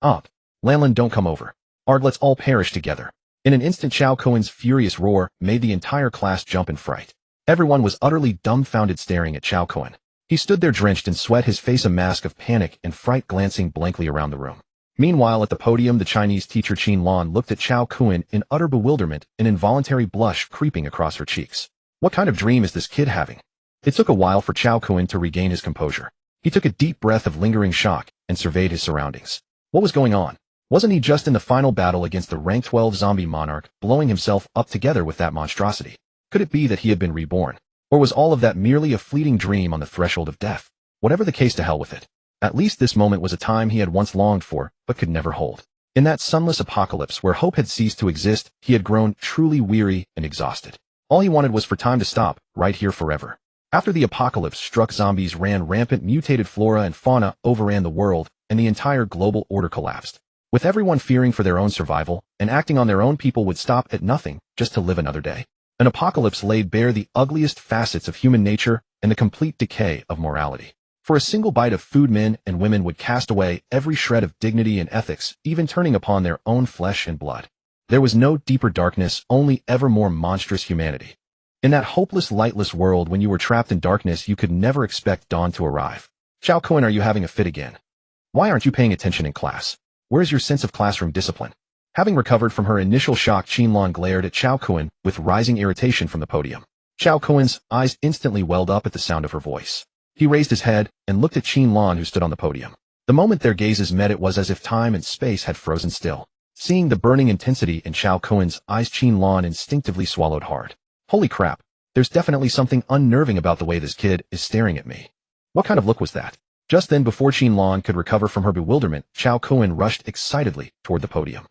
Up. Lan, don't come over. Let's all perish together. In an instant, Cao Kun's furious roar made the entire class jump in fright. Everyone was utterly dumbfounded, staring at Cao Kun. He stood there drenched in sweat, his face a mask of panic and fright, glancing blankly around the room. Meanwhile, at the podium, the Chinese teacher Qin Lan looked at Cao Kun in utter bewilderment, an involuntary blush creeping across her cheeks. What kind of dream is this kid having? It took a while for Cao Kun to regain his composure. He took a deep breath of lingering shock and surveyed his surroundings. What was going on? Wasn't he just in the final battle against the rank 12 zombie monarch, blowing himself up together with that monstrosity? Could it be that he had been reborn? Or was all of that merely a fleeting dream on the threshold of death? Whatever the case, to hell with it. At least this moment was a time he had once longed for, but could never hold. In that sunless apocalypse where hope had ceased to exist, he had grown truly weary and exhausted. All he wanted was for time to stop, right here forever. After the apocalypse struck, zombies ran rampant, mutated flora and fauna overran the world, and the entire global order collapsed. With everyone fearing for their own survival, and acting on their own, people would stop at nothing just to live another day. An apocalypse laid bare the ugliest facets of human nature and the complete decay of morality. For a single bite of food, men and women would cast away every shred of dignity and ethics, even turning upon their own flesh and blood. There was no deeper darkness, only ever more monstrous humanity. In that hopeless, lightless world, when you were trapped in darkness, you could never expect dawn to arrive. Cao Kun, are you having a fit again? Why aren't you paying attention in class? Where's your sense of classroom discipline? Having recovered from her initial shock, Qin Lan glared at Cao Kun with rising irritation from the podium. Cao Kun's eyes instantly welled up at the sound of her voice. He raised his head and looked at Qin Lan, who stood on the podium. The moment their gazes met, it was as if time and space had frozen still. Seeing the burning intensity in Cao Kun's eyes, Qin Lan instinctively swallowed hard. Holy crap, there's definitely something unnerving about the way this kid is staring at me. What kind of look was that? Just then, before Qin Lan could recover from her bewilderment, Cao Kun rushed excitedly toward the podium.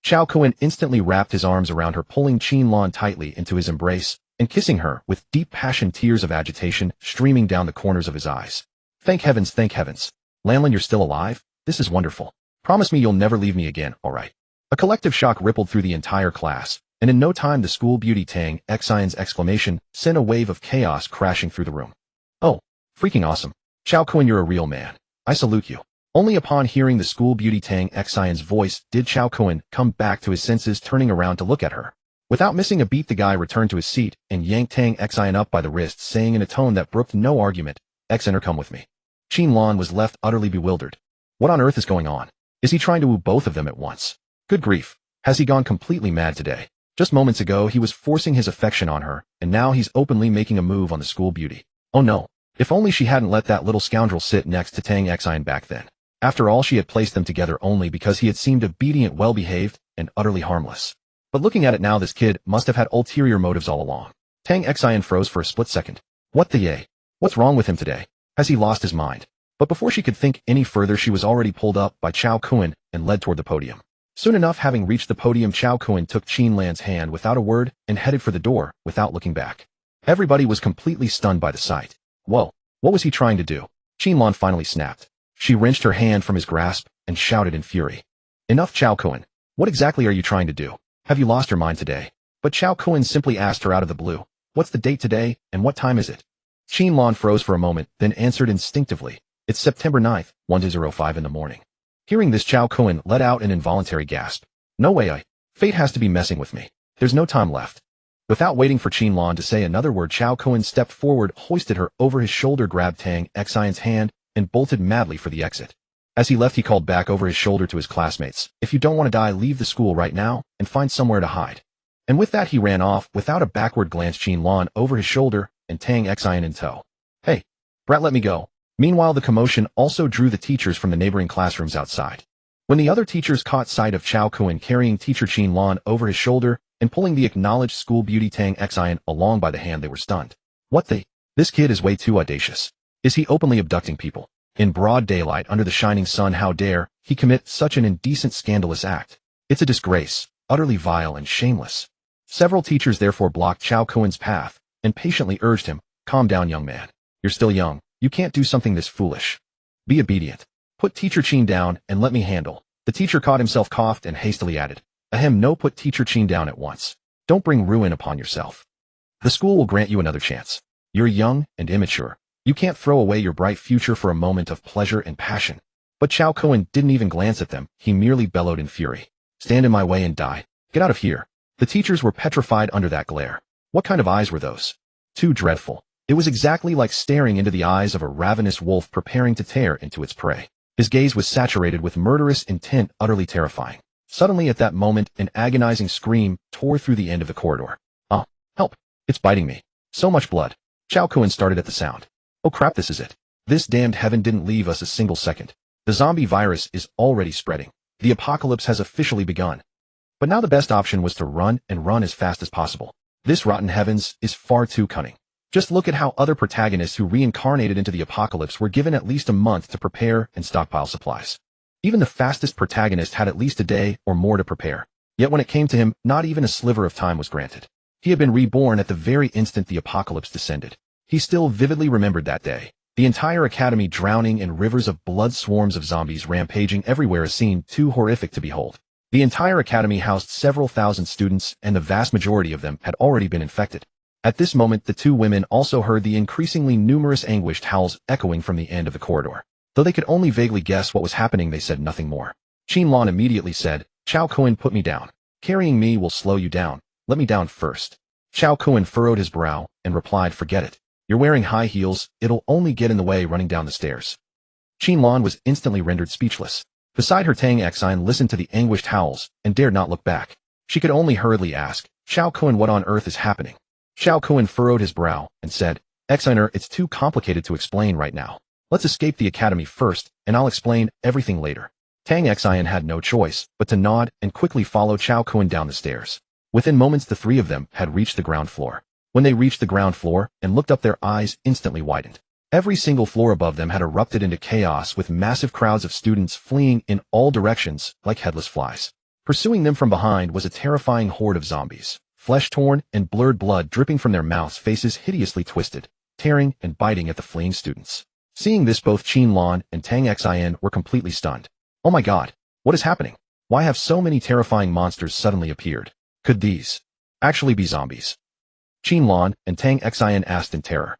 Cao Kun instantly wrapped his arms around her, pulling Qin Lan tightly into his embrace and kissing her with deep passion, tears of agitation streaming down the corners of his eyes. Thank heavens, thank heavens. Lan, you're still alive? This is wonderful. Promise me you'll never leave me again, all right? A collective shock rippled through the entire class, and in no time the school beauty Tang Xian's exclamation sent a wave of chaos crashing through the room. Oh, freaking awesome. Cao Kun, you're a real man. I salute you. Only upon hearing the school beauty Tang Xian's voice did Cao Kun come back to his senses, turning around to look at her. Without missing a beat, the guy returned to his seat and yanked Tang Xian up by the wrist, saying in a tone that brooked no argument, "Xian, come with me." Qin Lan was left utterly bewildered. What on earth is going on? Is he trying to woo both of them at once? Good grief, has he gone completely mad today? Just moments ago he was forcing his affection on her, and now he's openly making a move on the school beauty. Oh no, if only she hadn't let that little scoundrel sit next to Tang Xian back then. After all, she had placed them together only because he had seemed obedient, well-behaved, and utterly harmless. But looking at it now, this kid must have had ulterior motives all along. Tang Xian froze for a split second. What the yay? What's wrong with him today? Has he lost his mind? But before she could think any further, she was already pulled up by Cao Kun and led toward the podium. Soon enough, having reached the podium, Cao Kun took Qin Lan's hand without a word and headed for the door without looking back. Everybody was completely stunned by the sight. Whoa, what was he trying to do? Qin Lan finally snapped. She wrenched her hand from his grasp and shouted in fury. Enough, Cao Kun. What exactly are you trying to do? Have you lost your mind today? But Cao Kun simply asked her out of the blue. What's the date today, and what time is it? Qin Lan froze for a moment, then answered instinctively. It's September 9th, 1:05 in the morning. Hearing this, Cao Kun let out an involuntary gasp. No way, fate has to be messing with me. There's no time left. Without waiting for Qin Lan to say another word, Cao Kun stepped forward, hoisted her over his shoulder, grabbed Tang Xian's hand, and bolted madly for the exit. As he left, he called back over his shoulder to his classmates. If you don't want to die, leave the school right now and find somewhere to hide. And with that, he ran off without a backward glance, Qin Lan over his shoulder and Tang Xian in tow. Hey, brat, let me go. Meanwhile, the commotion also drew the teachers from the neighboring classrooms outside. When the other teachers caught sight of Cao Kun carrying teacher Qin Lan over his shoulder and pulling the acknowledged school beauty Tang Xian along by the hand, they were stunned. What the? This kid is way too audacious. Is he openly abducting people? In broad daylight, under the shining sun, how dare he commit such an indecent, scandalous act? It's a disgrace, utterly vile and shameless. Several teachers therefore blocked Cao Kun's path and patiently urged him, calm down, young man. You're still young. You can't do something this foolish. Be obedient. Put teacher Qin down and let me handle. The teacher caught himself, coughed, and hastily added, ahem, no, put teacher Qin down at once. Don't bring ruin upon yourself. The school will grant you another chance. You're young and immature. You can't throw away your bright future for a moment of pleasure and passion. But Cao Kun didn't even glance at them, he merely bellowed in fury. Stand in my way and die. Get out of here. The teachers were petrified under that glare. What kind of eyes were those? Too dreadful. It was exactly like staring into the eyes of a ravenous wolf preparing to tear into its prey. His gaze was saturated with murderous intent, utterly terrifying. Suddenly at that moment, an agonizing scream tore through the end of the corridor. Oh, help. It's biting me. So much blood. Cao Kun started at the sound. Oh crap, this is it. This damned heaven didn't leave us a single second. The zombie virus is already spreading. The apocalypse has officially begun. But now the best option was to run and run as fast as possible. This rotten heavens is far too cunning. Just look at how other protagonists who reincarnated into the apocalypse were given at least a month to prepare and stockpile supplies. Even the fastest protagonist had at least a day or more to prepare. Yet when it came to him, not even a sliver of time was granted. He had been reborn at the very instant the apocalypse descended. He still vividly remembered that day. The entire academy drowning in rivers of blood, swarms of zombies rampaging everywhere, a scene too horrific to behold. The entire academy housed several thousand students, and the vast majority of them had already been infected. At this moment, the two women also heard the increasingly numerous anguished howls echoing from the end of the corridor. Though they could only vaguely guess what was happening, they said nothing more. Qin Lan immediately said, Cao Kun, put me down. Carrying me will slow you down. Let me down first. Cao Kun furrowed his brow and replied, forget it. You're wearing high heels, it'll only get in the way running down the stairs. Qin Lan was instantly rendered speechless. Beside her, Tang Xin listened to the anguished howls and dared not look back. She could only hurriedly ask, Cao Kun, what on earth is happening? Cao Kun furrowed his brow and said, Xiner, it's too complicated to explain right now. Let's escape the academy first, and I'll explain everything later. Tang Xin had no choice but to nod and quickly follow Cao Kun down the stairs. Within moments, the three of them had reached the ground floor. When they reached the ground floor and looked up, their eyes instantly widened. Every single floor above them had erupted into chaos, with massive crowds of students fleeing in all directions like headless flies. Pursuing them from behind was a terrifying horde of zombies, flesh-torn and blurred, blood dripping from their mouths, faces hideously twisted, tearing and biting at the fleeing students. Seeing this, both Qin Lan and Tang Xin were completely stunned. Oh my god, what is happening? Why have so many terrifying monsters suddenly appeared? Could these actually be zombies? Qin Lan and Tang Xin asked in terror.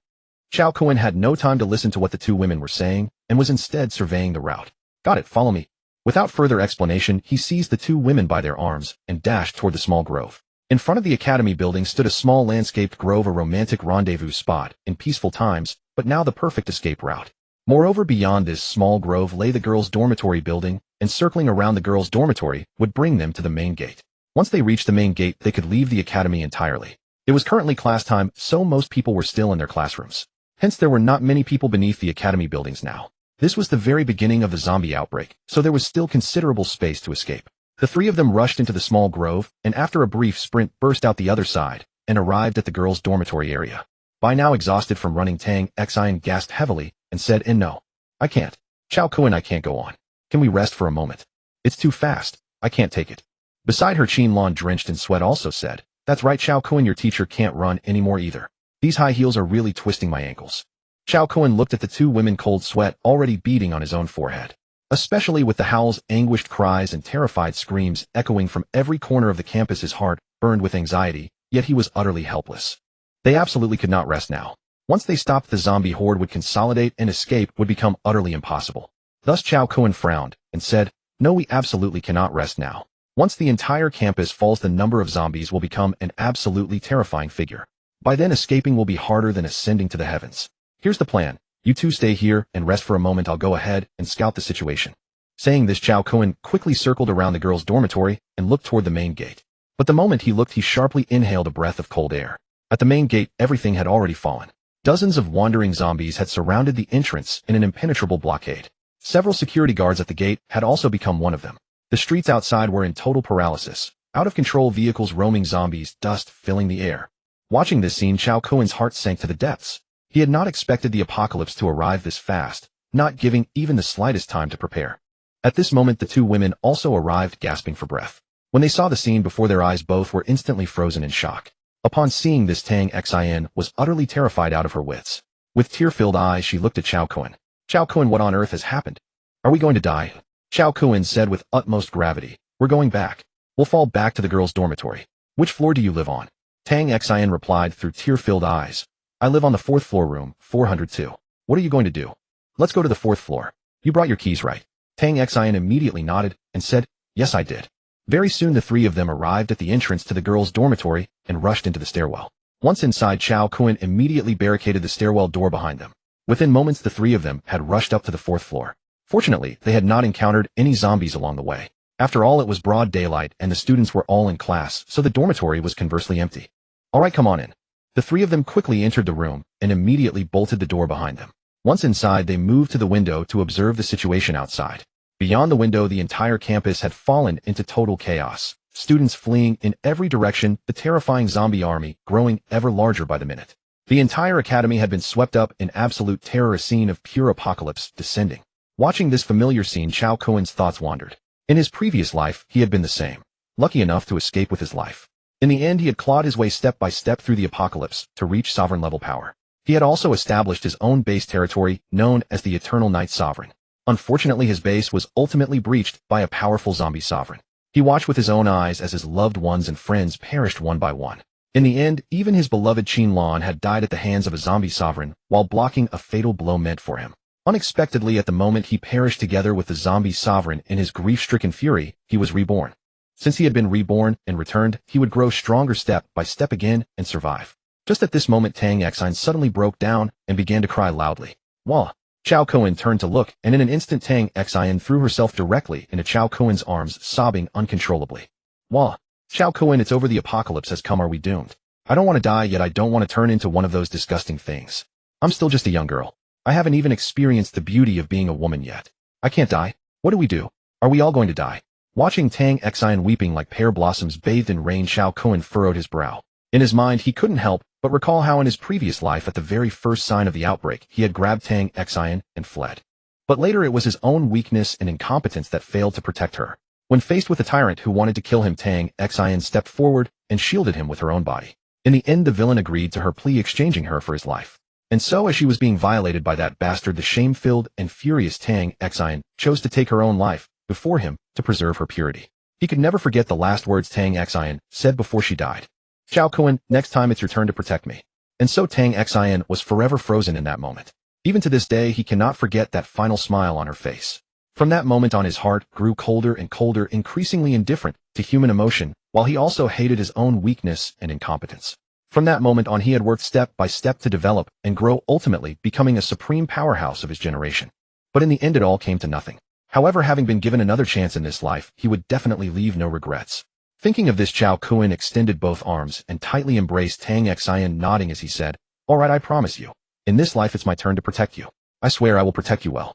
Cao Kun had no time to listen to what the two women were saying and was instead surveying the route. Got it, follow me. Without further explanation, he seized the two women by their arms and dashed toward the small grove. In front of the academy building stood a small landscaped grove, a romantic rendezvous spot in peaceful times, but now the perfect escape route. Moreover, beyond this small grove lay the girls' dormitory building, and circling around the girls' dormitory would bring them to the main gate. Once they reached the main gate, they could leave the academy entirely. It was currently class time, so most people were still in their classrooms. Hence, there were not many people beneath the academy buildings now. This was the very beginning of the zombie outbreak, so there was still considerable space to escape. The three of them rushed into the small grove, and after a brief sprint burst out the other side, and arrived at the girls' dormitory area. By now exhausted from running, Tang Xin gasped heavily, and said, no, I can't. Cao Kun, I can't go on. Can we rest for a moment? It's too fast. I can't take it. Beside her, Qin Lan, drenched in sweat, also said, that's right, Cao Kun, your teacher can't run anymore either. These high heels are really twisting my ankles. Cao Kun looked at the two women, cold sweat already beading on his own forehead. Especially with the howls, anguished cries, and terrified screams echoing from every corner of the campus, his heart burned with anxiety, yet he was utterly helpless. They absolutely could not rest now. Once they stopped, the zombie horde would consolidate, and escape would become utterly impossible. Thus Cao Kun frowned and said, no, we absolutely cannot rest now. Once the entire campus falls, the number of zombies will become an absolutely terrifying figure. By then, escaping will be harder than ascending to the heavens. Here's the plan. You two stay here and rest for a moment. I'll go ahead and scout the situation. Saying this, Cao Kun quickly circled around the girls' dormitory and looked toward the main gate. But the moment he looked, he sharply inhaled a breath of cold air. At the main gate, everything had already fallen. Dozens of wandering zombies had surrounded the entrance in an impenetrable blockade. Several security guards at the gate had also become one of them. The streets outside were in total paralysis. Out-of-control vehicles roaming, zombies, dust filling the air. Watching this scene, Cao Kun's heart sank to the depths. He had not expected the apocalypse to arrive this fast, not giving even the slightest time to prepare. At this moment, the two women also arrived, gasping for breath. When they saw the scene before their eyes, both were instantly frozen in shock. Upon seeing this, Tang Xin was utterly terrified out of her wits. With tear-filled eyes, she looked at Cao Kun. Cao Kun, what on earth has happened? Are we going to die? Cao Kun said with utmost gravity, we're going back. We'll fall back to the girls' dormitory. Which floor do you live on? Tang Xin replied through tear-filled eyes. I live on the 4th floor, room 402. What are you going to do? Let's go to the 4th floor. You brought your keys, right? Tang Xin immediately nodded and said, "Yes, I did." Very soon the three of them arrived at the entrance to the girls' dormitory and rushed into the stairwell. Once inside, Cao Kun immediately barricaded the stairwell door behind them. Within moments, the three of them had rushed up to the fourth floor. Fortunately, they had not encountered any zombies along the way. After all, it was broad daylight and the students were all in class, so the dormitory was conversely empty. "All right, come on in." The three of them quickly entered the room and immediately bolted the door behind them. Once inside, they moved to the window to observe the situation outside. Beyond the window, the entire campus had fallen into total chaos. Students fleeing in every direction, the terrifying zombie army growing ever larger by the minute. The entire academy had been swept up in absolute terror, a scene of pure apocalypse descending. Watching this familiar scene, Cao Kun's thoughts wandered. In his previous life, he had been the same, lucky enough to escape with his life. In the end, he had clawed his way step by step through the apocalypse to reach sovereign-level power. He had also established his own base territory, known as the Eternal Night Sovereign. Unfortunately, his base was ultimately breached by a powerful zombie sovereign. He watched with his own eyes as his loved ones and friends perished one by one. In the end, even his beloved Qin Lan had died at the hands of a zombie sovereign while blocking a fatal blow meant for him. Unexpectedly, at the moment he perished together with the zombie sovereign, in his grief-stricken fury, he was reborn. Since he had been reborn and returned, he would grow stronger step by step again and survive. Just at this moment, Tang Xin suddenly broke down and began to cry loudly. "Wah!" Cao Kun turned to look, and in an instant Tang Xin threw herself directly into Cao Kun's arms, sobbing uncontrollably. "Wah! Cao Kun, it's over, the apocalypse has come, are we doomed? I don't want to die, yet I don't want to turn into one of those disgusting things. I'm still just a young girl. I haven't even experienced the beauty of being a woman yet. I can't die. What do we do? Are we all going to die?" Watching Tang Xin weeping like pear blossoms bathed in rain, Cao Kun furrowed his brow. In his mind, he couldn't help but recall how in his previous life, at the very first sign of the outbreak, he had grabbed Tang Xin and fled. But later it was his own weakness and incompetence that failed to protect her. When faced with a tyrant who wanted to kill him, Tang Xin stepped forward and shielded him with her own body. In the end, the villain agreed to her plea, exchanging her for his life. And so, as she was being violated by that bastard, the shame-filled and furious Tang Xin chose to take her own life before him to preserve her purity. He could never forget the last words Tang Xin said before she died. "Cao Kun, next time it's your turn to protect me." And so Tang Xin was forever frozen in that moment. Even to this day, he cannot forget that final smile on her face. From that moment on, his heart grew colder and colder, increasingly indifferent to human emotion, while he also hated his own weakness and incompetence. From that moment on, he had worked step by step to develop and grow, ultimately becoming a supreme powerhouse of his generation. But in the end, it all came to nothing. However, having been given another chance in this life, he would definitely leave no regrets. Thinking of this, Cao Kun extended both arms and tightly embraced Tang Xin, nodding as he said, "All right, I promise you. In this life, it's my turn to protect you. I swear I will protect you well."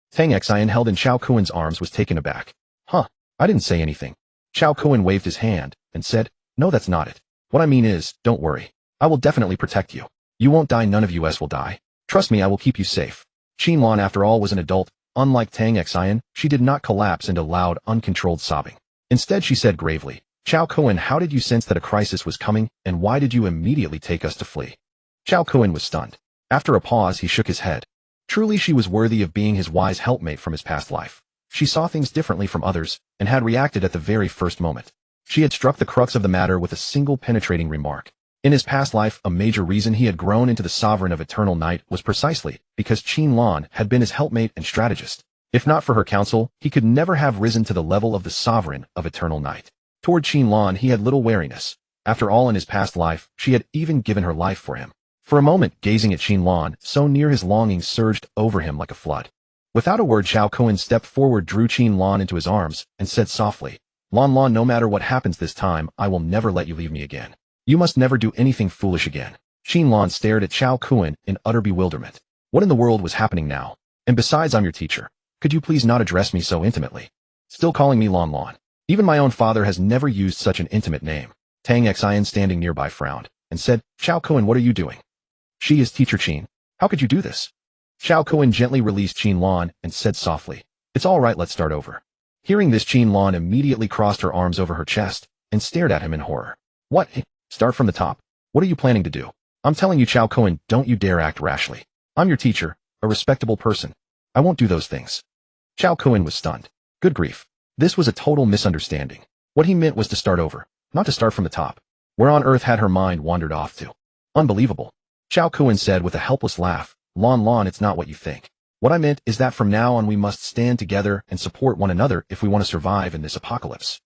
Tang Xin, held in Cao Kun's arms, was taken aback. "Huh, I didn't say anything." Cao Kun waved his hand and said, "No, that's not it. What I mean is, don't worry. I will definitely protect you. You won't die, none of us will die. Trust me, I will keep you safe." Qin Lan, after all, was an adult. Unlike Tang Xin, she did not collapse into loud, uncontrolled sobbing. Instead, she said gravely, "Cao Kun, how did you sense that a crisis was coming, and why did you immediately take us to flee?" Cao Kun was stunned. After a pause, he shook his head. Truly, she was worthy of being his wise helpmate from his past life. She saw things differently from others, and had reacted at the very first moment. She had struck the crux of the matter with a single penetrating remark. In his past life, a major reason he had grown into the sovereign of Eternal Night was precisely because Qin Lan had been his helpmate and strategist. If not for her counsel, he could never have risen to the level of the sovereign of Eternal Night. Toward Qin Lan, he had little wariness. After all, in his past life, she had even given her life for him. For a moment, gazing at Qin Lan, so near, his longing surged over him like a flood. Without a word, Cao Kun stepped forward, drew Qin Lan into his arms, and said softly, "Lan Lan, no matter what happens this time, I will never let you leave me again. You must never do anything foolish again." Qin Lan stared at Cao Kun in utter bewilderment. What in the world was happening now? And besides, I'm your teacher. Could you please not address me so intimately? Still calling me Lan Lan. Even my own father has never used such an intimate name. Tang Xin, standing nearby, frowned and said, "Cao Kun, what are you doing?" "She is Teacher Qin. How could you do this?" Cao Kun gently released Qin Lan and said softly, "It's all right, let's start over." Hearing this, Qin Lan immediately crossed her arms over her chest and stared at him in horror. "What? Start from the top? What are you planning to do? I'm telling you, Cao Kun, don't you dare act rashly. I'm your teacher, a respectable person. I won't do those things." Cao Kun was stunned. Good grief. This was a total misunderstanding. What he meant was to start over, not to start from the top. Where on earth had her mind wandered off to? Unbelievable. Cao Kun said with a helpless laugh, "Lan Lan, it's not what you think. What I meant is that from now on we must stand together and support one another if we want to survive in this apocalypse.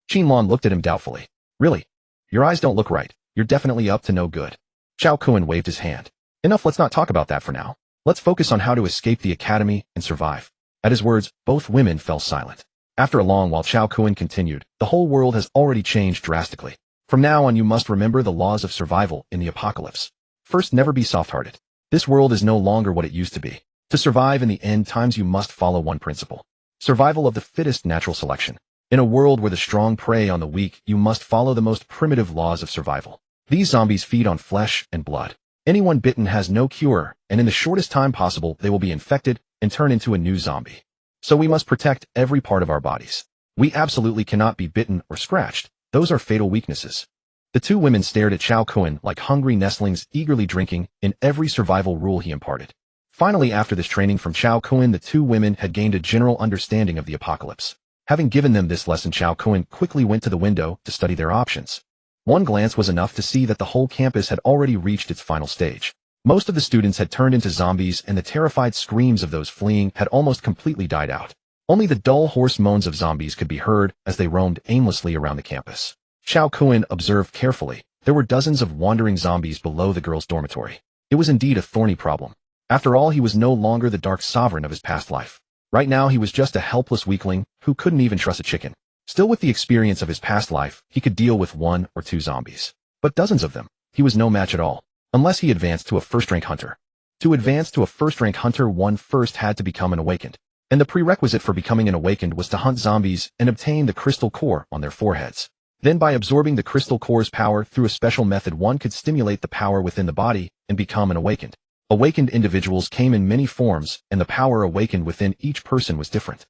Qin Lan looked at him doubtfully. Really? Your eyes don't look right. You're definitely up to no good. Cao Kun waved his hand. Enough, let's not talk about that for now. Let's focus on how to escape the academy and survive. At his words, both women fell silent. After a long while, Cao Kun continued, the whole world has already changed drastically. From now on you must remember the laws of survival in the apocalypse. First, never be soft-hearted. This world is no longer what it used to be. To survive in the end times you must follow one principle. Survival of the fittest, natural selection. In a world where the strong prey on the weak, you must follow the most primitive laws of survival. These zombies feed on flesh and blood. Anyone bitten has no cure, and in the shortest time possible they will be infected and turn into a new zombie. So we must protect every part of our bodies. We absolutely cannot be bitten or scratched. Those are fatal weaknesses. The two women stared at Cao Kun like hungry nestlings eagerly drinking in every survival rule he imparted. Finally, after this training from Cao Kun, the two women had gained a general understanding of the apocalypse. Having given them this lesson, Cao Kun quickly went to the window to study their options. One glance was enough to see that the whole campus had already reached its final stage. Most of the students had turned into zombies, and the terrified screams of those fleeing had almost completely died out. Only the dull hoarse moans of zombies could be heard as they roamed aimlessly around the campus. Cao Kun observed carefully. There were dozens of wandering zombies below the girls' dormitory. It was indeed a thorny problem. After all, he was no longer the dark sovereign of his past life. Right now he was just a helpless weakling who couldn't even trust a chicken. Still, with the experience of his past life, he could deal with 1 or 2 zombies. But dozens of them, he was no match at all, unless he advanced to a first-rank hunter. To advance to a first-rank hunter, one first had to become an awakened. And the prerequisite for becoming an awakened was to hunt zombies and obtain the crystal core on their foreheads. Then by absorbing the crystal core's power through a special method, one could stimulate the power within the body and become an awakened. Awakened individuals came in many forms, and the power awakened within each person was different.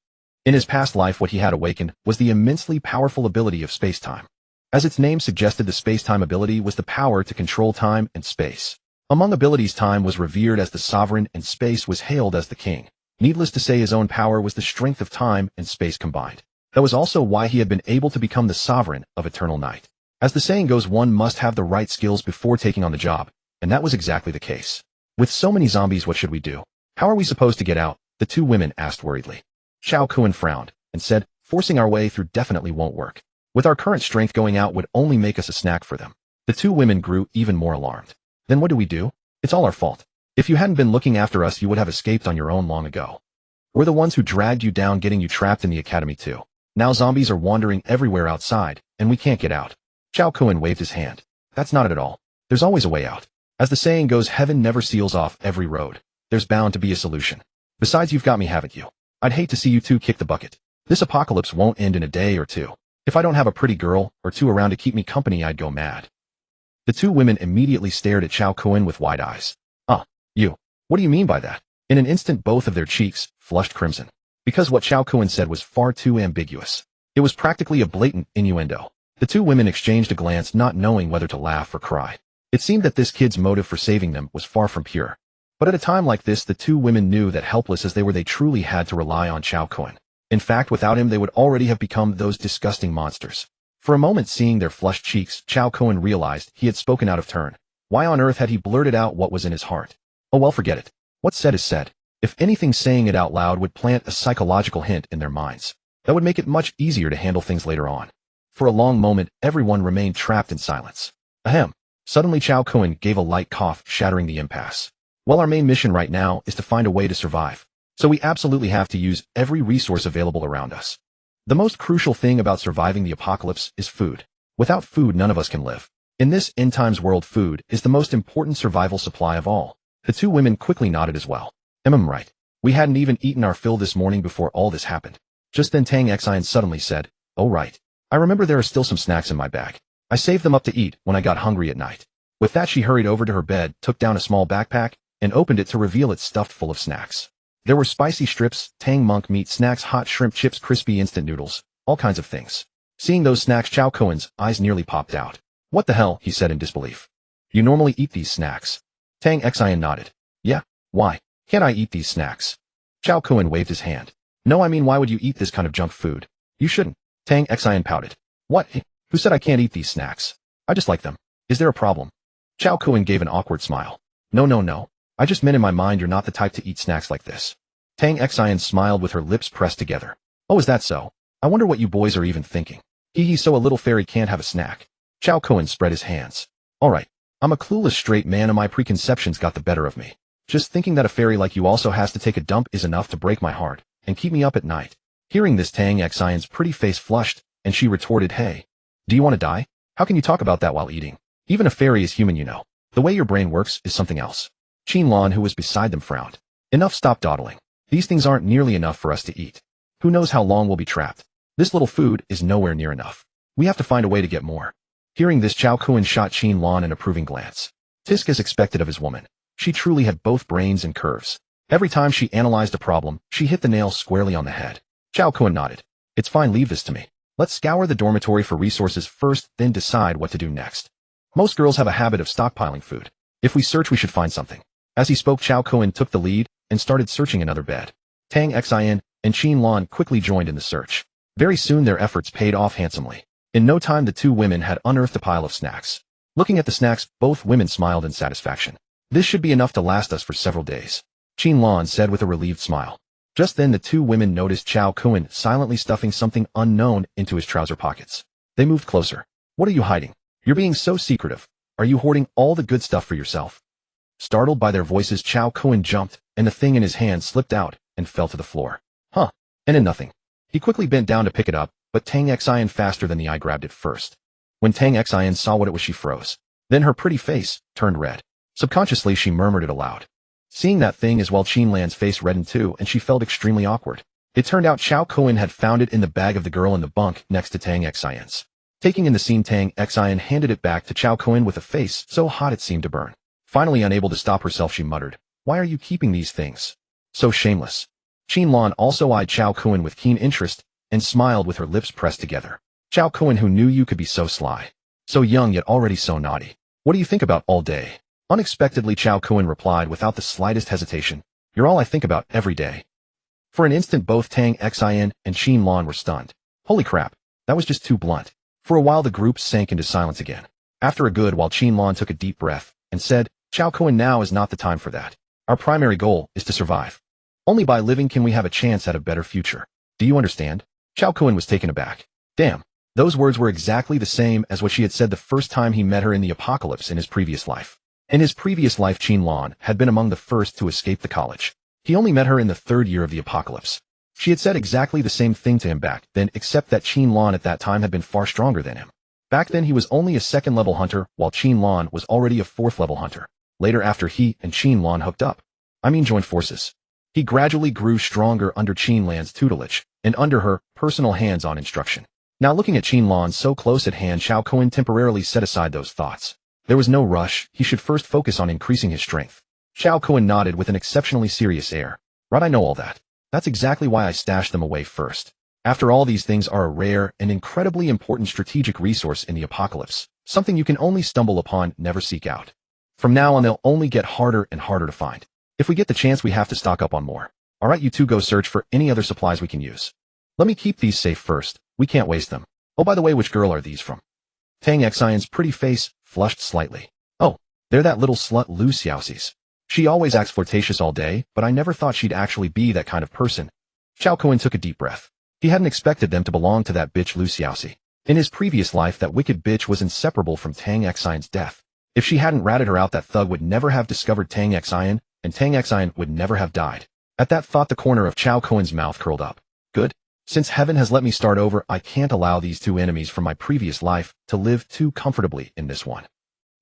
In his past life, what he had awakened was the immensely powerful ability of space-time. As its name suggested, the space-time ability was the power to control time and space. Among abilities, time was revered as the sovereign and space was hailed as the king. Needless to say, his own power was the strength of time and space combined. That was also why he had been able to become the sovereign of eternal night. As the saying goes, one must have the right skills before taking on the job, and that was exactly the case. With so many zombies, what should we do? How are we supposed to get out? The two women asked worriedly. Cao Kun frowned and said, forcing our way through definitely won't work. With our current strength, going out would only make us a snack for them. The two women grew even more alarmed. Then what do we do? It's all our fault. If you hadn't been looking after us, you would have escaped on your own long ago. We're the ones who dragged you down, getting you trapped in the academy too. Now zombies are wandering everywhere outside, and we can't get out. Cao Kun waved his hand. That's not it at all. There's always a way out. As the saying goes, heaven never seals off every road. There's bound to be a solution. Besides, you've got me, haven't you? I'd hate to see you two kick the bucket. This apocalypse won't end in a day or two. If I don't have a pretty girl or two around to keep me company, I'd go mad. The two women immediately stared at Cao Kun with wide eyes. You. What do you mean by that? In an instant, both of their cheeks flushed crimson. Because what Cao Kun said was far too ambiguous. It was practically a blatant innuendo. The two women exchanged a glance, not knowing whether to laugh or cry. It seemed that this kid's motive for saving them was far from pure. But at a time like this, the two women knew that helpless as they were, they truly had to rely on Cao Kun. In fact, without him, they would already have become those disgusting monsters. For a moment, seeing their flushed cheeks, Cao Kun realized he had spoken out of turn. Why on earth had he blurted out what was in his heart? Oh well, forget it. What's said is said. If anything, saying it out loud would plant a psychological hint in their minds. That would make it much easier to handle things later on. For a long moment, everyone remained trapped in silence. Ahem. Suddenly Cao Kun gave a light cough, shattering the impasse. Well, our main mission right now is to find a way to survive. So we absolutely have to use every resource available around us. The most crucial thing about surviving the apocalypse is food. Without food, none of us can live. In this end times world, food is the most important survival supply of all. The two women quickly nodded as well. Right. We hadn't even eaten our fill this morning before all this happened. Just then Tang Xin suddenly said, oh right. I remember there are still some snacks in my bag. I saved them up to eat when I got hungry at night. With that, she hurried over to her bed, took down a small backpack, and opened it to reveal it stuffed full of snacks. There were spicy strips, tang monk meat snacks, hot shrimp chips, crispy instant noodles, all kinds of things. Seeing those snacks, Cao Kun's eyes nearly popped out. What the hell, he said in disbelief. You normally eat these snacks? Tang Xin nodded. Yeah, why? Can't I eat these snacks? Cao Kun waved his hand. No, I mean, why would you eat this kind of junk food? You shouldn't. Tang Xin pouted. What? Who said I can't eat these snacks? I just like them. Is there a problem? Cao Kun gave an awkward smile. No. I just meant in my mind you're not the type to eat snacks like this. Tang Xin smiled with her lips pressed together. Oh, is that so? I wonder what you boys are even thinking. Hee, so a little fairy can't have a snack. Cao Kun spread his hands. Alright, I'm a clueless straight man and my preconceptions got the better of me. Just thinking that a fairy like you also has to take a dump is enough to break my heart and keep me up at night. Hearing this, Tang Xion's pretty face flushed, and she retorted, hey, do you want to die? How can you talk about that while eating? Even a fairy is human, you know. The way your brain works is something else. Qin Lan, who was beside them, frowned. Enough, stop dawdling. These things aren't nearly enough for us to eat. Who knows how long we'll be trapped? This little food is nowhere near enough. We have to find a way to get more. Hearing this, Cao Kun shot Qin Lan an approving glance. Tisk as expected of his woman. She truly had both brains and curves. Every time she analyzed a problem, she hit the nail squarely on the head. Cao Kun nodded. It's fine, leave this to me. Let's scour the dormitory for resources first, then decide what to do next. Most girls have a habit of stockpiling food. If we search, we should find something. As he spoke, Cao Kun took the lead and started searching another bed. Tang Xin and Qin Lan quickly joined in the search. Very soon their efforts paid off handsomely. In no time the two women had unearthed a pile of snacks. Looking at the snacks, both women smiled in satisfaction. This should be enough to last us for several days, Qin Lan said with a relieved smile. Just then the two women noticed Cao Kun silently stuffing something unknown into his trouser pockets. They moved closer. What are you hiding? You're being so secretive. Are you hoarding all the good stuff for yourself? Startled by their voices, Cao Kun jumped, and the thing in his hand slipped out and fell to the floor. Huh. And in nothing. He quickly bent down to pick it up, but Tang Xin faster than the eye grabbed it first. When Tang Xin saw what it was, she froze. Then her pretty face turned red. Subconsciously she murmured it aloud. Seeing that thing as well, Qin Lan's face reddened too, and she felt extremely awkward. It turned out Cao Kun had found it in the bag of the girl in the bunk next to Tang Xion's. Taking in the scene, Tang Xion handed it back to Cao Kun with a face so hot it seemed to burn. Finally unable to stop herself, she muttered, "Why are you keeping these things? So shameless." Qin Lan also eyed Cao Kun with keen interest and smiled with her lips pressed together. Cao Kun, who knew you could be so sly. So young yet already so naughty. What do you think about all day? Unexpectedly, Cao Kun replied without the slightest hesitation. You're all I think about every day. For an instant both Tang Xion and Qin Lan were stunned. Holy crap, that was just too blunt. For a while the group sank into silence again. After a good while, Qin Lan took a deep breath and said, Cao Kun, now is not the time for that. Our primary goal is to survive. Only by living can we have a chance at a better future. Do you understand? Cao Kun was taken aback. Damn, those words were exactly the same as what she had said the first time he met her in the apocalypse in his previous life. In his previous life, Qin Lan had been among the first to escape the college. He only met her in the third year of the apocalypse. She had said exactly the same thing to him back then, except that Qin Lan at that time had been far stronger than him. Back then he was only a second-level hunter, while Qin Lan was already a fourth-level hunter. Later, after he and Qin Lan hooked up, joined forces, he gradually grew stronger under Qin Lan's tutelage, and under her personal hands-on instruction. Now looking at Qin Lan so close at hand, Cao Kun temporarily set aside those thoughts. There was no rush, he should first focus on increasing his strength. Cao Kun nodded with an exceptionally serious air. Right, I know all that. That's exactly why I stashed them away first. After all, these things are a rare and incredibly important strategic resource in the apocalypse, something you can only stumble upon, never seek out. From now on they'll only get harder and harder to find. If we get the chance, we have to stock up on more. Alright, you two go search for any other supplies we can use. Let me keep these safe first, we can't waste them. Oh, by the way, which girl are these from? Tang Xion's pretty face flushed slightly. Oh, they're that little slut Lu Xiaoxi's. She always acts flirtatious all day, but I never thought she'd actually be that kind of person. Cao Kun took a deep breath. He hadn't expected them to belong to that bitch Lu Xiaoxi. In his previous life, that wicked bitch was inseparable from Tang Xion's death. If she hadn't ratted her out, that thug would never have discovered Tang Xion, and Tang Xion would never have died. At that thought, the corner of Cao Kun's mouth curled up. Good. Since heaven has let me start over, I can't allow these two enemies from my previous life to live too comfortably in this one.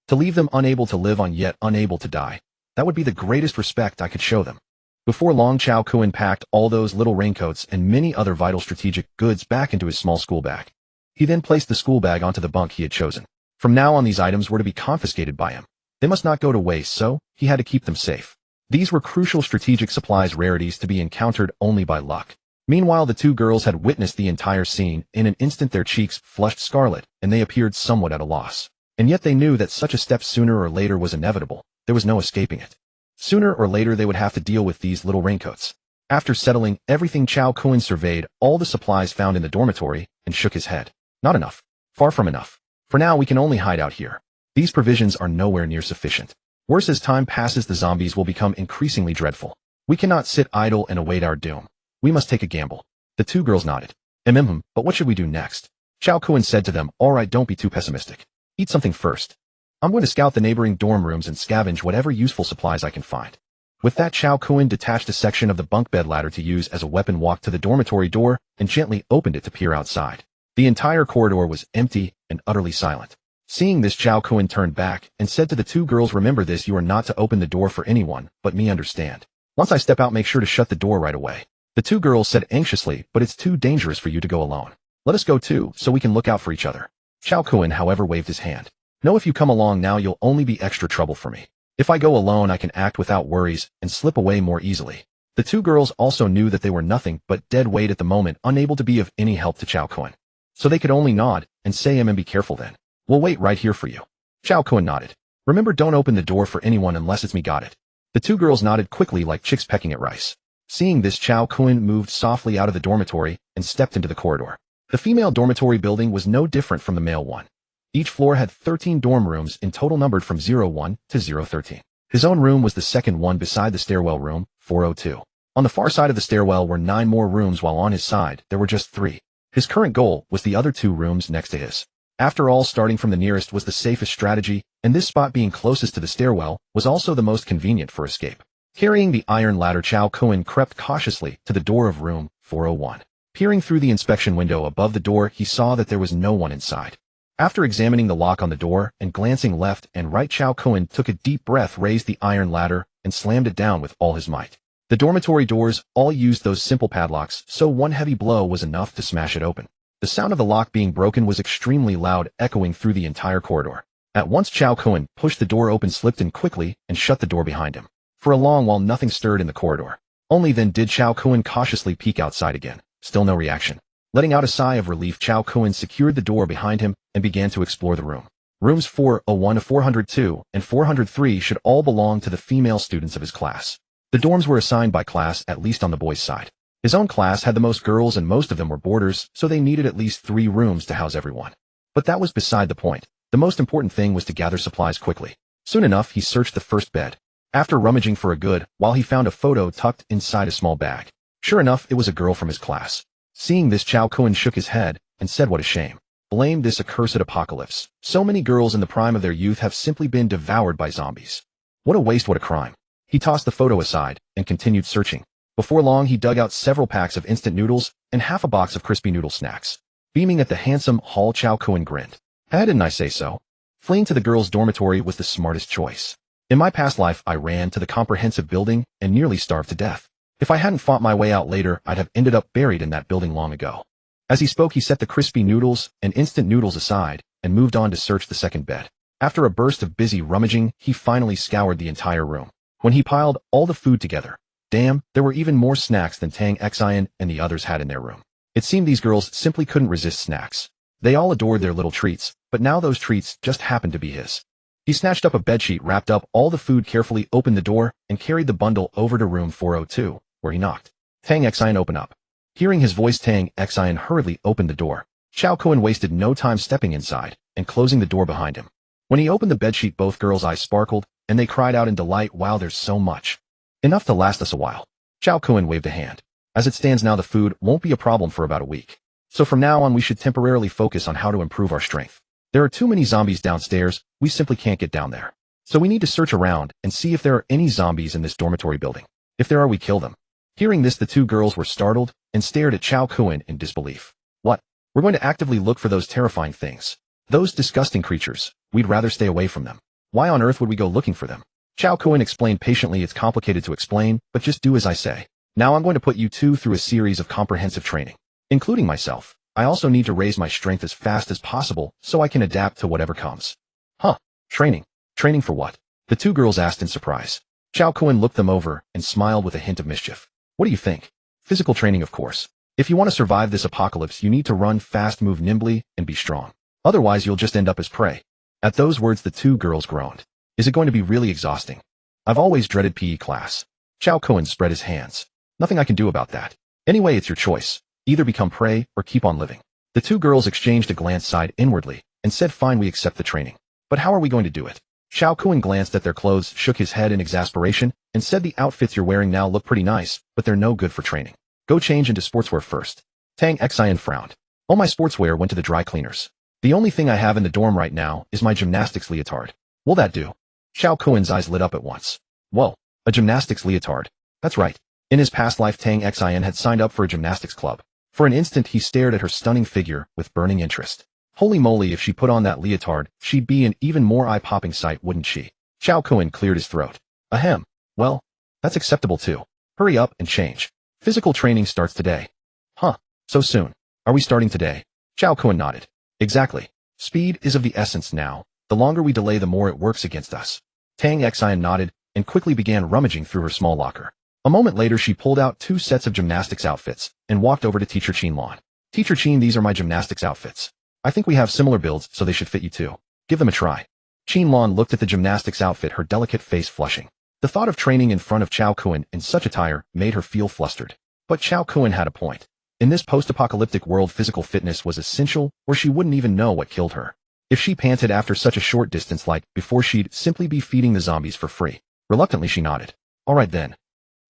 To leave them unable to live on yet unable to die. That would be the greatest respect I could show them. Before long, Cao Kun packed all those little raincoats and many other vital strategic goods back into his small school bag. He then placed the school bag onto the bunk he had chosen. From now on, these items were to be confiscated by him. They must not go to waste, so he had to keep them safe. These were crucial strategic supplies, rarities to be encountered only by luck. Meanwhile, the two girls had witnessed the entire scene. In an instant their cheeks flushed scarlet, and they appeared somewhat at a loss. And yet they knew that such a step sooner or later was inevitable. There was no escaping it. Sooner or later they would have to deal with these little raincoats. After settling everything, Cao Kun surveyed all the supplies found in the dormitory and shook his head. Not enough. Far from enough. For now we can only hide out here. These provisions are nowhere near sufficient. Worse, as time passes the zombies will become increasingly dreadful. We cannot sit idle and await our doom. We must take a gamble. The two girls nodded. But what should we do next? Cao Kun said to them, all right, don't be too pessimistic. Eat something first. I'm going to scout the neighboring dorm rooms and scavenge whatever useful supplies I can find. With that, Cao Kun detached a section of the bunk bed ladder to use as a weapon, walked to the dormitory door, and gently opened it to peer outside. The entire corridor was empty and utterly silent. Seeing this, Cao Kun turned back and said to the two girls, remember this, you are not to open the door for anyone but me, understand? Once I step out, make sure to shut the door right away. The two girls said anxiously, but it's too dangerous for you to go alone. Let us go too, so we can look out for each other. Cao Kun, however, waved his hand. No, if you come along now, you'll only be extra trouble for me. If I go alone, I can act without worries and slip away more easily. The two girls also knew that they were nothing but dead weight at the moment, unable to be of any help to Cao Kun. So they could only nod and say, and be careful then. We'll wait right here for you. Cao Kun nodded. Remember, don't open the door for anyone unless it's me, got it? The two girls nodded quickly like chicks pecking at rice. Seeing this, Cao Kun moved softly out of the dormitory and stepped into the corridor. The female dormitory building was no different from the male one. Each floor had 13 dorm rooms in total, numbered from 01 to 013. His own room was the second one beside the stairwell room, 402. On the far side of the stairwell were 9 more rooms, while on his side there were just 3. His current goal was the other 2 rooms next to his. After all, starting from the nearest was the safest strategy, and this spot, being closest to the stairwell, was also the most convenient for escape. Carrying the iron ladder, Cao Kun crept cautiously to the door of room 401. Peering through the inspection window above the door, he saw that there was no one inside. After examining the lock on the door and glancing left and right, Cao Kun took a deep breath, raised the iron ladder, and slammed it down with all his might. The dormitory doors all used those simple padlocks, so one heavy blow was enough to smash it open. The sound of the lock being broken was extremely loud, echoing through the entire corridor. At once, Cao Kun pushed the door open, slipped in quickly, and shut the door behind him. For a long while, nothing stirred in the corridor. Only then did Cao Kun cautiously peek outside again. Still no reaction. Letting out a sigh of relief, Cao Kun secured the door behind him and began to explore the room. Rooms 401 to 402 and 403 should all belong to the female students of his class. The dorms were assigned by class, at least on the boys' side. His own class had the most girls, and most of them were boarders, so they needed at least 3 rooms to house everyone. But that was beside the point. The most important thing was to gather supplies quickly. Soon enough, he searched the first bed. After rummaging for a good while, he found a photo tucked inside a small bag. Sure enough, it was a girl from his class. Seeing this, Cao Kun shook his head and said, what a shame. Blame this accursed apocalypse. So many girls in the prime of their youth have simply been devoured by zombies. What a waste, what a crime. He tossed the photo aside and continued searching. Before long, he dug out several packs of instant noodles and half a box of crispy noodle snacks. Beaming at the handsome haul, Cao Kun grinned. Didn't I say so? Fleeing to the girls' dormitory was the smartest choice. In my past life, I ran to the comprehensive building and nearly starved to death. If I hadn't fought my way out later, I'd have ended up buried in that building long ago. As he spoke, he set the crispy noodles and instant noodles aside and moved on to search the second bed. After a burst of busy rummaging, he finally scoured the entire room. When he piled all the food together, damn, there were even more snacks than Tang Xin and the others had in their room. It seemed these girls simply couldn't resist snacks. They all adored their little treats, but now those treats just happened to be his. He snatched up a bedsheet, wrapped up all the food carefully, opened the door, and carried the bundle over to room 402, where he knocked. Tang Xin, open up. Hearing his voice, Tang Xin hurriedly opened the door. Cao Kun wasted no time stepping inside and closing the door behind him. When he opened the bedsheet, both girls' eyes sparkled, and they cried out in delight, wow, there's so much. Enough to last us a while. Cao Kun waved a hand. As it stands now, the food won't be a problem for about a week. So from now on, we should temporarily focus on how to improve our strength. There are too many zombies downstairs, we simply can't get down there. So we need to search around and see if there are any zombies in this dormitory building. If there are, we kill them. Hearing this, the two girls were startled and stared at Cao Kun in disbelief. What? We're going to actively look for those terrifying things. Those disgusting creatures. We'd rather stay away from them. Why on earth would we go looking for them? Cao Kun explained patiently, it's complicated to explain, but just do as I say. Now I'm going to put you two through a series of comprehensive training. Including myself. I also need to raise my strength as fast as possible so I can adapt to whatever comes. Huh? Training? Training for what? The two girls asked in surprise. Cao Kun looked them over and smiled with a hint of mischief. What do you think? Physical training, of course. If you want to survive this apocalypse, you need to run fast, move nimbly, and be strong. Otherwise, you'll just end up as prey. At those words, the two girls groaned. Is it going to be really exhausting? I've always dreaded PE class. Cao Kun spread his hands. Nothing I can do about that. Anyway, it's your choice. Either become prey or keep on living. The two girls exchanged a glance, sighed inwardly, and said, fine, we accept the training. But how are we going to do it? Cao Kun glanced at their clothes, shook his head in exasperation, and said the outfits you're wearing now look pretty nice, but they're no good for training. Go change into sportswear first. Tang Xin frowned. All my sportswear went to the dry cleaners. The only thing I have in the dorm right now is my gymnastics leotard. Will that do? Cao Kun's eyes lit up at once. Whoa, a gymnastics leotard. That's right. In his past life, Tang Xin had signed up for a gymnastics club. For an instant he stared at her stunning figure with burning interest. Holy moly, if she put on that leotard, she'd be an even more eye-popping sight, wouldn't she? Cao Kun cleared his throat. Ahem. Well, that's acceptable too. Hurry up and change. Physical training starts today. Huh, so soon. Are we starting today? Cao Kun nodded. Exactly. Speed is of the essence now. The longer we delay, the more it works against us. Tang Xin nodded and quickly began rummaging through her small locker. A moment later she pulled out 2 sets of gymnastics outfits and walked over to Teacher Qin Lan. Teacher Qin, these are my gymnastics outfits. I think we have similar builds, so they should fit you too. Give them a try. Qin Lan looked at the gymnastics outfit, her delicate face flushing. The thought of training in front of Cao Kun in such attire made her feel flustered. But Cao Kun had a point. In this post-apocalyptic world, physical fitness was essential, or she wouldn't even know what killed her. If she panted after such a short distance like before, she'd simply be feeding the zombies for free. Reluctantly she nodded. All right then.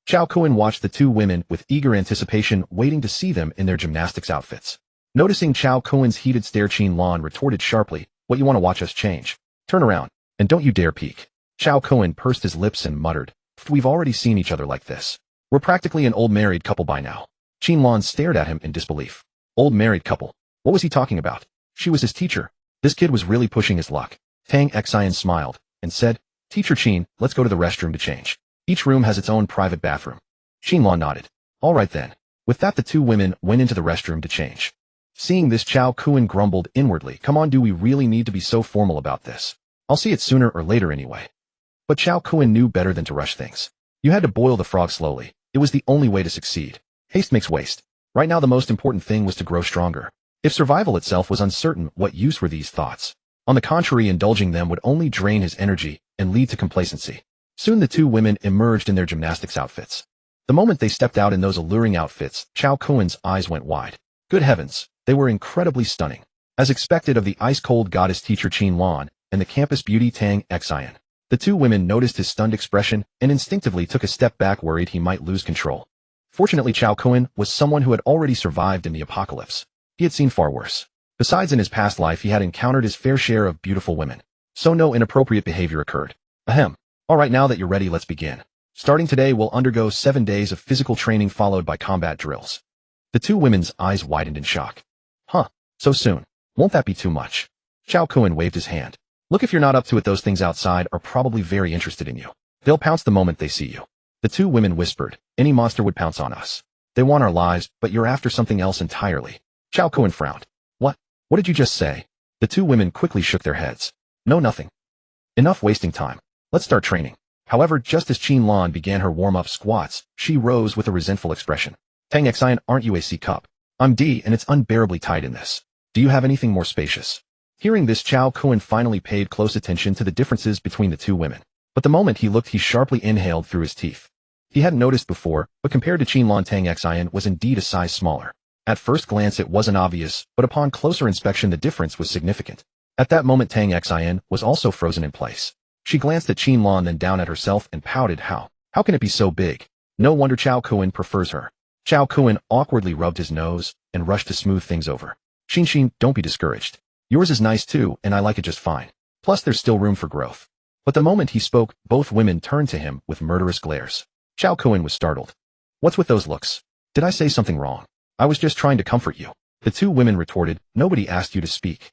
Cao Kun watched the 2 women with eager anticipation, waiting to see them in their gymnastics outfits. Noticing Cao Kun's heated stare, Qin Lan retorted sharply, what, you want to watch us change? Turn around, and don't you dare peek. Cao Kun pursed his lips and muttered, we've already seen each other like this. We're practically an old married couple by now. Qin Lan stared at him in disbelief. Old married couple? What was he talking about? She was his teacher. This kid was really pushing his luck. Tang Xin smiled and said, Teacher Qin, let's go to the restroom to change. Each room has its own private bathroom. Qin Lan nodded. All right then. With that, the 2 women went into the restroom to change. Seeing this, Cao Kun grumbled inwardly, come on, do we really need to be so formal about this? I'll see it sooner or later anyway. But Cao Kun knew better than to rush things. You had to boil the frog slowly. It was the only way to succeed. Haste makes waste. Right now the most important thing was to grow stronger. If survival itself was uncertain, what use were these thoughts? On the contrary, indulging them would only drain his energy and lead to complacency. Soon the 2 women emerged in their gymnastics outfits. The moment they stepped out in those alluring outfits, Cao Kun's eyes went wide. Good heavens, they were incredibly stunning. As expected of the ice-cold goddess Teacher Qin Lan and the campus beauty Tang Xin. The 2 women noticed his stunned expression and instinctively took a step back, worried he might lose control. Fortunately, Cao Kun was someone who had already survived in the apocalypse. He had seen far worse. Besides, in his past life he had encountered his fair share of beautiful women. So no inappropriate behavior occurred. Ahem. Alright, now that you're ready, let's begin. Starting today, we'll undergo 7 days of physical training followed by combat drills. The 2 women's eyes widened in shock. Huh, so soon. Won't that be too much? Cao Kun waved his hand. Look, if you're not up to it, those things outside are probably very interested in you. They'll pounce the moment they see you. The 2 women whispered, any monster would pounce on us. They want our lives, but you're after something else entirely. Cao Kun frowned. What? What did you just say? The 2 women quickly shook their heads. No, nothing. Enough wasting time. Let's start training. However, just as Qin Lan began her warm-up squats, she rose with a resentful expression. Tang Xin, aren't you a C cup? I'm D, and it's unbearably tight in this. Do you have anything more spacious? Hearing this, Cao Kun finally paid close attention to the differences between the 2 women. But the moment he looked, he sharply inhaled through his teeth. He hadn't noticed before, but compared to Qin Lan, Tang Xin was indeed a size smaller. At first glance it wasn't obvious, but upon closer inspection the difference was significant. At that moment Tang Xin was also frozen in place. She glanced at Qin Lan, then down at herself and pouted. How can it be so big? No wonder Cao Kun prefers her. Cao Kun awkwardly rubbed his nose and rushed to smooth things over. Xin, don't be discouraged. Yours is nice too, and I like it just fine. Plus there's still room for growth. But the moment he spoke, both women turned to him with murderous glares. Cao Kun was startled. What's with those looks? Did I say something wrong? I was just trying to comfort you. The 2 women retorted, nobody asked you to speak.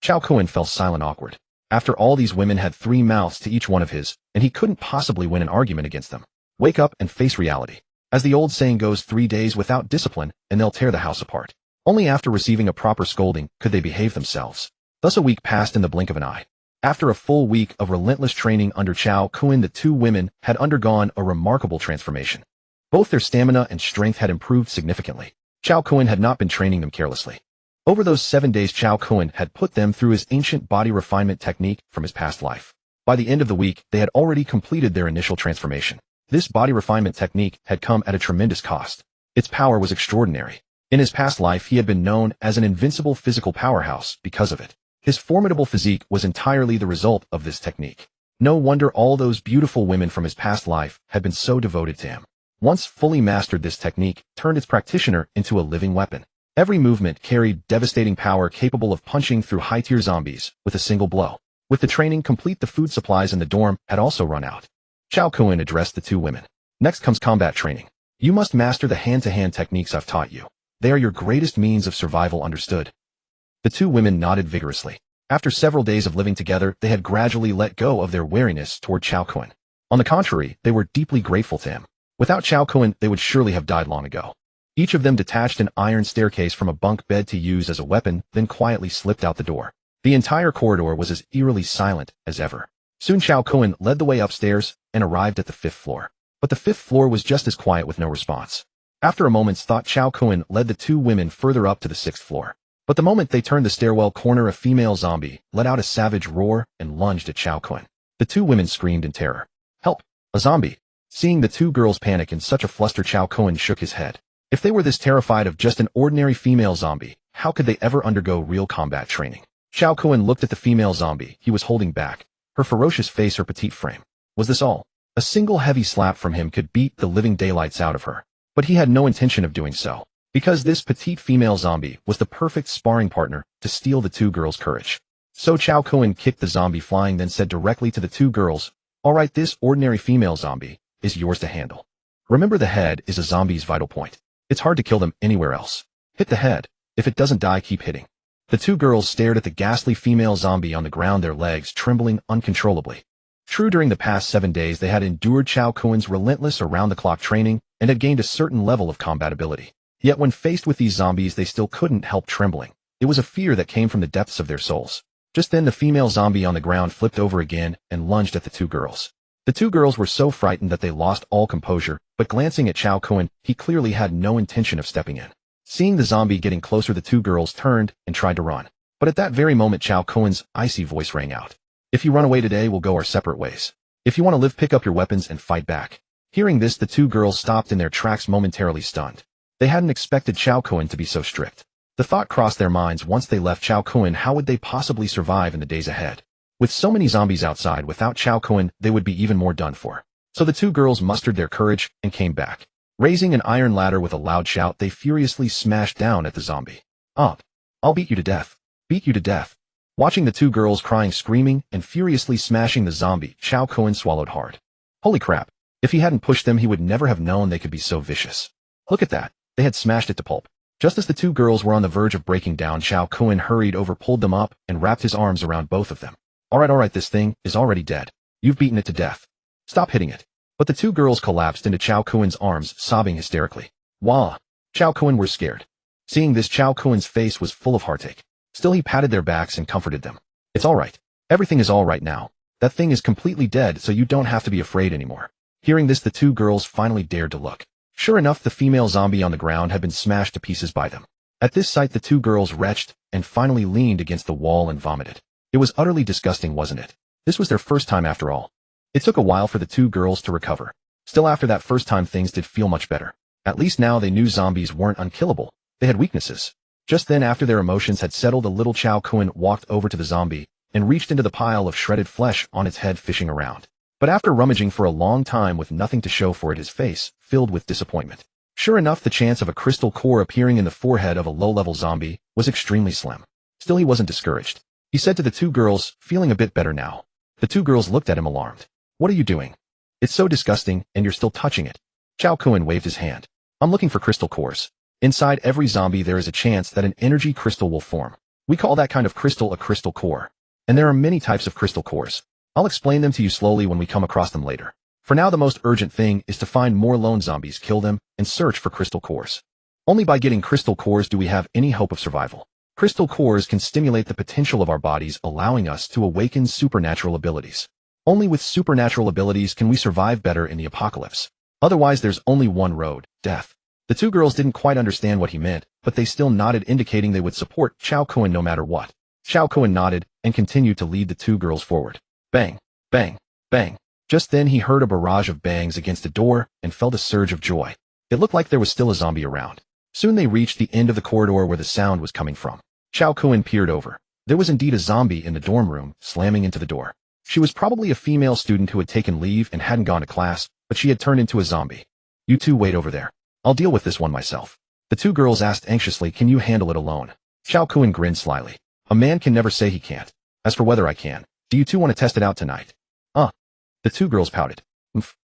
Cao Kun fell silent, awkward. After all, these women had 3 mouths to each one of his, and he couldn't possibly win an argument against them. Wake up and face reality. As the old saying goes, 3 days without discipline, and they'll tear the house apart. Only after receiving a proper scolding could they behave themselves. Thus a week passed in the blink of an eye. After a full week of relentless training under Cao Kun, the 2 women had undergone a remarkable transformation. Both their stamina and strength had improved significantly. Cao Kun had not been training them carelessly. Over those 7 days, Cao Kun had put them through his ancient body refinement technique from his past life. By the end of the week, they had already completed their initial transformation. This body refinement technique had come at a tremendous cost. Its power was extraordinary. In his past life, he had been known as an invincible physical powerhouse because of it. His formidable physique was entirely the result of this technique. No wonder all those beautiful women from his past life had been so devoted to him. Once fully mastered, this technique turned its practitioner into a living weapon. Every movement carried devastating power, capable of punching through high-tier zombies with a single blow. With the training complete, the food supplies in the dorm had also run out. Cao Kun addressed the two women. Next comes combat training. You must master the hand-to-hand techniques I've taught you. They are your greatest means of survival, understood? The two women nodded vigorously. After several days of living together, they had gradually let go of their wariness toward Cao Kun. On the contrary, they were deeply grateful to him. Without Cao Kun, they would surely have died long ago. Each of them detached an iron staircase from a bunk bed to use as a weapon, then quietly slipped out the door. The entire corridor was as eerily silent as ever. Soon Cao Kun led the way upstairs and arrived at the 5th floor. But the 5th floor was just as quiet, with no response. After a moment's thought, Cao Kun led the two women further up to the 6th floor. But the moment they turned the stairwell corner, a female zombie let out a savage roar and lunged at Cao Kun. The two women screamed in terror. "Help! A zombie!" Seeing the two girls panic in such a fluster, Cao Kun shook his head. If they were this terrified of just an ordinary female zombie, how could they ever undergo real combat training? Cao Kun looked at the female zombie he was holding back. Her ferocious face, her petite frame. Was this all? A single heavy slap from him could beat the living daylights out of her. But he had no intention of doing so, because this petite female zombie was the perfect sparring partner to steal the two girls' courage. So Cao Kun kicked the zombie flying, then said directly to the two girls, "All right, this ordinary female zombie is yours to handle. Remember, the head is a zombie's vital point. It's hard to kill them anywhere else. Hit the head. If it doesn't die, keep hitting." The two girls stared at the ghastly female zombie on the ground, their legs trembling uncontrollably. True, during the past 7 days they had endured Cao Kun's relentless around-the-clock training and had gained a certain level of combat ability. Yet when faced with these zombies, they still couldn't help trembling. It was a fear that came from the depths of their souls. Just then the female zombie on the ground flipped over again and lunged at the two girls. The two girls were so frightened that they lost all composure, but glancing at Cao Kun, he clearly had no intention of stepping in. Seeing the zombie getting closer, the two girls turned and tried to run. But at that very moment, Cao Kun's icy voice rang out. "If you run away today, we'll go our separate ways. If you want to live, pick up your weapons and fight back." Hearing this, the two girls stopped in their tracks, momentarily stunned. They hadn't expected Cao Kun to be so strict. The thought crossed their minds, once they left Cao Kun, how would they possibly survive in the days ahead? With so many zombies outside, without Cao Kun, they would be even more done for. So the two girls mustered their courage and came back. Raising an iron ladder with a loud shout, they furiously smashed down at the zombie. "Up! I'll beat you to death! Beat you to death!" Watching the two girls crying, screaming, and furiously smashing the zombie, Cao Kun swallowed hard. Holy crap! If he hadn't pushed them, he would never have known they could be so vicious. Look at that! They had smashed it to pulp. Just as the two girls were on the verge of breaking down, Cao Kun hurried over, pulled them up, and wrapped his arms around both of them. All right, this thing is already dead. You've beaten it to death. Stop hitting it." But the two girls collapsed into Cao Kun's arms, sobbing hysterically. Wah! Cao Kun were scared. Seeing this, Cao Kun's face was full of heartache. Still, he patted their backs and comforted them. "It's all right. Everything is all right now. That thing is completely dead, so you don't have to be afraid anymore." Hearing this, the two girls finally dared to look. Sure enough, the female zombie on the ground had been smashed to pieces by them. At this sight, the two girls retched and finally leaned against the wall and vomited. It was utterly disgusting, wasn't it? This was their first time after all. It took a while for the two girls to recover. Still, after that first time, things did feel much better. At least now they knew zombies weren't unkillable. They had weaknesses. Just then, after their emotions had settled a little, Cao Kun walked over to the zombie and reached into the pile of shredded flesh on its head, fishing around. But after rummaging for a long time with nothing to show for it, his face filled with disappointment. Sure enough, the chance of a crystal core appearing in the forehead of a low-level zombie was extremely slim. Still, he wasn't discouraged. He said to the two girls, feeling a bit better now. The two girls looked at him alarmed. "What are you doing? It's so disgusting, and you're still touching it." Cao Kun waved his hand. "I'm looking for crystal cores. Inside every zombie there is a chance that an energy crystal will form. We call that kind of crystal a crystal core. And there are many types of crystal cores. I'll explain them to you slowly when we come across them later. For now, the most urgent thing is to find more lone zombies, kill them, and search for crystal cores. Only by getting crystal cores do we have any hope of survival. Crystal cores can stimulate the potential of our bodies, allowing us to awaken supernatural abilities. Only with supernatural abilities can we survive better in the apocalypse. Otherwise, there's only one road: death." The two girls didn't quite understand what he meant, but they still nodded, indicating they would support Cao Kun no matter what. Cao Kun nodded and continued to lead the two girls forward. Bang, bang, bang. Just then he heard a barrage of bangs against the door and felt a surge of joy. It looked like there was still a zombie around. Soon they reached the end of the corridor where the sound was coming from. Cao Kun peered over. There was indeed a zombie in the dorm room, slamming into the door. She was probably a female student who had taken leave and hadn't gone to class, but she had turned into a zombie. You two wait over there. I'll deal with this one myself. The two girls asked anxiously, can you handle it alone? Cao Kun grinned slyly. A man can never say he can't. As for whether I can, do you two want to test it out tonight? The two girls pouted.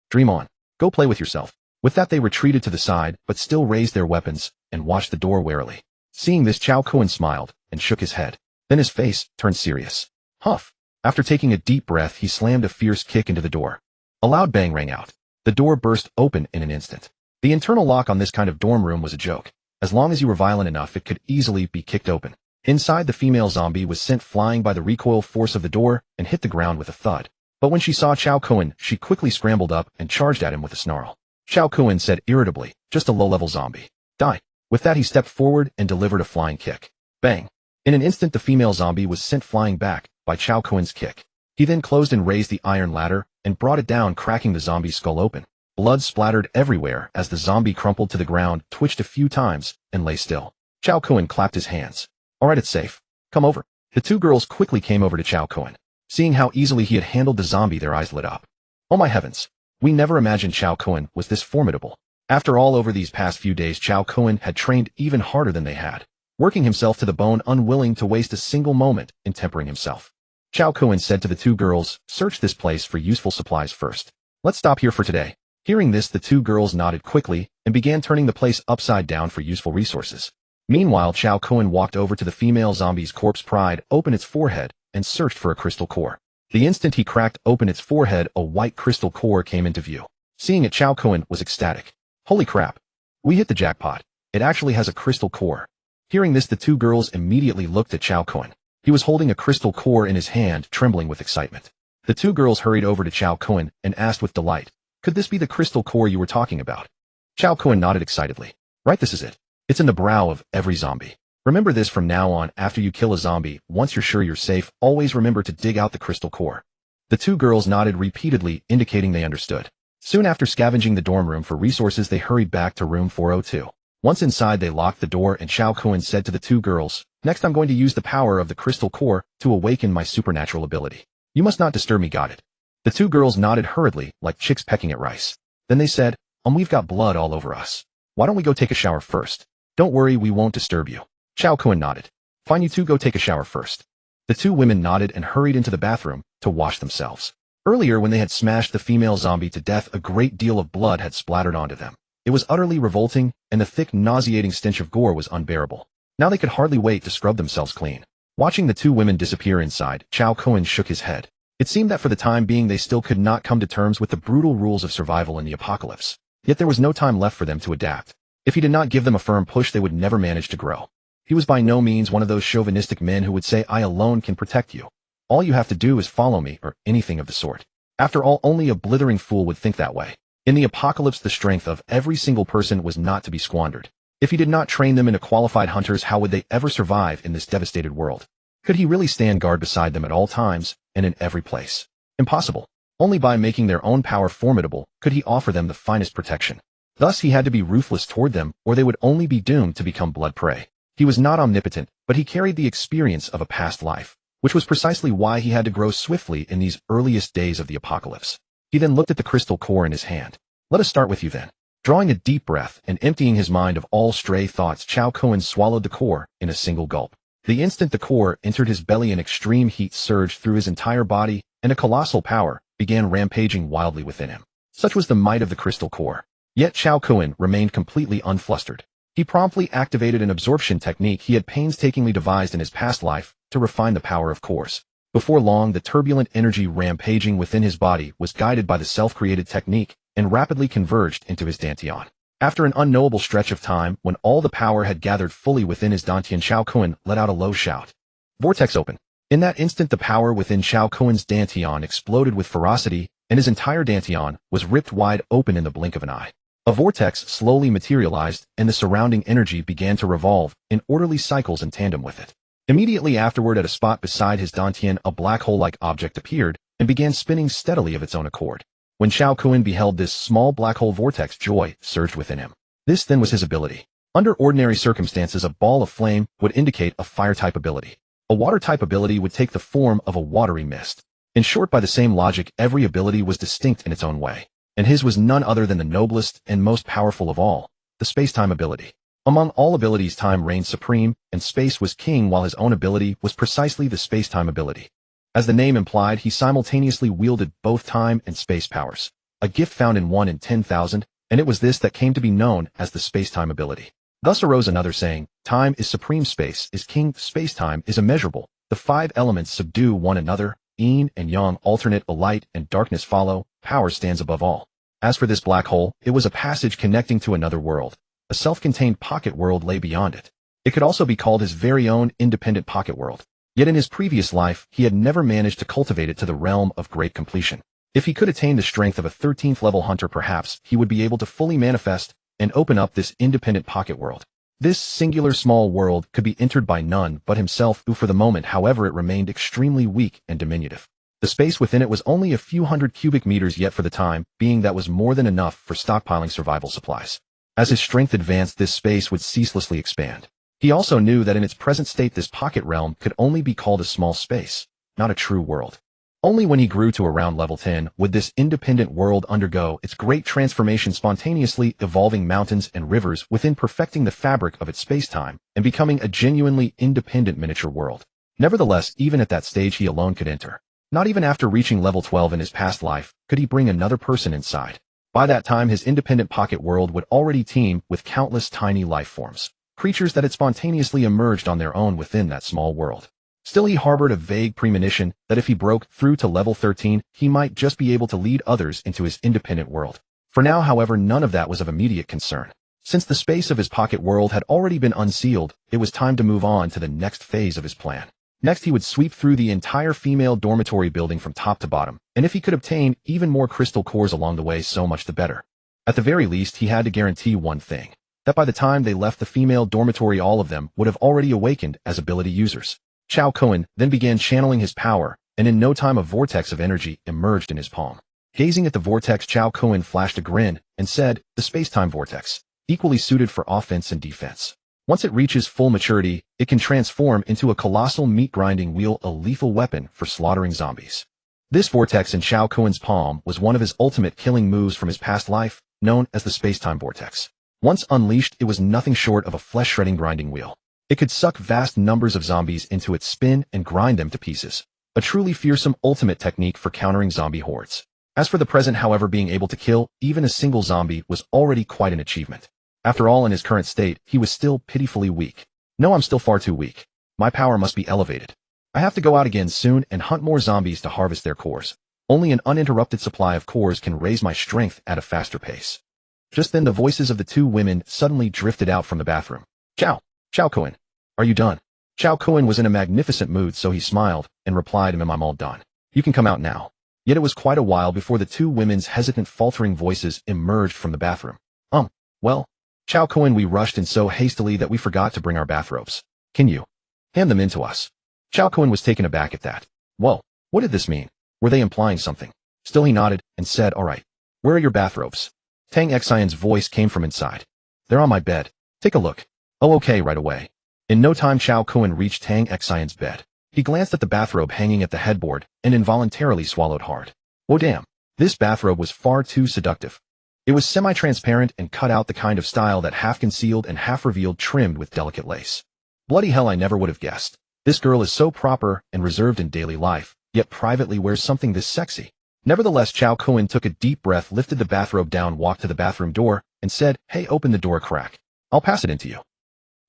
Dream on. Go play with yourself. With that they retreated to the side, but still raised their weapons, and watched the door warily. Seeing this, Cao Kun smiled, and shook his head. Then his face turned serious. Huff. After taking a deep breath, he slammed a fierce kick into the door. A loud bang rang out. The door burst open in an instant. The internal lock on this kind of dorm room was a joke. As long as you were violent enough, it could easily be kicked open. Inside, the female zombie was sent flying by the recoil force of the door and hit the ground with a thud. But when she saw Cao Kun, she quickly scrambled up and charged at him with a snarl. Cao Kun said irritably, just a low-level zombie. Die. With that he stepped forward and delivered a flying kick. Bang. In an instant the female zombie was sent flying back by Cao Kun's kick. He then closed and raised the iron ladder and brought it down, cracking the zombie's skull open. Blood splattered everywhere as the zombie crumpled to the ground, twitched a few times, and lay still. Cao Kun clapped his hands. Alright, it's safe. Come over. The two girls quickly came over to Cao Kun. Seeing how easily he had handled the zombie, their eyes lit up. Oh my heavens. We never imagined Cao Kun was this formidable. After all, over these past few days, Cao Kun had trained even harder than they had, working himself to the bone, unwilling to waste a single moment in tempering himself. Cao Kun said to the two girls, search this place for useful supplies first. Let's stop here for today. Hearing this, the two girls nodded quickly and began turning the place upside down for useful resources. Meanwhile, Cao Kun walked over to the female zombie's corpse, pried open its forehead, and searched for a crystal core. The instant he cracked open its forehead, a white crystal core came into view. Seeing it, Cao Kun was ecstatic. Holy crap. We hit the jackpot. It actually has a crystal core. Hearing this, the two girls immediately looked at Cao Kun. He was holding a crystal core in his hand, trembling with excitement. The two girls hurried over to Cao Kun and asked with delight, could this be the crystal core you were talking about? Cao Kun nodded excitedly. Right, this is it. It's in the brow of every zombie. Remember this from now on. After you kill a zombie, once you're sure you're safe, always remember to dig out the crystal core. The two girls nodded repeatedly, indicating they understood. Soon after scavenging the dorm room for resources, they hurried back to room 402. Once inside, they locked the door, and Cao Kun said to the two girls, next I'm going to use the power of the crystal core to awaken my supernatural ability. You must not disturb me, got it? The two girls nodded hurriedly, like chicks pecking at rice. Then they said, we've got blood all over us. Why don't we go take a shower first? Don't worry, we won't disturb you. Cao Kun nodded. Fine, you two go take a shower first. The two women nodded and hurried into the bathroom to wash themselves. Earlier, when they had smashed the female zombie to death, a great deal of blood had splattered onto them. It was utterly revolting, and the thick, nauseating stench of gore was unbearable. Now they could hardly wait to scrub themselves clean. Watching the two women disappear inside, Cao Kun shook his head. It seemed that for the time being they still could not come to terms with the brutal rules of survival in the apocalypse. Yet there was no time left for them to adapt. If he did not give them a firm push, they would never manage to grow. He was by no means one of those chauvinistic men who would say, I alone can protect you. All you have to do is follow me, or anything of the sort. After all, only a blithering fool would think that way. In the apocalypse, the strength of every single person was not to be squandered. If he did not train them into qualified hunters, how would they ever survive in this devastated world? Could he really stand guard beside them at all times and in every place? Impossible. Only by making their own power formidable could he offer them the finest protection. Thus he had to be ruthless toward them, or they would only be doomed to become blood prey. He was not omnipotent, but he carried the experience of a past life, which was precisely why he had to grow swiftly in these earliest days of the apocalypse. He then looked at the crystal core in his hand. Let us start with you then. Drawing a deep breath and emptying his mind of all stray thoughts, Cao Kun swallowed the core in a single gulp. The instant the core entered his belly, an extreme heat surged through his entire body, and a colossal power began rampaging wildly within him. Such was the might of the crystal core. Yet Cao Kun remained completely unflustered. He promptly activated an absorption technique he had painstakingly devised in his past life to refine the power of cores. Before long, the turbulent energy rampaging within his body was guided by the self-created technique and rapidly converged into his dantian. After an unknowable stretch of time, when all the power had gathered fully within his dantian, Cao Kun let out a low shout. Vortex open. In that instant, the power within Cao Kun's dantian exploded with ferocity, and his entire dantian was ripped wide open in the blink of an eye. A vortex slowly materialized, and the surrounding energy began to revolve in orderly cycles in tandem with it. Immediately afterward, at a spot beside his dantian, a black hole-like object appeared and began spinning steadily of its own accord. When Cao Kun beheld this small black hole vortex, joy surged within him. This then was his ability. Under ordinary circumstances, a ball of flame would indicate a fire-type ability. A water-type ability would take the form of a watery mist. In short, by the same logic, every ability was distinct in its own way, and his was none other than the noblest and most powerful of all, the space-time ability. Among all abilities, time reigned supreme, and space was king, while his own ability was precisely the space-time ability. As the name implied, he simultaneously wielded both time and space powers, a gift found in 1 in 10,000, and it was this that came to be known as the space-time ability. Thus arose another saying, time is supreme, space is king, space-time is immeasurable. The 5 elements subdue one another, yin and yang alternate, light and darkness follow, power stands above all. As for this black hole, it was a passage connecting to another world. A self-contained pocket world lay beyond it. It could also be called his very own independent pocket world. Yet in his previous life, he had never managed to cultivate it to the realm of great completion. If he could attain the strength of a 13th level hunter, perhaps he would be able to fully manifest and open up this independent pocket world. This singular small world could be entered by none but himself, who for the moment, however, it remained extremely weak and diminutive. The space within it was only a few hundred cubic meters, yet for the time being that was more than enough for stockpiling survival supplies. As his strength advanced, this space would ceaselessly expand. He also knew that in its present state this pocket realm could only be called a small space, not a true world. Only when he grew to around level 10 would this independent world undergo its great transformation, spontaneously evolving mountains and rivers within, perfecting the fabric of its space-time and becoming a genuinely independent miniature world. Nevertheless, even at that stage he alone could enter. Not even after reaching level 12 in his past life could he bring another person inside. By that time his independent pocket world would already teem with countless tiny life forms, creatures that had spontaneously emerged on their own within that small world. Still, he harbored a vague premonition that if he broke through to level 13, he might just be able to lead others into his independent world. For now, however, none of that was of immediate concern. Since the space of his pocket world had already been unsealed, it was time to move on to the next phase of his plan. Next, he would sweep through the entire female dormitory building from top to bottom, and if he could obtain even more crystal cores along the way, so much the better. At the very least, he had to guarantee one thing, that by the time they left the female dormitory, all of them would have already awakened as ability users. Cao Kun then began channeling his power, and in no time a vortex of energy emerged in his palm. Gazing at the vortex, Cao Kun flashed a grin and said, "The space-time vortex, equally suited for offense and defense. Once it reaches full maturity, it can transform into a colossal meat-grinding wheel, a lethal weapon for slaughtering zombies." This vortex in Cao Kun's palm was one of his ultimate killing moves from his past life, known as the space-time vortex. Once unleashed, it was nothing short of a flesh-shredding grinding wheel. It could suck vast numbers of zombies into its spin and grind them to pieces. A truly fearsome ultimate technique for countering zombie hordes. As for the present, however, being able to kill even a single zombie was already quite an achievement. After all, in his current state, he was still pitifully weak. No, I'm still far too weak. My power must be elevated. I have to go out again soon and hunt more zombies to harvest their cores. Only an uninterrupted supply of cores can raise my strength at a faster pace. Just then the voices of the two women suddenly drifted out from the bathroom. Cao Kun, are you done?" Cao Kun was in a magnificent mood, so he smiled and replied, "I'm all done. You can come out now." Yet it was quite a while before the two women's hesitant, faltering voices emerged from the bathroom. Well, Cao Kun, we rushed in so hastily that we forgot to bring our bathrobes. Can you hand them in to us?" Cao Kun was taken aback at that. Whoa, what did this mean? Were they implying something? Still he nodded and said, "All right. Where are your bathrobes?" Tang Xian's voice came from inside. "They're on my bed. Take a look." "Oh, okay, right away." In no time Cao Kun reached Tang Xian's bed. He glanced at the bathrobe hanging at the headboard and involuntarily swallowed hard. Whoa, damn. This bathrobe was far too seductive. It was semi-transparent and cut out the kind of style that half concealed and half revealed, trimmed with delicate lace. Bloody hell, I never would have guessed. This girl is so proper and reserved in daily life, yet privately wears something this sexy. Nevertheless, Cao Kun took a deep breath, lifted the bathrobe down, walked to the bathroom door, and said, "Hey, open the door a crack. I'll pass it into you."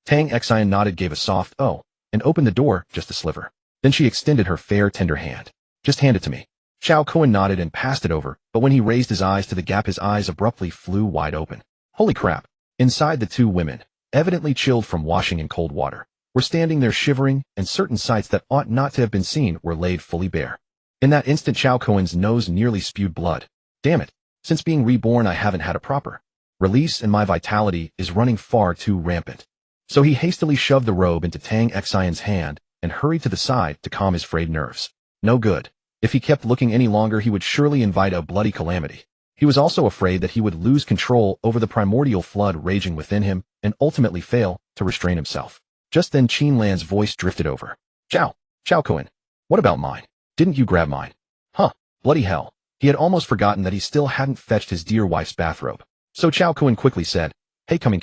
Tang Xian nodded, gave a soft "oh," and opened the door just a sliver. Then she extended her fair, tender hand. "Just hand it to me." Cao Kun nodded and passed it over, but when he raised his eyes to the gap, his eyes abruptly flew wide open. Holy crap. Inside, the two women, evidently chilled from washing in cold water, were standing there shivering, and certain sights that ought not to have been seen were laid fully bare. In that instant, Cao Kun's nose nearly spewed blood. Damn it. Since being reborn, I haven't had a proper release, and my vitality is running far too rampant. So he hastily shoved the robe into Tang Xian's hand and hurried to the side to calm his frayed nerves. No good. If he kept looking any longer, he would surely invite a bloody calamity. He was also afraid that he would lose control over the primordial flood raging within him and ultimately fail to restrain himself. Just then Qin Lan's voice drifted over. Cao Kun, what about mine? Didn't you grab mine?" Bloody hell. He had almost forgotten that he still hadn't fetched his dear wife's bathrobe. So Cao Kun quickly said, "Hey, coming.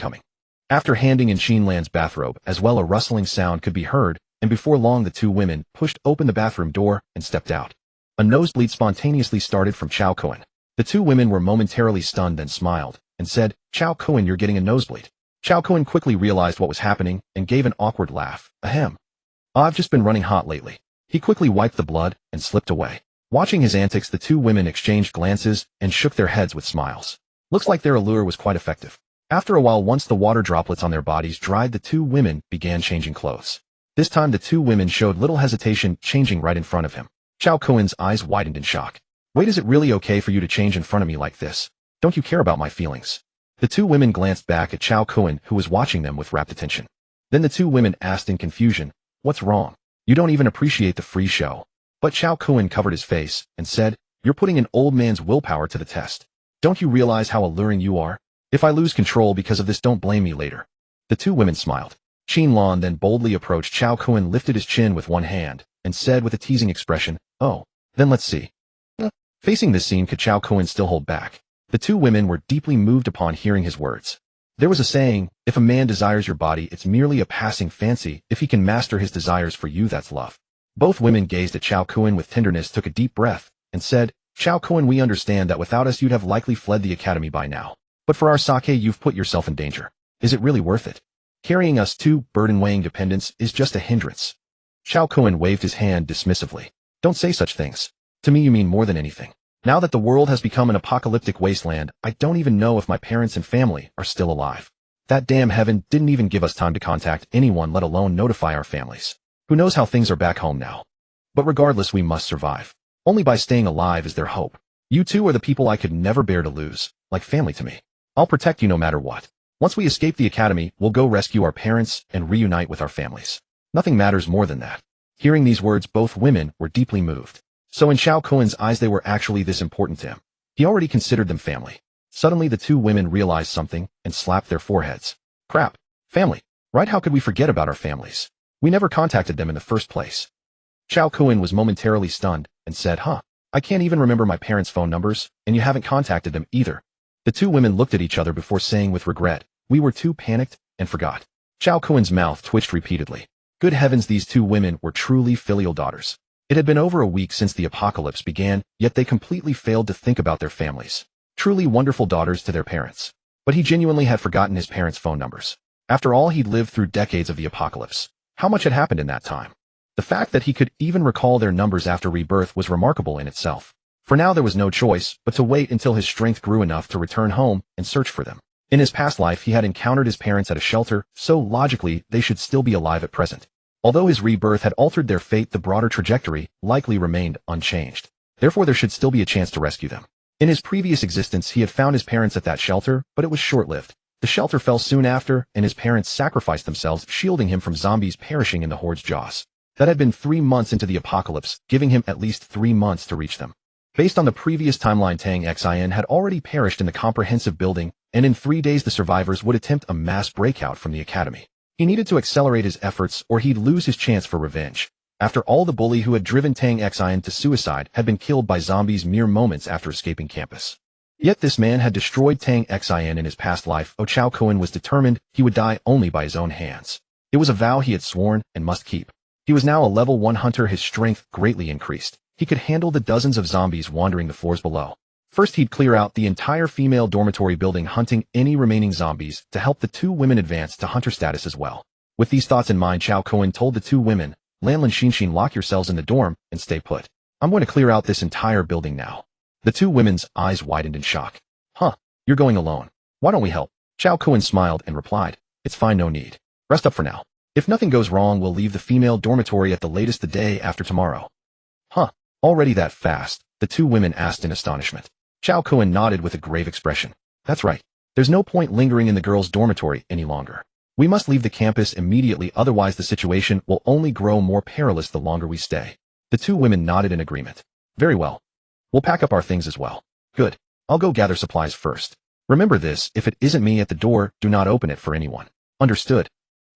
After handing in Qin Lan's bathrobe, as well a rustling sound could be heard, and before long the two women pushed open the bathroom door and stepped out. A nosebleed spontaneously started from Cao Kun. The two women were momentarily stunned, then smiled, and said, "Cao Kun, you're getting a nosebleed." Cao Kun quickly realized what was happening and gave an awkward laugh. Ahem. I've just been running hot lately. He quickly wiped the blood and slipped away. Watching his antics, the two women exchanged glances and shook their heads with smiles. Looks like their allure was quite effective. After a while, once the water droplets on their bodies dried, the two women began changing clothes. This time the two women showed little hesitation, changing right in front of him. Cao Kun's eyes widened in shock. Wait, is it really okay for you to change in front of me like this? Don't you care about my feelings? The two women glanced back at Cao Kun, who was watching them with rapt attention. Then the two women asked in confusion, "What's wrong? You don't even appreciate the free show." But Cao Kun covered his face and said, "You're putting an old man's willpower to the test. Don't you realize how alluring you are? If I lose control because of this, don't blame me later." The two women smiled. Qin Lan then boldly approached Cao Kun, lifted his chin with one hand, and said with a teasing expression, "Oh, then let's see." Facing this scene, could Cao Kun still hold back? The two women were deeply moved upon hearing his words. There was a saying, if a man desires your body, it's merely a passing fancy. If he can master his desires for you, that's love. Both women gazed at Cao Kun with tenderness, took a deep breath, and said, "Cao Kun, we understand that without us you'd have likely fled the academy by now. But for our sake, you've put yourself in danger. Is it really worth it? Carrying us two, burden-weighing dependents, is just a hindrance." Cao Kun waved his hand dismissively. "Don't say such things. To me you mean more than anything. Now that the world has become an apocalyptic wasteland, I don't even know if my parents and family are still alive. That damn heaven didn't even give us time to contact anyone, let alone notify our families. Who knows how things are back home now? But regardless, we must survive. Only by staying alive is there hope. You two are the people I could never bear to lose, like family to me. I'll protect you no matter what. Once we escape the academy, we'll go rescue our parents and reunite with our families. Nothing matters more than that." Hearing these words, both women were deeply moved. So in Cao Kun's eyes, they were actually this important to him. He already considered them family. Suddenly the two women realized something and slapped their foreheads. Crap. Family. Right? How could we forget about our families? We never contacted them in the first place. Cao Kun was momentarily stunned and said, I can't even remember my parents' phone numbers, and you haven't contacted them either." The two women looked at each other before saying with regret, "We were too panicked and forgot." Cao Kun's mouth twitched repeatedly. Good heavens, these two women were truly filial daughters. It had been over a week since the apocalypse began, yet they completely failed to think about their families. Truly wonderful daughters to their parents. But he genuinely had forgotten his parents' phone numbers. After all, he'd lived through decades of the apocalypse. How much had happened in that time? The fact that he could even recall their numbers after rebirth was remarkable in itself. For now there was no choice but to wait until his strength grew enough to return home and search for them. In his past life he had encountered his parents at a shelter, so logically they should still be alive at present. Although his rebirth had altered their fate, the broader trajectory likely remained unchanged. Therefore there should still be a chance to rescue them. In his previous existence he had found his parents at that shelter, but it was short-lived. The shelter fell soon after, and his parents sacrificed themselves, shielding him from zombies perishing in the horde's jaws. That had been 3 months into the apocalypse, giving him at least 3 months to reach them. Based on the previous timeline, Tang Xin had already perished in the comprehensive building, and in 3 days the survivors would attempt a mass breakout from the academy. He needed to accelerate his efforts or he'd lose his chance for revenge. After all, the bully who had driven Tang Xin to suicide had been killed by zombies mere moments after escaping campus. Yet this man had destroyed Tang Xin in his past life. Cao Kun was determined he would die only by his own hands. It was a vow he had sworn and must keep. He was now a level 1 hunter, his strength greatly increased. He could handle the dozens of zombies wandering the floors below. First he'd clear out the entire female dormitory building, hunting any remaining zombies to help the two women advance to hunter status as well. With these thoughts in mind, Cao Kun told the two women, "Lan Lan Xin, lock yourselves in the dorm and stay put. I'm going to clear out this entire building now." The two women's eyes widened in shock. You're going alone. Why don't we help?" Cao Kun smiled and replied, "It's fine, no need. Rest up for now. If nothing goes wrong, we'll leave the female dormitory at the latest the day after tomorrow." Already that fast? The two women asked in astonishment. Cao Kun nodded with a grave expression. "That's right. There's no point lingering in the girls' dormitory any longer. We must leave the campus immediately, otherwise the situation will only grow more perilous the longer we stay." The two women nodded in agreement. "Very well. We'll pack up our things as well." "Good. I'll go gather supplies first. Remember this, if it isn't me at the door, do not open it for anyone." "Understood."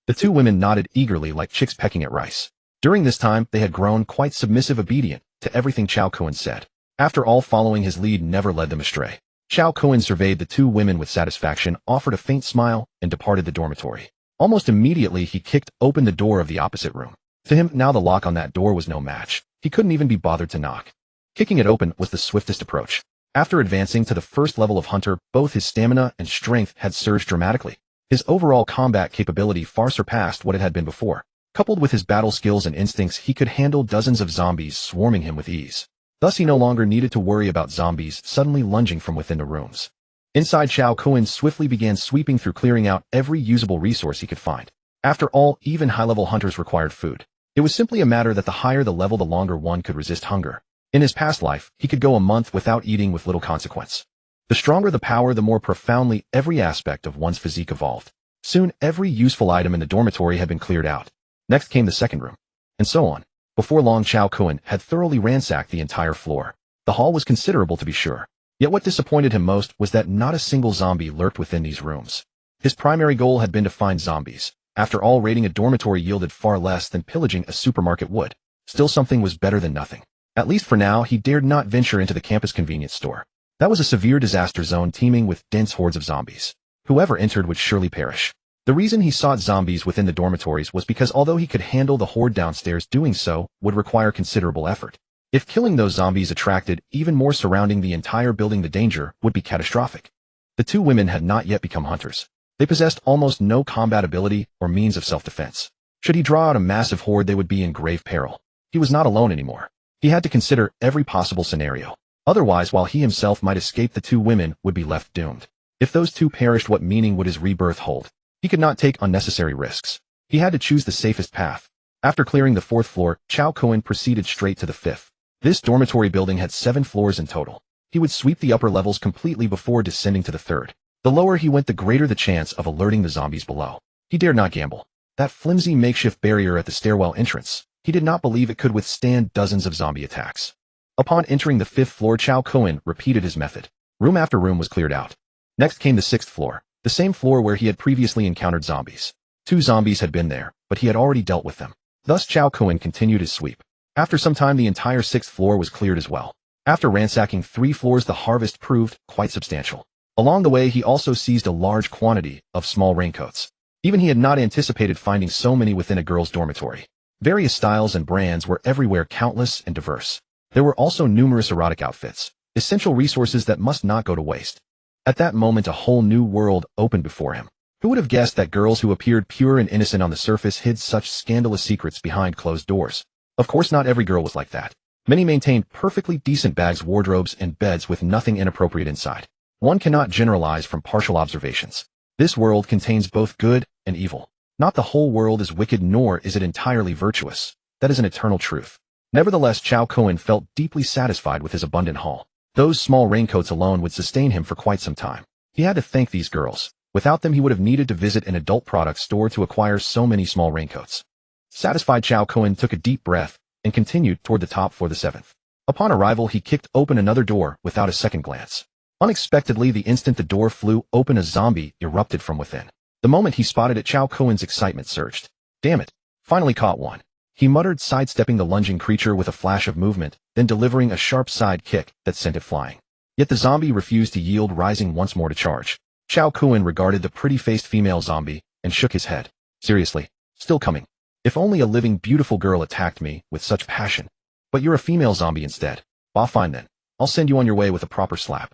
The two women nodded eagerly like chicks pecking at rice. During this time, they had grown quite submissive, obedient to everything Cao Kun said. After all, following his lead never led them astray. Cao Kun surveyed the two women with satisfaction, offered a faint smile, and departed the dormitory. Almost immediately, he kicked open the door of the opposite room. To him, now the lock on that door was no match. He couldn't even be bothered to knock. Kicking it open was the swiftest approach. After advancing to the first level of hunter, both his stamina and strength had surged dramatically. His overall combat capability far surpassed what it had been before. Coupled with his battle skills and instincts, he could handle dozens of zombies swarming him with ease. Thus, he no longer needed to worry about zombies suddenly lunging from within the rooms. Inside, Cao Kun swiftly began sweeping through, clearing out every usable resource he could find. After all, even high-level hunters required food. It was simply a matter that the higher the level, the longer one could resist hunger. In his past life, he could go a month without eating with little consequence. The stronger the power, the more profoundly every aspect of one's physique evolved. Soon, every useful item in the dormitory had been cleared out. Next came the second room, and so on. Before long, Cao Kun had thoroughly ransacked the entire floor. The haul was considerable, to be sure. Yet what disappointed him most was that not a single zombie lurked within these rooms. His primary goal had been to find zombies. After all, raiding a dormitory yielded far less than pillaging a supermarket would. Still, something was better than nothing. At least for now, he dared not venture into the campus convenience store. That was a severe disaster zone teeming with dense hordes of zombies. Whoever entered would surely perish. The reason he sought zombies within the dormitories was because although he could handle the horde downstairs, doing so would require considerable effort. If killing those zombies attracted even more surrounding the entire building, the danger would be catastrophic. The two women had not yet become hunters. They possessed almost no combat ability or means of self-defense. Should he draw out a massive horde, they would be in grave peril. He was not alone anymore. He had to consider every possible scenario. Otherwise, while he himself might escape, the two women would be left doomed. If those two perished, what meaning would his rebirth hold? He could not take unnecessary risks. He had to choose the safest path. After clearing the fourth floor, Cao Kun proceeded straight to the fifth. This dormitory building had 7 floors in total. He would sweep the upper levels completely before descending to the third. The lower he went, the greater the chance of alerting the zombies below. He dared not gamble. That flimsy makeshift barrier at the stairwell entrance, he did not believe it could withstand dozens of zombie attacks. Upon entering the 5th floor, Cao Kun repeated his method. Room after room was cleared out. Next came the 6th floor. The same floor where he had previously encountered zombies. 2 zombies had been there, but he had already dealt with them. Thus, Cao Kun continued his sweep. After some time, the entire 6th floor was cleared as well. After ransacking 3 floors, the harvest proved quite substantial. Along the way, he also seized a large quantity of small raincoats. Even he had not anticipated finding so many within a girl's dormitory. Various styles and brands were everywhere, countless and diverse. There were also numerous erotic outfits, essential resources that must not go to waste. At that moment, a whole new world opened before him. Who would have guessed that girls who appeared pure and innocent on the surface hid such scandalous secrets behind closed doors? Of course, not every girl was like that. Many maintained perfectly decent bags, wardrobes, and beds with nothing inappropriate inside. One cannot generalize from partial observations. This world contains both good and evil. Not the whole world is wicked, nor is it entirely virtuous. That is an eternal truth. Nevertheless, Cao Kun felt deeply satisfied with his abundant haul. Those small raincoats alone would sustain him for quite some time. He had to thank these girls. Without them, he would have needed to visit an adult product store to acquire so many small raincoats. Satisfied, Cao Kun took a deep breath and continued toward the top floor, the 7th. Upon arrival, he kicked open another door without a second glance. Unexpectedly, the instant the door flew open, a zombie erupted from within. The moment he spotted it, Cao Kun's excitement surged. Damn it! Finally caught one. He muttered, sidestepping the lunging creature with a flash of movement, then delivering a sharp side kick that sent it flying. Yet the zombie refused to yield, rising once more to charge. Cao Kun regarded the pretty-faced female zombie and shook his head. Seriously? Still coming? If only a living, beautiful girl attacked me with such passion. But you're a female zombie instead. Bah, fine then. I'll send you on your way with a proper slap.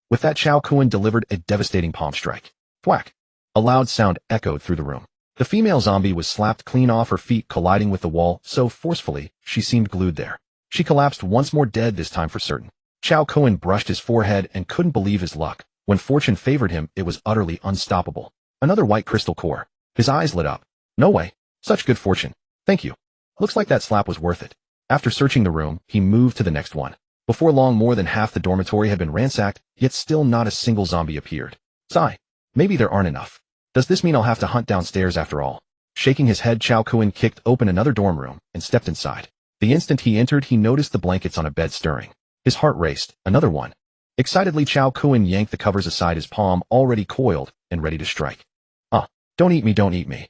With that, Cao Kun delivered a devastating palm strike. Thwack! A loud sound echoed through the room. The female zombie was slapped clean off her feet, colliding with the wall so forcefully she seemed glued there. She collapsed once more, dead this time for certain. Cao Kun brushed his forehead and couldn't believe his luck. When fortune favored him, it was utterly unstoppable. Another white crystal core. His eyes lit up. No way. Such good fortune. Thank you. Looks like that slap was worth it. After searching the room, he moved to the next one. Before long, more than half the dormitory had been ransacked, yet still not a single zombie appeared. Sigh. Maybe there aren't enough. Does this mean I'll have to hunt downstairs after all? Shaking his head, Cao Kun kicked open another dorm room and stepped inside. The instant he entered, he noticed the blankets on a bed stirring. His heart raced. Another one. Excitedly, Cao Kun yanked the covers aside, his palm already coiled and ready to strike. Don't eat me, don't eat me.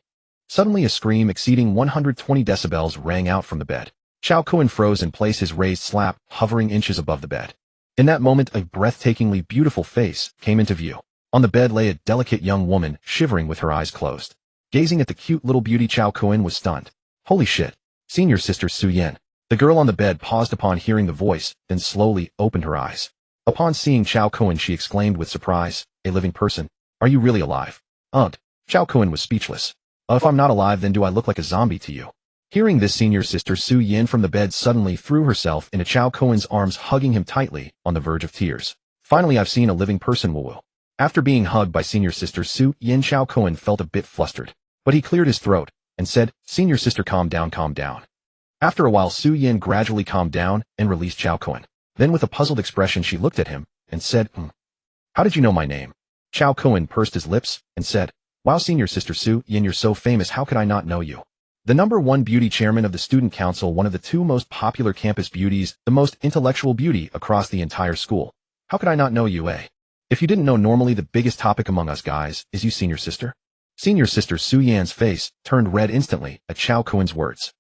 Suddenly, a scream exceeding 120 decibels rang out from the bed. Cao Kun froze in place, his raised slap hovering inches above the bed. In that moment, a breathtakingly beautiful face came into view. On the bed lay a delicate young woman, shivering with her eyes closed. Gazing at the cute little beauty, Cao Kun was stunned. Holy shit. Senior sister Su Yin. The girl on the bed paused upon hearing the voice, then slowly opened her eyes. Upon seeing Cao Kun, she exclaimed with surprise, "A living person? Are you really alive?" Cao Kun was speechless. If I'm not alive, then do I look like a zombie to you?" Hearing this, senior sister Su Yin from the bed suddenly threw herself into Cao Kun's arms, hugging him tightly, on the verge of tears. "Finally, I've seen a living person, woo-woo." After being hugged by senior sister Su Yin, Cao Kun felt a bit flustered, but he cleared his throat and said, "Senior sister, calm down, calm down." After a while, Su Yin gradually calmed down and released Cao Kun. Then with a puzzled expression, she looked at him and said, "How did you know my name?" Cao Kun pursed his lips and said, "Wow, senior sister Su Yin, you're so famous, how could I not know you? The #1 beauty chairman of the student council, one of the 2 most popular campus beauties, the most intellectual beauty across the entire school. How could I not know you, eh? If you didn't know, normally the biggest topic among us guys is you, senior sister." Senior sister Su Yan's face turned red instantly at Cao Kun's words.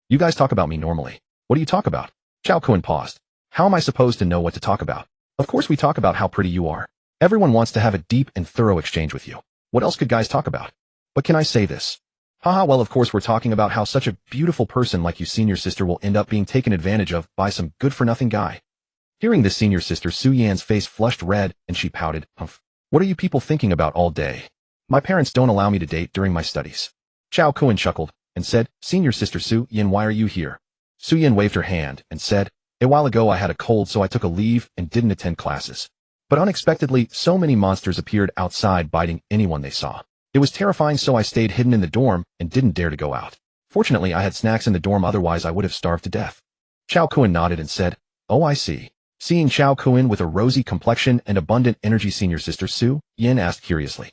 You guys talk about me normally. What do you talk about?" Cao Kun paused. "How am I supposed to know what to talk about? Of course we talk about how pretty you are. Everyone wants to have a deep and thorough exchange with you. What else could guys talk about? But can I say this? Haha, well, of course we're talking about how such a beautiful person like you, senior sister, will end up being taken advantage of by some good-for-nothing guy." Hearing this, senior sister Su Yan's face flushed red and she pouted, "What are you people thinking about all day? My parents don't allow me to date during my studies." Cao Kun chuckled and said, "Senior sister Su Yin, why are you here?" Su Yin waved her hand and said, "A while ago I had a cold, so I took a leave and didn't attend classes. But unexpectedly, so many monsters appeared outside, biting anyone they saw. It was terrifying, so I stayed hidden in the dorm and didn't dare to go out. Fortunately, I had snacks in the dorm, otherwise I would have starved to death." Cao Kun nodded and said, "Oh, I see." Seeing Cao Kun with a rosy complexion and abundant energy, senior sister Su Yin asked curiously,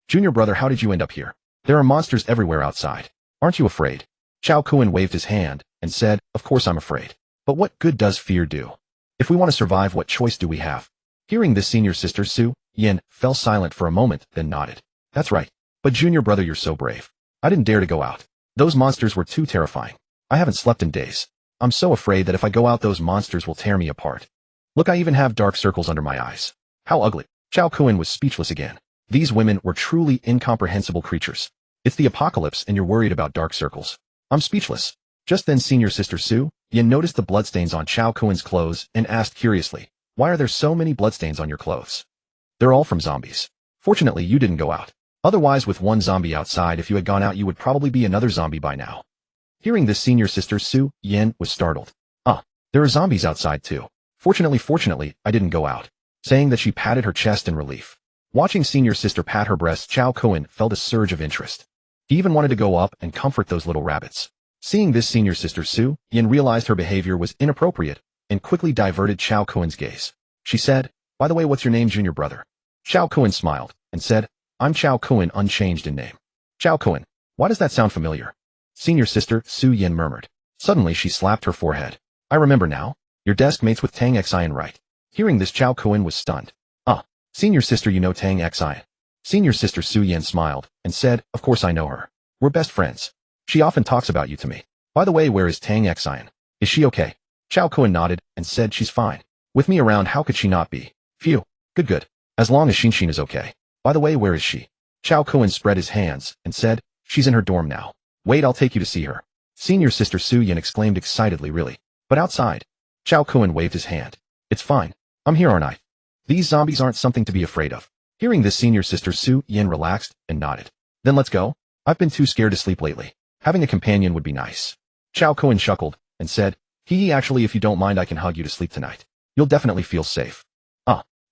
"Junior brother, how did you end up here? There are monsters everywhere outside. Aren't you afraid?" Cao Kun waved his hand and said, "Of course I'm afraid. But what good does fear do? If we want to survive, what choice do we have?" Hearing this, senior sister Su Yin fell silent for a moment, then nodded. "That's right. But junior brother, you're so brave. I didn't dare to go out. Those monsters were too terrifying. I haven't slept in days. I'm so afraid that if I go out, those monsters will tear me apart. Look, I even have dark circles under my eyes. How ugly." Cao Kun was speechless again. These women were truly incomprehensible creatures. It's the apocalypse and you're worried about dark circles. I'm speechless. Just then, senior sister Su Yin noticed the bloodstains on Cao Kun's clothes and asked curiously, "Why are there so many bloodstains on your clothes?" "They're all from zombies. Fortunately, you didn't go out. Otherwise, with one zombie outside, if you had gone out, you would probably be another zombie by now." Hearing this, senior sister Su Yin was startled. There are zombies outside too. Fortunately, I didn't go out." Saying that, she patted her chest in relief. Watching senior sister pat her breast, Cao Kun felt a surge of interest. He even wanted to go up and comfort those little rabbits. Seeing this, senior sister Su Yin realized her behavior was inappropriate and quickly diverted Cao Kun's gaze. She said, "By the way, what's your name, junior brother?" Cao Kun smiled and said, "I'm Cao Kun, unchanged in name." "Cao Kun, why does that sound familiar?" Senior sister Su Yin murmured. Suddenly, she slapped her forehead. "I remember now. Your desk mates with Tang Xin, right?" Hearing this, Cao Kun was stunned. Senior sister, you know Tang Xin?" Senior sister Su Yin smiled and said, "Of course I know her. We're best friends. She often talks about you to me. By the way, where is Tang Xin? Is she okay?" Cao Kun nodded and said, "She's fine. With me around, how could she not be? Phew. Good. As long as Xin is okay. By the way, where is she?" Cao Kun spread his hands and said, "She's in her dorm now. Wait, I'll take you to see her." Senior sister Su Yin exclaimed excitedly, "Really? But outside?" Cao Kun waved his hand. "It's fine. I'm here, aren't I? These zombies aren't something to be afraid of." Hearing this, senior sister Su Yin relaxed and nodded. "Then let's go. I've been too scared to sleep lately. Having a companion would be nice." Cao Kun chuckled and said, Actually, if you don't mind, I can hug you to sleep tonight. You'll definitely feel safe."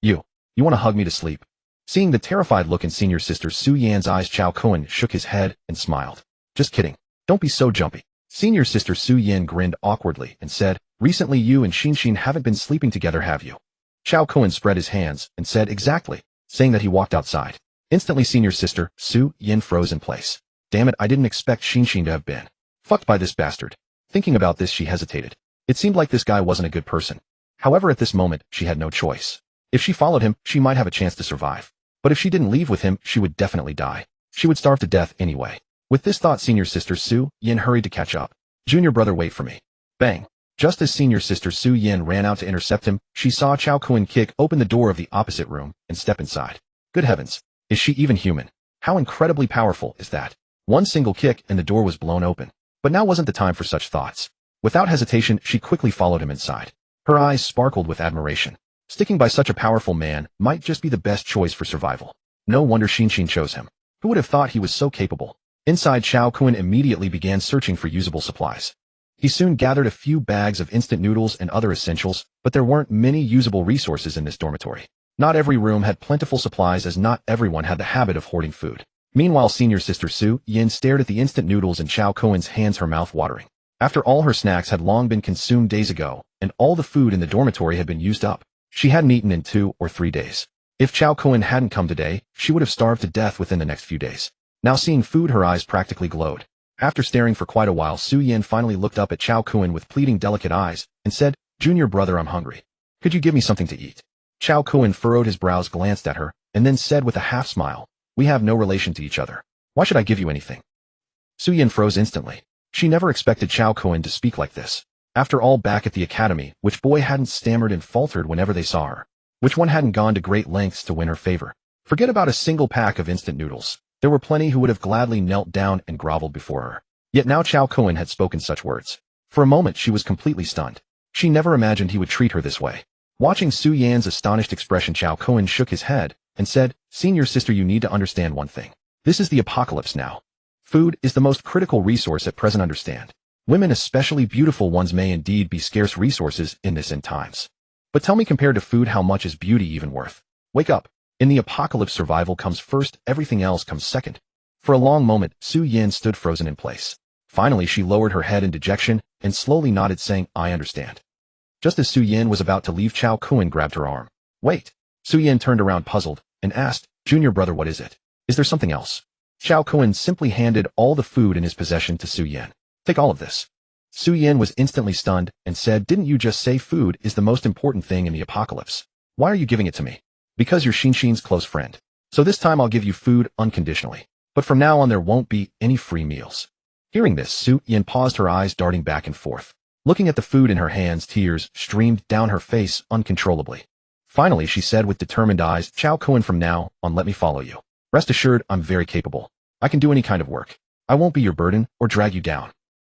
You want to hug me to sleep?" Seeing the terrified look in senior sister Su Yan's eyes, Cao Kun shook his head and smiled. "Just kidding. Don't be so jumpy." Senior sister Su Yin grinned awkwardly and said, "Recently you and Xin haven't been sleeping together, have you?" Cao Kun spread his hands and said, "Exactly," saying that he walked outside. Instantly, senior sister Su Yin froze in place. Damn it, I didn't expect Xin to have been fucked by this bastard. Thinking about this, she hesitated. It seemed like this guy wasn't a good person. However, at this moment, she had no choice. If she followed him, she might have a chance to survive. But if she didn't leave with him, she would definitely die. She would starve to death anyway. With this thought, senior sister Su Yin hurried to catch up. "Junior brother, wait for me." Bang! Just as senior sister Su Yin ran out to intercept him, she saw Cao Kun kick open the door of the opposite room and step inside. Good heavens! Is she even human? How incredibly powerful is that? One single kick and the door was blown open. But now wasn't the time for such thoughts. Without hesitation, she quickly followed him inside. Her eyes sparkled with admiration. Sticking by such a powerful man might just be the best choice for survival. No wonder Qin chose him. Who would have thought he was so capable? Inside, Cao Kun immediately began searching for usable supplies. He soon gathered a few bags of instant noodles and other essentials, but there weren't many usable resources in this dormitory. Not every room had plentiful supplies, as not everyone had the habit of hoarding food. Meanwhile, senior sister Su Yin stared at the instant noodles in Cao Kun's hands, her mouth watering. After all, her snacks had long been consumed days ago, and all the food in the dormitory had been used up. She hadn't eaten in 2 or 3 days. If Cao Kun hadn't come today, she would have starved to death within the next few days. Now seeing food, her eyes practically glowed. After staring for quite a while, Su Yin finally looked up at Cao Kun with pleading, delicate eyes, and said, "Junior brother, I'm hungry. Could you give me something to eat?" Cao Kun furrowed his brows, glanced at her, and then said with a half-smile, "We have no relation to each other. Why should I give you anything?" Su Yin froze instantly. She never expected Cao Kun to speak like this. After all, back at the academy, which boy hadn't stammered and faltered whenever they saw her? Which one hadn't gone to great lengths to win her favor? Forget about a single pack of instant noodles. There were plenty who would have gladly knelt down and groveled before her. Yet now Cao Kun had spoken such words. For a moment she was completely stunned. She never imagined he would treat her this way. Watching Su Yan's astonished expression, Cao Kun shook his head and said, "Senior sister, you need to understand one thing. This is the apocalypse now. Food is the most critical resource at present, understand. Women, especially beautiful ones, may indeed be scarce resources in this end times. But tell me, compared to food, how much is beauty even worth? Wake up. In the apocalypse, survival comes first, everything else comes second." For a long moment, Su Yin stood frozen in place. Finally, she lowered her head in dejection and slowly nodded, saying, "I understand." Just as Su Yin was about to leave, Cao Kun grabbed her arm. "Wait." Su Yin turned around puzzled and asked, "Junior brother, what is it? Is there something else?" Cao Kun simply handed all the food in his possession to Su Yin. "Take all of this." Su Yin was instantly stunned and said, "Didn't you just say food is the most important thing in the apocalypse? Why are you giving it to me?" "Because you're Qin's close friend. So this time I'll give you food unconditionally. But from now on there won't be any free meals." Hearing this, Su Yin paused, her eyes darting back and forth. Looking at the food in her hands, tears streamed down her face uncontrollably. Finally, she said with determined eyes, "Cao Kun, from now on let me follow you. Rest assured, I'm very capable. I can do any kind of work. I won't be your burden or drag you down."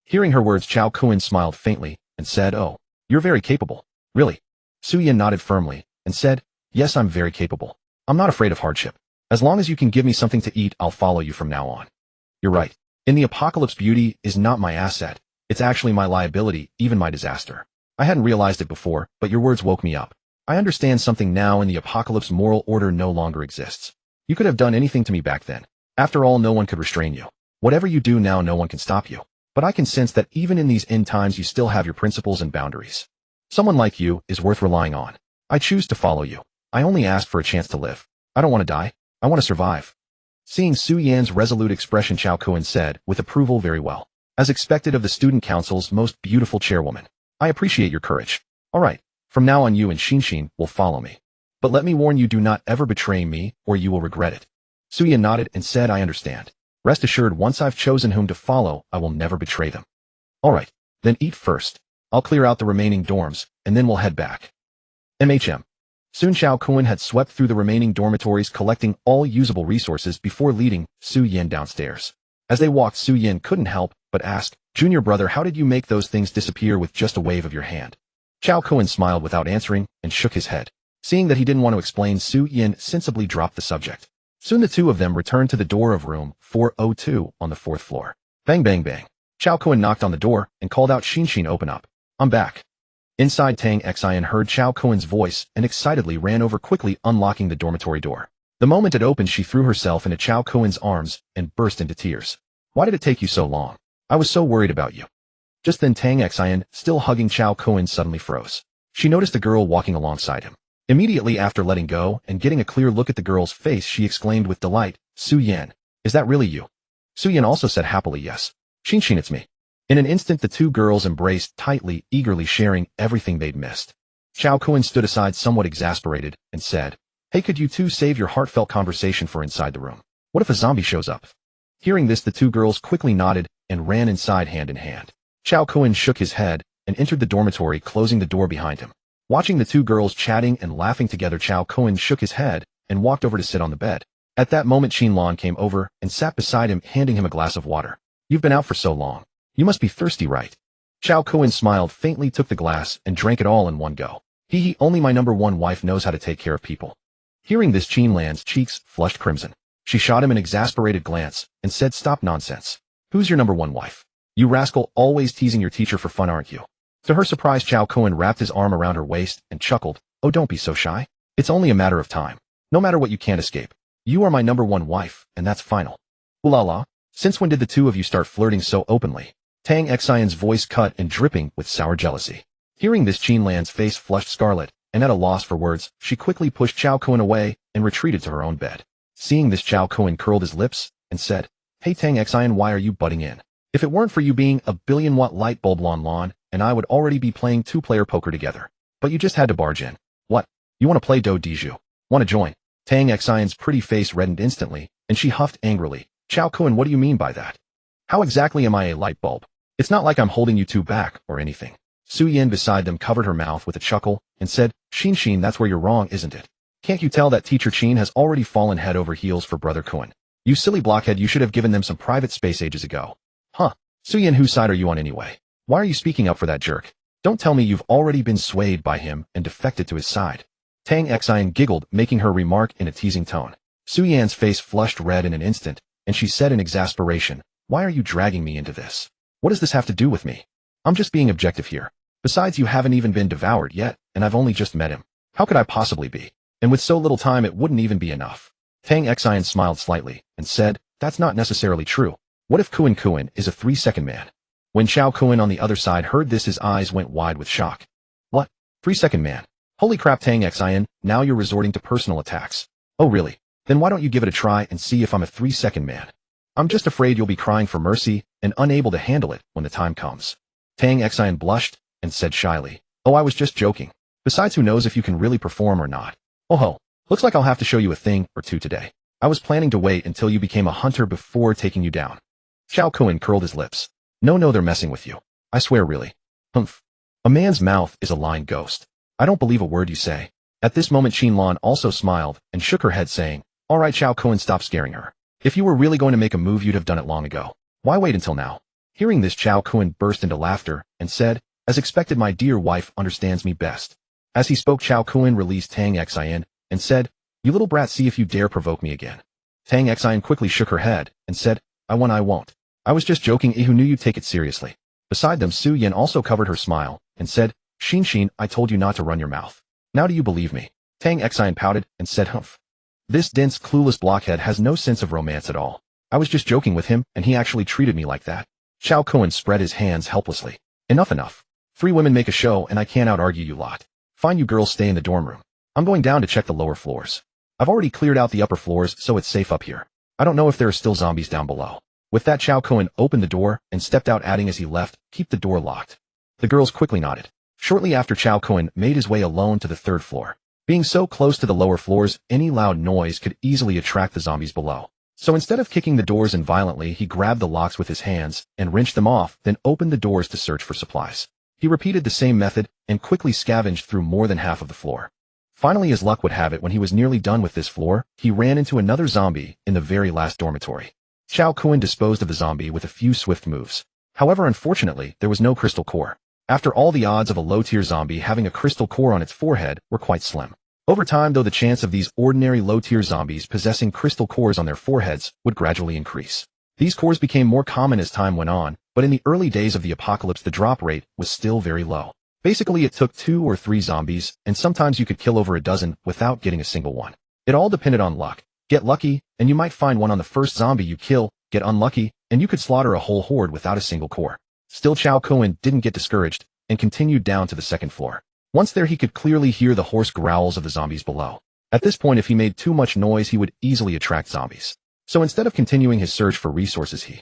Hearing her words, Cao Kun smiled faintly and said, "Oh, you're very capable. Really?" Su Yin nodded firmly and said, "Yes, I'm very capable. I'm not afraid of hardship. As long as you can give me something to eat, I'll follow you from now on." "You're right. In the apocalypse, beauty is not my asset. It's actually my liability, even my disaster. I hadn't realized it before, but your words woke me up. I understand something now. In the apocalypse, moral order no longer exists. You could have done anything to me back then. After all, no one could restrain you. Whatever you do now, no one can stop you. But I can sense that even in these end times, you still have your principles and boundaries. Someone like you is worth relying on. I choose to follow you. I only asked for a chance to live. I don't want to die. I want to survive." Seeing Su Yan's resolute expression, Cao Kun said with approval, "Very well. As expected of the student council's most beautiful chairwoman. I appreciate your courage. All right, from now on you and Qin will follow me. But let me warn you, do not ever betray me or you will regret it." Su Yan nodded and said, "I understand. Rest assured, once I've chosen whom to follow, I will never betray them." "All right, then eat first. I'll clear out the remaining dorms, and then we'll head back." MHM. Soon Cao Kun had swept through the remaining dormitories, collecting all usable resources before leading Su Yin downstairs. As they walked, Su Yin couldn't help but ask, "Junior brother, how did you make those things disappear with just a wave of your hand?" Cao Kun smiled without answering and shook his head. Seeing that he didn't want to explain, Su Yin sensibly dropped the subject. Soon the two of them returned to the door of room 402 on the 4th floor. Bang, bang, bang. Cao Kun knocked on the door and called out, "Qin, open up. I'm back." Inside, Tang Xin heard Cao Kun's voice and excitedly ran over, quickly unlocking the dormitory door. The moment it opened, she threw herself into Cao Kun's arms and burst into tears. "Why did it take you so long? I was so worried about you." Just then, Tang Xin, still hugging Cao Kun, suddenly froze. She noticed a girl walking alongside him. Immediately after letting go and getting a clear look at the girl's face, she exclaimed with delight, "Su Yin, is that really you?" Su Yin also said happily, "Yes. Qin, it's me." In an instant, the two girls embraced tightly, eagerly sharing everything they'd missed. Cao Kun stood aside, somewhat exasperated, and said, "Hey, could you two save your heartfelt conversation for inside the room? What if a zombie shows up?" Hearing this, the two girls quickly nodded and ran inside hand in hand. Cao Kun shook his head and entered the dormitory, closing the door behind him. Watching the two girls chatting and laughing together, Cao Kun shook his head and walked over to sit on the bed. At that moment, Qin Lan came over and sat beside him, handing him a glass of water. "You've been out for so long. You must be thirsty, right?" Cao Kun smiled faintly, took the glass, and drank it all in one go. Only my number one wife knows how to take care of people." Hearing this, Qin Lan's cheeks flushed crimson. She shot him an exasperated glance and said, "Stop nonsense. Who's your number one wife? You rascal, always teasing your teacher for fun, aren't you?" To her surprise, Cao Kun wrapped his arm around her waist and chuckled. "Oh, don't be so shy. It's only a matter of time. No matter what, you can't escape. You are my number one wife, and that's final." "Ooh la la. Since when did the two of you start flirting so openly?" Tang Xian's voice cut and dripping with sour jealousy. Hearing this, Qin Lan's face flushed scarlet, and at a loss for words, she quickly pushed Cao Kun away and retreated to her own bed. Seeing this, Cao Kun curled his lips and said, "Hey Tang Xian, why are you butting in? If it weren't for you being a billion-watt light bulb Lan, and I would already be playing two-player poker together. But you just had to barge in. What? You want to play Do Diju? Want to join?" Tang Xian's pretty face reddened instantly, and she huffed angrily. "Cao Kun, what do you mean by that? How exactly am I a light bulb? It's not like I'm holding you two back or anything." Su Yan beside them covered her mouth with a chuckle and said, Xin, that's where you're wrong, isn't it? Can't you tell that teacher Qin has already fallen head over heels for brother Kun? You silly blockhead, you should have given them some private space ages ago." "Huh? Su Yan, whose side are you on anyway? Why are you speaking up for that jerk? Don't tell me you've already been swayed by him and defected to his side." Tang Xian giggled, making her remark in a teasing tone. Su Yan's face flushed red in an instant, and she said in exasperation, "Why are you dragging me into this? What does this have to do with me? I'm just being objective here. Besides, you haven't even been devoured yet, and I've only just met him. How could I possibly be? And with so little time, it wouldn't even be enough." Tang Xian smiled slightly and said, "That's not necessarily true. What if Kun is a 3-second man?" When Cao Kun on the other side heard this, his eyes went wide with shock. "What? 3-second man? Holy crap, Tang Xian, now you're resorting to personal attacks. Oh really? Then why don't you give it a try and see if I'm a 3-second man? I'm just afraid you'll be crying for mercy and unable to handle it when the time comes." Tang Xian blushed and said shyly, "Oh, I was just joking. Besides, who knows if you can really perform or not? Oh ho, looks like I'll have to show you a thing or two today. I was planning to wait until you became a hunter before taking you down." Cao Kun curled his lips. No, they're messing with you. I swear, really. Humph. A man's mouth is a lying ghost. I don't believe a word you say. At this moment, Qin Lan also smiled and shook her head, saying, "All right, Cao Kun, stop scaring her. If you were really going to make a move, you'd have done it long ago. Why wait until now?" Hearing this, Cao Kun burst into laughter and said, "As expected, my dear wife understands me best." As he spoke, Cao Kun released Tang Xian and said, "You little brat, see if you dare provoke me again." Tang Xian quickly shook her head and said, I won't. I was just joking. Who knew you'd take it seriously?" Beside them, Su Yan also covered her smile and said, Xin, I told you not to run your mouth. Now do you believe me?" Tang Xian pouted and said, "Humph. This dense, clueless blockhead has no sense of romance at all. I was just joking with him, and he actually treated me like that." Cao Kun spread his hands helplessly. Enough. 3 women make a show, and I can't out-argue you lot. Fine, you girls stay in the dorm room. I'm going down to check the lower floors. I've already cleared out the upper floors, so it's safe up here. I don't know if there are still zombies down below." With that, Cao Kun opened the door and stepped out, adding as he left, "Keep the door locked." The girls quickly nodded. Shortly after, Cao Kun made his way alone to the 3rd floor. Being so close to the lower floors, any loud noise could easily attract the zombies below. So instead of kicking the doors in violently, he grabbed the locks with his hands and wrenched them off, then opened the doors to search for supplies. He repeated the same method and quickly scavenged through more than half of the floor. Finally, as luck would have it, when he was nearly done with this floor, he ran into another zombie in the very last dormitory. Cao Kun disposed of the zombie with a few swift moves. However, unfortunately, there was no crystal core. After all, the odds of a low-tier zombie having a crystal core on its forehead were quite slim. Over time, though, the chance of these ordinary low-tier zombies possessing crystal cores on their foreheads would gradually increase. These cores became more common as time went on, but in the early days of the apocalypse, the drop rate was still very low. Basically, it took 2 or 3 zombies, and sometimes you could kill over a dozen without getting a single one. It all depended on luck. Get lucky, and you might find one on the first zombie you kill. Get unlucky, and you could slaughter a whole horde without a single core. Still, Cao Kun didn't get discouraged and continued down to the 2nd floor. Once there, he could clearly hear the hoarse growls of the zombies below. At this point, if he made too much noise, he would easily attract zombies. So instead of continuing his search for resources, he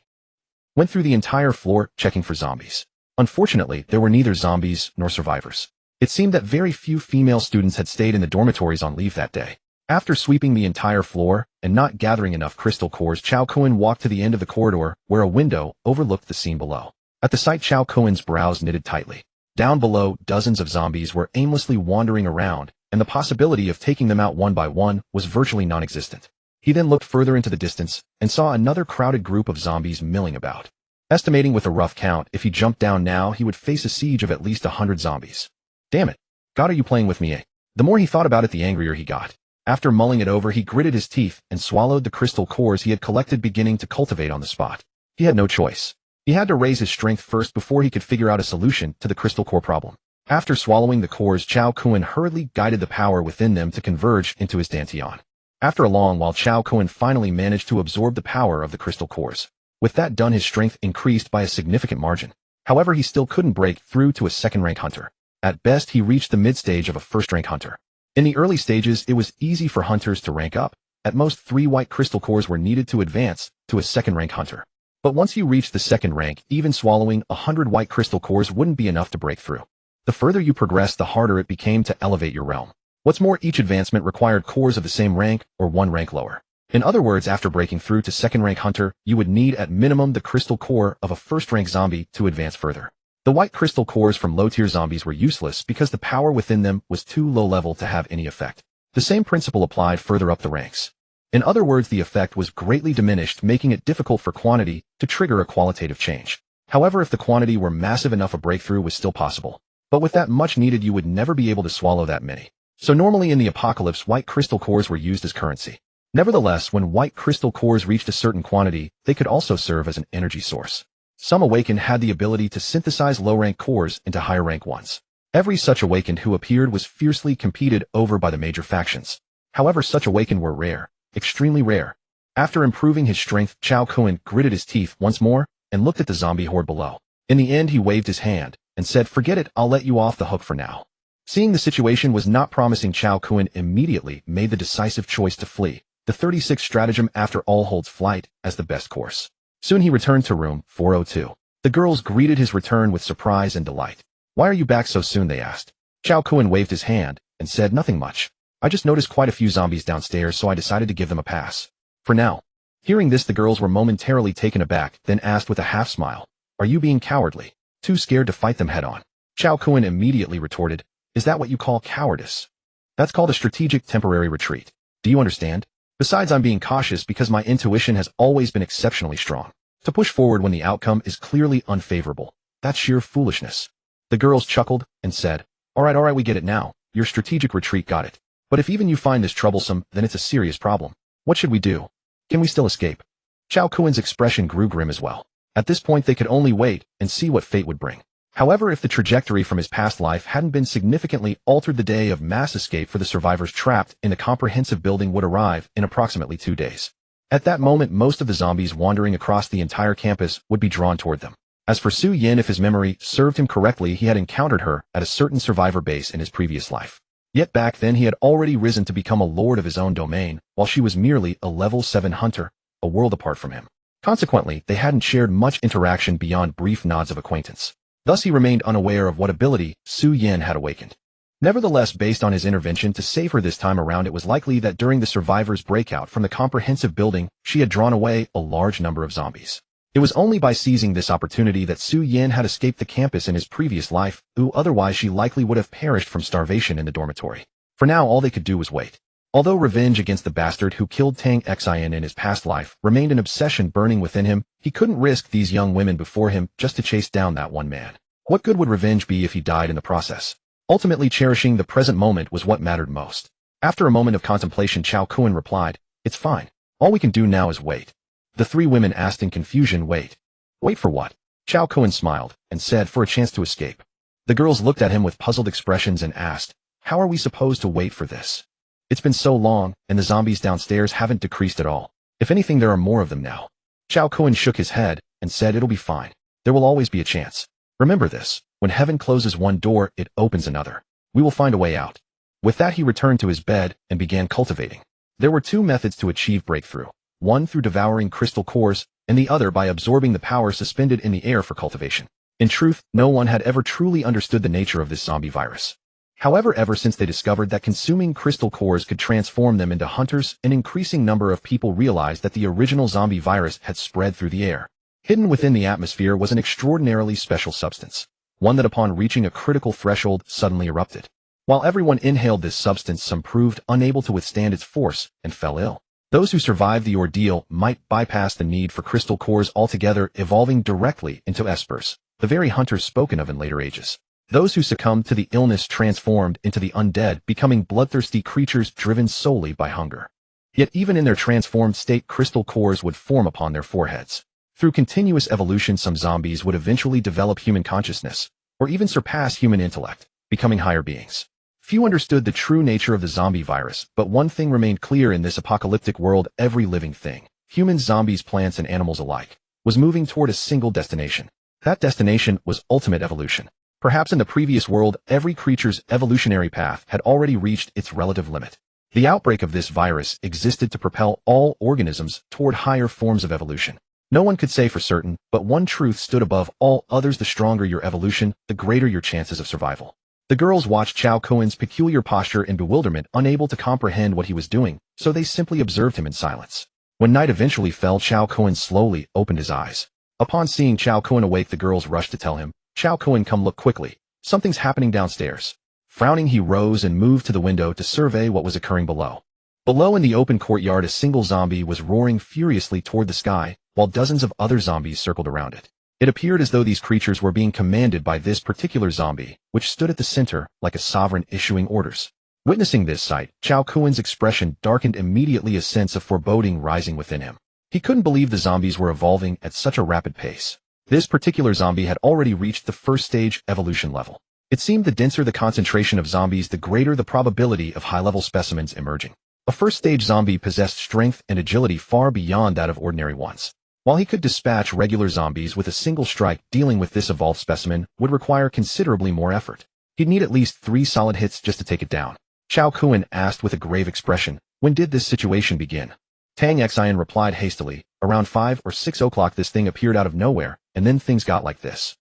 went through the entire floor checking for zombies. Unfortunately, there were neither zombies nor survivors. It seemed that very few female students had stayed in the dormitories on leave that day. After sweeping the entire floor and not gathering enough crystal cores, Cao Kun walked to the end of the corridor where a window overlooked the scene below. At the sight, Cao Kun's brows knitted tightly. Down below, dozens of zombies were aimlessly wandering around, and the possibility of taking them out one by one was virtually non-existent. He then looked further into the distance and saw another crowded group of zombies milling about. Estimating with a rough count, if he jumped down now, he would face a siege of at least 100 zombies. Damn it. God, are you playing with me, eh? The more he thought about it, the angrier he got. After mulling it over, he gritted his teeth and swallowed the crystal cores he had collected, beginning to cultivate on the spot. He had no choice. He had to raise his strength first before he could figure out a solution to the crystal core problem. After swallowing the cores, Cao Kun hurriedly guided the power within them to converge into his dantian. After a long while, Cao Kun finally managed to absorb the power of the crystal cores. With that done, his strength increased by a significant margin. However, he still couldn't break through to a second-rank hunter. At best, he reached the mid-stage of a first-rank hunter. In the early stages, it was easy for hunters to rank up. At most, 3 white crystal cores were needed to advance to a second-rank hunter. But once you reached the second rank, even swallowing 100 white crystal cores wouldn't be enough to break through. The further you progressed, the harder it became to elevate your realm. What's more, each advancement required cores of the same rank or 1 rank lower. In other words, after breaking through to second-rank hunter, you would need at minimum the crystal core of a first-rank zombie to advance further. The white crystal cores from low-tier zombies were useless because the power within them was too low-level to have any effect. The same principle applied further up the ranks. In other words, the effect was greatly diminished, making it difficult for quantity to trigger a qualitative change. However, if the quantity were massive enough, a breakthrough was still possible. But with that much needed, you would never be able to swallow that many. So normally in the apocalypse, white crystal cores were used as currency. Nevertheless, when white crystal cores reached a certain quantity, they could also serve as an energy source. Some awakened had the ability to synthesize low-rank cores into higher-rank ones. Every such awakened who appeared was fiercely competed over by the major factions. However, such awakened were rare, extremely rare. After improving his strength, Cao Kun gritted his teeth once more and looked at the zombie horde below. In the end, he waved his hand and said, "Forget it, I'll let you off the hook for now." Seeing the situation was not promising, Cao Kun immediately made the decisive choice to flee. The 36 stratagem, after all, holds flight as the best course. Soon he returned to room 402. The girls greeted his return with surprise and delight. "Why are you back so soon?" they asked. Cao Kun waved his hand and said, "Nothing much. I just noticed quite a few zombies downstairs, so I decided to give them a pass. For now." Hearing this, the girls were momentarily taken aback, then asked with a half-smile, "Are you being cowardly? Too scared to fight them head-on?" Cao Kun immediately retorted, "Is that what you call cowardice? That's called a strategic temporary retreat. Do you understand? Besides, I'm being cautious because my intuition has always been exceptionally strong. To push forward when the outcome is clearly unfavorable, that's sheer foolishness." The girls chuckled and said, all right, we get it now. Your strategic retreat, got it. But if even you find this troublesome, then it's a serious problem. What should we do? Can we still escape?" Cao Kun's expression grew grim as well. At this point, they could only wait and see what fate would bring. However, if the trajectory from his past life hadn't been significantly altered, the day of mass escape for the survivors trapped in the comprehensive building would arrive in approximately 2 days. At that moment, most of the zombies wandering across the entire campus would be drawn toward them. As for Su Yin, if his memory served him correctly, he had encountered her at a certain survivor base in his previous life. Yet back then, he had already risen to become a lord of his own domain, while she was merely a level 7 hunter, a world apart from him. Consequently, they hadn't shared much interaction beyond brief nods of acquaintance. Thus, he remained unaware of what ability Su Yin had awakened. Nevertheless, based on his intervention to save her this time around, it was likely that during the survivors' breakout from the comprehensive building, she had drawn away a large number of zombies. It was only by seizing this opportunity that Su Yin had escaped the campus in his previous life, otherwise she likely would have perished from starvation in the dormitory. For now, all they could do was wait. Although revenge against the bastard who killed Tang Xin in his past life remained an obsession burning within him, he couldn't risk these young women before him just to chase down that one man. What good would revenge be if he died in the process? Ultimately, cherishing the present moment was what mattered most. After a moment of contemplation, Cao Kun replied, "It's fine. All we can do now is wait." The 3 women asked in confusion, "Wait? Wait for what?" Cao Kun smiled and said, "For a chance to escape." The girls looked at him with puzzled expressions and asked, "How are we supposed to wait for this? It's been so long, and the zombies downstairs haven't decreased at all. If anything, there are more of them now." Cao Kun shook his head and said, "It'll be fine. There will always be a chance. Remember this, when heaven closes one door, it opens another. We will find a way out." With that, he returned to his bed and began cultivating. There were 2 methods to achieve breakthrough. One through devouring crystal cores, and the other by absorbing the power suspended in the air for cultivation. In truth, no one had ever truly understood the nature of this zombie virus. However, ever since they discovered that consuming crystal cores could transform them into hunters, an increasing number of people realized that the original zombie virus had spread through the air. Hidden within the atmosphere was an extraordinarily special substance. one that upon reaching a critical threshold suddenly erupted. While everyone inhaled this substance, some proved unable to withstand its force and fell ill. Those who survived the ordeal might bypass the need for crystal cores altogether, evolving directly into espers, the very hunters spoken of in later ages. Those who succumbed to the illness transformed into the undead, becoming bloodthirsty creatures driven solely by hunger. Yet even in their transformed state, crystal cores would form upon their foreheads. Through continuous evolution, some zombies would eventually develop human consciousness, or even surpass human intellect, becoming higher beings. Few understood the true nature of the zombie virus, but one thing remained clear in this apocalyptic world: every living thing, humans, zombies, plants, and animals alike, was moving toward a single destination. That destination was ultimate evolution. Perhaps in the previous world, every creature's evolutionary path had already reached its relative limit. The outbreak of this virus existed to propel all organisms toward higher forms of evolution. No one could say for certain, but one truth stood above all others: the stronger your evolution, the greater your chances of survival. The girls watched Cao Kun's peculiar posture in bewilderment, unable to comprehend what he was doing, so they simply observed him in silence. When night eventually fell, Cao Kun slowly opened his eyes. Upon seeing Cao Kun awake, the girls rushed to tell him, "Cao Kun, come look quickly. Something's happening downstairs." Frowning, he rose and moved to the window to survey what was occurring below. Below, in the open courtyard, a single zombie was roaring furiously toward the sky, while dozens of other zombies circled around it. It appeared as though these creatures were being commanded by this particular zombie, which stood at the center like a sovereign issuing orders. Witnessing this sight, Cao Kun's expression darkened immediately, a sense of foreboding rising within him. He couldn't believe the zombies were evolving at such a rapid pace. This particular zombie had already reached the first stage evolution level. It seemed the denser the concentration of zombies, the greater the probability of high-level specimens emerging. A first-stage zombie possessed strength and agility far beyond that of ordinary ones. While he could dispatch regular zombies with a single strike, dealing with this evolved specimen would require considerably more effort. He'd need at least 3 solid hits just to take it down. Cao Kun asked with a grave expression, "When did this situation begin?" Tang Xin replied hastily, "Around 5 or 6 o'clock this thing appeared out of nowhere, and then things got like this.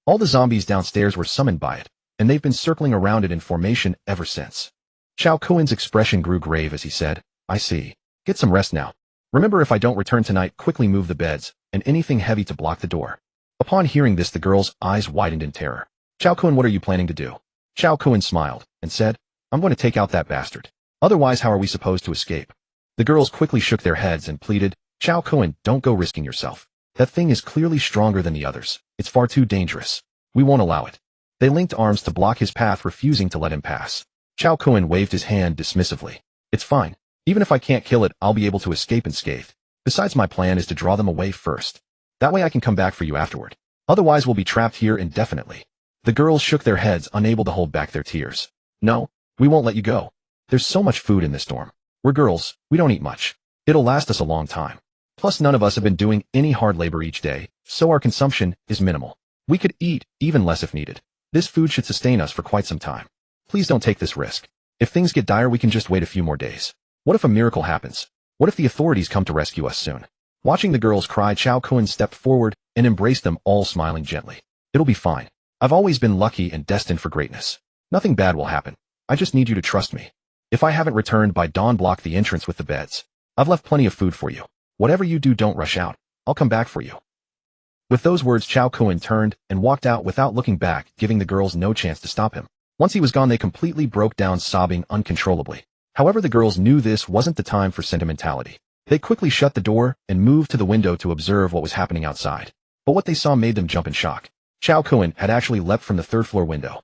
All the zombies downstairs were summoned by it, and they've been circling around it in formation ever since." Cao Kun's expression grew grave as he said, "I see. Get some rest now. Remember, if I don't return tonight, quickly move the beds, and anything heavy to block the door." Upon hearing this, the girl's eyes widened in terror. "Cao Kun, what are you planning to do?" Cao Kun smiled, and said, "I'm going to take out that bastard. Otherwise, how are we supposed to escape?" The girls quickly shook their heads and pleaded, "Cao Kun, don't go risking yourself. That thing is clearly stronger than the others. It's far too dangerous. We won't allow it." They linked arms to block his path, refusing to let him pass. Cao Kun waved his hand dismissively. "It's fine. Even if I can't kill it, I'll be able to escape unscathed. Besides, my plan is to draw them away first. That way I can come back for you afterward. Otherwise, we'll be trapped here indefinitely." The girls shook their heads, unable to hold back their tears. "No, we won't let you go. There's so much food in this dorm. We're girls, we don't eat much. It'll last us a long time. Plus, none of us have been doing any hard labor each day, so our consumption is minimal. We could eat even less if needed. This food should sustain us for quite some time. Please don't take this risk. If things get dire, we can just wait a few more days. What if a miracle happens? What if the authorities come to rescue us soon?" Watching the girls cry, Cao Kun stepped forward and embraced them all, smiling gently. "It'll be fine. I've always been lucky and destined for greatness. Nothing bad will happen. I just need you to trust me. If I haven't returned by dawn, block the entrance with the beds. I've left plenty of food for you. Whatever you do, don't rush out. I'll come back for you." With those words, Cao Kun turned and walked out without looking back, giving the girls no chance to stop him. Once he was gone, they completely broke down, sobbing uncontrollably. However, the girls knew this wasn't the time for sentimentality. They quickly shut the door and moved to the window to observe what was happening outside. But what they saw made them jump in shock. Cao Kun had actually leapt from the third-floor window.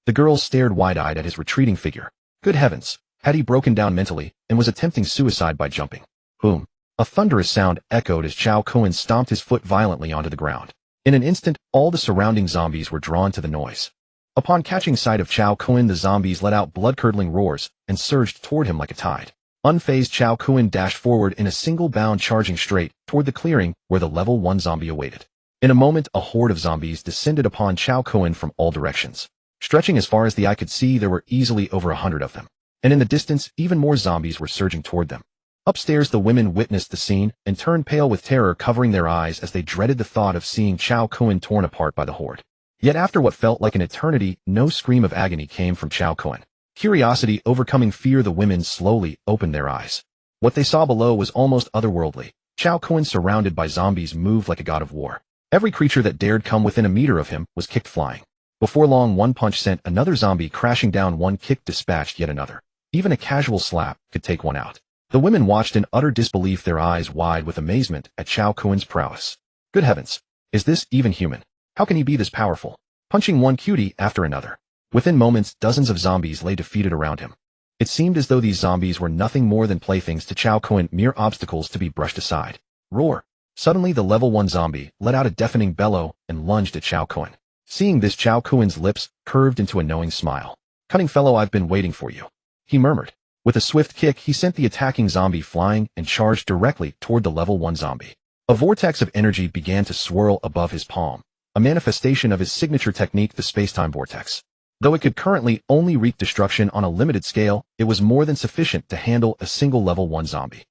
The girls stared wide-eyed at his retreating figure. Good heavens, had he broken down mentally and was attempting suicide by jumping? Boom! A thunderous sound echoed as Cao Kun stomped his foot violently onto the ground. In an instant, all the surrounding zombies were drawn to the noise. Upon catching sight of Cao Kun, the zombies let out blood-curdling roars and surged toward him like a tide. Unfazed, Cao Kun dashed forward in a single bound, charging straight toward the clearing where the level 1 zombie awaited. In a moment, a horde of zombies descended upon Cao Kun from all directions. Stretching as far as the eye could see, there were easily over 100 of them. And in the distance, even more zombies were surging toward them. Upstairs, the women witnessed the scene and turned pale with terror, covering their eyes as they dreaded the thought of seeing Cao Kun torn apart by the horde. Yet after what felt like an eternity, no scream of agony came from Cao Kun. Curiosity overcoming fear, the women slowly opened their eyes. What they saw below was almost otherworldly. Cao Kun, surrounded by zombies, moved like a god of war. Every creature that dared come within a meter of him was kicked flying. Before long, one punch sent another zombie crashing down, one kick dispatched yet another. Even a casual slap could take one out. The women watched in utter disbelief, their eyes wide with amazement at Cao Kun's prowess. Good heavens! Is this even human? How can he be this powerful? Punching one cutie after another. Within moments, dozens of zombies lay defeated around him. It seemed as though these zombies were nothing more than playthings to Cao Kun, mere obstacles to be brushed aside. Roar! Suddenly the level 1 zombie let out a deafening bellow and lunged at Cao Kun. Seeing this, Cao Kun's lips curved into a knowing smile. Cunning fellow, I've been waiting for you, he murmured. With a swift kick, he sent the attacking zombie flying and charged directly toward the level 1 zombie. A vortex of energy began to swirl above his palm, a manifestation of his signature technique, the space-time vortex. Though it could currently only wreak destruction on a limited scale, it was more than sufficient to handle a single level 1 zombie.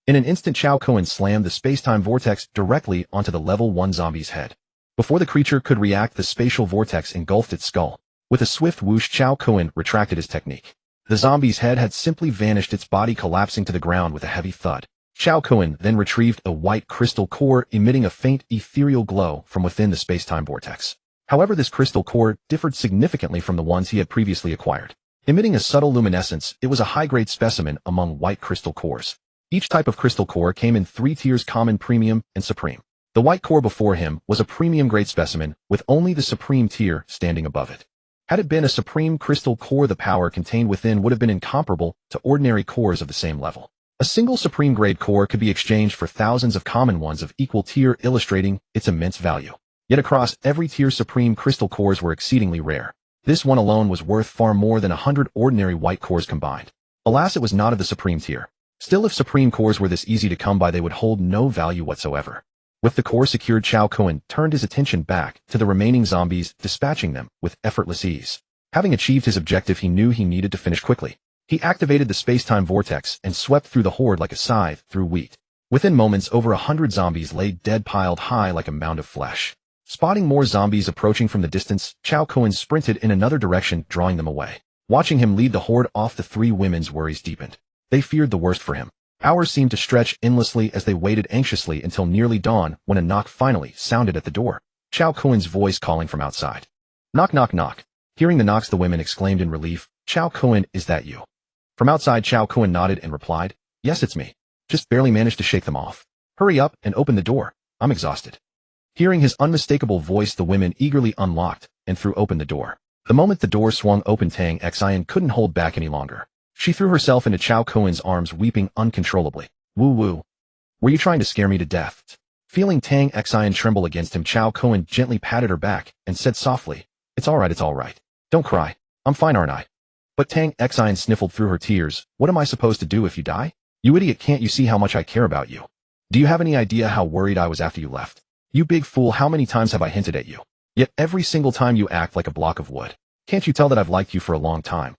In an instant, Cao Kun slammed the space-time vortex directly onto the level 1 zombie's head. Before the creature could react, the spatial vortex engulfed its skull. With a swift whoosh, Cao Kun retracted his technique. The zombie's head had simply vanished, its body collapsing to the ground with a heavy thud. Cao Kun then retrieved a white crystal core, emitting a faint ethereal glow from within the space-time vortex. However, this crystal core differed significantly from the ones he had previously acquired. Emitting a subtle luminescence, it was a high-grade specimen among white crystal cores. Each type of crystal core came in 3 tiers: common, premium, and supreme. The white core before him was a premium-grade specimen, with only the supreme tier standing above it. Had it been a supreme crystal core, the power contained within would have been incomparable to ordinary cores of the same level. A single supreme-grade core could be exchanged for thousands of common ones of equal tier, illustrating its immense value. Yet across every tier, supreme crystal cores were exceedingly rare. This one alone was worth far more than 100 ordinary white cores combined. Alas, it was not of the supreme tier. Still, if supreme cores were this easy to come by, they would hold no value whatsoever. With the core secured, Cao Kun turned his attention back to the remaining zombies, dispatching them with effortless ease. Having achieved his objective, he knew he needed to finish quickly. He activated the space-time vortex and swept through the horde like a scythe through wheat. Within moments, over 100 zombies lay dead, piled high like a mound of flesh. Spotting more zombies approaching from the distance, Cao Kun sprinted in another direction, drawing them away. Watching him lead the horde off, the 3 women's worries deepened. They feared the worst for him. Hours seemed to stretch endlessly as they waited anxiously until nearly dawn, when a knock finally sounded at the door. Cao Kun's voice calling from outside. Knock, knock, knock. Hearing the knocks, the women exclaimed in relief. Cao Kun, is that you? From outside, Cao Kun nodded and replied, yes, it's me. Just barely managed to shake them off. Hurry up and open the door. I'm exhausted. Hearing his unmistakable voice, the women eagerly unlocked and threw open the door. The moment the door swung open, Tang Xin couldn't hold back any longer. She threw herself into Cao Kun's arms, weeping uncontrollably. Woo woo. Were you trying to scare me to death? Feeling Tang Xin tremble against him, Cao Kun gently patted her back and said softly, it's all right. Don't cry. I'm fine, aren't I? But Tang Xin sniffled through her tears. What am I supposed to do if you die? You idiot, can't you see how much I care about you? Do you have any idea how worried I was after you left? You big fool, how many times have I hinted at you? Yet every single time you act like a block of wood. Can't you tell that I've liked you for a long time?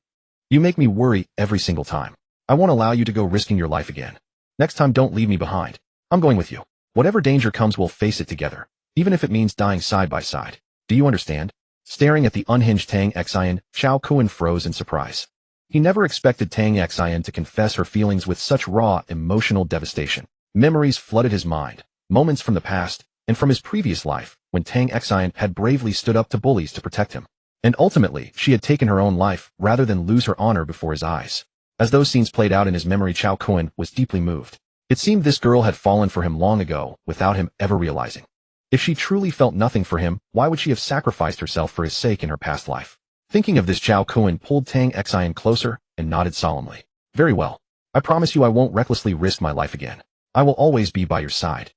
You make me worry every single time. I won't allow you to go risking your life again. Next time, don't leave me behind. I'm going with you. Whatever danger comes, we'll face it together, even if it means dying side by side. Do you understand? Staring at the unhinged Tang Xin, Cao Kun froze in surprise. He never expected Tang Xin to confess her feelings with such raw, emotional devastation. Memories flooded his mind, moments from the past, and from his previous life, when Tang Xin had bravely stood up to bullies to protect him. And ultimately, she had taken her own life, rather than lose her honor before his eyes. As those scenes played out in his memory, Cao Kun was deeply moved. It seemed this girl had fallen for him long ago, without him ever realizing. If she truly felt nothing for him, why would she have sacrificed herself for his sake in her past life? Thinking of this, Cao Kun pulled Tang Xin closer and nodded solemnly. Very well. I promise you I won't recklessly risk my life again. I will always be by your side.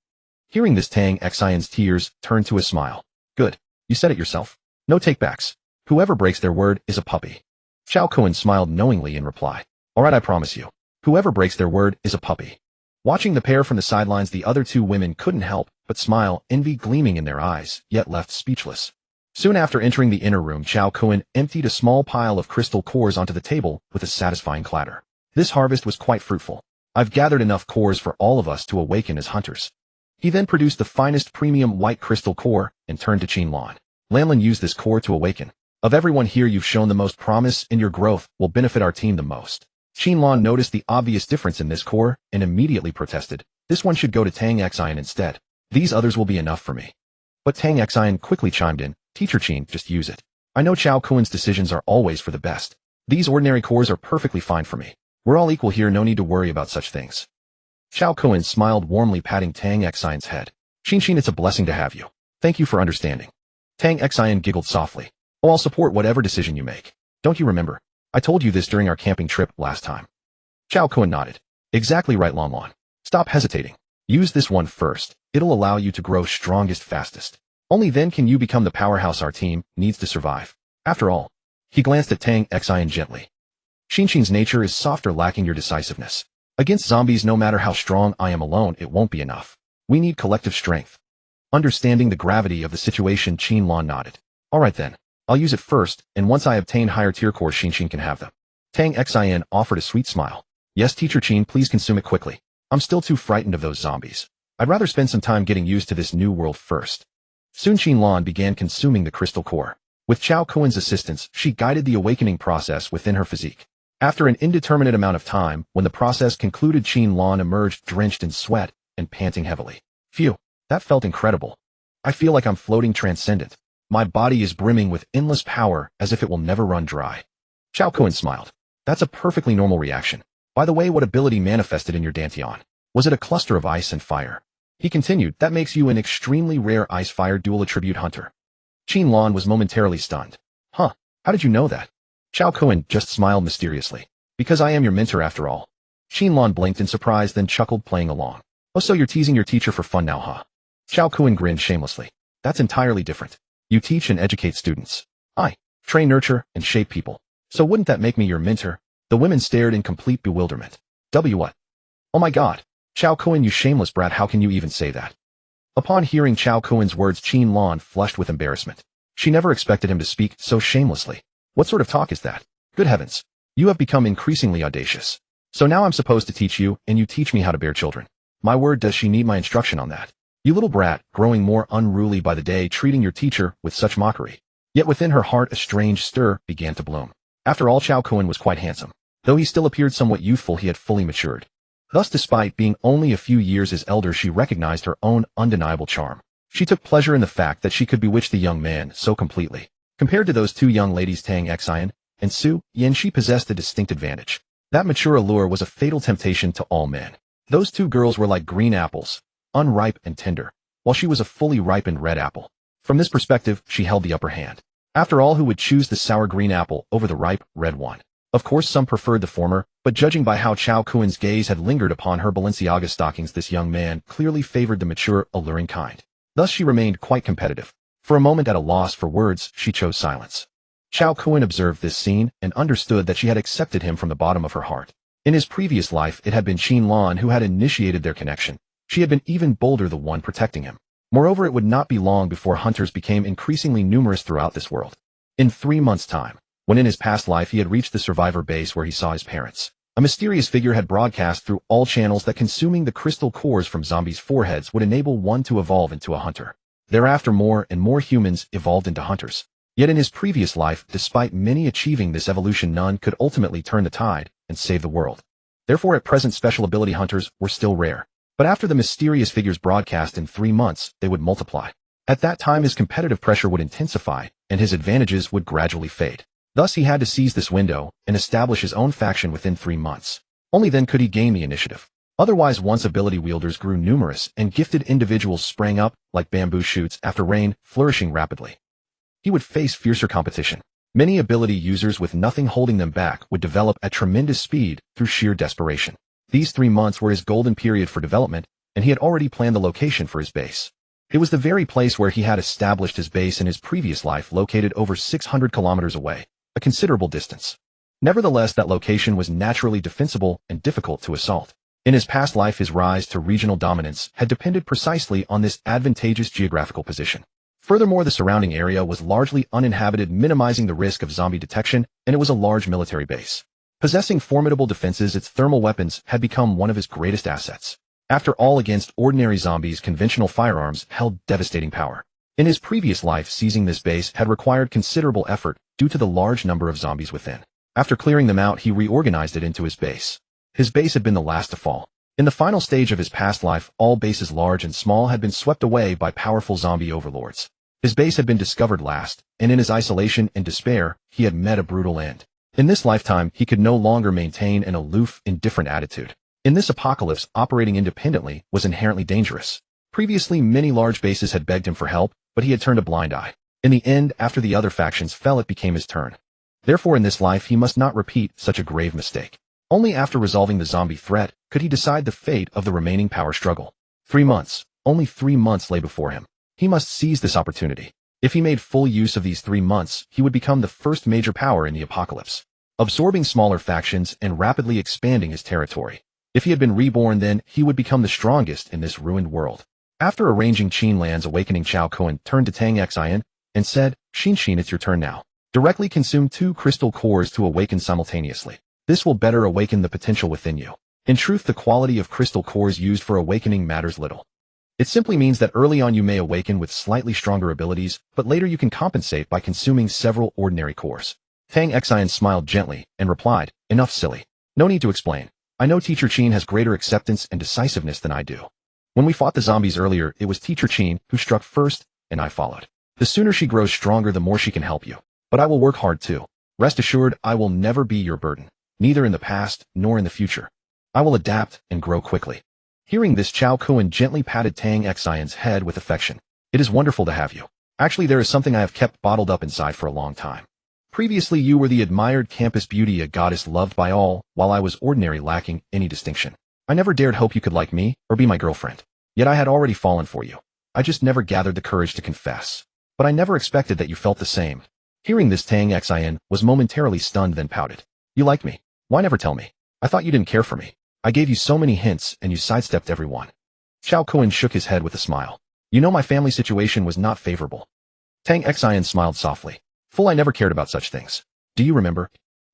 Hearing this, Tang Xion's tears turned to a smile. Good. You said it yourself. No takebacks. Whoever breaks their word is a puppy. Cao Kun smiled knowingly in reply. All right, I promise you. Whoever breaks their word is a puppy. Watching the pair from the sidelines, the other 2 women couldn't help but smile, envy gleaming in their eyes, yet left speechless. Soon after entering the inner room, Cao Kun emptied a small pile of crystal cores onto the table with a satisfying clatter. This harvest was quite fruitful. I've gathered enough cores for all of us to awaken as hunters. He then produced the finest premium white crystal core and turned to Qin Lan. Lan, use this core to awaken. Of everyone here, you've shown the most promise, and your growth will benefit our team the most. Qin Lan noticed the obvious difference in this core and immediately protested. This one should go to Tang Xin instead. These others will be enough for me. But Tang Xin quickly chimed in. Teacher Qin, just use it. I know Cao Kun's decisions are always for the best. These ordinary cores are perfectly fine for me. We're all equal here, no need to worry about such things. Cao Kun smiled warmly, patting Tang Xian's head. Qin, it's a blessing to have you. Thank you for understanding. Tang Xian giggled softly. Oh, I'll support whatever decision you make. Don't you remember? I told you this during our camping trip last time. Cao Kun nodded. Exactly right, Lan Lan. Stop hesitating. Use this one first. It'll allow you to grow strongest fastest. Only then can you become the powerhouse our team needs to survive. After all, he glanced at Tang Xian gently. Qin's nature is softer, lacking your decisiveness. Against zombies, no matter how strong I am alone, it won't be enough. We need collective strength. Understanding the gravity of the situation, Qin Lan nodded. All right then. I'll use it first, and once I obtain higher tier cores, Qin can have them. Tang Xian offered a sweet smile. Yes, Teacher Qin, please consume it quickly. I'm still too frightened of those zombies. I'd rather spend some time getting used to this new world first. Soon Qin Lan began consuming the crystal core. With Cao Kun's assistance, she guided the awakening process within her physique. After an indeterminate amount of time, when the process concluded, Qin Lan emerged drenched in sweat and panting heavily. Phew, that felt incredible. I feel like I'm floating transcendent. My body is brimming with endless power as if it will never run dry. Cao Kun smiled. That's a perfectly normal reaction. By the way, what ability manifested in your Dantian? Was it a cluster of ice and fire? He continued, that makes you an extremely rare ice-fire dual attribute hunter. Qin Lan was momentarily stunned. Huh, how did you know that? Cao Kun just smiled mysteriously. Because I am your mentor after all. Qin Lan blinked in surprise, then chuckled, playing along. Oh, so you're teasing your teacher for fun now, huh? Cao Kun grinned shamelessly. That's entirely different. You teach and educate students. I train, nurture, and shape people. So wouldn't that make me your mentor? The women stared in complete bewilderment. What? Oh my god. Cao Kun, you shameless brat, how can you even say that? Upon hearing Cao Kun's words, Qin Lan flushed with embarrassment. She never expected him to speak so shamelessly. What sort of talk is that? Good heavens. You have become increasingly audacious. So now I'm supposed to teach you, and you teach me how to bear children. My word, does she need my instruction on that? You little brat, growing more unruly by the day, treating your teacher with such mockery. Yet within her heart a strange stir began to bloom. After all, Cao Kun was quite handsome. Though he still appeared somewhat youthful, he had fully matured. Thus, despite being only a few years his elder, she recognized her own undeniable charm. She took pleasure in the fact that she could bewitch the young man so completely. Compared to those two young ladies, Tang Xian and Su Yin, she possessed a distinct advantage. That mature allure was a fatal temptation to all men. Those two girls were like green apples, unripe and tender, while she was a fully ripened red apple. From this perspective, she held the upper hand. After all, who would choose the sour green apple over the ripe red one? Of course, some preferred the former, but judging by how Cao Kun's gaze had lingered upon her Balenciaga stockings, this young man clearly favored the mature, alluring kind. Thus she remained quite competitive. For a moment at a loss for words, she chose silence. Cao Kun observed this scene and understood that she had accepted him from the bottom of her heart. In his previous life, it had been Qin Lan who had initiated their connection. She had been even bolder, the one protecting him. Moreover, it would not be long before hunters became increasingly numerous throughout this world. In 3 months' time, when in his past life he had reached the survivor base where he saw his parents, a mysterious figure had broadcast through all channels that consuming the crystal cores from zombies' foreheads would enable one to evolve into a hunter. Thereafter, more and more humans evolved into hunters. Yet in his previous life, despite many achieving this evolution, none could ultimately turn the tide and save the world. Therefore, at present, special ability hunters were still rare. But after the mysterious figure's broadcast in 3 months, they would multiply. At that time, his competitive pressure would intensify, and his advantages would gradually fade. Thus, he had to seize this window and establish his own faction within 3 months. Only then could he gain the initiative. Otherwise, once ability wielders grew numerous and gifted individuals sprang up like bamboo shoots after rain, flourishing rapidly. He would face fiercer competition. Many ability users with nothing holding them back would develop at tremendous speed through sheer desperation. These 3 months were his golden period for development, and he had already planned the location for his base. It was the very place where he had established his base in his previous life, located over 600 kilometers away, a considerable distance. Nevertheless, that location was naturally defensible and difficult to assault. In his past life, his rise to regional dominance had depended precisely on this advantageous geographical position. Furthermore, the surrounding area was largely uninhabited, minimizing the risk of zombie detection, and it was a large military base. Possessing formidable defenses, its thermal weapons had become one of his greatest assets. After all, against ordinary zombies, conventional firearms held devastating power. In his previous life, seizing this base had required considerable effort due to the large number of zombies within. After clearing them out, he reorganized it into his base. His base had been the last to fall. In the final stage of his past life, all bases large and small had been swept away by powerful zombie overlords. His base had been discovered last, and in his isolation and despair, he had met a brutal end. In this lifetime, he could no longer maintain an aloof, indifferent attitude. In this apocalypse, operating independently was inherently dangerous. Previously, many large bases had begged him for help, but he had turned a blind eye. In the end, after the other factions fell, it became his turn. Therefore, in this life, he must not repeat such a grave mistake. Only after resolving the zombie threat could he decide the fate of the remaining power struggle. 3 months. Only 3 months lay before him. He must seize this opportunity. If he made full use of these 3 months, he would become the first major power in the apocalypse, absorbing smaller factions and rapidly expanding his territory. If he had been reborn, then he would become the strongest in this ruined world. After arranging Qin Lan's awakening, Cao Kun turned to Tang Xin and said, Xin, it's your turn now. Directly consume 2 crystal cores to awaken simultaneously. This will better awaken the potential within you. In truth, the quality of crystal cores used for awakening matters little. It simply means that early on you may awaken with slightly stronger abilities, but later you can compensate by consuming several ordinary cores. Tang Xin smiled gently and replied, enough, silly. No need to explain. I know Teacher Qin has greater acceptance and decisiveness than I do. When we fought the zombies earlier, it was Teacher Qin who struck first, and I followed. The sooner she grows stronger, the more she can help you. But I will work hard too. Rest assured, I will never be your burden, neither in the past nor in the future. I will adapt and grow quickly. Hearing this, Cao Kun gently patted Tang Xion's head with affection. It is wonderful to have you. Actually, there is something I have kept bottled up inside for a long time. Previously, you were the admired campus beauty, a goddess loved by all, while I was ordinary, lacking any distinction. I never dared hope you could like me or be my girlfriend. Yet I had already fallen for you. I just never gathered the courage to confess. But I never expected that you felt the same. Hearing this, Tang Xin was momentarily stunned, then pouted. You like me? Why never tell me? I thought you didn't care for me. I gave you so many hints, and you sidestepped every one. Cao Kun shook his head with a smile. You know, my family situation was not favorable. Tang Xin smiled softly. Fool, I never cared about such things. Do you remember?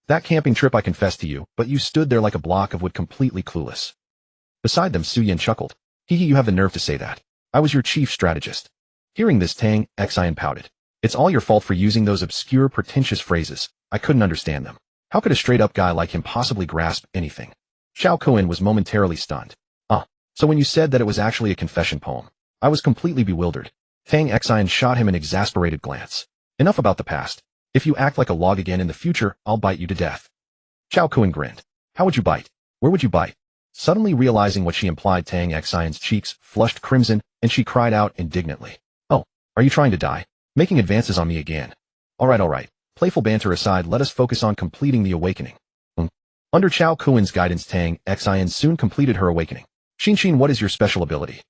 That camping trip, I confessed to you, but you stood there like a block of wood, completely clueless. Beside them, Su Yin chuckled. Hee, you have the nerve to say that. I was your chief strategist. Hearing this, Tang Xin pouted. It's all your fault for using those obscure, pretentious phrases. I couldn't understand them. How could a straight-up guy like him possibly grasp anything? Cao Kun was momentarily stunned. So when you said that it was actually a confession poem, I was completely bewildered. Tang Xin shot him an exasperated glance. Enough about the past. If you act like a log again in the future, I'll bite you to death. Cao Kun grinned. How would you bite? Where would you bite? Suddenly realizing what she implied, Tang Xion's cheeks flushed crimson, and she cried out indignantly. Oh, are you trying to die? Making advances on me again? All right. Playful banter aside, let us focus on completing the awakening. Under Cao Kun's guidance, Tang Xin soon completed her awakening. Xin, what is your special ability?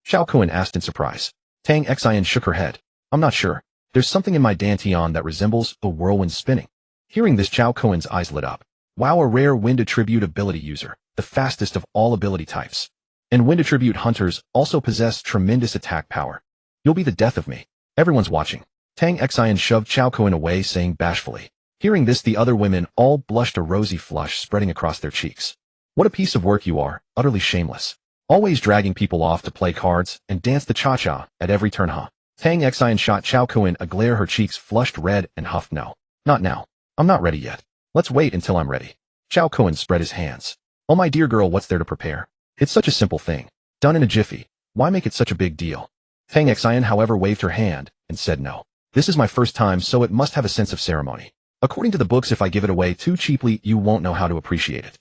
Cao Kun asked in surprise. Tang Xin shook her head. I'm not sure. There's something in my dantian that resembles a whirlwind spinning. Hearing this, Cao Kun's eyes lit up. Wow, a rare wind attribute ability user, the fastest of all ability types. And wind attribute hunters also possess tremendous attack power. You'll be the death of me. Everyone's watching. Tang Xin shoved Cao Kun away, saying bashfully. Hearing this, the other women all blushed, a rosy flush spreading across their cheeks. What a piece of work you are, utterly shameless. Always dragging people off to play cards and dance the cha-cha at every turn, huh? Tang Xin shot Cao Kun a glare, her cheeks flushed red, and huffed. No. Not now. I'm not ready yet. Let's wait until I'm ready. Cao Kun spread his hands. Oh, my dear girl, what's there to prepare? It's such a simple thing. Done in a jiffy. Why make it such a big deal? Tang Xin, however, waved her hand and said no. This is my first time, so it must have a sense of ceremony. According to the books, if I give it away too cheaply, you won't know how to appreciate it.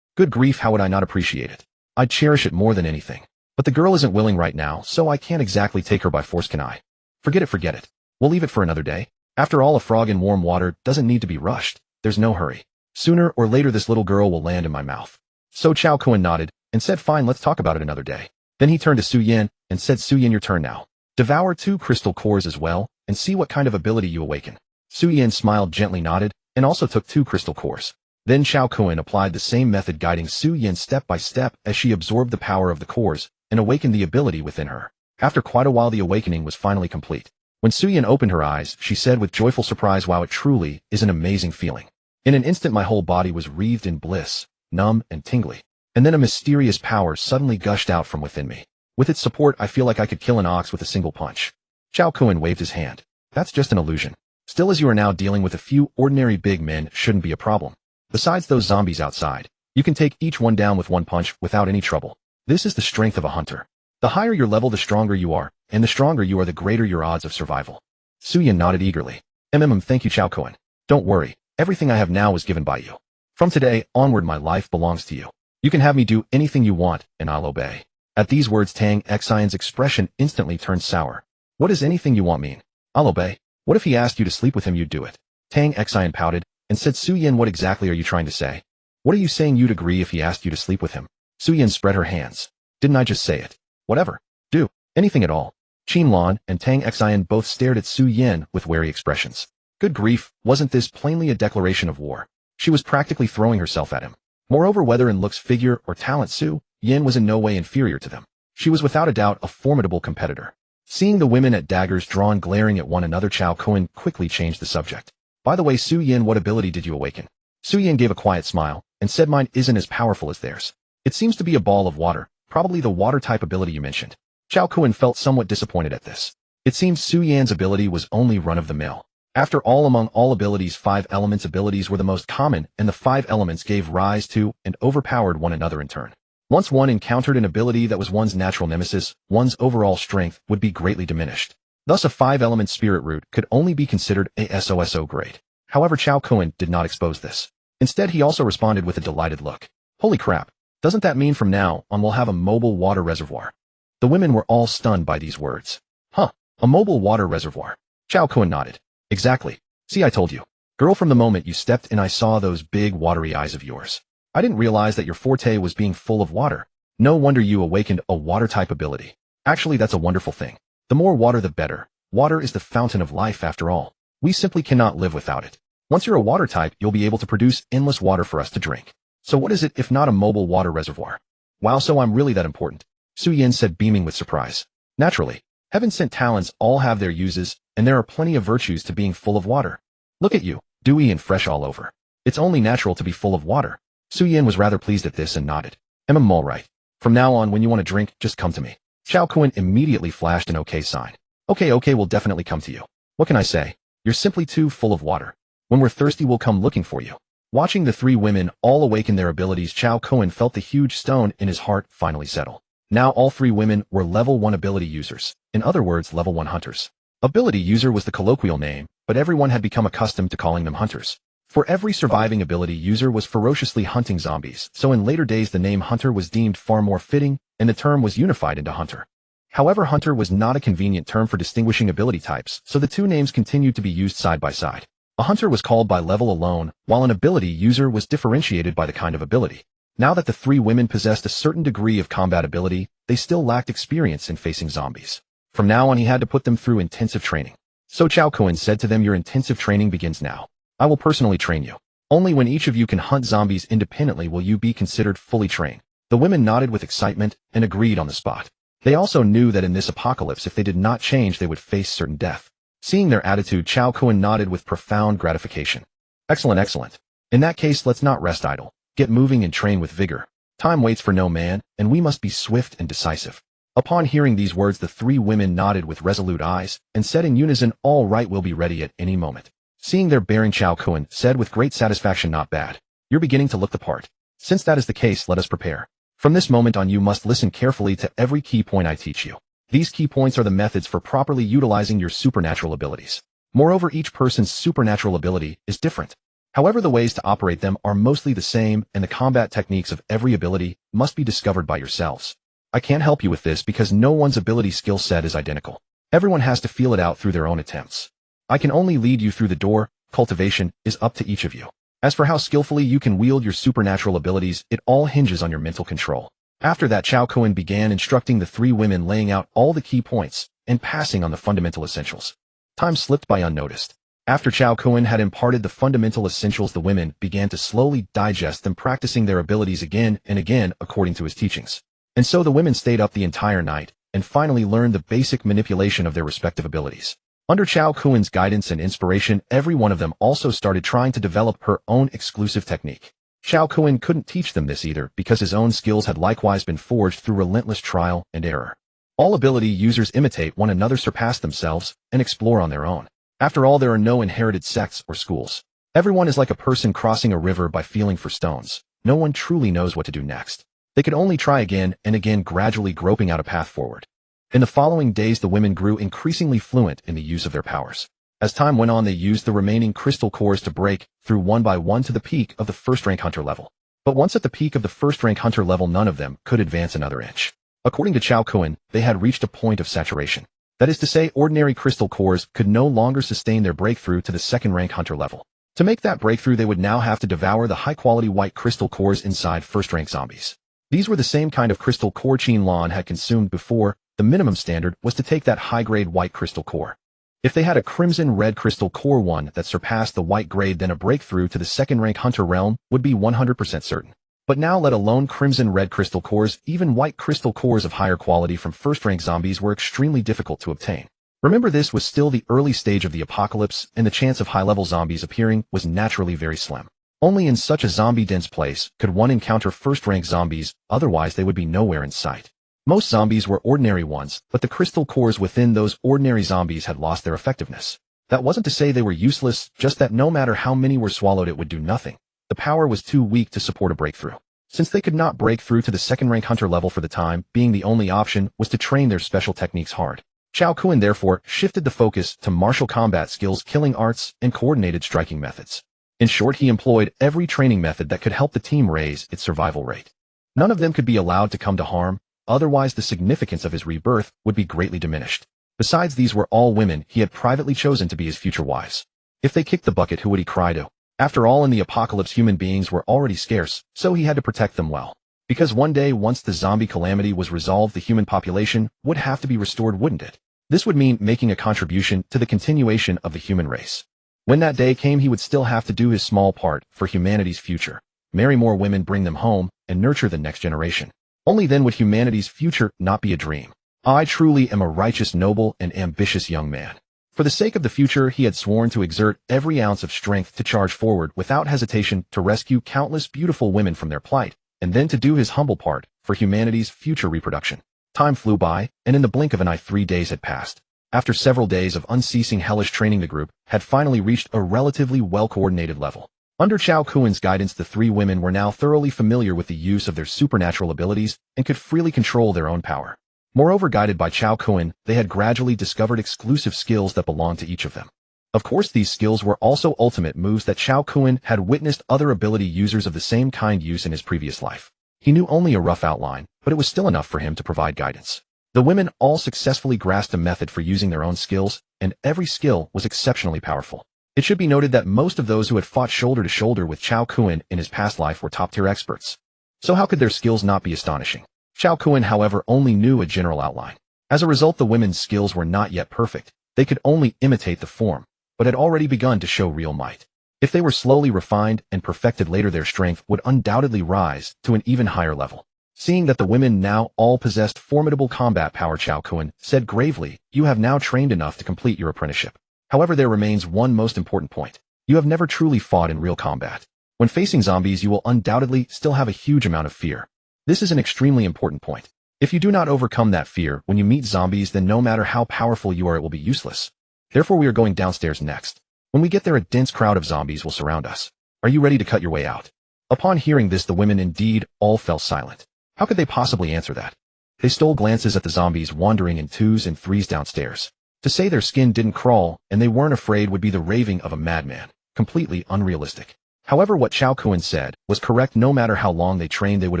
Good grief, how would I not appreciate it? I'd cherish it more than anything. But the girl isn't willing right now, so I can't exactly take her by force, can I? Forget it. We'll leave it for another day. After all, a frog in warm water doesn't need to be rushed. There's no hurry. Sooner or later, this little girl will land in my mouth. So Cao Kun nodded and said, fine, let's talk about it another day. Then he turned to Su Yin and said, Su Yin, your turn now. Devour 2 crystal cores as well, and see what kind of ability you awaken. Su Yin smiled, gently nodded, and also took 2 crystal cores. Then Cao Kun applied the same method, guiding Su Yin step by step as she absorbed the power of the cores and awakened the ability within her. After quite a while, the awakening was finally complete. When Su Yin opened her eyes, she said with joyful surprise, wow, it truly is an amazing feeling. In an instant, my whole body was wreathed in bliss, numb and tingly. And then a mysterious power suddenly gushed out from within me. With its support, I feel like I could kill an ox with a single punch. Cao Kun waved his hand. That's just an illusion. Still, as you are now dealing with a few ordinary big men, shouldn't be a problem. Besides those zombies outside, you can take each one down with 1 punch without any trouble. This is the strength of a hunter. The higher your level, the stronger you are, and the stronger you are, the greater your odds of survival. Suyin nodded eagerly. Thank you, Cao Kun. Don't worry, everything I have now was given by you. From today onward my life belongs to you. You can have me do anything you want, and I'll obey. At these words Tang Xion's expression instantly turned sour. What does anything you want mean? I'll obey. What if he asked you to sleep with him you'd do it? Tang Xion pouted, and said, Suyin, what exactly are you trying to say? What are you saying you'd agree if he asked you to sleep with him? Suyin spread her hands. Didn't I just say it? Whatever. Do. Anything at all. Qin Lan and Tang Xion both stared at Suyin with wary expressions. Good grief, wasn't this plainly a declaration of war? She was practically throwing herself at him. Moreover, whether in looks, figure, or talent, Suyin was in no way inferior to them. She was without a doubt a formidable competitor. Seeing the women at daggers drawn glaring at one another, Cao Kun quickly changed the subject. By the way, Suyin, what ability did you awaken? Suyin gave a quiet smile, and said mine isn't as powerful as theirs. It seems to be a ball of water, probably the water type ability you mentioned. Cao Kun felt somewhat disappointed at this. It seems Suyin's ability was only run-of-the-mill. After all, among all abilities, 5 elements abilities were the most common, and the 5 elements gave rise to and overpowered one another in turn. Once one encountered an ability that was one's natural nemesis, one's overall strength would be greatly diminished. Thus a 5-element spirit root could only be considered a SOSO grade. However, Cao Kun did not expose this. Instead, he also responded with a delighted look. Holy crap, doesn't that mean from now on we'll have a mobile water reservoir? The women were all stunned by these words. Huh, a mobile water reservoir. Cao Kun nodded. Exactly. See, I told you. Girl, from the moment you stepped in I saw those big watery eyes of yours. I didn't realize that your forte was being full of water. No wonder you awakened a water type ability. Actually, that's a wonderful thing. The more water the better. Water is the fountain of life after all. We simply cannot live without it. Once you're a water type, you'll be able to produce endless water for us to drink. So what is it if not a mobile water reservoir? Wow, so I'm really that important? Suyin said, beaming with surprise. Naturally. Heaven-sent talents all have their uses, and there are plenty of virtues to being full of water. Look at you, dewy and fresh all over. It's only natural to be full of water. Suyin was rather pleased at this and nodded. All right. From now on, when you want to drink, just come to me. Cao Kun immediately flashed an okay sign. Okay, we'll definitely come to you. What can I say? You're simply too full of water. When we're thirsty, we'll come looking for you. Watching the 3 women all awaken their abilities, Cao Kun felt the huge stone in his heart finally settle. Now all 3 women were level 1 ability users. In other words, level 1 hunters. Ability user was the colloquial name, but everyone had become accustomed to calling them hunters. For every surviving ability user was ferociously hunting zombies, so in later days the name hunter was deemed far more fitting, and the term was unified into hunter. However, hunter was not a convenient term for distinguishing ability types, so the 2 names continued to be used side by side. A hunter was called by level alone, while an ability user was differentiated by the kind of ability. Now that the 3 women possessed a certain degree of combat ability, they still lacked experience in facing zombies. From now on he had to put them through intensive training. So Cao Kun said to them, your intensive training begins now. I will personally train you. Only when each of you can hunt zombies independently will you be considered fully trained. The women nodded with excitement and agreed on the spot. They also knew that in this apocalypse if they did not change they would face certain death. Seeing their attitude, Cao Kun nodded with profound gratification. Excellent. In that case, let's not rest idle. Get moving and train with vigor. Time waits for no man, and we must be swift and decisive. Upon hearing these words, the 3 women nodded with resolute eyes, and said in unison, all right, we'll be ready at any moment. Seeing their bearing, Cao Kun said with great satisfaction, not bad. You're beginning to look the part. Since that is the case, let us prepare. From this moment on you must listen carefully to every key point I teach you. These key points are the methods for properly utilizing your supernatural abilities. Moreover, each person's supernatural ability is different. However, the ways to operate them are mostly the same, and the combat techniques of every ability must be discovered by yourselves. I can't help you with this because no one's ability skill set is identical. Everyone has to feel it out through their own attempts. I can only lead you through the door. Cultivation is up to each of you. As for how skillfully you can wield your supernatural abilities, it all hinges on your mental control. After that, Cao Kun began instructing the 3 women, laying out all the key points and passing on the fundamental essentials. Time slipped by unnoticed. After Cao Kun had imparted the fundamental essentials, the women began to slowly digest them, practicing their abilities again and again according to his teachings. And so the women stayed up the entire night and finally learned the basic manipulation of their respective abilities. Under Cao Kun's guidance and inspiration, every one of them also started trying to develop her own exclusive technique. Cao Kun couldn't teach them this either because his own skills had likewise been forged through relentless trial and error. All ability users imitate one another, surpass themselves, and explore on their own. After all, there are no inherited sects or schools. Everyone is like a person crossing a river by feeling for stones. No one truly knows what to do next. They could only try again and again, gradually groping out a path forward. In the following days, the women grew increasingly fluent in the use of their powers. As time went on, they used the remaining crystal cores to break through one by one to the peak of the first-rank hunter level. But once at the peak of the first-rank hunter level, none of them could advance another inch. According to Cao Kun, they had reached a point of saturation. That is to say, ordinary crystal cores could no longer sustain their breakthrough to the second-rank hunter level. To make that breakthrough, they would now have to devour the high-quality white crystal cores inside first-rank zombies. These were the same kind of crystal core Qin Lan had consumed before. The minimum standard was to take that high-grade white crystal core. If they had a crimson-red crystal core one that surpassed the white grade, then a breakthrough to the second-rank hunter realm would be 100% certain. But now, let alone crimson-red crystal cores, even white crystal cores of higher quality from first-rank zombies were extremely difficult to obtain. Remember, this was still the early stage of the apocalypse, and the chance of high-level zombies appearing was naturally very slim. Only in such a zombie-dense place could one encounter first-rank zombies, otherwise they would be nowhere in sight. Most zombies were ordinary ones, but the crystal cores within those ordinary zombies had lost their effectiveness. That wasn't to say they were useless, just that no matter how many were swallowed, it would do nothing. The power was too weak to support a breakthrough. Since they could not break through to the second-rank hunter level for the time being, the only option was to train their special techniques hard. Cao Kun therefore shifted the focus to martial combat skills, killing arts, and coordinated striking methods. In short, he employed every training method that could help the team raise its survival rate. None of them could be allowed to come to harm, otherwise the significance of his rebirth would be greatly diminished. Besides, these were all women he had privately chosen to be his future wives. If they kicked the bucket, who would he cry to? After all, in the apocalypse, human beings were already scarce, so he had to protect them well. Because one day, once the zombie calamity was resolved, the human population would have to be restored, wouldn't it? This would mean making a contribution to the continuation of the human race. When that day came, he would still have to do his small part for humanity's future. Marry more women, bring them home, and nurture the next generation. Only then would humanity's future not be a dream. I truly am a righteous, noble, and ambitious young man. For the sake of the future, he had sworn to exert every ounce of strength to charge forward without hesitation to rescue countless beautiful women from their plight, and then to do his humble part for humanity's future reproduction. Time flew by, and in the blink of an eye 3 days had passed. After several days of unceasing hellish training, the group had finally reached a relatively well-coordinated level. Under Cao Kun's guidance, the 3 women were now thoroughly familiar with the use of their supernatural abilities and could freely control their own power. Moreover, guided by Cao Kun, they had gradually discovered exclusive skills that belonged to each of them. Of course, these skills were also ultimate moves that Cao Kun had witnessed other ability users of the same kind use in his previous life. He knew only a rough outline, but it was still enough for him to provide guidance. The women all successfully grasped a method for using their own skills, and every skill was exceptionally powerful. It should be noted that most of those who had fought shoulder to shoulder with Cao Kun in his past life were top-tier experts. So how could their skills not be astonishing? Cao Kun, however, only knew a general outline. As a result, the women's skills were not yet perfect. They could only imitate the form, but had already begun to show real might. If they were slowly refined and perfected later, their strength would undoubtedly rise to an even higher level. Seeing that the women now all possessed formidable combat power, Cao Kun said gravely, "You have now trained enough to complete your apprenticeship. However, there remains one most important point. You have never truly fought in real combat. When facing zombies, you will undoubtedly still have a huge amount of fear. This is an extremely important point. If you do not overcome that fear when you meet zombies, then no matter how powerful you are, it will be useless. Therefore, we are going downstairs next. When we get there, a dense crowd of zombies will surround us. Are you ready to cut your way out?" Upon hearing this, the women indeed all fell silent. How could they possibly answer that? They stole glances at the zombies wandering in 2s and 3s downstairs. To say their skin didn't crawl and they weren't afraid would be the raving of a madman, completely unrealistic. However, what Cao Kun said was correct. No matter how long they trained, they would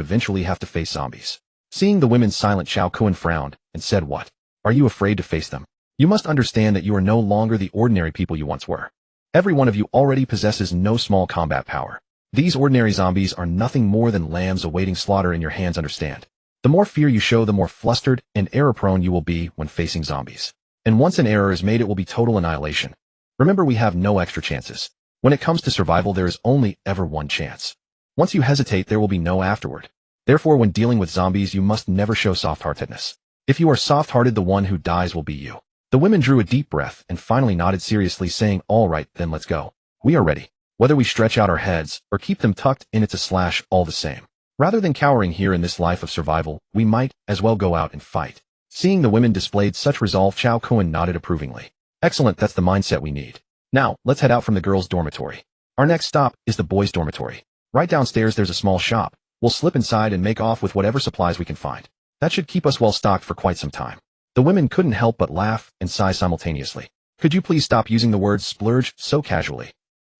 eventually have to face zombies. Seeing the women silent, Cao Kun frowned and said, "What? Are you afraid to face them? You must understand that you are no longer the ordinary people you once were. Every one of you already possesses no small combat power. These ordinary zombies are nothing more than lambs awaiting slaughter in your hands, understand? The more fear you show, the more flustered and error-prone you will be when facing zombies. And once an error is made, it will be total annihilation. Remember, we have no extra chances. When it comes to survival, there is only ever one chance. Once you hesitate, there will be no afterward. Therefore, when dealing with zombies, you must never show soft-heartedness. If you are soft-hearted, the one who dies will be you." The women drew a deep breath and finally nodded seriously, saying, "All right, then let's go. We are ready. Whether we stretch out our heads or keep them tucked in, it's a slash all the same. Rather than cowering here in this life of survival, we might as well go out and fight." Seeing the women displayed such resolve, Cao Kun nodded approvingly. "Excellent, that's the mindset we need. Now, let's head out from the girls' dormitory. Our next stop is the boys' dormitory. Right downstairs there's a small shop. We'll slip inside and make off with whatever supplies we can find. That should keep us well stocked for quite some time." The women couldn't help but laugh and sigh simultaneously. Could you please stop using the word splurge so casually?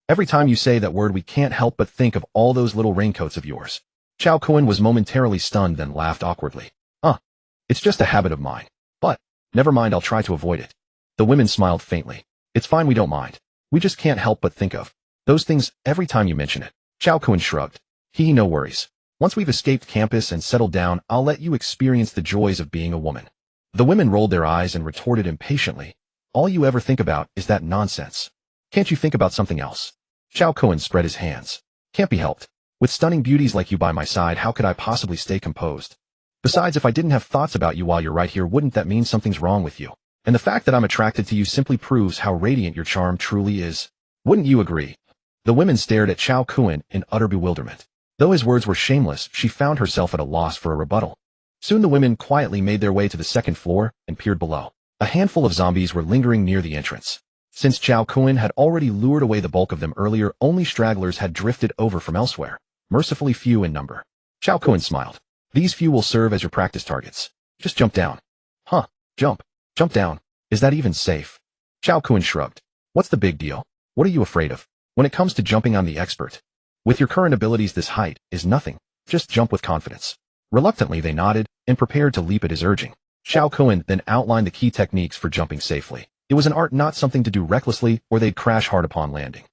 Every time you say that word we can't help but think of all those little raincoats of yours. Cao Kun was momentarily stunned then laughed awkwardly. It's just a habit of mine. But, never mind, I'll try to avoid it. The women smiled faintly. It's fine, we don't mind. We just can't help but think of those things every time you mention it. Cao Kun shrugged. No worries. Once we've escaped campus and settled down, I'll let you experience the joys of being a woman. The women rolled their eyes and retorted impatiently. All you ever think about is that nonsense. Can't you think about something else? Cao Kun spread his hands. Can't be helped. With stunning beauties like you by my side, how could I possibly stay composed? Besides, if I didn't have thoughts about you while you're right here, wouldn't that mean something's wrong with you? And the fact that I'm attracted to you simply proves how radiant your charm truly is. Wouldn't you agree? The women stared at Cao Kun in utter bewilderment. Though his words were shameless, she found herself at a loss for a rebuttal. Soon the women quietly made their way to the second floor and peered below. A handful of zombies were lingering near the entrance. Since Cao Kun had already lured away the bulk of them earlier, only stragglers had drifted over from elsewhere, mercifully few in number. Cao Kun smiled. These few will serve as your practice targets. Just jump down. Jump down. Is that even safe? Cao Kun shrugged. What's the big deal? What are you afraid of? When it comes to jumping, I'm the expert. With your current abilities, this height is nothing. Just jump with confidence. Reluctantly, they nodded and prepared to leap at his urging. Cao Kun then outlined the key techniques for jumping safely. It was an art, not something to do recklessly, or they'd crash hard upon landing.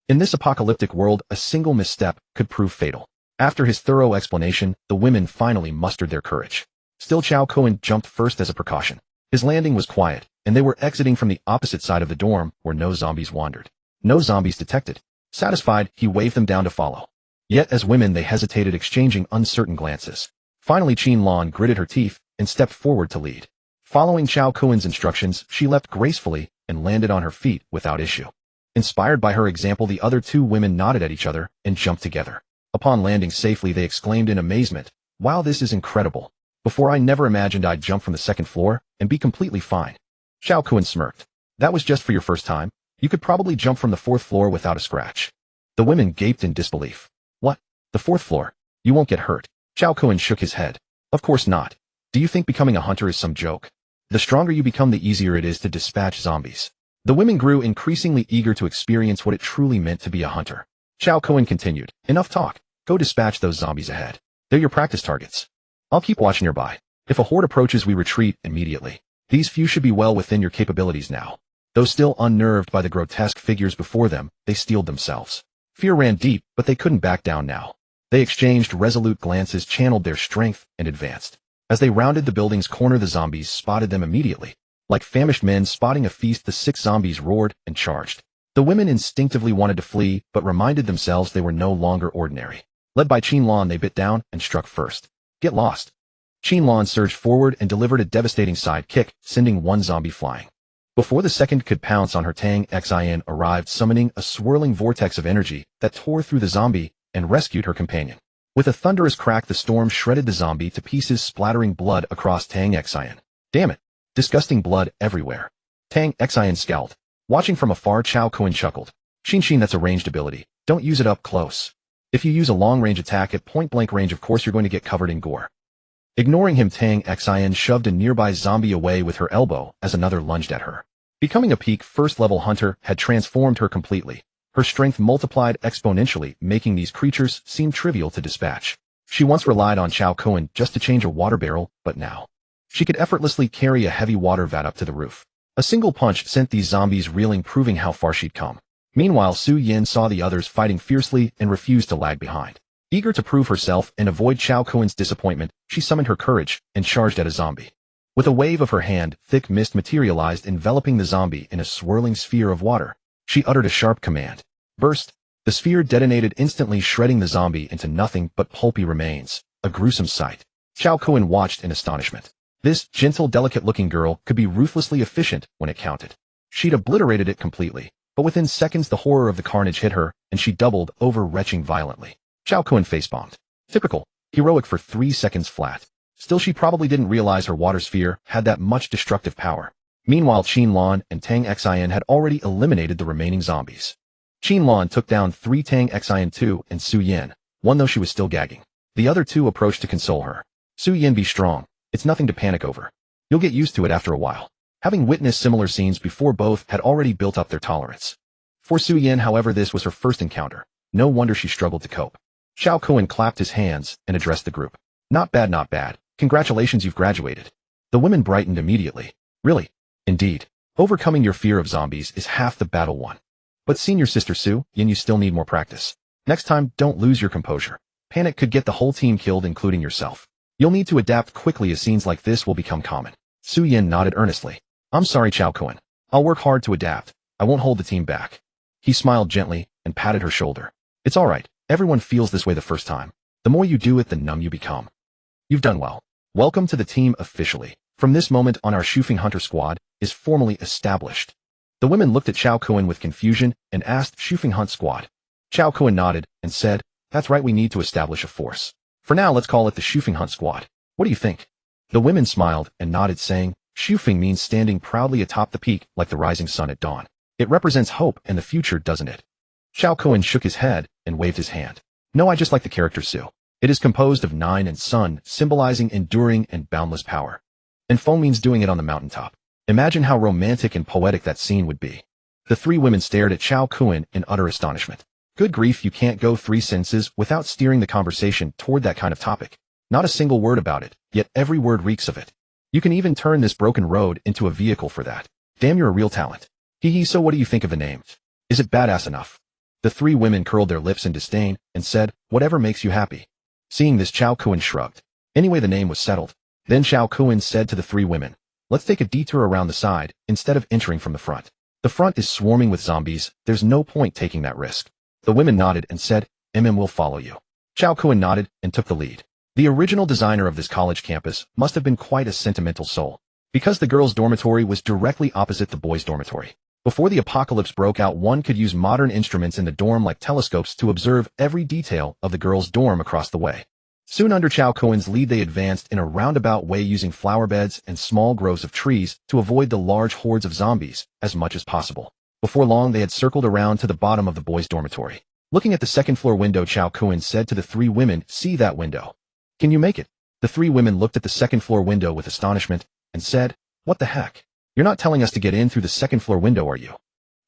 In this apocalyptic world, a single misstep could prove fatal. After his thorough explanation, the women finally mustered their courage. Still, Cao Kun jumped first as a precaution. His landing was quiet, and they were exiting from the opposite side of the dorm where no zombies wandered. No zombies detected. Satisfied, he waved them down to follow. Yet as women they hesitated, exchanging uncertain glances. Finally Qin Lan gritted her teeth and stepped forward to lead. Following Cao Kun's instructions, she leapt gracefully and landed on her feet without issue. Inspired by her example, the other two women nodded at each other and jumped together. Upon landing safely, they exclaimed in amazement, "Wow, this is incredible. Before, I never imagined I'd jump from the second floor and be completely fine." Cao Kun smirked. "That was just for your first time. You could probably jump from the fourth floor without a scratch." The women gaped in disbelief. "What? The fourth floor? You won't get hurt?" Cao Kun shook his head. "Of course not. Do you think becoming a hunter is some joke? The stronger you become, the easier it is to dispatch zombies." The women grew increasingly eager to experience what it truly meant to be a hunter. Cao Kun continued, "Enough talk. Go dispatch those zombies ahead. They're your practice targets. I'll keep watch nearby. If a horde approaches, we retreat immediately. These few should be well within your capabilities now." Though still unnerved by the grotesque figures before them, they steeled themselves. Fear ran deep, but they couldn't back down now. They exchanged resolute glances, channeled their strength, and advanced. As they rounded the building's corner, the zombies spotted them immediately. Like famished men spotting a feast, the 6 zombies roared and charged. The women instinctively wanted to flee, but reminded themselves they were no longer ordinary. Led by Qin Lan, they bit down and struck first. "Get lost." Qin Lan surged forward and delivered a devastating side kick, sending one zombie flying. Before the second could pounce on her, Tang Xin arrived, summoning a swirling vortex of energy that tore through the zombie and rescued her companion. With a thunderous crack, the storm shredded the zombie to pieces, splattering blood across Tang Xin. "Damn it. Disgusting blood everywhere." Tang Xin scowled. Watching from afar, Cao Kun chuckled. "Xin, that's a ranged ability. Don't use it up close. If you use a long-range attack at point-blank range, of course you're going to get covered in gore." Ignoring him, Tang Xin shoved a nearby zombie away with her elbow as another lunged at her. Becoming a peak first-level hunter had transformed her completely. Her strength multiplied exponentially, making these creatures seem trivial to dispatch. She once relied on Cao Kun just to change a water barrel, but now she could effortlessly carry a heavy water vat up to the roof. A single punch sent these zombies reeling, proving how far she'd come. Meanwhile, Su Yin saw the others fighting fiercely and refused to lag behind. Eager to prove herself and avoid Cao Kun's disappointment, she summoned her courage and charged at a zombie. With a wave of her hand, thick mist materialized, enveloping the zombie in a swirling sphere of water. She uttered a sharp command. "Burst!" The sphere detonated instantly, shredding the zombie into nothing but pulpy remains. A gruesome sight. Cao Kun watched in astonishment. This gentle, delicate-looking girl could be ruthlessly efficient when it counted. She'd obliterated it completely, but within seconds the horror of the carnage hit her, and she doubled over, retching violently. Cao Kun face-bombed. Typical. Heroic for 3 seconds flat. Still, she probably didn't realize her water sphere had that much destructive power. Meanwhile, Qin Lan and Tang Xin had already eliminated the remaining zombies. Qin Lan took down 3 Tang Xin 2 and Su Yin, one though she was still gagging. The other 2 approached to console her. "Su Yin, be strong. It's nothing to panic over. You'll get used to it after a while." Having witnessed similar scenes before, both had already built up their tolerance. For Su Yin, however, this was her first encounter. No wonder she struggled to cope. Cao Kun clapped his hands and addressed the group. Not bad, not bad. Congratulations, you've graduated. The women brightened immediately. Really? Indeed. Overcoming your fear of zombies is half the battle won. But senior sister Su Yin, you still need more practice. Next time, don't lose your composure. Panic could get the whole team killed, including yourself. You'll need to adapt quickly as scenes like this will become common. Su Yin nodded earnestly. I'm sorry, Cao Kun. I'll work hard to adapt. I won't hold the team back. He smiled gently and patted her shoulder. It's all right. Everyone feels this way the first time. The more you do it, the numb you become. You've done well. Welcome to the team officially. From this moment on, our Shufeng Hunter squad is formally established. The women looked at Cao Kun with confusion and asked, Shufeng Hunt squad. Cao Kun nodded and said, that's right, we need to establish a force. For now, let's call it the Shufeng Hunt squad. What do you think? The women smiled and nodded, saying, Shufeng means standing proudly atop the peak like the rising sun at dawn. It represents hope and the future, doesn't it? Cao Kun shook his head and waved his hand. No, I just like the character Su. It is composed of 9 and sun, symbolizing enduring and boundless power. And Feng means doing it on the mountaintop. Imagine how romantic and poetic that scene would be. The 3 women stared at Cao Kun in utter astonishment. Good grief, you can't go 3 sentences without steering the conversation toward that kind of topic. Not a single word about it, yet every word reeks of it. You can even turn this broken road into a vehicle for that. Damn, you're a real talent. Hee, so what do you think of the name? Is it badass enough? The 3 women curled their lips in disdain and said, whatever makes you happy. Seeing this, Cao Kun shrugged. Anyway, the name was settled. Then Cao Kun said to the 3 women, let's take a detour around the side instead of entering from the front. The front is swarming with zombies, there's no point taking that risk. The women nodded and said, will follow you. Cao Kun nodded and took the lead. The original designer of this college campus must have been quite a sentimental soul, because the girls' dormitory was directly opposite the boys' dormitory. Before the apocalypse broke out, one could use modern instruments in the dorm like telescopes to observe every detail of the girls' dorm across the way. Soon under Cao Kun's lead, they advanced in a roundabout way using flower beds and small groves of trees to avoid the large hordes of zombies as much as possible. Before long, they had circled around to the bottom of the boys' dormitory. Looking at the second-floor window, Cao Kun said to the 3 women, see that window? Can you make it? The 3 women looked at the second-floor window with astonishment and said, what the heck? You're not telling us to get in through the second-floor window, are you?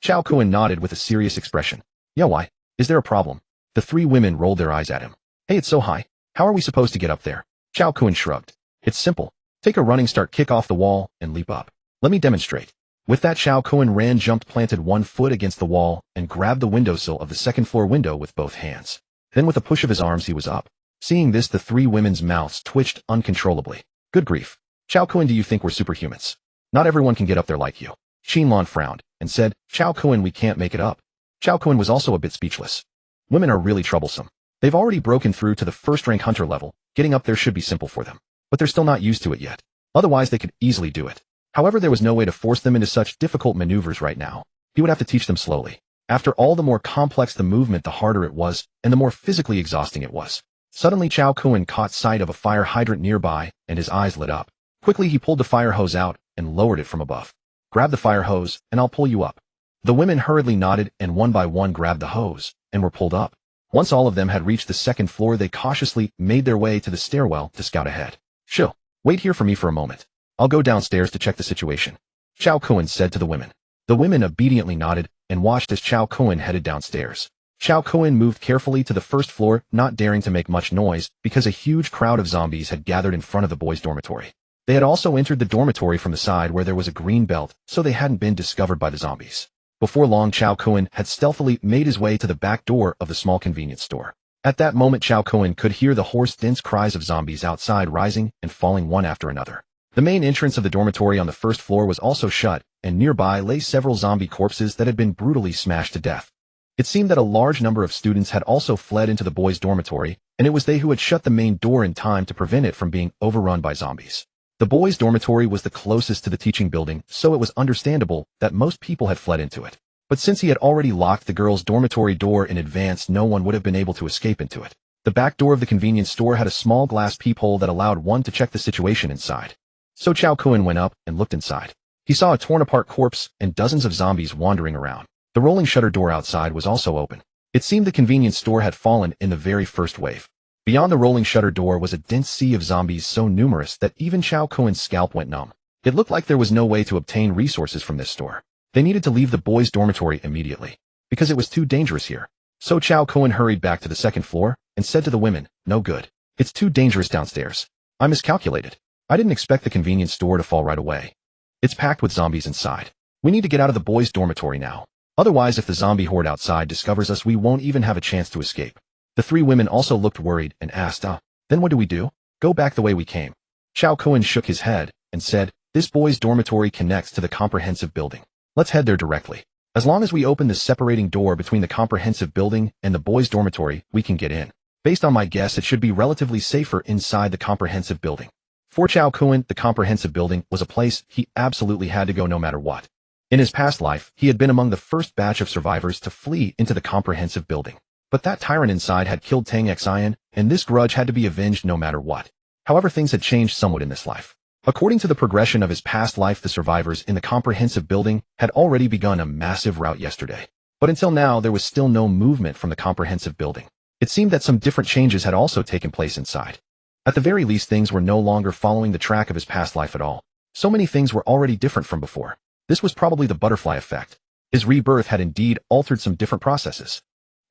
Cao Kun nodded with a serious expression. Yeah, why? Is there a problem? The 3 women rolled their eyes at him. Hey, it's so high. How are we supposed to get up there? Cao Kun shrugged. It's simple. Take a running start, kick off the wall, and leap up. Let me demonstrate. With that, Cao Kun ran, jumped, planted 1 foot against the wall, and grabbed the windowsill of the second-floor window with both hands. Then with a push of his arms, he was up. Seeing this, the 3 women's mouths twitched uncontrollably. Good grief. Cao Kun, do you think we're superhumans? Not everyone can get up there like you. Qin Lan frowned and said, Cao Kun, we can't make it up. Cao Kun was also a bit speechless. Women are really troublesome. They've already broken through to the first-rank hunter level. Getting up there should be simple for them. But they're still not used to it yet. Otherwise, they could easily do it. However, there was no way to force them into such difficult maneuvers right now. He would have to teach them slowly. After all, the more complex the movement, the harder it was, and the more physically exhausting it was. Suddenly, Cao Kun caught sight of a fire hydrant nearby, and his eyes lit up. Quickly, he pulled the fire hose out and lowered it from above. Grab the fire hose, and I'll pull you up. The women hurriedly nodded and one by one grabbed the hose, and were pulled up. Once all of them had reached the second floor, they cautiously made their way to the stairwell to scout ahead. Chill. Wait here for me for a moment. I'll go downstairs to check the situation. Cao Kun said to the women. The women obediently nodded and watched as Cao Kun headed downstairs. Cao Kun moved carefully to the first floor, not daring to make much noise because a huge crowd of zombies had gathered in front of the boys' dormitory. They had also entered the dormitory from the side where there was a green belt, so they hadn't been discovered by the zombies. Before long, Cao Kun had stealthily made his way to the back door of the small convenience store. At that moment, Cao Kun could hear the hoarse, dense cries of zombies outside rising and falling one after another. The main entrance of the dormitory on the first floor was also shut, and nearby lay several zombie corpses that had been brutally smashed to death. It seemed that a large number of students had also fled into the boys' dormitory, and it was they who had shut the main door in time to prevent it from being overrun by zombies. The boys' dormitory was the closest to the teaching building, so it was understandable that most people had fled into it. But since he had already locked the girls' dormitory door in advance, no one would have been able to escape into it. The back door of the convenience store had a small glass peephole that allowed one to check the situation inside. So Cao Kun went up and looked inside. He saw a torn-apart corpse and dozens of zombies wandering around. The rolling shutter door outside was also open. It seemed the convenience store had fallen in the very first wave. Beyond the rolling shutter door was a dense sea of zombies so numerous that even Cao Kun's scalp went numb. It looked like there was no way to obtain resources from this store. They needed to leave the boys' dormitory immediately, because it was too dangerous here. So Cao Kun hurried back to the second floor and said to the women, "No good. It's too dangerous downstairs. I miscalculated. I didn't expect the convenience store to fall right away. It's packed with zombies inside. We need to get out of the boys' dormitory now. Otherwise, if the zombie horde outside discovers us, we won't even have a chance to escape." The three women also looked worried and asked, "Then what do we do?" "Go back the way we came." Cao Kun shook his head and said, "This boys' dormitory connects to the comprehensive building. Let's head there directly. As long as we open the separating door between the comprehensive building and the boys' dormitory, we can get in. Based on my guess, it should be relatively safer inside the comprehensive building." For Cao Kun, the comprehensive building was a place he absolutely had to go no matter what. In his past life, he had been among the first batch of survivors to flee into the comprehensive building. But that tyrant inside had killed Tang Xin, and this grudge had to be avenged no matter what. However, things had changed somewhat in this life. According to the progression of his past life, the survivors in the comprehensive building had already begun a massive rout yesterday. But until now, there was still no movement from the comprehensive building. It seemed that some different changes had also taken place inside. At the very least, things were no longer following the track of his past life at all. So many things were already different from before. This was probably the butterfly effect. His rebirth had indeed altered some different processes.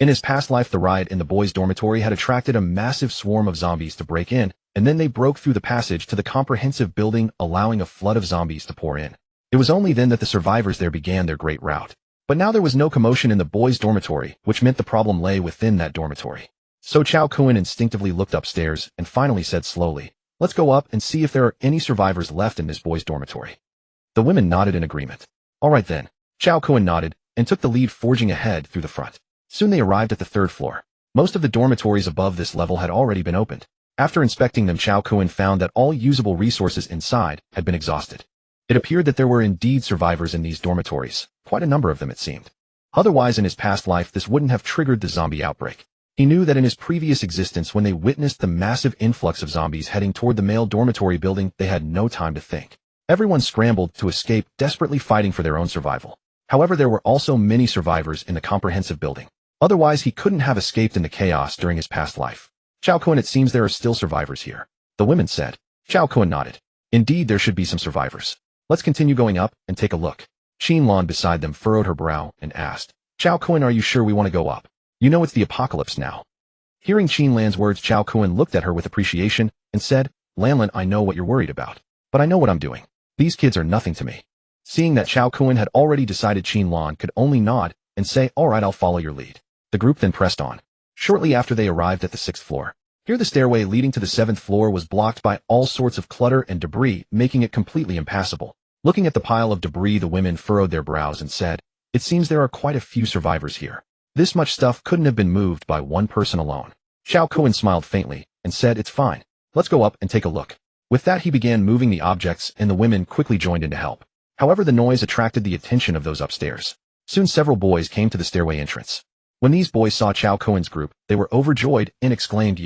In his past life, the riot in the boys' dormitory had attracted a massive swarm of zombies to break in, and then they broke through the passage to the comprehensive building, allowing a flood of zombies to pour in. It was only then that the survivors there began their great rout. But now there was no commotion in the boys' dormitory, which meant the problem lay within that dormitory. So Cao Kun instinctively looked upstairs and finally said slowly, "Let's go up and see if there are any survivors left in this boys' dormitory." The women nodded in agreement. "All right then." Cao Kun nodded and took the lead, forging ahead through the front. Soon they arrived at the third floor. Most of the dormitories above this level had already been opened. After inspecting them, Cao Kun found that all usable resources inside had been exhausted. It appeared that there were indeed survivors in these dormitories, quite a number of them it seemed. Otherwise, in his past life, this wouldn't have triggered the zombie outbreak. He knew that in his previous existence, when they witnessed the massive influx of zombies heading toward the male dormitory building, they had no time to think. Everyone scrambled to escape, desperately fighting for their own survival. However, there were also many survivors in the comprehensive building. Otherwise, he couldn't have escaped in the chaos during his past life. "Cao Kun, it seems there are still survivors here," the women said. Cao Kun nodded. "Indeed, there should be some survivors. Let's continue going up and take a look." Qin Lan beside them furrowed her brow and asked, "Cao Kun, are you sure we want to go up? You know it's the apocalypse now." Hearing Qin Lan's words, Cao Kun looked at her with appreciation and said, "Lan, I know what you're worried about, but I know what I'm doing. These kids are nothing to me." Seeing that Cao Kun had already decided, Qin Lan could only nod and say, "All right, I'll follow your lead." The group then pressed on. Shortly after, they arrived at the 6th floor. Here the stairway leading to the 7th floor was blocked by all sorts of clutter and debris, making it completely impassable. Looking at the pile of debris, the women furrowed their brows and said, "It seems there are quite a few survivors here. This much stuff couldn't have been moved by one person alone." Cao Kun smiled faintly and said, "It's fine. Let's go up and take a look." With that, he began moving the objects, and the women quickly joined in to help. However, the noise attracted the attention of those upstairs. Soon several boys came to the stairway entrance. When these boys saw Cao Kun's group, they were overjoyed and exclaimed,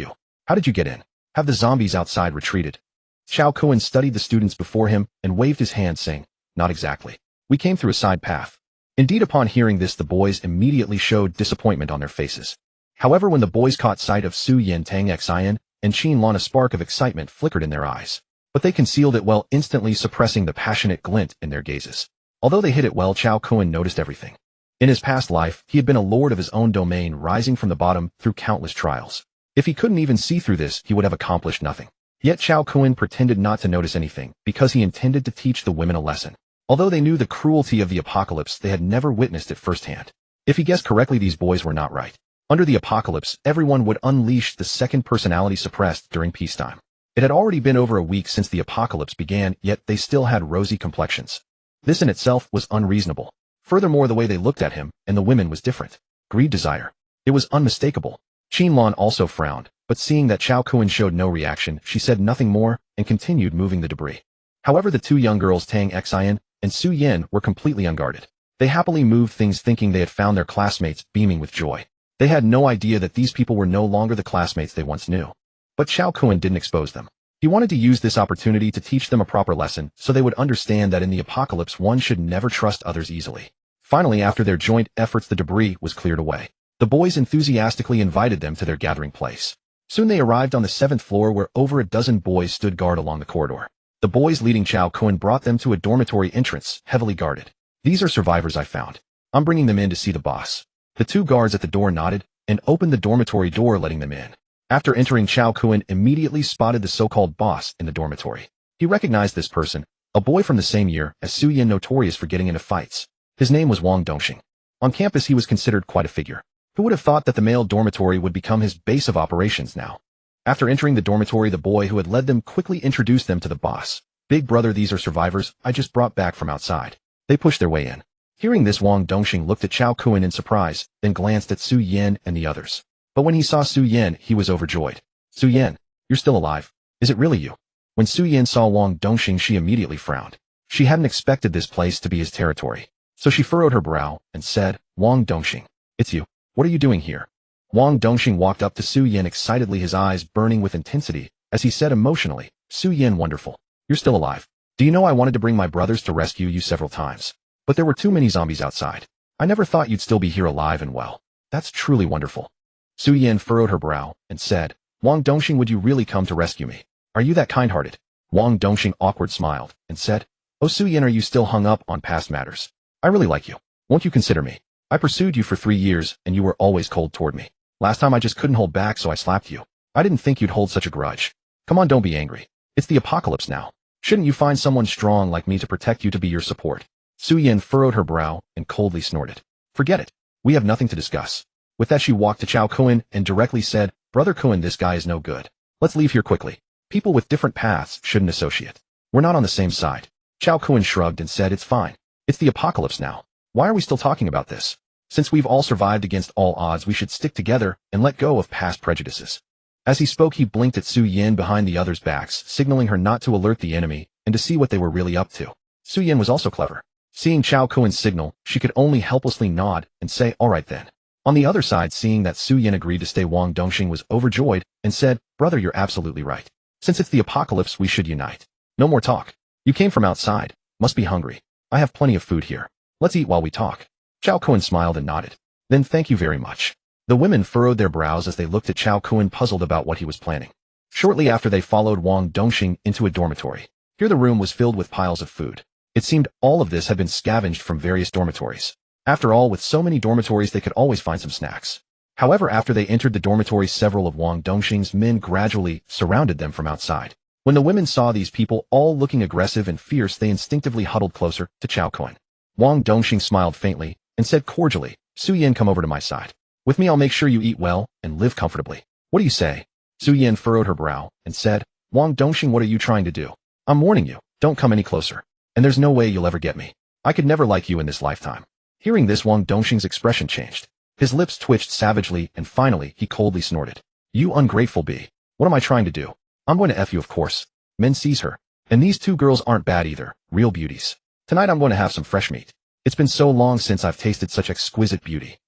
How did you get in? Have the zombies outside retreated?" Cao Kun studied the students before him and waved his hand, saying, "Not exactly. We came through a side path." Indeed, upon hearing this, the boys immediately showed disappointment on their faces. However, when the boys caught sight of Su Yin, Tang Xin, and Qin Lan, a spark of excitement flickered in their eyes. But they concealed it well, instantly suppressing the passionate glint in their gazes. Although they hid it well, Cao Kun noticed everything. In his past life, he had been a lord of his own domain, rising from the bottom through countless trials. If he couldn't even see through this, he would have accomplished nothing. Yet Cao Kun pretended not to notice anything, because he intended to teach the women a lesson. Although they knew the cruelty of the apocalypse, they had never witnessed it firsthand. If he guessed correctly, these boys were not right. Under the apocalypse, everyone would unleash the second personality suppressed during peacetime. It had already been over a week since the apocalypse began, yet they still had rosy complexions. This in itself was unreasonable. Furthermore, the way they looked at him and the women was different. Greed, desire. It was unmistakable. Qin Lan also frowned, but seeing that Cao Kun showed no reaction, she said nothing more and continued moving the debris. However, the two young girls, Tang Xin and Su Yin, were completely unguarded. They happily moved things, thinking they had found their classmates, beaming with joy. They had no idea that these people were no longer the classmates they once knew. But Cao Kun didn't expose them. He wanted to use this opportunity to teach them a proper lesson, so they would understand that in the apocalypse one should never trust others easily. Finally, after their joint efforts, the debris was cleared away. The boys enthusiastically invited them to their gathering place. Soon they arrived on the 7th floor, where over a dozen boys stood guard along the corridor. The boys leading Cao Kun brought them to a dormitory entrance, heavily guarded. These are survivors I found. I'm bringing them in to see the boss. The two guards at the door nodded and opened the dormitory door, letting them in. After entering, Cao Kun immediately spotted the so-called boss in the dormitory. He recognized this person, a boy from the same year as Su Yin, notorious for getting into fights. His name was Wang Dongxing. On campus, he was considered quite a figure. Who would have thought that the male dormitory would become his base of operations now? After entering the dormitory, the boy who had led them quickly introduced them to the boss. Big brother, these are survivors I just brought back from outside. They pushed their way in. Hearing this, Wang Dongxing looked at Cao Kun in surprise, then glanced at Su Yin and the others. But when he saw Su Yin, he was overjoyed. Su Yin, you're still alive. Is it really you? When Su Yin saw Wang Dongxing, she immediately frowned. She hadn't expected this place to be his territory. So she furrowed her brow and said, Wang Dongxing, it's you. What are you doing here? Wang Dongxing walked up to Su Yin excitedly, his eyes burning with intensity, as he said emotionally, Su Yin, wonderful. You're still alive. Do you know I wanted to bring my brothers to rescue you several times? But there were too many zombies outside. I never thought you'd still be here alive and well. That's truly wonderful. Su Yin furrowed her brow and said, Wang Dongxing, would you really come to rescue me? Are you that kind-hearted? Wang Dongxing awkward smiled and said, Oh Su Yin, are you still hung up on past matters? I really like you. Won't you consider me? I pursued you for 3 years and you were always cold toward me. Last time I just couldn't hold back, so I slapped you. I didn't think you'd hold such a grudge. Come on, don't be angry. It's the apocalypse now. Shouldn't you find someone strong like me to protect you, to be your support? Su Yin furrowed her brow and coldly snorted. Forget it. We have nothing to discuss. With that, she walked to Cao Kun and directly said, Brother Kun, this guy is no good. Let's leave here quickly. People with different paths shouldn't associate. We're not on the same side. Cao Kun shrugged and said, It's fine. It's the apocalypse now. Why are we still talking about this? Since we've all survived against all odds, we should stick together and let go of past prejudices. As he spoke, he blinked at Su Yin behind the others' backs, signaling her not to alert the enemy and to see what they were really up to. Su Yin was also clever. Seeing Cao Kun's signal, she could only helplessly nod and say, All right then. On the other side, seeing that Su Yin agreed to stay, Wang Dongxing was overjoyed and said, Brother, you're absolutely right. Since it's the apocalypse, we should unite. No more talk. You came from outside. Must be hungry. I have plenty of food here. Let's eat while we talk. Cao Kun smiled and nodded. Then thank you very much. The women furrowed their brows as they looked at Cao Kun, puzzled about what he was planning. Shortly after, they followed Wang Dongxing into a dormitory. Here the room was filled with piles of food. It seemed all of this had been scavenged from various dormitories. After all, with so many dormitories, they could always find some snacks. However, after they entered the dormitory, several of Wang Dongxing's men gradually surrounded them from outside. When the women saw these people all looking aggressive and fierce, they instinctively huddled closer to Cao Kun. Wang Dongxing smiled faintly and said cordially, Su Yin, come over to my side. With me, I'll make sure you eat well and live comfortably. What do you say? Su Yin furrowed her brow and said, Wang Dongxing, what are you trying to do? I'm warning you, don't come any closer. And there's no way you'll ever get me. I could never like you in this lifetime. Hearing this, Wang Dongxing's expression changed. His lips twitched savagely and finally he coldly snorted. You ungrateful bee. What am I trying to do? I'm going to F you, of course. Men seize her. And these two girls aren't bad either, real beauties. Tonight I'm going to have some fresh meat. It's been so long since I've tasted such exquisite beauty.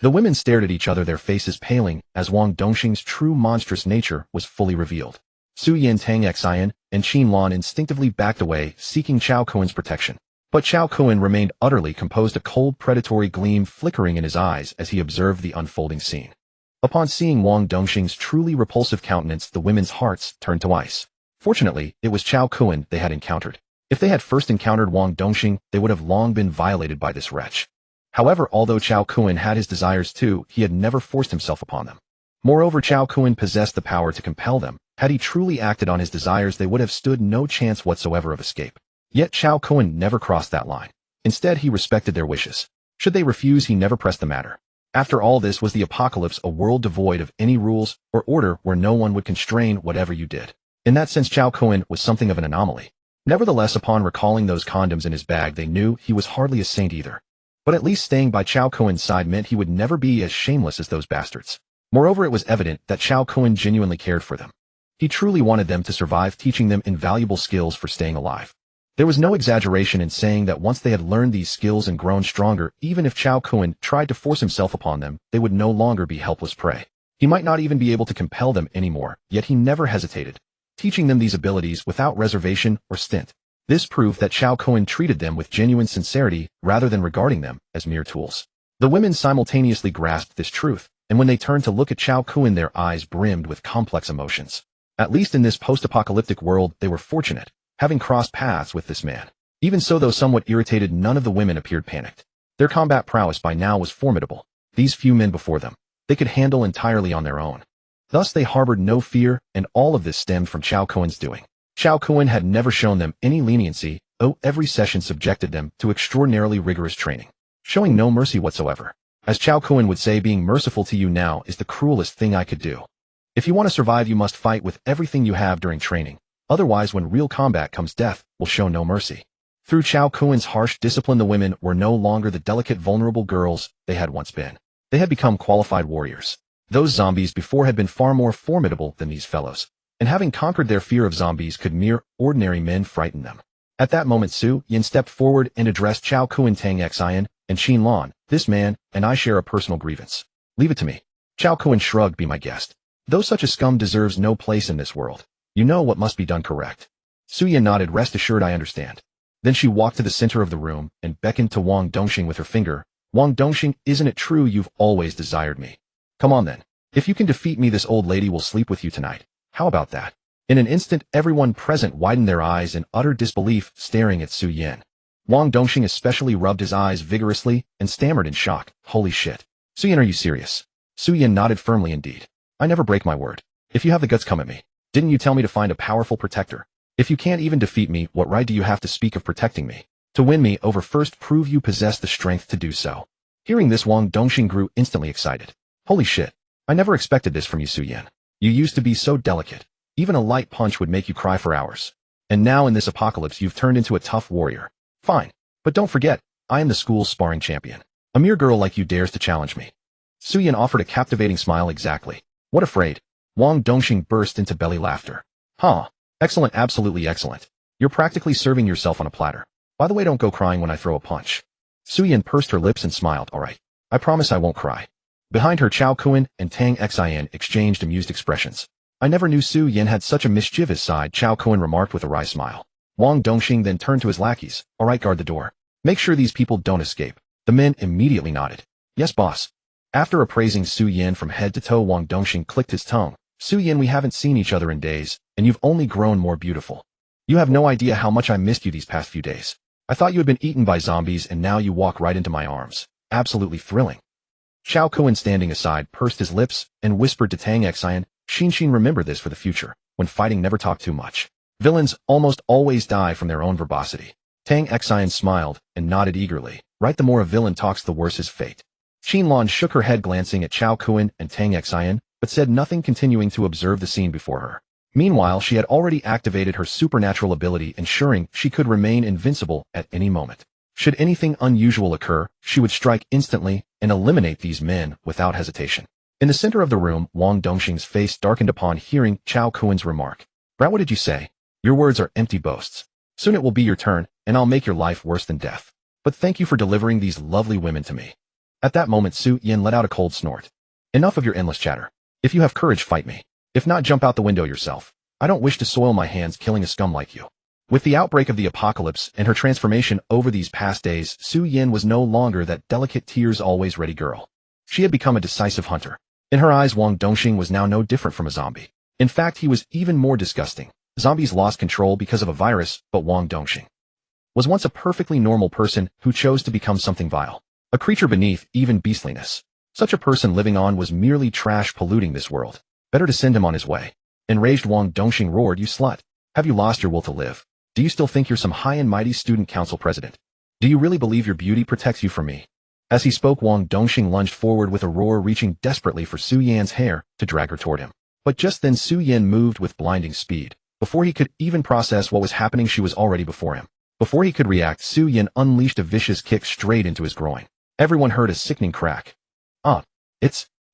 The women stared at each other, their faces paling, as Wang Dongxing's true monstrous nature was fully revealed. Su Yin, Tang Xin, and Qin Lan instinctively backed away, seeking Cao Kun's protection. But Cao Kun remained utterly composed, a cold predatory gleam flickering in his eyes as he observed the unfolding scene. Upon seeing Wang Dongxing's truly repulsive countenance, the women's hearts turned to ice. Fortunately, it was Cao Kun they had encountered. If they had first encountered Wang Dongxing, they would have long been violated by this wretch. However, although Cao Kun had his desires too, he had never forced himself upon them. Moreover, Cao Kun possessed the power to compel them. Had he truly acted on his desires, they would have stood no chance whatsoever of escape. Yet Cao Kun never crossed that line. Instead, he respected their wishes. Should they refuse, he never pressed the matter. After all, this was the apocalypse, a world devoid of any rules or order where no one would constrain whatever you did. In that sense, Cao Kun was something of an anomaly. Nevertheless, upon recalling those condoms in his bag, they knew he was hardly a saint either. But at least staying by Cao Kun's side meant he would never be as shameless as those bastards. Moreover, it was evident that Cao Kun genuinely cared for them. He truly wanted them to survive, teaching them invaluable skills for staying alive. There was no exaggeration in saying that once they had learned these skills and grown stronger, even if Cao Kun tried to force himself upon them, they would no longer be helpless prey. He might not even be able to compel them anymore, yet he never hesitated, teaching them these abilities without reservation or stint. This proved that Cao Kun treated them with genuine sincerity rather than regarding them as mere tools. The women simultaneously grasped this truth, and when they turned to look at Cao Kun, their eyes brimmed with complex emotions. At least in this post-apocalyptic world, they were fortunate. having crossed paths with this man. Even so, though somewhat irritated, none of the women appeared panicked. Their combat prowess by now was formidable. These few men before them, they could handle entirely on their own. Thus they harbored no fear, and all of this stemmed from Cao Kun's doing. Cao Kun had never shown them any leniency, though every session subjected them to extraordinarily rigorous training, showing no mercy whatsoever. As Cao Kun would say, being merciful to you now is the cruelest thing I could do. If you want to survive, you must fight with everything you have during training. Otherwise, when real combat comes, death will show no mercy. Through Cao Kun's harsh discipline, the women were no longer the delicate, vulnerable girls they had once been. They had become qualified warriors. Those zombies before had been far more formidable than these fellows, and having conquered their fear of zombies, could mere ordinary men frighten them. At that moment, Su Yin stepped forward and addressed Cao Kun. Tang Xin and Qin Lan, this man and I share a personal grievance. Leave it to me. Cao Kun shrugged. Be my guest. Though such a scum deserves no place in this world, you know what must be done, correct? Su Yin nodded. Rest assured, I understand. Then she walked to the center of the room and beckoned to Wang Dongxing with her finger. Wang Dongxing, isn't it true you've always desired me? Come on then. If you can defeat me, this old lady will sleep with you tonight. How about that? In an instant, everyone present widened their eyes in utter disbelief, staring at Su Yin. Wang Dongxing especially rubbed his eyes vigorously and stammered in shock. Holy shit. Su Yin, are you serious? Su Yin nodded firmly. Indeed. I never break my word. If you have the guts, come at me. Didn't you tell me to find a powerful protector? If you can't even defeat me, what right do you have to speak of protecting me? To win me over, first prove you possess the strength to do so. Hearing this, Wang Dongxing grew instantly excited. Holy shit. I never expected this from you, Su Yin. You used to be so delicate. Even a light punch would make you cry for hours. And now in this apocalypse, you've turned into a tough warrior. Fine. But don't forget, I am the school's sparring champion. A mere girl like you dares to challenge me. Su Yin offered a captivating smile. Exactly. What afraid? Wang Dongxing burst into belly laughter. Huh. Excellent, absolutely excellent. You're practically serving yourself on a platter. By the way, don't go crying when I throw a punch. Su Yin pursed her lips and smiled. All right. I promise I won't cry. Behind her, Cao Kun and Tang Xin exchanged amused expressions. I never knew Su Yin had such a mischievous side, Cao Kun remarked with a wry smile. Wang Dongxing then turned to his lackeys. All right, guard the door. Make sure these people don't escape. The men immediately nodded. Yes, boss. After appraising Su Yin from head to toe, Wang Dongxing clicked his tongue. Su Yin, we haven't seen each other in days, and you've only grown more beautiful. You have no idea how much I missed you these past few days. I thought you had been eaten by zombies, and now you walk right into my arms. Absolutely thrilling. Cao Kun, standing aside, pursed his lips and whispered to Tang Xin, Xin, remember this for the future. When fighting, never talk too much. Villains almost always die from their own verbosity. Tang Xin smiled and nodded eagerly. Right, the more a villain talks, the worse his fate. Qin Lan shook her head, glancing at Cao Kun and Tang Xin, but said nothing, continuing to observe the scene before her. Meanwhile, she had already activated her supernatural ability, ensuring she could remain invincible at any moment. Should anything unusual occur, she would strike instantly and eliminate these men without hesitation. In the center of the room, Wang Dongxing's face darkened upon hearing Cao Kun's remark. Brat, what did you say? Your words are empty boasts. Soon it will be your turn, and I'll make your life worse than death. But thank you for delivering these lovely women to me. At that moment, Su Yin let out a cold snort. Enough of your endless chatter. If you have courage, fight me. If not, jump out the window yourself. I don't wish to soil my hands killing a scum like you. With the outbreak of the apocalypse and her transformation over these past days, Su Yin was no longer that delicate, tears always ready girl. She had become a decisive hunter. In her eyes, Wang Dongxing was now no different from a zombie. In fact, he was even more disgusting. Zombies lost control because of a virus, but Wang Dongxing was once a perfectly normal person who chose to become something vile. A creature beneath even beastliness. Such a person living on was merely trash, polluting this world. Better to send him on his way. Enraged, Wang Dongxing roared, You slut! Have you lost your will to live? Do you still think you're some high and mighty student council president? Do you really believe your beauty protects you from me? As he spoke, Wang Dongxing lunged forward with a roar, reaching desperately for Su Yin's hair to drag her toward him. But just then Su Yin moved with blinding speed. Before he could even process what was happening, she was already before him. Before he could react, Su Yin unleashed a vicious kick straight into his groin. Everyone heard a sickening crack.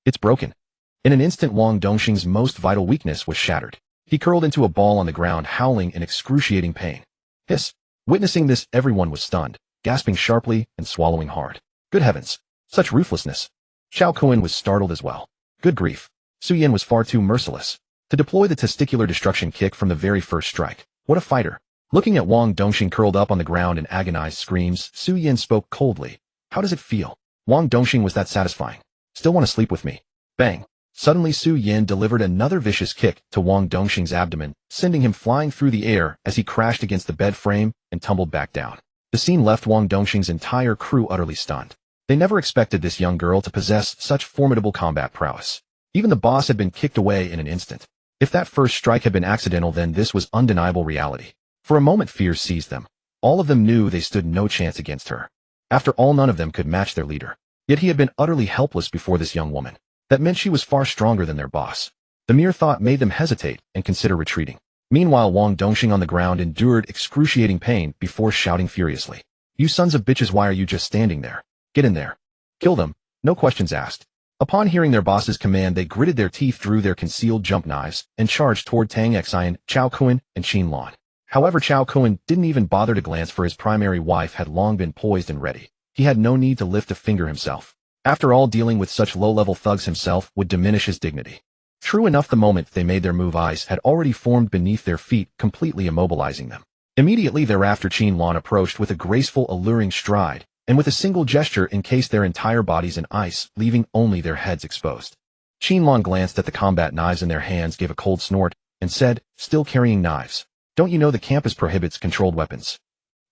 It's broken. In an instant, Wang Dongxing's most vital weakness was shattered. He curled into a ball on the ground, howling in excruciating pain. Hiss. Witnessing this, everyone was stunned, gasping sharply and swallowing hard. Good heavens. Such ruthlessness. Cao Kun was startled as well. Good grief. Su Yin was far too merciless. To deploy the testicular destruction kick from the very first strike. What a fighter. Looking at Wang Dongxing curled up on the ground in agonized screams, Su Yin spoke coldly. How does it feel? Wang Dongxing, was that satisfying? Still want to sleep with me? Bang. Suddenly Su Yin delivered another vicious kick to Wang Dongxing's abdomen, sending him flying through the air as he crashed against the bed frame and tumbled back down. The scene left Wang Dongxing's entire crew utterly stunned. They never expected this young girl to possess such formidable combat prowess. Even the boss had been kicked away in an instant. If that first strike had been accidental, then this was undeniable reality. For a moment fear seized them. All of them knew they stood no chance against her. After all, none of them could match their leader. Yet he had been utterly helpless before this young woman. That meant she was far stronger than their boss. The mere thought made them hesitate and consider retreating. Meanwhile, Wang Dongxing on the ground endured excruciating pain before shouting furiously, "You sons of bitches, why are you just standing there? Get in there. Kill them, no questions asked." Upon hearing their boss's command, they gritted their teeth, drew their concealed jump knives, and charged toward Tang Xin, Cao Kun, and Qin Lan. However, Cao Kun didn't even bother to glance, for his primary wife had long been poised and ready. He had no need to lift a finger himself. After all, dealing with such low-level thugs himself would diminish his dignity. True enough, the moment they made their move, ice had already formed beneath their feet, completely immobilizing them. Immediately thereafter, Qin Lan approached with a graceful, alluring stride, and with a single gesture encased their entire bodies in ice, leaving only their heads exposed. Qin Lan glanced at the combat knives in their hands, gave a cold snort, and said, "Still carrying knives? Don't you know the campus prohibits controlled weapons?"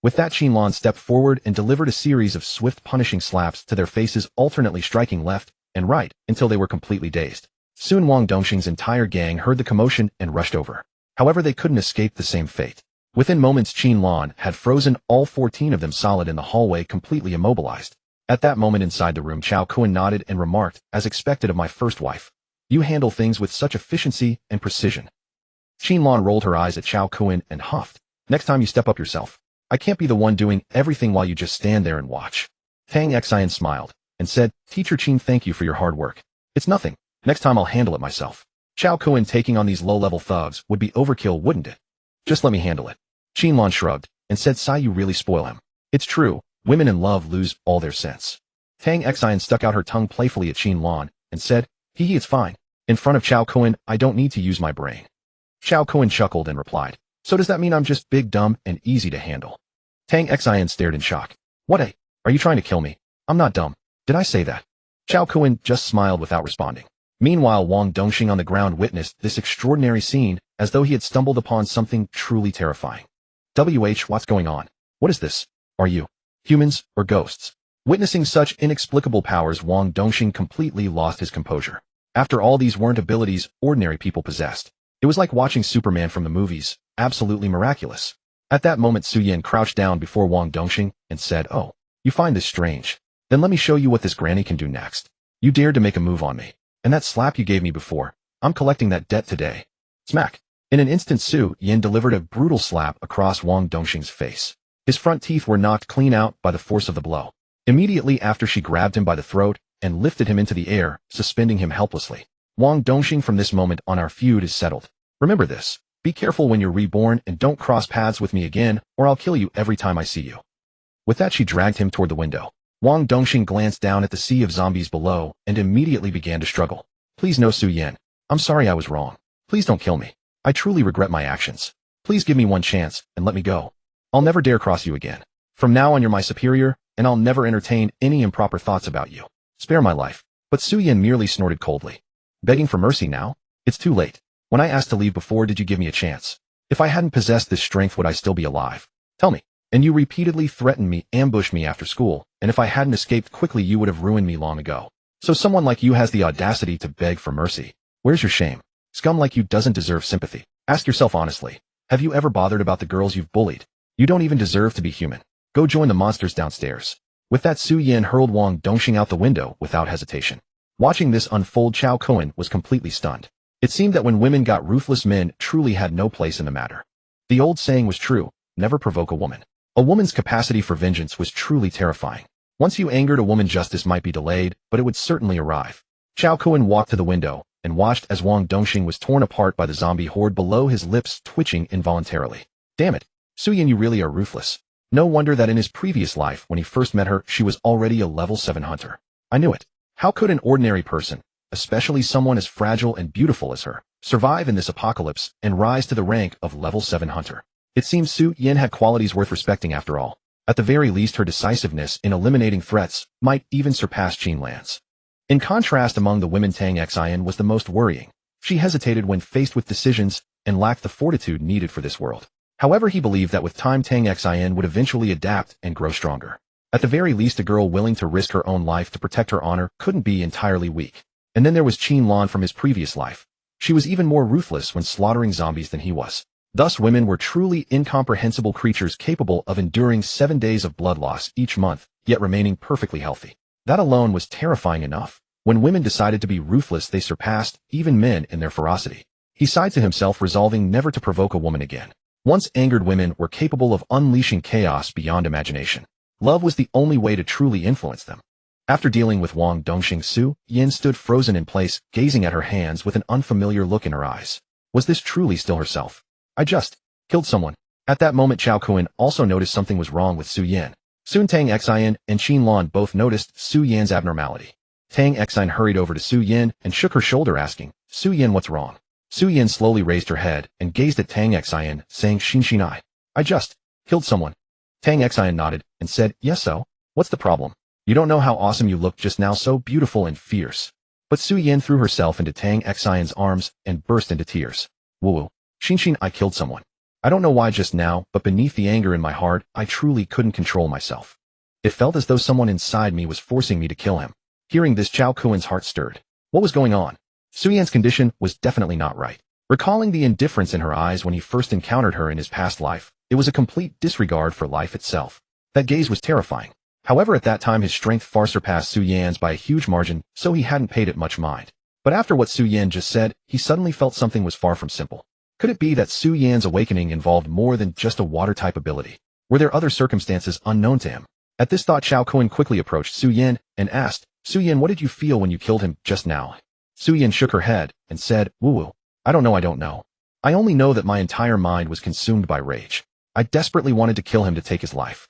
With that, Qin Lan stepped forward and delivered a series of swift, punishing slaps to their faces, alternately striking left and right until they were completely dazed. Soon Wang Dongxing's entire gang heard the commotion and rushed over. However, they couldn't escape the same fate. Within moments, Qin Lan had frozen all 14 of them solid in the hallway, completely immobilized. At that moment inside the room, Cao Kun nodded and remarked, "As expected of my first wife. You handle things with such efficiency and precision." Qin Lan rolled her eyes at Cao Kun and huffed, "Next time you step up yourself. I can't be the one doing everything while you just stand there and watch." Tang Xin smiled and said, "Teacher Qin, thank you for your hard work. It's nothing. Next time I'll handle it myself." Cao Kun taking on these low-level thugs would be overkill, wouldn't it? "Just let me handle it." Qin Lan shrugged and said, "Sai, you really spoil him." "It's true, women in love lose all their sense." Tang Xin stuck out her tongue playfully at Qin Lan and said, "Hee, it's fine. In front of Cao Kun, I don't need to use my brain." Cao Kun chuckled and replied, "So does that mean I'm just big, dumb, and easy to handle?" Tang Xin stared in shock. "What are you trying to kill me? I'm not dumb. Did I say that?" Cao Kun just smiled without responding. Meanwhile, Wang Dongxing on the ground witnessed this extraordinary scene as though he had stumbled upon something truly terrifying. What's going on? What is this? Are you humans or ghosts?" Witnessing such inexplicable powers, Wang Dongxing completely lost his composure. After all, these weren't abilities ordinary people possessed. It was like watching Superman from the movies, absolutely miraculous. At that moment, Su Yin crouched down before Wang Dongxing and said, "Oh, you find this strange? Then let me show you what this granny can do next. You dared to make a move on me. And that slap you gave me before, I'm collecting that debt today." Smack! In an instant, Su Yin delivered a brutal slap across Wang Dongxing's face. His front teeth were knocked clean out by the force of the blow. Immediately after, she grabbed him by the throat and lifted him into the air, suspending him helplessly. "Wang Dongxing, from this moment on, our feud is settled. Remember this. Be careful when you're reborn and don't cross paths with me again, or I'll kill you every time I see you." With that, she dragged him toward the window. Wang Dongxing glanced down at the sea of zombies below and immediately began to struggle. "Please, no, Su Yin. I'm sorry, I was wrong. Please don't kill me. I truly regret my actions. Please give me one chance and let me go. I'll never dare cross you again. From now on, you're my superior, and I'll never entertain any improper thoughts about you. Spare my life." But Su Yin merely snorted coldly. "Begging for mercy now? It's too late. When I asked to leave before, did you give me a chance? If I hadn't possessed this strength, would I still be alive? Tell me. And you repeatedly threatened me, ambushed me after school, and if I hadn't escaped quickly, you would have ruined me long ago. So someone like you has the audacity to beg for mercy. Where's your shame? Scum like you doesn't deserve sympathy. Ask yourself honestly, have you ever bothered about the girls you've bullied? You don't even deserve to be human. Go join the monsters downstairs." With that, Su Yin hurled Wang Dongxing out the window without hesitation. Watching this unfold, Cao Kun was completely stunned. It seemed that when women got ruthless, men truly had no place in the matter. The old saying was true, never provoke a woman. A woman's capacity for vengeance was truly terrifying. Once you angered a woman, justice might be delayed, but it would certainly arrive. Cao Kun walked to the window and watched as Wang Dongxing was torn apart by the zombie horde below, his lips twitching involuntarily. "Damn it, Su Yin, you really are ruthless. No wonder that in his previous life, when he first met her, she was already a level 7 hunter. I knew it. How could an ordinary person, especially someone as fragile and beautiful as her, survive in this apocalypse and rise to the rank of level 7 hunter? It seems Su Yin had qualities worth respecting after all. At the very least, her decisiveness in eliminating threats might even surpass Qin Lan's. In contrast, among the women, Tang Xin was the most worrying. She hesitated when faced with decisions and lacked the fortitude needed for this world. However, he believed that with time Tang Xin would eventually adapt and grow stronger. At the very least, a girl willing to risk her own life to protect her honor couldn't be entirely weak. And then there was Qin Lan from his previous life. She was even more ruthless when slaughtering zombies than he was. Thus, women were truly incomprehensible creatures capable of enduring 7 days of blood loss each month, yet remaining perfectly healthy. That alone was terrifying enough. When women decided to be ruthless, they surpassed even men in their ferocity. He sighed to himself, resolving never to provoke a woman again. Once angered women were capable of unleashing chaos beyond imagination. Love was the only way to truly influence them. After dealing with Wang Dongxing, Su Yin stood frozen in place, gazing at her hands with an unfamiliar look in her eyes. Was this truly still herself? I just killed someone. At that moment, Cao Kun also noticed something was wrong with Su Yin. Soon Tang Xin and Qin Lan both noticed Su Yin's abnormality. Tang Xin hurried over to Su Yin and shook her shoulder, asking, Su Yin, what's wrong? Su Yin slowly raised her head and gazed at Tang Xin, saying, Xin, I just killed someone. Tang Xin nodded and said, yes, so? What's the problem? You don't know how awesome you looked just now, so beautiful and fierce. But Su Yin threw herself into Tang Xion's arms and burst into tears. Woo, Xin, I killed someone. I don't know why just now, but beneath the anger in my heart, I truly couldn't control myself. It felt as though someone inside me was forcing me to kill him. Hearing this, Cao Kun's heart stirred. What was going on? Su Yin's condition was definitely not right. Recalling the indifference in her eyes when he first encountered her in his past life, it was a complete disregard for life itself. That gaze was terrifying. However, at that time his strength far surpassed Su Yin's by a huge margin, so he hadn't paid it much mind. But after what Su Yin just said, he suddenly felt something was far from simple. Could it be that Su Yin's awakening involved more than just a water-type ability? Were there other circumstances unknown to him? At this thought, Cao Kun quickly approached Su Yin and asked, Su Yin, what did you feel when you killed him just now? Su Yin shook her head and said, Woo, I don't know. I only know that my entire mind was consumed by rage. I desperately wanted to kill him to take his life.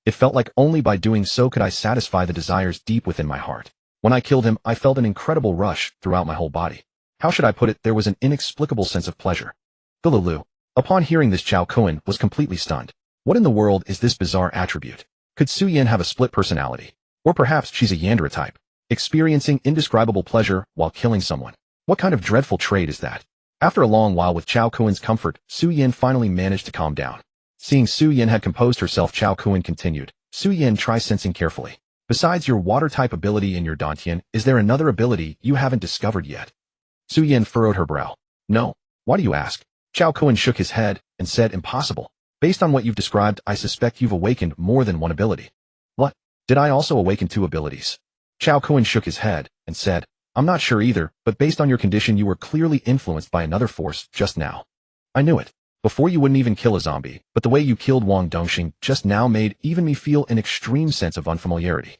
It felt like only by doing so could I satisfy the desires deep within my heart. When I killed him, I felt an incredible rush throughout my whole body. How should I put it? There was an inexplicable sense of pleasure. Lulu. Upon hearing this, Cao Kun was completely stunned. What in the world is this bizarre attribute? Could Su Yin have a split personality? Or perhaps she's a Yandere type, experiencing indescribable pleasure while killing someone. What kind of dreadful trait is that? After a long while with Cao Kun's comfort, Su Yin finally managed to calm down. Seeing Su Yin had composed herself, Cao Kun continued, Su Yin, try sensing carefully. Besides your water-type ability in your Dantian, is there another ability you haven't discovered yet? Su Yin furrowed her brow. No. Why do you ask? Cao Kun shook his head and said, impossible. Based on what you've described, I suspect you've awakened more than one ability. What? Did I also awaken 2 abilities? Cao Kun shook his head and said, I'm not sure either, but based on your condition you were clearly influenced by another force just now. I knew it. Before you wouldn't even kill a zombie, but the way you killed Wang Dongxing just now made even me feel an extreme sense of unfamiliarity.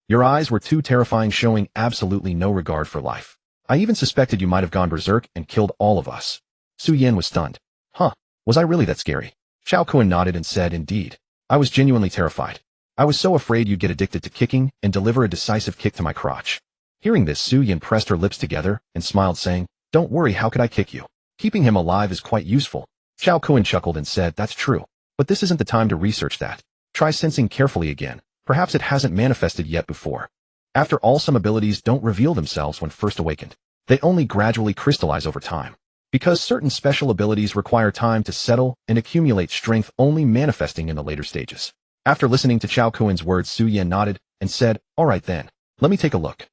Your eyes were too terrifying, showing absolutely no regard for life. I even suspected you might have gone berserk and killed all of us. Su Yin was stunned. Huh, was I really that scary? Cao Kun nodded and said, indeed. I was genuinely terrified. I was so afraid you'd get addicted to kicking and deliver a decisive kick to my crotch. Hearing this, Su Yin pressed her lips together and smiled, saying, don't worry, how could I kick you? Keeping him alive is quite useful. Cao Kun chuckled and said, that's true. But this isn't the time to research that. Try sensing carefully again. Perhaps it hasn't manifested yet before. After all, some abilities don't reveal themselves when first awakened. They only gradually crystallize over time. Because certain special abilities require time to settle and accumulate strength, only manifesting in the later stages. After listening to Cao Kun's words, Su Yin nodded and said, all right then, let me take a look.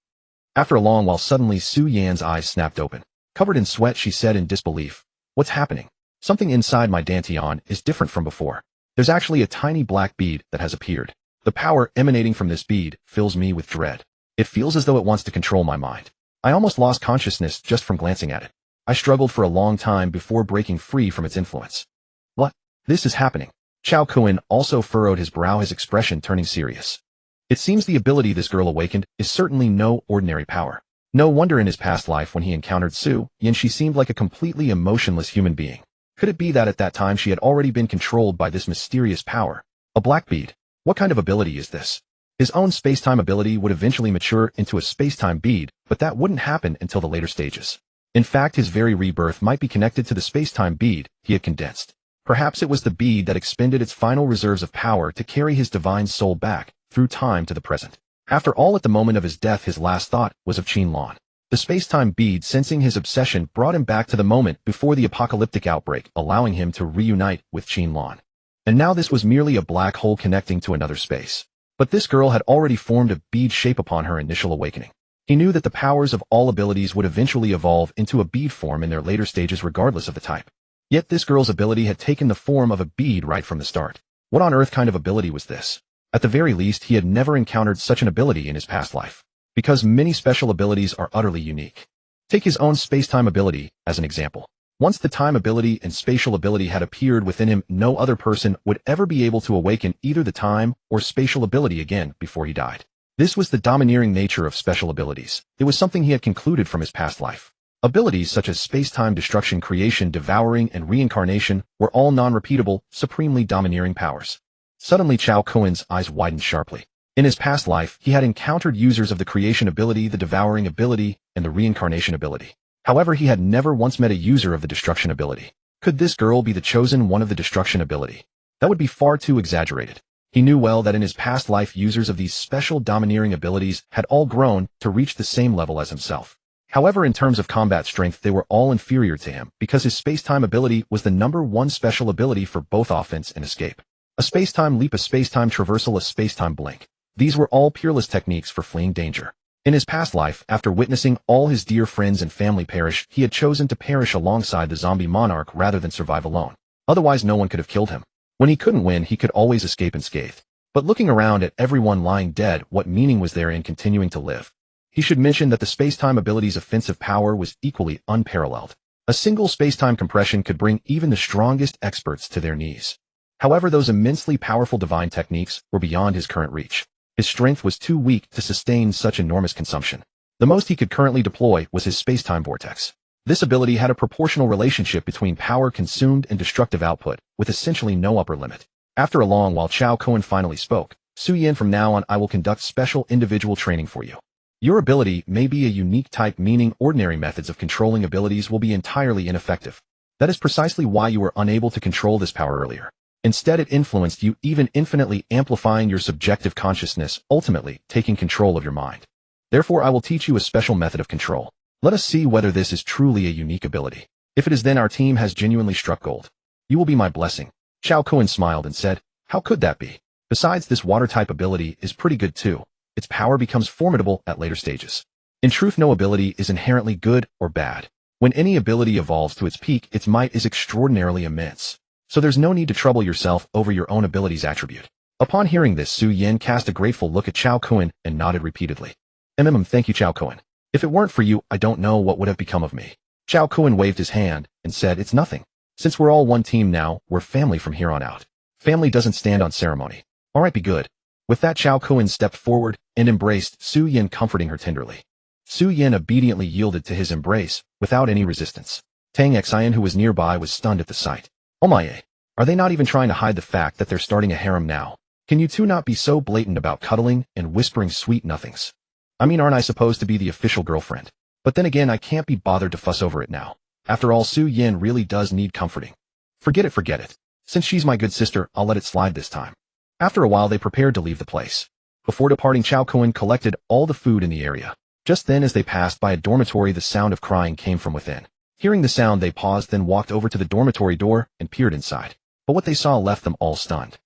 After a long while, suddenly Su Yin's eyes snapped open. Covered in sweat, she said in disbelief, what's happening? Something inside my Dantian is different from before. There's actually a tiny black bead that has appeared. The power emanating from this bead fills me with dread. It feels as though it wants to control my mind. I almost lost consciousness just from glancing at it. I struggled for a long time before breaking free from its influence. What? This is happening. Cao Kun also furrowed his brow, his expression turning serious. It seems the ability this girl awakened is certainly no ordinary power. No wonder in his past life when he encountered Su Yin, she seemed like a completely emotionless human being. Could it be that at that time she had already been controlled by this mysterious power? A black bead. What kind of ability is this? His own space-time ability would eventually mature into a space-time bead, but that wouldn't happen until the later stages. In fact, his very rebirth might be connected to the space-time bead he had condensed. Perhaps it was the bead that expended its final reserves of power to carry his divine soul back through time to the present. After all, at the moment of his death, his last thought was of Qin Lan. The space-time bead, sensing his obsession, brought him back to the moment before the apocalyptic outbreak, allowing him to reunite with Qin Lan. And now this was merely a black hole connecting to another space. But this girl had already formed a bead shape upon her initial awakening. He knew that the powers of all abilities would eventually evolve into a bead form in their later stages regardless of the type. Yet this girl's ability had taken the form of a bead right from the start. What on earth kind of ability was this? At the very least, he had never encountered such an ability in his past life. Because many special abilities are utterly unique. Take his own space-time ability as an example. Once the time ability and spatial ability had appeared within him, no other person would ever be able to awaken either the time or spatial ability again before he died. This was the domineering nature of special abilities. It was something he had concluded from his past life. Abilities such as space-time destruction, creation, devouring, and reincarnation were all non-repeatable, supremely domineering powers. Suddenly Cao Kun's eyes widened sharply. In his past life, he had encountered users of the creation ability, the devouring ability, and the reincarnation ability. However, he had never once met a user of the destruction ability. Could this girl be the chosen one of the destruction ability? That would be far too exaggerated. He knew well that in his past life, users of these special domineering abilities had all grown to reach the same level as himself. However, in terms of combat strength, they were all inferior to him because his space-time ability was the #1 special ability for both offense and escape. A space-time leap, a space-time traversal, a space-time blink. These were all peerless techniques for fleeing danger. In his past life, after witnessing all his dear friends and family perish, he had chosen to perish alongside the zombie monarch rather than survive alone. Otherwise, no one could have killed him. When he couldn't win, he could always escape unscathed. But looking around at everyone lying dead, what meaning was there in continuing to live? He should mention that the space-time ability's offensive power was equally unparalleled. A single space-time compression could bring even the strongest experts to their knees. However, those immensely powerful divine techniques were beyond his current reach. His strength was too weak to sustain such enormous consumption. The most he could currently deploy was his space-time vortex. This ability had a proportional relationship between power consumed and destructive output, with essentially no upper limit. After a long while, Cao Kun finally spoke. Su Yin, from now on, I will conduct special individual training for you. Your ability may be a unique type, meaning ordinary methods of controlling abilities will be entirely ineffective. That is precisely why you were unable to control this power earlier. Instead, it influenced you, even infinitely amplifying your subjective consciousness, ultimately taking control of your mind. Therefore, I will teach you a special method of control. Let us see whether this is truly a unique ability. If it is, then our team has genuinely struck gold. You will be my blessing. Cao Kun smiled and said, how could that be? Besides, this water-type ability is pretty good too. Its power becomes formidable at later stages. In truth, no ability is inherently good or bad. When any ability evolves to its peak, its might is extraordinarily immense. So there's no need to trouble yourself over your own ability's attribute. Upon hearing this, Su Yin cast a grateful look at Cao Kun and nodded repeatedly. Thank you, Cao Kun. If it weren't for you, I don't know what would have become of me. Cao Kun waved his hand and said, it's nothing. Since we're all one team now, we're family from here on out. Family doesn't stand on ceremony. All right, be good. With that, Cao Kun stepped forward and embraced Su Yin, comforting her tenderly. Su Yin obediently yielded to his embrace without any resistance. Tang Xin, who was nearby, was stunned at the sight. Oh my, are they not even trying to hide the fact that they're starting a harem now? Can you two not be so blatant about cuddling and whispering sweet nothings? I mean, aren't I supposed to be the official girlfriend? But then again, I can't be bothered to fuss over it now. After all, Su Yin really does need comforting. Forget it. Since she's my good sister, I'll let it slide this time. After a while, they prepared to leave the place. Before departing, Cao Kun collected all the food in the area. Just then, as they passed by a dormitory, the sound of crying came from within. Hearing the sound, they paused, then walked over to the dormitory door and peered inside. But what they saw left them all stunned.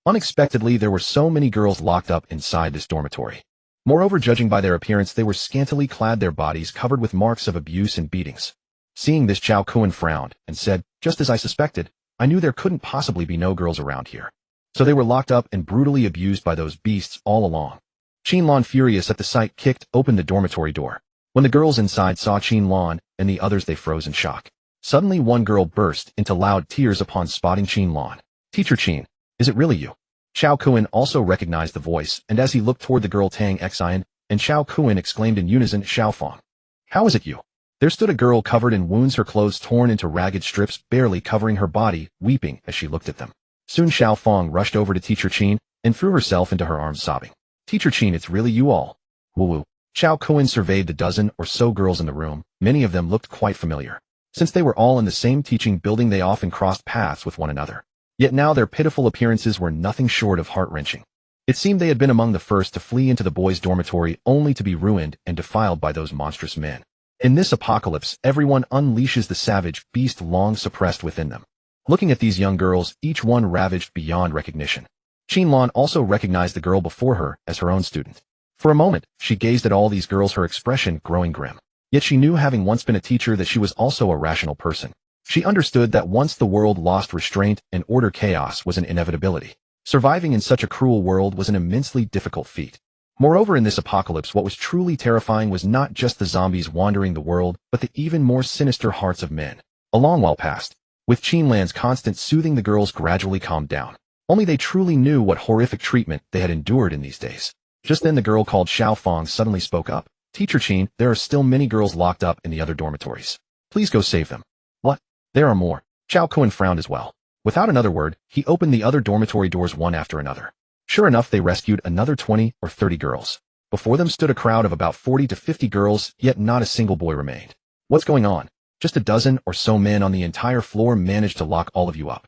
Unexpectedly, there were so many girls locked up inside this dormitory. Moreover, judging by their appearance, they were scantily clad, their bodies covered with marks of abuse and beatings. Seeing this, Cao Kun frowned and said, just as I suspected, I knew there couldn't possibly be no girls around here. So they were locked up and brutally abused by those beasts all along. Qin Lan, furious at the sight, kicked open the dormitory door. When the girls inside saw Qin Lan and the others, they froze in shock. Suddenly, one girl burst into loud tears upon spotting Qin Lan. Teacher Qin, is it really you? Cao Kun also recognized the voice, and as he looked toward the girl Tang Xin, and Cao Kun exclaimed in unison, Xiaofang. How is it you? There stood a girl covered in wounds, her clothes torn into ragged strips, barely covering her body, weeping as she looked at them. Soon Xiaofang rushed over to Teacher Qin and threw herself into her arms, sobbing. Teacher Qin, it's really you all. Woo-woo. Cao Kun surveyed the dozen or so girls in the room. Many of them looked quite familiar. Since they were all in the same teaching building, they often crossed paths with one another. Yet now their pitiful appearances were nothing short of heart-wrenching. It seemed they had been among the first to flee into the boys' dormitory only to be ruined and defiled by those monstrous men. In this apocalypse, everyone unleashes the savage beast long suppressed within them. Looking at these young girls, each one ravaged beyond recognition. Qin Lan also recognized the girl before her as her own student. For a moment, she gazed at all these girls, her expression growing grim. Yet she knew, having once been a teacher, that she was also a rational person. She understood that once the world lost restraint and order, chaos was an inevitability. Surviving in such a cruel world was an immensely difficult feat. Moreover, in this apocalypse, what was truly terrifying was not just the zombies wandering the world, but the even more sinister hearts of men. A long while passed. With Qin Lan's constant soothing, the girls gradually calmed down. Only they truly knew what horrific treatment they had endured in these days. Just then the girl called Xiao Fong suddenly spoke up. Teacher Qin, there are still many girls locked up in the other dormitories. Please go save them. What? There are more. Cao Kun frowned as well. Without another word, he opened the other dormitory doors one after another. Sure enough, they rescued another 20 or 30 girls. Before them stood a crowd of about 40 to 50 girls, yet not a single boy remained. What's going on? Just a dozen or so men on the entire floor managed to lock all of you up.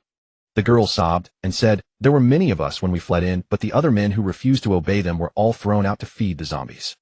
The girl sobbed and said, there were many of us when we fled in, but the other men who refused to obey them were all thrown out to feed the zombies.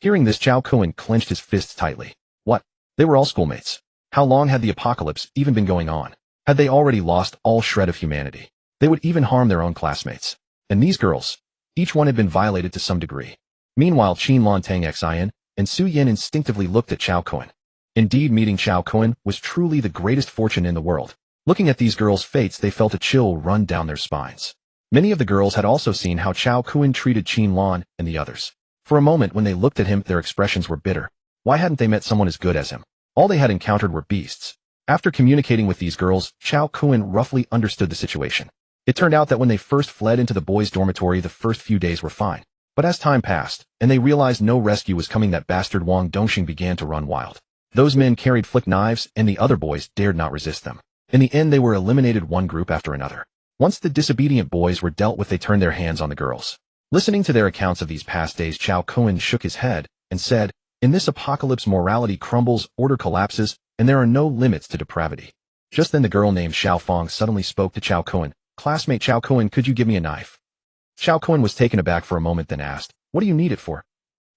Hearing this, Cao Kun clenched his fists tightly. What? They were all schoolmates. How long had the apocalypse even been going on? Had they already lost all shred of humanity? They would even harm their own classmates. And these girls, each one had been violated to some degree. Meanwhile, Qin Lan, Tang Xin, and Su Yin instinctively looked at Cao Kun. Indeed, meeting Cao Kun was truly the greatest fortune in the world. Looking at these girls' fates, they felt a chill run down their spines. Many of the girls had also seen how Cao Kun treated Qin Lan and the others. For a moment, when they looked at him, their expressions were bitter. Why hadn't they met someone as good as him? All they had encountered were beasts. After communicating with these girls, Cao Kun roughly understood the situation. It turned out that when they first fled into the boys' dormitory, the first few days were fine. But as time passed, and they realized no rescue was coming, that bastard Wang Dongxing began to run wild. Those men carried flick knives, and the other boys dared not resist them. In the end, they were eliminated one group after another. Once the disobedient boys were dealt with, they turned their hands on the girls. Listening to their accounts of these past days, Cao Kun shook his head and said, in this apocalypse, morality crumbles, order collapses, and there are no limits to depravity. Just then the girl named Xiao Fong suddenly spoke to Cao Kun. Classmate Cao Kun, could you give me a knife? Cao Kun was taken aback for a moment, then asked, what do you need it for?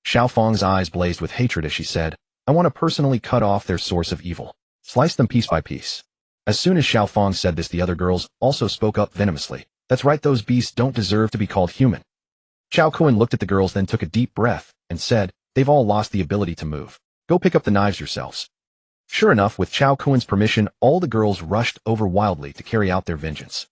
Xiao Fong's eyes blazed with hatred as she said, I want to personally cut off their source of evil. Slice them piece by piece. As soon as Xiao Fong said this, the other girls also spoke up venomously. That's right, those beasts don't deserve to be called human. Cao Kun looked at the girls, then took a deep breath and said, they've all lost the ability to move. Go pick up the knives yourselves. Sure enough, with Cao Kun's permission, all the girls rushed over wildly to carry out their vengeance.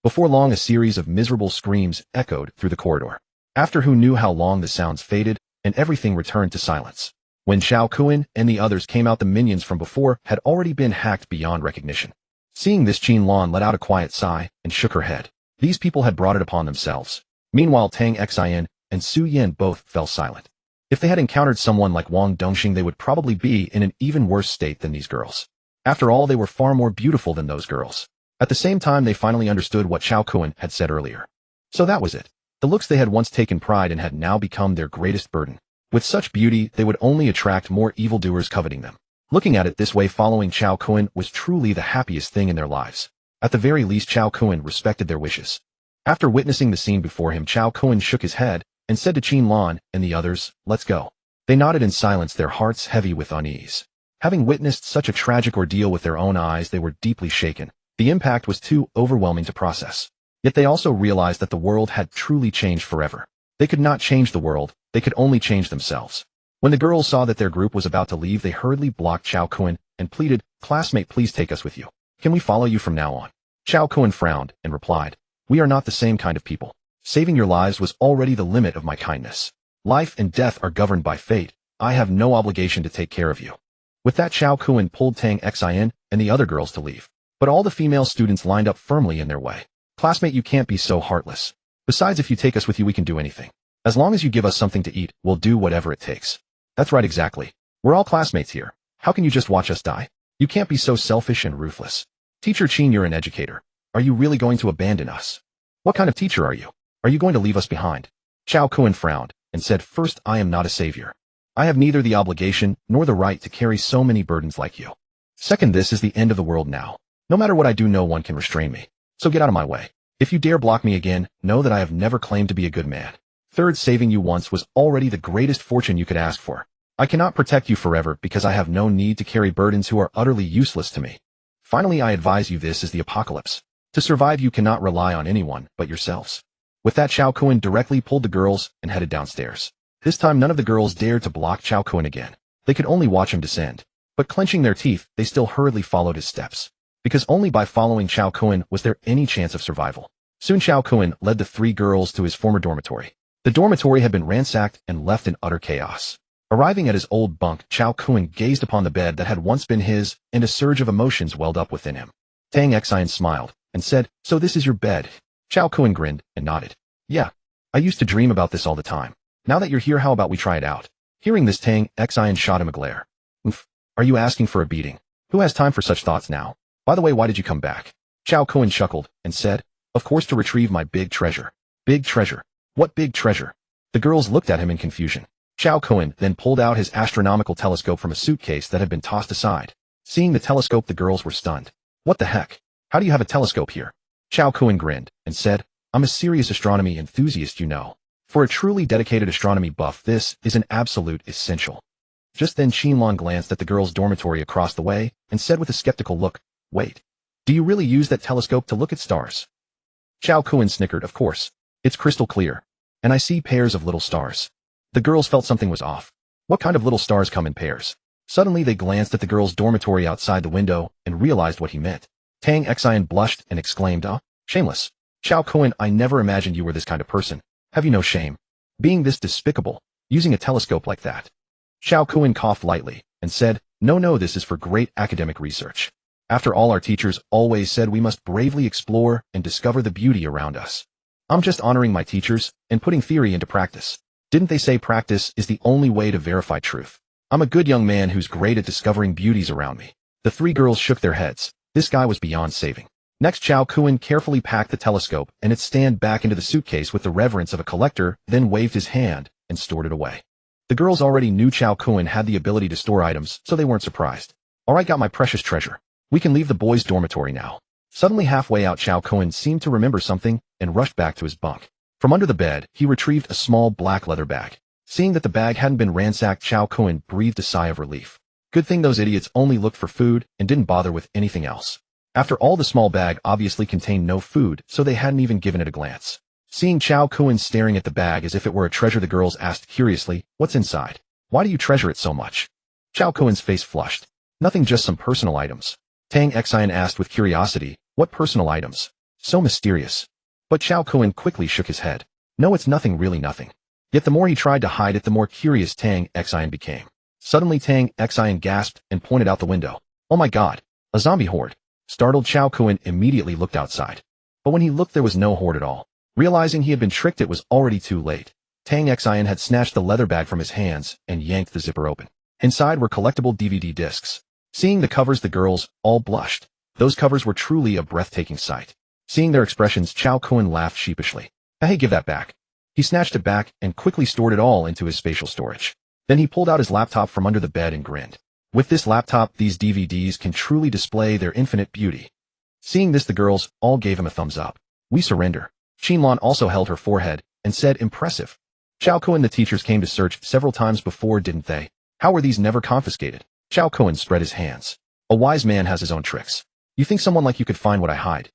Before long, a series of miserable screams echoed through the corridor. After who knew how long the sounds faded, and everything returned to silence. When Cao Kun and the others came out, the minions from before had already been hacked beyond recognition. Seeing this, Qin Lan let out a quiet sigh and shook her head. These people had brought it upon themselves. Meanwhile, Tang Xin and Su Yin both fell silent. If they had encountered someone like Wang Dongxing, they would probably be in an even worse state than these girls. After all, they were far more beautiful than those girls. At the same time, they finally understood what Cao Kun had said earlier. So that was it. The looks they had once taken pride in had now become their greatest burden. With such beauty, they would only attract more evildoers coveting them. Looking at it this way, following Cao Kun was truly the happiest thing in their lives. At the very least, Cao Kun respected their wishes. After witnessing the scene before him, Cao Kun shook his head and said to Qin Lan and the others, let's go. They nodded in silence, their hearts heavy with unease. Having witnessed such a tragic ordeal with their own eyes, they were deeply shaken. The impact was too overwhelming to process. Yet they also realized that the world had truly changed forever. They could not change the world, they could only change themselves. When the girls saw that their group was about to leave, they hurriedly blocked Cao Kun and pleaded, classmate, please take us with you. Can we follow you from now on? Cao Kun frowned and replied, we are not the same kind of people. Saving your lives was already the limit of my kindness. Life and death are governed by fate. I have no obligation to take care of you. With that, Cao Kun pulled Tang Xin and the other girls to leave. But all the female students lined up firmly in their way. Classmate, you can't be so heartless. Besides, if you take us with you, we can do anything. As long as you give us something to eat, we'll do whatever it takes. That's right, exactly. We're all classmates here. How can you just watch us die? You can't be so selfish and ruthless. Teacher Qin, you're an educator. Are you really going to abandon us? What kind of teacher are you? Are you going to leave us behind? Cao Kun frowned and said, first, I am not a savior. I have neither the obligation nor the right to carry so many burdens like you. Second, this is the end of the world now. No matter what I do, no one can restrain me. So get out of my way. If you dare block me again, know that I have never claimed to be a good man. Third, saving you once was already the greatest fortune you could ask for. I cannot protect you forever because I have no need to carry burdens who are utterly useless to me. Finally, I advise you this is the apocalypse. To survive you cannot rely on anyone but yourselves. With that, Cao Kun directly pulled the girls and headed downstairs. This time none of the girls dared to block Cao Kun again. They could only watch him descend. But clenching their teeth, they still hurriedly followed his steps. Because only by following Cao Kun was there any chance of survival. Soon Cao Kun led the 3 girls to his former dormitory. The dormitory had been ransacked and left in utter chaos. Arriving at his old bunk, Cao Kun gazed upon the bed that had once been his, and a surge of emotions welled up within him. Tang Xin smiled and said, "So this is your bed?" Cao Kun grinned and nodded. "Yeah. I used to dream about this all the time. Now that you're here, how about we try it out?" Hearing this, Tang Xin shot him a glare. "Oof. Are you asking for a beating? Who has time for such thoughts now? By the way, why did you come back?" Cao Kun chuckled and said, "Of course, to retrieve my big treasure." "Big treasure? What big treasure?" The girls looked at him in confusion. Cao Kun then pulled out his astronomical telescope from a suitcase that had been tossed aside. Seeing the telescope, the girls were stunned. "What the heck? How do you have a telescope here?" Cao Kun grinned and said, "I'm a serious astronomy enthusiast, you know. For a truly dedicated astronomy buff, this is an absolute essential." Just then Qin Lan glanced at the girls' dormitory across the way and said with a skeptical look, "Wait, do you really use that telescope to look at stars?" Cao Kun snickered, "Of course. It's crystal clear. And I see pairs of little stars." The girls felt something was off. What kind of little stars come in pairs? Suddenly they glanced at the girls' dormitory outside the window and realized what he meant. Tang Xin blushed and exclaimed, shameless. Cao Kun, I never imagined you were this kind of person. Have you no shame? Being this despicable, using a telescope like that." Cao Kun coughed lightly and said, No, this is for great academic research. After all, our teachers always said we must bravely explore and discover the beauty around us. I'm just honoring my teachers and putting theory into practice. Didn't they say practice is the only way to verify truth? I'm a good young man who's great at discovering beauties around me. The 3 girls shook their heads. This guy was beyond saving. Next, Cao Kun carefully packed the telescope and its stand back into the suitcase with the reverence of a collector, then waved his hand and stored it away. The girls already knew Cao Kun had the ability to store items, so they weren't surprised. "All right, got my precious treasure. We can leave the boys' dormitory now." Suddenly, halfway out, Cao Kun seemed to remember something and rushed back to his bunk. From under the bed, he retrieved a small black leather bag. Seeing that the bag hadn't been ransacked, Cao Kun breathed a sigh of relief. Good thing those idiots only looked for food and didn't bother with anything else. After all, the small bag obviously contained no food, so they hadn't even given it a glance. Seeing Cao Kun staring at the bag as if it were a treasure, the girls asked curiously, "What's inside? Why do you treasure it so much?" Cao Kun's face flushed. "Nothing, just some personal items." Tang Xin asked with curiosity, "What personal items? So mysterious." But Cao Kun quickly shook his head. "No, it's nothing, really nothing." Yet the more he tried to hide it, the more curious Tang Xin became. Suddenly Tang Xin gasped and pointed out the window. "Oh my God, a zombie horde." Startled, Cao Kun immediately looked outside. But when he looked, there was no horde at all. Realizing he had been tricked, it was already too late. Tang Xin had snatched the leather bag from his hands and yanked the zipper open. Inside were collectible DVD discs. Seeing the covers, the girls all blushed. Those covers were truly a breathtaking sight. Seeing their expressions, Cao Kun laughed sheepishly. "Hey, give that back." He snatched it back and quickly stored it all into his spatial storage. Then he pulled out his laptop from under the bed and grinned. With this laptop, these DVDs can truly display their infinite beauty. Seeing this, the girls all gave him a thumbs up. "We surrender." Qin Lan also held her forehead and said, "Impressive." Cao Kun, the teachers came to search several times before, didn't they? How were these never confiscated? Cao Kun spread his hands. "A wise man has his own tricks. You think someone like you could find what I hide?"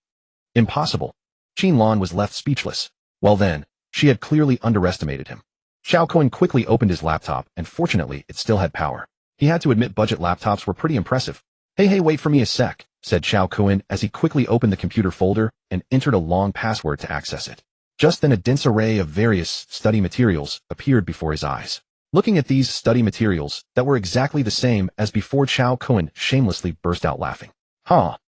"Impossible." Qin Lan was left speechless. Well then, she had clearly underestimated him. Cao Kun quickly opened his laptop, and fortunately, it still had power. He had to admit budget laptops were pretty impressive. Hey, wait for me a sec," said Cao Kun as he quickly opened the computer folder and entered a long password to access it. Just then a dense array of various study materials appeared before his eyes. Looking at these study materials that were exactly the same as before, Cao Kun shamelessly burst out laughing.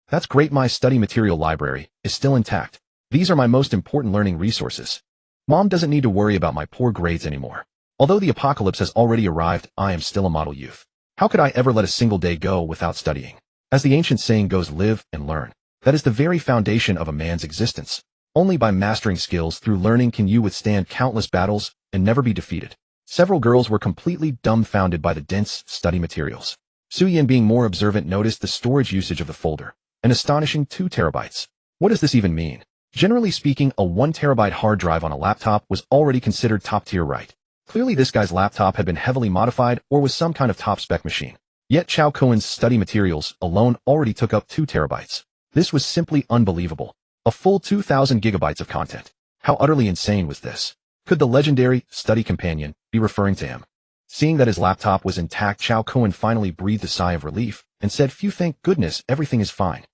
That's great, my study material library is still intact. These are my most important learning resources. Mom doesn't need to worry about my poor grades anymore. Although the apocalypse has already arrived, I am still a model youth. How could I ever let a single day go without studying? As the ancient saying goes, live and learn. That is the very foundation of a man's existence. Only by mastering skills through learning can you withstand countless battles and never be defeated. Several girls were completely dumbfounded by the dense study materials. Suyin, being more observant, noticed the storage usage of the folder. An astonishing 2 terabytes. What does this even mean? Generally speaking, a 1 terabyte hard drive on a laptop was already considered top tier, right? Clearly this guy's laptop had been heavily modified or was some kind of top-spec machine. Yet Cao Kun's study materials alone already took up 2 terabytes. This was simply unbelievable. A full 2,000 gigabytes of content. How utterly insane was this? Could the legendary study companion be referring to him? Seeing that his laptop was intact, Cao Kun finally breathed a sigh of relief and said, "Phew, thank goodness, everything is fine."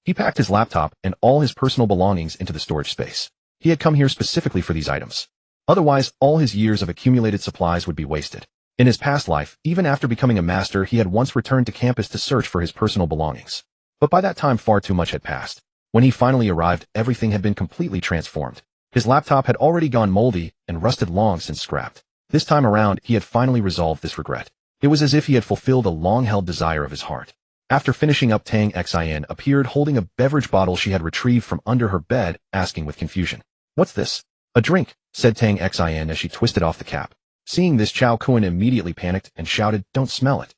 He packed his laptop and all his personal belongings into the storage space. He had come here specifically for these items. Otherwise, all his years of accumulated supplies would be wasted. In his past life, even after becoming a master, he had once returned to campus to search for his personal belongings. But by that time, far too much had passed. When he finally arrived, everything had been completely transformed. His laptop had already gone moldy and rusted long since scrapped. This time around, he had finally resolved this regret. It was as if he had fulfilled a long-held desire of his heart. After finishing up, Tang Xin appeared holding a beverage bottle she had retrieved from under her bed, asking with confusion, "What's this?" "A drink," said Tang Xin as she twisted off the cap. Seeing this, Cao Kun immediately panicked and shouted, "Don't smell it."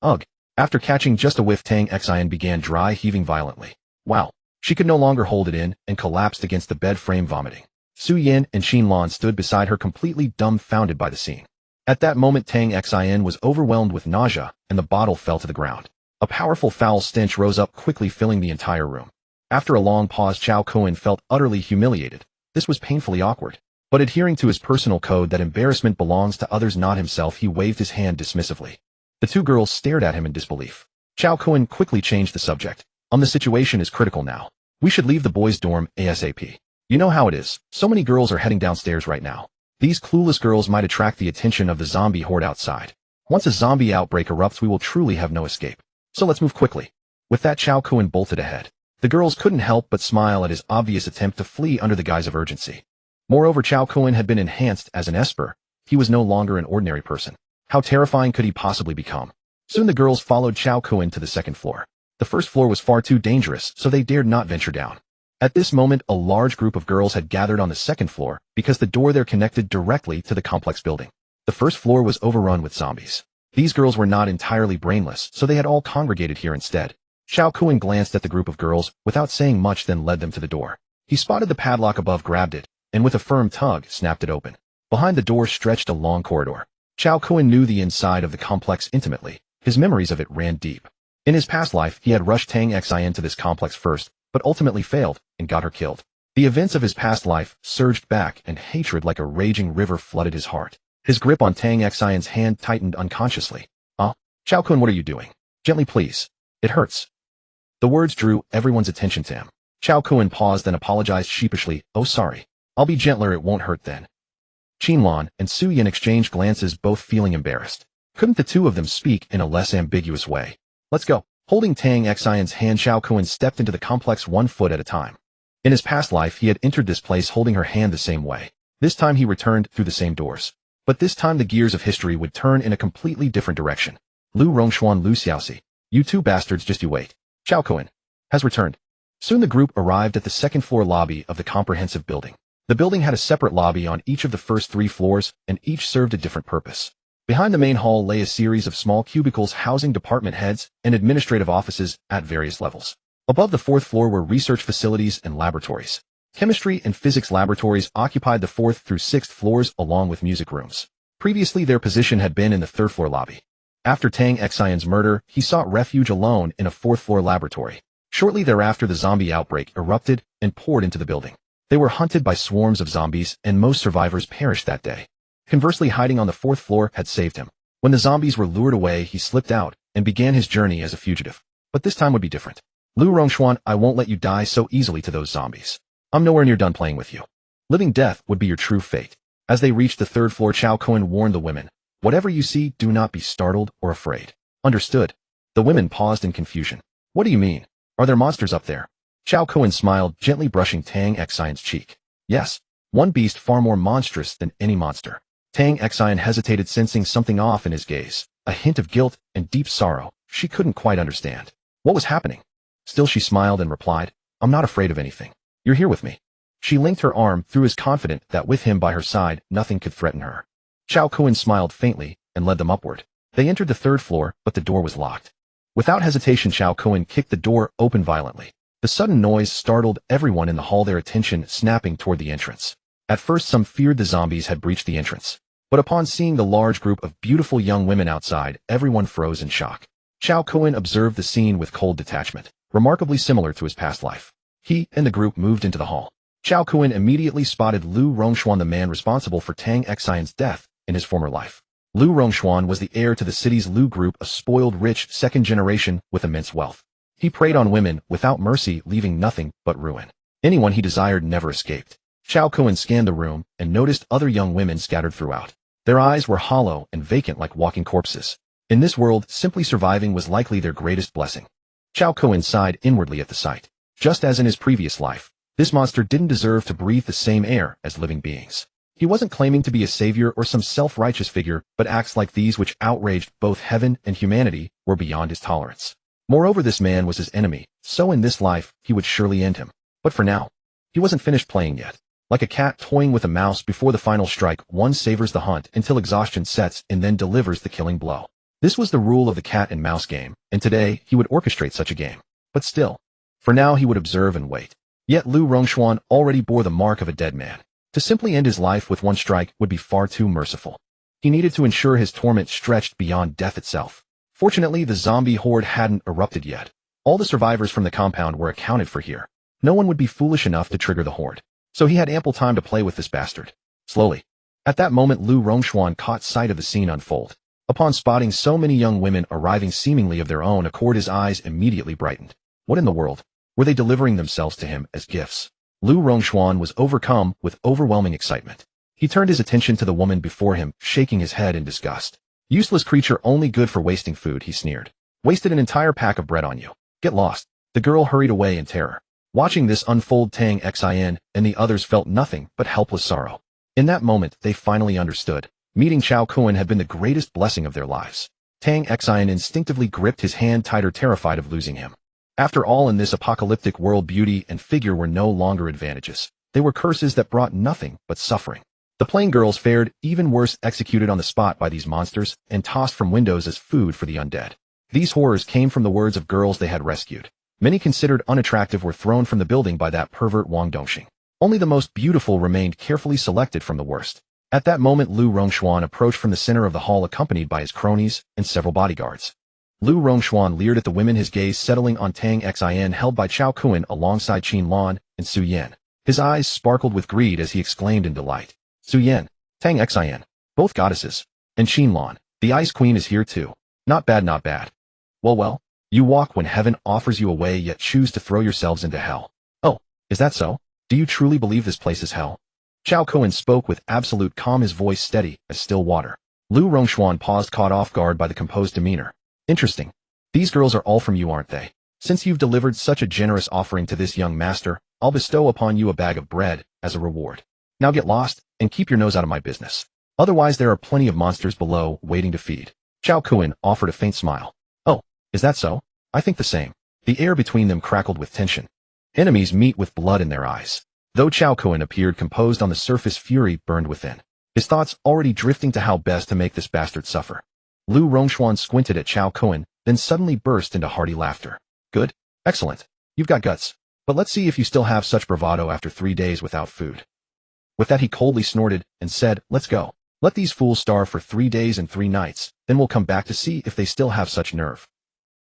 Ugh. After catching just a whiff, Tang Xin began dry heaving violently. Wow. She could no longer hold it in and collapsed against the bed frame, vomiting. Su Yin and Qin Lan stood beside her, completely dumbfounded by the scene. At that moment, Tang Xin was overwhelmed with nausea, and the bottle fell to the ground. A powerful foul stench rose up quickly, filling the entire room. After a long pause, Cao Kun felt utterly humiliated. This was painfully awkward. But adhering to his personal code that embarrassment belongs to others, not himself, he waved his hand dismissively. The two girls stared at him in disbelief. Cao Kun quickly changed the subject. The situation is critical now. We should leave the boys' dorm ASAP. You know how it is. So many girls are heading downstairs right now. These clueless girls might attract the attention of the zombie horde outside. Once a zombie outbreak erupts, we will truly have no escape. So let's move quickly. With that, Cao Kun bolted ahead. The girls couldn't help but smile at his obvious attempt to flee under the guise of urgency. Moreover, Cao Kun had been enhanced as an esper. He was no longer an ordinary person. How terrifying could he possibly become? Soon the girls followed Cao Kun to the second floor. The first floor was far too dangerous, so they dared not venture down. At this moment, a large group of girls had gathered on the second floor because the door there connected directly to the complex building. The first floor was overrun with zombies. These girls were not entirely brainless, so they had all congregated here instead. Cao Kun glanced at the group of girls without saying much, then led them to the door. He spotted the padlock above, grabbed it, and with a firm tug, snapped it open. Behind the door stretched a long corridor. Cao Kun knew the inside of the complex intimately. His memories of it ran deep. In his past life, he had rushed Tang Xin to this complex first, but ultimately failed and got her killed. The events of his past life surged back, and hatred like a raging river flooded his heart. His grip on Tang Xion's hand tightened unconsciously. Cao Kun, what are you doing? Gently, please. It hurts." The words drew everyone's attention to him. Cao Kun paused, then apologized sheepishly. "Oh, sorry. I'll be gentler, it won't hurt then." Qin Lan and Su Yin exchanged glances, both feeling embarrassed. Couldn't the two of them speak in a less ambiguous way? "Let's go." Holding Tang Xion's hand, Cao Kun stepped into the complex 1 foot at a time. In his past life, he had entered this place holding her hand the same way. This time he returned through the same doors. But this time the gears of history would turn in a completely different direction. Lu Rongshuan, Lu Xiaoxi. You two bastards, just you wait. Cao Kun has returned. Soon the group arrived at the second-floor lobby of the comprehensive building. The building had a separate lobby on each of the first 3 floors, and each served a different purpose. Behind the main hall lay a series of small cubicles housing department heads and administrative offices at various levels. Above the 4th floor were research facilities and laboratories. Chemistry and physics laboratories occupied the 4th through 6th floors, along with music rooms. Previously, their position had been in the 3rd floor lobby. After Tang Xion's murder, he sought refuge alone in a 4th floor laboratory. Shortly thereafter, the zombie outbreak erupted and poured into the building. They were hunted by swarms of zombies, and most survivors perished that day. Conversely, hiding on the 4th floor had saved him. When the zombies were lured away, he slipped out and began his journey as a fugitive. But this time would be different. Lu Rongshuan, I won't let you die so easily to those zombies. I'm nowhere near done playing with you. Living death would be your true fate. As they reached the 3rd floor, Cao Kun warned the women, whatever you see, do not be startled or afraid. Understood? The women paused in confusion. What do you mean? Are there monsters up there? Cao Kun smiled, gently brushing Tang Xion's cheek. Yes. One beast far more monstrous than any monster. Tang Xion hesitated, sensing something off in his gaze. A hint of guilt and deep sorrow. She couldn't quite understand. What was happening? Still she smiled and replied, I'm not afraid of anything. You're here with me. She linked her arm through his, confident that with him by her side, nothing could threaten her. Cao Kun smiled faintly and led them upward. They entered the 3rd floor, but the door was locked. Without hesitation, Cao Kun kicked the door open violently. The sudden noise startled everyone in the hall, their attention snapping toward the entrance. At first some feared the zombies had breached the entrance, but upon seeing the large group of beautiful young women outside, everyone froze in shock. Cao Kun observed the scene with cold detachment, remarkably similar to his past life. He and the group moved into the hall. Cao Kun immediately spotted Lu Rongxuan, the man responsible for Tang Xian's death in his former life. Lu Rongxuan was the heir to the city's Lu group, a spoiled rich second generation with immense wealth. He preyed on women without mercy, leaving nothing but ruin. Anyone he desired never escaped. Cao Kun scanned the room and noticed other young women scattered throughout. Their eyes were hollow and vacant like walking corpses. In this world, simply surviving was likely their greatest blessing. Cao Kun sighed inwardly at the sight. Just as in his previous life, this monster didn't deserve to breathe the same air as living beings. He wasn't claiming to be a savior or some self-righteous figure, but acts like these which outraged both heaven and humanity were beyond his tolerance. Moreover, this man was his enemy, so in this life, he would surely end him. But for now, he wasn't finished playing yet. Like a cat toying with a mouse before the final strike, one savors the hunt until exhaustion sets and then delivers the killing blow. This was the rule of the cat and mouse game, and today he would orchestrate such a game. But still, for now he would observe and wait. Yet Lu Rongxuan already bore the mark of a dead man. To simply end his life with one strike would be far too merciful. He needed to ensure his torment stretched beyond death itself. Fortunately, the zombie horde hadn't erupted yet. All the survivors from the compound were accounted for here. No one would be foolish enough to trigger the horde. So he had ample time to play with this bastard. Slowly. At that moment, Lu Rongxuan caught sight of the scene unfold. Upon spotting so many young women arriving seemingly of their own accord, his eyes immediately brightened. What in the world? Were they delivering themselves to him as gifts? Lu Rongxuan was overcome with overwhelming excitement. He turned his attention to the woman before him, shaking his head in disgust. Useless creature, only good for wasting food, he sneered. Wasted an entire pack of bread on you. Get lost. The girl hurried away in terror. Watching this unfold, Tang Xin and the others felt nothing but helpless sorrow. In that moment, they finally understood. Meeting Cao Kun had been the greatest blessing of their lives. Tang Xin instinctively gripped his hand tighter, terrified of losing him. After all, in this apocalyptic world, beauty and figure were no longer advantages. They were curses that brought nothing but suffering. The plain girls fared even worse, executed on the spot by these monsters and tossed from windows as food for the undead. These horrors came from the words of girls they had rescued. Many considered unattractive were thrown from the building by that pervert Wang Dongxing. Only the most beautiful remained, carefully selected from the worst. At that moment, Lu Rongxuan approached from the center of the hall, accompanied by his cronies and several bodyguards. Lu Rongxuan leered at the women, his gaze settling on Tang Xin, held by Cao Kun alongside Qin Lan and Su Yan. His eyes sparkled with greed as he exclaimed in delight. Su Yan, Tang Xin, both goddesses, and Qin Lan, the Ice Queen, is here too. Not bad, not bad. Well, you walk when heaven offers you a way, yet choose to throw yourselves into hell. Oh, is that so? Do you truly believe this place is hell? Cao Kun spoke with absolute calm, his voice steady as still water. Lu Rongxuan paused, caught off guard by the composed demeanor. Interesting. These girls are all from you, aren't they? Since you've delivered such a generous offering to this young master, I'll bestow upon you a bag of bread as a reward. Now get lost and keep your nose out of my business. Otherwise, there are plenty of monsters below waiting to feed. Cao Kun offered a faint smile. Oh, is that so? I think the same. The air between them crackled with tension. Enemies meet with blood in their eyes. Though Cao Kun appeared composed on the surface, fury burned within. His thoughts already drifting to how best to make this bastard suffer. Lu Rongxuan squinted at Cao Kun, then suddenly burst into hearty laughter. Good. Excellent. You've got guts. But let's see if you still have such bravado after 3 days without food. With that, he coldly snorted and said, let's go. Let these fools starve for 3 days and 3 nights, then we'll come back to see if they still have such nerve.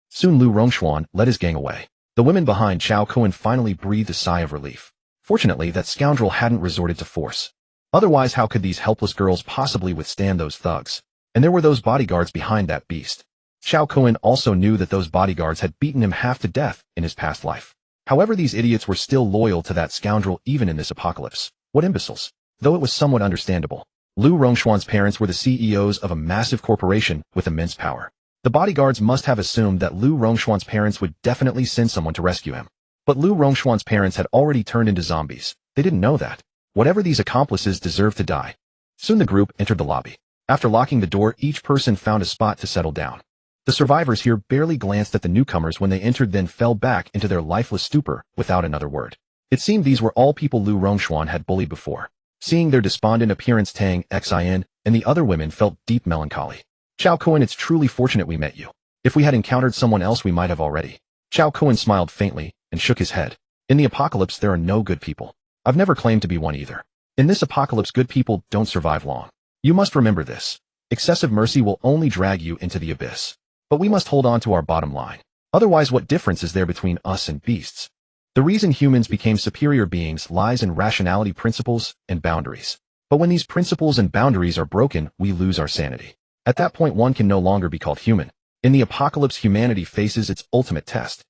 Soon Lu Rongxuan led his gang away. The women behind Cao Kun finally breathed a sigh of relief. Fortunately, that scoundrel hadn't resorted to force. Otherwise, how could these helpless girls possibly withstand those thugs? And there were those bodyguards behind that beast. Cao Kun also knew that those bodyguards had beaten him half to death in his past life. However, these idiots were still loyal to that scoundrel even in this apocalypse. What imbeciles! Though it was somewhat understandable. Lu Rongxuan's parents were the CEOs of a massive corporation with immense power. The bodyguards must have assumed that Lu Rongxuan's parents would definitely send someone to rescue him. But Lu Rongxuan's parents had already turned into zombies. They didn't know that. Whatever these accomplices deserved to die. Soon the group entered the lobby. After locking the door, each person found a spot to settle down. The survivors here barely glanced at the newcomers when they entered, then fell back into their lifeless stupor without another word. It seemed these were all people Lu Rongxuan had bullied before. Seeing their despondent appearance, Tang Xin and the other women felt deep melancholy. Cao Kun, it's truly fortunate we met you. If we had encountered someone else, we might have already. Cao Kun smiled faintly and shook his head. In the apocalypse, there are no good people. I've never claimed to be one either. In this apocalypse, good people don't survive long. You must remember this. Excessive mercy will only drag you into the abyss. But we must hold on to our bottom line. Otherwise, what difference is there between us and beasts? The reason humans became superior beings lies in rationality principles and boundaries. But when these principles and boundaries are broken, we lose our sanity. At that point, one can no longer be called human. In the apocalypse, humanity faces its ultimate test.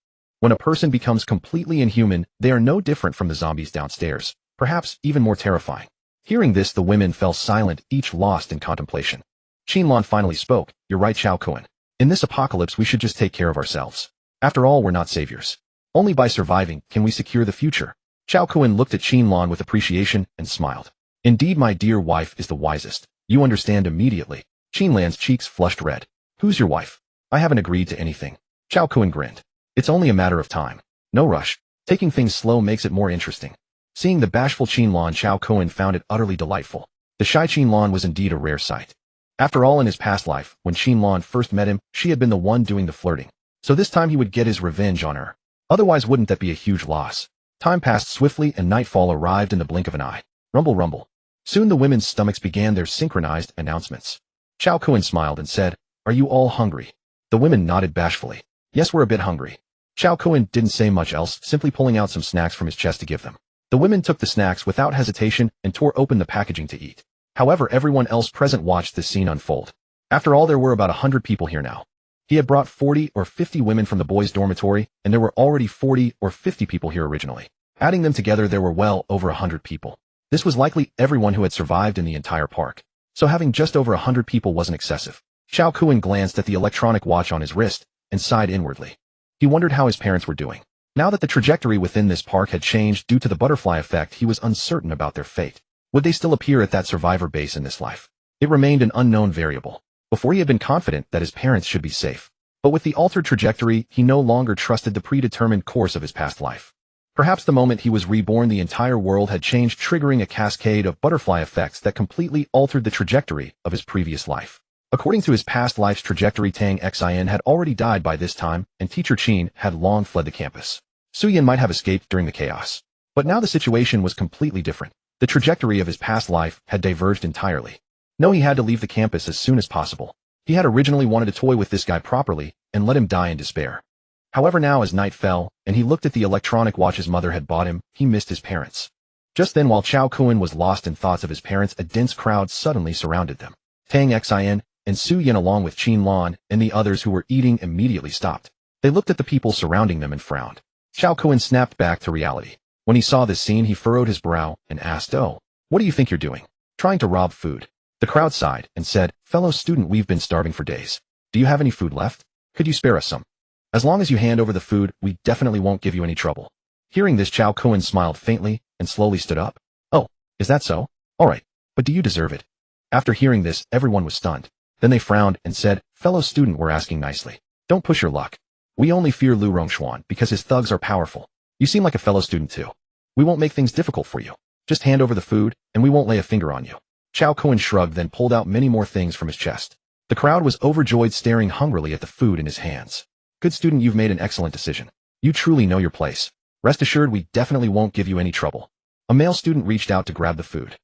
When a person becomes completely inhuman, they are no different from the zombies downstairs, perhaps even more terrifying. Hearing this, the women fell silent, each lost in contemplation. Qin Lan finally spoke. You're right, Cao Kun. In this apocalypse, we should just take care of ourselves. After all, we're not saviors. Only by surviving can we secure the future. Cao Kun looked at Qin Lan with appreciation and smiled. Indeed, my dear wife is the wisest. You understand immediately. Qin Lan's cheeks flushed red. Who's your wife? I haven't agreed to anything. Cao Kun grinned. It's only a matter of time. No rush. Taking things slow makes it more interesting. Seeing the bashful Qin Lan, Cao Kun found it utterly delightful. The shy Qin Lan was indeed a rare sight. After all, in his past life, when Qin Lan first met him, she had been the one doing the flirting. So this time he would get his revenge on her. Otherwise, wouldn't that be a huge loss? Time passed swiftly and nightfall arrived in the blink of an eye. Rumble, rumble. Soon the women's stomachs began their synchronized announcements. Cao Kun smiled and said, Are you all hungry? The women nodded bashfully. Yes, we're a bit hungry. Cao Kun didn't say much else, simply pulling out some snacks from his chest to give them. The women took the snacks without hesitation and tore open the packaging to eat. However, everyone else present watched this scene unfold. After all, there were about 100 people here now. He had brought 40 or 50 women from the boys' dormitory, and there were already 40 or 50 people here originally. Adding them together, there were well over 100 people. This was likely everyone who had survived in the entire park. So having just over 100 people wasn't excessive. Cao Kun glanced at the electronic watch on his wrist and sighed inwardly. He wondered how his parents were doing. Now that the trajectory within this park had changed due to the butterfly effect, he was uncertain about their fate. Would they still appear at that survivor base in this life? It remained an unknown variable. Before, he had been confident that his parents should be safe. But with the altered trajectory, he no longer trusted the predetermined course of his past life. Perhaps the moment he was reborn, the entire world had changed, triggering a cascade of butterfly effects that completely altered the trajectory of his previous life. According to his past life's trajectory, Tang Xin had already died by this time, and Teacher Qin had long fled the campus. Suyin might have escaped during the chaos. But now the situation was completely different. The trajectory of his past life had diverged entirely. No, he had to leave the campus as soon as possible. He had originally wanted to toy with this guy properly and let him die in despair. However, now as night fell, and he looked at the electronic watch his mother had bought him, he missed his parents. Just then, while Cao Kun was lost in thoughts of his parents, a dense crowd suddenly surrounded them. Tang Xin and Suyin, along with Qin Lan and the others who were eating, immediately stopped. They looked at the people surrounding them and frowned. Cao Kun snapped back to reality. When he saw this scene, he furrowed his brow and asked, Oh, what do you think you're doing? Trying to rob food. The crowd sighed and said, Fellow student, we've been starving for days. Do you have any food left? Could you spare us some? As long as you hand over the food, we definitely won't give you any trouble. Hearing this, Cao Kun smiled faintly and slowly stood up. Oh, is that so? All right, but do you deserve it? After hearing this, everyone was stunned. Then they frowned and said, Fellow student, we're asking nicely. Don't push your luck. We only fear Lu Rongshuan because his thugs are powerful. You seem like a fellow student too. We won't make things difficult for you. Just hand over the food, and we won't lay a finger on you. Cao Kun shrugged, then pulled out many more things from his chest. The crowd was overjoyed, staring hungrily at the food in his hands. Good student, you've made an excellent decision. You truly know your place. Rest assured, we definitely won't give you any trouble. A male student reached out to grab the food.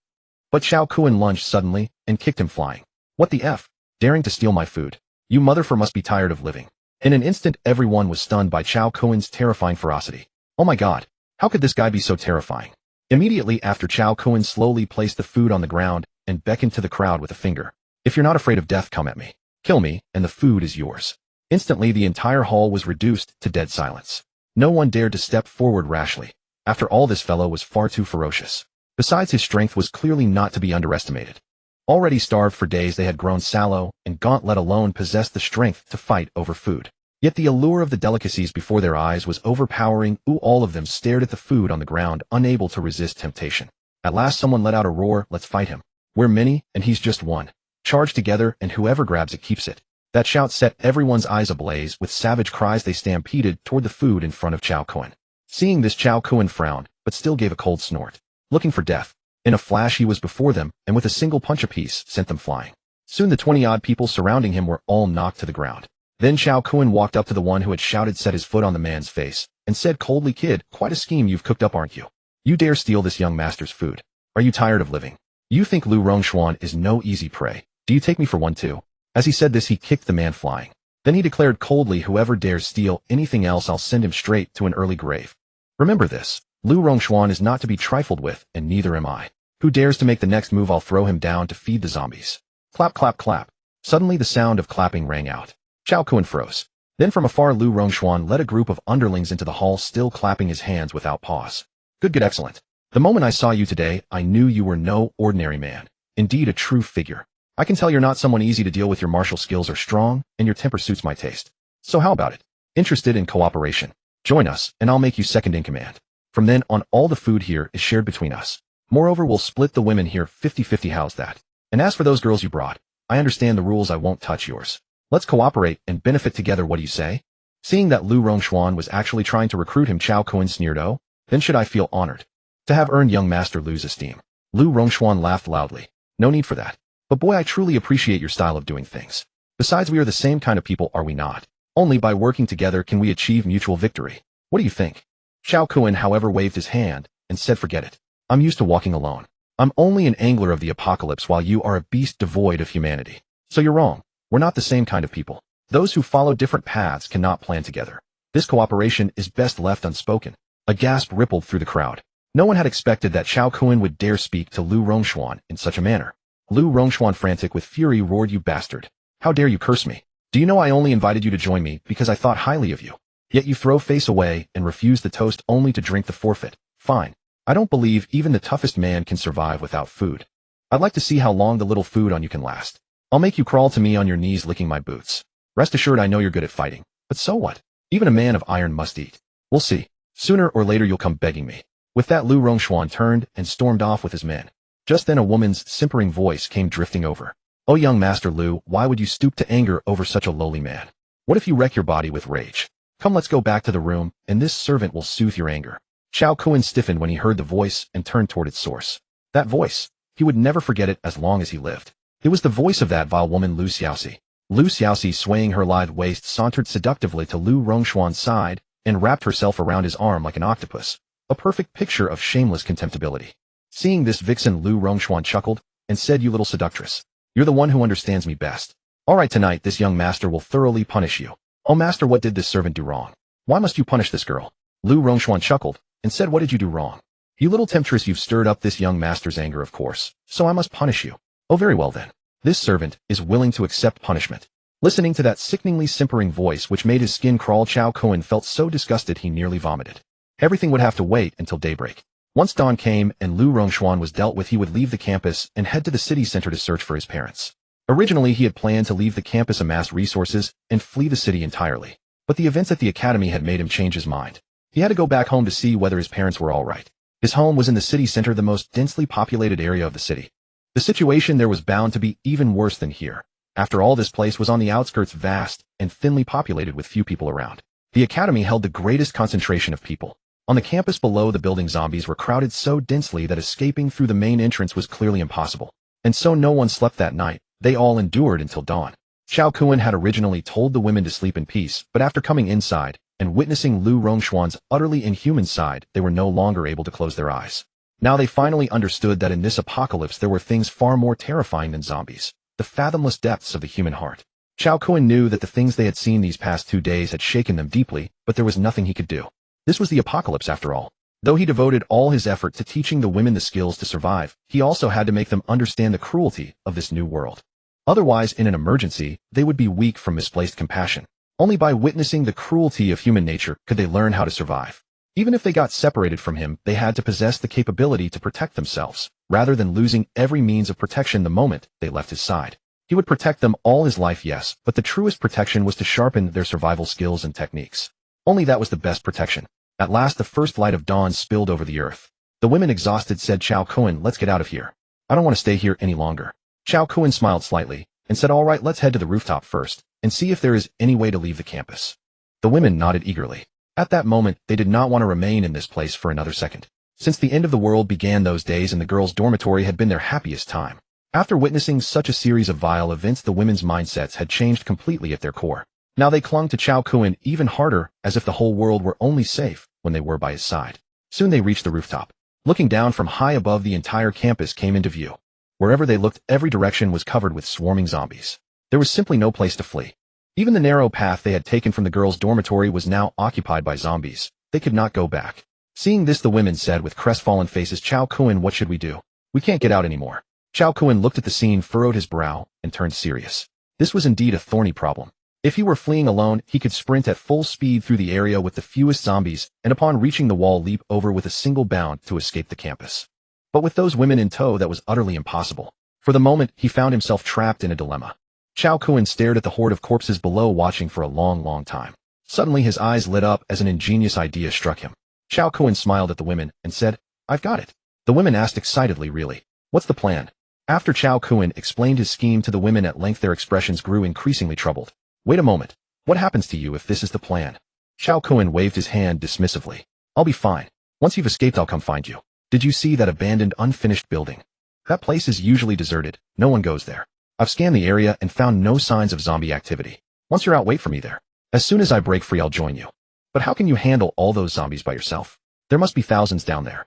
But Cao Kun lunged suddenly and kicked him flying. What the F? Daring to steal my food? You motherfucker must be tired of living. In an instant, everyone was stunned by Cao Kun's terrifying ferocity. Oh my god, how could this guy be so terrifying? Immediately after, Cao Kun slowly placed the food on the ground and beckoned to the crowd with a finger. If you're not afraid of death, come at me. Kill me, and the food is yours. Instantly, the entire hall was reduced to dead silence. No one dared to step forward rashly. After all, this fellow was far too ferocious. Besides, his strength was clearly not to be underestimated. Already starved for days, they had grown sallow and gaunt, let alone possessed the strength to fight over food. Yet the allure of the delicacies before their eyes was overpowering. All of them stared at the food on the ground, unable to resist temptation. At last, someone let out a roar. Let's fight him. We're many, and he's just one. Charge together, and whoever grabs it keeps it. That shout set everyone's eyes ablaze. With savage cries, they stampeded toward the food in front of Cao Kun. Seeing this, Cao Kun frowned, but still gave a cold snort. Looking for death. In a flash, he was before them, and with a single punch apiece, sent them flying. Soon the 20-odd people surrounding him were all knocked to the ground. Then Cao Kun walked up to the one who had shouted set his foot on the man's face, and said coldly, "Kid, quite a scheme you've cooked up, aren't you? You dare steal this young master's food. Are you tired of living? You think Lu Rongshuan is no easy prey. Do you take me for one too?" As he said this, he kicked the man flying. Then he declared coldly, "Whoever dares steal anything else, I'll send him straight to an early grave. Remember this, Lu Rongshuan is not to be trifled with, and neither am I. Who dares to make the next move, I'll throw him down to feed the zombies." Clap, clap, clap. Suddenly the sound of clapping rang out. Cao Kun froze. Then from afar Lu Rongshuan led a group of underlings into the hall, still clapping his hands without pause. Good, excellent. The moment I saw you today, I knew you were no ordinary man. Indeed, a true figure. I can tell you're not someone easy to deal with. Your martial skills are strong, and your temper suits my taste. So how about it? Interested in cooperation? Join us, and I'll make you second in command. From then on, all the food here is shared between us. Moreover, we'll split the women here 50-50. How's that? And as for those girls you brought, I understand the rules. I won't touch yours. Let's cooperate and benefit together. What do you say? Seeing that Lu Rongshuan was actually trying to recruit him, Cao Kun sneered, "Oh, then should I feel honored to have earned young Master Lu's esteem?" Lu Rongshuan laughed loudly. "No need for that. But boy, I truly appreciate your style of doing things. Besides, we are the same kind of people, are we not? Only by working together can we achieve mutual victory. What do you think?" Cao Kun, however, waved his hand and said, "Forget it. I'm used to walking alone. I'm only an angler of the apocalypse, while you are a beast devoid of humanity. So you're wrong. We're not the same kind of people. Those who follow different paths cannot plan together. This cooperation is best left unspoken." A gasp rippled through the crowd. No one had expected that Cao Kun would dare speak to Lu Rongshuan in such a manner. Lu Rongshuan, frantic with fury, roared, "You bastard! How dare you curse me? Do you know I only invited you to join me because I thought highly of you? Yet you throw face away and refuse the toast only to drink the forfeit. Fine. I don't believe even the toughest man can survive without food. I'd like to see how long the little food on you can last. I'll make you crawl to me on your knees licking my boots. Rest assured, I know you're good at fighting. But so what? Even a man of iron must eat. We'll see. Sooner or later you'll come begging me." With that, Lu Rongshuan turned and stormed off with his men. Just then a woman's simpering voice came drifting over. "Oh, young Master Lu, why would you stoop to anger over such a lowly man? What if you wreck your body with rage? Come, let's go back to the room, and this servant will soothe your anger." Cao Kun stiffened when he heard the voice and turned toward its source. That voice! He would never forget it as long as he lived. It was the voice of that vile woman, Lu Xiaoxi. Lu Xiaoxi, swaying her lithe waist, sauntered seductively to Lu Rongshuan's side and wrapped herself around his arm like an octopus, a perfect picture of shameless contemptibility. Seeing this vixen, Lu Rongshuan chuckled and said, "You little seductress, you're the one who understands me best. All right, tonight this young master will thoroughly punish you." "Oh, master, what did this servant do wrong? Why must you punish this girl?" Lu Rongshuan chuckled and said, "What did you do wrong? You little temptress, you've stirred up this young master's anger, of course, so I must punish you. Oh, very well then. This servant is willing to accept punishment." Listening to that sickeningly simpering voice which made his skin crawl, Cao Kun felt so disgusted he nearly vomited. Everything would have to wait until daybreak. Once dawn came and Lu Rongshuan was dealt with, he would leave the campus and head to the city center to search for his parents. Originally, he had planned to leave the campus, amass resources, and flee the city entirely. But the events at the academy had made him change his mind. He had to go back home to see whether his parents were all right. His home was in the city center, the most densely populated area of the city. The situation there was bound to be even worse than here. After all, this place was on the outskirts, vast and thinly populated with few people around. The academy held the greatest concentration of people. On the campus below the building, zombies were crowded so densely that escaping through the main entrance was clearly impossible. And so no one slept that night. They all endured until dawn. Cao Kun had originally told the women to sleep in peace, but after coming inside and witnessing Lu Rongshuan's utterly inhuman side, they were no longer able to close their eyes. Now they finally understood that in this apocalypse there were things far more terrifying than zombies. The fathomless depths of the human heart. Cao Kun knew that the things they had seen these past 2 days had shaken them deeply, but there was nothing he could do. This was the apocalypse after all. Though he devoted all his effort to teaching the women the skills to survive, he also had to make them understand the cruelty of this new world. Otherwise, in an emergency, they would be weak from misplaced compassion. Only by witnessing the cruelty of human nature could they learn how to survive. Even if they got separated from him, they had to possess the capability to protect themselves, rather than losing every means of protection the moment they left his side. He would protect them all his life, yes, but the truest protection was to sharpen their survival skills and techniques. Only that was the best protection. At last the first light of dawn spilled over the earth. The women, exhausted, said, "Cao Kun, let's get out of here. I don't want to stay here any longer." Cao Kun smiled slightly and said, "All right, let's head to the rooftop first and see if there is any way to leave the campus." The women nodded eagerly. At that moment, they did not want to remain in this place for another second. Since the end of the world began, those days in the girls' dormitory had been their happiest time. After witnessing such a series of vile events, the women's mindsets had changed completely at their core. Now they clung to Cao Kun even harder, as if the whole world were only safe when they were by his side. Soon they reached the rooftop. Looking down from high above, the entire campus came into view. Wherever they looked, every direction was covered with swarming zombies. There was simply no place to flee. Even the narrow path they had taken from the girls' dormitory was now occupied by zombies. They could not go back. Seeing this, the women said with crestfallen faces, "Cao Kun, what should we do? We can't get out anymore." Cao Kun looked at the scene, furrowed his brow, and turned serious. This was indeed a thorny problem. If he were fleeing alone, he could sprint at full speed through the area with the fewest zombies, and upon reaching the wall, leap over with a single bound to escape the campus. But with those women in tow, that was utterly impossible. For the moment, he found himself trapped in a dilemma. Cao Kun stared at the horde of corpses below, watching for a long time. Suddenly his eyes lit up as an ingenious idea struck him. Cao Kun smiled at the women and said, "I've got it." The women asked excitedly, "Really? What's the plan?" After Cao Kun explained his scheme to the women at length, their expressions grew increasingly troubled. "Wait a moment. What happens to you if this is the plan?" Cao Kun waved his hand dismissively. "I'll be fine. Once you've escaped, I'll come find you. Did you see that abandoned, unfinished building? That place is usually deserted. No one goes there. I've scanned the area and found no signs of zombie activity. Once you're out, wait for me there. As soon as I break free, I'll join you. But how can you handle all those zombies by yourself? There must be thousands down there."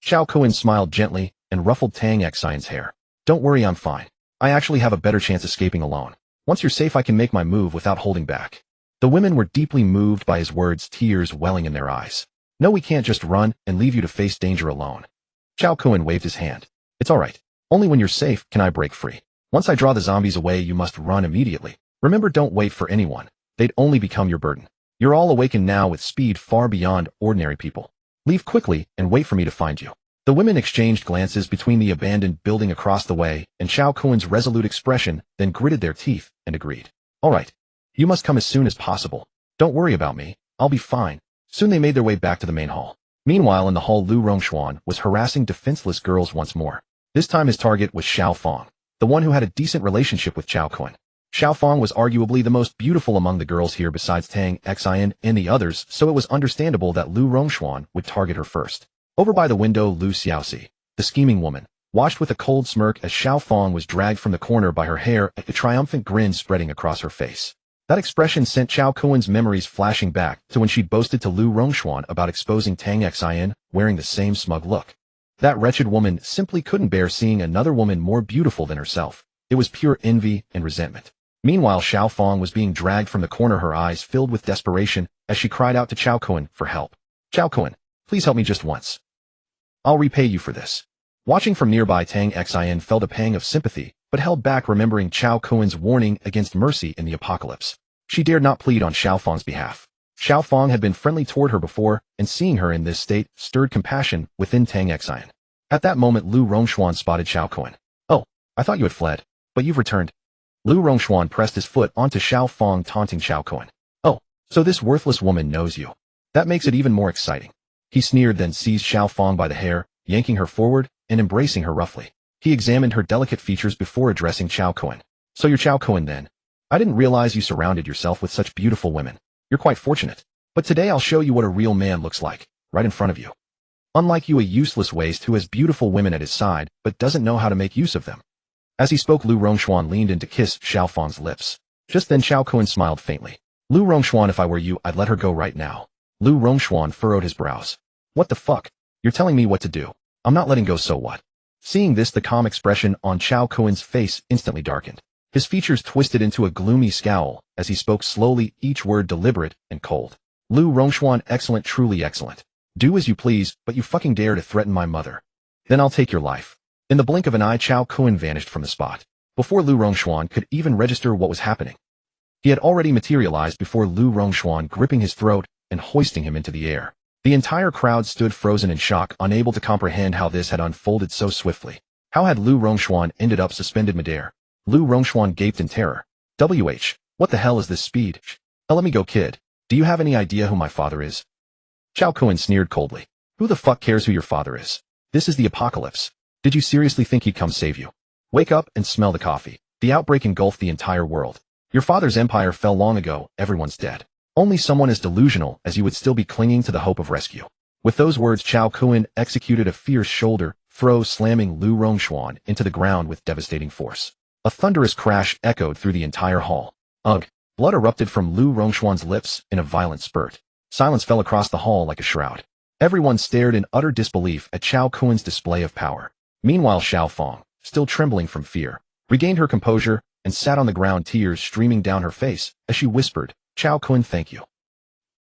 Cao Kun smiled gently and ruffled Tang Xian's hair. "Don't worry, I'm fine. I actually have a better chance escaping alone. Once you're safe, I can make my move without holding back." The women were deeply moved by his words, tears welling in their eyes. "No, we can't just run and leave you to face danger alone." Cao Kun waved his hand. "It's all right. Only when you're safe can I break free. Once I draw the zombies away, you must run immediately. Remember, don't wait for anyone. They'd only become your burden. You're all awakened now with speed far beyond ordinary people. Leave quickly and wait for me to find you." The women exchanged glances between the abandoned building across the way and Cao Kun's resolute expression, then gritted their teeth and agreed. "All right. You must come as soon as possible. Don't worry about me. I'll be fine." Soon they made their way back to the main hall. Meanwhile, in the hall, Lu Rongshuan was harassing defenseless girls once more. This time his target was Xiao Fong, the one who had a decent relationship with Cao Kun. Xiao Fong was arguably the most beautiful among the girls here besides Tang Xian and the others, so it was understandable that Lu Rongshuan would target her first. Over by the window, Lu Xiaoxi, the scheming woman, watched with a cold smirk as Xiao Fong was dragged from the corner by her hair, a triumphant grin spreading across her face. That expression sent Cao Kun's memories flashing back to when she'd boasted to Lu Rongshuan about exposing Tang Xian, wearing the same smug look. That wretched woman simply couldn't bear seeing another woman more beautiful than herself. It was pure envy and resentment. Meanwhile, Xiao Fong was being dragged from the corner, her eyes filled with desperation as she cried out to Cao Kun for help. "Cao Kun, please help me just once. I'll repay you for this." Watching from nearby, Tang Xian felt a pang of sympathy, but held back, remembering Cao Kun's warning against mercy in the apocalypse. She dared not plead on Xiao Fong's behalf. Xiao Fong had been friendly toward her before, and seeing her in this state stirred compassion within Tang Xian. At that moment, Lu Rongshuan spotted Cao Kun. "Oh, I thought you had fled, but you've returned." Lu Rongshuan pressed his foot onto Xiao Fong, taunting Cao Kun. "Oh, so this worthless woman knows you. That makes it even more exciting." He sneered, then seized Xiao Fong by the hair, yanking her forward and embracing her roughly. He examined her delicate features before addressing Cao Kun. "So you're Cao Kun then? I didn't realize you surrounded yourself with such beautiful women. You're quite fortunate. But today I'll show you what a real man looks like, right in front of you. Unlike you, a useless waste who has beautiful women at his side but doesn't know how to make use of them." As he spoke, Lu Rongshuan leaned in to kiss Xiao Fong's lips. Just then Cao Kun smiled faintly. "Lu Rongshuan, if I were you, I'd let her go right now." Lu Rongshuan furrowed his brows. "What the fuck? You're telling me what to do. I'm not letting go, so what?" Seeing this, the calm expression on Cao Kun's face instantly darkened. His features twisted into a gloomy scowl as he spoke slowly, each word deliberate and cold. "Lu Rongshuan, excellent, truly excellent. Do as you please, but you fucking dare to threaten my mother. Then I'll take your life." In the blink of an eye, Cao Kun vanished from the spot. Before Lu Rongshuan could even register what was happening, he had already materialized before Lu Rongshuan, gripping his throat and hoisting him into the air. The entire crowd stood frozen in shock, unable to comprehend how this had unfolded so swiftly. How had Lu Rongshuan ended up suspended midair? Lu Rongshuan gaped in terror. What the hell is this speed? Let me go, kid. Do you have any idea who my father is?" Cao Kun sneered coldly. "Who the fuck cares who your father is? This is the apocalypse. Did you seriously think he'd come save you? Wake up and smell the coffee. The outbreak engulfed the entire world. Your father's empire fell long ago, everyone's dead. Only someone as delusional as you would still be clinging to the hope of rescue." With those words, Cao Kun executed a fierce shoulder throw, slamming Lu Rongshuan into the ground with devastating force. A thunderous crash echoed through the entire hall. "Ugh, Blood erupted from Lu Rongshuan's lips in a violent spurt. Silence fell across the hall like a shroud. Everyone stared in utter disbelief at Cao Kun's display of power. Meanwhile, Xiaofang, still trembling from fear, regained her composure and sat on the ground, tears streaming down her face as she whispered, "Cao Kun, thank you."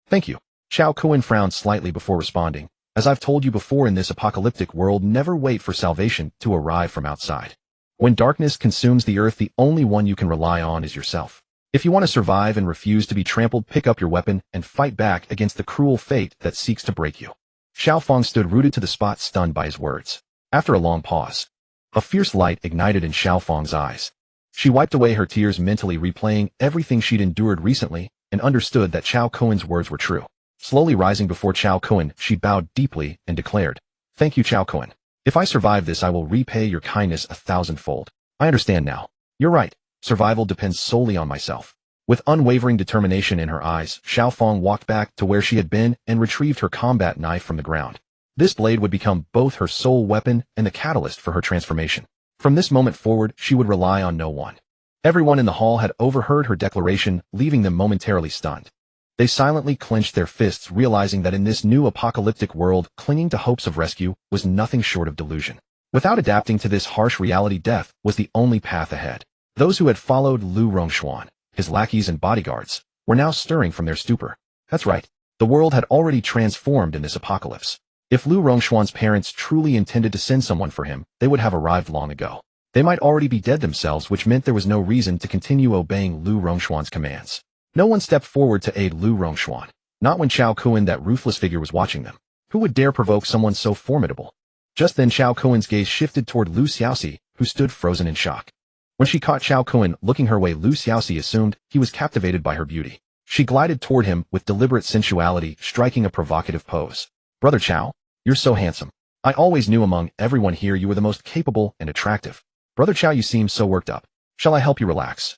"Thank you." Cao Kun frowned slightly before responding. "As I've told you before, in this apocalyptic world, never wait for salvation to arrive from outside. When darkness consumes the earth, the only one you can rely on is yourself. If you want to survive and refuse to be trampled, pick up your weapon and fight back against the cruel fate that seeks to break you." Xiaofang stood rooted to the spot, stunned by his words. After a long pause, a fierce light ignited in Xiaofang's eyes. She wiped away her tears, mentally replaying everything she'd endured recently, and understood that Cao Kun's words were true. Slowly rising before Cao Kun, she bowed deeply and declared, "Thank you, Cao Kun. If I survive this, I will repay your kindness 1,000-fold. I understand now. You're right. Survival depends solely on myself." With unwavering determination in her eyes, Xiaofang walked back to where she had been and retrieved her combat knife from the ground. This blade would become both her sole weapon and the catalyst for her transformation. From this moment forward, she would rely on no one. Everyone in the hall had overheard her declaration, leaving them momentarily stunned. They silently clenched their fists, realizing that in this new apocalyptic world, clinging to hopes of rescue was nothing short of delusion. Without adapting to this harsh reality, death was the only path ahead. Those who had followed Lu Rongshuan, his lackeys and bodyguards, were now stirring from their stupor. That's right. The world had already transformed in this apocalypse. If Lu Rongshuan's parents truly intended to send someone for him, they would have arrived long ago. They might already be dead themselves, which meant there was no reason to continue obeying Lu Rongshuan's commands. No one stepped forward to aid Lu Rongshuan, not when Cao Kun, that ruthless figure, was watching them. Who would dare provoke someone so formidable? Just then Cao Kun's gaze shifted toward Lu Xiaoxi, who stood frozen in shock. When she caught Cao Kun looking her way, Lu Xiaoxi assumed he was captivated by her beauty. She glided toward him with deliberate sensuality, striking a provocative pose. "Brother Cao, you're so handsome. I always knew among everyone here you were the most capable and attractive. Brother Cao, you seem so worked up. Shall I help you relax?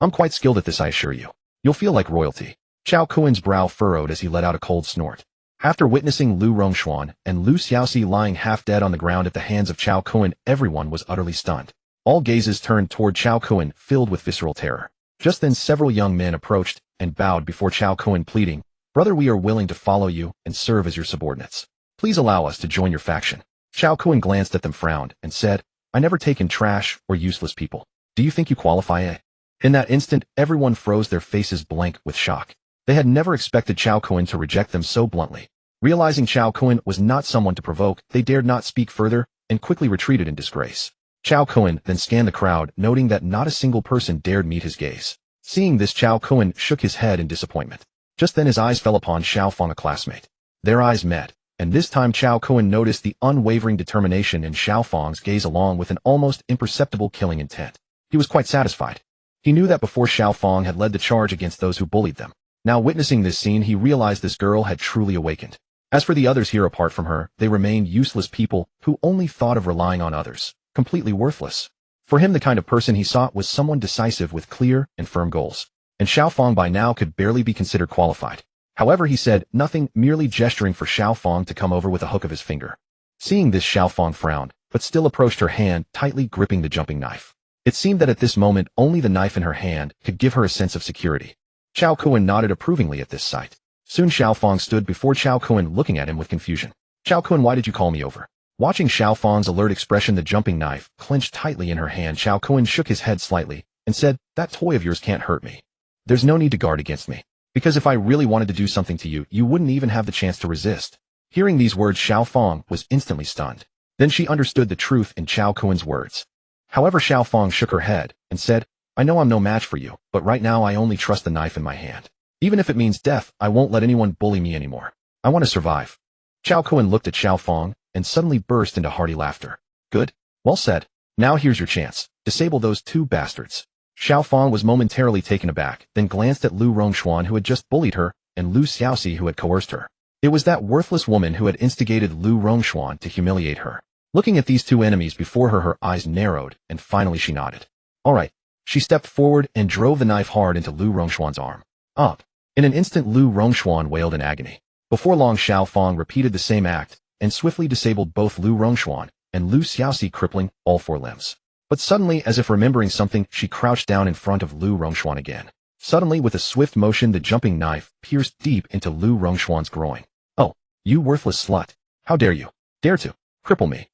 I'm quite skilled at this, I assure you. You'll feel like royalty." Cao Kun's brow furrowed as he let out a cold snort. After witnessing Lu Rongshuan and Lu Xiaoxi lying half dead on the ground at the hands of Cao Kun, everyone was utterly stunned. All gazes turned toward Cao Kun, filled with visceral terror. Just then several young men approached and bowed before Cao Kun, pleading, "Brother, we are willing to follow you and serve as your subordinates. Please allow us to join your faction." Cao Kun glanced at them, frowned, and said, "I never take in trash or useless people. Do you think you qualify, eh?" In that instant, everyone froze, their faces blank with shock. They had never expected Cao Kun to reject them so bluntly. Realizing Cao Kun was not someone to provoke, they dared not speak further and quickly retreated in disgrace. Cao Kun then scanned the crowd, noting that not a single person dared meet his gaze. Seeing this, Cao Kun shook his head in disappointment. Just then his eyes fell upon Xiaofang, a classmate. Their eyes met, and this time Cao Kun noticed the unwavering determination in Xiaofang's gaze, along with an almost imperceptible killing intent. He was quite satisfied. He knew that before, Xiaofang had led the charge against those who bullied them. Now witnessing this scene, he realized this girl had truly awakened. As for the others here, apart from her, they remained useless people who only thought of relying on others. Completely worthless. For him, the kind of person he sought was someone decisive with clear and firm goals. And Xiaofang by now could barely be considered qualified. However, he said nothing, merely gesturing for Xiaofang to come over with a hook of his finger. Seeing this, Xiaofang frowned, but still approached her, hand tightly gripping the jumping knife. It seemed that at this moment, only the knife in her hand could give her a sense of security. Cao Kun nodded approvingly at this sight. Soon Xiaofang stood before Cao Kun, looking at him with confusion. "Cao Kun, why did you call me over?" Watching Xiaofang's alert expression, the jumping knife clenched tightly in her hand, Cao Kun shook his head slightly and said, "That toy of yours can't hurt me. There's no need to guard against me. Because if I really wanted to do something to you, you wouldn't even have the chance to resist." Hearing these words, Xiaofang was instantly stunned. Then she understood the truth in Cao Kun's words. However, Xiaofang shook her head and said, "I know I'm no match for you, but right now I only trust the knife in my hand. Even if it means death, I won't let anyone bully me anymore. I want to survive." Cao Kun looked at Xiaofang and suddenly burst into hearty laughter. "Good. Well said. Now here's your chance. Disable those two bastards." Xiaofang was momentarily taken aback, then glanced at Lu Rongshuan, who had just bullied her, and Lu Xiaoxi, who had coerced her. It was that worthless woman who had instigated Lu Rongshuan to humiliate her. Looking at these two enemies before her, her eyes narrowed, and finally she nodded. "All right." She stepped forward and drove the knife hard into Lu Rongshuan's arm. Up. In an instant, Lu Rongshuan wailed in agony. Before long, Xiaofang repeated the same act, and swiftly disabled both Lu Rongshuan and Lu Xiaoxi, crippling all four limbs. But suddenly, as if remembering something, she crouched down in front of Lu Rongshuan again. Suddenly, with a swift motion, the jumping knife pierced deep into Lu Rongshuan's groin. "Oh, you worthless slut. How dare you? Dare to cripple me?"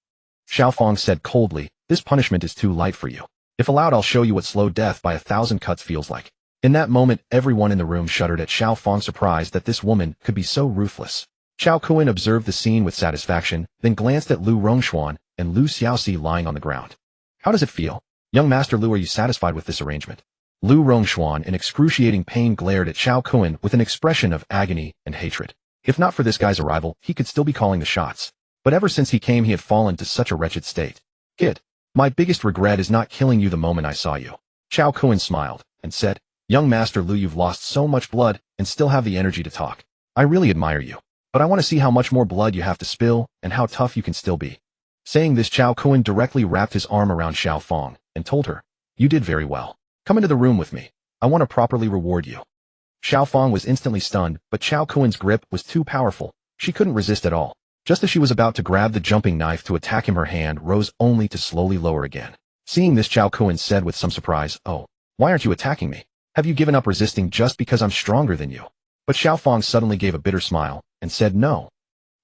Xiaofang said coldly, "This punishment is too light for you. If allowed, I'll show you what slow death by 1,000 cuts feels like." In that moment, everyone in the room shuddered at Xiaofang's surprise that this woman could be so ruthless. Cao Kun observed the scene with satisfaction, then glanced at Lu Rongshuan and Lu Xiaoxi lying on the ground. "How does it feel? Young Master Lu, are you satisfied with this arrangement?" Lu Rongshuan, in excruciating pain, glared at Cao Kun with an expression of agony and hatred. If not for this guy's arrival, he could still be calling the shots. But ever since he came, he had fallen to such a wretched state. "Kid, my biggest regret is not killing you the moment I saw you." Cao Kun smiled and said, "Young Master Lu, you've lost so much blood and still have the energy to talk. I really admire you. But I want to see how much more blood you have to spill and how tough you can still be." Saying this, Cao Kun directly wrapped his arm around Xiaofang and told her, "You did very well. Come into the room with me. I want to properly reward you." Xiaofang was instantly stunned, but Cao Kun's grip was too powerful. She couldn't resist at all. Just as she was about to grab the jumping knife to attack him, her hand rose only to slowly lower again. Seeing this, Cao Kun said with some surprise, "Oh, why aren't you attacking me? Have you given up resisting just because I'm stronger than you?" But Xiaofang suddenly gave a bitter smile and said, "No."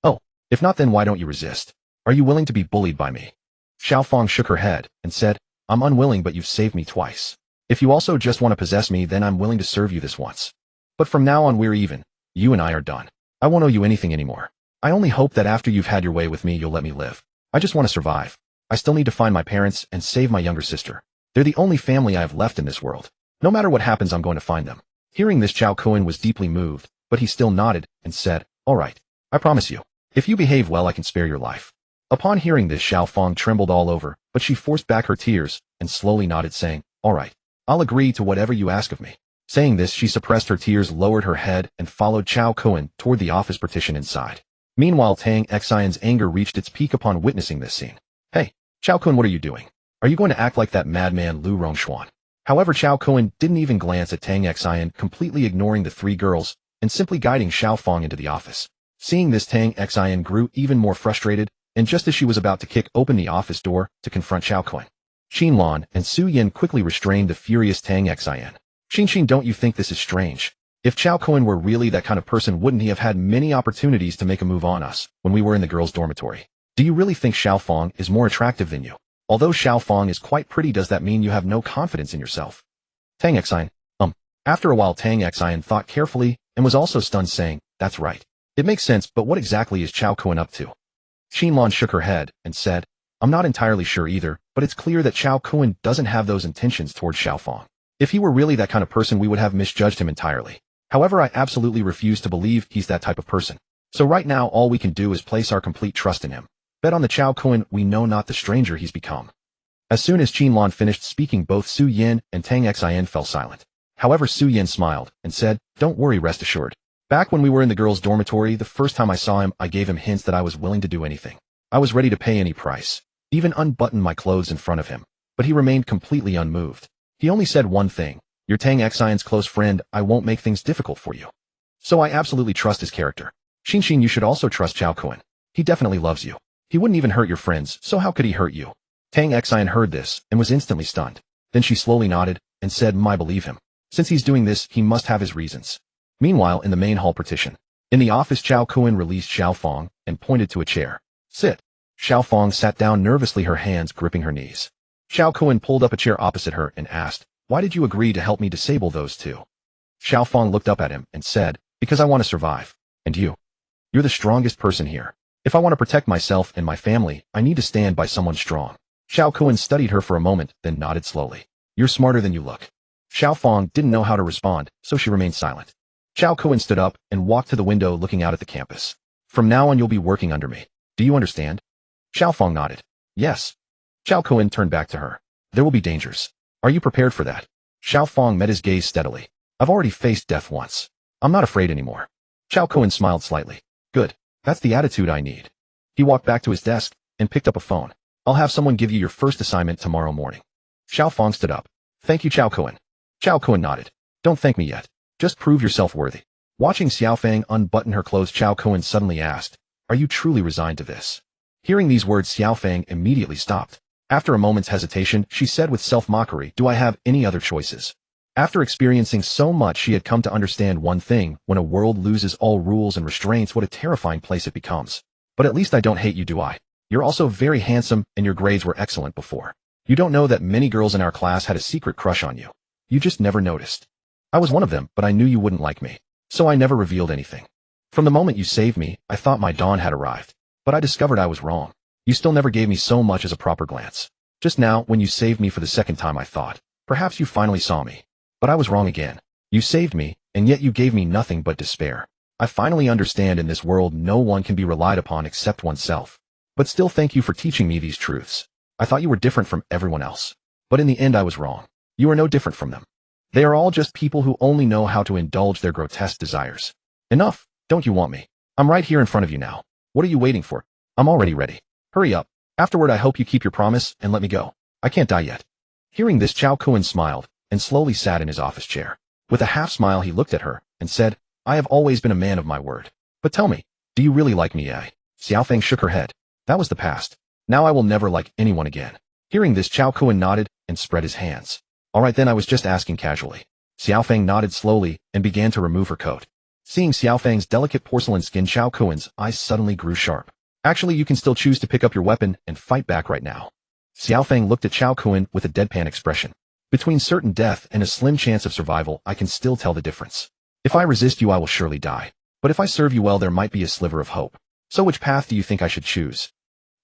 "Oh, if not, then why don't you resist? Are you willing to be bullied by me?" Xiaofang shook her head and said, "I'm unwilling, but you've saved me twice. If you also just want to possess me, then I'm willing to serve you this once. But from now on, we're even. You and I are done. I won't owe you anything anymore. I only hope that after you've had your way with me, you'll let me live. I just want to survive. I still need to find my parents and save my younger sister. They're the only family I have left in this world. No matter what happens, I'm going to find them." Hearing this, Cao Kun was deeply moved, but he still nodded and said, "All right. I promise you. If you behave well, I can spare your life." Upon hearing this, Xiaofang trembled all over, but she forced back her tears and slowly nodded, saying, "All right. I'll agree to whatever you ask of me." Saying this, she suppressed her tears, lowered her head, and followed Cao Kun toward the office partition inside. Meanwhile, Tang Xian's anger reached its peak upon witnessing this scene. "Hey, Cao Kun, what are you doing? Are you going to act like that madman Lu Rongshuan?" However, Cao Kun didn't even glance at Tang Xian, completely ignoring the three girls and simply guiding Xiaofang into the office. Seeing this, Tang Xian grew even more frustrated, and just as she was about to kick open the office door to confront Cao Kun, Qin Lan and Su Yin quickly restrained the furious Tang Xian. "Xin, don't you think this is strange? If Cao Kun were really that kind of person, wouldn't he have had many opportunities to make a move on us when we were in the girls' dormitory? Do you really think Xiaofang is more attractive than you? Although Xiaofang is quite pretty, does that mean you have no confidence in yourself?" Tang Xian, After a while, Tang Xian thought carefully and was also stunned, saying, "That's right. It makes sense, but what exactly is Cao Kun up to?" Qin Lan shook her head and said, "I'm not entirely sure either, but it's clear that Cao Kun doesn't have those intentions towards Xiaofang. If he were really that kind of person, we would have misjudged him entirely. However, I absolutely refuse to believe he's that type of person. So right now, all we can do is place our complete trust in him. Bet on the Cao Kun, we know not the stranger he's become." As soon as Qin Lan finished speaking, both Su Yin and Tang Xian fell silent. However, Su Yin smiled and said, "Don't worry, rest assured. Back when we were in the girls' dormitory, the first time I saw him, I gave him hints that I was willing to do anything. I was ready to pay any price, even unbutton my clothes in front of him. But he remained completely unmoved. He only said one thing, 'You're Tang Xian's close friend, I won't make things difficult for you.' So I absolutely trust his character. Xin, you should also trust Cao Kun. He definitely loves you. He wouldn't even hurt your friends, so how could he hurt you?" Tang Xian heard this and was instantly stunned. Then she slowly nodded and said, "I believe him. Since he's doing this, he must have his reasons." Meanwhile, in the main hall partition, in the office, Cao Kun released Xiaofang and pointed to a chair. "Sit." Xiaofang sat down nervously, her hands gripping her knees. Cao Kun pulled up a chair opposite her and asked, "Why did you agree to help me disable those two?" Xiaofang looked up at him and said, "Because I want to survive. And you? You're the strongest person here. If I want to protect myself and my family, I need to stand by someone strong." Cao Kun studied her for a moment, then nodded slowly. "You're smarter than you look." Xiaofang didn't know how to respond, so she remained silent. Cao Kun stood up and walked to the window, looking out at the campus. "From now on, you'll be working under me. Do you understand?" Xiaofang nodded. "Yes." Cao Kun turned back to her. "There will be dangers. Are you prepared for that?" Xiaofang met his gaze steadily. "I've already faced death once. I'm not afraid anymore." Cao Kun smiled slightly. "Good. That's the attitude I need." He walked back to his desk and picked up a phone. "I'll have someone give you your first assignment tomorrow morning." Xiaofang stood up. "Thank you, Cao Kun." Cao Kun nodded. "Don't thank me yet. Just prove yourself worthy." Watching Xiaofang unbutton her clothes, Cao Kun suddenly asked, "Are you truly resigned to this?" Hearing these words, Xiaofang immediately stopped. After a moment's hesitation, she said with self-mockery, "Do I have any other choices?" After experiencing so much, she had come to understand one thing: when a world loses all rules and restraints, what a terrifying place it becomes. But at least I don't hate you, do I? You're also very handsome, and your grades were excellent before. You don't know that many girls in our class had a secret crush on you. You just never noticed. I was one of them, but I knew you wouldn't like me, so I never revealed anything. From the moment you saved me, I thought my dawn had arrived, but I discovered I was wrong. You still never gave me so much as a proper glance. Just now, when you saved me for the second time, I thought, perhaps you finally saw me. But I was wrong again. You saved me, and yet you gave me nothing but despair. I finally understand in this world no one can be relied upon except oneself. But still, thank you for teaching me these truths. I thought you were different from everyone else. But in the end I was wrong. You are no different from them. They are all just people who only know how to indulge their grotesque desires. Enough, don't you want me? I'm right here in front of you now. What are you waiting for? I'm already ready. Hurry up. Afterward I hope you keep your promise and let me go. I can't die yet. Hearing this, Cao Kun smiled and slowly sat in his office chair. With a half smile he looked at her and said, I have always been a man of my word. But tell me, do you really like me, eh? Xiaofeng shook her head. That was the past. Now I will never like anyone again. Hearing this, Cao Kun nodded and spread his hands. All right then, I was just asking casually. Xiaofeng nodded slowly and began to remove her coat. Seeing Xiaofeng's delicate porcelain skin, Cao Kun's eyes suddenly grew sharp. Actually, you can still choose to pick up your weapon and fight back right now. Xiaofeng looked at Cao Kun with a deadpan expression. Between certain death and a slim chance of survival, I can still tell the difference. If I resist you, I will surely die. But if I serve you well, there might be a sliver of hope. So which path do you think I should choose?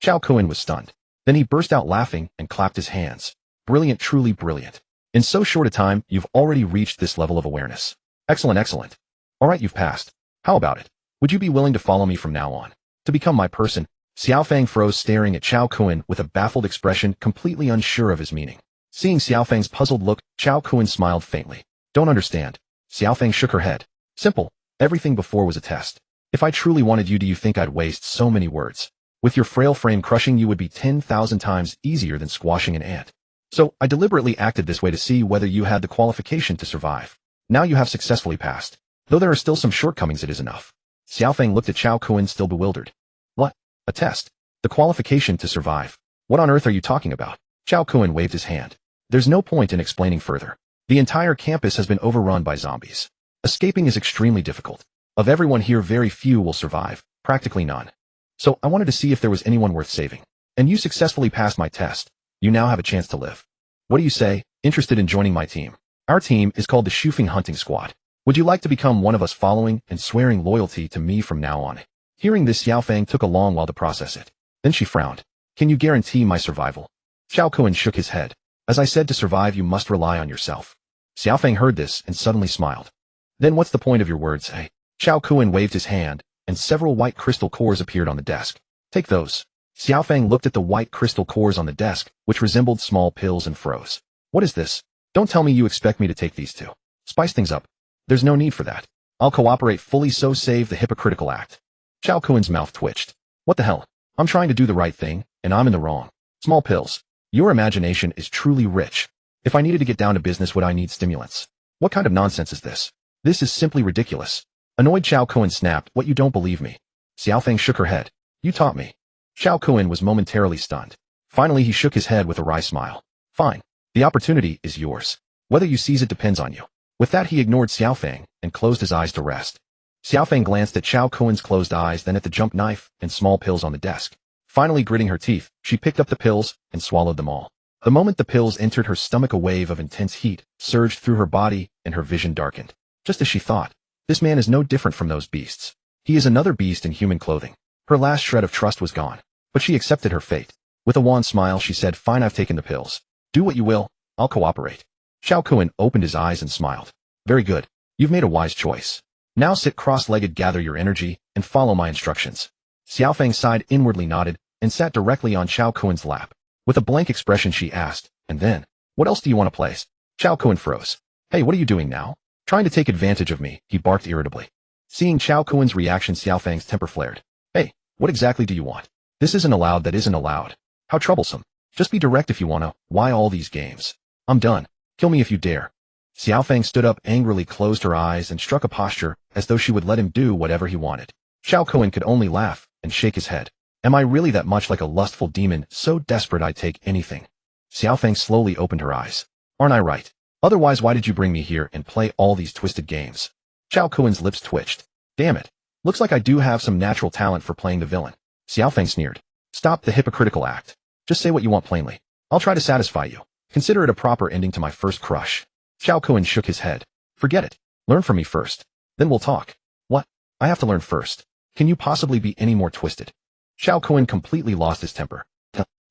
Cao Kun was stunned. Then he burst out laughing and clapped his hands. Brilliant, truly brilliant. In so short a time, you've already reached this level of awareness. Excellent, excellent. All right, you've passed. How about it? Would you be willing to follow me from now on? To become my person? Xiaofeng froze, staring at Cao Kun with a baffled expression, completely unsure of his meaning. Seeing Xiaofeng's puzzled look, Cao Kun smiled faintly. Don't understand. Xiaofeng shook her head. Simple. Everything before was a test. If I truly wanted you, do you think I'd waste so many words? With your frail frame, crushing you would be 10,000 times easier than squashing an ant. So, I deliberately acted this way to see whether you had the qualification to survive. Now you have successfully passed. Though there are still some shortcomings, it is enough. Xiaofeng looked at Cao Kun, still bewildered. What? A test? The qualification to survive? What on earth are you talking about? Cao Kun waved his hand. There's no point in explaining further. The entire campus has been overrun by zombies. Escaping is extremely difficult. Of everyone here, very few will survive, practically none. So, I wanted to see if there was anyone worth saving. And you successfully passed my test. You now have a chance to live. What do you say? Interested in joining my team? Our team is called the Shufeng Hunting Squad. Would you like to become one of us, following and swearing loyalty to me from now on? Hearing this, Xiaofeng took a long while to process it. Then she frowned. Can you guarantee my survival? Cao Kun shook his head. As I said, to survive you must rely on yourself. Xiaofeng heard this and suddenly smiled. Then what's the point of your words, eh? Cao Kun waved his hand, and several white crystal cores appeared on the desk. Take those. Xiaofeng looked at the white crystal cores on the desk, which resembled small pills, and froze. What is this? Don't tell me you expect me to take these two. Spice things up. There's no need for that. I'll cooperate fully, so save the hypocritical act. Cao Kun's mouth twitched. What the hell? I'm trying to do the right thing, and I'm in the wrong. Small pills. Your imagination is truly rich. If I needed to get down to business, would I need stimulants? What kind of nonsense is this? This is simply ridiculous. Annoyed, Cao Kun snapped. What, you don't believe me? Xiaofeng shook her head. You taught me. Cao Kun was momentarily stunned. Finally, he shook his head with a wry smile. Fine. The opportunity is yours. Whether you seize it depends on you. With that, he ignored Xiaofeng and closed his eyes to rest. Xiaofeng glanced at Cao Kun's closed eyes, then at the jump knife and small pills on the desk. Finally, gritting her teeth, she picked up the pills and swallowed them all. The moment the pills entered her stomach, a wave of intense heat surged through her body and her vision darkened. Just as she thought, this man is no different from those beasts. He is another beast in human clothing. Her last shred of trust was gone, but she accepted her fate. With a wan smile, she said, Fine, I've taken the pills. Do what you will, I'll cooperate. Cao Kun opened his eyes and smiled. Very good. You've made a wise choice. Now sit cross-legged, gather your energy, and follow my instructions. Xiaofeng sighed, inwardly nodded, and sat directly on Cao Kun's lap. With a blank expression, she asked, and then, what else do you want to place? Cao Kun froze. Hey, what are you doing now? Trying to take advantage of me, he barked irritably. Seeing Cao Kun's reaction, Xiaofeng's temper flared. Hey, what exactly do you want? This isn't allowed, that isn't allowed. How troublesome. Just be direct if you wanna. Why all these games? I'm done. Kill me if you dare. Xiaofeng stood up angrily, closed her eyes, and struck a posture as though she would let him do whatever he wanted. Cao Kun could only laugh and shake his head. Am I really that much like a lustful demon, so desperate I'd take anything? Xiaofeng slowly opened her eyes. Aren't I right? Otherwise, why did you bring me here and play all these twisted games? Cao Kun's lips twitched. Damn it. Looks like I do have some natural talent for playing the villain. Xiaofeng sneered. Stop the hypocritical act. Just say what you want plainly. I'll try to satisfy you. Consider it a proper ending to my first crush. Cao Kun shook his head. Forget it. Learn from me first. Then we'll talk. What? I have to learn first. Can you possibly be any more twisted? Cao Kun completely lost his temper.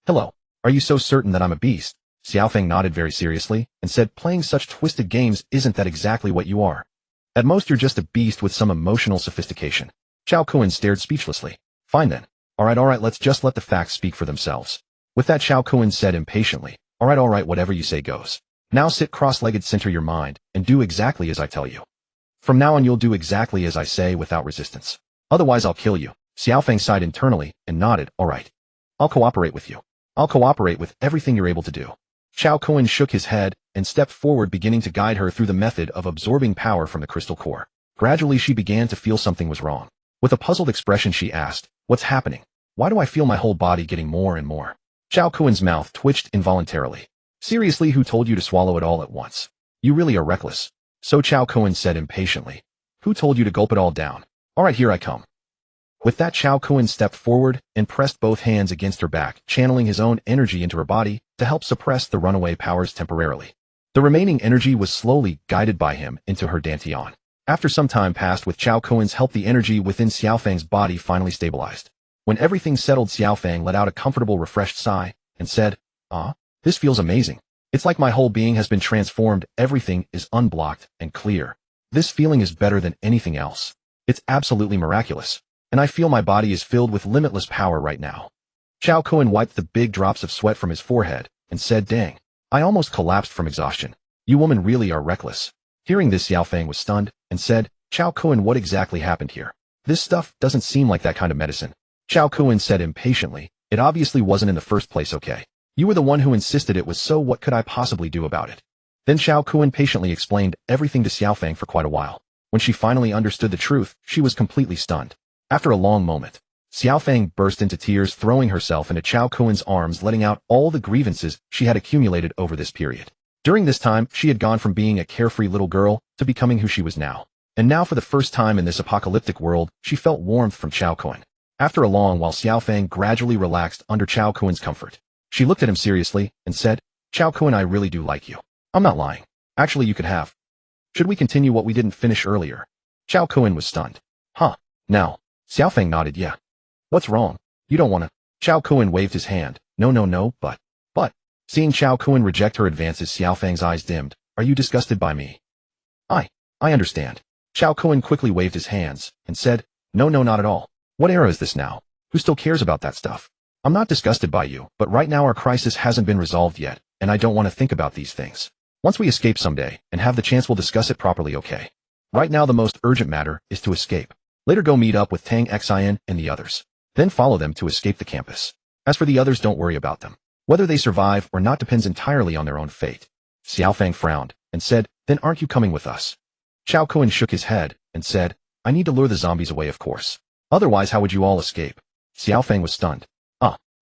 Hello. Are you so certain that I'm a beast? Xiaofeng nodded very seriously and said, playing such twisted games isn't that exactly what you are. At most you're just a beast with some emotional sophistication. Cao Kun stared speechlessly. Fine then. Alright, let's just let the facts speak for themselves. With that, Cao Kun said impatiently, Alright, whatever you say goes. Now sit cross-legged, center your mind, and do exactly as I tell you. From now on you'll do exactly as I say without resistance. Otherwise I'll kill you. Xiaofeng sighed internally and nodded, alright. I'll cooperate with you. I'll cooperate with everything you're able to do. Cao Kun shook his head and stepped forward, beginning to guide her through the method of absorbing power from the crystal core. Gradually she began to feel something was wrong. With a puzzled expression she asked, what's happening? Why do I feel my whole body getting more and more? Cao Kun's mouth twitched involuntarily. Seriously, who told you to swallow it all at once? You really are reckless. So Cao Kun said impatiently. Who told you to gulp it all down? Alright, here I come. With that, Cao Kun stepped forward and pressed both hands against her back, channeling his own energy into her body to help suppress the runaway powers temporarily. The remaining energy was slowly guided by him into her dantian. After some time passed with Cao Kun's help, the energy within Xiaofeng's body finally stabilized. When everything settled, Xiaofeng let out a comfortable, refreshed sigh and said, this feels amazing. It's like my whole being has been transformed. Everything is unblocked and clear. This feeling is better than anything else. It's absolutely miraculous. And I feel my body is filled with limitless power right now. Cao Kun wiped the big drops of sweat from his forehead and said, dang, I almost collapsed from exhaustion. You women really are reckless. Hearing this, Xiaofeng was stunned and said, Cao Kun, what exactly happened here? This stuff doesn't seem like that kind of medicine. Cao Kun said impatiently, it obviously wasn't in the first place, okay? You were the one who insisted it was, so what could I possibly do about it? Then Cao Kun patiently explained everything to Xiaofeng for quite a while. When she finally understood the truth, she was completely stunned. After a long moment, Xiaofeng burst into tears, throwing herself into Cao Kun's arms, letting out all the grievances she had accumulated over this period. During this time, she had gone from being a carefree little girl to becoming who she was now. And now, for the first time in this apocalyptic world, she felt warmth from Cao Kun. After a long while, Xiaofeng gradually relaxed under Cao Kun's comfort. She looked at him seriously and said, Cao Kun, I really do like you. I'm not lying. Actually, you could have. Should we continue what we didn't finish earlier? Cao Kun was stunned. Now. Xiaofeng nodded, yeah. What's wrong? You don't want to? Cao Kun waved his hand. No, but. Seeing Cao Kun reject her advances, Xiaofeng's eyes dimmed. Are you disgusted by me? I understand. Cao Kun quickly waved his hands and said, No, not at all. What era is this now? Who still cares about that stuff? I'm not disgusted by you, but right now our crisis hasn't been resolved yet, and I don't want to think about these things. Once we escape someday and have the chance, we'll discuss it properly, okay? Right now the most urgent matter is to escape. Later go meet up with Tang Xin and the others. Then follow them to escape the campus. As for the others, don't worry about them. Whether they survive or not depends entirely on their own fate. Xiaofeng frowned and said, Then aren't you coming with us? Cao Kun shook his head and said, I need to lure the zombies away, of course. Otherwise, how would you all escape? Xiaofeng was stunned.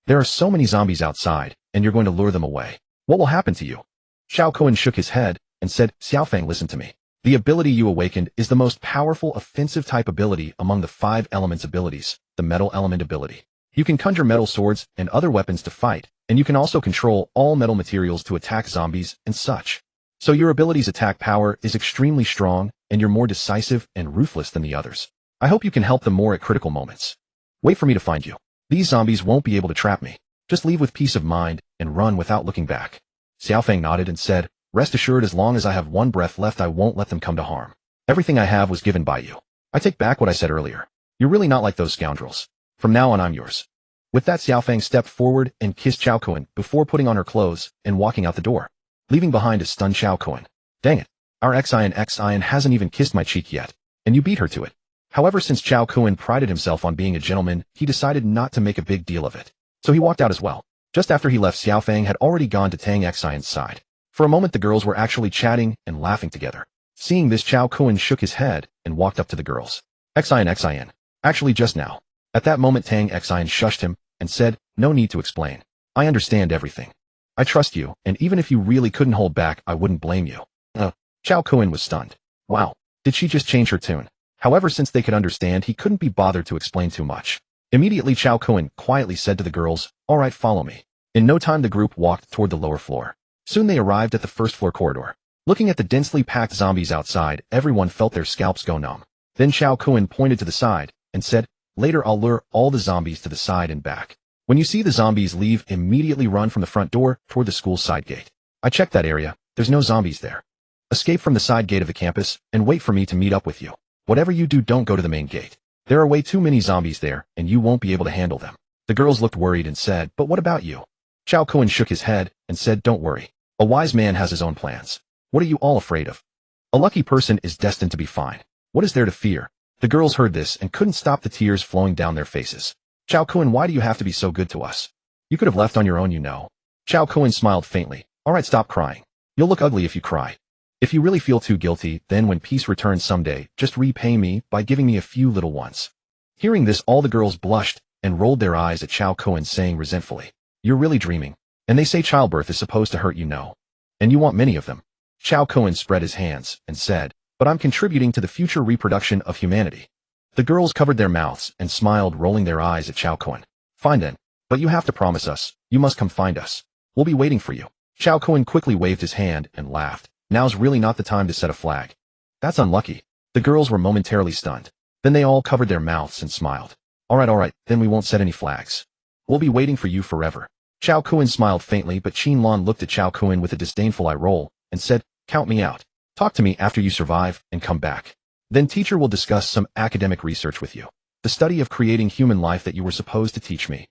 There are so many zombies outside, and you're going to lure them away. What will happen to you? Cao Kun shook his head and said, Xiaofeng, listen to me. The ability you awakened is the most powerful offensive type ability among the 5 elements abilities, the metal element ability. You can conjure metal swords and other weapons to fight, and you can also control all metal materials to attack zombies and such. So your ability's attack power is extremely strong, and you're more decisive and ruthless than the others. I hope you can help them more at critical moments. Wait for me to find you. These zombies won't be able to trap me. Just leave with peace of mind and run without looking back. Xiaofeng nodded and said, Rest assured, as long as I have one breath left, I won't let them come to harm. Everything I have was given by you. I take back what I said earlier. You're really not like those scoundrels. From now on, I'm yours. With that, Xiaofeng stepped forward and kissed Cao Kun before putting on her clothes and walking out the door, leaving behind a stunned Cao Kun. Dang it. Our Xin hasn't even kissed my cheek yet, and you beat her to it. However, since Cao Kun prided himself on being a gentleman, he decided not to make a big deal of it. So he walked out as well. Just after he left, Xiaofeng had already gone to Tang Xin's side. For a moment, the girls were actually chatting and laughing together. Seeing this, Cao Kun shook his head and walked up to the girls. Xin. Actually, just now. At that moment, Tang Xin shushed him and said, No need to explain. I understand everything. I trust you, and even if you really couldn't hold back, I wouldn't blame you. Cao Kun was stunned. Wow, did she just change her tune? However, since they could understand, he couldn't be bothered to explain too much. Immediately, Cao Kun quietly said to the girls, "All right, follow me." In no time, the group walked toward the lower floor. Soon they arrived at the first floor corridor. Looking at the densely packed zombies outside, everyone felt their scalps go numb. Then Cao Kun pointed to the side and said, "Later I'll lure all the zombies to the side and back. When you see the zombies leave, immediately run from the front door toward the school side gate. I checked that area, there's no zombies there. Escape from the side gate of the campus and wait for me to meet up with you. Whatever you do, don't go to the main gate. There are way too many zombies there and you won't be able to handle them." The girls looked worried and said, "But what about you?" Cao Kun shook his head and said, "Don't worry. A wise man has his own plans. What are you all afraid of? A lucky person is destined to be fine. What is there to fear?" The girls heard this and couldn't stop the tears flowing down their faces. "Cao Kun, why do you have to be so good to us? You could have left on your own, you know." Cao Kun smiled faintly. "All right, stop crying. You'll look ugly if you cry. If you really feel too guilty, then when peace returns someday, just repay me by giving me a few little ones." Hearing this, all the girls blushed and rolled their eyes at Cao Kun, saying resentfully, "You're really dreaming. And they say childbirth is supposed to hurt, you know. And you want many of them." Cao Kun spread his hands and said, "But I'm contributing to the future reproduction of humanity." The girls covered their mouths and smiled, rolling their eyes at Cao Kun. "Fine then, but you have to promise us. You must come find us. We'll be waiting for you." Cao Kun quickly waved his hand and laughed. "Now's really not the time to set a flag." "That's unlucky." The girls were momentarily stunned. Then they all covered their mouths and smiled. All right, then we won't set any flags. We'll be waiting for you forever." Cao Kun smiled faintly, but Qin Lan looked at Cao Kun with a disdainful eye roll and said, "Count me out. Talk to me after you survive and come back. Then teacher will discuss some academic research with you. The study of creating human life that you were supposed to teach me."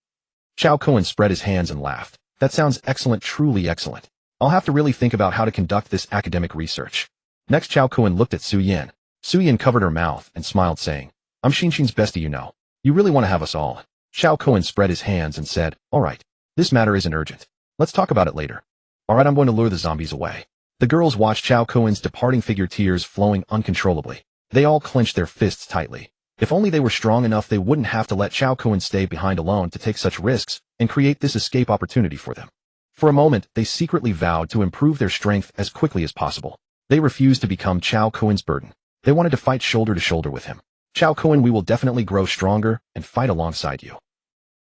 Cao Kun spread his hands and laughed. "That sounds excellent, truly excellent. I'll have to really think about how to conduct this academic research." Next, Cao Kun looked at Su Yan. Su Yan covered her mouth and smiled, saying, "I'm Xinxin's bestie, you know. You really want to have us all." Cao Kun spread his hands and said, "All right. This matter isn't urgent. Let's talk about it later. All right, I'm going to lure the zombies away." The girls watched Cao Kun's departing figure, tears flowing uncontrollably. They all clenched their fists tightly. If only they were strong enough, they wouldn't have to let Cao Kun stay behind alone to take such risks and create this escape opportunity for them. For a moment, they secretly vowed to improve their strength as quickly as possible. They refused to become Cao Kun's burden. They wanted to fight shoulder to shoulder with him. "Cao Kun, we will definitely grow stronger and fight alongside you."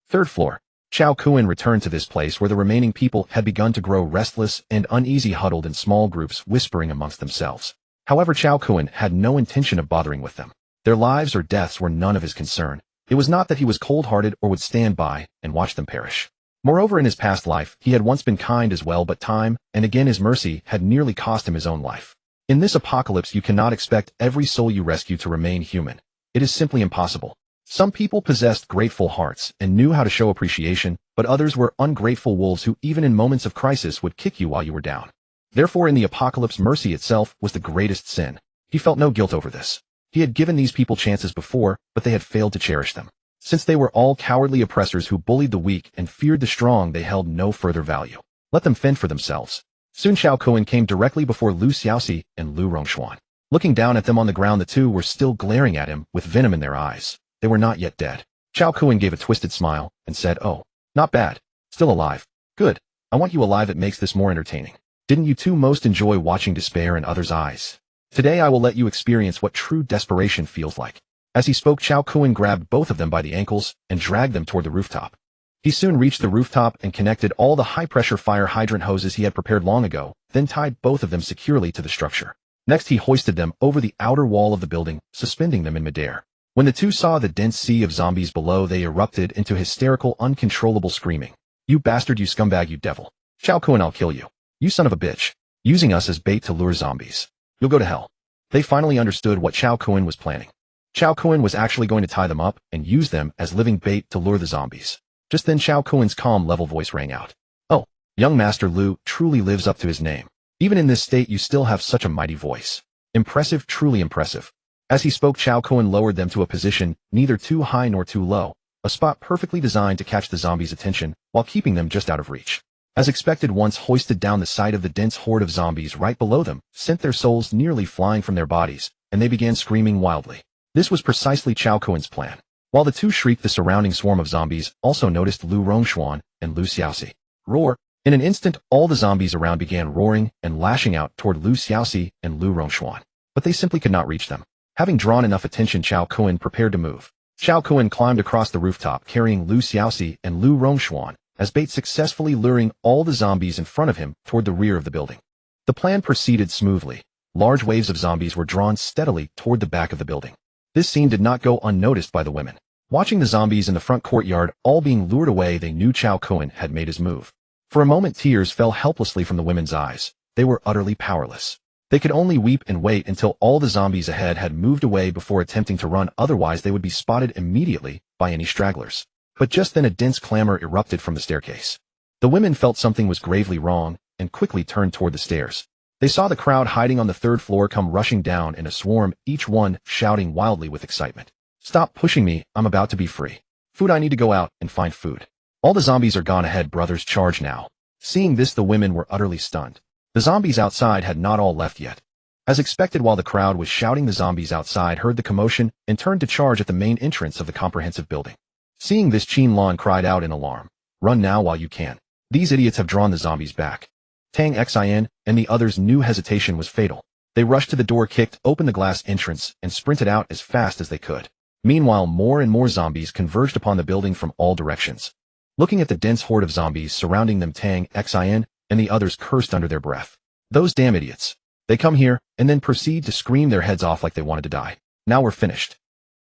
Third floor. Cao Kun returned to this place where the remaining people had begun to grow restless and uneasy, huddled in small groups, whispering amongst themselves. However, Cao Kun had no intention of bothering with them. Their lives or deaths were none of his concern. It was not that he was cold-hearted or would stand by and watch them perish. Moreover, in his past life, he had once been kind as well, but time and again his mercy had nearly cost him his own life. In this apocalypse, you cannot expect every soul you rescue to remain human. It is simply impossible. Some people possessed grateful hearts and knew how to show appreciation, but others were ungrateful wolves who even in moments of crisis would kick you while you were down. Therefore, in the apocalypse, mercy itself was the greatest sin. He felt no guilt over this. He had given these people chances before, but they had failed to cherish them. Since they were all cowardly oppressors who bullied the weak and feared the strong, they held no further value. Let them fend for themselves. Soon Cao Kun came directly before Lu Xiaoxi and Lu Rongshuan. Looking down at them on the ground, the two were still glaring at him with venom in their eyes. They were not yet dead. Cao Kun gave a twisted smile and said, "Oh, not bad. Still alive. Good. I want you alive. It makes this more entertaining. Didn't you two most enjoy watching despair in others' eyes? Today I will let you experience what true desperation feels like." As he spoke, Cao Kun grabbed both of them by the ankles and dragged them toward the rooftop. He soon reached the rooftop and connected all the high-pressure fire hydrant hoses he had prepared long ago, then tied both of them securely to the structure. Next, he hoisted them over the outer wall of the building, suspending them in midair. When the two saw the dense sea of zombies below, they erupted into hysterical, uncontrollable screaming. "You bastard, you scumbag, you devil. Cao Kun, I'll kill you. You son of a bitch. Using us as bait to lure zombies. You'll go to hell." They finally understood what Cao Kun was planning. Cao Kun was actually going to tie them up and use them as living bait to lure the zombies. Just then Cao Kun's calm, level voice rang out. "Oh, young Master Lu truly lives up to his name. Even in this state, you still have such a mighty voice. Impressive, truly impressive." As he spoke, Cao Kun lowered them to a position neither too high nor too low, a spot perfectly designed to catch the zombies' attention while keeping them just out of reach. As expected, once hoisted down, the sight of the dense horde of zombies right below them sent their souls nearly flying from their bodies, and they began screaming wildly. This was precisely Cao Kun's plan. While the two shrieked, the surrounding swarm of zombies also noticed Lu Rongshuan and Lu Xiaoxi. Roar! In an instant, all the zombies around began roaring and lashing out toward Lu Xiaoxi and Lu Rongshuan. But they simply could not reach them. Having drawn enough attention, Cao Kun prepared to move. Cao Kun climbed across the rooftop carrying Lu Xiaoxi and Lu Rongshuan as bait, successfully luring all the zombies in front of him toward the rear of the building. The plan proceeded smoothly. Large waves of zombies were drawn steadily toward the back of the building. This scene did not go unnoticed by the women. Watching the zombies in the front courtyard all being lured away, they knew Cao Kun had made his move. For a moment, tears fell helplessly from the women's eyes. They were utterly powerless. They could only weep and wait until all the zombies ahead had moved away before attempting to run, otherwise they would be spotted immediately by any stragglers. But just then a dense clamor erupted from the staircase. The women felt something was gravely wrong and quickly turned toward the stairs. They saw the crowd hiding on the third floor come rushing down in a swarm, each one shouting wildly with excitement. "Stop pushing me, I'm about to be free. Food, I need to go out and find food. All the zombies are gone ahead, brothers, charge now." Seeing this, the women were utterly stunned. The zombies outside had not all left yet. As expected, while the crowd was shouting, the zombies outside heard the commotion and turned to charge at the main entrance of the comprehensive building. Seeing this, Qin Lan cried out in alarm. "Run now while you can. These idiots have drawn the zombies back." Tang Xin and the others knew hesitation was fatal. They rushed to the door, kicked open the glass entrance, and sprinted out as fast as they could. Meanwhile, more and more zombies converged upon the building from all directions. Looking at the dense horde of zombies surrounding them, Tang Xin and the others cursed under their breath. "Those damn idiots. They come here and then proceed to scream their heads off like they wanted to die. Now we're finished."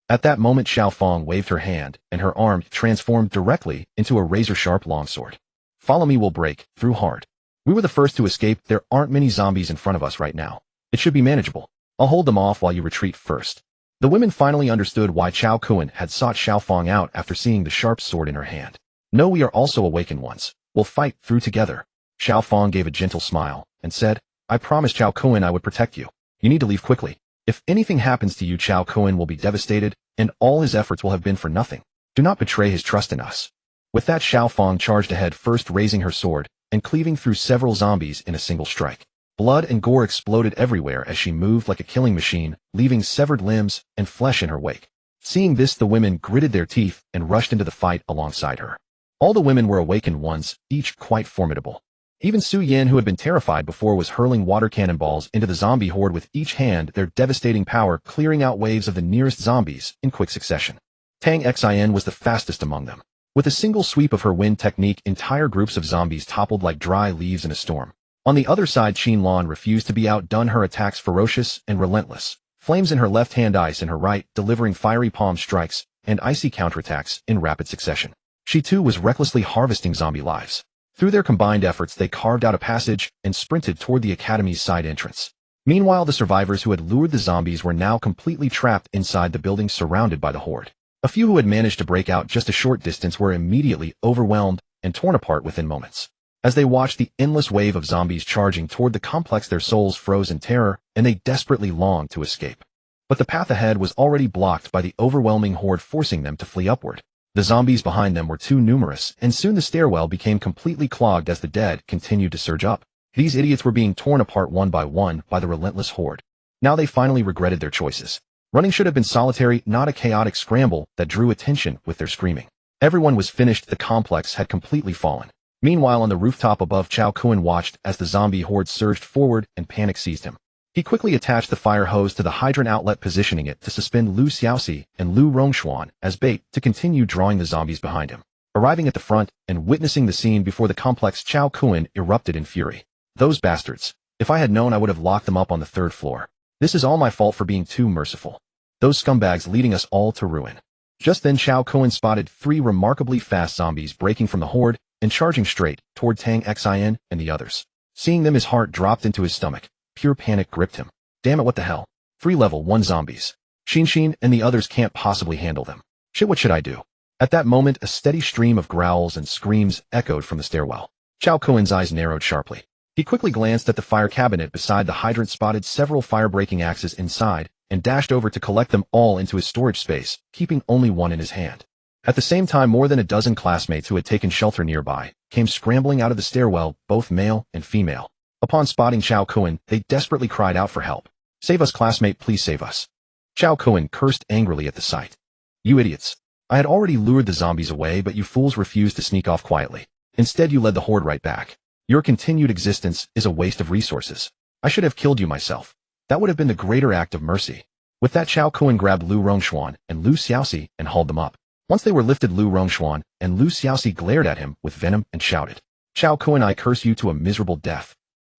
At that moment, Xiao Fang waved her hand, and her arm transformed directly into a razor-sharp longsword. "Follow me, we'll break through hard. We were the first to escape. There aren't many zombies in front of us right now. It should be manageable. I'll hold them off while you retreat first." The women finally understood why Cao Kun had sought Xiao Fang out after seeing the sharp sword in her hand. "No, we are also awakened ones. We'll fight through together." Xiao Fang gave a gentle smile and said, "I promised Cao Kun I would protect you. You need to leave quickly. If anything happens to you, Cao Kun will be devastated, and all his efforts will have been for nothing. Do not betray his trust in us." With that, Xiao Fang charged ahead, first raising her sword and cleaving through several zombies in a single strike. Blood and gore exploded everywhere as she moved like a killing machine, leaving severed limbs and flesh in her wake. Seeing this, the women gritted their teeth and rushed into the fight alongside her. All the women were awakened ones, each quite formidable. Even Su Yin, who had been terrified before, was hurling water cannonballs into the zombie horde with each hand, their devastating power clearing out waves of the nearest zombies in quick succession. Tang Xin was the fastest among them. With a single sweep of her wind technique, entire groups of zombies toppled like dry leaves in a storm. On the other side, Qin Lan refused to be outdone, her attacks ferocious and relentless. Flames in her left hand, ice in her right, delivering fiery palm strikes and icy counterattacks in rapid succession. She too was recklessly harvesting zombie lives. Through their combined efforts, they carved out a passage and sprinted toward the academy's side entrance. Meanwhile, the survivors who had lured the zombies were now completely trapped inside the building, surrounded by the horde. A few who had managed to break out just a short distance were immediately overwhelmed and torn apart within moments. As they watched the endless wave of zombies charging toward the complex, their souls froze in terror, and they desperately longed to escape. But the path ahead was already blocked by the overwhelming horde, forcing them to flee upward. The zombies behind them were too numerous, and soon the stairwell became completely clogged as the dead continued to surge up. These idiots were being torn apart one by the relentless horde. Now they finally regretted their choices. Running should have been solitary, not a chaotic scramble that drew attention with their screaming. Everyone was finished. The complex had completely fallen. Meanwhile, on the rooftop above, Cao Kun watched as the zombie horde surged forward and panic seized him. He quickly attached the fire hose to the hydrant outlet, positioning it to suspend Lu Xiaoxi and Lu Rongshuan as bait to continue drawing the zombies behind him. Arriving at the front and witnessing the scene before the complex, Cao Kun erupted in fury. "Those bastards! If I had known, I would have locked them up on the third floor. This is all my fault for being too merciful. Those scumbags leading us all to ruin." Just then, Cao Kun spotted 3 remarkably fast zombies breaking from the horde and charging straight toward Tang Xin and the others. Seeing them, his heart dropped into his stomach. Pure panic gripped him. Damn it, what the hell? 3 level 1 zombies. Xin and the others can't possibly handle them. Shit, what should I do? At that moment, a steady stream of growls and screams echoed from the stairwell. Cao Kun's eyes narrowed sharply. He quickly glanced at the fire cabinet beside the hydrant, spotted several fire-breaking axes inside, and dashed over to collect them all into his storage space, keeping only one in his hand. At the same time, more than a dozen classmates who had taken shelter nearby came scrambling out of the stairwell, both male and female. Upon spotting Cao Kun, they desperately cried out for help. "Save us, classmate, please save us." Cao Kun cursed angrily at the sight. "You idiots. I had already lured the zombies away, but you fools refused to sneak off quietly. Instead, you led the horde right back. Your continued existence is a waste of resources. I should have killed you myself. That would have been the greater act of mercy. With that, Cao Kun grabbed Lu Rongshuan and Lu Xiaoxi and hauled them up. Once they were lifted, Lu Rongshuan and Lu Xiaoxi glared at him with venom and shouted, "Cao Kun, I curse you to a miserable death."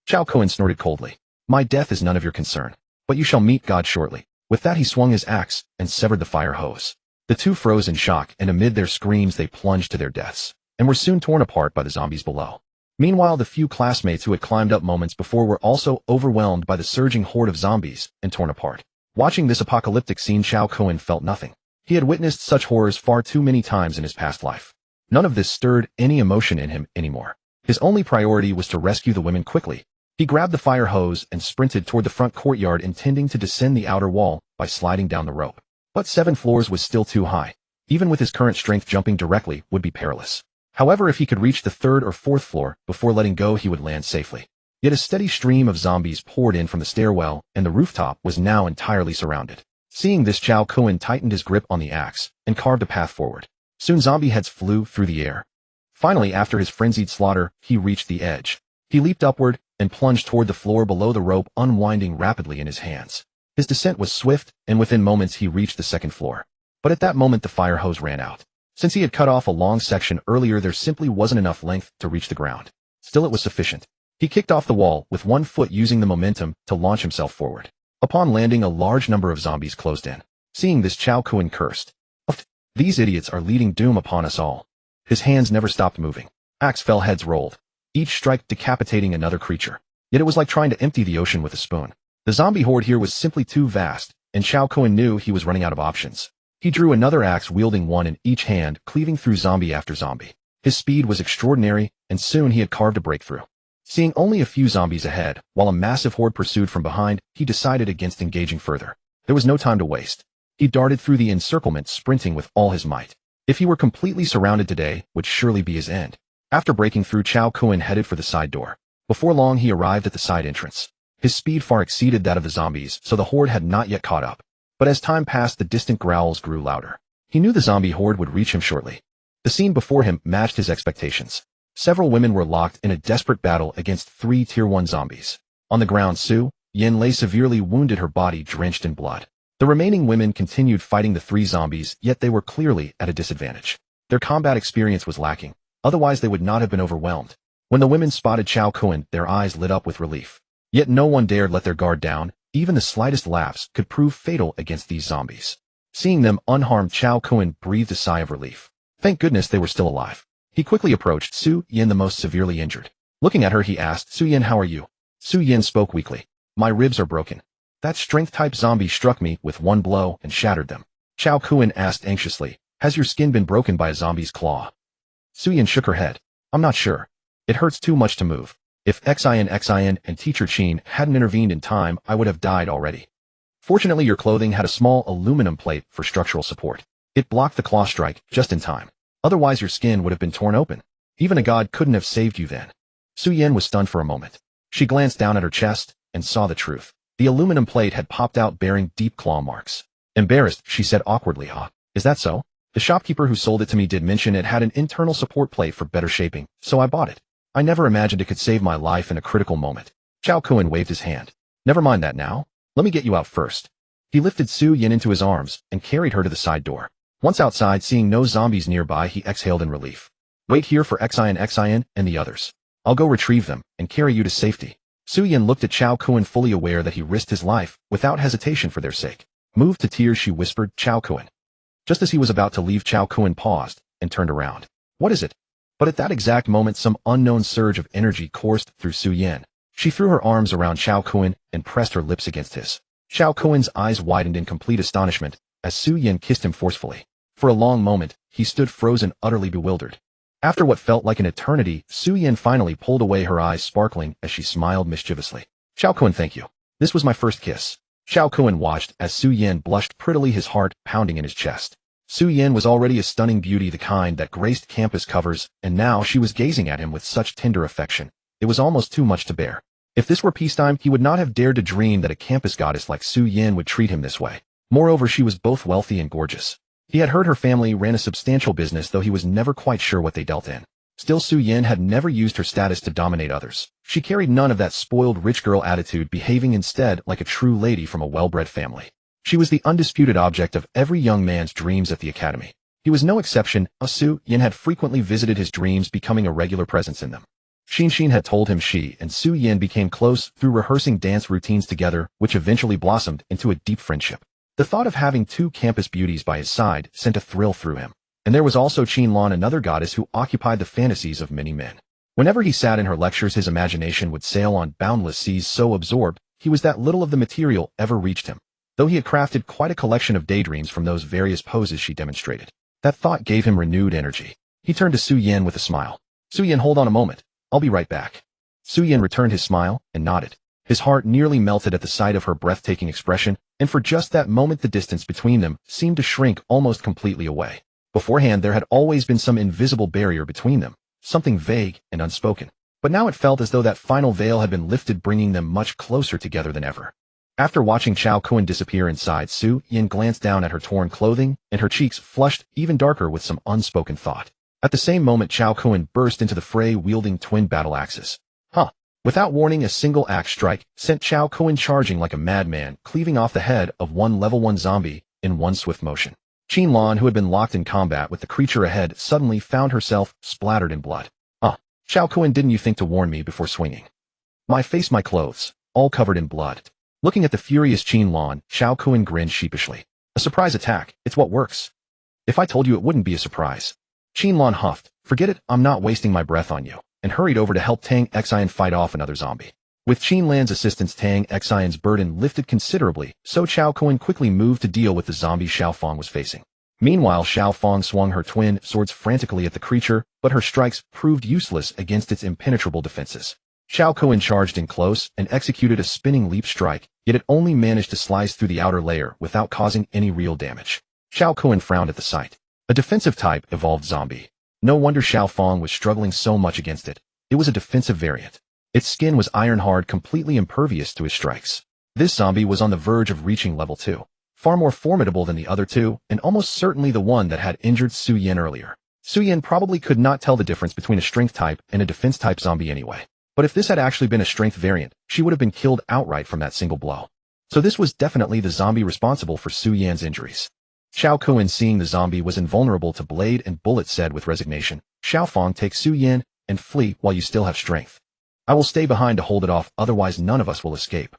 Cao Kun snorted coldly. "My death is none of your concern, but you shall meet God shortly." With that, he swung his axe and severed the fire hose. The two froze in shock, and amid their screams they plunged to their deaths, and were soon torn apart by the zombies below. Meanwhile, the few classmates who had climbed up moments before were also overwhelmed by the surging horde of zombies and torn apart. Watching this apocalyptic scene, Cao Kun felt nothing. He had witnessed such horrors far too many times in his past life. None of this stirred any emotion in him anymore. His only priority was to rescue the women quickly. He grabbed the fire hose and sprinted toward the front courtyard, intending to descend the outer wall by sliding down the rope. But 7 floors was still too high. Even with his current strength, jumping directly would be perilous. However, if he could reach the 3rd or 4th floor before letting go, he would land safely. Yet a steady stream of zombies poured in from the stairwell, and the rooftop was now entirely surrounded. Seeing this, Cao Kun tightened his grip on the axe and carved a path forward. Soon zombie heads flew through the air. Finally, after his frenzied slaughter, he reached the edge. He leaped upward and plunged toward the floor below, the rope unwinding rapidly in his hands. His descent was swift, and within moments he reached the 2nd floor. But at that moment the fire hose ran out. Since he had cut off a long section earlier, there simply wasn't enough length to reach the ground. Still, it was sufficient. He kicked off the wall with one foot, using the momentum to launch himself forward. Upon landing, a large number of zombies closed in. Seeing this, Cao Kun cursed. "These idiots are leading doom upon us all." His hands never stopped moving. Axe fell, heads rolled, each strike decapitating another creature. Yet it was like trying to empty the ocean with a spoon. The zombie horde here was simply too vast, and Cao Kun knew he was running out of options. He drew another axe, wielding one in each hand, cleaving through zombie after zombie. His speed was extraordinary, and soon he had carved a breakthrough. Seeing only a few zombies ahead, while a massive horde pursued from behind, he decided against engaging further. There was no time to waste. He darted through the encirclement, sprinting with all his might. If he were completely surrounded, today would surely be his end. After breaking through, Cao Kun headed for the side door. Before long, he arrived at the side entrance. His speed far exceeded that of the zombies, so the horde had not yet caught up. But as time passed, the distant growls grew louder. He knew the zombie horde would reach him shortly. The scene before him matched his expectations. Several women were locked in a desperate battle against 3 Tier 1 zombies. On the ground, Su Yin lay severely wounded, her body drenched in blood. The remaining women continued fighting the 3 zombies, yet they were clearly at a disadvantage. Their combat experience was lacking, otherwise they would not have been overwhelmed. When the women spotted Cao Kun, their eyes lit up with relief. Yet no one dared let their guard down. Even the slightest lapse could prove fatal against these zombies. Seeing them unharmed, Cao Kun breathed a sigh of relief. Thank goodness they were still alive. He quickly approached Su Yin, the most severely injured. Looking at her, he asked, "Su Yin, how are you?" Su Yin spoke weakly. "My ribs are broken. That strength-type zombie struck me with one blow and shattered them." Cao Kun asked anxiously, "Has your skin been broken by a zombie's claw?" Su Yin shook her head. "I'm not sure. It hurts too much to move. If Xin and Teacher Qin hadn't intervened in time, I would have died already. Fortunately, your clothing had a small aluminum plate for structural support. It blocked the claw strike just in time. Otherwise, your skin would have been torn open. Even a god couldn't have saved you then." Su Yin was stunned for a moment. She glanced down at her chest and saw the truth. The aluminum plate had popped out, bearing deep claw marks. Embarrassed, she said awkwardly, "Is that so? The shopkeeper who sold it to me did mention it had an internal support plate for better shaping, so I bought it. I never imagined it could save my life in a critical moment." Cao Kun waved his hand. "Never mind that now. Let me get you out first." He lifted Su Yin into his arms and carried her to the side door. Once outside, seeing no zombies nearby, he exhaled in relief. "Wait here for Xin and the others. I'll go retrieve them and carry you to safety." Su Yin looked at Cao Kun, fully aware that he risked his life without hesitation for their sake. Moved to tears, she whispered, "Cao Kun." Just as he was about to leave, Cao Kun paused and turned around. "What is it?" But at that exact moment, some unknown surge of energy coursed through Su Yin. She threw her arms around Cao Kun and pressed her lips against his. Cao Kun's eyes widened in complete astonishment as Su Yin kissed him forcefully. For a long moment, he stood frozen, utterly bewildered. After what felt like an eternity, Su Yin finally pulled away, her eyes sparkling as she smiled mischievously. "Cao Kun, thank you. This was my first kiss." Cao Kun watched as Su Yin blushed prettily, his heart pounding in his chest. Su Yin was already a stunning beauty, the kind that graced campus covers, and now she was gazing at him with such tender affection. It was almost too much to bear. If this were peacetime, he would not have dared to dream that a campus goddess like Su Yin would treat him this way. Moreover, she was both wealthy and gorgeous. He had heard her family ran a substantial business, though he was never quite sure what they dealt in. Still, Su Yin had never used her status to dominate others. She carried none of that spoiled rich girl attitude, behaving instead like a true lady from a well-bred family. She was the undisputed object of every young man's dreams at the academy. He was no exception. Su Yin had frequently visited his dreams, becoming a regular presence in them. Xin had told him she and Su Yin became close through rehearsing dance routines together, which eventually blossomed into a deep friendship. The thought of having two campus beauties by his side sent a thrill through him. And there was also Qin Lan, another goddess who occupied the fantasies of many men. Whenever he sat in her lectures, his imagination would sail on boundless seas, so absorbed he was that little of the material ever reached him, though he had crafted quite a collection of daydreams from those various poses she demonstrated. That thought gave him renewed energy. He turned to Su Yin with a smile. Su Yin, hold on a moment. I'll be right back. Su Yin returned his smile and nodded. His heart nearly melted at the sight of her breathtaking expression, and for just that moment the distance between them seemed to shrink almost completely away. Beforehand there had always been some invisible barrier between them, something vague and unspoken. But now it felt as though that final veil had been lifted, bringing them much closer together than ever. After watching Cao Kun disappear inside, Su Yin glanced down at her torn clothing, and her cheeks flushed even darker with some unspoken thought. At the same moment, Cao Kun burst into the fray, wielding twin battle axes. Without warning, a single axe strike sent Cao Kun charging like a madman, cleaving off the head of one level 1 zombie in one swift motion. Qin Lan, who had been locked in combat with the creature ahead, suddenly found herself splattered in blood. Cao Kun, didn't you think to warn me before swinging? My face, my clothes, all covered in blood. Looking at the furious Qin Lan, Cao Kun grinned sheepishly. A surprise attack, it's what works. If I told you, it wouldn't be a surprise. Qin Lan huffed. Forget it, I'm not wasting my breath on you, and hurried over to help Tang Xin fight off another zombie. With Qin Lan's assistance, Tang Xin's burden lifted considerably, so Cao Kun quickly moved to deal with the zombie Xiao Fong was facing. Meanwhile, Xiao Fong swung her twin swords frantically at the creature, but her strikes proved useless against its impenetrable defenses. Cao Kun charged in close and executed a spinning leap strike, yet it only managed to slice through the outer layer without causing any real damage. Cao Kun frowned at the sight. A defensive type evolved zombie. No wonder Xiao Fong was struggling so much against it. It was a defensive variant. Its skin was iron-hard, completely impervious to his strikes. This zombie was on the verge of reaching level 2. Far more formidable than the other two, and almost certainly the one that had injured Su Yin earlier. Su Yin probably could not tell the difference between a strength type and a defense type zombie anyway. But if this had actually been a strength variant, she would have been killed outright from that single blow. So this was definitely the zombie responsible for Su Yin's injuries. Cao Kun, seeing the zombie was invulnerable to blade and bullet, said with resignation, Xiao Fong, take Su Yin and flee while you still have strength. I will stay behind to hold it off, otherwise none of us will escape.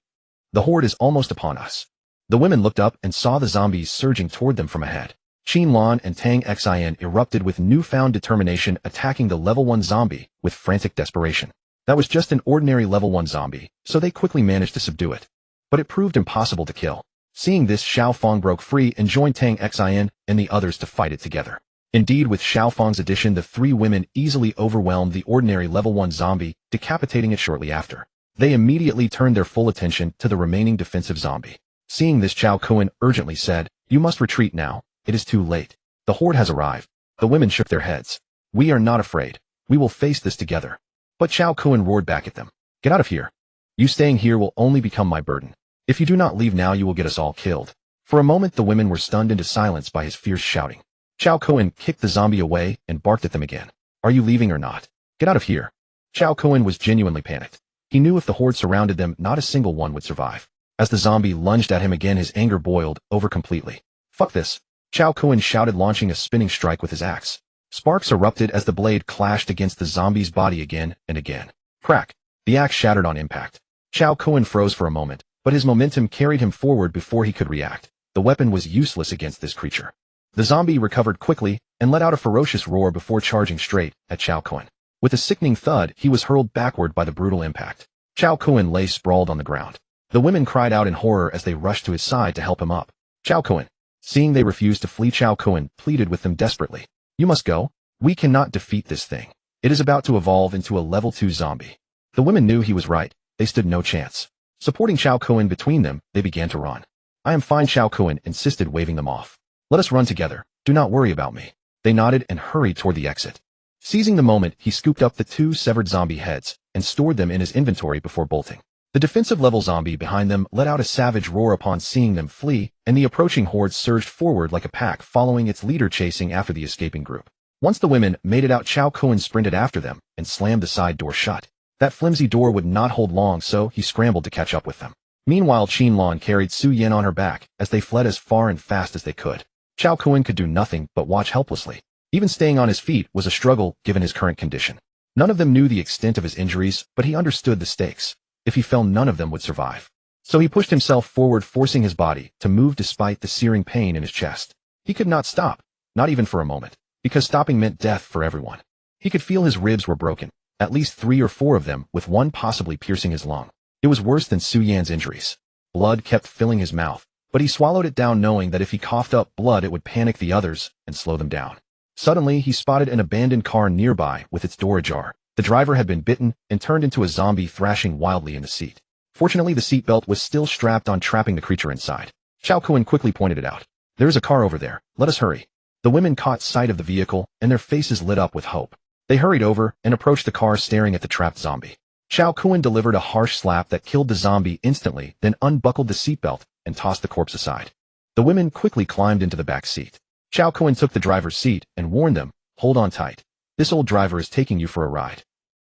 The horde is almost upon us. The women looked up and saw the zombies surging toward them from ahead. Qin Lan and Tang Xin erupted with newfound determination, attacking the level 1 zombie with frantic desperation. That was just an ordinary level 1 zombie, so they quickly managed to subdue it. But it proved impossible to kill. Seeing this, Xiao Fong broke free and joined Tang Xin and the others to fight it together. Indeed, with Xiao Fong's addition, the three women easily overwhelmed the ordinary level 1 zombie, decapitating it shortly after. They immediately turned their full attention to the remaining defensive zombie. Seeing this, Cao Kun urgently said, you must retreat now. It is too late. The horde has arrived. The women shook their heads. We are not afraid. We will face this together. But Cao Kun roared back at them. Get out of here. You staying here will only become my burden. If you do not leave now, you will get us all killed. For a moment, the women were stunned into silence by his fierce shouting. Cao Kun kicked the zombie away and barked at them again. Are you leaving or not? Get out of here. Cao Kun was genuinely panicked. He knew if the horde surrounded them, not a single one would survive. As the zombie lunged at him again, his anger boiled over completely. Fuck this. Cao Kun shouted, launching a spinning strike with his axe. Sparks erupted as the blade clashed against the zombie's body again and again. Crack. The axe shattered on impact. Cao Kun froze for a moment, but his momentum carried him forward before he could react. The weapon was useless against this creature. The zombie recovered quickly and let out a ferocious roar before charging straight at Cao Kun. With a sickening thud, he was hurled backward by the brutal impact. Cao Kun lay sprawled on the ground. The women cried out in horror as they rushed to his side to help him up. Cao Kun. Seeing they refused to flee, Cao Kun pleaded with them desperately. You must go. We cannot defeat this thing. It is about to evolve into a level 2 zombie. The women knew he was right. They stood no chance. Supporting Cao Kun between them, they began to run. I am fine, Cao Kun insisted, waving them off. Let us run together. Do not worry about me. They nodded and hurried toward the exit. Seizing the moment, he scooped up the 2 severed zombie heads and stored them in his inventory before bolting. The defensive level zombie behind them let out a savage roar upon seeing them flee, and the approaching horde surged forward like a pack, following its leader, chasing after the escaping group. Once the women made it out, Cao Kun sprinted after them and slammed the side door shut. That flimsy door would not hold long, so he scrambled to catch up with them. Meanwhile, Qin Lan carried Su Yan on her back as they fled as far and fast as they could. Cao Kun could do nothing but watch helplessly. Even staying on his feet was a struggle given his current condition. None of them knew the extent of his injuries, but he understood the stakes. If he fell, none of them would survive. So he pushed himself forward, forcing his body to move despite the searing pain in his chest. He could not stop, not even for a moment, because stopping meant death for everyone. He could feel his ribs were broken, at least 3 or 4 of them, with one possibly piercing his lung. It was worse than Su Yan's injuries. Blood kept filling his mouth, but he swallowed it down, knowing that if he coughed up blood it would panic the others and slow them down. Suddenly, he spotted an abandoned car nearby with its door ajar. The driver had been bitten and turned into a zombie, thrashing wildly in the seat. Fortunately, the seatbelt was still strapped on, trapping the creature inside. Cao Kun quickly pointed it out. "There is a car over there. Let us hurry." The women caught sight of the vehicle, and their faces lit up with hope. They hurried over and approached the car, staring at the trapped zombie. Cao Kun delivered a harsh slap that killed the zombie instantly, then unbuckled the seatbelt and tossed the corpse aside. The women quickly climbed into the back seat. Cao Kun took the driver's seat and warned them, "Hold on tight. This old driver is taking you for a ride."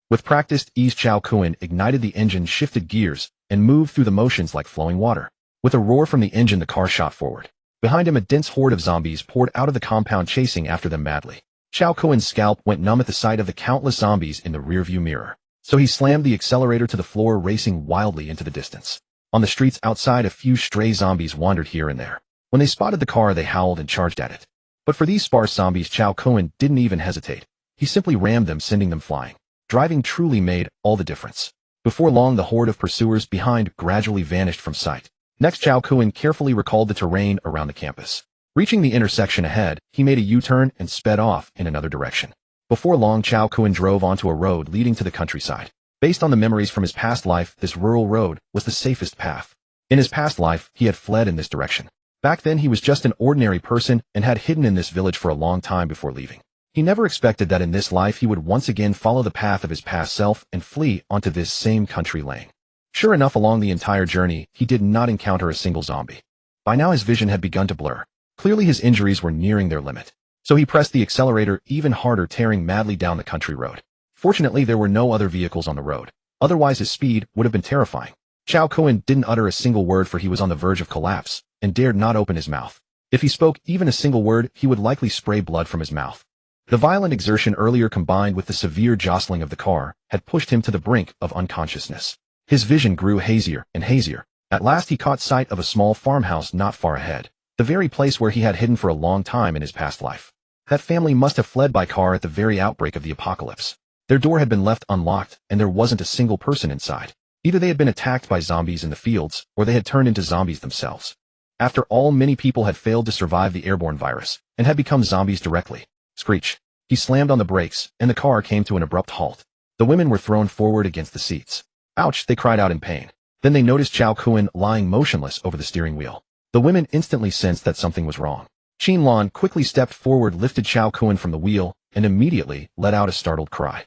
With practiced ease, Cao Kun ignited the engine, shifted gears, and moved through the motions like flowing water. With a roar from the engine, the car shot forward. Behind him, a dense horde of zombies poured out of the compound, chasing after them madly. Cao Kun's scalp went numb at the sight of the countless zombies in the rearview mirror. So he slammed the accelerator to the floor, racing wildly into the distance. On the streets outside, a few stray zombies wandered here and there. When they spotted the car, they howled and charged at it. But for these sparse zombies, Cao Kun didn't even hesitate. He simply rammed them, sending them flying. Driving truly made all the difference. Before long, the horde of pursuers behind gradually vanished from sight. Next, Cao Kun carefully recalled the terrain around the campus. Reaching the intersection ahead, he made a U-turn and sped off in another direction. Before long, Cao Kun drove onto a road leading to the countryside. Based on the memories from his past life, this rural road was the safest path. In his past life, he had fled in this direction. Back then, he was just an ordinary person and had hidden in this village for a long time before leaving. He never expected that in this life he would once again follow the path of his past self and flee onto this same country lane. Sure enough, along the entire journey, he did not encounter a single zombie. By now, his vision had begun to blur. Clearly, his injuries were nearing their limit. So he pressed the accelerator even harder, tearing madly down the country road. Fortunately, there were no other vehicles on the road. Otherwise, his speed would have been terrifying. Cao Kun didn't utter a single word, for he was on the verge of collapse and dared not open his mouth. If he spoke even a single word, he would likely spray blood from his mouth. The violent exertion earlier, combined with the severe jostling of the car, had pushed him to the brink of unconsciousness. His vision grew hazier and hazier. At last, he caught sight of a small farmhouse not far ahead, the very place where he had hidden for a long time in his past life. That family must have fled by car at the very outbreak of the apocalypse. Their door had been left unlocked, and there wasn't a single person inside. Either they had been attacked by zombies in the fields, or they had turned into zombies themselves. After all, many people had failed to survive the airborne virus, and had become zombies directly. Screech. He slammed on the brakes, and the car came to an abrupt halt. The women were thrown forward against the seats. "Ouch," they cried out in pain. Then they noticed Cao Kun lying motionless over the steering wheel. The women instantly sensed that something was wrong. Qin Lan quickly stepped forward, lifted Cao Kun from the wheel, and immediately let out a startled cry.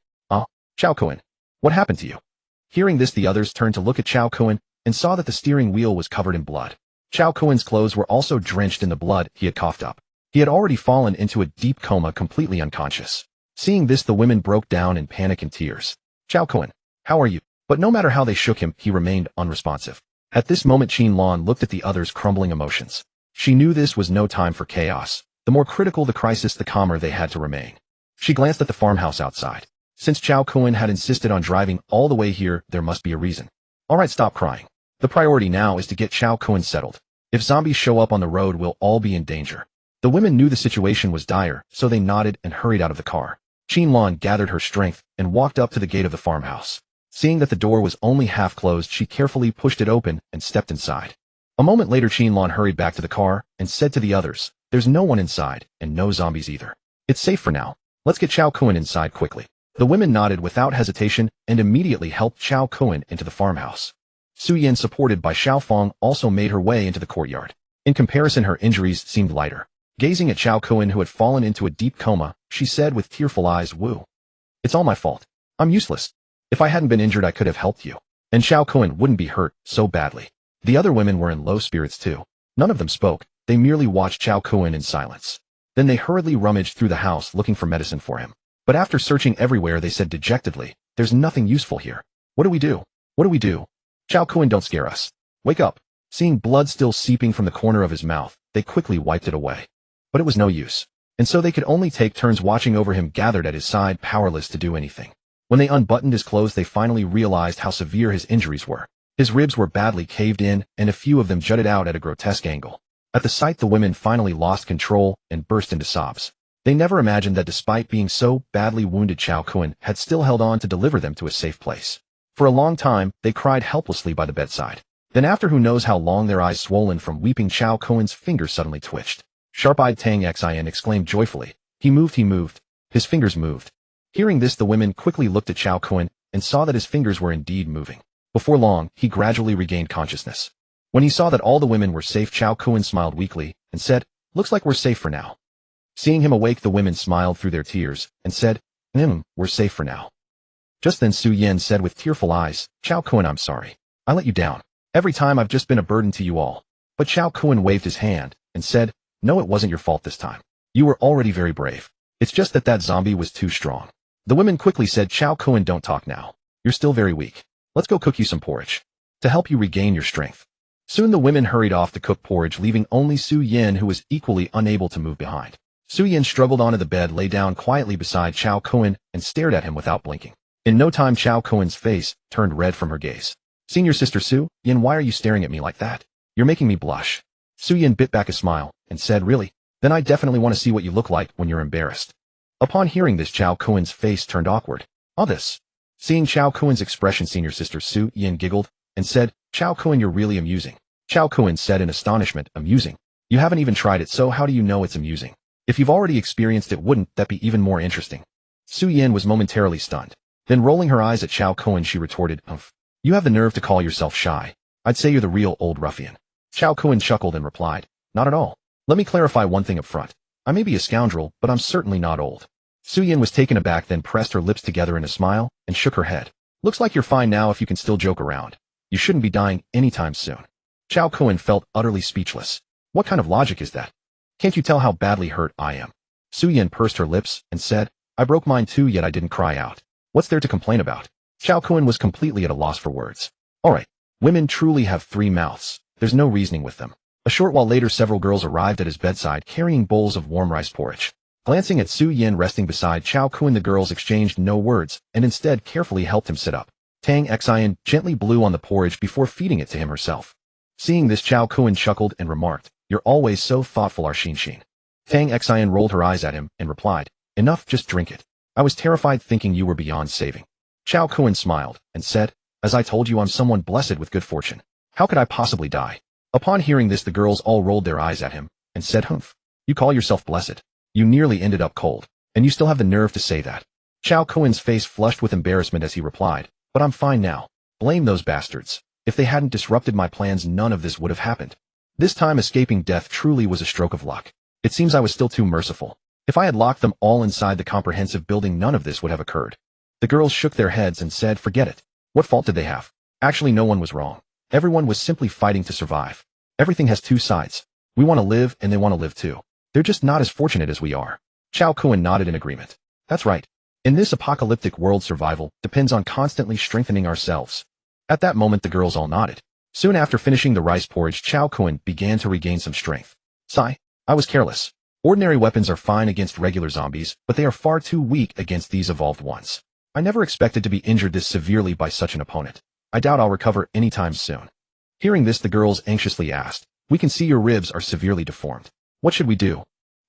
Cao Kun, what happened to you?" Hearing this, the others turned to look at Cao Kun and saw that the steering wheel was covered in blood. Cao Kun's clothes were also drenched in the blood he had coughed up. He had already fallen into a deep coma, completely unconscious. Seeing this, the women broke down in panic and tears. "Cao Kun, how are you?" But no matter how they shook him, he remained unresponsive. At this moment, Qin Lan looked at the others' crumbling emotions. She knew this was no time for chaos. The more critical the crisis, the calmer they had to remain. She glanced at the farmhouse outside. Since Cao Kun had insisted on driving all the way here, there must be a reason. "All right, stop crying. The priority now is to get Cao Kun settled. If zombies show up on the road, we'll all be in danger." The women knew the situation was dire, so they nodded and hurried out of the car. Qin Lan gathered her strength and walked up to the gate of the farmhouse. Seeing that the door was only half closed, she carefully pushed it open and stepped inside. A moment later, Qin Lan hurried back to the car and said to the others, "There's no one inside, and no zombies either. It's safe for now. Let's get Cao Kun inside quickly." The women nodded without hesitation and immediately helped Cao Kun into the farmhouse. Su Yan, supported by Xiao Feng, also made her way into the courtyard. In comparison, her injuries seemed lighter. Gazing at Cao Kun, who had fallen into a deep coma, she said with tearful eyes, "Wu, it's all my fault. I'm useless. If I hadn't been injured, I could have helped you. And Cao Kun wouldn't be hurt so badly." The other women were in low spirits too. None of them spoke. They merely watched Cao Kun in silence. Then they hurriedly rummaged through the house looking for medicine for him. But after searching everywhere, they said dejectedly, "There's nothing useful here. What do we do? What do we do? Cao Kun, don't scare us. Wake up." Seeing blood still seeping from the corner of his mouth, they quickly wiped it away. But it was no use. And so they could only take turns watching over him gathered at his side, powerless to do anything. When they unbuttoned his clothes, they finally realized how severe his injuries were. His ribs were badly caved in, and a few of them jutted out at a grotesque angle. At the sight, the women finally lost control and burst into sobs. They never imagined that despite being so badly wounded, Cao Kun had still held on to deliver them to a safe place. For a long time, they cried helplessly by the bedside. Then after who knows how long, their eyes swollen from weeping, Cao Kun's fingers suddenly twitched. Sharp-eyed Tang Xin exclaimed joyfully, He moved. His fingers moved." Hearing this, the women quickly looked at Cao Kun and saw that his fingers were indeed moving. Before long, he gradually regained consciousness. When he saw that all the women were safe, Cao Kun smiled weakly and said, "Looks like we're safe for now." Seeing him awake, the women smiled through their tears and said, We're safe for now." Just then Su Yin said with tearful eyes, "Cao Kun, I'm sorry. I let you down. Every time I've just been a burden to you all." But Cao Kun waved his hand and said, "No, it wasn't your fault this time. You were already very brave. It's just that zombie was too strong." The women quickly said, "Cao Kun, don't talk now. You're still very weak. Let's go cook you some porridge to help you regain your strength." Soon the women hurried off to cook porridge, leaving only Su Yin, who was equally unable to move, behind. Su Yin struggled onto the bed, lay down quietly beside Cao Kun, and stared at him without blinking. In no time, Cao Kun's face turned red from her gaze. "Senior Sister Su Yin, why are you staring at me like that? You're making me blush." Su Yin bit back a smile and said, "Really? Then I definitely want to see what you look like when you're embarrassed." Upon hearing this, Cao Kun's face turned awkward. "All this?" Seeing Cao Kun's expression, Senior Sister Su Yin giggled and said, "Cao Kun, you're really amusing." Cao Kun said in astonishment, "Amusing? You haven't even tried it, so how do you know it's amusing? If you've already experienced it, wouldn't that be even more interesting?" Su Yin was momentarily stunned. Then rolling her eyes at Cao Kun, she retorted, "You have the nerve to call yourself shy. I'd say you're the real old ruffian." Cao Kun chuckled and replied, "Not at all. Let me clarify one thing up front. I may be a scoundrel, but I'm certainly not old." Su Yin was taken aback, then pressed her lips together in a smile and shook her head. "Looks like you're fine now if you can still joke around. You shouldn't be dying anytime soon." Cao Kun felt utterly speechless. What kind of logic is that? Can't you tell how badly hurt I am? Su Yin pursed her lips and said, "I broke mine too, yet I didn't cry out. What's there to complain about?" Cao Kun was completely at a loss for words. All right, women truly have three mouths. There's no reasoning with them. A short while later, several girls arrived at his bedside carrying bowls of warm rice porridge. Glancing at Su Yin resting beside Cao Kun, the girls exchanged no words and instead carefully helped him sit up. Tang Xin gently blew on the porridge before feeding it to him herself. Seeing this, Cao Kun chuckled and remarked, "You're always so thoughtful, our Xin." Tang Xin rolled her eyes at him and replied, "Enough, just drink it. I was terrified thinking you were beyond saving." Cao Kun smiled and said, "As I told you, I'm someone blessed with good fortune. How could I possibly die?" Upon hearing this, the girls all rolled their eyes at him and said, "You call yourself blessed? You nearly ended up cold, and you still have the nerve to say that." Cao Kun's face flushed with embarrassment as he replied, "But I'm fine now. Blame those bastards. If they hadn't disrupted my plans, none of this would have happened." This time escaping death truly was a stroke of luck. It seems I was still too merciful. If I had locked them all inside the comprehensive building, none of this would have occurred. The girls shook their heads and said, "Forget it. What fault did they have? Actually, no one was wrong. Everyone was simply fighting to survive. Everything has two sides. We want to live and they want to live too. They're just not as fortunate as we are." Cao Kun nodded in agreement. "That's right. In this apocalyptic world, survival depends on constantly strengthening ourselves." At that moment, the girls all nodded. Soon after finishing the rice porridge, Cao Kun began to regain some strength. "Sigh, I was careless. Ordinary weapons are fine against regular zombies, but they are far too weak against these evolved ones. I never expected to be injured this severely by such an opponent. I doubt I'll recover anytime soon." Hearing this, the girls anxiously asked, "We can see your ribs are severely deformed. What should we do?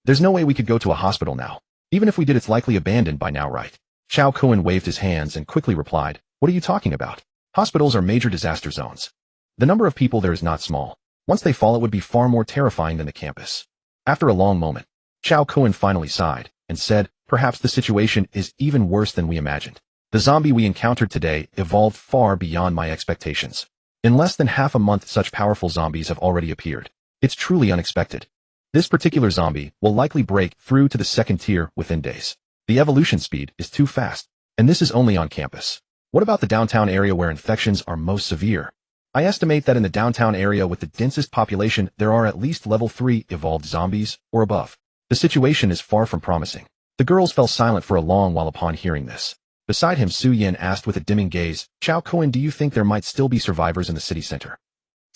There's no way we could go to a hospital now. Even if we did, it's likely abandoned by now, right?" Cao Kun waved his hands and quickly replied, "What are you talking about? Hospitals are major disaster zones. The number of people there is not small. Once they fall, it would be far more terrifying than the campus." After a long moment, Cao Kun finally sighed and said, "Perhaps the situation is even worse than we imagined. The zombie we encountered today evolved far beyond my expectations. In less than half a month, such powerful zombies have already appeared. It's truly unexpected. This particular zombie will likely break through to the second tier within days. The evolution speed is too fast, and this is only on campus. What about the downtown area where infections are most severe? I estimate that in the downtown area with the densest population, there are at least level 3 evolved zombies or above. The situation is far from promising. The girls fell silent for a long while upon hearing this. Beside him, Su Yin asked with a dimming gaze, Cao Kun, do you think there might still be survivors in the city center?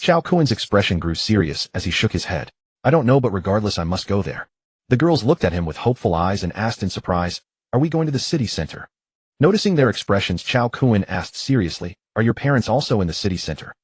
Cao Kun's expression grew serious as he shook his head. I don't know, but regardless, I must go there. The girls looked at him with hopeful eyes and asked in surprise, are we going to the city center? Noticing their expressions, Cao Kun asked seriously, are your parents also in the city center?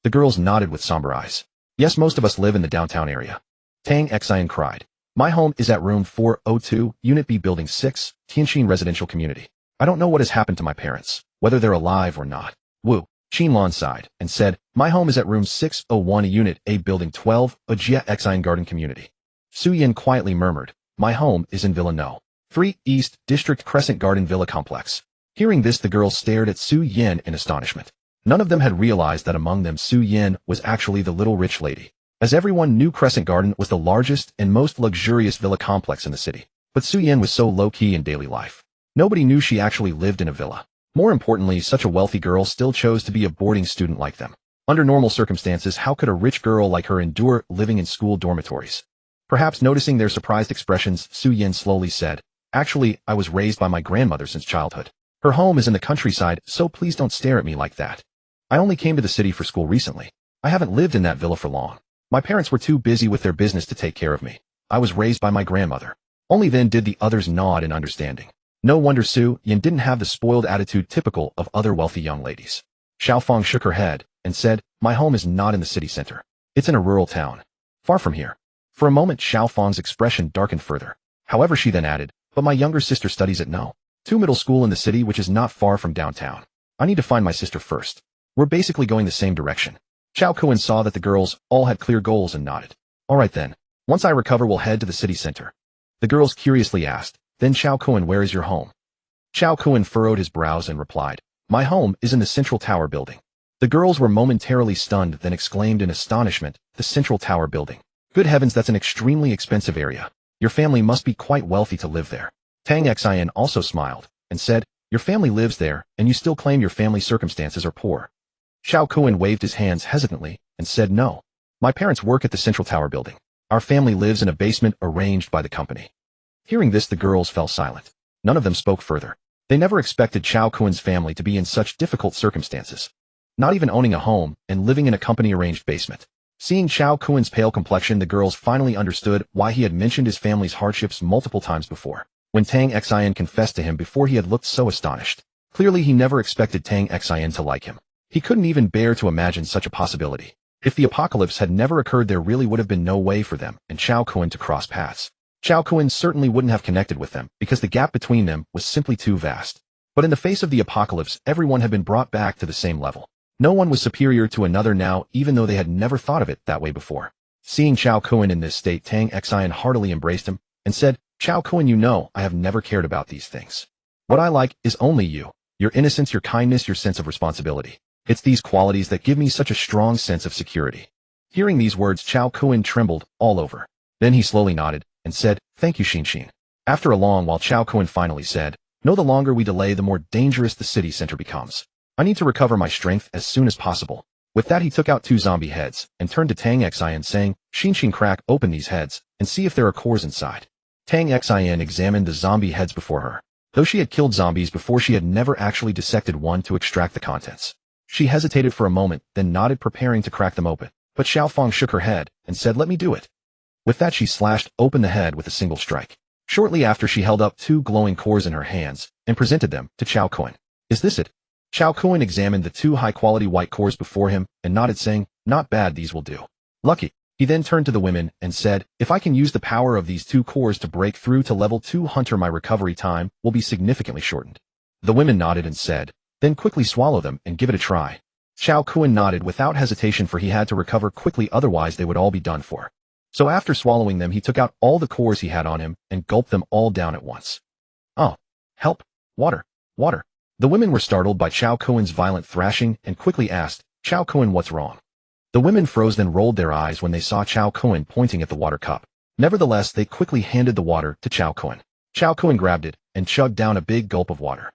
The girls nodded with somber eyes. Yes, most of us live in the downtown area. Tang Xin cried. My home is at room 402, Unit B, Building 6, Tianjin Residential Community. I don't know what has happened to my parents, whether they're alive or not. Wu, Qin Lan sighed and said, my home is at room 601, Unit A, Building 12, Jia Xin Garden Community. Su Yin quietly murmured, my home is in Villa No. 3 East District Crescent Garden Villa Complex. Hearing this, the girls stared at Su Yin in astonishment. None of them had realized that among them Su Yin was actually the little rich lady. As everyone knew, Crescent Garden was the largest and most luxurious villa complex in the city. But Su Yin was so low-key in daily life. Nobody knew she actually lived in a villa. More importantly, such a wealthy girl still chose to be a boarding student like them. Under normal circumstances, how could a rich girl like her endure living in school dormitories? Perhaps noticing their surprised expressions, Su Yin slowly said, actually, I was raised by my grandmother since childhood. Her home is in the countryside, so please don't stare at me like that. I only came to the city for school recently. I haven't lived in that villa for long. My parents were too busy with their business to take care of me. I was raised by my grandmother. Only then did the others nod in understanding. No wonder Su Yin didn't have the spoiled attitude typical of other wealthy young ladies. Xiaofang shook her head and said, my home is not in the city center. It's in a rural town. Far from here. For a moment, Xiaofang's expression darkened further. However, she then added, but my younger sister studies at No. 2 middle school in the city, which is not far from downtown. I need to find my sister first. We're basically going the same direction. Cao Kun saw that the girls all had clear goals and nodded. All right then. Once I recover, we'll head to the city center. The girls curiously asked, then Cao Kun, where is your home? Cao Kun furrowed his brows and replied, my home is in the Central Tower building. The girls were momentarily stunned, then exclaimed in astonishment, the Central Tower building. Good heavens, that's an extremely expensive area. Your family must be quite wealthy to live there. Tang Xin also smiled and said, your family lives there, and you still claim your family circumstances are poor. Cao Kun waved his hands hesitantly and said, no. My parents work at the Central Tower building. Our family lives in a basement arranged by the company. Hearing this, the girls fell silent. None of them spoke further. They never expected Cao Kun's family to be in such difficult circumstances. Not even owning a home and living in a company-arranged basement. Seeing Cao Kun's pale complexion, the girls finally understood why he had mentioned his family's hardships multiple times before. When Tang Xin confessed to him before, he had looked so astonished. Clearly, he never expected Tang Xin to like him. He couldn't even bear to imagine such a possibility. If the apocalypse had never occurred, there really would have been no way for them and Cao Kun to cross paths. Cao Kun certainly wouldn't have connected with them because the gap between them was simply too vast. But in the face of the apocalypse, everyone had been brought back to the same level. No one was superior to another now, even though they had never thought of it that way before. Seeing Cao Kun in this state, Tang Xin heartily embraced him and said, Cao Kun, you know, I have never cared about these things. What I like is only you, your innocence, your kindness, your sense of responsibility. It's these qualities that give me such a strong sense of security. Hearing these words, Cao Kun trembled all over. Then he slowly nodded and said, thank you, Xin. After a long while, Cao Kun finally said, no, the longer we delay, the more dangerous the city center becomes. I need to recover my strength as soon as possible. With that, he took out 2 zombie heads and turned to Tang Xin saying, Xin, crack open these heads and see if there are cores inside. Tang Xin examined the zombie heads before her. Though she had killed zombies before, she had never actually dissected one to extract the contents. She hesitated for a moment, then nodded, preparing to crack them open. But Xiaofang shook her head and said, let me do it. With that, she slashed open the head with a single strike. Shortly after, she held up 2 glowing cores in her hands and presented them to Cao Kun. Is this it? Cao Kun examined the 2 high-quality white cores before him and nodded, saying, not bad, these will do. Lucky. He then turned to the women and said, if I can use the power of these 2 cores to break through to level 2 hunter, my recovery time will be significantly shortened. The women nodded and said, then quickly swallow them and give it a try. Cao Kun nodded without hesitation, for he had to recover quickly, otherwise they would all be done for. So after swallowing them, he took out all the cores he had on him and gulped them all down at once. Oh, help, water, water. The women were startled by Cao Kun's violent thrashing and quickly asked, Cao Kun, what's wrong? The women froze, then rolled their eyes when they saw Cao Kun pointing at the water cup. Nevertheless, they quickly handed the water to Cao Kun. Cao Kun grabbed it and chugged down a big gulp of water.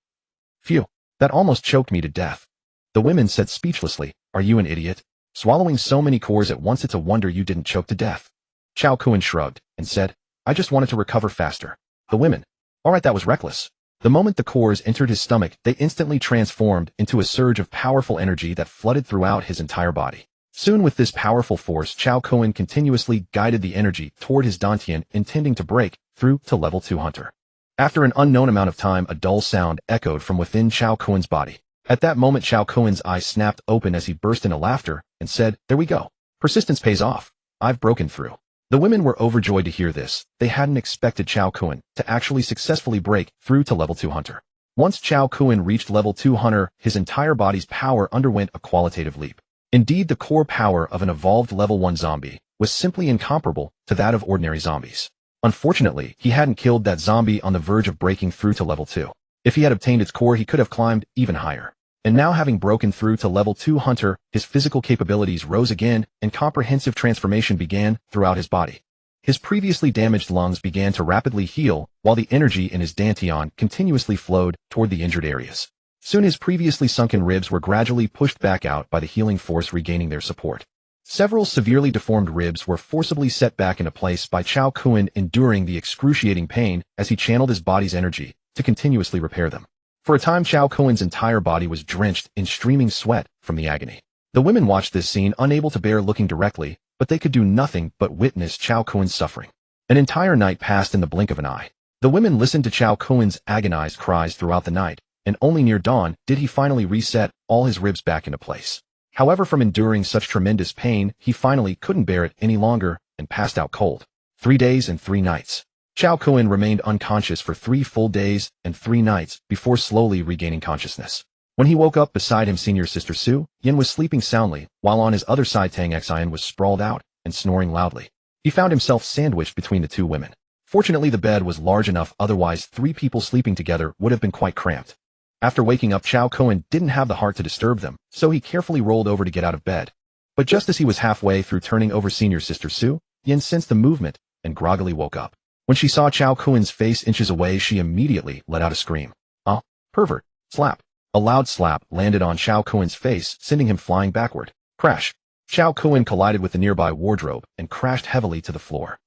Phew, that almost choked me to death. The women said speechlessly, are you an idiot? Swallowing so many cores at once, it's a wonder you didn't choke to death. Cao Kun shrugged and said, I just wanted to recover faster. The women. Alright, that was reckless. The moment the cores entered his stomach, they instantly transformed into a surge of powerful energy that flooded throughout his entire body. Soon with this powerful force, Cao Kun continuously guided the energy toward his dantian, intending to break through to level 2 hunter. After an unknown amount of time, a dull sound echoed from within Cao Kun's body. At that moment, Cao Kun's eyes snapped open as he burst into laughter and said, "There we go. Persistence pays off. I've broken through." The women were overjoyed to hear this. They hadn't expected Cao Kun to actually successfully break through to level 2 hunter. Once Cao Kun reached level 2 hunter, his entire body's power underwent a qualitative leap. Indeed, the core power of an evolved level 1 zombie was simply incomparable to that of ordinary zombies. Unfortunately, he hadn't killed that zombie on the verge of breaking through to level 2. If he had obtained its core, he could have climbed even higher. And now, having broken through to level 2 hunter, his physical capabilities rose again and comprehensive transformation began throughout his body. His previously damaged lungs began to rapidly heal, while the energy in his dantian continuously flowed toward the injured areas. Soon his previously sunken ribs were gradually pushed back out by the healing force, regaining their support. Several severely deformed ribs were forcibly set back into place by Cao Kun, enduring the excruciating pain as he channeled his body's energy to continuously repair them. For a time, Cao Kun's entire body was drenched in streaming sweat from the agony. The women watched this scene, unable to bear looking directly, but they could do nothing but witness Cao Kun's suffering. An entire night passed in the blink of an eye. The women listened to Cao Kun's agonized cries throughout the night, and only near dawn did he finally reset all his ribs back into place. However, from enduring such tremendous pain, he finally couldn't bear it any longer and passed out cold. 3 days and 3 nights. Cao Kun remained unconscious for 3 full days and 3 nights before slowly regaining consciousness. When he woke up, beside him senior sister Su Yin was sleeping soundly, while on his other side Tang Xin was sprawled out and snoring loudly. He found himself sandwiched between the 2 women. Fortunately, the bed was large enough, otherwise 3 people sleeping together would have been quite cramped. After waking up, Cao Kun didn't have the heart to disturb them, so he carefully rolled over to get out of bed. But just as he was halfway through turning over, senior sister Su Yin sensed the movement and groggily woke up. When she saw Cao Kun's face inches away, she immediately let out a scream. "Ah, pervert!" Slap. A loud slap landed on Cao Kun's face, sending him flying backward. Crash. Cao Kun collided with the nearby wardrobe and crashed heavily to the floor.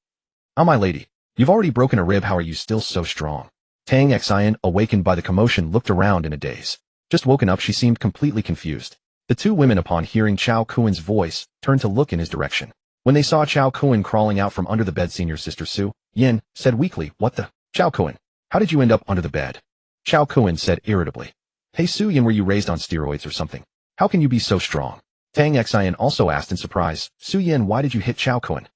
"Oh, my lady, you've already broken a rib. How are you still so strong?" Tang Xin, awakened by the commotion, looked around in a daze. Just woken up, she seemed completely confused. The 2 women, upon hearing Cao Kun's voice, turned to look in his direction. When they saw Cao Kun crawling out from under the bed, senior sister Su Yin said weakly, "What the? Cao Kun, how did you end up under the bed?" Cao Kun said irritably, "Hey Su Yin, were you raised on steroids or something? How can you be so strong?" Tang Xin also asked in surprise, "Su Yin, why did you hit Cao Kun?"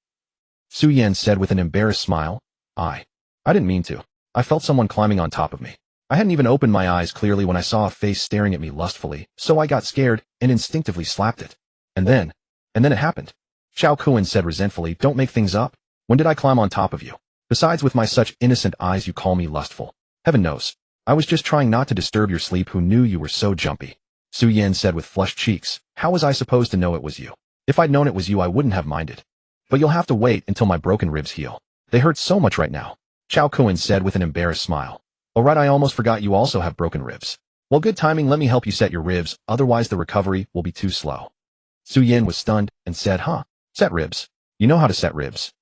Su Yin said with an embarrassed smile, I didn't mean to. I felt someone climbing on top of me. I hadn't even opened my eyes clearly when I saw a face staring at me lustfully, so I got scared and instinctively slapped it. And then it happened." Cao Kun said resentfully, "Don't make things up. When did I climb on top of you? Besides, with my such innocent eyes you call me lustful. Heaven knows. I was just trying not to disturb your sleep. Who knew you were so jumpy?" Su Yin said with flushed cheeks, "How was I supposed to know it was you? If I'd known it was you, I wouldn't have minded. But you'll have to wait until my broken ribs heal. They hurt so much right now." Cao Kun said with an embarrassed smile. "Oh right, I almost forgot you also have broken ribs. Well, good timing. Let me help you set your ribs, otherwise the recovery will be too slow." Su Yin was stunned and said, "Huh? Set ribs? You know how to set ribs?"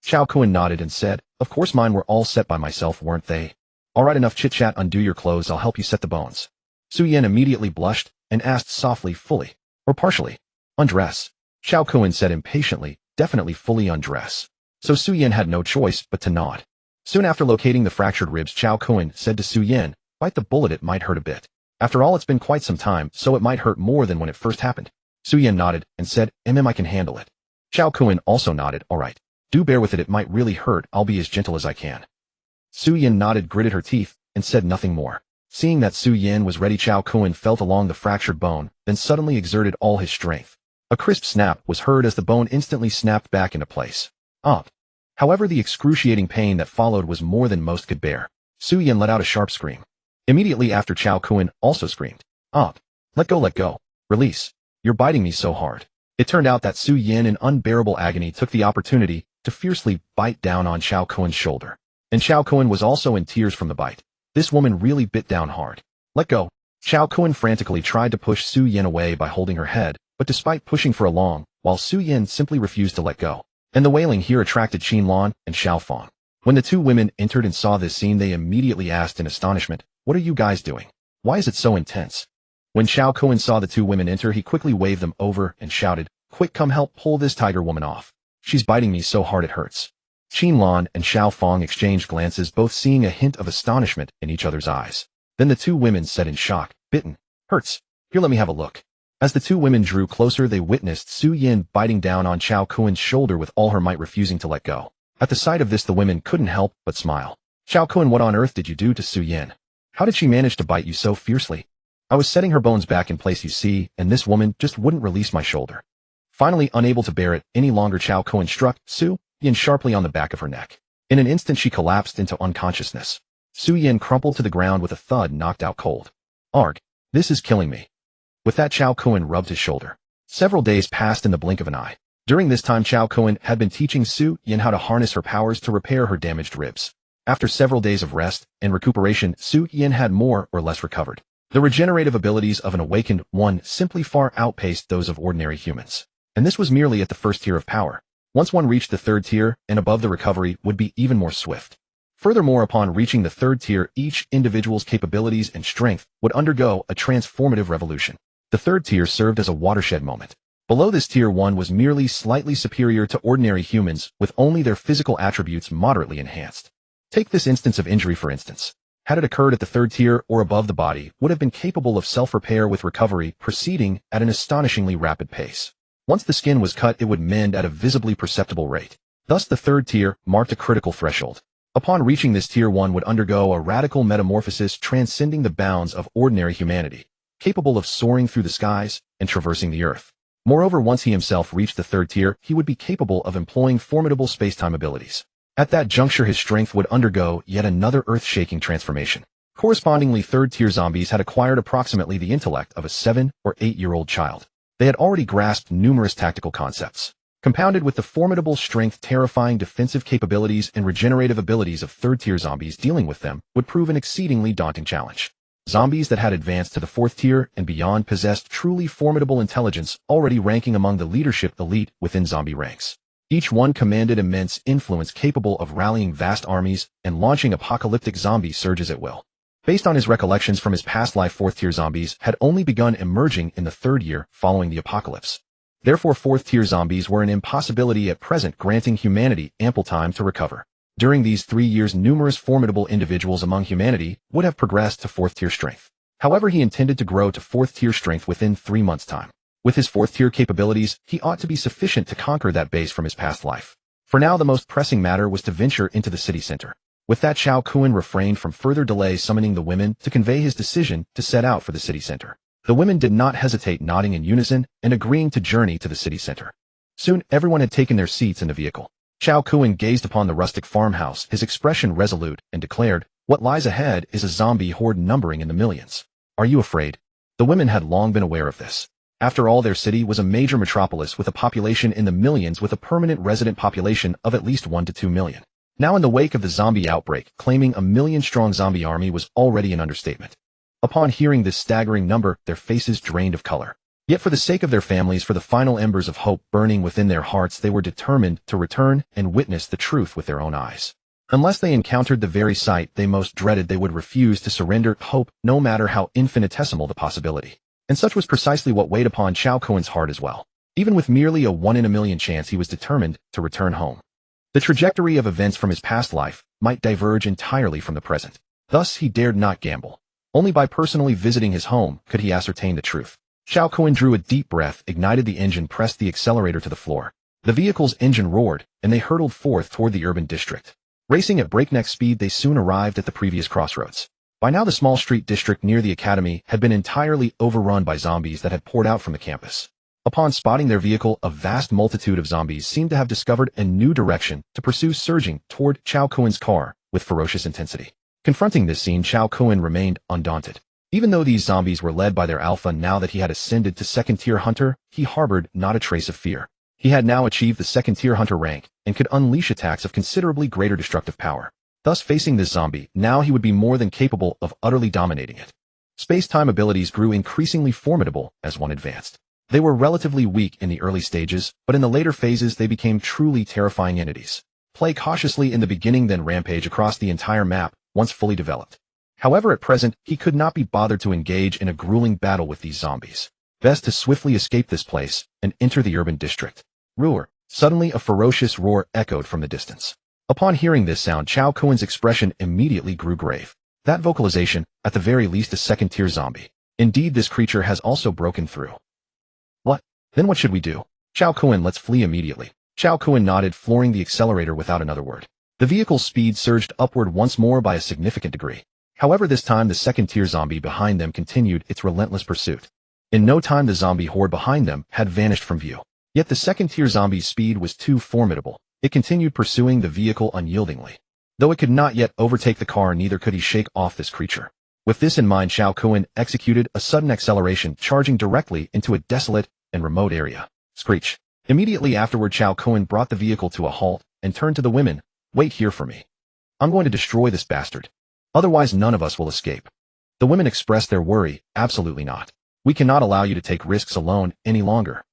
Cao Kun nodded and said, "Of course, mine were all set by myself, weren't they? Alright, enough chit-chat. Undo your clothes. I'll help you set the bones." Su Yin immediately blushed and asked softly, "Fully or partially?" "Undress." Cao Kun said impatiently, "Definitely fully undress." So Su Yin had no choice but to nod. Soon after locating the fractured ribs, Cao Kun said to Su Yin, "Bite the bullet, it might hurt a bit. After all, it's been quite some time, so it might hurt more than when it first happened." Su Yin nodded and said, I can handle it." Cao Kun also nodded, "Alright. Do bear with it, it might really hurt. I'll be as gentle as I can." Su Yin nodded, gritted her teeth, and said nothing more. Seeing that Su Yin was ready, Cao Kun felt along the fractured bone, then suddenly exerted all his strength. A crisp snap was heard as the bone instantly snapped back into place. Up. However, the excruciating pain that followed was more than most could bear. Su Yin let out a sharp scream. Immediately after, Cao Kun also screamed, "Up. Let go. Release. You're biting me so hard." It turned out that Su Yin, in unbearable agony, took the opportunity to fiercely bite down on Cao Kun's shoulder. And Cao Kun was also in tears from the bite. This woman really bit down hard. "Let go." Cao Kun frantically tried to push Su Yin away by holding her head, but despite pushing for a while Su Yin simply refused to let go. And the wailing here attracted Qin Lan and Xiao Fang, When the two women entered and saw this scene, they immediately asked in astonishment, "What are you guys doing? Why is it so intense?" When Cao Kun saw the two women enter, he quickly waved them over and shouted, "Quick, come help pull this tiger woman off. She's biting me so hard it hurts." Qin Lan and Xiao Fang exchanged glances, both seeing a hint of astonishment in each other's eyes. Then the two women said in shock, "Bitten. Hurts. Here, let me have a look." As the two women drew closer, they witnessed Su Yin biting down on Cao Kun's shoulder with all her might, refusing to let go. At the sight of this, the women couldn't help but smile. "Cao Kun, what on earth did you do to Su Yin? How did she manage to bite you so fiercely?" "I was setting her bones back in place, you see, and this woman just wouldn't release my shoulder." Finally, unable to bear it any longer, Cao Kun struck Su Yin sharply on the back of her neck. In an instant, she collapsed into unconsciousness. Su Yin crumpled to the ground with a thud, knocked out cold. "Arg, this is killing me." With that, Cao Kun rubbed his shoulder. Several days passed in the blink of an eye. During this time, Cao Kun had been teaching Su Yin how to harness her powers to repair her damaged ribs. After several days of rest and recuperation, Su Yin had more or less recovered. The regenerative abilities of an awakened one simply far outpaced those of ordinary humans. And this was merely at the first tier of power. Once one reached the third tier and above, the recovery would be even more swift. Furthermore, upon reaching the third tier, each individual's capabilities and strength would undergo a transformative revolution. The third tier served as a watershed moment. Below this, tier 1 was merely slightly superior to ordinary humans, with only their physical attributes moderately enhanced. Take this instance of injury, for instance. Had it occurred at the third tier or above, the body would have been capable of self-repair, with recovery proceeding at an astonishingly rapid pace. Once the skin was cut, it would mend at a visibly perceptible rate. Thus, the third tier marked a critical threshold. Upon reaching this, tier 1 would undergo a radical metamorphosis, transcending the bounds of ordinary humanity, capable of soaring through the skies and traversing the earth. Moreover, once he himself reached the third tier, he would be capable of employing formidable space-time abilities. At that juncture, his strength would undergo yet another earth-shaking transformation. Correspondingly, third-tier zombies had acquired approximately the intellect of a 7- or 8-year-old child. They had already grasped numerous tactical concepts. Compounded with the formidable strength, terrifying defensive capabilities, and regenerative abilities of third-tier zombies, dealing with them would prove an exceedingly daunting challenge. Zombies that had advanced to the fourth tier and beyond possessed truly formidable intelligence, already ranking among the leadership elite within zombie ranks. Each one commanded immense influence, capable of rallying vast armies and launching apocalyptic zombie surges at will. Based on his recollections from his past life, fourth-tier zombies had only begun emerging in the third year following the apocalypse. Therefore, fourth-tier zombies were an impossibility at present, granting humanity ample time to recover. During these 3 years, numerous formidable individuals among humanity would have progressed to fourth-tier strength. However, he intended to grow to fourth-tier strength within 3 months' time. With his fourth-tier capabilities, he ought to be sufficient to conquer that base from his past life. For now, the most pressing matter was to venture into the city center. With that, Cao Kun refrained from further delay, summoning the women to convey his decision to set out for the city center. The women did not hesitate, nodding in unison and agreeing to journey to the city center. Soon, everyone had taken their seats in the vehicle. Cao Kun gazed upon the rustic farmhouse, his expression resolute, and declared, "What lies ahead is a zombie horde numbering in the millions. Are you afraid?" The women had long been aware of this. After all, their city was a major metropolis with a population in the millions, with a permanent resident population of at least 1 to 2 million. Now, in the wake of the zombie outbreak, claiming a million-strong zombie army was already an understatement. Upon hearing this staggering number, their faces drained of color. Yet for the sake of their families, for the final embers of hope burning within their hearts, they were determined to return and witness the truth with their own eyes. Unless they encountered the very sight they most dreaded, they would refuse to surrender hope, no matter how infinitesimal the possibility. And such was precisely what weighed upon Cao Kun's heart as well. Even with merely a 1 in a million chance, he was determined to return home. The trajectory of events from his past life might diverge entirely from the present. Thus, he dared not gamble. Only by personally visiting his home could he ascertain the truth. Cao Kun drew a deep breath, ignited the engine, pressed the accelerator to the floor. The vehicle's engine roared, and they hurtled forth toward the urban district. Racing at breakneck speed, they soon arrived at the previous crossroads. By now, the small street district near the academy had been entirely overrun by zombies that had poured out from the campus. Upon spotting their vehicle, a vast multitude of zombies seemed to have discovered a new direction to pursue, surging toward Cao Kun's car with ferocious intensity. Confronting this scene, Cao Kun remained undaunted. Even though these zombies were led by their alpha, now that he had ascended to second-tier hunter, he harbored not a trace of fear. He had now achieved the second-tier hunter rank and could unleash attacks of considerably greater destructive power. Thus, facing this zombie, now he would be more than capable of utterly dominating it. Space-time abilities grew increasingly formidable as one advanced. They were relatively weak in the early stages, but in the later phases they became truly terrifying entities. play cautiously in the beginning then rampage across the entire map once fully developed. However, at present, he could not be bothered to engage in a grueling battle with these zombies. Best to swiftly escape this place and enter the urban district. Ruler. Suddenly a ferocious roar echoed from the distance. Upon hearing this sound, Cao Kun's expression immediately grew grave. That vocalization, at the very least a second-tier zombie. Indeed, this creature has also broken through. What? Then what should we do? Cao Kun, let's flee immediately. Cao Kun nodded, flooring the accelerator without another word. The vehicle's speed surged upward once more by a significant degree. However, this time the second-tier zombie behind them continued its relentless pursuit. In no time the zombie horde behind them had vanished from view. Yet the second-tier zombie's speed was too formidable. It continued pursuing the vehicle unyieldingly. Though it could not yet overtake the car, neither could he shake off this creature. With this in mind, Cao Kun executed a sudden acceleration, charging directly into a desolate and remote area. Screech. Immediately afterward, Cao Kun brought the vehicle to a halt and turned to the women. Wait here for me. I'm going to destroy this bastard. Otherwise none of us will escape. The women expressed their worry. Absolutely not. We cannot allow you to take risks alone any longer.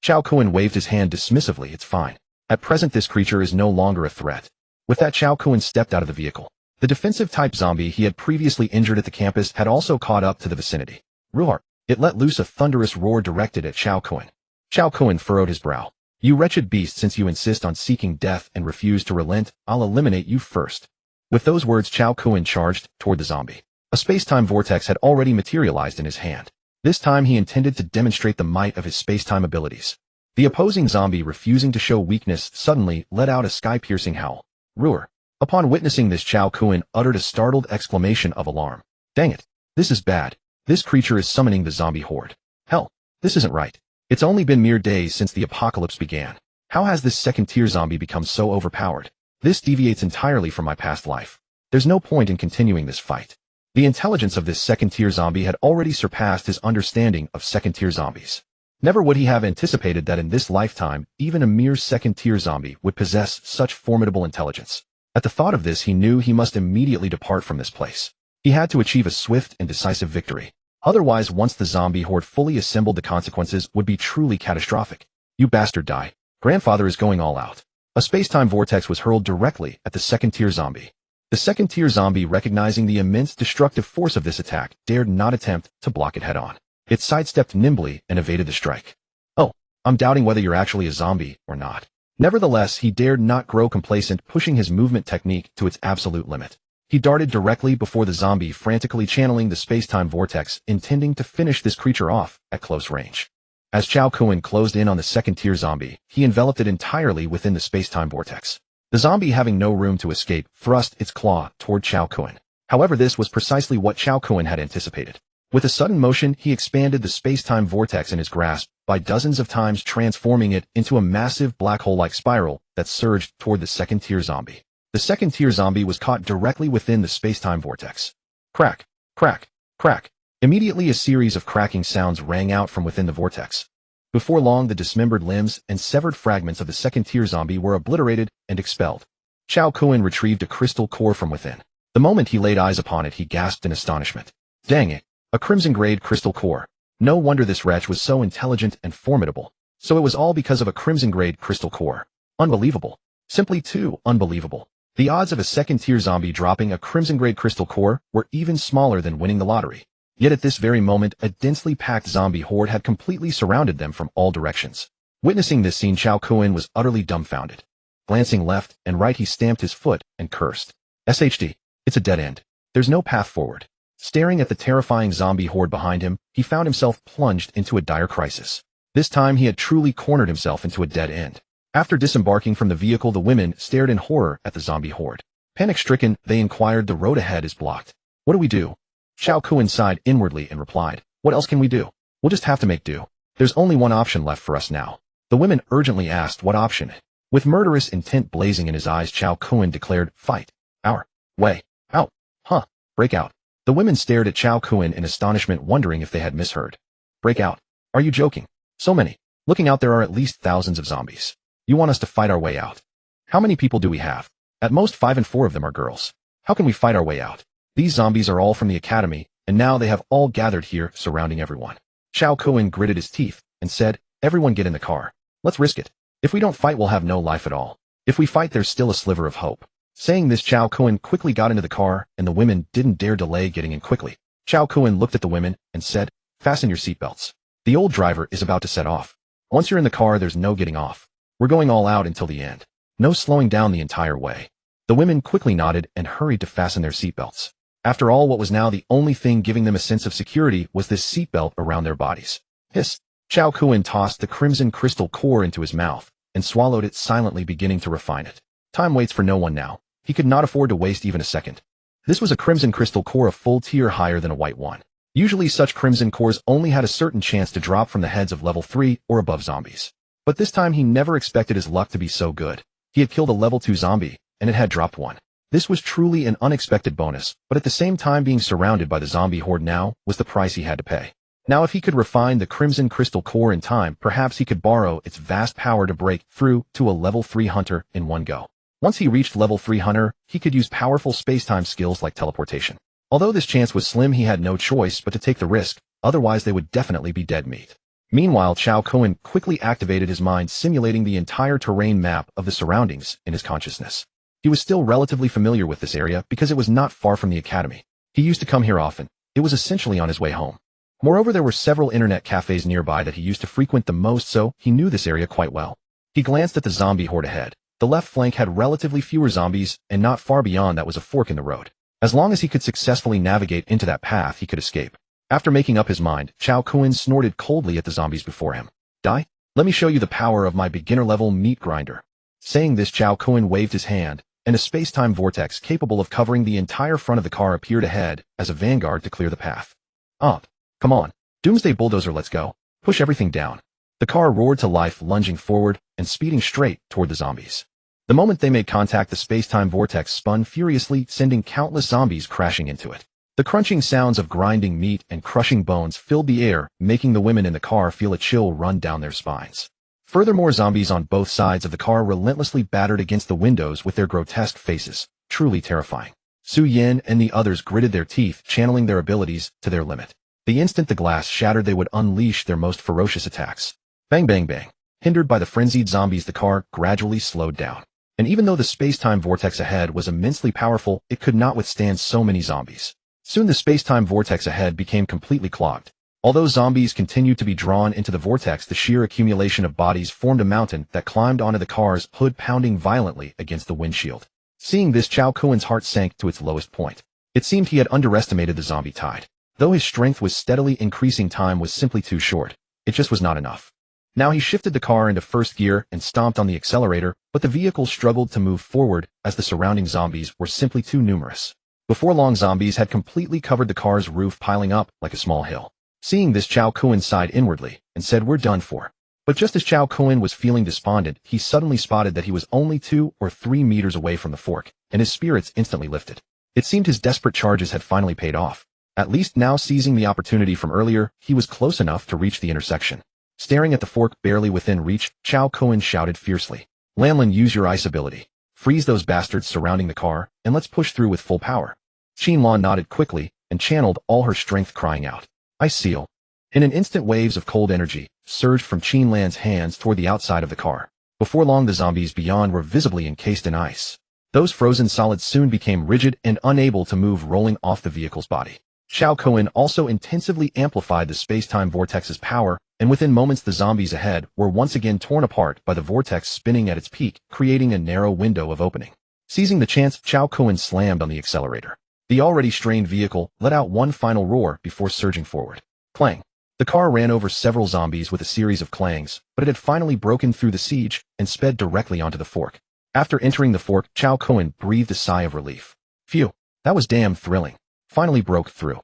Cao Kun waved his hand dismissively. It's fine. At present this creature is no longer a threat. With that, Cao Kun stepped out of the vehicle. The defensive-type zombie he had previously injured at the campus had also caught up to the vicinity. Roar! It let loose a thunderous roar directed at Cao Kun. Cao Kun furrowed his brow. You wretched beast, since you insist on seeking death and refuse to relent, I'll eliminate you first. With those words, Cao Kun charged toward the zombie. A space-time vortex had already materialized in his hand. This time he intended to demonstrate the might of his space-time abilities. The opposing zombie, refusing to show weakness, suddenly let out a sky-piercing howl. Roar! Upon witnessing this, Cao Kun uttered a startled exclamation of alarm. Dang it! This is bad. This creature is summoning the zombie horde. Hell, this isn't right. It's only been mere days since the apocalypse began. How has this second-tier zombie become so overpowered? This deviates entirely from my past life. There's no point in continuing this fight. The intelligence of this second-tier zombie had already surpassed his understanding of second-tier zombies. Never would he have anticipated that in this lifetime, even a mere second-tier zombie would possess such formidable intelligence. At the thought of this, he knew he must immediately depart from this place. He had to achieve a swift and decisive victory. Otherwise, once the zombie horde fully assembled, the consequences would be truly catastrophic. You bastard, die. Grandfather is going all out. A space-time vortex was hurled directly at the second-tier zombie. The second-tier zombie, recognizing the immense destructive force of this attack, dared not attempt to block it head-on. It sidestepped nimbly and evaded the strike. Oh, I'm doubting whether you're actually a zombie or not. Nevertheless, he dared not grow complacent, pushing his movement technique to its absolute limit. He darted directly before the zombie, frantically channeling the space-time vortex, intending to finish this creature off at close range. As Cao Kun closed in on the second-tier zombie, he enveloped it entirely within the space-time vortex. The zombie, having no room to escape, thrust its claw toward Cao Kun. However, this was precisely what Cao Kun had anticipated. With a sudden motion, he expanded the space-time vortex in his grasp by dozens of times, transforming it into a massive black hole-like spiral that surged toward the second-tier zombie. The second-tier zombie was caught directly within the space-time vortex. Crack, crack, crack. Immediately a series of cracking sounds rang out from within the vortex. Before long, the dismembered limbs and severed fragments of the second-tier zombie were obliterated and expelled. Cao Kun retrieved a crystal core from within. The moment he laid eyes upon it, he gasped in astonishment. Dang it! A crimson-grade crystal core. No wonder this wretch was so intelligent and formidable. So it was all because of a crimson-grade crystal core. Unbelievable. Simply too unbelievable. The odds of a second-tier zombie dropping a crimson-grade crystal core were even smaller than winning the lottery. Yet at this very moment, a densely packed zombie horde had completely surrounded them from all directions. Witnessing this scene, Cao Kun was utterly dumbfounded. Glancing left and right, he stamped his foot and cursed. SHD. It's a dead end. There's no path forward. Staring at the terrifying zombie horde behind him, he found himself plunged into a dire crisis. This time he had truly cornered himself into a dead end. After disembarking from the vehicle, the women stared in horror at the zombie horde. Panic-stricken, they inquired, the road ahead is blocked. What do we do? Cao Kun sighed inwardly and replied, what else can we do? We'll just have to make do. There's only one option left for us now. The women urgently asked what option. With murderous intent blazing in his eyes, Cao Kun declared, fight. Our way. Out. Huh. Break out. The women stared at Cao Kun in astonishment, wondering if they had misheard. Break out. Are you joking? So many. Looking out, there are at least thousands of zombies. You want us to fight our way out? How many people do we have? At most 5 and 4 of them are girls. How can we fight our way out? These zombies are all from the academy, and now they have all gathered here, surrounding everyone. Cao Kun gritted his teeth and said, everyone get in the car. Let's risk it. If we don't fight, we'll have no life at all. If we fight, there's still a sliver of hope. Saying this, Cao Kun quickly got into the car, and the women didn't dare delay getting in quickly. Cao Kun looked at the women and said, "Fasten your seatbelts. The old driver is about to set off. Once you're in the car, there's no getting off. We're going all out until the end. No slowing down the entire way." The women quickly nodded and hurried to fasten their seatbelts. After all, what was now the only thing giving them a sense of security was this seatbelt around their bodies. Hiss! Cao Kun tossed the crimson crystal core into his mouth and swallowed it silently, beginning to refine it. Time waits for no one now. He could not afford to waste even a second. This was a crimson crystal core a full tier higher than a white one. Usually such crimson cores only had a certain chance to drop from the heads of level 3 or above zombies. But this time he never expected his luck to be so good. He had killed a level 2 zombie, and it had dropped one. This was truly an unexpected bonus, but at the same time being surrounded by the zombie horde now was the price he had to pay. Now if he could refine the crimson crystal core in time, perhaps he could borrow its vast power to break through to a level 3 hunter in one go. Once he reached level 3 hunter, he could use powerful space-time skills like teleportation. Although this chance was slim, he had no choice but to take the risk, otherwise they would definitely be dead meat. Meanwhile, Cao Kun quickly activated his mind, simulating the entire terrain map of the surroundings in his consciousness. He was still relatively familiar with this area because it was not far from the academy. He used to come here often. It was essentially on his way home. Moreover, there were several internet cafes nearby that he used to frequent the most, so he knew this area quite well. He glanced at the zombie horde ahead. The left flank had relatively fewer zombies, and not far beyond that was a fork in the road. As long as he could successfully navigate into that path, he could escape. After making up his mind, Cao Kun snorted coldly at the zombies before him. "Die? Let me show you the power of my beginner-level meat grinder." Saying this, Cao Kun waved his hand, and a space-time vortex capable of covering the entire front of the car appeared ahead as a vanguard to clear the path. "Up. Come on. Doomsday bulldozer, let's go. Push everything down." The car roared to life, lunging forward and speeding straight toward the zombies. The moment they made contact, the space-time vortex spun furiously, sending countless zombies crashing into it. The crunching sounds of grinding meat and crushing bones filled the air, making the women in the car feel a chill run down their spines. Furthermore, zombies on both sides of the car relentlessly battered against the windows with their grotesque faces, truly terrifying. Su Yin and the others gritted their teeth, channeling their abilities to their limit. The instant the glass shattered, they would unleash their most ferocious attacks. Bang bang bang. Hindered by the frenzied zombies, the car gradually slowed down. And even though the space-time vortex ahead was immensely powerful, it could not withstand so many zombies. Soon the space-time vortex ahead became completely clogged. Although zombies continued to be drawn into the vortex, the sheer accumulation of bodies formed a mountain that climbed onto the car's hood, pounding violently against the windshield. Seeing this, Cao Kun's heart sank to its lowest point. It seemed he had underestimated the zombie tide. Though his strength was steadily increasing, time was simply too short. It just was not enough. Now he shifted the car into first gear and stomped on the accelerator, but the vehicle struggled to move forward as the surrounding zombies were simply too numerous. Before long, zombies had completely covered the car's roof, piling up like a small hill. Seeing this, Cao Kun sighed inwardly and said, "We're done for." But just as Cao Kun was feeling despondent, he suddenly spotted that he was only 2 or 3 meters away from the fork, and his spirits instantly lifted. It seemed his desperate charges had finally paid off. At least now, seizing the opportunity from earlier, he was close enough to reach the intersection. Staring at the fork barely within reach, Cao Kun shouted fiercely, "Lanlin, use your ice ability. Freeze those bastards surrounding the car, and let's push through with full power." Qin Lan nodded quickly and channeled all her strength, crying out, "Ice seal." In an instant, waves of cold energy surged from Qin Lan's hands toward the outside of the car. Before long, the zombies beyond were visibly encased in ice. Those frozen solids soon became rigid and unable to move, rolling off the vehicle's body. Cao Kun also intensively amplified the space-time vortex's power, and within moments the zombies ahead were once again torn apart by the vortex spinning at its peak, creating a narrow window of opening. Seizing the chance, Cao Kun slammed on the accelerator. The already strained vehicle let out one final roar before surging forward. Clang! The car ran over several zombies with a series of clangs, but it had finally broken through the siege and sped directly onto the fork. After entering the fork, Cao Kun breathed a sigh of relief. Phew, that was damn thrilling. Finally broke through.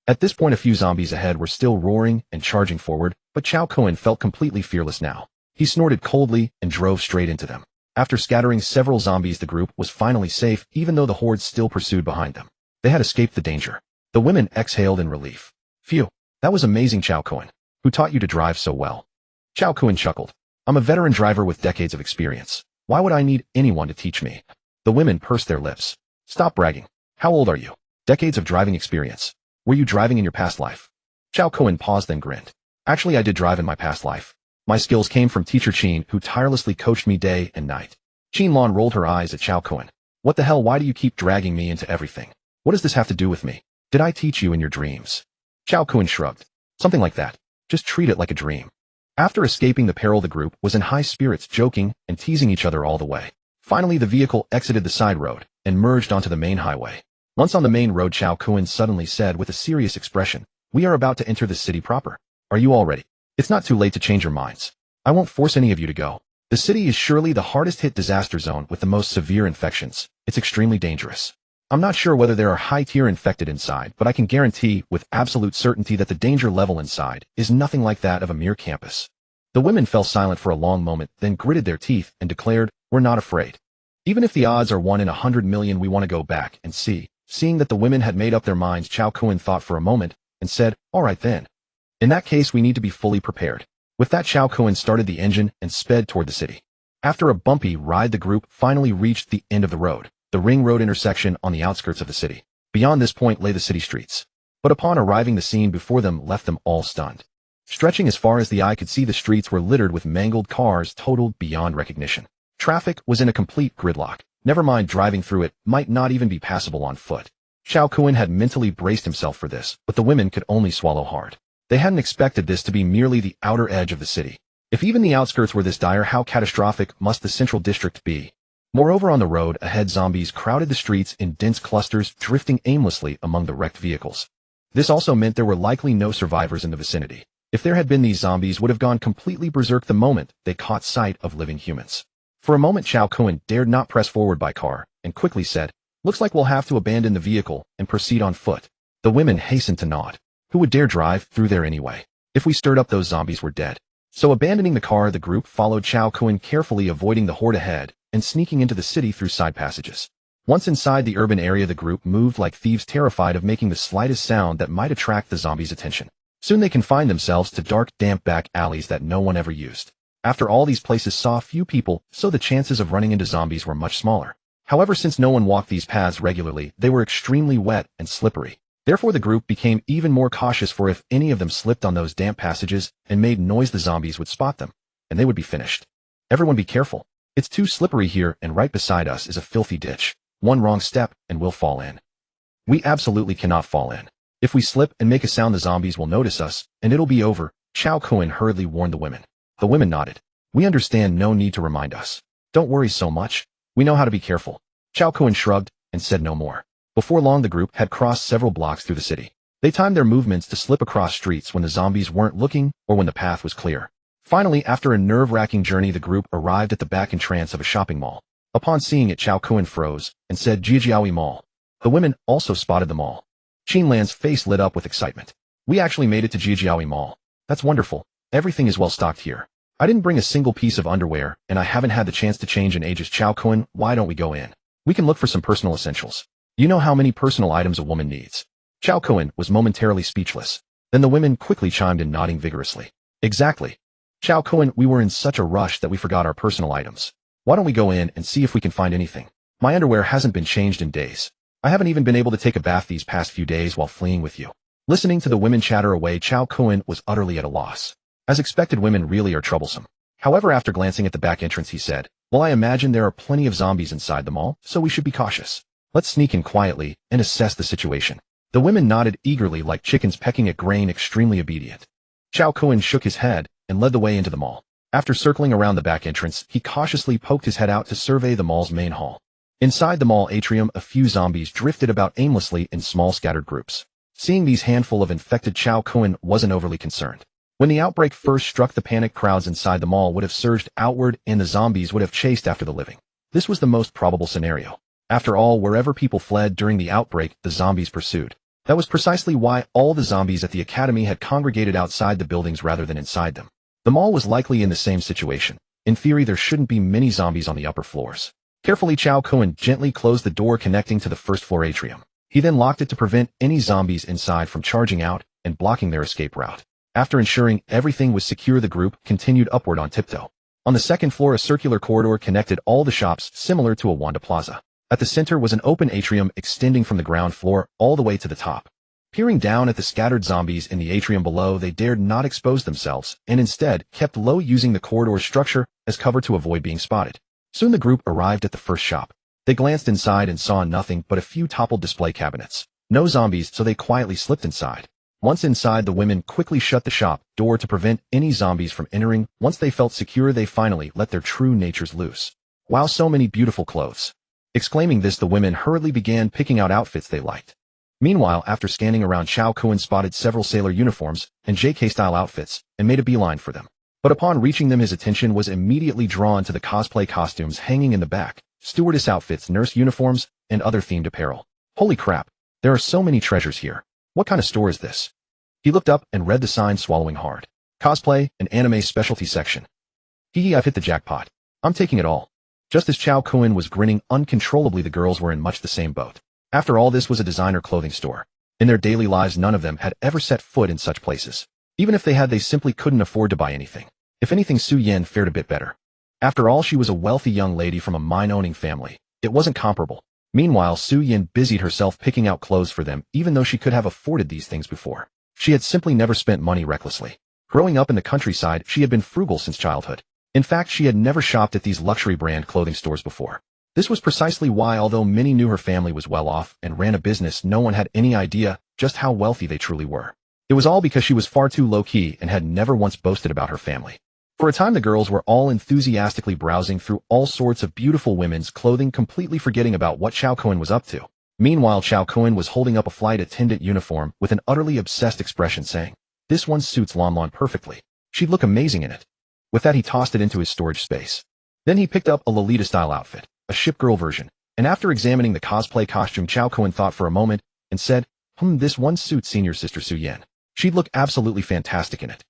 At this point, a few zombies ahead were still roaring and charging forward, but Cao Kun felt completely fearless now. He snorted coldly and drove straight into them. After scattering several zombies, the group was finally safe, even though the horde still pursued behind them. They had escaped the danger. The women exhaled in relief. Phew, that was amazing, Cao Kun. Who taught you to drive so well? Cao Kun chuckled. I'm a veteran driver with decades of experience. Why would I need anyone to teach me? The women pursed their lips. Stop bragging. How old are you? Decades of driving experience. Were you driving in your past life? Cao Kun paused, then grinned. Actually, I did drive in my past life. My skills came from teacher Qin, who tirelessly coached me day and night. Qin Lan rolled her eyes at Cao Kun. What the hell, why do you keep dragging me into everything? What does this have to do with me? Did I teach you in your dreams? Cao Kun shrugged. Something like that. Just treat it like a dream. After escaping the peril, the group was in high spirits, joking and teasing each other all the way. Finally, the vehicle exited the side road and merged onto the main highway. Once on the main road, Cao Kun suddenly said with a serious expression, "We are about to enter the city proper. Are you all ready? It's not too late to change your minds. I won't force any of you to go. The city is surely the hardest hit disaster zone with the most severe infections. It's extremely dangerous. I'm not sure whether there are high-tier infected inside, but I can guarantee with absolute certainty that the danger level inside is nothing like that of a mere campus." The women fell silent for a long moment, then gritted their teeth and declared, "We're not afraid. Even if the odds are 1 in 100 million, we want to go back and see." Seeing that the women had made up their minds, Cao Kun thought for a moment and said, "All right then. In that case, we need to be fully prepared." With that, Cao Kun started the engine and sped toward the city. After a bumpy ride, the group finally reached the end of the road, the ring road intersection on the outskirts of the city. Beyond this point lay the city streets. But upon arriving, the scene before them left them all stunned. Stretching as far as the eye could see, the streets were littered with mangled cars totaled beyond recognition. Traffic was in a complete gridlock. Never mind driving through it, might not even be passable on foot. Cao Kun had mentally braced himself for this, but the women could only swallow hard. They hadn't expected this to be merely the outer edge of the city. If even the outskirts were this dire, how catastrophic must the central district be? Moreover, on the road ahead, zombies crowded the streets in dense clusters, drifting aimlessly among the wrecked vehicles. This also meant there were likely no survivors in the vicinity. If there had been, these zombies would have gone completely berserk the moment they caught sight of living humans. For a moment, Cao Kun dared not press forward by car, and quickly said, "Looks like we'll have to abandon the vehicle and proceed on foot." The women hastened to nod. Who would dare drive through there anyway? If we stirred up, those zombies were dead. So abandoning the car, the group followed Cao Kun, carefully avoiding the horde ahead and sneaking into the city through side passages. Once inside the urban area, the group moved like thieves, terrified of making the slightest sound that might attract the zombies' attention. Soon they confined themselves to dark, damp back alleys that no one ever used. After all, these places saw few people, so the chances of running into zombies were much smaller. However, since no one walked these paths regularly, they were extremely wet and slippery. Therefore, the group became even more cautious, for if any of them slipped on those damp passages and made noise, the zombies would spot them, and they would be finished. "Everyone be careful. It's too slippery here, and right beside us is a filthy ditch. One wrong step and we'll fall in. We absolutely cannot fall in. If we slip and make a sound, the zombies will notice us, and it'll be over," Cao Kun hurriedly warned the women. The women nodded. "We understand, no need to remind us. Don't worry so much. We know how to be careful." Cao Kun shrugged and said no more. Before long, the group had crossed several blocks through the city. They timed their movements to slip across streets when the zombies weren't looking or when the path was clear. Finally, after a nerve-wracking journey, the group arrived at the back entrance of a shopping mall. Upon seeing it, Cao Kun froze and said, "Jijiaoui Mall." The women also spotted the mall. Qin Lan's face lit up with excitement. "We actually made it to Jijiaoui Mall. That's wonderful. Everything is well stocked here. I didn't bring a single piece of underwear, and I haven't had the chance to change in ages." Cao Kun, "Why don't we go in? We can look for some personal essentials. You know how many personal items a woman needs." Cao Kun was momentarily speechless. Then the women quickly chimed in, nodding vigorously. "Exactly. Cao Kun, we were in such a rush that we forgot our personal items. Why don't we go in and see if we can find anything? My underwear hasn't been changed in days. I haven't even been able to take a bath these past few days while fleeing with you." Listening to the women chatter away, Cao Kun was utterly at a loss. As expected, women really are troublesome. However, after glancing at the back entrance, he said, "Well, I imagine there are plenty of zombies inside the mall, so we should be cautious. Let's sneak in quietly and assess the situation." The women nodded eagerly like chickens pecking at grain, extremely obedient. Cao Kun shook his head and led the way into the mall. After circling around the back entrance, he cautiously poked his head out to survey the mall's main hall. Inside the mall atrium, a few zombies drifted about aimlessly in small scattered groups. Seeing these handful of infected, Cao Kun wasn't overly concerned. When the outbreak first struck, the panicked crowds inside the mall would have surged outward and the zombies would have chased after the living. This was the most probable scenario. After all, wherever people fled during the outbreak, the zombies pursued. That was precisely why all the zombies at the academy had congregated outside the buildings rather than inside them. The mall was likely in the same situation. In theory, there shouldn't be many zombies on the upper floors. Carefully, Cao Kun gently closed the door connecting to the first floor atrium. He then locked it to prevent any zombies inside from charging out and blocking their escape route. After ensuring everything was secure, the group continued upward on tiptoe. On the second floor, a circular corridor connected all the shops, similar to a Wanda Plaza. At the center was an open atrium extending from the ground floor all the way to the top. Peering down at the scattered zombies in the atrium below, they dared not expose themselves, and instead kept low, using the corridor structure as cover to avoid being spotted. Soon the group arrived at the first shop. They glanced inside and saw nothing but a few toppled display cabinets. No zombies, so they quietly slipped inside. Once inside, the women quickly shut the shop door to prevent any zombies from entering. Once they felt secure, they finally let their true natures loose. Wow, so many beautiful clothes. Exclaiming this, the women hurriedly began picking out outfits they liked. Meanwhile, after scanning around, Cao Kun spotted several sailor uniforms and JK-style outfits and made a beeline for them. But upon reaching them, his attention was immediately drawn to the cosplay costumes hanging in the back, stewardess outfits, nurse uniforms, and other themed apparel. Holy crap, there are so many treasures here. What kind of store is this? He looked up and read the sign, swallowing hard. Cosplay and anime specialty section. I've hit the jackpot. I'm taking it all. Just as Cao Kun was grinning uncontrollably, the girls were in much the same boat. After all, this was a designer clothing store. In their daily lives, none of them had ever set foot in such places. Even if they had, they simply couldn't afford to buy anything. If anything, Su Yan fared a bit better. After all, she was a wealthy young lady from a mine-owning family. It wasn't comparable. Meanwhile, Su Yan busied herself picking out clothes for them, even though she could have afforded these things before. She had simply never spent money recklessly. Growing up in the countryside, she had been frugal since childhood. In fact, she had never shopped at these luxury brand clothing stores before. This was precisely why, although many knew her family was well off and ran a business, no one had any idea just how wealthy they truly were. It was all because she was far too low-key and had never once boasted about her family. For a time, the girls were all enthusiastically browsing through all sorts of beautiful women's clothing, completely forgetting about what Cao Kun was up to. Meanwhile, Cao Kun was holding up a flight attendant uniform with an utterly obsessed expression, saying, "This one suits Lan Lan perfectly. She'd look amazing in it." With that, he tossed it into his storage space. Then he picked up a Lolita-style outfit, a ship-girl version, and after examining the cosplay costume, Cao Kun thought for a moment and said, this one suits senior sister Su Yan. She'd look absolutely fantastic in it."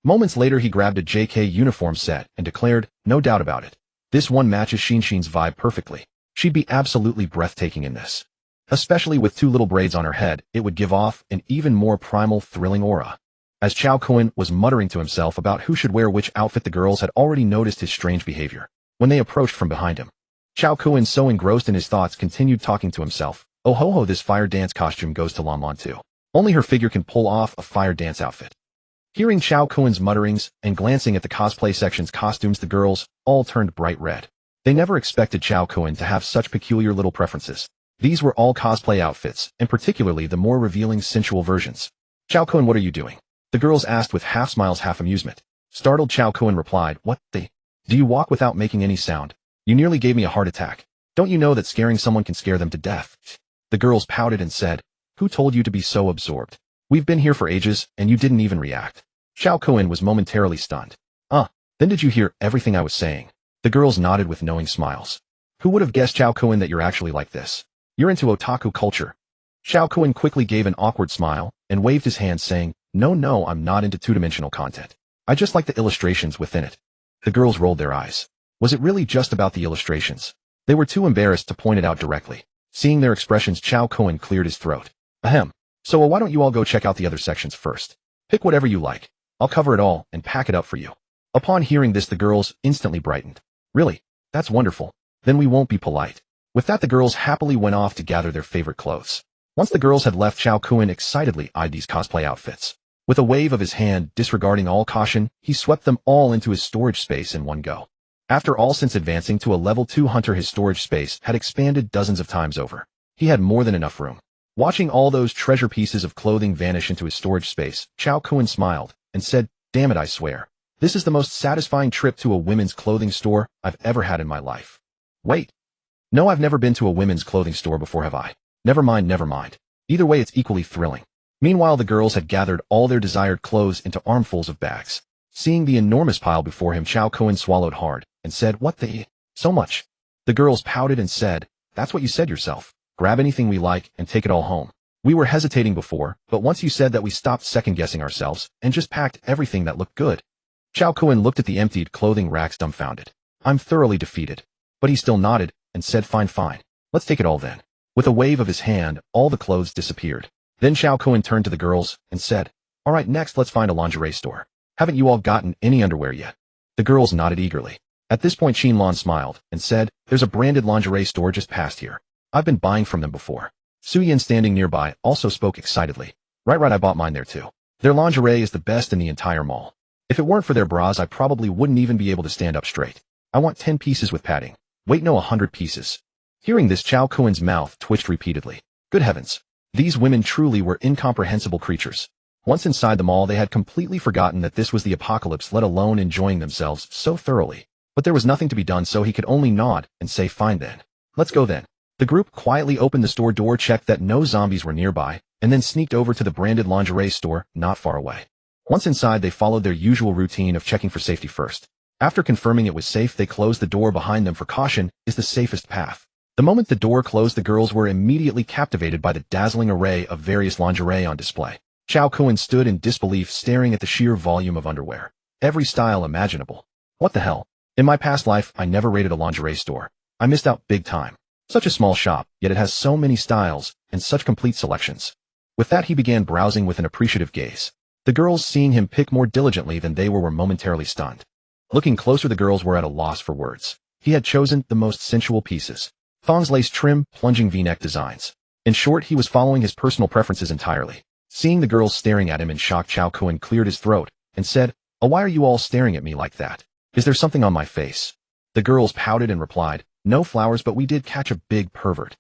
Moments later, he grabbed a JK uniform set and declared, "No doubt about it. This one matches Xin's vibe perfectly. She'd be absolutely breathtaking in this. Especially with two little braids on her head, it would give off an even more primal, thrilling aura." As Cao Kun was muttering to himself about who should wear which outfit, the girls had already noticed his strange behavior. When they approached from behind him, Cao Kun, so engrossed in his thoughts, continued talking to himself. "Oh ho ho, this fire dance costume goes to Lan Lan too. Only her figure can pull off a fire dance outfit." Hearing Cao Kun's mutterings and glancing at the cosplay section's costumes, the girls all turned bright red. They never expected Cao Kun to have such peculiar little preferences. These were all cosplay outfits, and particularly the more revealing, sensual versions. "Cao Kun, what are you doing?" the girls asked with half smiles, half amusement. Startled, Cao Kun replied, "What the? Do you walk without making any sound? You nearly gave me a heart attack. Don't you know that scaring someone can scare them to death?" The girls pouted and said, "Who told you to be so absorbed? We've been here for ages, and you didn't even react." Cao Kun was momentarily stunned. Then did you hear everything I was saying?" The girls nodded with knowing smiles. "Who would have guessed, Cao Kun, that you're actually like this? You're into otaku culture." Cao Kun quickly gave an awkward smile and waved his hand, saying, No, I'm not into two-dimensional content. I just like the illustrations within it." The girls rolled their eyes. Was it really just about the illustrations? They were too embarrassed to point it out directly. Seeing their expressions, Cao Kun cleared his throat. So why don't you all go check out the other sections first? Pick whatever you like. I'll cover it all and pack it up for you." Upon hearing this, the girls instantly brightened. "Really? That's wonderful. Then we won't be polite." With that, the girls happily went off to gather their favorite clothes. Once the girls had left, Cao Kun excitedly eyed these cosplay outfits. With a wave of his hand, disregarding all caution, he swept them all into his storage space in one go. After all, since advancing to a level 2 hunter, his storage space had expanded dozens of times over. He had more than enough room. Watching all those treasure pieces of clothing vanish into his storage space, Cao Kun smiled and said, "Damn it, I swear. This is the most satisfying trip to a women's clothing store I've ever had in my life." "Wait. No, I've never been to a women's clothing store before, have I?" Never mind. Either way, it's equally thrilling." Meanwhile, the girls had gathered all their desired clothes into armfuls of bags. Seeing the enormous pile before him, Cao Kun swallowed hard and said, "What the? So much?" The girls pouted and said, "That's what you said yourself. Grab anything we like and take it all home. We were hesitating before, but once you said that, we stopped second-guessing ourselves and just packed everything that looked good." Cao Kun looked at the emptied clothing racks dumbfounded. "I'm thoroughly defeated." But he still nodded and said, Fine. Let's take it all then." With a wave of his hand, all the clothes disappeared. Then Cao Kun turned to the girls and said, "All right, next let's find a lingerie store. Haven't you all gotten any underwear yet?" The girls nodded eagerly. At this point, Qin Lan smiled and said, "There's a branded lingerie store just past here. I've been buying from them before." Su Yan, standing nearby, also spoke excitedly. Right, I bought mine there too. Their lingerie is the best in the entire mall. If it weren't for their bras, I probably wouldn't even be able to stand up straight. I want 10 pieces with padding. Wait, no, 100 pieces. Hearing this, Cao Kun's mouth twitched repeatedly. Good heavens. These women truly were incomprehensible creatures. Once inside the mall, they had completely forgotten that this was the apocalypse, let alone enjoying themselves so thoroughly. But there was nothing to be done, so he could only nod and say, fine then. Let's go then. The group quietly opened the store door, checked that no zombies were nearby, and then sneaked over to the branded lingerie store not far away. Once inside, they followed their usual routine of checking for safety first. After confirming it was safe, they closed the door behind them, for caution is the safest path. The moment the door closed, the girls were immediately captivated by the dazzling array of various lingerie on display. Cao Kun stood in disbelief, staring at the sheer volume of underwear. Every style imaginable. What the hell? In my past life, I never raided a lingerie store. I missed out big time. Such a small shop, yet it has so many styles and such complete selections. With that, he began browsing with an appreciative gaze. The girls, seeing him pick more diligently than they were momentarily stunned. Looking closer, the girls were at a loss for words. He had chosen the most sensual pieces. Thongs, lace trim, plunging v-neck designs. In short, he was following his personal preferences entirely. Seeing the girls staring at him in shock, Cao Kun cleared his throat and said, "Oh, why are you all staring at me like that? Is there something on my face?" The girls pouted and replied, "No flowers, but we did catch a big pervert."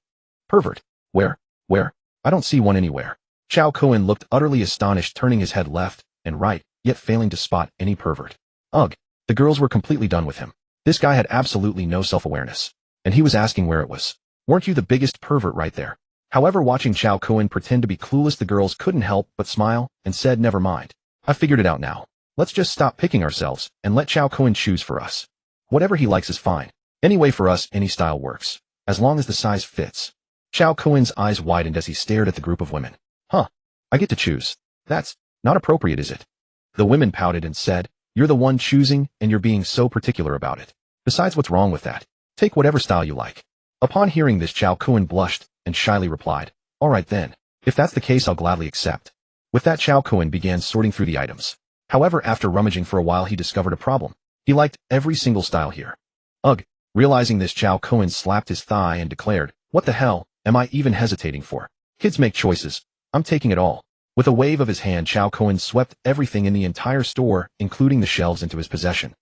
Pervert? Where? Where? I don't see one anywhere. Cao Kun looked utterly astonished, turning his head left and right, yet failing to spot any pervert. Ugh. The girls were completely done with him. This guy had absolutely no self-awareness. And he was asking where it was. Weren't you the biggest pervert right there? However, watching Cao Kun pretend to be clueless, the girls couldn't help but smile and said, "Never mind. I figured it out now. Let's just stop picking ourselves and let Cao Kun choose for us. Whatever he likes is fine. Anyway, for us, any style works, as long as the size fits." Cao Kun's eyes widened as he stared at the group of women. Huh. I get to choose. That's not appropriate, is it? The women pouted and said, "You're the one choosing, and you're being so particular about it. Besides, what's wrong with that? Take whatever style you like." Upon hearing this, Cao Kun blushed and shyly replied, "All right then. If that's the case, I'll gladly accept." With that, Cao Kun began sorting through the items. However, after rummaging for a while, he discovered a problem. He liked every single style here. Ugh. Realizing this, Cao Kun slapped his thigh and declared, "What the hell am I even hesitating for? Kids make choices. I'm taking it all." With a wave of his hand, Cao Kun swept everything in the entire store, including the shelves, into his possession.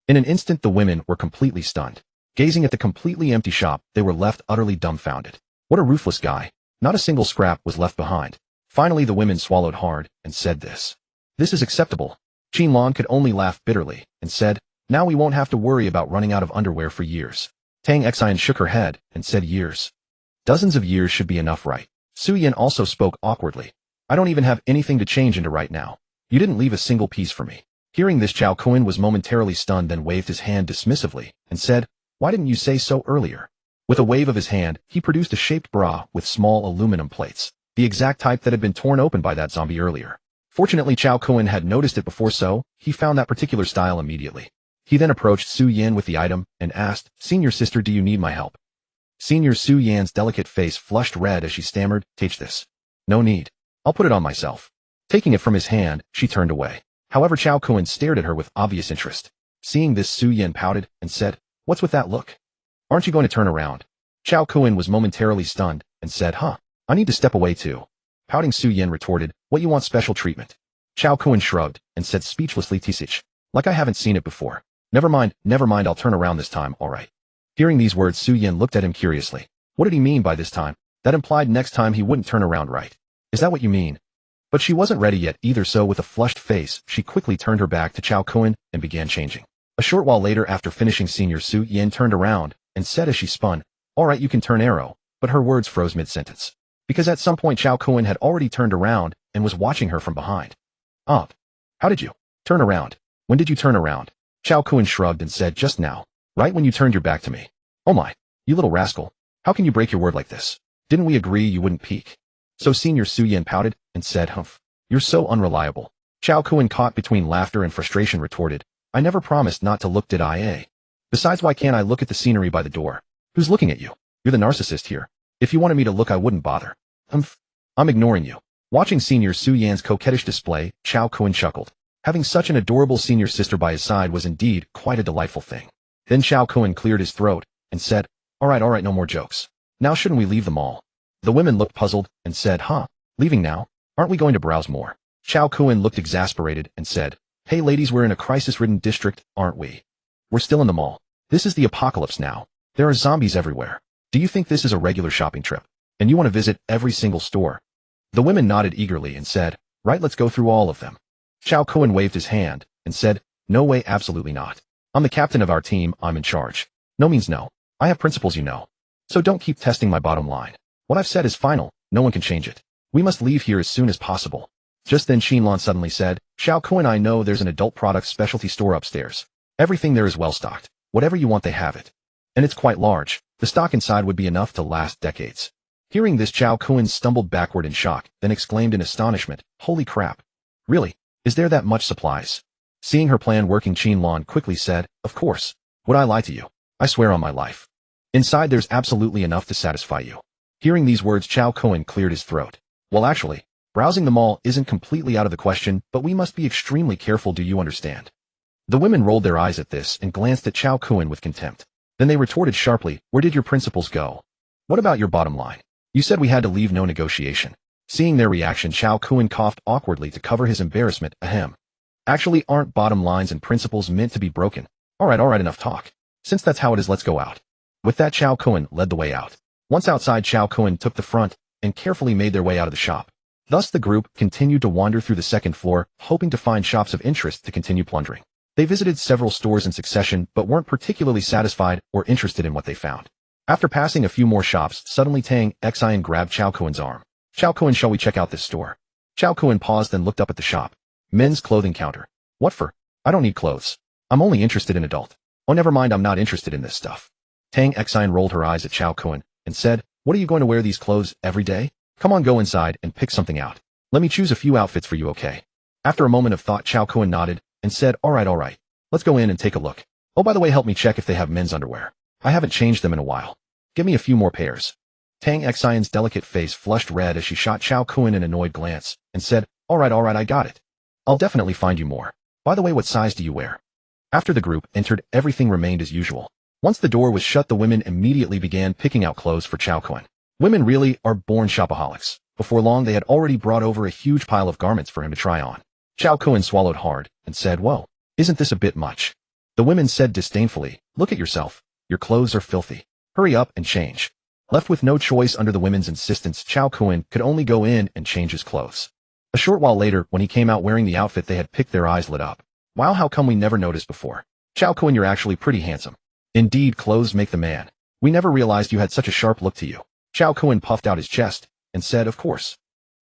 In an instant, the women were completely stunned. Gazing at the completely empty shop, they were left utterly dumbfounded. What a ruthless guy. Not a single scrap was left behind. Finally, the women swallowed hard and said, This is acceptable." Qin Lan could only laugh bitterly and said, "Now we won't have to worry about running out of underwear for years." Tang Xin shook her head and said, "Years? Dozens of years should be enough, right?" Su Yan also spoke awkwardly. "I don't even have anything to change into right now. You didn't leave a single piece for me." Hearing this, Cao Kun was momentarily stunned, then waved his hand dismissively and said, "Why didn't you say so earlier?" With a wave of his hand, he produced a shaped bra with small aluminum plates, the exact type that had been torn open by that zombie earlier. Fortunately, Cao Kun had noticed it before, so he found that particular style immediately. He then approached Su Yan with the item and asked, "Senior sister, do you need my help?" Senior Su Yan's delicate face flushed red as she stammered, "Take this." "No need. I'll put it on myself." Taking it from his hand, she turned away. However, Cao Kun stared at her with obvious interest. Seeing this, Su Yan pouted and said, "What's with that look? Aren't you going to turn around?" Cao Kun was momentarily stunned and said, I need to step away too." Pouting, Su Yan retorted, "What, you want special treatment?" Cao Kun shrugged and said speechlessly, "Tisich. Like I haven't seen it before. Never mind, I'll turn around this time, alright." Hearing these words, Su Yan looked at him curiously. What did he mean by this time? That implied next time he wouldn't turn around, right? Is that what you mean? But she wasn't ready yet either, so with a flushed face, she quickly turned her back to Cao Kun and began changing. A short while later, after finishing, Senior Su Yan turned around and said as she spun, "Alright, you can turn arrow," but her words froze mid-sentence. Because at some point Cao Kun had already turned around and was watching her from behind. How did you turn around? When did you turn around?" Cao Kun shrugged and said, "Just now. Right when you turned your back to me." "Oh my, you little rascal. How can you break your word like this? Didn't we agree you wouldn't peek?" So Senior Su Yan pouted and said, "Humph. You're so unreliable." Cao Kun, caught between laughter and frustration, retorted, "I never promised not to look, did I? Besides, why can't I look at the scenery by the door? Who's looking at you? You're the narcissist here. If you wanted me to look, I wouldn't bother." I'm ignoring you." Watching Senior Su Yan's coquettish display, Cao Kun chuckled. Having such an adorable senior sister by his side was indeed quite a delightful thing. Then Cao Kun cleared his throat and said, Alright, no more jokes. Now shouldn't we leave the mall?" The women looked puzzled and said, Leaving now? Aren't we going to browse more?" Cao Kun looked exasperated and said, "Hey ladies, we're in a crisis-ridden district, aren't we? We're still in the mall. This is the apocalypse now. There are zombies everywhere. Do you think this is a regular shopping trip? And you want to visit every single store? The women nodded eagerly and said, right, let's go through all of them. Cao Kun waved his hand and said, no way, absolutely not. I'm the captain of our team, I'm in charge. No means no. I have principles, you know. So don't keep testing my bottom line. What I've said is final, no one can change it. We must leave here as soon as possible. Just then Qin Lan suddenly said, Cao Kun, I know there's an adult products specialty store upstairs. Everything there is well stocked. Whatever you want, they have it. And it's quite large. The stock inside would be enough to last decades. Hearing this, Cao Kun stumbled backward in shock, then exclaimed in astonishment, holy crap. Really? Is there that much supplies? Seeing her plan working, Qin Lan quickly said, of course. Would I lie to you? I swear on my life. Inside there's absolutely enough to satisfy you. Hearing these words, Cao Kun cleared his throat. Well, actually, browsing the mall isn't completely out of the question, but we must be extremely careful, do you understand? The women rolled their eyes at this and glanced at Cao Kun with contempt. Then they retorted sharply, where did your principles go? What about your bottom line? You said we had to leave, no negotiation. Seeing their reaction, Cao Kun coughed awkwardly to cover his embarrassment. Ahem. Actually, aren't bottom lines and principles meant to be broken? Alright, enough talk. Since that's how it is, let's go out. With that, Cao Kun led the way out. Once outside, Cao Kun took the front and carefully made their way out of the shop. Thus the group continued to wander through the second floor, hoping to find shops of interest to continue plundering. They visited several stores in succession, but weren't particularly satisfied or interested in what they found. After passing a few more shops, suddenly Tang Xin grabbed Cao Kun's arm. Cao Kun, shall we check out this store? Cao Kun paused, then looked up at the shop. Men's clothing counter. What for? I don't need clothes. I'm only interested in adult. Oh, never mind, I'm not interested in this stuff. Tang Xin rolled her eyes at Cao Kun and said, what are you going to wear these clothes every day? Come on, go inside and pick something out. Let me choose a few outfits for you, okay? After a moment of thought, Cao Kun nodded and said, alright. Let's go in and take a look. Oh, by the way, help me check if they have men's underwear. I haven't changed them in a while. Give me a few more pairs. Tang Xion's delicate face flushed red as she shot Cao Kun an annoyed glance and said, alright, I got it. I'll definitely find you more. By the way, what size do you wear? After the group entered, everything remained as usual. Once the door was shut, the women immediately began picking out clothes for Cao Kun. Women really are born shopaholics. Before long, they had already brought over a huge pile of garments for him to try on. Cao Kun swallowed hard and said, whoa, isn't this a bit much? The women said disdainfully, look at yourself. Your clothes are filthy. Hurry up and change. Left with no choice under the women's insistence, Cao Kun could only go in and change his clothes. A short while later, when he came out wearing the outfit they had picked, their eyes lit up. Wow, how come we never noticed before? Cao Kun, you're actually pretty handsome. Indeed, clothes make the man. We never realized you had such a sharp look to you. Cao Kun puffed out his chest and said, of course.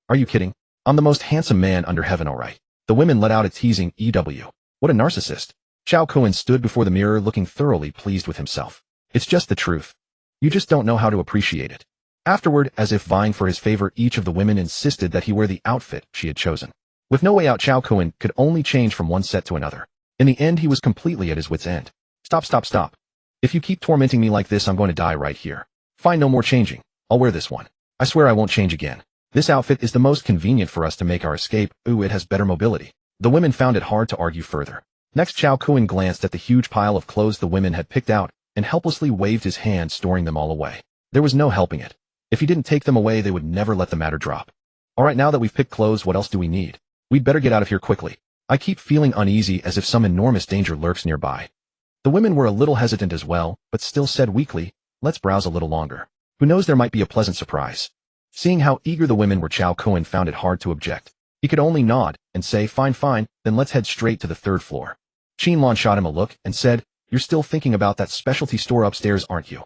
Are you kidding? I'm the most handsome man under heaven, alright. The women let out a teasing EW. What a narcissist. Cao Kun stood before the mirror looking thoroughly pleased with himself. It's just the truth. You just don't know how to appreciate it. Afterward, as if vying for his favor, each of the women insisted that he wear the outfit she had chosen. With no way out, Cao Kun could only change from one set to another. In the end, he was completely at his wit's end. Stop. If you keep tormenting me like this, I'm going to die right here. Fine, no more changing. I'll wear this one. I swear I won't change again. This outfit is the most convenient for us to make our escape. Ooh, it has better mobility. The women found it hard to argue further. Next, Cao Kun glanced at the huge pile of clothes the women had picked out and helplessly waved his hand, storing them all away. There was no helping it. If he didn't take them away, they would never let the matter drop. Alright, now that we've picked clothes, what else do we need? We'd better get out of here quickly. I keep feeling uneasy, as if some enormous danger lurks nearby. The women were a little hesitant as well, but still said weakly, let's browse a little longer. Who knows, there might be a pleasant surprise. Seeing how eager the women were, Cao Kun found it hard to object. He could only nod and say, fine, then let's head straight to the third floor. Qin Lan shot him a look and said, you're still thinking about that specialty store upstairs, aren't you?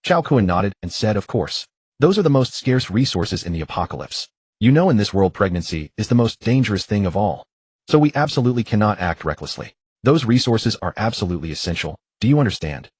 Cao Kun nodded and said, of course. Those are the most scarce resources in the apocalypse. You know, in this world, pregnancy is the most dangerous thing of all. So we absolutely cannot act recklessly. Those resources are absolutely essential. Do you understand?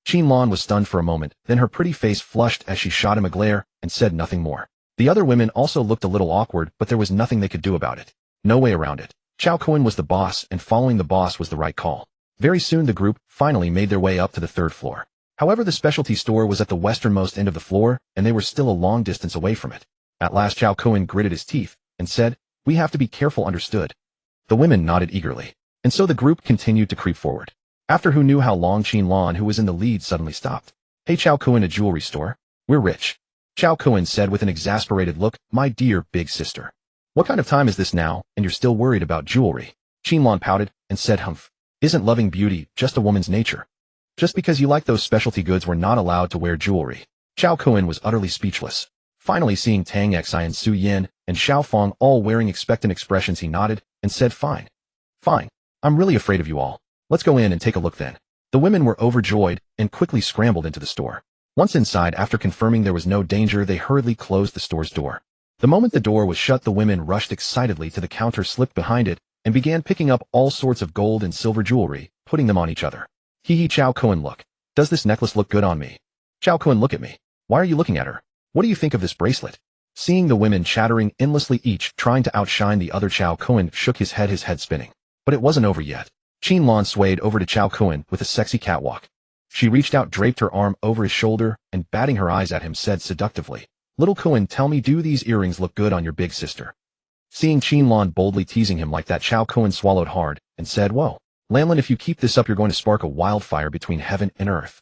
Qin Lan was stunned for a moment, then her pretty face flushed as she shot him a glare and said nothing more. The other women also looked a little awkward, but there was nothing they could do about it. No way around it. Cao Kun was the boss, and following the boss was the right call. Very soon the group finally made their way up to the third floor. However, the specialty store was at the westernmost end of the floor, and they were still a long distance away from it. At last Cao Kun gritted his teeth and said, we have to be careful, understood? The women nodded eagerly, and so the group continued to creep forward. After who knew how long, Qin Lan, who was in the lead, suddenly stopped. Hey Cao Kun, a jewelry store? We're rich. Cao Kun said with an exasperated look, my dear big sister. What kind of time is this now, and you're still worried about jewelry? Qin Lan pouted and said, humph. Isn't loving beauty just a woman's nature? Just because you like those specialty goods we're not allowed to wear jewelry. Cao Kun was utterly speechless. Finally seeing Tang Xin, Su Yin, and Xiao Feng all wearing expectant expressions, he nodded and said, Fine. Fine. I'm really afraid of you all. Let's go in and take a look then. The women were overjoyed and quickly scrambled into the store. Once inside, after confirming there was no danger, they hurriedly closed the store's door. The moment the door was shut, the women rushed excitedly to the counter, slipped behind it, and began picking up all sorts of gold and silver jewelry, putting them on each other. Hee Cao Kun, look. Does this necklace look good on me? Cao Kun, look at me. Why are you looking at her? What do you think of this bracelet? Seeing the women chattering endlessly, each trying to outshine the other, Cao Kun shook his head spinning. But it wasn't over yet. Qin Lan swayed over to Cao Kun with a sexy catwalk. She reached out, draped her arm over his shoulder, and batting her eyes at him said seductively, Little Kun, tell me, do these earrings look good on your big sister? Seeing Qin Lan boldly teasing him like that, Cao Kun swallowed hard and said, Whoa, Lanlin, if you keep this up, you're going to spark a wildfire between heaven and earth.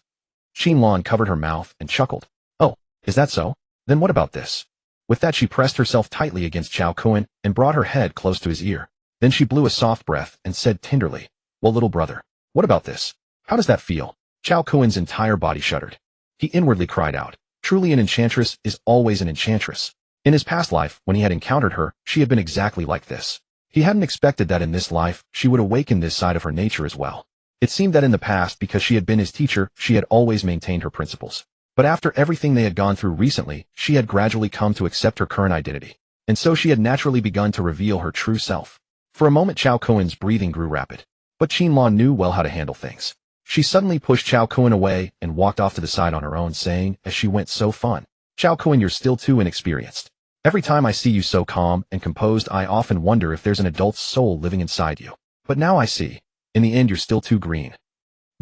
Qin Lan covered her mouth and chuckled. Oh, is that so? Then what about this? With that, she pressed herself tightly against Cao Kun and brought her head close to his ear. Then she blew a soft breath and said tenderly, Well, little brother, what about this? How does that feel? Cao Kun's entire body shuddered. He inwardly cried out, Truly an enchantress is always an enchantress. In his past life, when he had encountered her, she had been exactly like this. He hadn't expected that in this life, she would awaken this side of her nature as well. It seemed that in the past, because she had been his teacher, she had always maintained her principles. But after everything they had gone through recently, she had gradually come to accept her current identity. And so she had naturally begun to reveal her true self. For a moment, Cao Kun's breathing grew rapid. But Qin Lan knew well how to handle things. She suddenly pushed Cao Kun away and walked off to the side on her own, saying, as she went, So fun. Cao Kun, you're still too inexperienced. Every time I see you so calm and composed, I often wonder if there's an adult's soul living inside you. But now I see. In the end, you're still too green.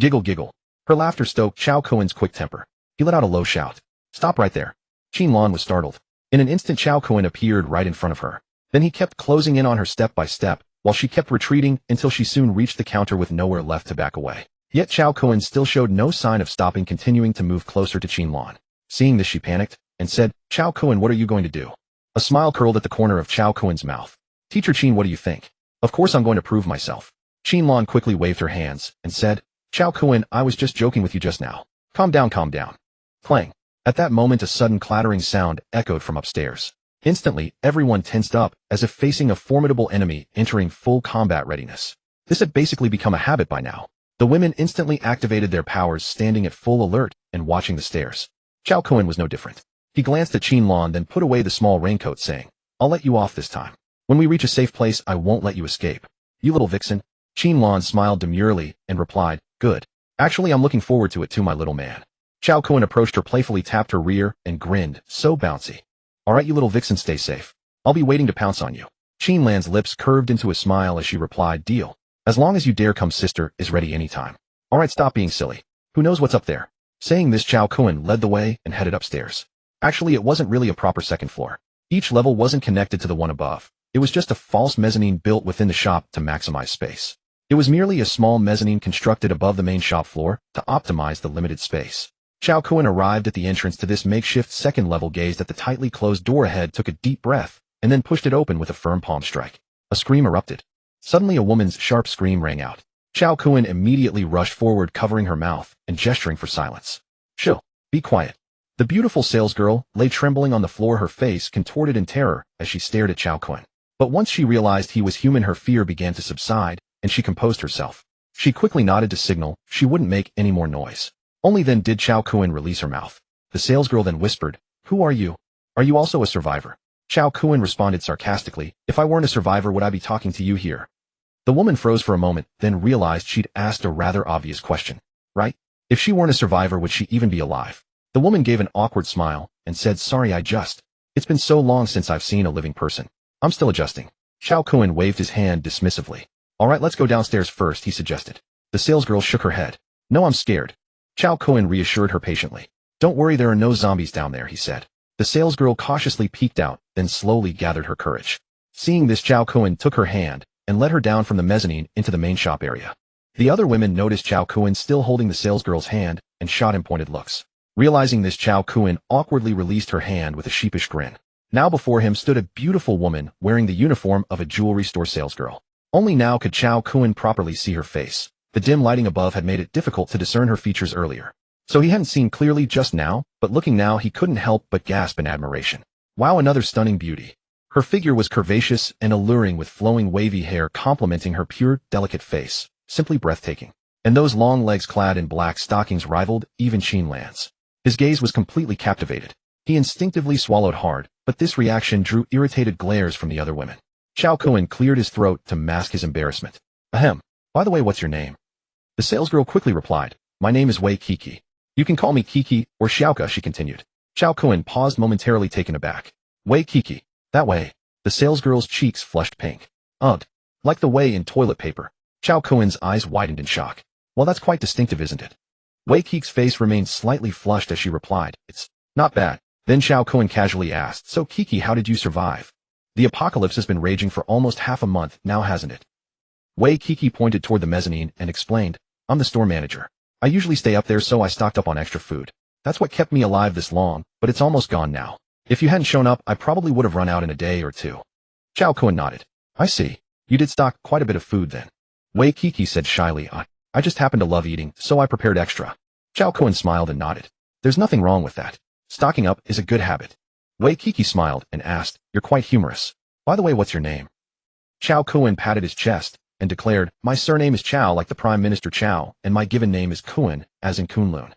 Giggle, giggle. Her laughter stoked Cao Kun's quick temper. He let out a low shout. Stop right there. Qin Lan was startled. In an instant, Cao Kun appeared right in front of her. Then he kept closing in on her step by step, while she kept retreating until she soon reached the counter with nowhere left to back away. Yet Cao Kun still showed no sign of stopping, continuing to move closer to Qin Lan. Seeing this, she panicked and said, Cao Kun, what are you going to do? A smile curled at the corner of Cao Kun's mouth. Teacher Qin, what do you think? Of course I'm going to prove myself. Qin Lan quickly waved her hands and said, Cao Kun, I was just joking with you just now. Calm down, calm down. Clang. At that moment, a sudden clattering sound echoed from upstairs. Instantly, everyone tensed up, as if facing a formidable enemy entering full combat readiness. This had basically become a habit by now. The women instantly activated their powers, standing at full alert and watching the stairs. Cao Kun was no different. He glanced at Qin Lan, then put away the small raincoat, saying, I'll let you off this time. When we reach a safe place, I won't let you escape. You little vixen. Qin Lan smiled demurely and replied, Good. Actually, I'm looking forward to it too, my little man. Cao Kun approached her, playfully tapped her rear, and grinned, So bouncy. All right, you little vixen, stay safe. I'll be waiting to pounce on you. Qin Lan's lips curved into a smile as she replied, Deal. As long as you dare come, sister is ready anytime. All right, stop being silly. Who knows what's up there? Saying this, Cao Kun led the way and headed upstairs. Actually, it wasn't really a proper second floor. Each level wasn't connected to the one above. It was just a false mezzanine built within the shop to maximize space. It was merely a small mezzanine constructed above the main shop floor to optimize the limited space. Cao Kun arrived at the entrance to this makeshift second level, gazed at the tightly closed door ahead, took a deep breath, and then pushed it open with a firm palm strike. A scream erupted. Suddenly, a woman's sharp scream rang out. Cao Kun immediately rushed forward, covering her mouth and gesturing for silence. Shh, be quiet. The beautiful salesgirl lay trembling on the floor, her face contorted in terror as she stared at Cao Kun. But once she realized he was human, her fear began to subside, and she composed herself. She quickly nodded to signal she wouldn't make any more noise. Only then did Cao Kun release her mouth. The salesgirl then whispered, Who are you? Are you also a survivor? Cao Kun responded sarcastically, If I weren't a survivor, would I be talking to you here? The woman froze for a moment, then realized she'd asked a rather obvious question. Right? If she weren't a survivor, would she even be alive? The woman gave an awkward smile and said, Sorry, it's been so long since I've seen a living person. I'm still adjusting. Cao Kun waved his hand dismissively. All right, let's go downstairs first, he suggested. The salesgirl shook her head. No, I'm scared. Cao Kun reassured her patiently. Don't worry, there are no zombies down there, he said. The salesgirl cautiously peeked out, then slowly gathered her courage. Seeing this, Cao Kun took her hand and led her down from the mezzanine into the main shop area. The other women noticed Cao Kun still holding the salesgirl's hand and shot him pointed looks. Realizing this, Cao Kun awkwardly released her hand with a sheepish grin. Now before him stood a beautiful woman wearing the uniform of a jewelry store salesgirl. Only now could Cao Kun properly see her face. The dim lighting above had made it difficult to discern her features earlier. So he hadn't seen clearly just now, but looking now he couldn't help but gasp in admiration. Wow, another stunning beauty. Her figure was curvaceous and alluring with flowing wavy hair complementing her pure, delicate face, simply breathtaking. And those long legs clad in black stockings rivaled even Qin Lan's. His gaze was completely captivated. He instinctively swallowed hard, but this reaction drew irritated glares from the other women. Cao Kun cleared his throat to mask his embarrassment. Ahem. By the way, what's your name? The salesgirl quickly replied, My name is Wei Kiki. You can call me Kiki or Xiaoka, she continued. Cao Kun paused momentarily taken aback. Wei Kiki. That way. The salesgirl's cheeks flushed pink. Ugh. Like the way in toilet paper. Cao Kun's eyes widened in shock. Well, that's quite distinctive, isn't it? Wei Kiki's face remained slightly flushed as she replied, It's not bad. Then Cao Kun casually asked, So Kiki, how did you survive? The apocalypse has been raging for almost half a month now, hasn't it? Wei Kiki pointed toward the mezzanine and explained, I'm the store manager. I usually stay up there so I stocked up on extra food. That's what kept me alive this long, but it's almost gone now. If you hadn't shown up, I probably would have run out in a day or two. Cao Kun nodded. I see. You did stock quite a bit of food then. Wei Kiki said shyly, I just happen to love eating, so I prepared extra. Cao Kun smiled and nodded. There's nothing wrong with that. Stocking up is a good habit. Wei Kiki smiled and asked, You're quite humorous. By the way, what's your name? Cao Kun patted his chest and declared, My surname is Cao like the Prime Minister Cao, and my given name is Kun, as in Kunlun.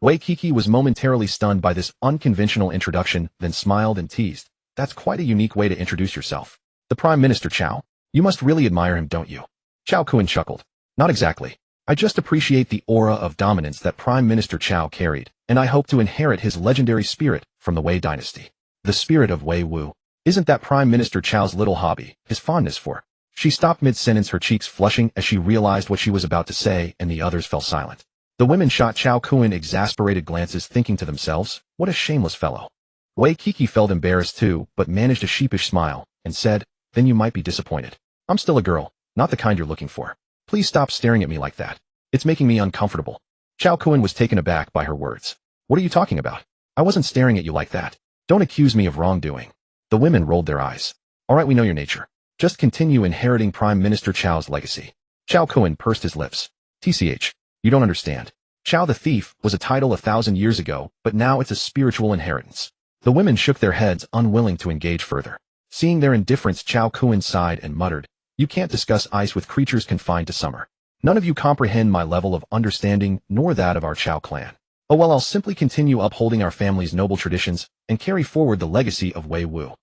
Wei Kiki was momentarily stunned by this unconventional introduction, then smiled and teased. That's quite a unique way to introduce yourself. The Prime Minister Cao? You must really admire him, don't you? Cao Kun chuckled. Not exactly. I just appreciate the aura of dominance that Prime Minister Cao carried, and I hope to inherit his legendary spirit from the Wei dynasty. The spirit of Wei Wu. Isn't that Prime Minister Chao's little hobby, his fondness for? She stopped mid-sentence, her cheeks flushing as she realized what she was about to say, and the others fell silent. The women shot Cao Kun exasperated glances, thinking to themselves, what a shameless fellow. Wei Kiki felt embarrassed too, but managed a sheepish smile, and said, Then you might be disappointed. I'm still a girl, not the kind you're looking for. Please stop staring at me like that. It's making me uncomfortable. Cao Kun was taken aback by her words. What are you talking about? I wasn't staring at you like that. Don't accuse me of wrongdoing. The women rolled their eyes. All right, we know your nature. Just continue inheriting Prime Minister Chao's legacy. Cao Kun pursed his lips. TCH. You don't understand. Cao the Thief was a title 1,000 years ago, but now it's a spiritual inheritance. The women shook their heads, unwilling to engage further. Seeing their indifference, Cao Kun sighed and muttered, You can't discuss ice with creatures confined to summer. None of you comprehend my level of understanding, nor that of our Cao clan. Oh well, I'll simply continue upholding our family's noble traditions, and carry forward the legacy of Wei Wu.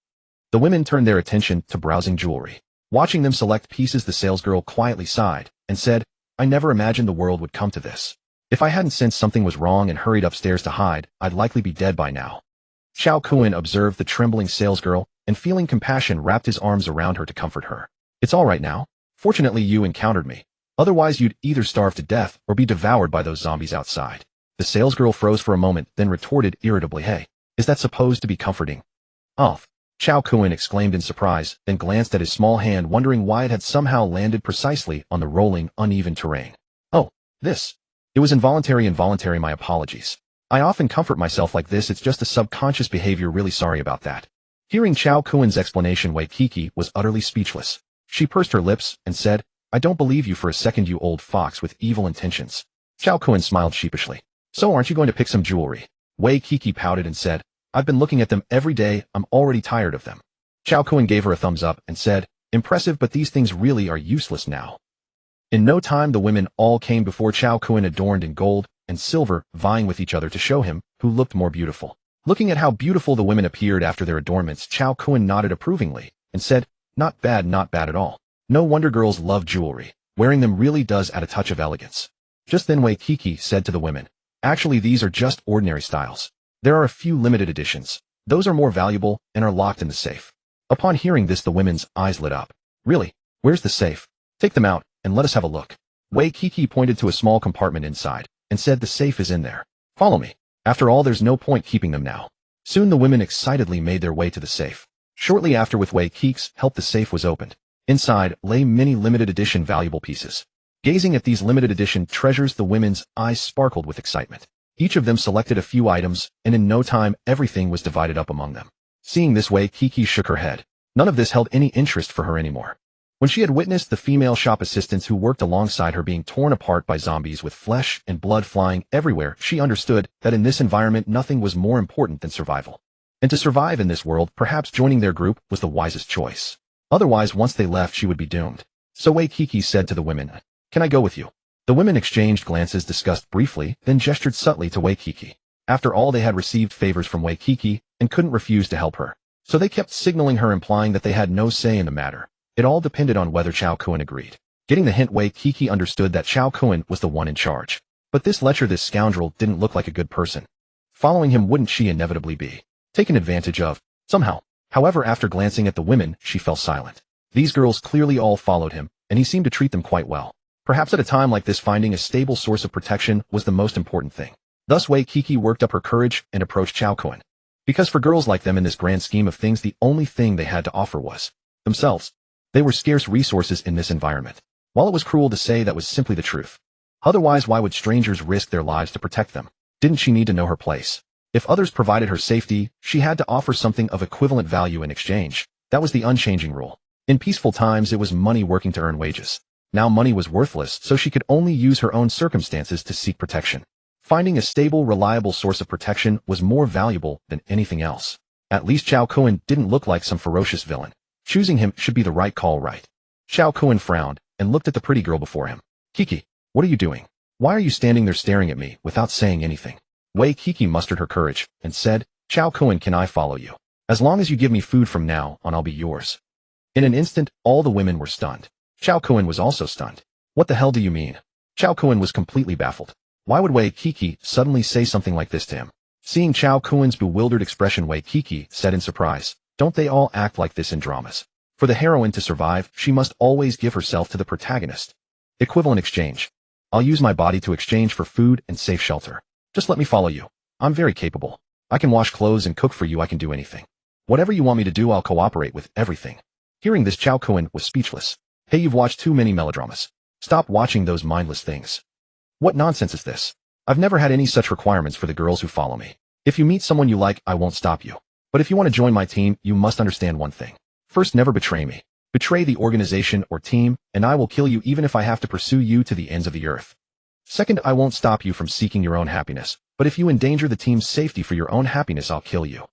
The women turned their attention to browsing jewelry. Watching them select pieces, the salesgirl quietly sighed, and said, I never imagined the world would come to this. If I hadn't sensed something was wrong and hurried upstairs to hide, I'd likely be dead by now. Cao Kun observed the trembling salesgirl, and feeling compassion wrapped his arms around her to comfort her. It's all right now. Fortunately you encountered me. Otherwise you'd either starve to death or be devoured by those zombies outside. The salesgirl froze for a moment, then retorted irritably, Hey, is that supposed to be comforting? Umph. Cao Kun exclaimed in surprise, then glanced at his small hand, wondering why it had somehow landed precisely on the rolling, uneven terrain. Oh, this. It was involuntary, my apologies. I often comfort myself like this, it's just a subconscious behavior, really sorry about that. Hearing Cao Kun's explanation, Wei Kiki was utterly speechless. She pursed her lips and said, I don't believe you for a second, you old fox with evil intentions. Cao Kun smiled sheepishly. So aren't you going to pick some jewelry? Wei Kiki pouted and said, I've been looking at them every day, I'm already tired of them. Cao Kun gave her a thumbs up and said, Impressive, but these things really are useless now. In no time the women all came before Cao Kun, adorned in gold and silver, vying with each other to show him who looked more beautiful. Looking at how beautiful the women appeared after their adornments, Cao Kun nodded approvingly and said, Not bad at all. No wonder girls love jewelry. Wearing them really does add a touch of elegance. Just then Wei Kiki said to the women, Actually, these are just ordinary styles. There are a few limited editions. Those are more valuable and are locked in the safe. Upon hearing this, the women's eyes lit up. Really? Where's the safe? Take them out and let us have a look. Wei Kiki pointed to a small compartment inside and said, The safe is in there. Follow me. After all, there's no point keeping them now. Soon the women excitedly made their way to the safe. Shortly after, with Wei Kiki's help, the safe was opened. Inside lay many limited edition valuable pieces. Gazing at these limited edition treasures, the women's eyes sparkled with excitement. Each of them selected a few items, and in no time everything was divided up among them. Seeing this, Wei Kiki shook her head. None of this held any interest for her anymore. When she had witnessed the female shop assistants who worked alongside her being torn apart by zombies with flesh and blood flying everywhere, she understood that in this environment nothing was more important than survival. And to survive in this world, perhaps joining their group was the wisest choice. Otherwise, once they left, she would be doomed. So Waikiki said to the women, "Can I go with you?" The women exchanged glances, discussed briefly, then gestured subtly to Waikiki. After all, they had received favors from Waikiki and couldn't refuse to help her. So they kept signaling her, implying that they had no say in the matter. It all depended on whether Cao Kun agreed. Getting the hint, Waikiki understood that Cao Kun was the one in charge. But this scoundrel didn't look like a good person. Following him wouldn't she inevitably be taken advantage of, somehow? However, after glancing at the women, she fell silent. These girls clearly all followed him, and he seemed to treat them quite well. Perhaps at a time like this, finding a stable source of protection was the most important thing. Thus Waikiki worked up her courage and approached Cao Kun. Because for girls like them, in this grand scheme of things, the only thing they had to offer was themselves. They were scarce resources in this environment. While it was cruel to say, that was simply the truth. Otherwise, why would strangers risk their lives to protect them? Didn't she need to know her place? If others provided her safety, she had to offer something of equivalent value in exchange. That was the unchanging rule. In peaceful times, it was money working to earn wages. Now money was worthless, so she could only use her own circumstances to seek protection. Finding a stable, reliable source of protection was more valuable than anything else. At least Cao Kun didn't look like some ferocious villain. Choosing him should be the right call, right? Cao Kun frowned and looked at the pretty girl before him. "Kiki, what are you doing? Why are you standing there staring at me without saying anything?" Kiki mustered her courage and said, "Cao Kun, can I follow you? As long as you give me food from now on, I'll be yours." In an instant, all the women were stunned. Cao Kun was also stunned. "What the hell do you mean?" Cao Kun was completely baffled. Why would Kiki suddenly say something like this to him? Seeing Cao Kun's bewildered expression, Kiki said in surprise, "Don't they all act like this in dramas? For the heroine to survive, she must always give herself to the protagonist. Equivalent exchange. I'll use my body to exchange for food and safe shelter. Just let me follow you. I'm very capable. I can wash clothes and cook for you. I can do anything. Whatever you want me to do, I'll cooperate with everything." Hearing this, Cao Kun was speechless. "Hey, you've watched too many melodramas. Stop watching those mindless things. What nonsense is this? I've never had any such requirements for the girls who follow me. If you meet someone you like, I won't stop you. But if you want to join my team, you must understand one thing. First, never betray me. Betray the organization or team, and I will kill you, even if I have to pursue you to the ends of the earth. Second, I won't stop you from seeking your own happiness, but if you endanger the team's safety for your own happiness, I'll kill you.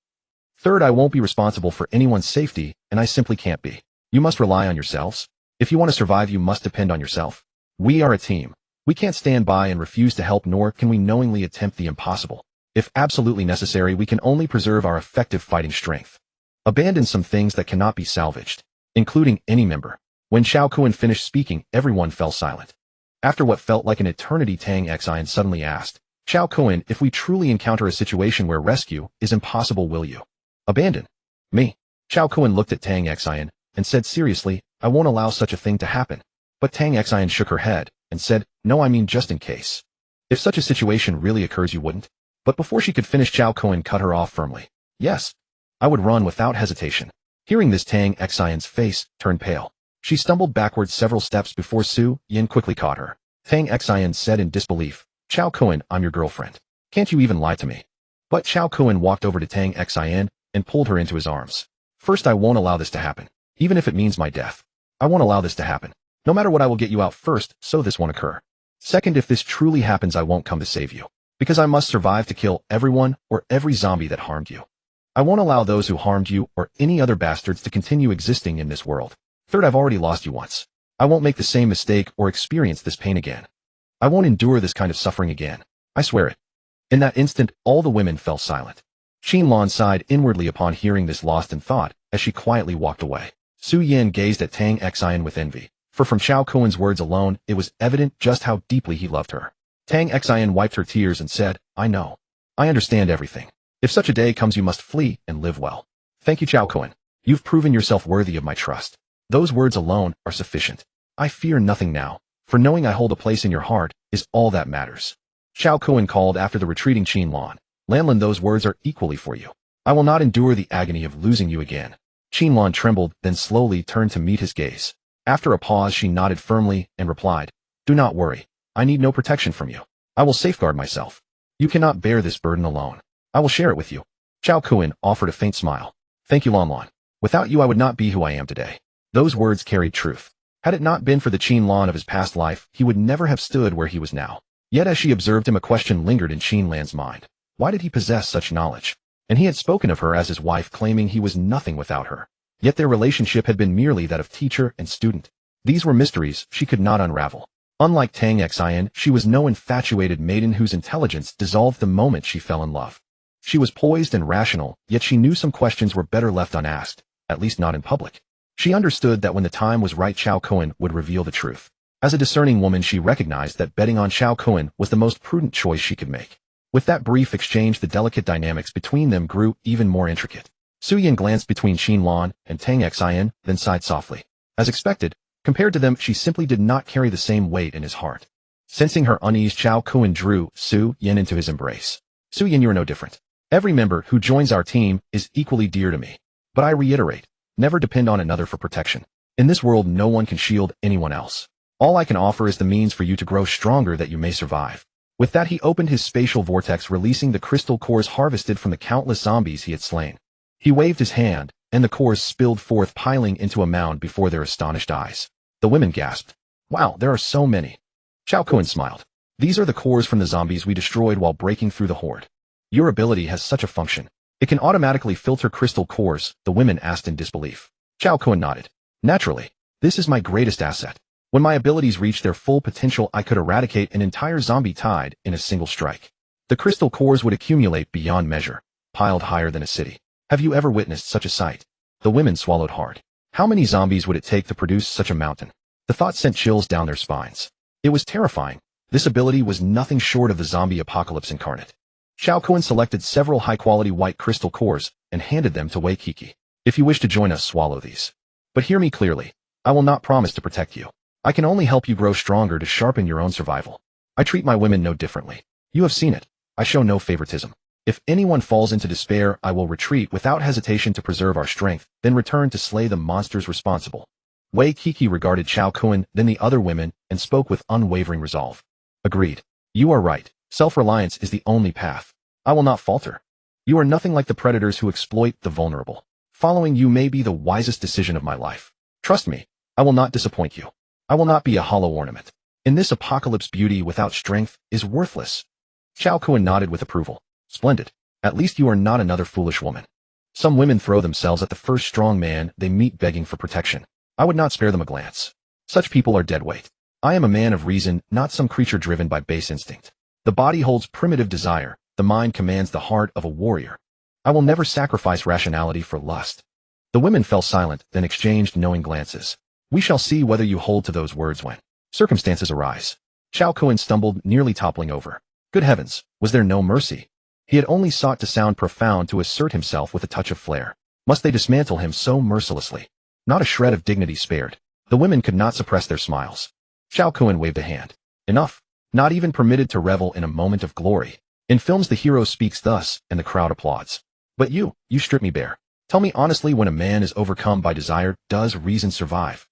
Third, I won't be responsible for anyone's safety, and I simply can't be. You must rely on yourselves. If you want to survive, you must depend on yourself. We are a team. We can't stand by and refuse to help, nor can we knowingly attempt the impossible. If absolutely necessary, we can only preserve our effective fighting strength. Abandon some things that cannot be salvaged, including any member." When Cao Kun finished speaking, everyone fell silent. After what felt like an eternity, Tang Xin suddenly asked, "Cao Kun, if we truly encounter a situation where rescue is impossible, will you abandon me?" Cao Kun looked at Tang Xin and said seriously, "I won't allow such a thing to happen." But Tang Xin shook her head and said, "No, I mean just in case. If such a situation really occurs, you wouldn't?" But before she could finish, Cao Kun cut her off firmly. "Yes, I would run without hesitation." Hearing this, Tang Xion's face turned pale. She stumbled backwards several steps before Su Yin quickly caught her. Tang Xion said in disbelief, "Cao Kun, I'm your girlfriend. Can't you even lie to me?" But Cao Kun walked over to Tang Xion and pulled her into his arms. "First, I won't allow this to happen. Even if it means my death, I won't allow this to happen. No matter what, I will get you out first, so this won't occur. Second, if this truly happens, I won't come to save you, because I must survive to kill everyone or every zombie that harmed you. I won't allow those who harmed you or any other bastards to continue existing in this world. Third, I've already lost you once. I won't make the same mistake or experience this pain again. I won't endure this kind of suffering again. I swear it." In that instant, all the women fell silent. Qin Lan sighed inwardly upon hearing this, lost in thought, as she quietly walked away. Su Yin gazed at Tang Xion with envy, for from Cao Kun's words alone, it was evident just how deeply he loved her. Tang Xion wiped her tears and said, "I know. I understand everything. If such a day comes, you must flee and live well. Thank you, Cao Kun. You've proven yourself worthy of my trust. Those words alone are sufficient. I fear nothing now, for knowing I hold a place in your heart is all that matters." Cao Kun called after the retreating Qin Lan. "Lan, those words are equally for you. I will not endure the agony of losing you again." Qin Lan trembled, then slowly turned to meet his gaze. After a pause, she nodded firmly and replied, "Do not worry. I need no protection from you. I will safeguard myself. You cannot bear this burden alone. I will share it with you." Cao Kun offered a faint smile. "Thank you, Lan Lan. Without you, I would not be who I am today." Those words carried truth. Had it not been for the Qin Lan of his past life, he would never have stood where he was now. Yet as she observed him, a question lingered in Qin Lan's mind. Why did he possess such knowledge? And he had spoken of her as his wife, claiming he was nothing without her. Yet their relationship had been merely that of teacher and student. These were mysteries she could not unravel. Unlike Tang Xin, she was no infatuated maiden whose intelligence dissolved the moment she fell in love. She was poised and rational, yet she knew some questions were better left unasked, at least not in public. She understood that when the time was right, Cao Kun would reveal the truth. As a discerning woman, she recognized that betting on Cao Kun was the most prudent choice she could make. With that brief exchange, the delicate dynamics between them grew even more intricate. Su Yan glanced between Qin Lan and Tang Xin, then sighed softly. As expected, compared to them, she simply did not carry the same weight in his heart. Sensing her unease, Cao Kun drew Su Yan into his embrace. Su Yan, you are no different. Every member who joins our team is equally dear to me. But I reiterate, never depend on another for protection. In this world, no one can shield anyone else. All I can offer is the means for you to grow stronger that you may survive. With that, he opened his spatial vortex, releasing the crystal cores harvested from the countless zombies he had slain. He waved his hand, and the cores spilled forth, piling into a mound before their astonished eyes. The women gasped. Wow, there are so many. Cao Kun smiled. These are the cores from the zombies we destroyed while breaking through the horde. Your ability has such a function. It can automatically filter crystal cores, the women asked in disbelief. Cao Kun nodded. Naturally. This is my greatest asset. When my abilities reach their full potential, I could eradicate an entire zombie tide in a single strike. The crystal cores would accumulate beyond measure, piled higher than a city. Have you ever witnessed such a sight? The women swallowed hard. How many zombies would it take to produce such a mountain? The thought sent chills down their spines. It was terrifying. This ability was nothing short of the zombie apocalypse incarnate. Cao Kun selected several high-quality white crystal cores and handed them to Wei Kiki. If you wish to join us, swallow these. But hear me clearly. I will not promise to protect you. I can only help you grow stronger to sharpen your own survival. I treat my women no differently. You have seen it. I show no favoritism. If anyone falls into despair, I will retreat without hesitation to preserve our strength, then return to slay the monsters responsible. Wei Kiki regarded Cao Kun, then the other women, and spoke with unwavering resolve. Agreed. You are right. Self-reliance is the only path. I will not falter. You are nothing like the predators who exploit the vulnerable. Following you may be the wisest decision of my life. Trust me, I will not disappoint you. I will not be a hollow ornament. In this apocalypse, beauty without strength is worthless. Cao Kun nodded with approval. Splendid. At least you are not another foolish woman. Some women throw themselves at the first strong man they meet begging for protection. I would not spare them a glance. Such people are dead weight. I am a man of reason, not some creature driven by base instinct. The body holds primitive desire. The mind commands the heart of a warrior. I will never sacrifice rationality for lust. The women fell silent, then exchanged knowing glances. We shall see whether you hold to those words when circumstances arise. Cao Kun stumbled, nearly toppling over. Good heavens, was there no mercy? He had only sought to sound profound, to assert himself with a touch of flair. Must they dismantle him so mercilessly? Not a shred of dignity spared. The women could not suppress their smiles. Cao Kun waved a hand. Enough. Not even permitted to revel in a moment of glory. In films, the hero speaks thus, and the crowd applauds. But you strip me bare. Tell me honestly, when a man is overcome by desire, does reason survive?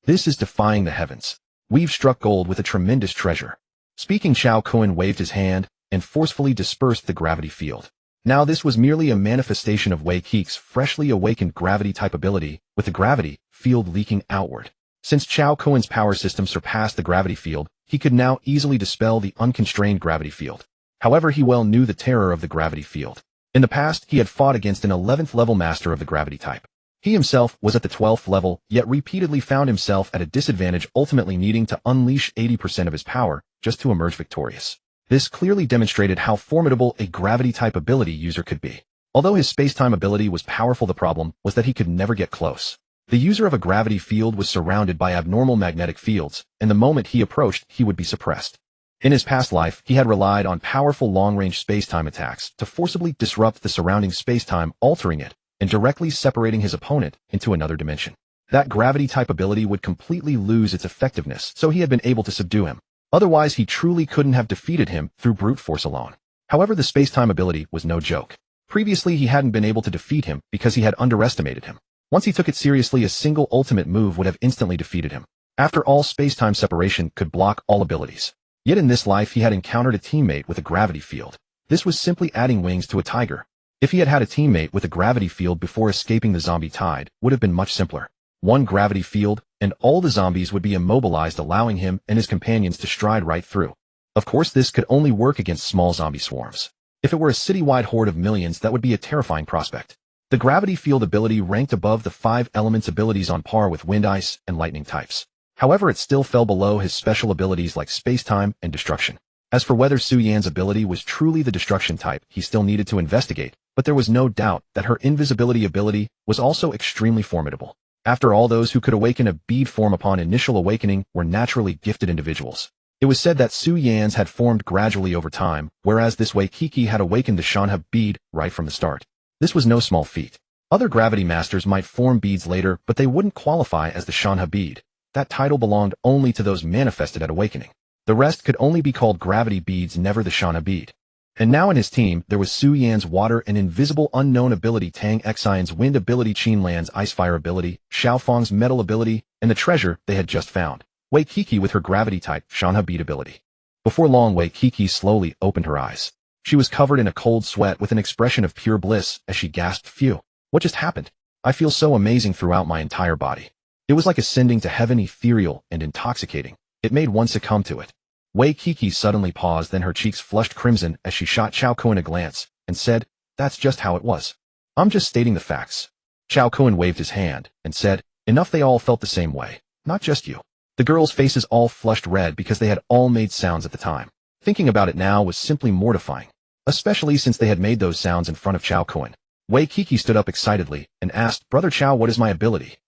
This is defying the heavens. We've struck gold with a tremendous treasure. Speaking, Cao Kun waved his hand and forcefully dispersed the gravity field. Now this was merely a manifestation of Wei Kiki's freshly awakened gravity-type ability, with the gravity field leaking outward. Since Cao Kun's power system surpassed the gravity field, he could now easily dispel the unconstrained gravity field. However, he well knew the terror of the gravity field. In the past, he had fought against an 11th level master of the gravity type. He himself was at the 12th level, yet repeatedly found himself at a disadvantage, ultimately needing to unleash 80% of his power just to emerge victorious. This clearly demonstrated how formidable a gravity-type ability user could be. Although his space-time ability was powerful, the problem was that he could never get close. The user of a gravity field was surrounded by abnormal magnetic fields, and the moment he approached, he would be suppressed. In his past life, he had relied on powerful long-range space-time attacks to forcibly disrupt the surrounding space-time, altering it, and directly separating his opponent into another dimension. That gravity-type ability would completely lose its effectiveness, so he had been able to subdue him. Otherwise, he truly couldn't have defeated him through brute force alone. However, the space-time ability was no joke. Previously, he hadn't been able to defeat him because he had underestimated him. Once he took it seriously, a single ultimate move would have instantly defeated him. After all, space-time separation could block all abilities. Yet in this life, he had encountered a teammate with a gravity field. This was simply adding wings to a tiger. If he had had a teammate with a gravity field before escaping the zombie tide, would have been much simpler. one gravity field, and all the zombies would be immobilized, allowing him and his companions to stride right through. Of course, this could only work against small zombie swarms. If it were a citywide horde of millions, that would be a terrifying prospect. The gravity field ability ranked above the 5 elements abilities on par with wind, ice, and lightning types. However, it still fell below his special abilities like space-time and destruction. As for whether Su Yan's ability was truly the destruction type, he still needed to investigate, but there was no doubt that her invisibility ability was also extremely formidable. After all, those who could awaken a bead form upon initial awakening were naturally gifted individuals. It was said that Su Yan's had formed gradually over time, whereas this way Kiki had awakened the Shanha bead right from the start. This was no small feat. Other gravity masters might form beads later, but they wouldn't qualify as the Shanha bead. That title belonged only to those manifested at awakening. The rest could only be called gravity beads, never the Shanha bead. And now in his team, there was Su Yan's water and invisible unknown ability, Tang Xian's wind ability, Qin Lan's ice fire ability, Xiao Feng's metal ability, and the treasure they had just found. Wei Kiki with her gravity type, Shanha bead ability. Before long, Wei Kiki slowly opened her eyes. She was covered in a cold sweat with an expression of pure bliss as she gasped, "Phew, what just happened? I feel so amazing throughout my entire body." It was like ascending to heaven, ethereal and intoxicating. It made one succumb to it. Wei Kiki suddenly paused, then her cheeks flushed crimson as she shot Cao Kun a glance and said, "That's just how it was. I'm just stating the facts." Cao Kun waved his hand and said, "Enough." They all felt the same way, not just you. The girls' faces all flushed red because they had all made sounds at the time. Thinking about it now was simply mortifying, especially since they had made those sounds in front of Cao Kun. Wei Kiki stood up excitedly and asked, "Brother Cao, what is my ability?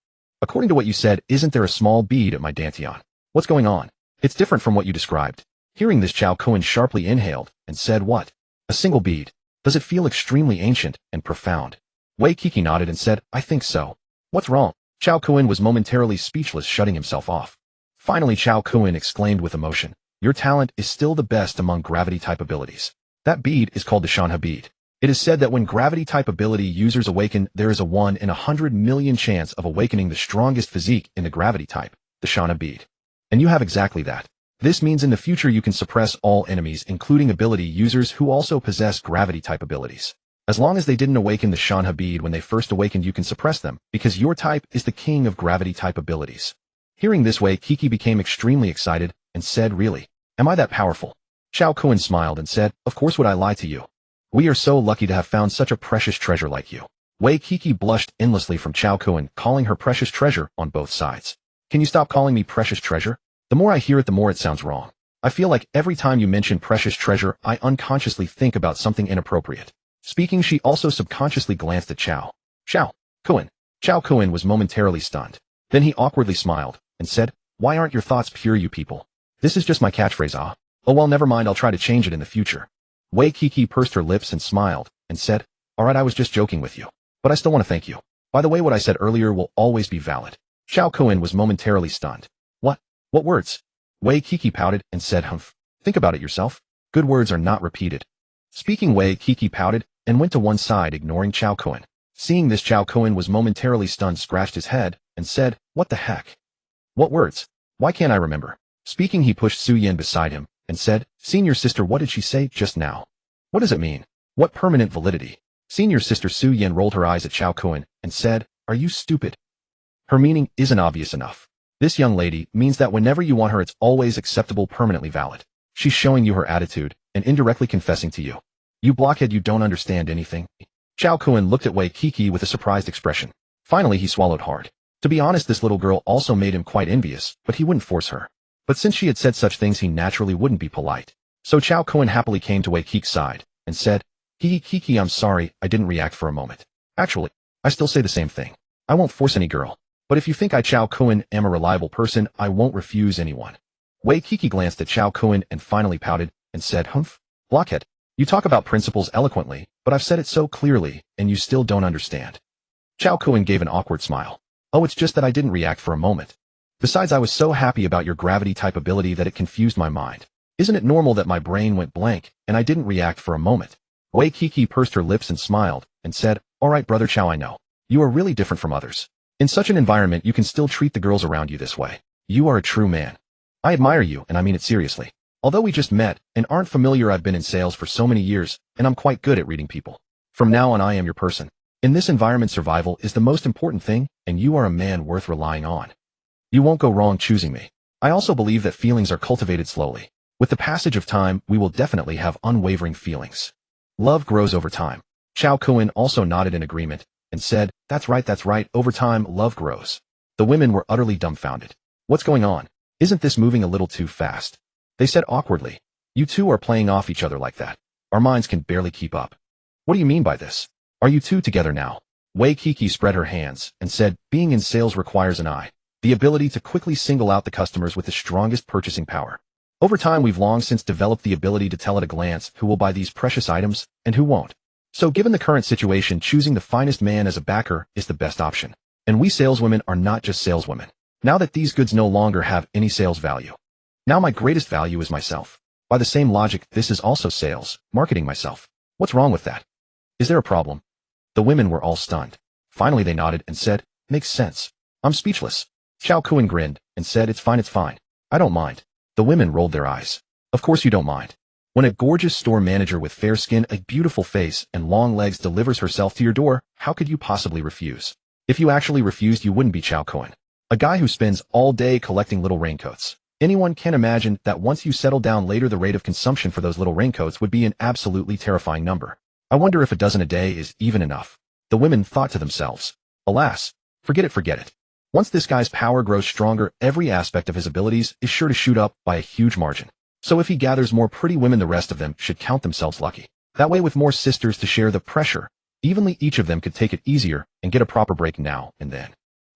According to what you said, isn't there a small bead at my dantian? What's going on? It's different from what you described." Hearing this, Cao Kun sharply inhaled and said, "What? A single bead? Does it feel extremely ancient and profound?" Wei Kiki nodded and said, "I think so." "What's wrong?" Cao Kun was momentarily speechless, shutting himself off. Finally, Cao Kun exclaimed with emotion, "Your talent is still the best among gravity-type abilities. That bead is called the Shanha bead. It is said that when gravity-type ability users awaken, there is a 1 in 100 million chance of awakening the strongest physique in the gravity type, the Shanha bead. And you have exactly that. This means in the future you can suppress all enemies, including ability users who also possess gravity-type abilities. As long as they didn't awaken the Shanha bead when they first awakened, you can suppress them, because your type is the king of gravity-type abilities." Hearing this, Wei Kiki became extremely excited and said, "Really? Am I that powerful?" Cao Kun smiled and said, "Of course would I lie to you. We are so lucky to have found such a precious treasure like you." Wei Kiki blushed endlessly from Cao Kun calling her precious treasure on both sides. "Can you stop calling me precious treasure? The more I hear it, the more it sounds wrong. I feel like every time you mention precious treasure, I unconsciously think about something inappropriate." Speaking, she also subconsciously glanced at Cao Kun. Cao Kun was momentarily stunned. Then he awkwardly smiled and said, "Why aren't your thoughts pure, you people? This is just my catchphrase, ah? Oh well, never mind, I'll try to change it in the future." Wei Kiki pursed her lips and smiled and said, "Alright, I was just joking with you. But I still want to thank you. By the way, what I said earlier will always be valid." Cao Kun was momentarily stunned. What words?" Wei Kiki pouted and said, "Humph. Think about it yourself. Good words are not repeated." Speaking, Wei Kiki pouted and went to one side, ignoring Cao Kun. Seeing this, Cao Kun was momentarily stunned, scratched his head, and said, "What the heck? What words? Why can't I remember?" Speaking, he pushed Su Yan beside him and said, "Senior sister, what did she say just now? What does it mean? What permanent validity?" Senior sister Su Yan rolled her eyes at Cao Kun and said, "Are you stupid? Her meaning isn't obvious enough. This young lady means that whenever you want her, it's always acceptable, permanently valid. She's showing you her attitude and indirectly confessing to you. You blockhead, you don't understand anything." Cao Kun looked at Wei Kiki with a surprised expression. Finally, he swallowed hard. To be honest, this little girl also made him quite envious, but he wouldn't force her. But since she had said such things, he naturally wouldn't be polite. So Cao Kun happily came to Wei Kiki's side and said, Kiki, I'm sorry, I didn't react for a moment. Actually, I still say the same thing. I won't force any girl. But if you think I, Cao Kun, am a reliable person, I won't refuse anyone." Wei Kiki glanced at Cao Kun and finally pouted and said, "Humph, blockhead. You talk about principles eloquently, but I've said it so clearly, and you still don't understand." Cao Kun gave an awkward smile. "Oh, it's just that I didn't react for a moment. Besides, I was so happy about your gravity-type ability that it confused my mind. Isn't it normal that my brain went blank, and I didn't react for a moment?" Wei Kiki pursed her lips and smiled, and said, "Alright, Brother Cao, I know. You are really different from others. In such an environment, you can still treat the girls around you this way. You are a true man. I admire you, and I mean it seriously. Although we just met and aren't familiar, I've been in sales for so many years, and I'm quite good at reading people. From now on, I am your person. In this environment, survival is the most important thing, and you are a man worth relying on. You won't go wrong choosing me. I also believe that feelings are cultivated slowly. With the passage of time, we will definitely have unwavering feelings. Love grows over time. Cao Kun also nodded in agreement and said, that's right, over time, love grows. The women were utterly dumbfounded. What's going on? Isn't this moving a little too fast? They said awkwardly. You two are playing off each other like that. Our minds can barely keep up. What do you mean by this? Are you two together now? Wei Kiki spread her hands and said, being in sales requires an eye, the ability to quickly single out the customers with the strongest purchasing power. Over time, we've long since developed the ability to tell at a glance who will buy these precious items and who won't. So given the current situation, choosing the finest man as a backer is the best option. And we saleswomen are not just saleswomen. Now that these goods no longer have any sales value. Now my greatest value is myself. By the same logic, this is also sales, marketing myself. What's wrong with that? Is there a problem? The women were all stunned. Finally they nodded and said, makes sense. I'm speechless. Cao Kun grinned and said, it's fine. I don't mind. The women rolled their eyes. Of course you don't mind. When a gorgeous store manager with fair skin, a beautiful face, and long legs delivers herself to your door, how could you possibly refuse? If you actually refused, you wouldn't be Cao Kun. A guy who spends all day collecting little raincoats. Anyone can imagine that once you settle down later, the rate of consumption for those little raincoats would be an absolutely terrifying number. I wonder if a dozen a day is even enough. The women thought to themselves. Alas, forget it. Once this guy's power grows stronger, every aspect of his abilities is sure to shoot up by a huge margin. So if he gathers more pretty women, the rest of them should count themselves lucky. That way, with more sisters to share the pressure, evenly each of them could take it easier and get a proper break now and then.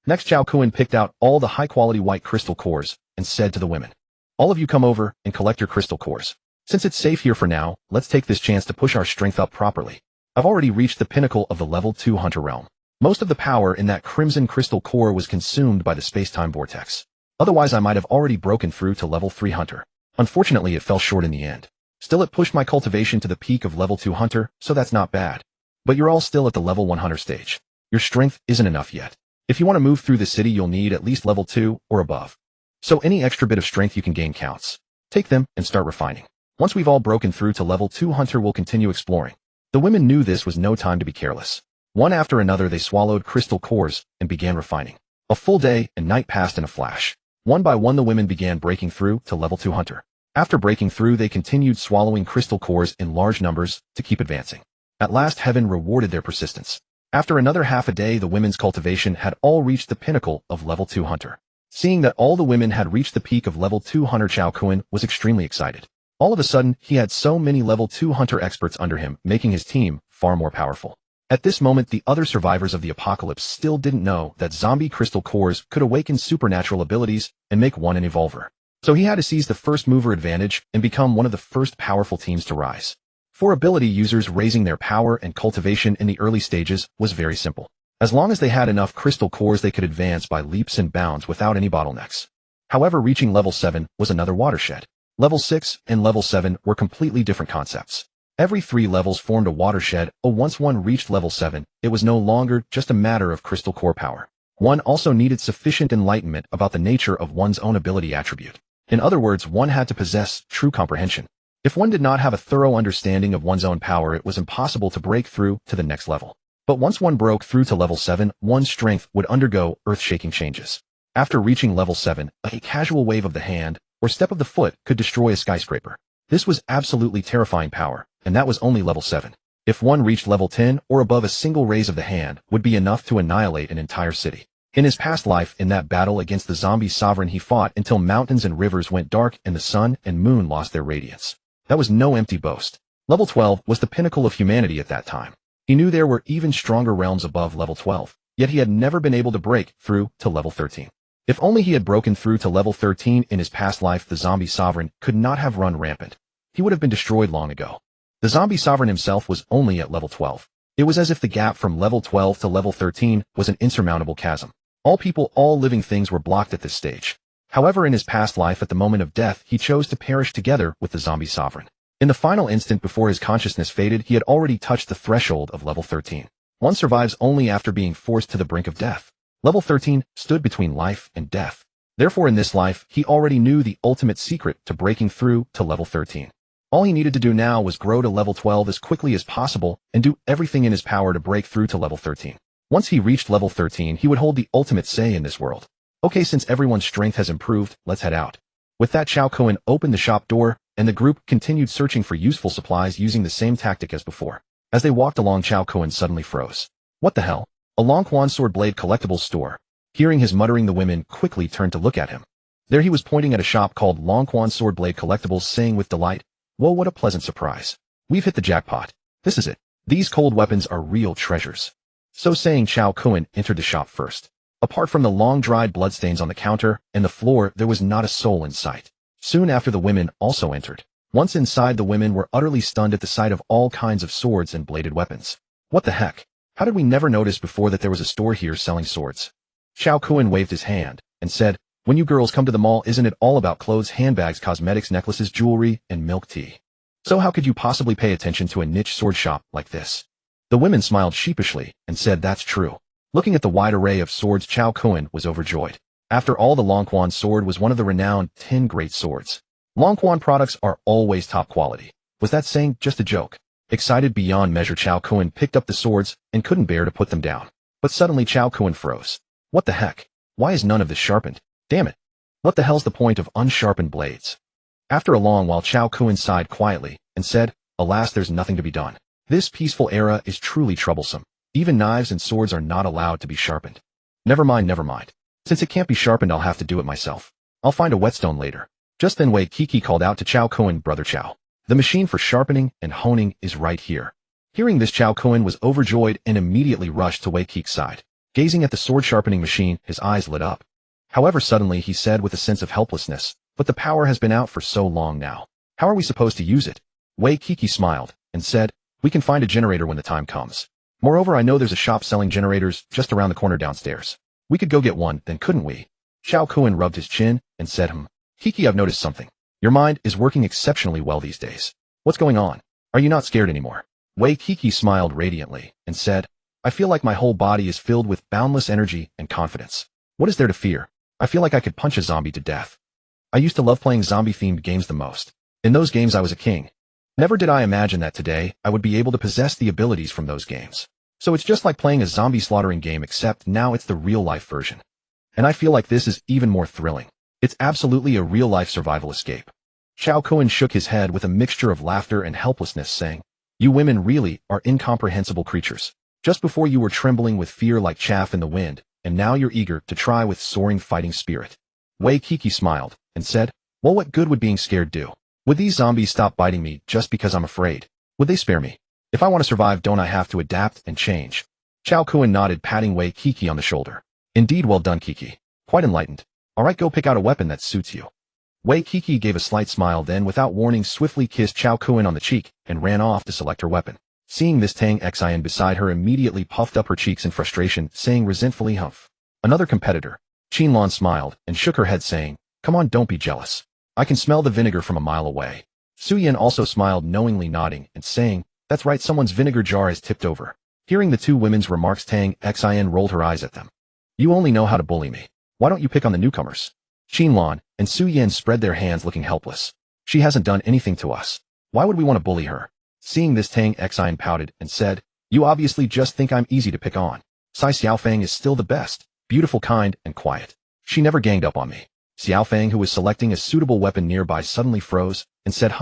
Next, Cao Kun picked out all the high-quality white crystal cores and said to the women, all of you come over and collect your crystal cores. Since it's safe here for now, let's take this chance to push our strength up properly. I've already reached the pinnacle of the level 2 hunter realm. Most of the power in that crimson crystal core was consumed by the space-time vortex. Otherwise, I might have already broken through to level 3 hunter. Unfortunately, it fell short in the end. Still, it pushed my cultivation to the peak of level 2 hunter, so that's not bad. But you're all still at the level 1 hunter stage. Your strength isn't enough yet. If you want to move through the city, you'll need at least level 2 or above. So any extra bit of strength you can gain counts. Take them and start refining. Once we've all broken through to level 2 hunter, we'll continue exploring. The women knew this was no time to be careless. One after another, they swallowed crystal cores and began refining. A full day and night passed in a flash. One by one, the women began breaking through to level 2 hunter. After breaking through, they continued swallowing crystal cores in large numbers to keep advancing. At last, heaven rewarded their persistence. After another half a day, the women's cultivation had all reached the pinnacle of level 2 hunter. Seeing that all the women had reached the peak of level 2 hunter, Cao Kun was extremely excited. All of a sudden, he had so many level 2 hunter experts under him, making his team far more powerful. At this moment, the other survivors of the apocalypse still didn't know that zombie crystal cores could awaken supernatural abilities and make one an evolver. So he had to seize the first mover advantage and become one of the first powerful teams to rise. For ability users, raising their power and cultivation in the early stages was very simple. As long as they had enough crystal cores, they could advance by leaps and bounds without any bottlenecks. However, reaching level 7 was another watershed. Level 6 and level 7 were completely different concepts. Every 3 levels formed a watershed. Once one reached level 7, it was no longer just a matter of crystal core power. One also needed sufficient enlightenment about the nature of one's own ability attribute. In other words, one had to possess true comprehension. If one did not have a thorough understanding of one's own power, it was impossible to break through to the next level. But once one broke through to level 7, one's strength would undergo earth-shaking changes. After reaching level 7, a casual wave of the hand or step of the foot could destroy a skyscraper. This was absolutely terrifying power, and that was only level 7. If one reached level 10 or above, a single raise of the hand would be enough to annihilate an entire city. In his past life, in that battle against the zombie sovereign, he fought until mountains and rivers went dark and the sun and moon lost their radiance. That was no empty boast. Level 12 was the pinnacle of humanity at that time. He knew there were even stronger realms above level 12, yet he had never been able to break through to level 13. If only he had broken through to level 13 in his past life, the zombie sovereign could not have run rampant. He would have been destroyed long ago. The zombie sovereign himself was only at level 12. It was as if the gap from level 12 to level 13 was an insurmountable chasm. All people, all living things were blocked at this stage. However, in his past life, at the moment of death, he chose to perish together with the zombie sovereign. In the final instant before his consciousness faded, he had already touched the threshold of level 13. One survives only after being forced to the brink of death. Level 13 stood between life and death. Therefore, in this life, he already knew the ultimate secret to breaking through to level 13. All he needed to do now was grow to level 12 as quickly as possible and do everything in his power to break through to level 13. Once he reached level 13, he would hold the ultimate say in this world. Okay, since everyone's strength has improved, let's head out. With that, Cao Kun opened the shop door, and the group continued searching for useful supplies using the same tactic as before. As they walked along, Cao Kun suddenly froze. What the hell? A Long Quan sword blade collectibles store. Hearing his muttering, the women quickly turned to look at him. There he was, pointing at a shop called Long Quan sword blade collectibles, saying with delight, "Whoa, what a pleasant surprise. We've hit the jackpot. This is it. These cold weapons are real treasures." So saying, Cao Kun entered the shop first. Apart from the long-dried bloodstains on the counter and the floor, there was not a soul in sight. Soon after, the women also entered. Once inside, the women were utterly stunned at the sight of all kinds of swords and bladed weapons. What the heck? How did we never notice before that there was a store here selling swords? Cao Kun waved his hand and said, "When you girls come to the mall, isn't it all about clothes, handbags, cosmetics, necklaces, jewelry, and milk tea? So how could you possibly pay attention to a niche sword shop like this?" The women smiled sheepishly and said, "That's true." Looking at the wide array of swords, Cao Kun was overjoyed. After all, the Long Quan sword was one of the renowned 10 great swords. Long Quan products are always top quality. Was that saying just a joke? Excited beyond measure, Cao Kun picked up the swords and couldn't bear to put them down. But suddenly Cao Kun froze. What the heck? Why is none of this sharpened? Damn it. What the hell's the point of unsharpened blades? After a long while, Cao Kun sighed quietly and said, "Alas, there's nothing to be done. This peaceful era is truly troublesome. Even knives and swords are not allowed to be sharpened." Never mind. Since it can't be sharpened, I'll have to do it myself. I'll find a whetstone later." Just then Wei Kiki called out to Cao Kun, "Brother Cao, the machine for sharpening and honing is right here." Hearing this, Cao Kun was overjoyed and immediately rushed to Wei Kiki's side. Gazing at the sword sharpening machine, his eyes lit up. However, suddenly he said with a sense of helplessness, "But the power has been out for so long now. How are we supposed to use it?" Wei Kiki smiled and said, "We can find a generator when the time comes. Moreover, I know there's a shop selling generators just around the corner downstairs. We could go get one, then couldn't we?" Cao Kun rubbed his chin and said, Kiki, I've noticed something. Your mind is working exceptionally well these days. What's going on? Are you not scared anymore?" Wei Kiki smiled radiantly and said, "I feel like my whole body is filled with boundless energy and confidence. What is there to fear? I feel like I could punch a zombie to death. I used to love playing zombie-themed games the most. In those games I was a king. Never did I imagine that today I would be able to possess the abilities from those games. So it's just like playing a zombie slaughtering game, except now it's the real-life version. And I feel like this is even more thrilling. It's absolutely a real-life survival escape." Cao Kun shook his head with a mixture of laughter and helplessness, saying, "You women really are incomprehensible creatures. Just before you were trembling with fear like chaff in the wind, and now you're eager to try with soaring fighting spirit." Wei Kiki smiled and said, "Well, what good would being scared do? Would these zombies stop biting me just because I'm afraid? Would they spare me? If I want to survive, don't I have to adapt and change?" Cao Kun nodded, patting Wei Kiki on the shoulder. "Indeed, well done, Kiki. Quite enlightened. All right, go pick out a weapon that suits you." Wei Kiki gave a slight smile, then without warning swiftly kissed Cao Kun on the cheek and ran off to select her weapon. Seeing this, Tang Xin beside her immediately puffed up her cheeks in frustration, saying resentfully, "Humph." Another competitor, Qin Lan, smiled and shook her head, saying, "Come on, don't be jealous. I can smell the vinegar from a mile away." Su Yan also smiled, knowingly nodding and saying, "That's right, someone's vinegar jar is tipped over." Hearing the two women's remarks, Tang Xin rolled her eyes at them. "You only know how to bully me. Why don't you pick on the newcomers?" Qin Lan and Su Yan spread their hands, looking helpless. "She hasn't done anything to us. Why would we want to bully her?" Seeing this, Tang Xin pouted and said, "You obviously just think I'm easy to pick on. Sai Xiaofang is still the best, beautiful, kind, and quiet. She never ganged up on me." Xiaofang, who was selecting a suitable weapon nearby, suddenly froze and said,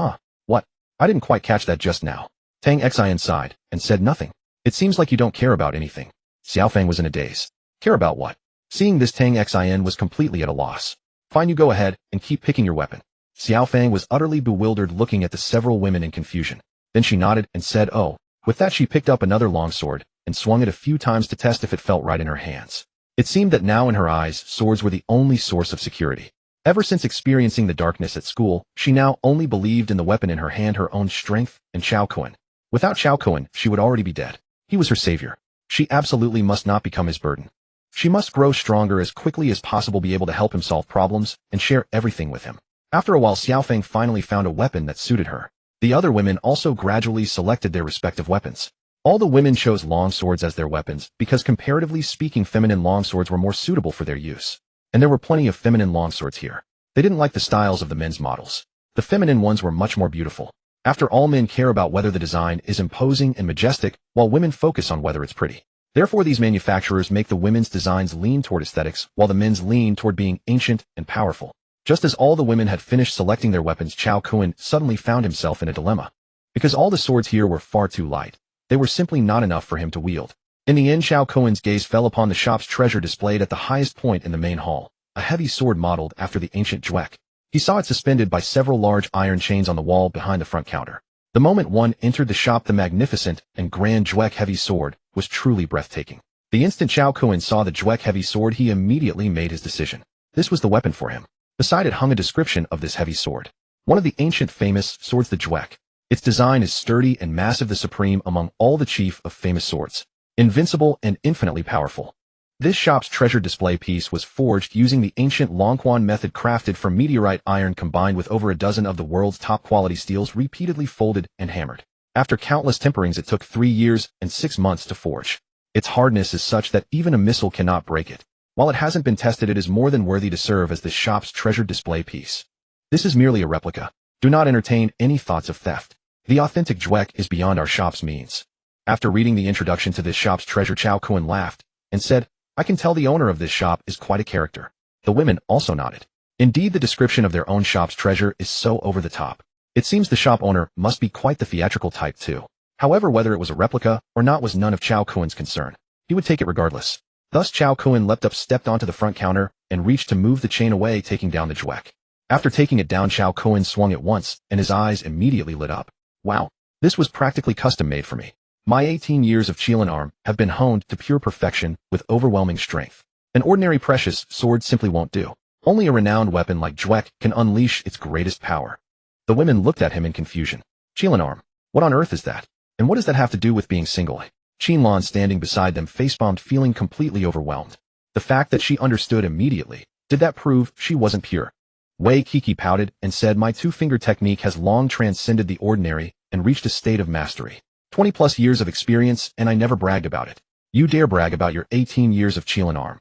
What? I didn't quite catch that just now." Tang Xin sighed and said, "Nothing. It seems like you don't care about anything." Xiaofang was in a daze. Care about what? Seeing this, Tang Xin was completely at a loss. "Fine, you go ahead and keep picking your weapon." Xiaofang was utterly bewildered, looking at the several women in confusion. Then she nodded and said, "Oh." With that, she picked up another longsword and swung it a few times to test if it felt right in her hands. It seemed that now in her eyes, swords were the only source of security. Ever since experiencing the darkness at school, she now only believed in the weapon in her hand, her own strength, and Cao Kun. Without Cao Kun, she would already be dead. He was her savior. She absolutely must not become his burden. She must grow stronger as quickly as possible, be able to help him solve problems, and share everything with him. After a while, Xiaofang finally found a weapon that suited her. The other women also gradually selected their respective weapons. All the women chose long swords as their weapons because, comparatively speaking, feminine long swords were more suitable for their use. And there were plenty of feminine long swords here. They didn't like the styles of the men's models. The feminine ones were much more beautiful. After all, men care about whether the design is imposing and majestic, while women focus on whether it's pretty. Therefore, these manufacturers make the women's designs lean toward aesthetics, while the men's lean toward being ancient and powerful. Just as all the women had finished selecting their weapons, Cao Kun suddenly found himself in a dilemma. Because all the swords here were far too light. They were simply not enough for him to wield. In the end, Cao Kun's gaze fell upon the shop's treasure displayed at the highest point in the main hall, a heavy sword modeled after the ancient Juek. He saw it suspended by several large iron chains on the wall behind the front counter. The moment one entered the shop, the magnificent and grand Juek heavy sword was truly breathtaking. The instant Cao Kun saw the Juek heavy sword, he immediately made his decision. This was the weapon for him. Beside it hung a description of this heavy sword. One of the ancient famous swords, the Juek. Its design is sturdy and massive, the supreme among all the chief of famous swords. Invincible and infinitely powerful. This shop's treasure display piece was forged using the ancient Longquan method, crafted from meteorite iron combined with over a dozen of the world's top quality steels, repeatedly folded and hammered. After countless temperings, it took 3 years and 6 months to forge. Its hardness is such that even a missile cannot break it. While it hasn't been tested, it is more than worthy to serve as the shop's treasure display piece. This is merely a replica. Do not entertain any thoughts of theft. The authentic Juek is beyond our shop's means. After reading the introduction to this shop's treasure, Cao Kun laughed and said, I can tell the owner of this shop is quite a character. The women also nodded. Indeed, the description of their own shop's treasure is so over the top. It seems the shop owner must be quite the theatrical type too. However, whether it was a replica or not was none of Cao Kun's concern. He would take it regardless. Thus, Cao Kun leapt up, stepped onto the front counter, and reached to move the chain away, taking down the Juek. After taking it down, Cao Kun swung it once, and his eyes immediately lit up. Wow, this was practically custom-made for me. My 18 years of Qin Lan arm have been honed to pure perfection with overwhelming strength. An ordinary precious sword simply won't do. Only a renowned weapon like Juek can unleash its greatest power. The women looked at him in confusion. Qin Lan arm? What on earth is that? And what does that have to do with being single? Qin Lan, standing beside them, facepalmed, feeling completely overwhelmed. The fact that she understood immediately, did that prove she wasn't pure? Wei Kiki pouted and said, my two-finger technique has long transcended the ordinary and reached a state of mastery. 20+ years of experience, and I never bragged about it. You dare brag about your 18 years of Qin Lan arm?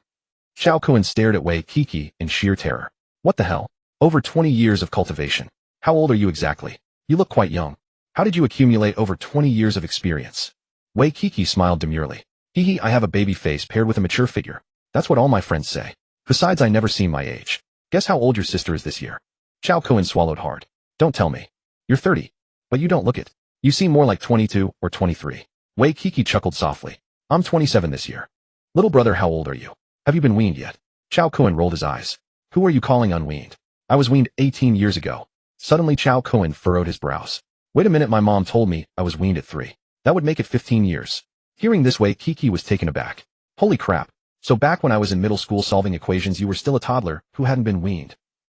Cao Kun stared at Wei Kiki in sheer terror. What the hell? Over 20 years of cultivation. How old are you exactly? You look quite young. How did you accumulate over 20 years of experience? Wei Kiki smiled demurely. Hee, I have a baby face paired with a mature figure. That's what all my friends say. Besides, I never seem my age. Guess how old your sister is this year? Cao Kun swallowed hard. Don't tell me. You're 30. But you don't look it. You seem more like 22 or 23. Wei Kiki chuckled softly. I'm 27 this year. Little brother, how old are you? Have you been weaned yet? Cao Kun rolled his eyes. Who are you calling unweaned? I was weaned 18 years ago. Suddenly Cao Kun furrowed his brows. Wait a minute, my mom told me I was weaned at 3. That would make it 15 years. Hearing this, Wei Kiki was taken aback. Holy crap. So back when I was in middle school solving equations, you were still a toddler who hadn't been weaned.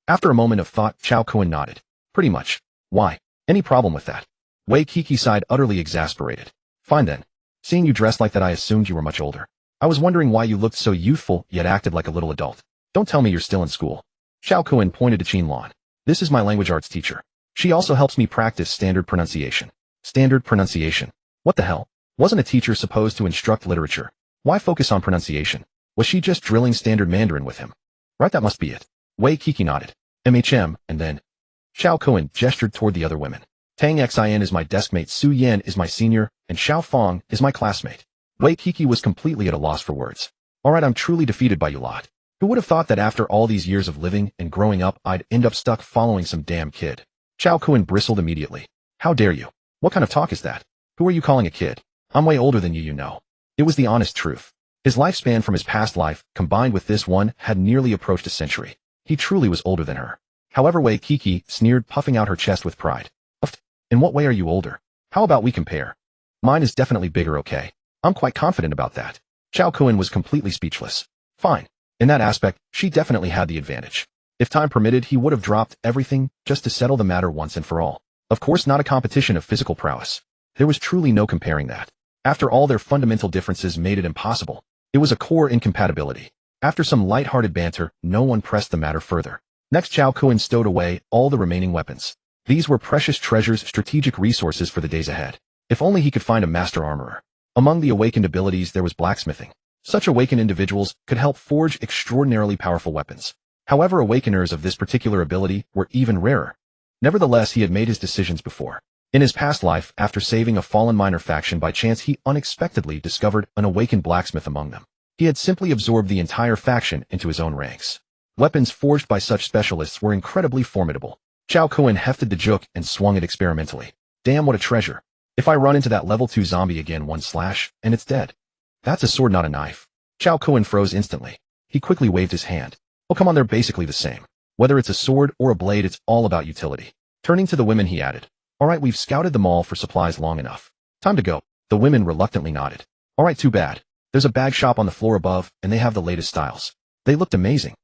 After a moment of thought, Cao Kun nodded. Pretty much. Why? Any problem with that? Wei Kiki sighed, utterly exasperated. Fine then. Seeing you dressed like that, I assumed you were much older. I was wondering why you looked so youthful yet acted like a little adult. Don't tell me you're still in school. Cao Kun pointed to Qin Lan. This is my language arts teacher. She also helps me practice standard pronunciation. Standard pronunciation? What the hell? Wasn't a teacher supposed to instruct literature? Why focus on pronunciation? Was she just drilling standard Mandarin with him? Right, that must be it. Wei Kiki nodded. MHM, and then... Cao Kun gestured toward the other women. Tang Xin is my deskmate, Su Yan is my senior, and Xiao Fong is my classmate. Wei Kiki was completely at a loss for words. Alright, I'm truly defeated by you lot. Who would have thought that after all these years of living and growing up, I'd end up stuck following some damn kid? Cao Kun bristled immediately. How dare you? What kind of talk is that? Who are you calling a kid? I'm way older than you, you know. It was the honest truth. His lifespan from his past life, combined with this one, had nearly approached a century. He truly was older than her. However, Wei Kiki sneered, puffing out her chest with pride. In what way are you older? How about we compare? Mine is definitely bigger, okay? I'm quite confident about that. Cao Kun was completely speechless. Fine. In that aspect, she definitely had the advantage. If time permitted, he would have dropped everything just to settle the matter once and for all. Of course, not a competition of physical prowess. There was truly no comparing that. After all, their fundamental differences made it impossible. It was a core incompatibility. After some light-hearted banter, no one pressed the matter further. Next, Cao Kun stowed away all the remaining weapons. These were precious treasures, strategic resources for the days ahead. If only he could find a master armorer. Among the awakened abilities, there was blacksmithing. Such awakened individuals could help forge extraordinarily powerful weapons. However, awakeners of this particular ability were even rarer. Nevertheless, he had made his decisions before. In his past life, after saving a fallen minor faction by chance, he unexpectedly discovered an awakened blacksmith among them. He had simply absorbed the entire faction into his own ranks. Weapons forged by such specialists were incredibly formidable. Cao Kun hefted the juk and swung it experimentally. Damn, what a treasure. If I run into that level 2 zombie again, one slash, and it's dead. That's a sword, not a knife. Cao Kun froze instantly. He quickly waved his hand. Oh, come on, they're basically the same. Whether it's a sword or a blade, it's all about utility. Turning to the women, he added, "Alright, we've scouted the mall for supplies long enough. Time to go." The women reluctantly nodded. "Alright, too bad. There's a bag shop on the floor above, and they have the latest styles. They looked amazing."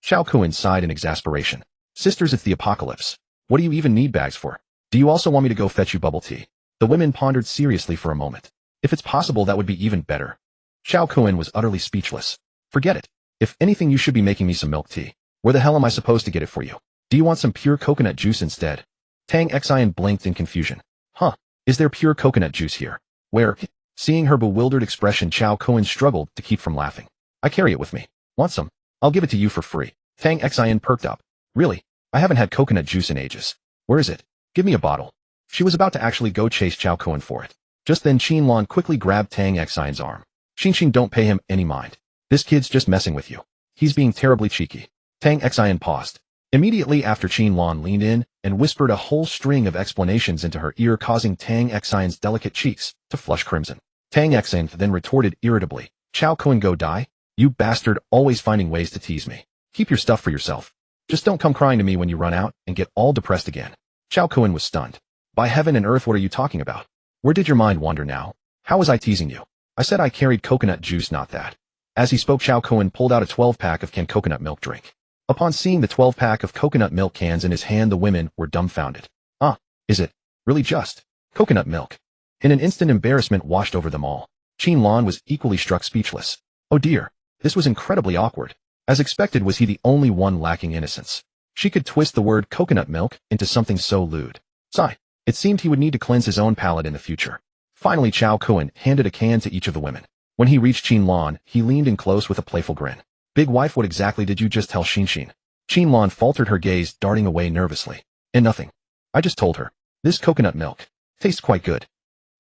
Cao Kun sighed in exasperation. "Sisters, it's the apocalypse. What do you even need bags for? Do you also want me to go fetch you bubble tea?" The women pondered seriously for a moment. If it's possible, that would be even better. Cao Kun was utterly speechless. "Forget it. If anything, you should be making me some milk tea. Where the hell am I supposed to get it for you? Do you want some pure coconut juice instead?" Tang Xin blinked in confusion. "Huh? Is there pure coconut juice here? Where?" Seeing her bewildered expression, Cao Kun struggled to keep from laughing. "I carry it with me. Want some? I'll give it to you for free." Tang Xin perked up. "Really? I haven't had coconut juice in ages. Where is it? Give me a bottle." She was about to actually go chase Cao Kun for it. Just then Qin Lan quickly grabbed Tang Xin's arm. "Xin, don't pay him any mind. This kid's just messing with you. He's being terribly cheeky." Tang Xin paused. Immediately after, Qin Lan leaned in and whispered a whole string of explanations into her ear, causing Tang Xin's delicate cheeks to flush crimson. Tang Xin then retorted irritably, "Cao Kun, go die? You bastard, always finding ways to tease me. Keep your stuff for yourself. Just don't come crying to me when you run out and get all depressed again." Cao Kun was stunned. "By heaven and earth, what are you talking about? Where did your mind wander now? How was I teasing you? I said I carried coconut juice, not that." As he spoke, Cao Kun pulled out a 12-pack of canned coconut milk drink. Upon seeing the 12-pack of coconut milk cans in his hand, the women were dumbfounded. "Ah, is it really just coconut milk?" In an instant, embarrassment washed over them all. Qin Lan was equally struck speechless. Oh dear, this was incredibly awkward. As expected, was he the only one lacking innocence? She could twist the word coconut milk into something so lewd. Sigh. It seemed he would need to cleanse his own palate in the future. Finally, Cao Kun handed a can to each of the women. When he reached Qin Lan, he leaned in close with a playful grin. "Big wife, what exactly did you just tell Xin?" Qin Lan faltered, her gaze darting away nervously. "And nothing. I just told her. This coconut milk tastes quite good.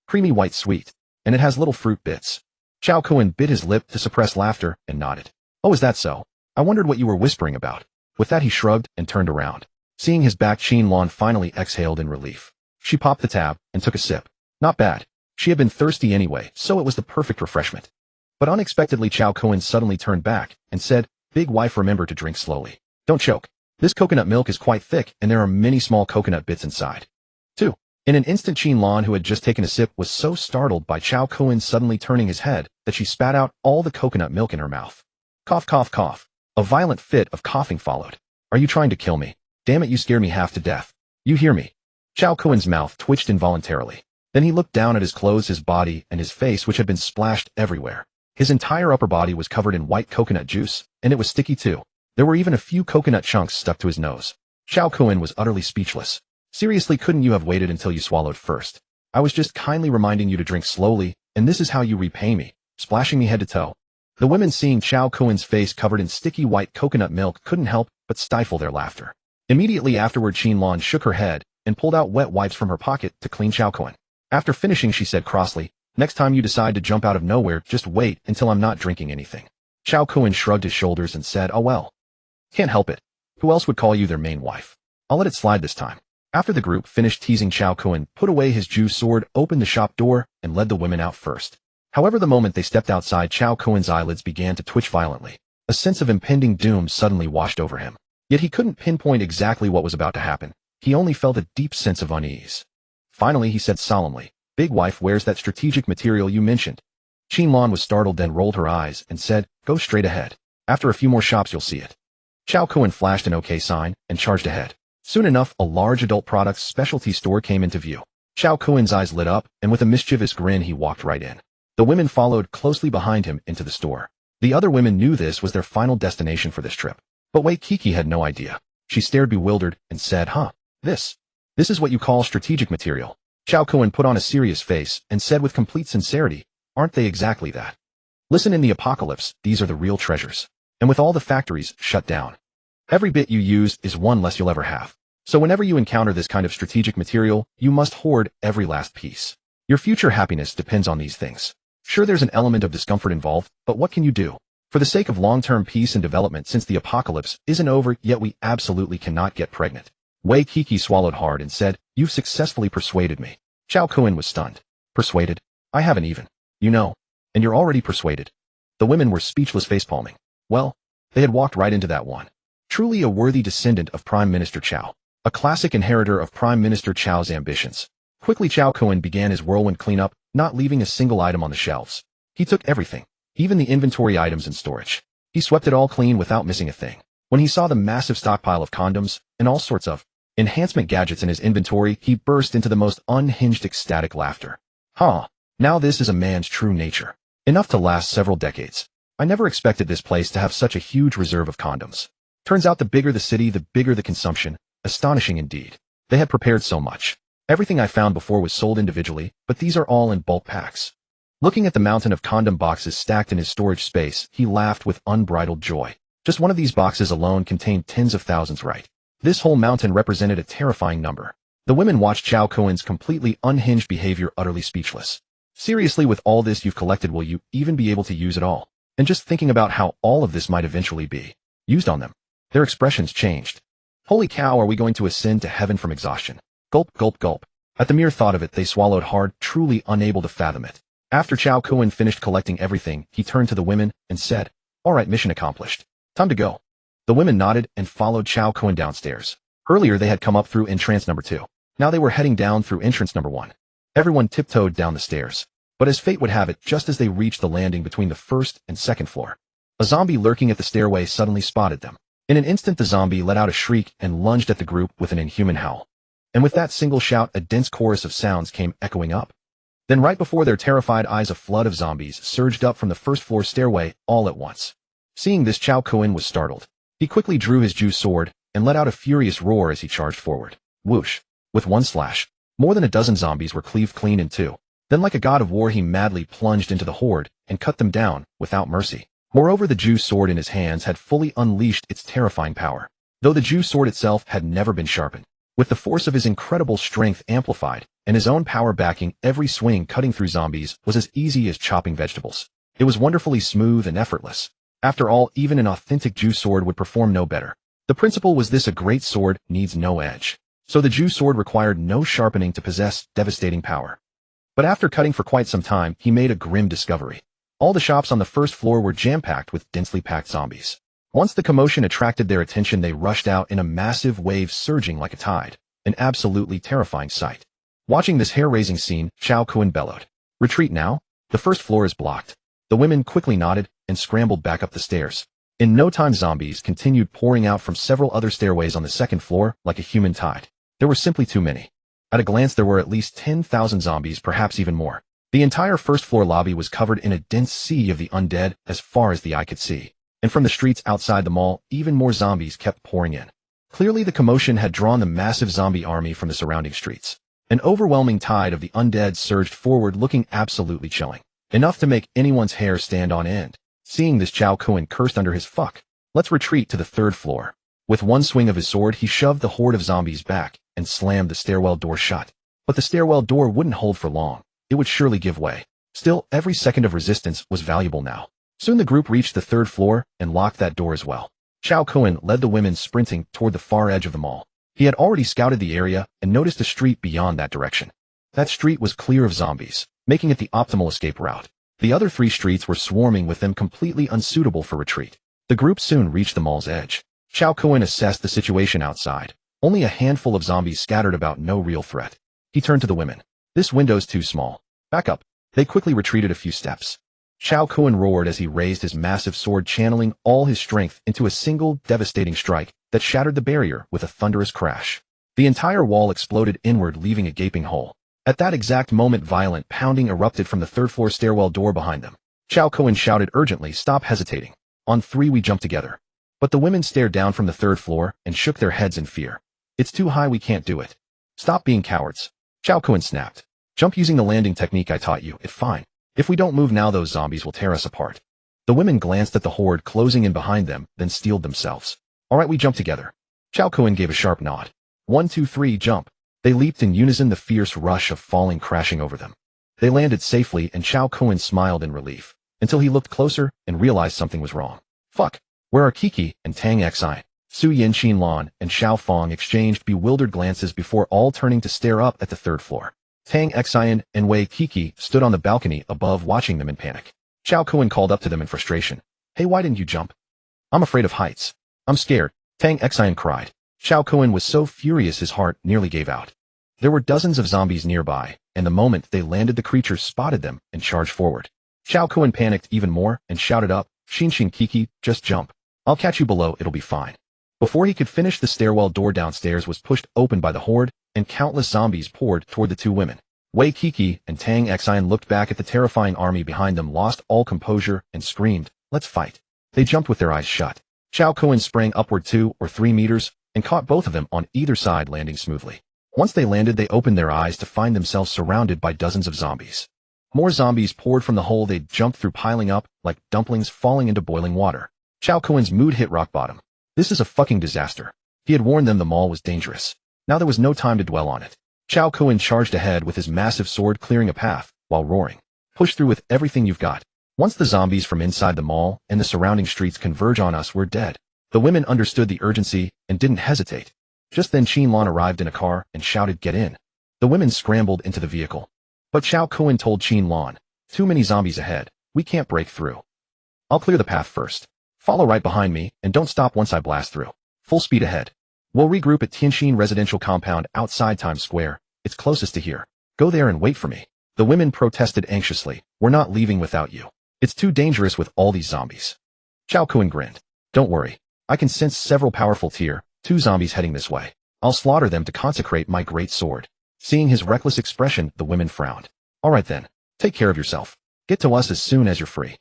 Creamy, white, sweet. And it has little fruit bits." Cao Kun bit his lip to suppress laughter and nodded. "Oh, is that so? I wondered what you were whispering about." With that, he shrugged and turned around. Seeing his back, Qin Lan finally exhaled in relief. She popped the tab and took a sip. Not bad. She had been thirsty anyway, so it was the perfect refreshment. But unexpectedly, Cao Kun suddenly turned back and said, "Big wife, remember to drink slowly. Don't choke. This coconut milk is quite thick, and there are many small coconut bits inside." 2. In an instant, Qin Lan, who had just taken a sip, was so startled by Cao Kun suddenly turning his head that she spat out all the coconut milk in her mouth. Cough, cough, cough. A violent fit of coughing followed. "Are you trying to kill me? Damn it, you scared me half to death. You hear me?" Cao Kun's mouth twitched involuntarily. Then he looked down at his clothes, his body, and his face, which had been splashed everywhere. His entire upper body was covered in white coconut juice, and it was sticky too. There were even a few coconut chunks stuck to his nose. Cao Kun was utterly speechless. "Seriously, couldn't you have waited until you swallowed first? I was just kindly reminding you to drink slowly, and this is how you repay me, splashing me head to toe." The women, seeing Cao Kun's face covered in sticky white coconut milk, couldn't help but stifle their laughter. Immediately afterward, Qin Lan shook her head and pulled out wet wipes from her pocket to clean Cao Kun. After finishing, she said crossly, "Next time you decide to jump out of nowhere, just wait until I'm not drinking anything." Cao Kun shrugged his shoulders and said, "Oh well. Can't help it. Who else would call you their main wife? I'll let it slide this time." After the group finished teasing, Cao Kun put away his juice sword, opened the shop door, and led the women out first. However, the moment they stepped outside, Cao Kun's eyelids began to twitch violently. A sense of impending doom suddenly washed over him. Yet he couldn't pinpoint exactly what was about to happen. He only felt a deep sense of unease. Finally, he said solemnly, "Big wife, where's that strategic material you mentioned?" Qin Lan was startled, then rolled her eyes and said, "Go straight ahead. After a few more shops, you'll see it." Cao Kun flashed an OK sign and charged ahead. Soon enough, a large adult products specialty store came into view. Cao Kun's eyes lit up, and with a mischievous grin, he walked right in. The women followed closely behind him into the store. The other women knew this was their final destination for this trip. But wait, Kiki had no idea. She stared bewildered and said, This is what you call strategic material." Cao Kun put on a serious face and said with complete sincerity, "Aren't they exactly that? Listen, in the apocalypse, these are the real treasures. And with all the factories shut down, every bit you use is one less you'll ever have. So whenever you encounter this kind of strategic material, you must hoard every last piece. Your future happiness depends on these things. Sure, there's an element of discomfort involved, but what can you do? For the sake of long-term peace and development, since the apocalypse isn't over yet, we absolutely cannot get pregnant. Wei Kiki swallowed hard and said, "You've successfully persuaded me." Cao Kun was stunned. Persuaded? I haven't even. You know. And you're already persuaded. The women were speechless, facepalming. Well, they had walked right into that one. Truly a worthy descendant of Prime Minister Cao. A classic inheritor of Prime Minister Chao's ambitions. Quickly Cao Kun began his whirlwind cleanup, not leaving a single item on the shelves. He took everything, even the inventory items in storage. He swept it all clean without missing a thing. When he saw the massive stockpile of condoms and all sorts of enhancement gadgets in his inventory, he burst into the most unhinged ecstatic laughter. Now this is a man's true nature. Enough to last several decades. I never expected this place to have such a huge reserve of condoms. Turns out the bigger the city, the bigger the consumption. Astonishing indeed. They had prepared so much. Everything I found before was sold individually, but these are all in bulk packs. Looking at the mountain of condom boxes stacked in his storage space, he laughed with unbridled joy. Just one of these boxes alone contained tens of thousands, right? This whole mountain represented a terrifying number. The women watched Cao Kun's completely unhinged behavior, utterly speechless. Seriously, with all this you've collected, will you even be able to use it all? And just thinking about how all of this might eventually be used on them, their expressions changed. Holy cow, are we going to ascend to heaven from exhaustion? Gulp, gulp, gulp. At the mere thought of it, they swallowed hard, truly unable to fathom it. After Cao Kun finished collecting everything, he turned to the women and said, "All right, mission accomplished. Time to go." The women nodded and followed Cao Kun downstairs. Earlier they had come up through entrance number 2. Now they were heading down through entrance number 1. Everyone tiptoed down the stairs. But as fate would have it, just as they reached the landing between the first and second floor, a zombie lurking at the stairway suddenly spotted them. In an instant the zombie let out a shriek and lunged at the group with an inhuman howl. And with that single shout, a dense chorus of sounds came echoing up. Then right before their terrified eyes, a flood of zombies surged up from the first floor stairway all at once. Seeing this, Cao Kun was startled. He quickly drew his Jew sword and let out a furious roar as he charged forward. Whoosh! With one slash, more than a dozen zombies were cleaved clean in two. Then like a god of war he madly plunged into the horde and cut them down without mercy. Moreover, the Jew sword in his hands had fully unleashed its terrifying power, though the Jew sword itself had never been sharpened. With the force of his incredible strength amplified, and his own power backing, every swing cutting through zombies was as easy as chopping vegetables. It was wonderfully smooth and effortless. After all, even an authentic Jew sword would perform no better. The principle was this: a great sword needs no edge. So the Jew sword required no sharpening to possess devastating power. But after cutting for quite some time, he made a grim discovery. All the shops on the first floor were jam-packed with densely packed zombies. Once the commotion attracted their attention, they rushed out in a massive wave, surging like a tide. An absolutely terrifying sight. Watching this hair-raising scene, Cao Kun bellowed, "Retreat now! The first floor is blocked." The women quickly nodded and scrambled back up the stairs. In no time, zombies continued pouring out from several other stairways on the second floor like a human tide. There were simply too many. At a glance, there were at least 10,000 zombies, perhaps even more. The entire first-floor lobby was covered in a dense sea of the undead as far as the eye could see. And from the streets outside the mall, even more zombies kept pouring in. Clearly, the commotion had drawn the massive zombie army from the surrounding streets. An overwhelming tide of the undead surged forward, looking absolutely chilling, enough to make anyone's hair stand on end. Seeing this, Cao Kun cursed under his fuck. "Let's retreat to the third floor." With one swing of his sword, he shoved the horde of zombies back and slammed the stairwell door shut. But the stairwell door wouldn't hold for long. It would surely give way. Still, every second of resistance was valuable now. Soon the group reached the third floor and locked that door as well. Cao Kun led the women sprinting toward the far edge of the mall. He had already scouted the area and noticed a street beyond that direction. That street was clear of zombies, making it the optimal escape route. The other 3 streets were swarming with them, completely unsuitable for retreat. The group soon reached the mall's edge. Cao Kun assessed the situation outside. Only a handful of zombies scattered about, no real threat. He turned to the women. "This window's too small. Back up." They quickly retreated a few steps. Cao Kun roared as he raised his massive sword, channeling all his strength into a single devastating strike that shattered the barrier with a thunderous crash. The entire wall exploded inward, leaving a gaping hole. At that exact moment, violent pounding erupted from the third-floor stairwell door behind them. Cao Kun shouted urgently, "Stop hesitating. On 3 we jump together." But the women stared down from the third floor and shook their heads in fear. "It's too high, we can't do it." "Stop being cowards." Cao Kun snapped. "Jump using the landing technique I taught you. It's fine. If we don't move now, those zombies will tear us apart." The women glanced at the horde closing in behind them, then steeled themselves. "All right, we jump together." Cao Kun gave a sharp nod. 1, 2, 3, jump. They leaped in unison, the fierce rush of falling crashing over them. They landed safely and Cao Kun smiled in relief, until he looked closer and realized something was wrong. Fuck. Where are Kiki and Tang Xin? Su Yin, Qin Lan, and Xiao Fong exchanged bewildered glances before all turning to stare up at the third floor. Tang Xin and Wei Kiki stood on the balcony above watching them in panic. Cao Kun called up to them in frustration. Hey, why didn't you jump? I'm afraid of heights. I'm scared. Tang Xin cried. Cao Kun was so furious his heart nearly gave out. There were dozens of zombies nearby, and the moment they landed the creatures spotted them and charged forward. Cao Kun panicked even more and shouted up, Xin Kiki, just jump. I'll catch you below, it'll be fine. Before he could finish, the stairwell door downstairs was pushed open by the horde, and countless zombies poured toward the two women. Wei Kiki and Tang Xin looked back at the terrifying army behind them, lost all composure, and screamed, let's fight. They jumped with their eyes shut. Cao Kun sprang upward 2 or 3 meters, and caught both of them on either side, landing smoothly. Once they landed, they opened their eyes to find themselves surrounded by dozens of zombies. More zombies poured from the hole they'd jumped through, piling up like dumplings falling into boiling water. Cao Kun's mood hit rock bottom. This is a fucking disaster. He had warned them the mall was dangerous. Now there was no time to dwell on it. Cao Kun charged ahead with his massive sword, clearing a path, while roaring. Push through with everything you've got. Once the zombies from inside the mall and the surrounding streets converge on us, we're dead. The women understood the urgency and didn't hesitate. Just then Qin Lan arrived in a car and shouted, get in. The women scrambled into the vehicle. But Cao Kun told Qin Lan, too many zombies ahead. We can't break through. I'll clear the path first. Follow right behind me and don't stop once I blast through. Full speed ahead. We'll regroup at Tianxin residential compound outside Times Square. It's closest to here. Go there and wait for me. The women protested anxiously. We're not leaving without you. It's too dangerous with all these zombies. Cao Kun grinned. Don't worry. I can sense several powerful tier 2 zombies heading this way. I'll slaughter them to consecrate my great sword. Seeing his reckless expression, the women frowned. All right then. Take care of yourself. Get to us as soon as you're free.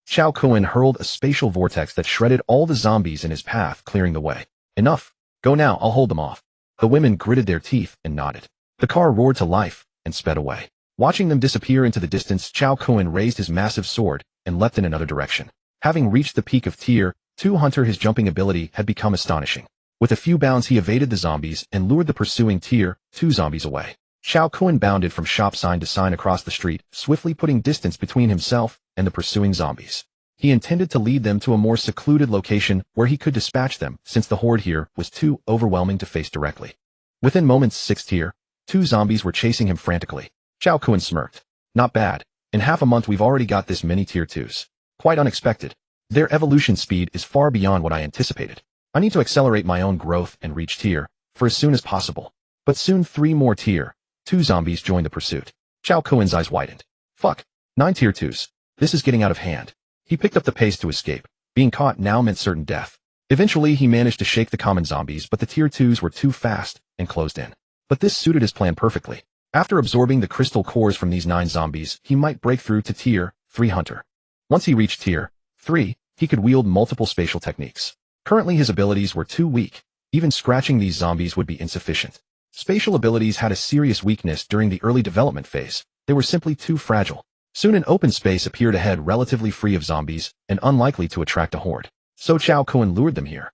Cao Kun hurled a spatial vortex that shredded all the zombies in his path, clearing the way. Enough. Go now, I'll hold them off. The women gritted their teeth and nodded. The car roared to life and sped away. Watching them disappear into the distance, Cao Kun raised his massive sword and leapt in another direction. Having reached the peak of Tier 2 Hunter, his jumping ability had become astonishing. With a few bounds, he evaded the zombies and lured the pursuing Tier 2 zombies away. Cao Kun bounded from shop sign to sign across the street, swiftly putting distance between himself and the pursuing zombies. He intended to lead them to a more secluded location where he could dispatch them, since the horde here was too overwhelming to face directly. Within moments, 6 Tier 2 zombies were chasing him frantically. Cao Kun smirked. Not bad. In half a month we've already got this many Tier 2s. Quite unexpected. Their evolution speed is far beyond what I anticipated. I need to accelerate my own growth and reach Tier 4 as soon as possible. But soon 3 more Tier 2 zombies joined the pursuit. Cao Kun's eyes widened. Fuck. 9 Tier 2s. This is getting out of hand. He picked up the pace to escape. Being caught now meant certain death. Eventually he managed to shake the common zombies, but the Tier 2s were too fast and closed in. But this suited his plan perfectly. After absorbing the crystal cores from these 9 zombies, he might break through to Tier 3 Hunter. Once he reached Tier 3, he could wield multiple spatial techniques. Currently his abilities were too weak. Even scratching these zombies would be insufficient. Spatial abilities had a serious weakness during the early development phase. They were simply too fragile. Soon an open space appeared ahead, relatively free of zombies and unlikely to attract a horde. So Cao Kun lured them here.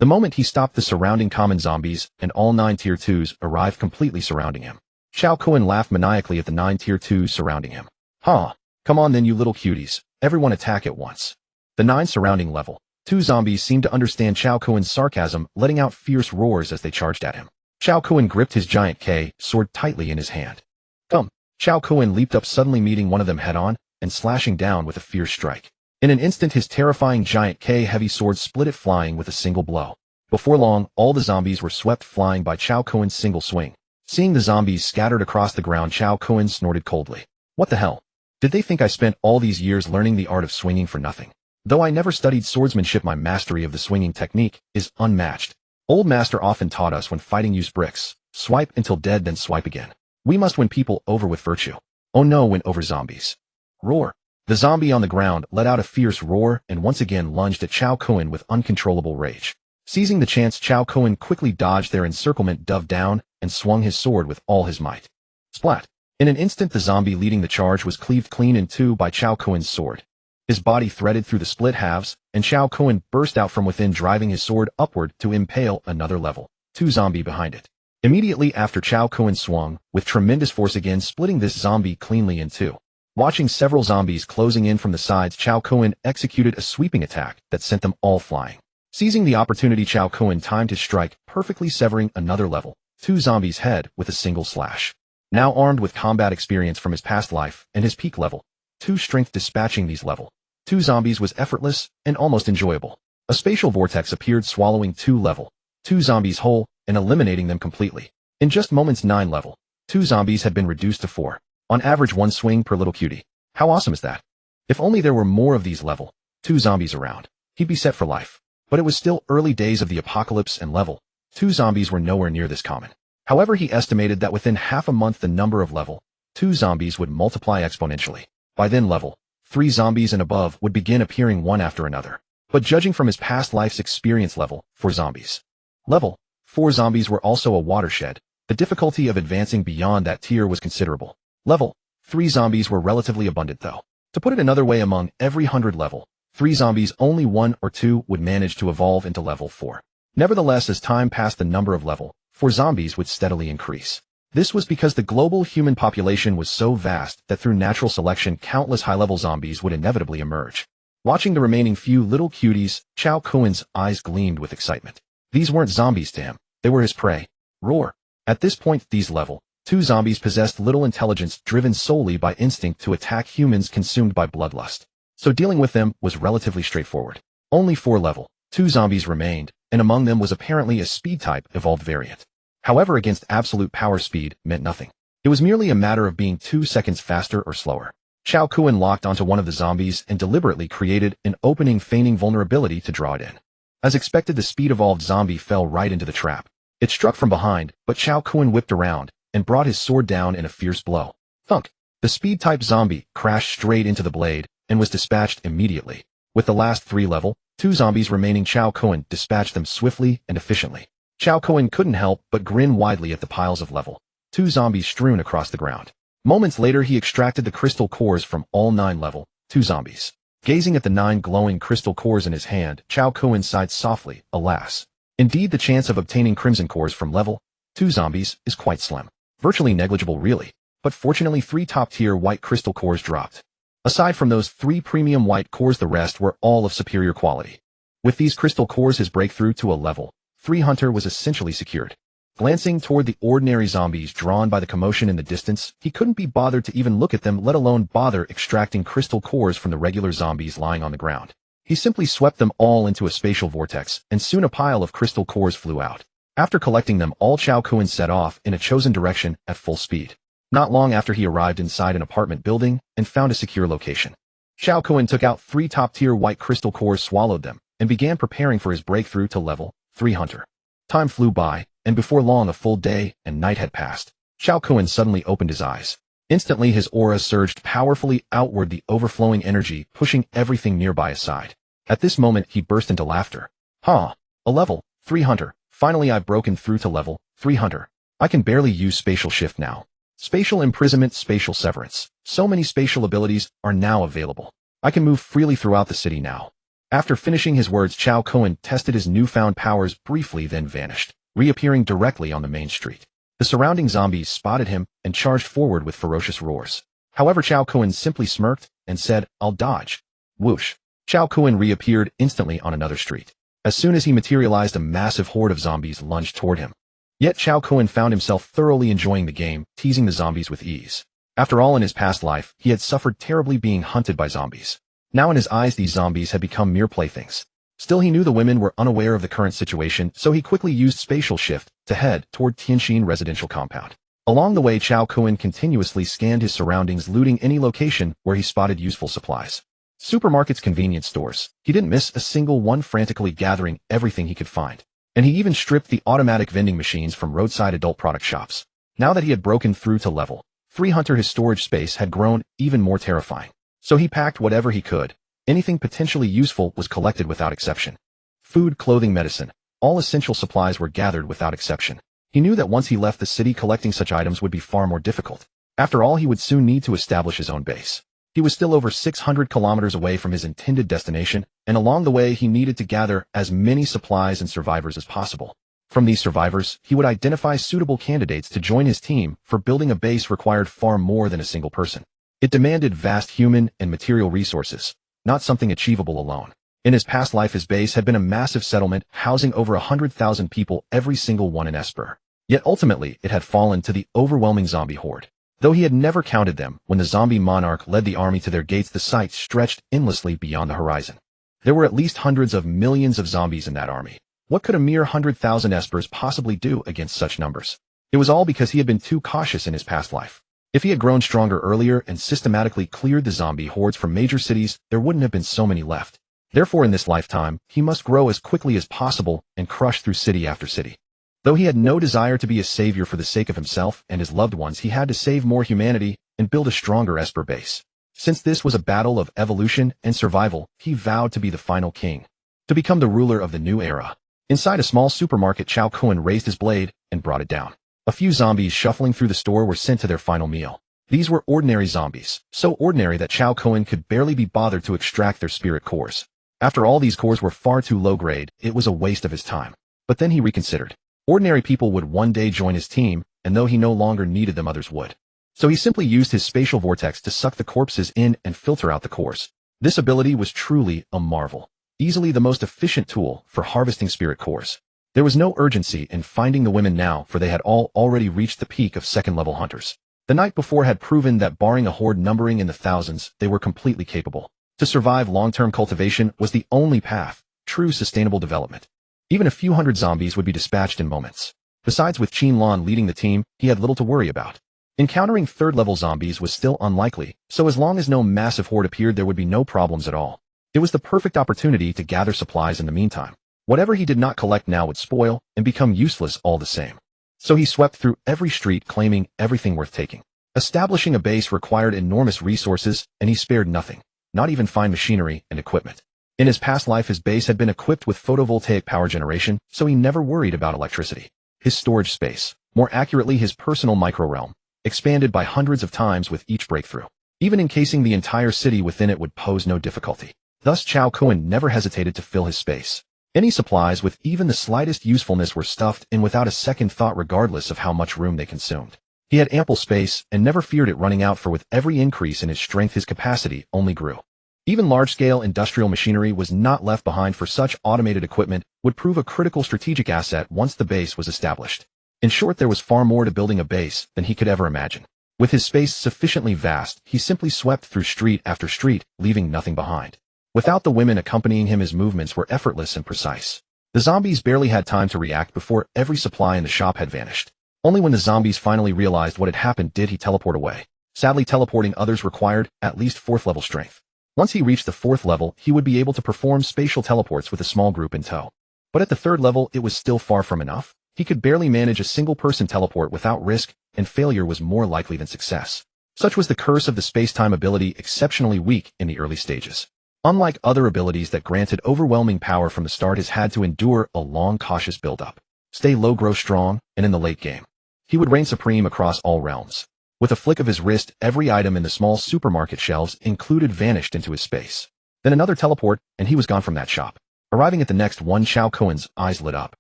The moment he stopped the surrounding common zombies and all 9 Tier 2s arrived, completely surrounding him. Cao Kun laughed maniacally at the 9 Tier 2s surrounding him. Huh. Come on then, you little cuties. Everyone attack at once. The 9 surrounding level 2 zombies seemed to understand Cao Kun's sarcasm, letting out fierce roars as they charged at him. Cao Kun gripped his giant K sword tightly in his hand. Come. Cao Kun leaped up, suddenly meeting one of them head-on and slashing down with a fierce strike. In an instant his terrifying giant K heavy sword split it, flying with a single blow. Before long, all the zombies were swept flying by Cao Kun's single swing. Seeing the zombies scattered across the ground, Cao Kun snorted coldly. What the hell? Did they think I spent all these years learning the art of swinging for nothing? Though I never studied swordsmanship, my mastery of the swinging technique is unmatched. Old master often taught us, when fighting, use bricks. Swipe until dead, then swipe again. We must win people over with virtue. Oh no, win over zombies. Roar. The zombie on the ground let out a fierce roar and once again lunged at Cao Kun with uncontrollable rage. Seizing the chance, Cao Kun quickly dodged their encirclement, dove down, and swung his sword with all his might. Splat. In an instant the zombie leading the charge was cleaved clean in 2 by Cao Kun's sword. His body threaded through the split halves, and Cao Kun burst out from within, driving his sword upward to impale another level 2 zombie behind it. Immediately after, Cao Kun swung, with tremendous force again, splitting this zombie cleanly in two. Watching several zombies closing in from the sides, Cao Kun executed a sweeping attack that sent them all flying. Seizing the opportunity, Cao Kun timed his strike, perfectly severing another level 2 zombies' head with a single slash. Now armed with combat experience from his past life and his peak level 2 strength, dispatching these level 2 zombies was effortless and almost enjoyable. A spatial vortex appeared, swallowing 2 level 2 zombies whole and eliminating them completely. In just moments, 9 level 2 zombies had been reduced to 4. On average, 1 swing per little cutie. How awesome is that? If only there were more of these level 2 zombies around, he'd be set for life. But it was still early days of the apocalypse, and level 2 zombies were nowhere near this common. However, he estimated that within half a month the number of level 2 zombies would multiply exponentially. By then, level 3 zombies and above would begin appearing one after another. But judging from his past life's experience, level 4 zombies. Level 4 zombies were also a watershed. The difficulty of advancing beyond that tier was considerable. Level 3 zombies were relatively abundant though. To put it another way, among every 100 level 3 zombies, only 1 or 2 would manage to evolve into level 4. Nevertheless, as time passed, the number of level 4 zombies would steadily increase. This was because the global human population was so vast that through natural selection, countless high-level zombies would inevitably emerge. Watching the remaining few little cuties, Cao Kun's eyes gleamed with excitement. These weren't zombies to him, they were his prey. Roar. At this point, these level 2 zombies possessed little intelligence, driven solely by instinct to attack humans, consumed by bloodlust. So dealing with them was relatively straightforward. Only 4 level 2 zombies remained, and among them was apparently a speed-type evolved variant. However, against absolute power, speed meant nothing. It was merely a matter of being 2 seconds faster or slower. Cao Kun locked onto one of the zombies and deliberately created an opening, feigning vulnerability to draw it in. As expected, the speed-evolved zombie fell right into the trap. It struck from behind, but Cao Kun whipped around and brought his sword down in a fierce blow. Thunk! The speed-type zombie crashed straight into the blade and was dispatched immediately. With the last 3 level 2 zombies remaining, Cao Kun dispatched them swiftly and efficiently. Cao Kun couldn't help but grin widely at the piles of level 2 zombies strewn across the ground. Moments later, he extracted the crystal cores from all 9 level 2 zombies. Gazing at the 9 glowing crystal cores in his hand, Cao Kun sighed softly. Alas. Indeed, the chance of obtaining crimson cores from level 2 zombies is quite slim. Virtually negligible, really. But fortunately, 3 top-tier white crystal cores dropped. Aside from those 3 premium white cores, the rest were all of superior quality. With these crystal cores, his breakthrough to a level 3 hunter was essentially secured. Glancing toward the ordinary zombies drawn by the commotion in the distance, he couldn't be bothered to even look at them, let alone bother extracting crystal cores from the regular zombies lying on the ground. He simply swept them all into a spatial vortex, and soon a pile of crystal cores flew out. After collecting them all, Cao Kun set off in a chosen direction at full speed. Not long after, he arrived inside an apartment building and found a secure location. Cao Kun took out 3 top-tier white crystal cores, swallowed them, and began preparing for his breakthrough to level 3 hunter. Time flew by, and before long a full day and night had passed. Cao Kun suddenly opened his eyes. Instantly, his aura surged powerfully outward, the overflowing energy pushing everything nearby aside. At this moment, he burst into laughter. A level 3 hunter. Finally, I've broken through to level 3 hunter. I can barely use spatial shift now. Spatial imprisonment, spatial severance. So many spatial abilities are now available. I can move freely throughout the city now. After finishing his words, Cao Kun tested his newfound powers briefly, then vanished, reappearing directly on the main street. The surrounding zombies spotted him and charged forward with ferocious roars. However, Cao Kun simply smirked and said, "I'll dodge." Whoosh! Cao Kun reappeared instantly on another street. As soon as he materialized, a massive horde of zombies lunged toward him. Yet Cao Kun found himself thoroughly enjoying the game, teasing the zombies with ease. After all, in his past life, he had suffered terribly being hunted by zombies. Now in his eyes, these zombies had become mere playthings. Still, he knew the women were unaware of the current situation, so he quickly used spatial shift to head toward Tianxin residential compound. Along the way, Cao Kun continuously scanned his surroundings, looting any location where he spotted useful supplies. Supermarkets, convenience stores. He didn't miss a single one, frantically gathering everything he could find. And he even stripped the automatic vending machines from roadside adult product shops. Now that he had broken through to level 3 hunter, his storage space had grown even more terrifying. So he packed whatever he could. Anything potentially useful was collected without exception. Food, clothing, medicine. All essential supplies were gathered without exception. He knew that once he left the city, collecting such items would be far more difficult. After all, he would soon need to establish his own base. He was still over 600 kilometers away from his intended destination, and along the way he needed to gather as many supplies and survivors as possible. From these survivors, he would identify suitable candidates to join his team, for building a base required far more than a single person. It demanded vast human and material resources, not something achievable alone. In his past life, his base had been a massive settlement housing over 100,000 people, every single one in Esper. Yet ultimately, it had fallen to the overwhelming zombie horde. Though he had never counted them, when the zombie monarch led the army to their gates, the sight stretched endlessly beyond the horizon. There were at least hundreds of millions of zombies in that army. What could a mere 100,000 Espers possibly do against such numbers? It was all because he had been too cautious in his past life. If he had grown stronger earlier and systematically cleared the zombie hordes from major cities, there wouldn't have been so many left. Therefore, in this lifetime, he must grow as quickly as possible and crush through city after city. Though he had no desire to be a savior for the sake of himself and his loved ones, he had to save more humanity and build a stronger Esper base. Since this was a battle of evolution and survival, he vowed to be the final king, to become the ruler of the new era. Inside a small supermarket, Cao Kun raised his blade and brought it down. A few zombies shuffling through the store were sent to their final meal. These were ordinary zombies, so ordinary that Cao Kun could barely be bothered to extract their spirit cores. After all, these cores were far too low grade, it was a waste of his time. But then he reconsidered. Ordinary people would one day join his team, and though he no longer needed them, others would. So he simply used his spatial vortex to suck the corpses in and filter out the cores. This ability was truly a marvel. Easily the most efficient tool for harvesting spirit cores. There was no urgency in finding the women now, for they had all already reached the peak of second-level hunters. The night before had proven that barring a horde numbering in the thousands, they were completely capable. To survive, long-term cultivation was the only path, true sustainable development. Even a few hundred zombies would be dispatched in moments. Besides, with Qin Lan leading the team, he had little to worry about. Encountering third-level zombies was still unlikely, so as long as no massive horde appeared, there would be no problems at all. It was the perfect opportunity to gather supplies in the meantime. Whatever he did not collect now would spoil and become useless all the same. So he swept through every street, claiming everything worth taking. Establishing a base required enormous resources, and he spared nothing, not even fine machinery and equipment. In his past life, his base had been equipped with photovoltaic power generation, so he never worried about electricity. His storage space, more accurately his personal microrealm, expanded by hundreds of times with each breakthrough. Even encasing the entire city within it would pose no difficulty. Thus, Cao Kun never hesitated to fill his space. Any supplies with even the slightest usefulness were stuffed in without a second thought, regardless of how much room they consumed. He had ample space and never feared it running out, for with every increase in his strength, his capacity only grew. Even large-scale industrial machinery was not left behind, for such automated equipment would prove a critical strategic asset once the base was established. In short, there was far more to building a base than he could ever imagine. With his space sufficiently vast, he simply swept through street after street, leaving nothing behind. Without the women accompanying him, his movements were effortless and precise. The zombies barely had time to react before every supply in the shop had vanished. Only when the zombies finally realized what had happened did he teleport away. Sadly, teleporting others required at least 4th level strength. Once he reached the 4th level, he would be able to perform spatial teleports with a small group in tow. But at the 3rd level, it was still far from enough. He could barely manage a single-person teleport without risk, and failure was more likely than success. Such was the curse of the space-time ability, exceptionally weak in the early stages. Unlike other abilities that granted overwhelming power from the start, his had to endure a long, cautious build-up. Stay low, grow strong, and in the late game, he would reign supreme across all realms. With a flick of his wrist, every item in the small supermarket shelves included vanished into his space. Then another teleport, and he was gone from that shop. Arriving at the next one, Cao Kun's eyes lit up.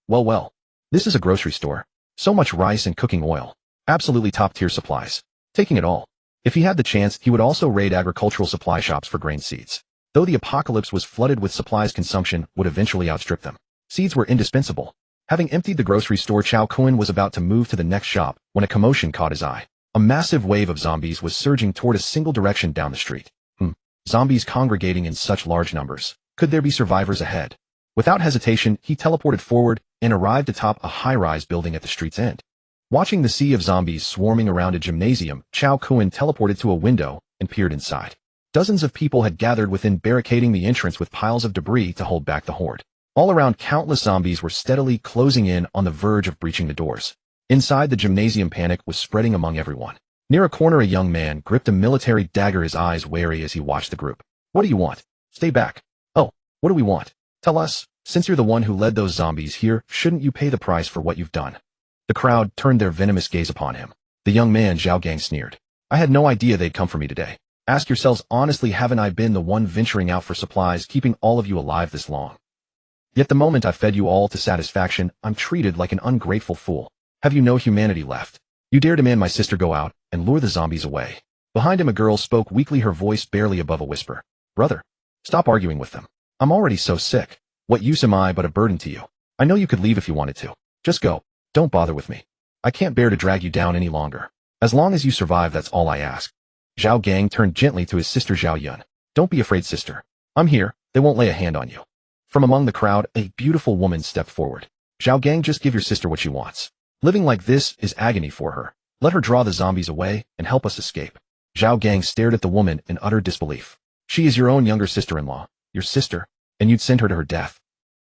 Well, this is a grocery store. So much rice and cooking oil. Absolutely top-tier supplies. Taking it all. If he had the chance, he would also raid agricultural supply shops for grain seeds. Though the apocalypse was flooded with supplies, consumption would eventually outstrip them. Seeds were indispensable. Having emptied the grocery store, Cao Kun was about to move to the next shop when a commotion caught his eye. A massive wave of zombies was surging toward a single direction down the street. Zombies congregating in such large numbers. Could there be survivors ahead? Without hesitation, he teleported forward and arrived atop a high-rise building at the street's end. Watching the sea of zombies swarming around a gymnasium, Cao Kun teleported to a window and peered inside. Dozens of people had gathered within, barricading the entrance with piles of debris to hold back the horde. All around, countless zombies were steadily closing in on the verge of breaching the doors. Inside the gymnasium, panic was spreading among everyone. Near a corner, a young man gripped a military dagger, his eyes wary as he watched the group. What do you want? Stay back. Oh, what do we want? Tell us. Since you're the one who led those zombies here, shouldn't you pay the price for what you've done? The crowd turned their venomous gaze upon him. The young man, Zhao Gang, sneered. I had no idea they'd come for me today. Ask yourselves honestly, haven't I been the one venturing out for supplies, keeping all of you alive this long? Yet the moment I fed you all to satisfaction, I'm treated like an ungrateful fool. Have you no humanity left? You dare demand my sister go out and lure the zombies away. Behind him a girl spoke weakly, her voice barely above a whisper. Brother, stop arguing with them. I'm already so sick. What use am I but a burden to you? I know you could leave if you wanted to. Just go. Don't bother with me. I can't bear to drag you down any longer. As long as you survive, that's all I ask. Zhao Gang turned gently to his sister Zhao Yun. Don't be afraid, sister. I'm here. They won't lay a hand on you. From among the crowd, a beautiful woman stepped forward. Zhao Gang, just give your sister what she wants. Living like this is agony for her. Let her draw the zombies away and help us escape. Zhao Gang stared at the woman in utter disbelief. She is your own younger sister-in-law, your sister, and you'd send her to her death.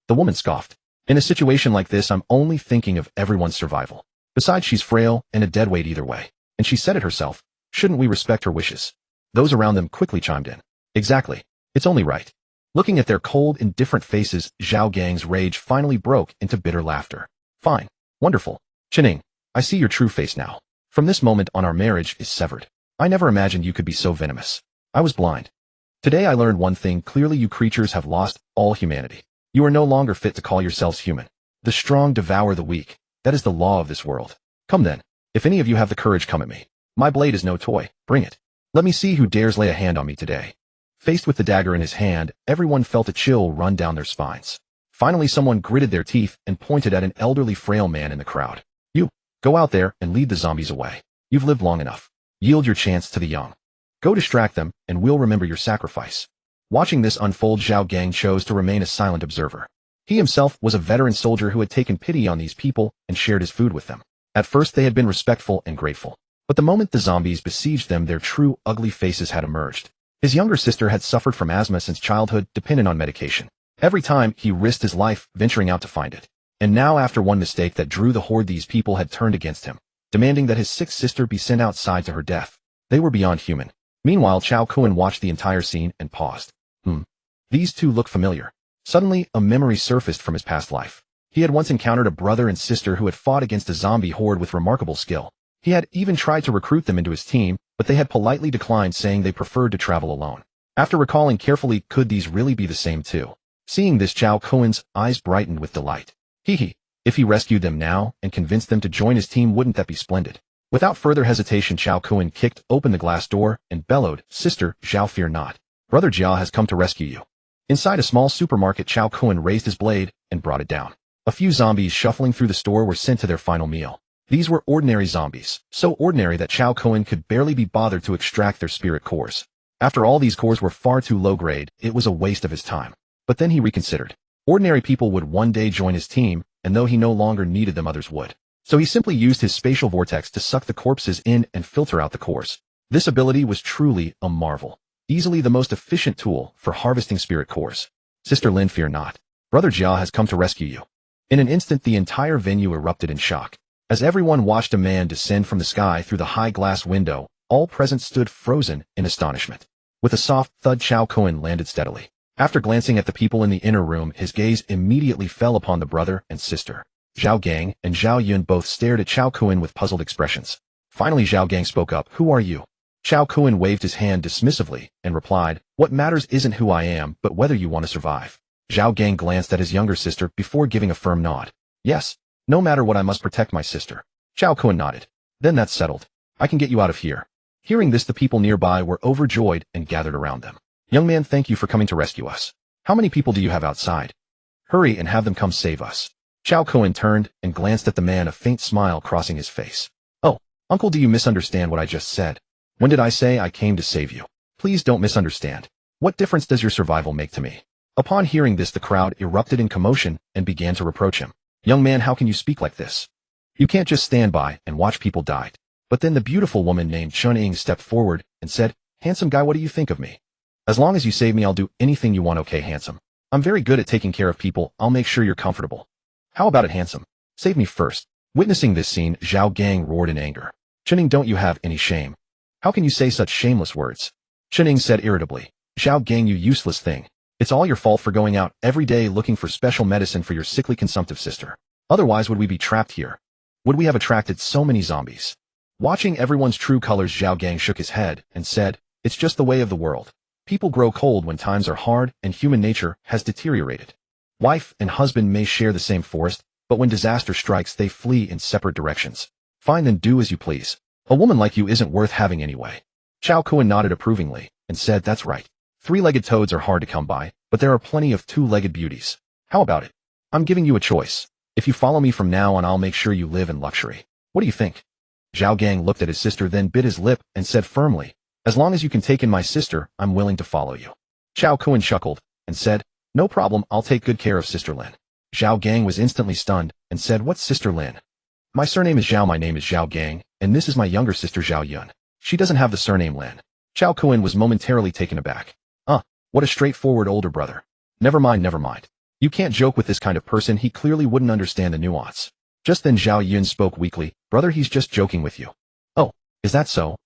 The woman scoffed. In a situation like this, I'm only thinking of everyone's survival. Besides, she's frail and a deadweight either way. And she said it herself. Shouldn't we respect her wishes? Those around them quickly chimed in. Exactly. It's only right. Looking at their cold, indifferent faces, Zhao Gang's rage finally broke into bitter laughter. Fine. Wonderful. Qining, I see your true face now. From this moment on, our marriage is severed. I never imagined you could be so venomous. I was blind. Today I learned one thing clearly: you creatures have lost all humanity. You are no longer fit to call yourselves human. The strong devour the weak. That is the law of this world. Come then. If any of you have the courage, come at me. My blade is no toy. Bring it. Let me see who dares lay a hand on me today. Faced with the dagger in his hand, everyone felt a chill run down their spines. Finally, someone gritted their teeth and pointed at an elderly, frail man in the crowd. You, go out there and lead the zombies away. You've lived long enough. Yield your chance to the young. Go distract them, and we'll remember your sacrifice. Watching this unfold, Zhao Gang chose to remain a silent observer. He himself was a veteran soldier who had taken pity on these people and shared his food with them. At first they had been respectful and grateful. But the moment the zombies besieged them, their true, ugly faces had emerged. His younger sister had suffered from asthma since childhood, dependent on medication. Every time, he risked his life venturing out to find it. And now, after one mistake that drew the horde, these people had turned against him, demanding that his sick sister be sent outside to her death. They were beyond human. Meanwhile, Cao Kun watched the entire scene and paused. These two look familiar. Suddenly, a memory surfaced from his past life. He had once encountered a brother and sister who had fought against a zombie horde with remarkable skill. He had even tried to recruit them into his team, but they had politely declined, saying they preferred to travel alone. After recalling carefully, could these really be the same two? Seeing this, Cao Kun's eyes brightened with delight. If he rescued them now and convinced them to join his team, wouldn't that be splendid? Without further hesitation, Cao Kun kicked open the glass door and bellowed, Sister Zhao, fear not. Brother Jia has come to rescue you. Inside a small supermarket, Cao Kun raised his blade and brought it down. A few zombies shuffling through the store were sent to their final meal. These were ordinary zombies, so ordinary that Cao Kun could barely be bothered to extract their spirit cores. After all, these cores were far too low grade, it was a waste of his time. But then he reconsidered. Ordinary people would one day join his team, and though he no longer needed them, others would. So he simply used his spatial vortex to suck the corpses in and filter out the cores. This ability was truly a marvel. Easily the most efficient tool for harvesting spirit cores. Sister Lin, fear not. Brother Jia has come to rescue you. In an instant, the entire venue erupted in shock. As everyone watched a man descend from the sky through the high glass window, all present stood frozen in astonishment. With a soft thud, Cao Kun landed steadily. After glancing at the people in the inner room, his gaze immediately fell upon the brother and sister. Zhao Gang and Zhao Yun both stared at Cao Kun with puzzled expressions. Finally, Zhao Gang spoke up. Who are you? Cao Kun waved his hand dismissively and replied, what matters isn't who I am, but whether you want to survive. Zhao Gang glanced at his younger sister before giving a firm nod. Yes. No matter what, I must protect my sister. Cao Kun nodded. Then that's settled. I can get you out of here. Hearing this, the people nearby were overjoyed and gathered around them. Young man, thank you for coming to rescue us. How many people do you have outside? Hurry and have them come save us. Cao Kun turned and glanced at the man, a faint smile crossing his face. Oh, uncle, do you misunderstand what I just said? When did I say I came to save you? Please don't misunderstand. What difference does your survival make to me? Upon hearing this, the crowd erupted in commotion and began to reproach him. Young man, how can you speak like this? You can't just stand by and watch people die. But then the beautiful woman named Qining stepped forward and said, handsome guy, what do you think of me? As long as you save me, I'll do anything you want. Okay, handsome. I'm very good at taking care of people. I'll make sure you're comfortable. How about it, handsome? Save me first. Witnessing this scene, Zhao Gang roared in anger. Qining, don't you have any shame? How can you say such shameless words? Qining said irritably. Zhao Gang, you useless thing. It's all your fault for going out every day looking for special medicine for your sickly consumptive sister. Otherwise, would we be trapped here? Would we have attracted so many zombies? Watching everyone's true colors, Zhao Gang shook his head and said, it's just the way of the world. People grow cold when times are hard and human nature has deteriorated. Wife and husband may share the same forest, but when disaster strikes they flee in separate directions. Fine, then do as you please. A woman like you isn't worth having anyway. Cao Kun nodded approvingly, and said that's right. Three-legged toads are hard to come by, but there are plenty of two-legged beauties. How about it? I'm giving you a choice. If you follow me from now on, I'll make sure you live in luxury. What do you think? Zhao Gang looked at his sister, then bit his lip and said firmly, as long as you can take in my sister, I'm willing to follow you. Cao Kun chuckled and said, no problem, I'll take good care of Sister Lin. Zhao Gang was instantly stunned and said, what's Sister Lin? My surname is Zhao, my name is Zhao Gang, and this is my younger sister Zhao Yun. She doesn't have the surname Lin. Cao Kun was momentarily taken aback. What a straightforward older brother. Never mind, never mind. You can't joke with this kind of person, he clearly wouldn't understand the nuance. Just then Zhao Yun spoke weakly, brother, he's just joking with you. Oh, is that so?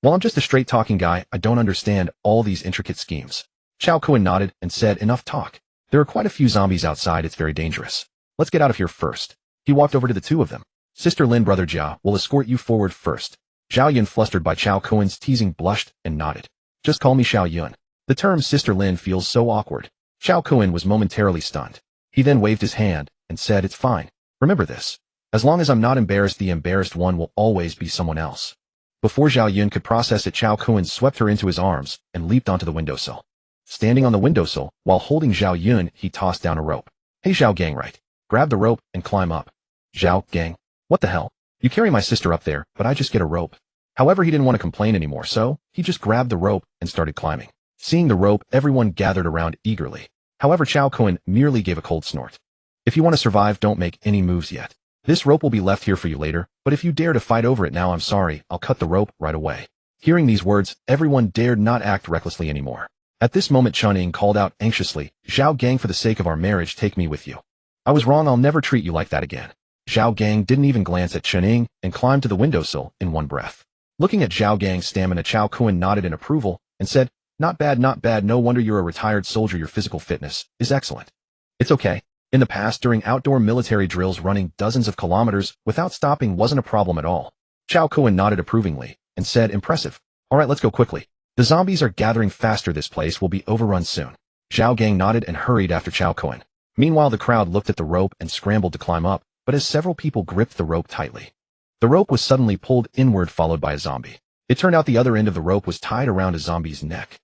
Well, I'm just a straight-talking guy, I don't understand all these intricate schemes. Cao Kun nodded and said, enough talk. There are quite a few zombies outside, it's very dangerous. Let's get out of here first. He walked over to the two of them. Sister Lin, brother Jia, will escort you forward first. Zhao Yun, flustered by Cao Kun's teasing, blushed and nodded. Just call me Xiao Yun. The term Sister Lin feels so awkward. Cao Kun was momentarily stunned. He then waved his hand and said, it's fine. Remember this. As long as I'm not embarrassed, the embarrassed one will always be someone else. Before Zhao Yun could process it, Cao Kun swept her into his arms and leaped onto the windowsill. Standing on the windowsill, while holding Zhao Yun, he tossed down a rope. Hey Zhao Gang, right. Grab the rope and climb up. Zhao Gang. What the hell? You carry my sister up there, but I just get a rope. However, he didn't want to complain anymore, so he just grabbed the rope and started climbing. Seeing the rope, everyone gathered around eagerly. However, Cao Kun merely gave a cold snort. If you want to survive, don't make any moves yet. This rope will be left here for you later, but if you dare to fight over it now, I'm sorry, I'll cut the rope right away. Hearing these words, everyone dared not act recklessly anymore. At this moment, Chuning called out anxiously, Zhao Gang, for the sake of our marriage, take me with you. I was wrong, I'll never treat you like that again. Zhao Gang didn't even glance at Chuning and climbed to the windowsill in one breath. Looking at Zhao Gang's stamina, Cao Kun nodded in approval and said, not bad, not bad, no wonder you're a retired soldier, your physical fitness is excellent. It's okay. In the past, during outdoor military drills, running dozens of kilometers without stopping wasn't a problem at all. Cao Kun nodded approvingly and said, impressive. Alright, let's go quickly. The zombies are gathering faster, this place will be overrun soon. Zhao Gang nodded and hurried after Cao Kun. Meanwhile, the crowd looked at the rope and scrambled to climb up, but as several people gripped the rope tightly, the rope was suddenly pulled inward, followed by a zombie. It turned out the other end of the rope was tied around a zombie's neck.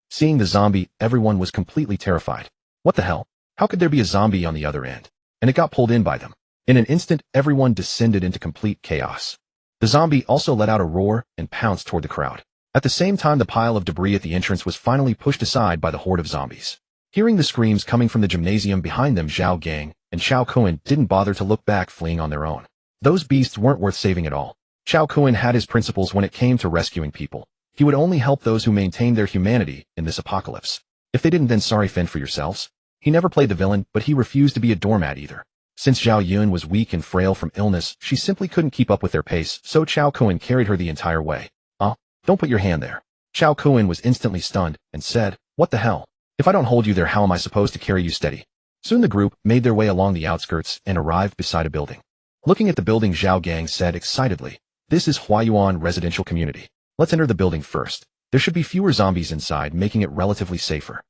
Seeing the zombie, everyone was completely terrified. What the hell? How could there be a zombie on the other end? And it got pulled in by them. In an instant, everyone descended into complete chaos. The zombie also let out a roar and pounced toward the crowd. At the same time, the pile of debris at the entrance was finally pushed aside by the horde of zombies. Hearing the screams coming from the gymnasium behind them, Zhao Gang and Cao Kun didn't bother to look back, fleeing on their own. Those beasts weren't worth saving at all. Cao Kun had his principles when it came to rescuing people. He would only help those who maintained their humanity in this apocalypse. If they didn't, then sorry, fend for yourselves. He never played the villain, but he refused to be a doormat either. Since Zhao Yun was weak and frail from illness, she simply couldn't keep up with their pace, so Cao Kun carried her the entire way. Don't put your hand there. Cao Kun was instantly stunned and said, what the hell? If I don't hold you there, how am I supposed to carry you steady? Soon the group made their way along the outskirts and arrived beside a building. Looking at the building, Zhao Gang said excitedly, this is Huayuan Residential Community. Let's enter the building first. There should be fewer zombies inside, making it relatively safer.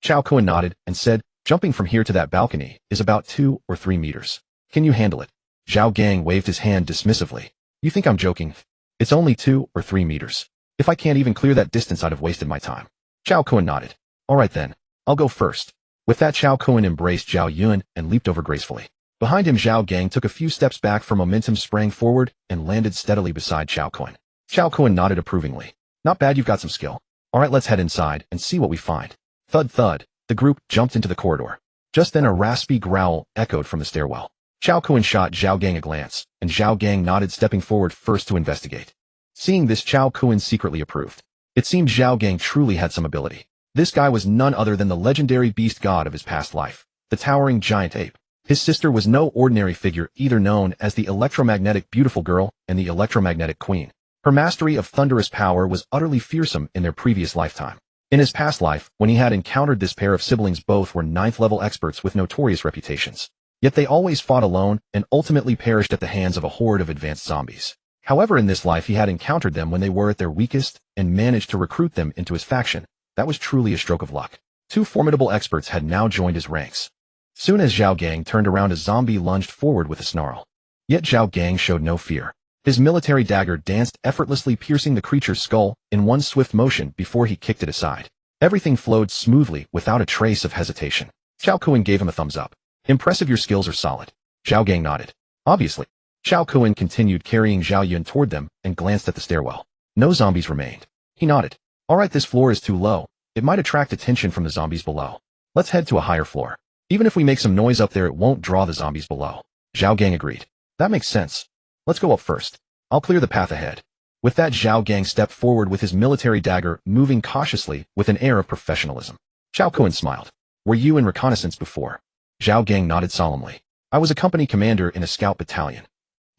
Cao Kun nodded and said, jumping from here to that balcony is about 2 or 3 meters. Can you handle it? Zhao Gang waved his hand dismissively. You think I'm joking? It's only 2 or 3 meters. If I can't even clear that distance, I'd have wasted my time. Cao Kun nodded. Alright then, I'll go first. With that, Cao Kun embraced Zhao Yun and leaped over gracefully. Behind him, Zhao Gang took a few steps back for momentum, sprang forward, and landed steadily beside Cao Kun. Cao Kun nodded approvingly. Not bad, you've got some skill. Alright, let's head inside and see what we find. Thud thud, the group jumped into the corridor. Just then a raspy growl echoed from the stairwell. Cao Kun shot Zhao Gang a glance, and Zhao Gang nodded, stepping forward first to investigate. Seeing this, Cao Kun secretly approved. It seemed Zhao Gang truly had some ability. This guy was none other than the legendary beast god of his past life, the towering giant ape. His sister was no ordinary figure, either known as the electromagnetic beautiful girl and the electromagnetic queen. Her mastery of thunderous power was utterly fearsome in their previous lifetime. In his past life, when he had encountered this pair of siblings, both were 9th-level experts with notorious reputations. Yet they always fought alone and ultimately perished at the hands of a horde of advanced zombies. However, in this life he had encountered them when they were at their weakest and managed to recruit them into his faction. That was truly a stroke of luck. 2 formidable experts had now joined his ranks. Soon as Zhao Gang turned around, a zombie lunged forward with a snarl. Yet Zhao Gang showed no fear. His military dagger danced effortlessly, piercing the creature's skull in one swift motion before he kicked it aside. Everything flowed smoothly without a trace of hesitation. Cao Kun gave him a thumbs up. Impressive, your skills are solid. Zhao Gang nodded. Obviously. Cao Kun continued carrying Zhao Yun toward them and glanced at the stairwell. No zombies remained. He nodded. Alright, this floor is too low. It might attract attention from the zombies below. Let's head to a higher floor. Even if we make some noise up there, it won't draw the zombies below. Zhao Gang agreed. That makes sense. Let's go up first. I'll clear the path ahead. With that, Zhao Gang stepped forward with his military dagger, moving cautiously with an air of professionalism. Cao Kun smiled. Were you in reconnaissance before? Zhao Gang nodded solemnly. I was a company commander in a scout battalion.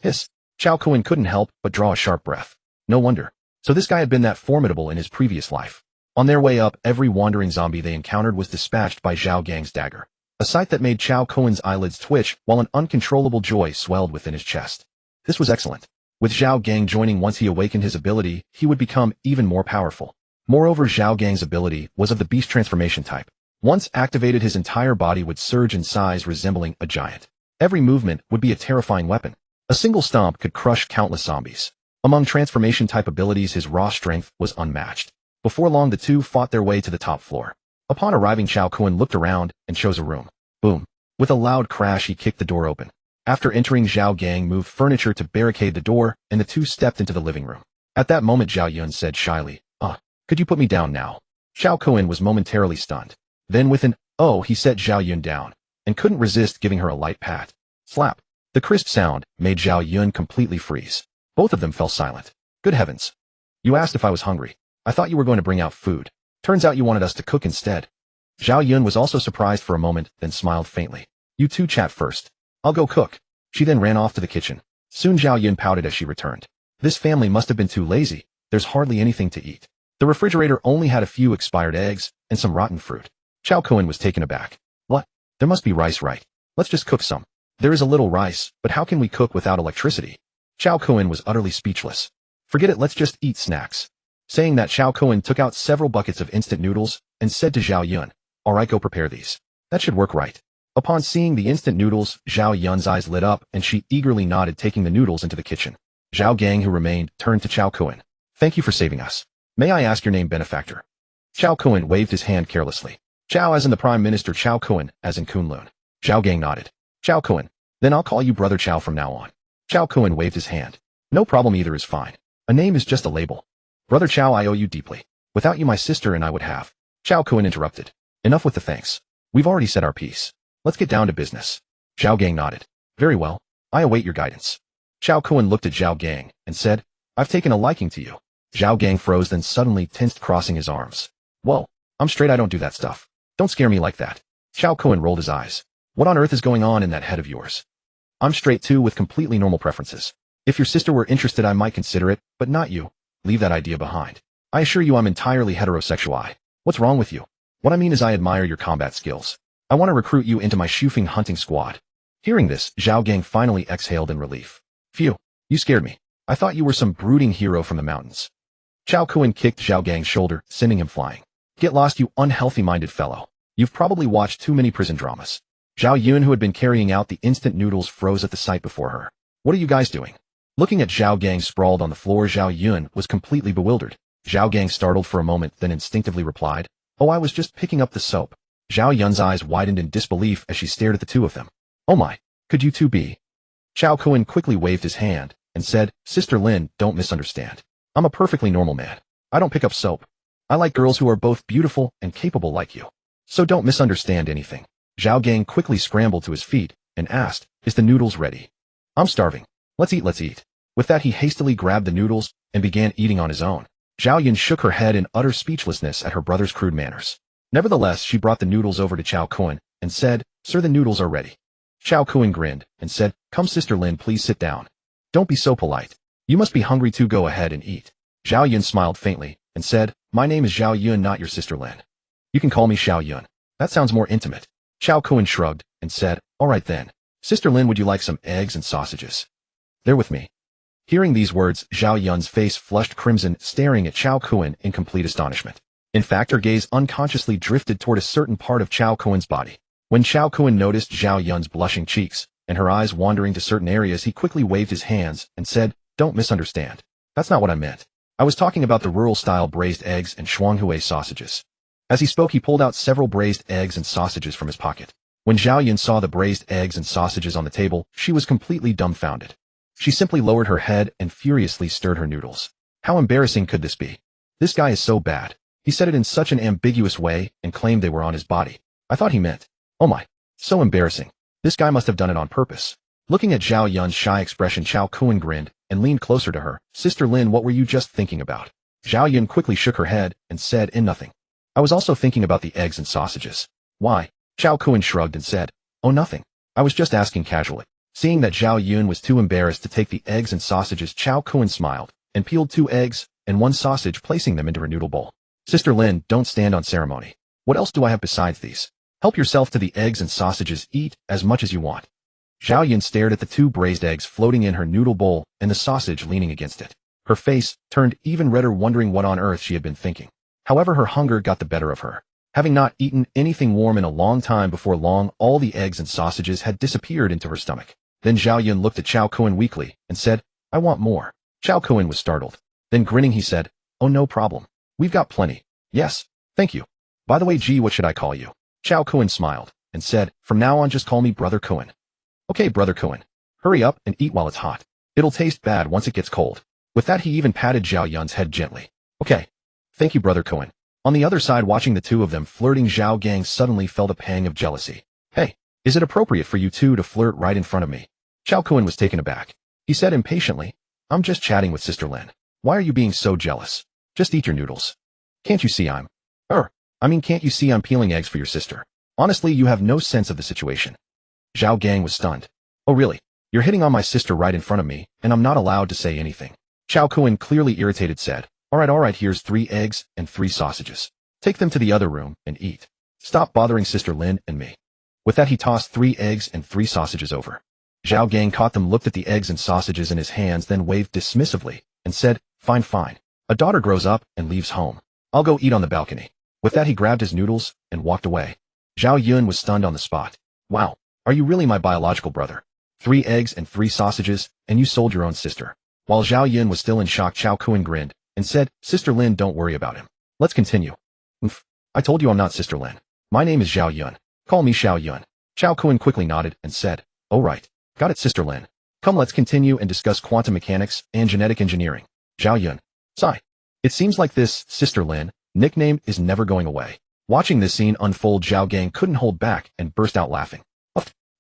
Hiss. Cao Kun couldn't help but draw a sharp breath. No wonder. So this guy had been that formidable in his previous life. On their way up, every wandering zombie they encountered was dispatched by Zhao Gang's dagger. A sight that made Cao Kun's eyelids twitch while an uncontrollable joy swelled within his chest. This was excellent. With Zhao Gang joining once he awakened his ability, he would become even more powerful. Moreover, Zhao Gang's ability was of the beast transformation type. Once activated, his entire body would surge in size, resembling a giant. Every movement would be a terrifying weapon. A single stomp could crush countless zombies. Among transformation-type abilities, his raw strength was unmatched. Before long, the two fought their way to the top floor. Upon arriving, Cao Kun looked around and chose a room. Boom. With a loud crash, he kicked the door open. After entering, Zhao Gang moved furniture to barricade the door, and the two stepped into the living room. At that moment, Zhao Yun said shyly, could you put me down now? Cao Kun was momentarily stunned. Then with an, he set Zhao Yun down, and couldn't resist giving her a light pat. Slap. The crisp sound made Zhao Yun completely freeze. Both of them fell silent. Good heavens. You asked if I was hungry. I thought you were going to bring out food. Turns out you wanted us to cook instead. Zhao Yun was also surprised for a moment, then smiled faintly. You two chat first. I'll go cook. She then ran off to the kitchen. Soon Zhao Yun pouted as she returned. This family must have been too lazy. There's hardly anything to eat. The refrigerator only had a few expired eggs and some rotten fruit. Cao Kun was taken aback. What? There must be rice, right? Let's just cook some. There is a little rice, but how can we cook without electricity? Cao Kun was utterly speechless. Forget it, let's just eat snacks. Saying that, Cao Kun took out several buckets of instant noodles and said to Zhao Yun, alright, go prepare these. That should work, right? Upon seeing the instant noodles, Zhao Yun's eyes lit up and she eagerly nodded, taking the noodles into the kitchen. Zhao Gang, who remained, turned to Cao Kun. Thank you for saving us. May I ask your name, benefactor? Cao Kun waved his hand carelessly. Cao as in the Prime Minister, Cao Kun as in Qin Lan. Zhao Gang nodded. Cao Kun. Then I'll call you Brother Cao from now on. Cao Kun waved his hand. No problem, either is fine. A name is just a label. Brother Cao, I owe you deeply. Without you, my sister and I would have. Cao Kun interrupted. Enough with the thanks. We've already said our piece. Let's get down to business. Zhao Gang nodded. Very well. I await your guidance. Cao Kun looked at Zhao Gang and said, I've taken a liking to you. Zhao Gang froze, then suddenly tensed, crossing his arms. Whoa, I'm straight, I don't do that stuff. Don't scare me like that. Cao Kun rolled his eyes. What on earth is going on in that head of yours? I'm straight too, with completely normal preferences. If your sister were interested, I might consider it, but not you. Leave that idea behind. I assure you I'm entirely heterosexual. What's wrong with you? What I mean is I admire your combat skills. I want to recruit you into my Shufeng hunting squad. Hearing this, Zhao Gang finally exhaled in relief. Phew, you scared me. I thought you were some brooding hero from the mountains. Cao Kun kicked Zhao Gang's shoulder, sending him flying. Get lost, you unhealthy-minded fellow. You've probably watched too many prison dramas. Zhao Yun, who had been carrying out the instant noodles, froze at the sight before her. What are you guys doing? Looking at Zhao Gang sprawled on the floor, Zhao Yun was completely bewildered. Zhao Gang startled for a moment, then instinctively replied, Oh, I was just picking up the soap. Zhao Yun's eyes widened in disbelief as she stared at the two of them. Oh my, could you two be? Cao Kun quickly waved his hand and said, Sister Lin, don't misunderstand. I'm a perfectly normal man. I don't pick up soap. I like girls who are both beautiful and capable like you. So don't misunderstand anything. Zhao Gang quickly scrambled to his feet and asked, Is the noodles ready? I'm starving. Let's eat, let's eat. With that, he hastily grabbed the noodles and began eating on his own. Zhao Yun shook her head in utter speechlessness at her brother's crude manners. Nevertheless, she brought the noodles over to Cao Kun and said, Sir, the noodles are ready. Cao Kun grinned and said, Come, Sister Lin, please sit down. Don't be so polite. You must be hungry too, go ahead and eat. Zhao Yun smiled faintly and said, My name is Zhao Yun, not your Sister Lin. You can call me Xiao Yun. That sounds more intimate. Cao Kun shrugged and said, Alright then. Sister Lin, would you like some eggs and sausages? They're with me. Hearing these words, Zhao Yun's face flushed crimson, staring at Cao Kun in complete astonishment. In fact, her gaze unconsciously drifted toward a certain part of Cao Kun's body. When Cao Kun noticed Zhao Yun's blushing cheeks and her eyes wandering to certain areas, he quickly waved his hands and said, "Don't misunderstand. That's not what I meant. I was talking about the rural-style braised eggs and shuanghui sausages." As he spoke, he pulled out several braised eggs and sausages from his pocket. When Zhao Yun saw the braised eggs and sausages on the table, she was completely dumbfounded. She simply lowered her head and furiously stirred her noodles. How embarrassing could this be? This guy is so bad. He said it in such an ambiguous way and claimed they were on his body. I thought he meant, oh my, so embarrassing. This guy must have done it on purpose. Looking at Zhao Yun's shy expression, Cao Kun grinned and leaned closer to her. "Sister Lin, what were you just thinking about?" Zhao Yun quickly shook her head and said, "Nothing. I was also thinking about the eggs and sausages." "Why?" Cao Kun shrugged and said, "Oh, nothing. I was just asking casually." Seeing that Zhao Yun was too embarrassed to take the eggs and sausages, Cao Kun smiled and peeled 2 eggs and 1 sausage, placing them into her noodle bowl. "Sister Lin, don't stand on ceremony. What else do I have besides these? Help yourself to the eggs and sausages. Eat as much as you want." Zhao Yun stared at the 2 braised eggs floating in her noodle bowl and the sausage leaning against it. Her face turned even redder, wondering what on earth she had been thinking. However, her hunger got the better of her. Having not eaten anything warm in a long time, before long, all the eggs and sausages had disappeared into her stomach. Then Zhao Yun looked at Cao Kun weakly and said, "I want more." Cao Kun was startled. Then grinning, he said, "Oh, no problem. We've got plenty." "Yes, thank you. By the way, gee, what should I call you?" Cao Kun smiled and said, "From now on, just call me Brother Kun." "Okay, Brother Kun. Hurry up and eat while it's hot. It'll taste bad once it gets cold." With that, he even patted Zhao Yun's head gently. "Okay. Thank you, Brother Kun." On the other side, watching the 2 of them flirting, Zhao Gang suddenly felt a pang of jealousy. "Hey, is it appropriate for you 2 to flirt right in front of me?" Cao Kun was taken aback. He said impatiently, "I'm just chatting with Sister Lin. Why are you being so jealous? Just eat your noodles. Can't you see can't you see I'm peeling eggs for your sister? Honestly, you have no sense of the situation." Zhao Gang was stunned. "Oh really? You're hitting on my sister right in front of me, and I'm not allowed to say anything?" Cao Kun, clearly irritated, said, all right, here's 3 eggs and 3 sausages. Take them to the other room and eat. Stop bothering Sister Lin and me." With that, he tossed 3 eggs and 3 sausages over. Zhao Gang caught them, looked at the eggs and sausages in his hands, then waved dismissively and said, Fine. A daughter grows up and leaves home. I'll go eat on the balcony." With that, he grabbed his noodles and walked away. Zhao Yun was stunned on the spot. "Wow, are you really my biological brother? 3 eggs and 3 sausages, and you sold your own sister?" While Zhao Yun was still in shock, Cao Kun grinned and said, "Sister Lin, don't worry about him. Let's continue." "Oof, I told you I'm not Sister Lin. My name is Zhao Yun. Call me Xiao Yun." Cao Kun quickly nodded and said, "Oh right. Got it, Sister Lin. Come, let's continue and discuss quantum mechanics and genetic engineering." Zhao Yun. Sigh. It seems like this Sister Lin nickname is never going away. Watching this scene unfold, Zhao Gang couldn't hold back and burst out laughing.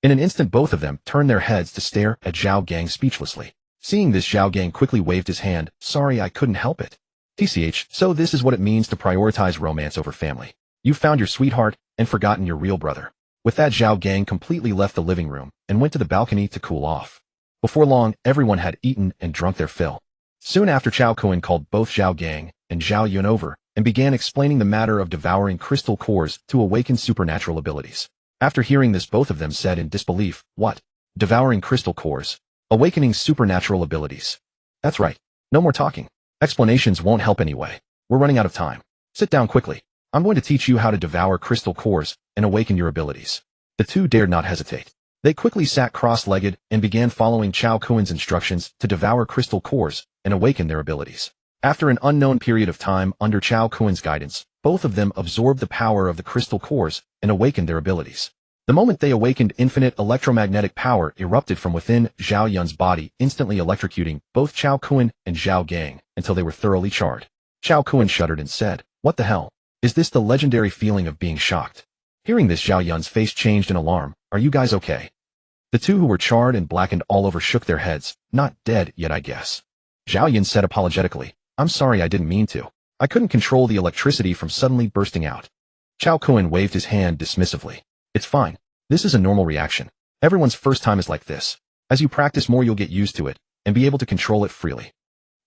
In an instant, both of them turned their heads to stare at Zhao Gang speechlessly. Seeing this, Zhao Gang quickly waved his hand. "Sorry, I couldn't help it." TCH, so this is what it means to prioritize romance over family. You've found your sweetheart and forgotten your real brother. With that, Zhao Gang completely left the living room and went to the balcony to cool off. Before long, everyone had eaten and drunk their fill. Soon after, Cao Kun called both Zhao Gang and Zhao Yun over and began explaining the matter of devouring crystal cores to awaken supernatural abilities. After hearing this, both of them said in disbelief, "What? Devouring crystal cores? Awakening supernatural abilities?" "That's right. No more talking. Explanations won't help anyway. We're running out of time. Sit down quickly. I'm going to teach you how to devour crystal cores and awaken your abilities." The 2 dared not hesitate. They quickly sat cross-legged and began following Cao Kun's instructions to devour crystal cores and awaken their abilities. After an unknown period of time under Cao Kun's guidance, both of them absorbed the power of the crystal cores and awakened their abilities. The moment they awakened, infinite electromagnetic power erupted from within Zhao Yun's body, instantly electrocuting both Cao Kun and Zhao Gang until they were thoroughly charred. Cao Kun shuddered and said, "What the hell? Is this the legendary feeling of being shocked?" Hearing this, Zhao Yun's face changed in alarm. "Are you guys okay?" The 2 who were charred and blackened all over shook their heads. "Not dead yet, I guess." Zhao Yun said apologetically, "I'm sorry, I didn't mean to. I couldn't control the electricity from suddenly bursting out." Cao Kun waved his hand dismissively. "It's fine. This is a normal reaction. Everyone's first time is like this. As you practice more, you'll get used to it and be able to control it freely."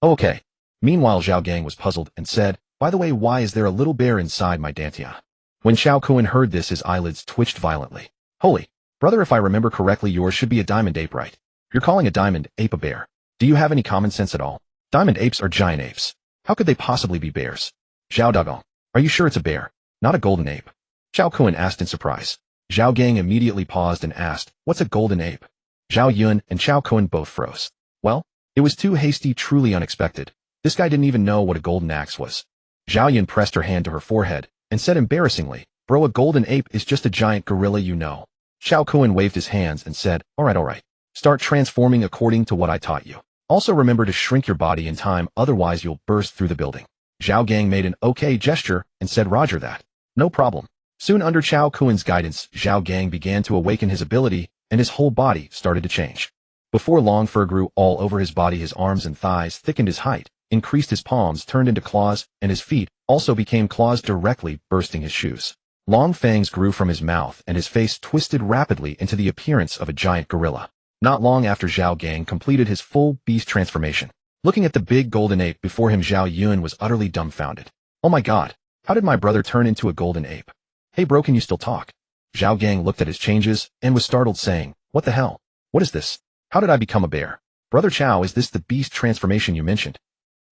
"Oh, okay." Meanwhile, Zhao Gang was puzzled and said, "By the way, why is there a little bear inside my dantia?" When Cao Kun heard this, his eyelids twitched violently. "Holy, brother, if I remember correctly, yours should be a diamond ape, right? You're calling a diamond ape a bear. Do you have any common sense at all? Diamond apes are giant apes. How could they possibly be bears?" "Zhao Dagong, are you sure it's a bear, not a golden ape?" Cao Kun asked in surprise. Zhao Gang immediately paused and asked, "What's a golden ape?" Zhao Yun and Cao Kun both froze. Well, it was too hasty, truly unexpected. This guy didn't even know what a golden axe was. Zhao Yun pressed her hand to her forehead and said embarrassingly, "Bro, a golden ape is just a giant gorilla, you know." Cao Kun waved his hands and said, all right. Start transforming according to what I taught you. Also remember to shrink your body in time, otherwise you'll burst through the building. Zhao Gang made an okay gesture and said roger that. No problem. Soon under Cao Kun's guidance, Zhao Gang began to awaken his ability and his whole body started to change. Before long, fur grew all over his body, his arms and thighs thickened his height, increased his palms, turned into claws, and his feet also became claws directly bursting his shoes. Long fangs grew from his mouth and his face twisted rapidly into the appearance of a giant gorilla. Not long after Zhao Gang completed his full beast transformation. Looking at the big golden ape before him, Zhao Yun was utterly dumbfounded. Oh my god, how did my brother turn into a golden ape? Hey bro, can you still talk? Zhao Gang looked at his changes and was startled, saying, what the hell? What is this? How did I become a bear? Brother Cao, is this the beast transformation you mentioned?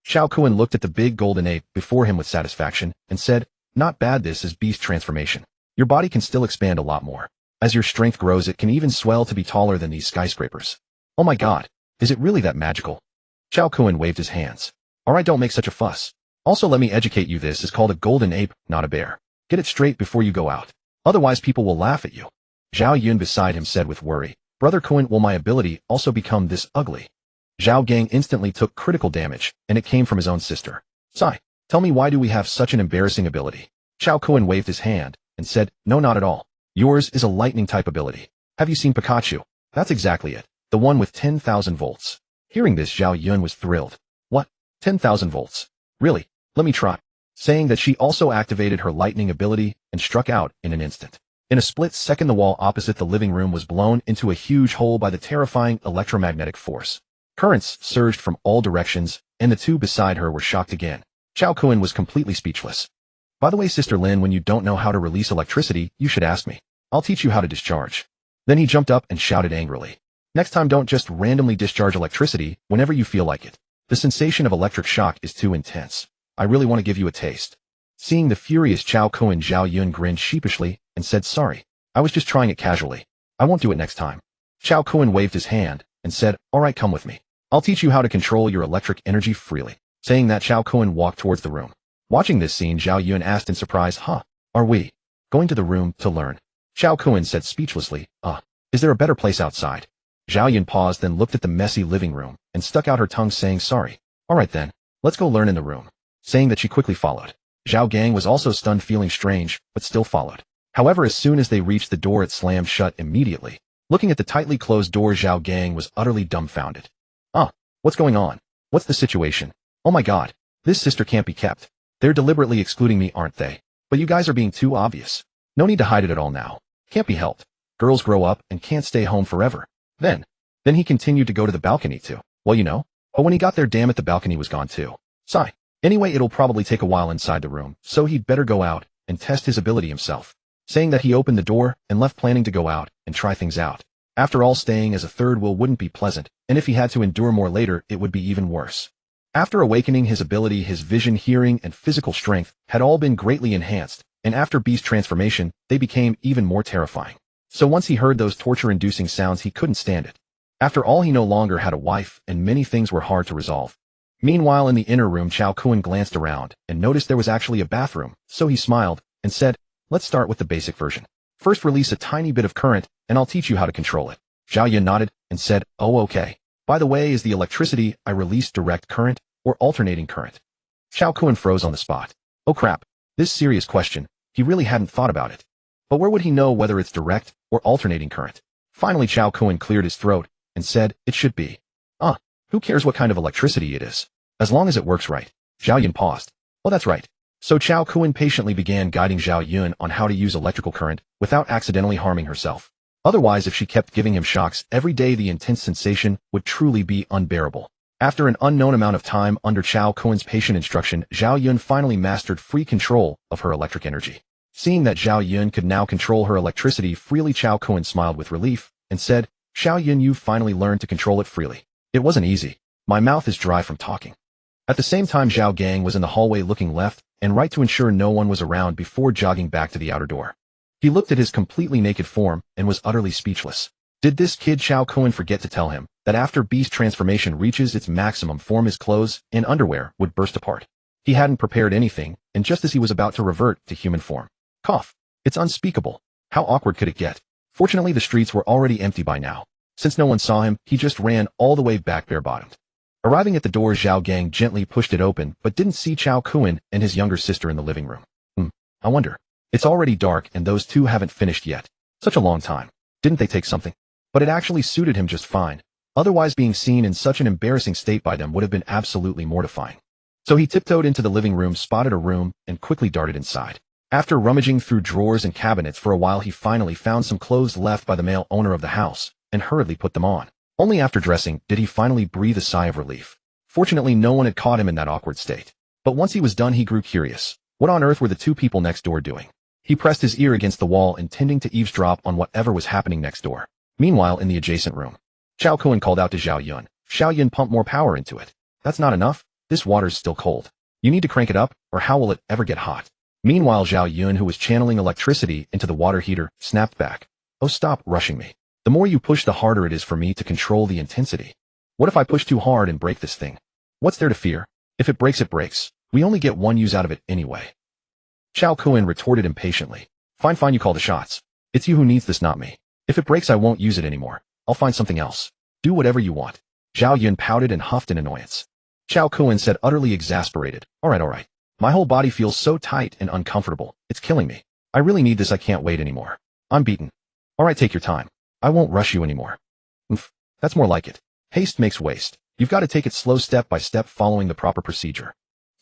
Cao Kun looked at the big golden ape before him with satisfaction and said, not bad, this is beast transformation. Your body can still expand a lot more. As your strength grows, it can even swell to be taller than these skyscrapers. Oh my god, is it really that magical? Cao Kun waved his hands. Alright, don't make such a fuss. Also, let me educate you, this is called a golden ape, not a bear. Get it straight before you go out. Otherwise people will laugh at you. Zhao Yun beside him said with worry, Brother Kun, will my ability also become this ugly? Zhao Gang instantly took critical damage, and it came from his own sister. Sai, tell me, why do we have such an embarrassing ability? Cao Kun waved his hand and said, no, not at all. Yours is a lightning type ability. Have you seen Pikachu? That's exactly it. The one with 10,000 volts. Hearing this, Zhao Yun was thrilled. What? 10,000 volts? Really? Let me try. Saying that, she also activated her lightning ability and struck out in an instant. In a split second, the wall opposite the living room was blown into a huge hole by the terrifying electromagnetic force. Currents surged from all directions, and the two beside her were shocked again. Cao Kun was completely speechless. By the way, Sister Lin, when you don't know how to release electricity, you should ask me. I'll teach you how to discharge. Then he jumped up and shouted angrily. Next time, don't just randomly discharge electricity whenever you feel like it. The sensation of electric shock is too intense. I really want to give you a taste. Seeing the furious Cao Kun, Zhao Yun grinned sheepishly and said, sorry, I was just trying it casually. I won't do it next time. Cao Kun waved his hand and said, alright, come with me. I'll teach you how to control your electric energy freely. Saying that, Cao Kun walked towards the room. Watching this scene, Zhao Yun asked in surprise, are we going to the room to learn? Cao Kun said speechlessly, is there a better place outside? Zhao Yun paused, then looked at the messy living room and stuck out her tongue, saying, sorry. Alright then, let's go learn in the room. Saying that, she quickly followed. Zhao Gang was also stunned, feeling strange, but still followed. However, as soon as they reached the door, it slammed shut immediately. Looking at the tightly closed door, Zhao Gang was utterly dumbfounded. What's going on? What's the situation? Oh my god, this sister can't be kept. They're deliberately excluding me, aren't they? But you guys are being too obvious. No need to hide it at all now. Can't be helped. Girls grow up and can't stay home forever. Then he continued to go to the balcony too. Well, you know. But when he got there, damn it, the balcony was gone too. Sigh. Anyway, it'll probably take a while inside the room, so he'd better go out and test his ability himself. Saying that, he opened the door and left, planning to go out and try things out. After all, staying as a third wheel wouldn't be pleasant, and if he had to endure more later, it would be even worse. After awakening his ability, his vision, hearing, and physical strength had all been greatly enhanced, and after beast transformation, they became even more terrifying. So once he heard those torture-inducing sounds, he couldn't stand it. After all, he no longer had a wife, and many things were hard to resolve. Meanwhile, in the inner room, Cao Kun glanced around and noticed there was actually a bathroom, so he smiled and said, let's start with the basic version. First, release a tiny bit of current, and I'll teach you how to control it. Zhao Yun nodded and said, oh okay. By the way, is the electricity I release direct current or alternating current? Cao Kun froze on the spot. Oh crap, this serious question, he really hadn't thought about it. But where would he know whether it's direct or alternating current? Finally, Cao Kun cleared his throat and said, it should be. Who cares what kind of electricity it is? As long as it works right. Zhao Yun paused. Oh, that's right. So Cao Kun patiently began guiding Zhao Yun on how to use electrical current without accidentally harming herself. Otherwise, if she kept giving him shocks every day, the intense sensation would truly be unbearable. After an unknown amount of time under Cao Kun's patient instruction, Zhao Yun finally mastered free control of her electric energy. Seeing that Zhao Yun could now control her electricity freely, Cao Kun smiled with relief and said, Zhao Yun, you've finally learned to control it freely. It wasn't easy. My mouth is dry from talking. At the same time, Zhao Gang was in the hallway looking left and right to ensure no one was around before jogging back to the outer door. He looked at his completely naked form and was utterly speechless. Did this kid Cao Kun forget to tell him that after beast transformation reaches its maximum form his clothes and underwear would burst apart? He hadn't prepared anything, and just as he was about to revert to human form. Cough. It's unspeakable. How awkward could it get? Fortunately the streets were already empty by now. Since no one saw him, he just ran all the way back bare-bottomed. Arriving at the door, Zhao Gang gently pushed it open but didn't see Cao Kun and his younger sister in the living room. I wonder. It's already dark and those two haven't finished yet. Such a long time. Didn't they take something? But it actually suited him just fine. Otherwise being seen in such an embarrassing state by them would have been absolutely mortifying. So he tiptoed into the living room, spotted a room, and quickly darted inside. After rummaging through drawers and cabinets for a while, he finally found some clothes left by the male owner of the house and hurriedly put them on. Only after dressing did he finally breathe a sigh of relief. Fortunately, no one had caught him in that awkward state. But once he was done, he grew curious. What on earth were the two people next door doing? He pressed his ear against the wall, intending to eavesdrop on whatever was happening next door. Meanwhile, in the adjacent room, Cao Kun called out to Zhao Yun. Zhao Yun, pump more power into it. That's not enough. This water's still cold. You need to crank it up, or how will it ever get hot? Meanwhile, Zhao Yun, who was channeling electricity into the water heater, snapped back. Oh, stop rushing me. The more you push, the harder it is for me to control the intensity. What if I push too hard and break this thing? What's there to fear? If it breaks, it breaks. We only get one use out of it anyway. Cao Kun retorted impatiently. Fine, you call the shots. It's you who needs this, not me. If it breaks, I won't use it anymore. I'll find something else. Do whatever you want. Zhao Yun pouted and huffed in annoyance. Cao Kun said, utterly exasperated. All right. My whole body feels so tight and uncomfortable. It's killing me. I really need this. I can't wait anymore. I'm beaten. All right, take your time. I won't rush you anymore. That's more like it. Haste makes waste. You've got to take it slow, step by step, following the proper procedure.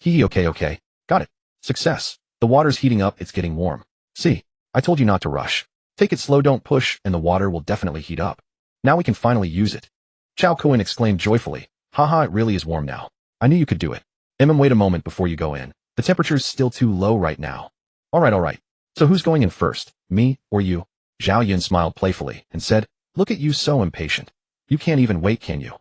Okay. Got it. Success. The water's heating up, it's getting warm. See, I told you not to rush. Take it slow, don't push, and the water will definitely heat up. Now we can finally use it. Cao Kun exclaimed joyfully. Haha, it really is warm now. I knew you could do it. Wait a moment before you go in. The temperature's still too low right now. All right. So who's going in first, me or you? Zhao Yun smiled playfully and said, look at you, so impatient. You can't even wait, can you?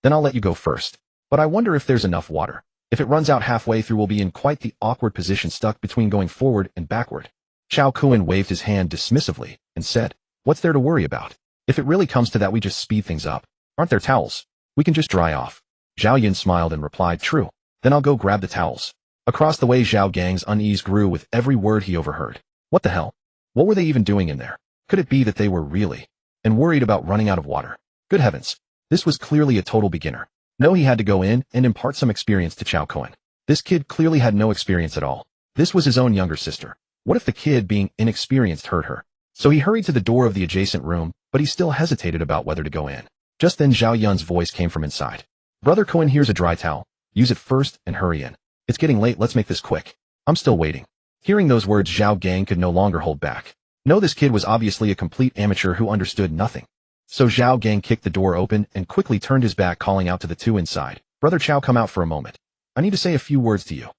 Then I'll let you go first. But I wonder if there's enough water. If it runs out halfway through, we'll be in quite the awkward position, stuck between going forward and backward. Cao Kun waved his hand dismissively and said, what's there to worry about? If it really comes to that, we just speed things up. Aren't there towels? We can just dry off. Zhao Yun smiled and replied, true. Then I'll go grab the towels. Across the way, Zhao Gang's unease grew with every word he overheard. What the hell? What were they even doing in there? Could it be that they were really and worried about running out of water? Good heavens. This was clearly a total beginner. No, he had to go in and impart some experience to Cao Kun. This kid clearly had no experience at all. This was his own younger sister. What if the kid, being inexperienced, hurt her? So he hurried to the door of the adjacent room, but he still hesitated about whether to go in. Just then Zhao Yun's voice came from inside. Brother Kun, here's a dry towel. Use it first and hurry in. It's getting late, let's make this quick. I'm still waiting. Hearing those words, Zhao Gang could no longer hold back. No, this kid was obviously a complete amateur who understood nothing. So Zhao Gang kicked the door open and quickly turned his back, calling out to the two inside. Brother Cao, come out for a moment. I need to say a few words to you.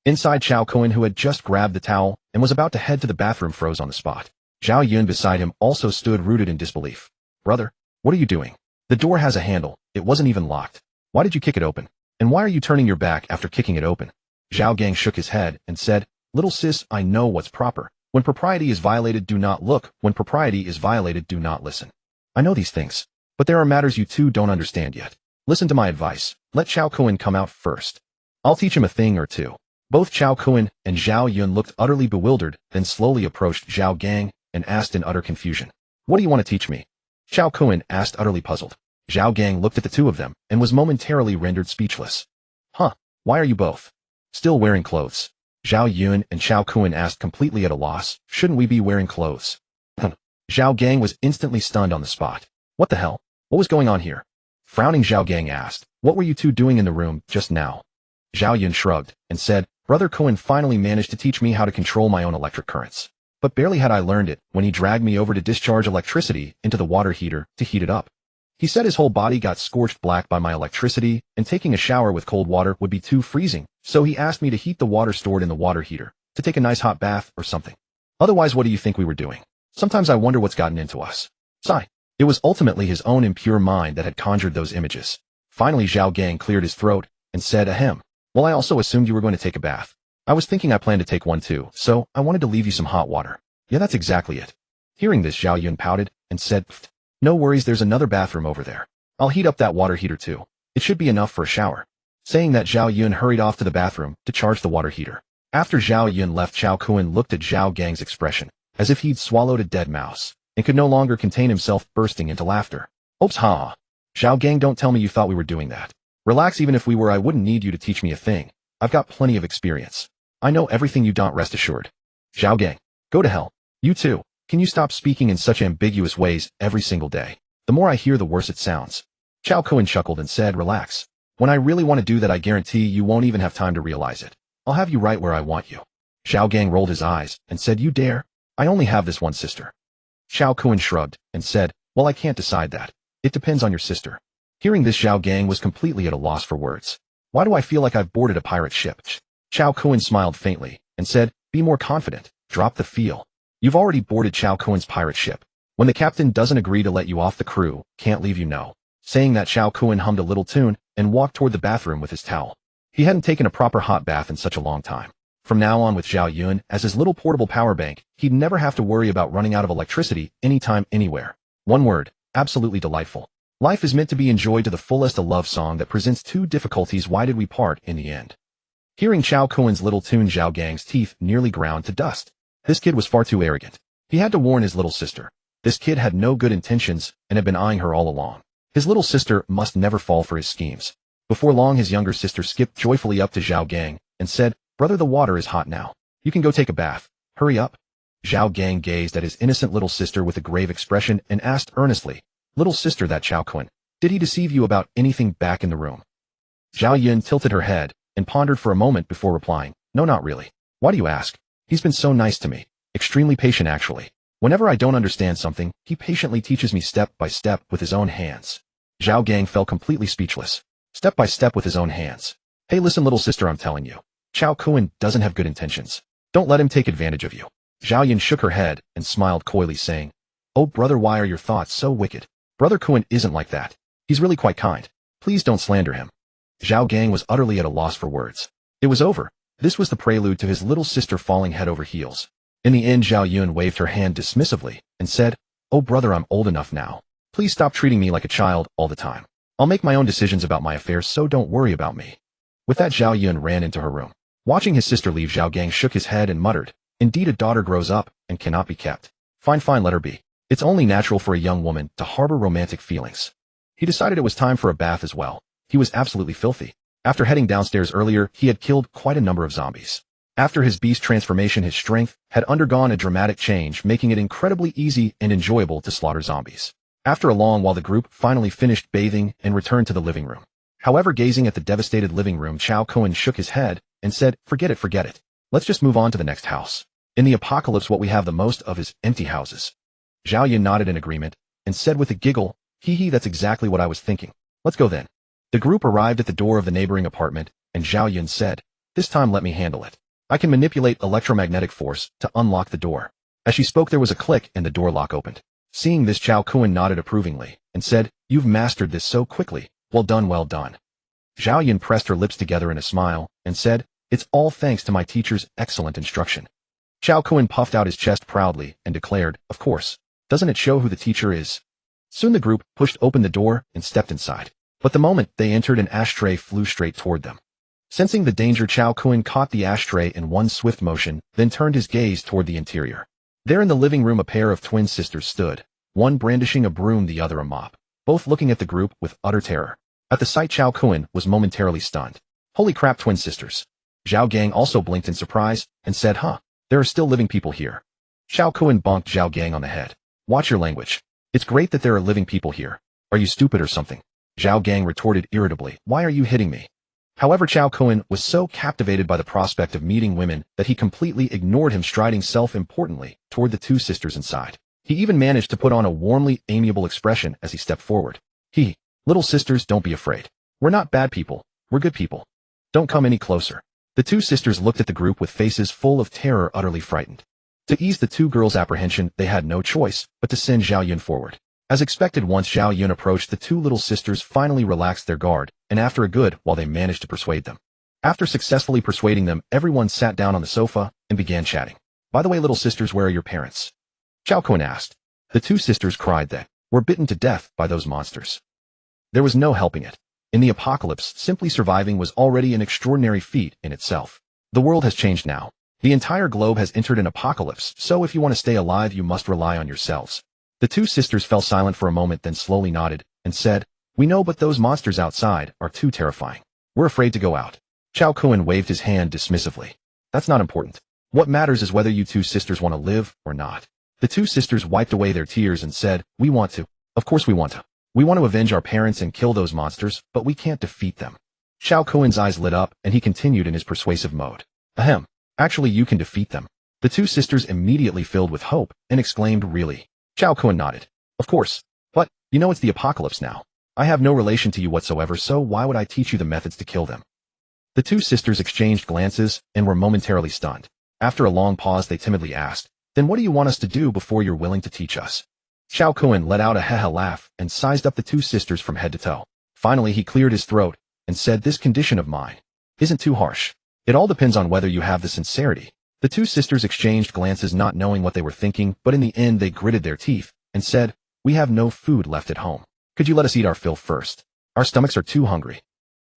Inside, Cao Kun, who had just grabbed the towel and was about to head to the bathroom, froze on the spot. Zhao Yun beside him also stood rooted in disbelief. Brother, what are you doing? The door has a handle. It wasn't even locked. Why did you kick it open? And why are you turning your back after kicking it open? Zhao Gang shook his head and said, little sis, I know what's proper. When propriety is violated, do not look. When propriety is violated, do not listen. I know these things, but there are matters you two don't understand yet. Listen to my advice. Let Cao Kun come out first. I'll teach him a thing or two. Both Cao Kun and Zhao Yun looked utterly bewildered, then slowly approached Zhao Gang and asked in utter confusion. What do you want to teach me? Cao Kun asked, utterly puzzled. Zhao Gang looked at the two of them and was momentarily rendered speechless. Why are you both still wearing clothes? Zhao Yun and Cao Kun asked, completely at a loss. Shouldn't we be wearing clothes? Zhao Gang was instantly stunned on the spot. What the hell? What was going on here? Frowning, Zhao Gang asked, what were you two doing in the room just now? Zhao Yun shrugged and said, Brother Kun finally managed to teach me how to control my own electric currents. But barely had I learned it when he dragged me over to discharge electricity into the water heater to heat it up. He said his whole body got scorched black by my electricity, and taking a shower with cold water would be too freezing, so he asked me to heat the water stored in the water heater, to take a nice hot bath or something. Otherwise, what do you think we were doing? Sometimes I wonder what's gotten into us. Sigh. It was ultimately his own impure mind that had conjured those images. Finally, Zhao Gang cleared his throat and said, ahem. Well, I also assumed you were going to take a bath. I was thinking I planned to take one too, so I wanted to leave you some hot water. Yeah, that's exactly it. Hearing this, Zhao Yun pouted and said, "Pfft, no worries, there's another bathroom over there. I'll heat up that water heater too. It should be enough for a shower." Saying that, Zhao Yun hurried off to the bathroom to charge the water heater. After Zhao Yun left, Cao Kun looked at Zhao Gang's expression, as if he'd swallowed a dead mouse, and could no longer contain himself, bursting into laughter. "Oops, ha! Zhao Gang, don't tell me you thought we were doing that. Relax, even if we were, I wouldn't need you to teach me a thing. I've got plenty of experience. I know everything you don't, rest assured." "Zhao Gang, go to hell. You too. Can you stop speaking in such ambiguous ways every single day? The more I hear, the worse it sounds." Cao Kun chuckled and said, "Relax. When I really want to do that, I guarantee you won't even have time to realize it. I'll have you right where I want you." Zhao Gang rolled his eyes and said, "You dare? I only have this one sister." Cao Kun shrugged and said, "Well, I can't decide that. It depends on your sister." Hearing this, Zhao Gang was completely at a loss for words. "Why do I feel like I've boarded a pirate ship?" Cao Kun smiled faintly and said, "Be more confident. Drop the feel. You've already boarded Cao Kun's pirate ship. When the captain doesn't agree to let you off, the crew can't leave you know." Saying that, Cao Kun hummed a little tune and walked toward the bathroom with his towel. He hadn't taken a proper hot bath in such a long time. From now on, with Zhao Yun as his little portable power bank, he'd never have to worry about running out of electricity anytime, anywhere. One word: absolutely delightful. Life is meant to be enjoyed to the fullest. A love song that presents two difficulties: why did we part in the end? Hearing Cao Kun's little tune, Zhao Gang's teeth nearly ground to dust. This kid was far too arrogant. He had to warn his little sister. This kid had no good intentions and had been eyeing her all along. His little sister must never fall for his schemes. Before long, his younger sister skipped joyfully up to Zhao Gang and said, "Brother, the water is hot now. You can go take a bath. Hurry up." Zhao Gang gazed at his innocent little sister with a grave expression and asked earnestly, "Little sister, that Cao Kun, did he deceive you about anything back in the room?" Zhao Yun tilted her head and pondered for a moment before replying, "No, not really. Why do you ask? He's been so nice to me. Extremely patient, actually. Whenever I don't understand something, he patiently teaches me step by step with his own hands." Zhao Gang fell completely speechless. Step by step with his own hands. "Hey, listen, little sister, I'm telling you. Cao Kun doesn't have good intentions. Don't let him take advantage of you." Zhao Yun shook her head and smiled coyly, saying, "Oh, brother, why are your thoughts so wicked? Brother Kun isn't like that. He's really quite kind. Please don't slander him." Zhao Gang was utterly at a loss for words. It was over. This was the prelude to his little sister falling head over heels. In the end, Zhao Yun waved her hand dismissively and said, "Oh, brother, I'm old enough now. Please stop treating me like a child all the time. I'll make my own decisions about my affairs, so don't worry about me." With that, Zhao Yun ran into her room. Watching his sister leave, Zhao Gang shook his head and muttered, "Indeed, a daughter grows up and cannot be kept. Fine, fine, let her be. It's only natural for a young woman to harbor romantic feelings." He decided it was time for a bath as well. He was absolutely filthy. After heading downstairs earlier, he had killed quite a number of zombies. After his beast transformation, his strength had undergone a dramatic change, making it incredibly easy and enjoyable to slaughter zombies. After a long while, the group finally finished bathing and returned to the living room. However, gazing at the devastated living room, Cao Kun shook his head and said, forget it. Let's just move on to the next house. In the apocalypse, what we have the most of is empty houses." Zhao Yun nodded in agreement and said with a giggle, hee, that's exactly what I was thinking. Let's go then." The group arrived at the door of the neighboring apartment, and Zhao Yun said, "This time let me handle it. I can manipulate electromagnetic force to unlock the door." As she spoke, there was a click and the door lock opened. Seeing this, Cao Kun nodded approvingly and said, "You've mastered this so quickly. Well done, well done." Zhao Yun pressed her lips together in a smile and said, "It's all thanks to my teacher's excellent instruction." Cao Kun puffed out his chest proudly and declared, "Of course. Doesn't it show who the teacher is?" Soon the group pushed open the door and stepped inside. But the moment they entered, an ashtray flew straight toward them. Sensing the danger, Cao Kun caught the ashtray in one swift motion, then turned his gaze toward the interior. There in the living room, a pair of twin sisters stood, one brandishing a broom, the other a mop, both looking at the group with utter terror. At the sight, Cao Kun was momentarily stunned. Holy crap, twin sisters. Zhao Gang also blinked in surprise and said, there are still living people here. Cao Kun bonked Zhao Gang on the head. "Watch your language. It's great that there are living people here. Are you stupid or something?" Zhao Gang retorted irritably, "Why are you hitting me?" However, Cao Kun was so captivated by the prospect of meeting women that he completely ignored him, striding self-importantly toward the two sisters inside. He even managed to put on a warmly amiable expression as he stepped forward. "Little sisters, don't be afraid. We're not bad people. We're good people. Don't come any closer." The two sisters looked at the group with faces full of terror, utterly frightened. To ease the two girls' apprehension, they had no choice but to send Zhao Yun forward. As expected, once Zhao Yun approached, the two little sisters finally relaxed their guard, and after a good while they managed to persuade them. After successfully persuading them, everyone sat down on the sofa and began chatting. By the way, little sisters, where are your parents? Cao Kun asked. The two sisters cried they were bitten to death by those monsters. There was no helping it. In the apocalypse, simply surviving was already an extraordinary feat in itself. The world has changed now. The entire globe has entered an apocalypse, so if you want to stay alive, you must rely on yourselves. The two sisters fell silent for a moment, then slowly nodded and said, "We know, but those monsters outside are too terrifying. We're afraid to go out." Cao Kun waved his hand dismissively. "That's not important. What matters is whether you two sisters want to live or not." The two sisters wiped away their tears and said, "We want to. Of course we want to. We want to avenge our parents and kill those monsters, but we can't defeat them." Cao Kun's eyes lit up, and he continued in his persuasive mode. "Ahem. Actually, you can defeat them." The two sisters immediately filled with hope and exclaimed, "Really?" Cao Kun nodded. "Of course. But, you know, it's the apocalypse now. I have no relation to you whatsoever, so why would I teach you the methods to kill them?" The two sisters exchanged glances and were momentarily stunned. After a long pause, they timidly asked, "Then what do you want us to do before you're willing to teach us?" Cao Kun let out a ha-ha laugh and sized up the two sisters from head to toe. Finally, he cleared his throat and said, "This condition of mine isn't too harsh. It all depends on whether you have the sincerity." The two sisters exchanged glances, not knowing what they were thinking, but in the end they gritted their teeth and said, "We have no food left at home. Could you let us eat our fill first? Our stomachs are too hungry."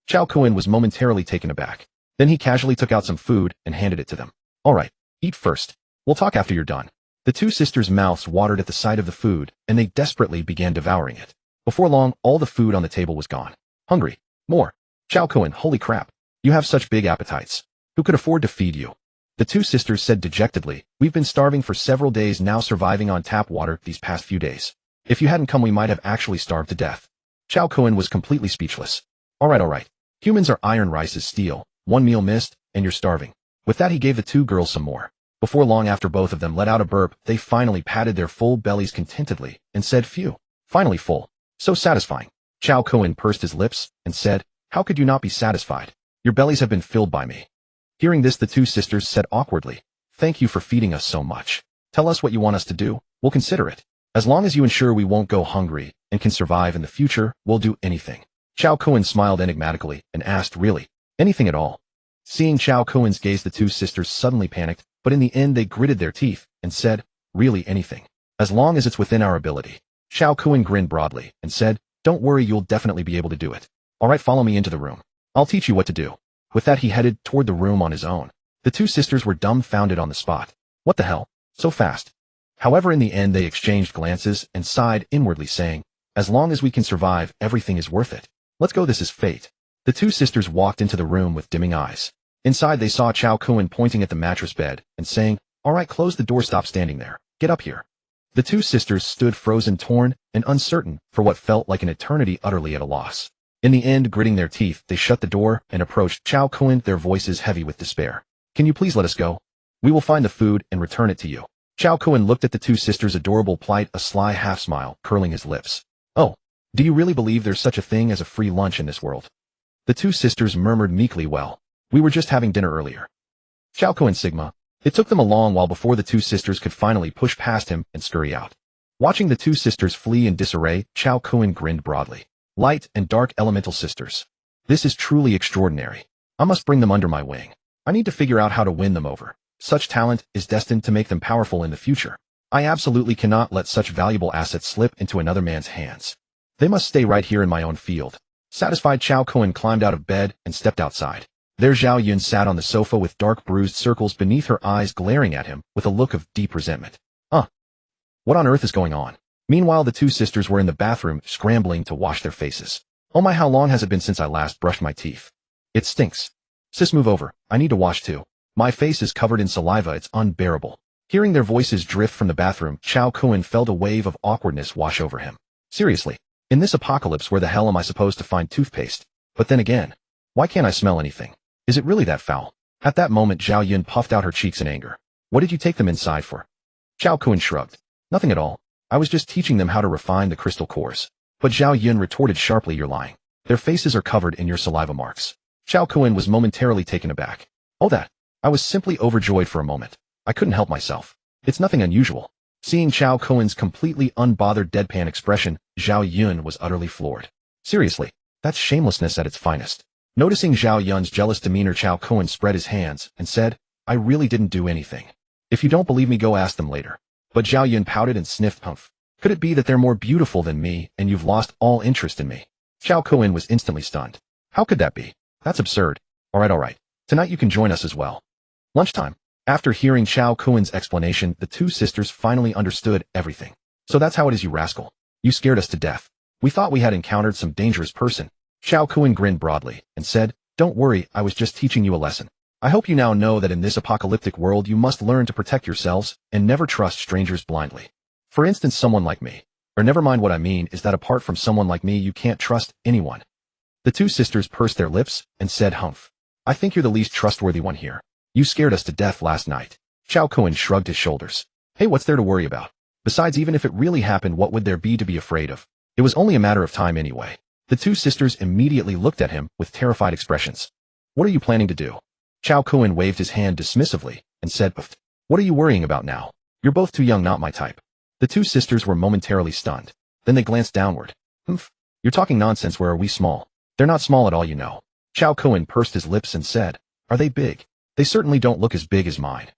Cao Kun was momentarily taken aback. Then he casually took out some food and handed it to them. "All right, eat first. We'll talk after you're done." The two sisters' mouths watered at the sight of the food, and they desperately began devouring it. Before long, all the food on the table was gone. "Hungry? More? Cao Kun, holy crap. You have such big appetites. Who could afford to feed you?" The two sisters said dejectedly, "We've been starving for several days now, surviving on tap water these past few days. If you hadn't come, we might have actually starved to death." Cao Kun was completely speechless. All right. Humans are iron, rice is steel. One meal missed, and you're starving." With that, he gave the two girls some more. Before long, after both of them let out a burp, they finally patted their full bellies contentedly and said, "Phew, finally full. So satisfying." Cao Kun pursed his lips and said, "How could you not be satisfied? Your bellies have been filled by me." Hearing this, the two sisters said awkwardly, "Thank you for feeding us so much. Tell us what you want us to do. We'll consider it. As long as you ensure we won't go hungry and can survive in the future, we'll do anything." Cao Kun smiled enigmatically and asked, "Really? Anything at all?" Seeing Cao Kun's gaze, the two sisters suddenly panicked, but in the end they gritted their teeth and said, "Really anything. As long as it's within our ability." Cao Kun grinned broadly and said, "Don't worry, you'll definitely be able to do it. All right, follow me into the room. I'll teach you what to do." With that, he headed toward the room on his own. The two sisters were dumbfounded on the spot. What the hell? So fast. However, in the end they exchanged glances and sighed inwardly, saying, "As long as we can survive, everything is worth it. Let's go, this is fate." The two sisters walked into the room with dimming eyes. Inside, they saw Cao Kun pointing at the mattress bed and saying, "All right, close the door, stop standing there. Get up here." The two sisters stood frozen, torn, and uncertain for what felt like an eternity, utterly at a loss. In the end, gritting their teeth, they shut the door and approached Cao Kun, their voices heavy with despair. "Can you please let us go? We will find the food and return it to you." Cao Kun looked at the two sisters' adorable plight, a sly half-smile curling his lips. "Oh, do you really believe there's such a thing as a free lunch in this world?" The two sisters murmured meekly, "Well, we were just having dinner earlier." Cao Kun Sigma. It took them a long while before the two sisters could finally push past him and scurry out. Watching the two sisters flee in disarray, Cao Kun grinned broadly. Light and dark elemental sisters. This is truly extraordinary. I must bring them under my wing. I need to figure out how to win them over. Such talent is destined to make them powerful in the future. I absolutely cannot let such valuable assets slip into another man's hands. They must stay right here in my own field. Satisfied, Cao Kun climbed out of bed and stepped outside. There Zhao Yun sat on the sofa with dark bruised circles beneath her eyes, glaring at him with a look of deep resentment. What on earth is going on? Meanwhile, the two sisters were in the bathroom, scrambling to wash their faces. "Oh my, how long has it been since I last brushed my teeth? It stinks. Sis, move over. I need to wash too. My face is covered in saliva, it's unbearable." Hearing their voices drift from the bathroom, Cao Kun felt a wave of awkwardness wash over him. Seriously, in this apocalypse, where the hell am I supposed to find toothpaste? But then again, why can't I smell anything? Is it really that foul? At that moment, Zhao Yun puffed out her cheeks in anger. "What did you take them inside for?" Cao Kun shrugged. "Nothing at all. I was just teaching them how to refine the crystal cores." But Zhao Yun retorted sharply, "You're lying. Their faces are covered in your saliva marks." Cao Kun was momentarily taken aback. "Oh, that. I was simply overjoyed for a moment. I couldn't help myself. It's nothing unusual." Seeing Cao Kun's completely unbothered deadpan expression, Zhao Yun was utterly floored. Seriously, that's shamelessness at its finest. Noticing Zhao Yun's jealous demeanor, Cao Kun spread his hands and said, "I really didn't do anything." If you don't believe me, go ask them later. But Zhao Yun pouted and sniffed. Humph. Could it be that they're more beautiful than me and you've lost all interest in me? Cao Kun was instantly stunned. How could that be? That's absurd. Alright. Tonight you can join us as well. Lunchtime. After hearing Cao Kun's explanation, the two sisters finally understood everything. So that's how it is, you rascal. You scared us to death. We thought we had encountered some dangerous person. Cao Kun grinned broadly and said, Don't worry, I was just teaching you a lesson. I hope you now know that in this apocalyptic world you must learn to protect yourselves and never trust strangers blindly. For instance, someone like me. Or never mind, what I mean is that apart from someone like me you can't trust anyone. The two sisters pursed their lips and said, Humph. I think you're the least trustworthy one here. You scared us to death last night. Cao Kun shrugged his shoulders. Hey, what's there to worry about? Besides, even if it really happened, what would there be to be afraid of? It was only a matter of time anyway. The two sisters immediately looked at him with terrified expressions. What are you planning to do? Cao Kun waved his hand dismissively and said, What are you worrying about now? You're both too young, not my type. The two sisters were momentarily stunned. Then they glanced downward. You're talking nonsense. Where are we small? They're not small at all, you know. Cao Kun pursed his lips and said, Are they big? They certainly don't look as big as mine.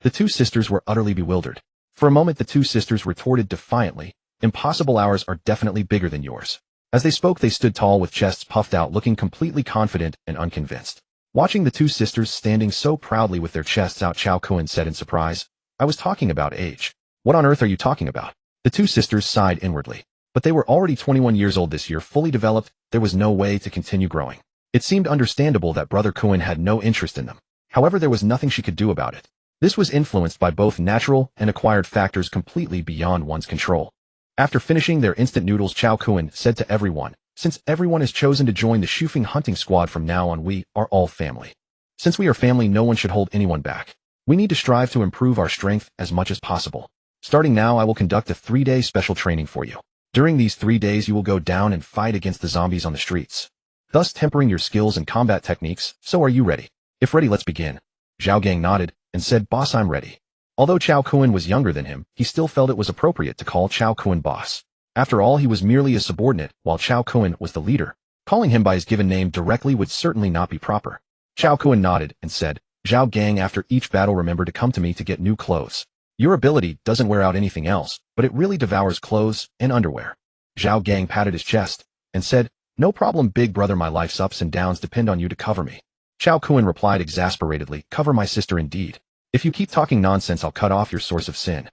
The two sisters were utterly bewildered. For a moment the two sisters retorted defiantly, Impossible, ours are definitely bigger than yours. As they spoke they stood tall with chests puffed out, looking completely confident and unconvinced. Watching the two sisters standing so proudly with their chests out, Cao Kun said in surprise, I was talking about age. What on earth are you talking about? The two sisters sighed inwardly. But they were already 21 years old this year, fully developed. There was no way to continue growing. It seemed understandable that Brother Kun had no interest in them. However, there was nothing she could do about it. This was influenced by both natural and acquired factors completely beyond one's control. After finishing their instant noodles, Cao Kun said to everyone, Since everyone has chosen to join the Shufeng hunting squad from now on, we are all family. Since we are family, no one should hold anyone back. We need to strive to improve our strength as much as possible. Starting now, I will conduct a 3-day special training for you. During these 3 days you will go down and fight against the zombies on the streets, thus tempering your skills and combat techniques. So are you ready? If ready, let's begin. Zhao Gang nodded and said, Boss, I'm ready. Although Cao Kun was younger than him, he still felt it was appropriate to call Cao Kun boss. After all, he was merely a subordinate, while Cao Kun was the leader. Calling him by his given name directly would certainly not be proper. Cao Kun nodded and said, Zhao Gang, after each battle remember to come to me to get new clothes. Your ability doesn't wear out anything else, but it really devours clothes and underwear. Zhao Gang patted his chest and said, No problem, big brother, my life's ups and downs depend on you to cover me. Cao Kun replied exasperatedly, Cover my sister indeed. If you keep talking nonsense, I'll cut off your source of sin.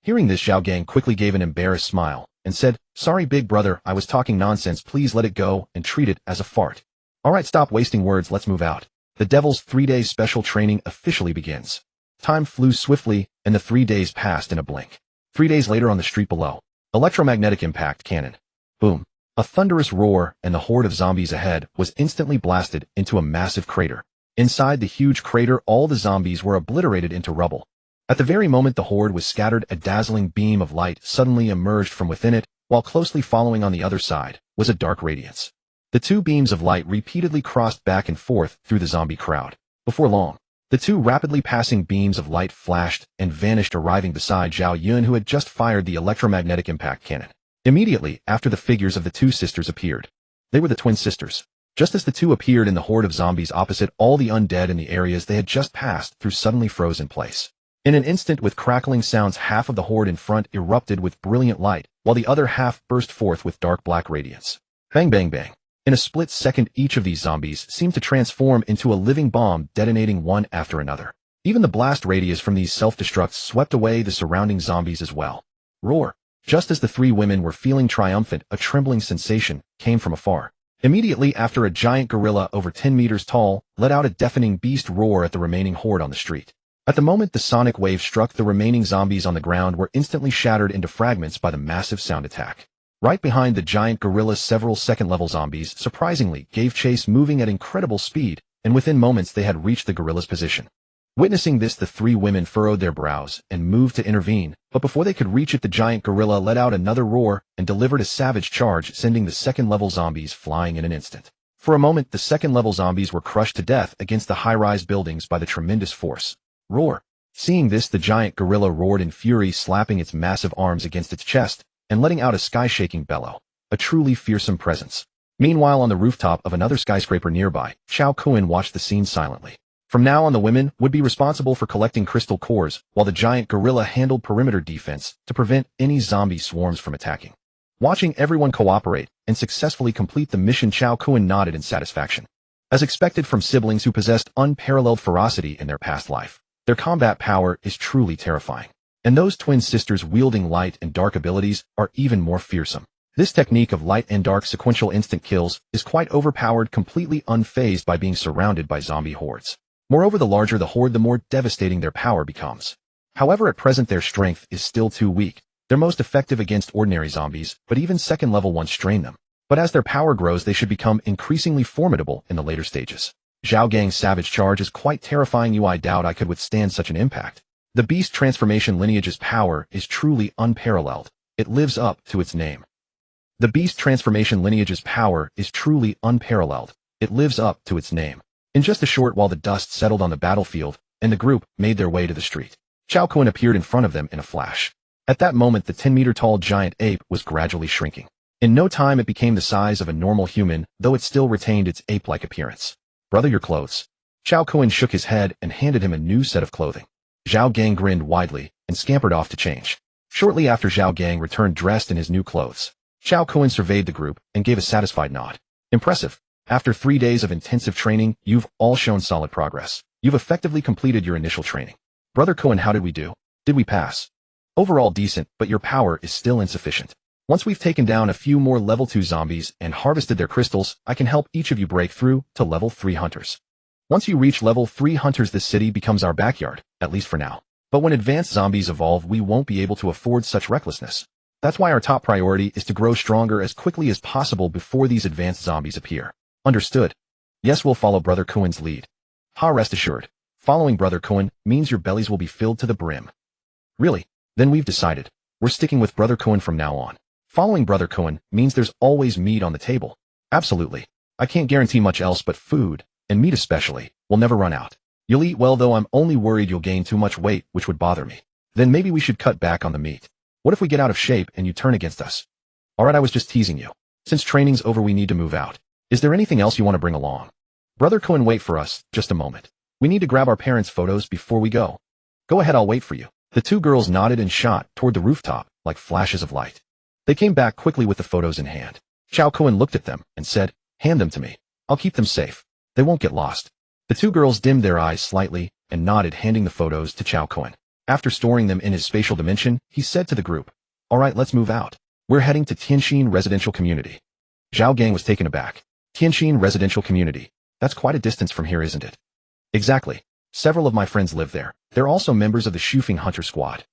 Hearing this, Zhao Gang quickly gave an embarrassed smile and said, Sorry, big brother, I was talking nonsense. Please let it go and treat it as a fart. Alright, stop wasting words, let's move out. The Devil's 3-day special training officially begins. Time flew swiftly, and the 3 days passed in a blink. 3 days later, on the street below, electromagnetic impact cannon. Boom. A thunderous roar, and the horde of zombies ahead was instantly blasted into a massive crater. Inside the huge crater, all the zombies were obliterated into rubble. At the very moment the horde was scattered, a dazzling beam of light suddenly emerged from within it, while closely following on the other side was a dark radiance. The two beams of light repeatedly crossed back and forth through the zombie crowd. Before long, the two rapidly passing beams of light flashed and vanished, arriving beside Zhao Yun, who had just fired the electromagnetic impact cannon. Immediately after, the figures of the two sisters appeared. They were the twin sisters. Just as the two appeared in the horde of zombies opposite, all the undead in the areas they had just passed through suddenly froze in place. In an instant, with crackling sounds, half of the horde in front erupted with brilliant light, while the other half burst forth with dark black radiance. Bang, bang, bang. In a split second, each of these zombies seemed to transform into a living bomb, detonating one after another. Even the blast radius from these self-destructs swept away the surrounding zombies as well. Roar! Just as the three women were feeling triumphant, a trembling sensation came from afar. Immediately after, a giant gorilla over 10 meters tall let out a deafening beast roar at the remaining horde on the street. At the moment the sonic wave struck, the remaining zombies on the ground were instantly shattered into fragments by the massive sound attack. Right behind the giant gorilla, several second-level zombies surprisingly gave chase, moving at incredible speed, and within moments they had reached the gorilla's position. Witnessing this, the three women furrowed their brows and moved to intervene, but before they could reach it, the giant gorilla let out another roar and delivered a savage charge, sending the second-level zombies flying in an instant. For a moment, the second-level zombies were crushed to death against the high-rise buildings by the tremendous force. Roar! Seeing this, the giant gorilla roared in fury, slapping its massive arms against its chest and letting out a sky-shaking bellow. A truly fearsome presence. Meanwhile, on the rooftop of another skyscraper nearby, Cao Kun watched the scene silently. From now on, the women would be responsible for collecting crystal cores, while the giant gorilla handled perimeter defense to prevent any zombie swarms from attacking. Watching everyone cooperate and successfully complete the mission, Cao Kun nodded in satisfaction. As expected from siblings who possessed unparalleled ferocity in their past life, their combat power is truly terrifying. And those twin sisters wielding light and dark abilities are even more fearsome. This technique of light and dark sequential instant kills is quite overpowered, completely unfazed by being surrounded by zombie hordes. Moreover, the larger the horde, the more devastating their power becomes. However, at present their strength is still too weak. They're most effective against ordinary zombies, but even second-level ones strain them. But as their power grows, they should become increasingly formidable in the later stages. Zhao Gang's savage charge is quite terrifying. I doubt I could withstand such an impact. The beast transformation lineage's power is truly unparalleled. It lives up to its name. The beast transformation lineage's power is truly unparalleled. It lives up to its name. In just a short while, the dust settled on the battlefield, and the group made their way to the street. Cao Kun appeared in front of them in a flash. At that moment, the 10-meter-tall giant ape was gradually shrinking. In no time, it became the size of a normal human, though it still retained its ape-like appearance. "Brother, your clothes." Cao Kun shook his head and handed him a new set of clothing. Zhao Gang grinned widely and scampered off to change. Shortly after, Zhao Gang returned dressed in his new clothes. Cao Kun surveyed the group and gave a satisfied nod. "Impressive. After 3 days of intensive training, you've all shown solid progress. You've effectively completed your initial training. Brother Kun, how did we do? Did we pass?" "Overall decent, but your power is still insufficient. Once we've taken down a few more level 2 zombies and harvested their crystals, I can help each of you break through to level 3 hunters. Once you reach level 3 hunters, this city becomes our backyard, at least for now. But when advanced zombies evolve, we won't be able to afford such recklessness. That's why our top priority is to grow stronger as quickly as possible before these advanced zombies appear." "Understood. Yes, we'll follow Brother Kun's lead." "Ha, rest assured. Following Brother Kun means your bellies will be filled to the brim." "Really? Then we've decided. We're sticking with Brother Kun from now on. Following Brother Kun means there's always meat on the table." "Absolutely. I can't guarantee much else, but food, and meat especially, will never run out. You'll eat well, though I'm only worried you'll gain too much weight, which would bother me. Then maybe we should cut back on the meat. What if we get out of shape and you turn against us?" "Alright, I was just teasing you. Since training's over, we need to move out. Is there anything else you want to bring along?" "Brother Kun, wait for us, just a moment. We need to grab our parents' photos before we go." "Go ahead, I'll wait for you." The two girls nodded and shot toward the rooftop like flashes of light. They came back quickly with the photos in hand. Cao Kun looked at them and said, "Hand them to me. I'll keep them safe. They won't get lost." The two girls dimmed their eyes slightly and nodded, handing the photos to Cao Kun. After storing them in his spatial dimension, he said to the group, "Alright, let's move out. We're heading to Tianxin Residential Community." Zhao Gang was taken aback. "Tianxin Residential Community? That's quite a distance from here, isn't it?" "Exactly. Several of my friends live there. They're also members of the Shufing Hunter Squad."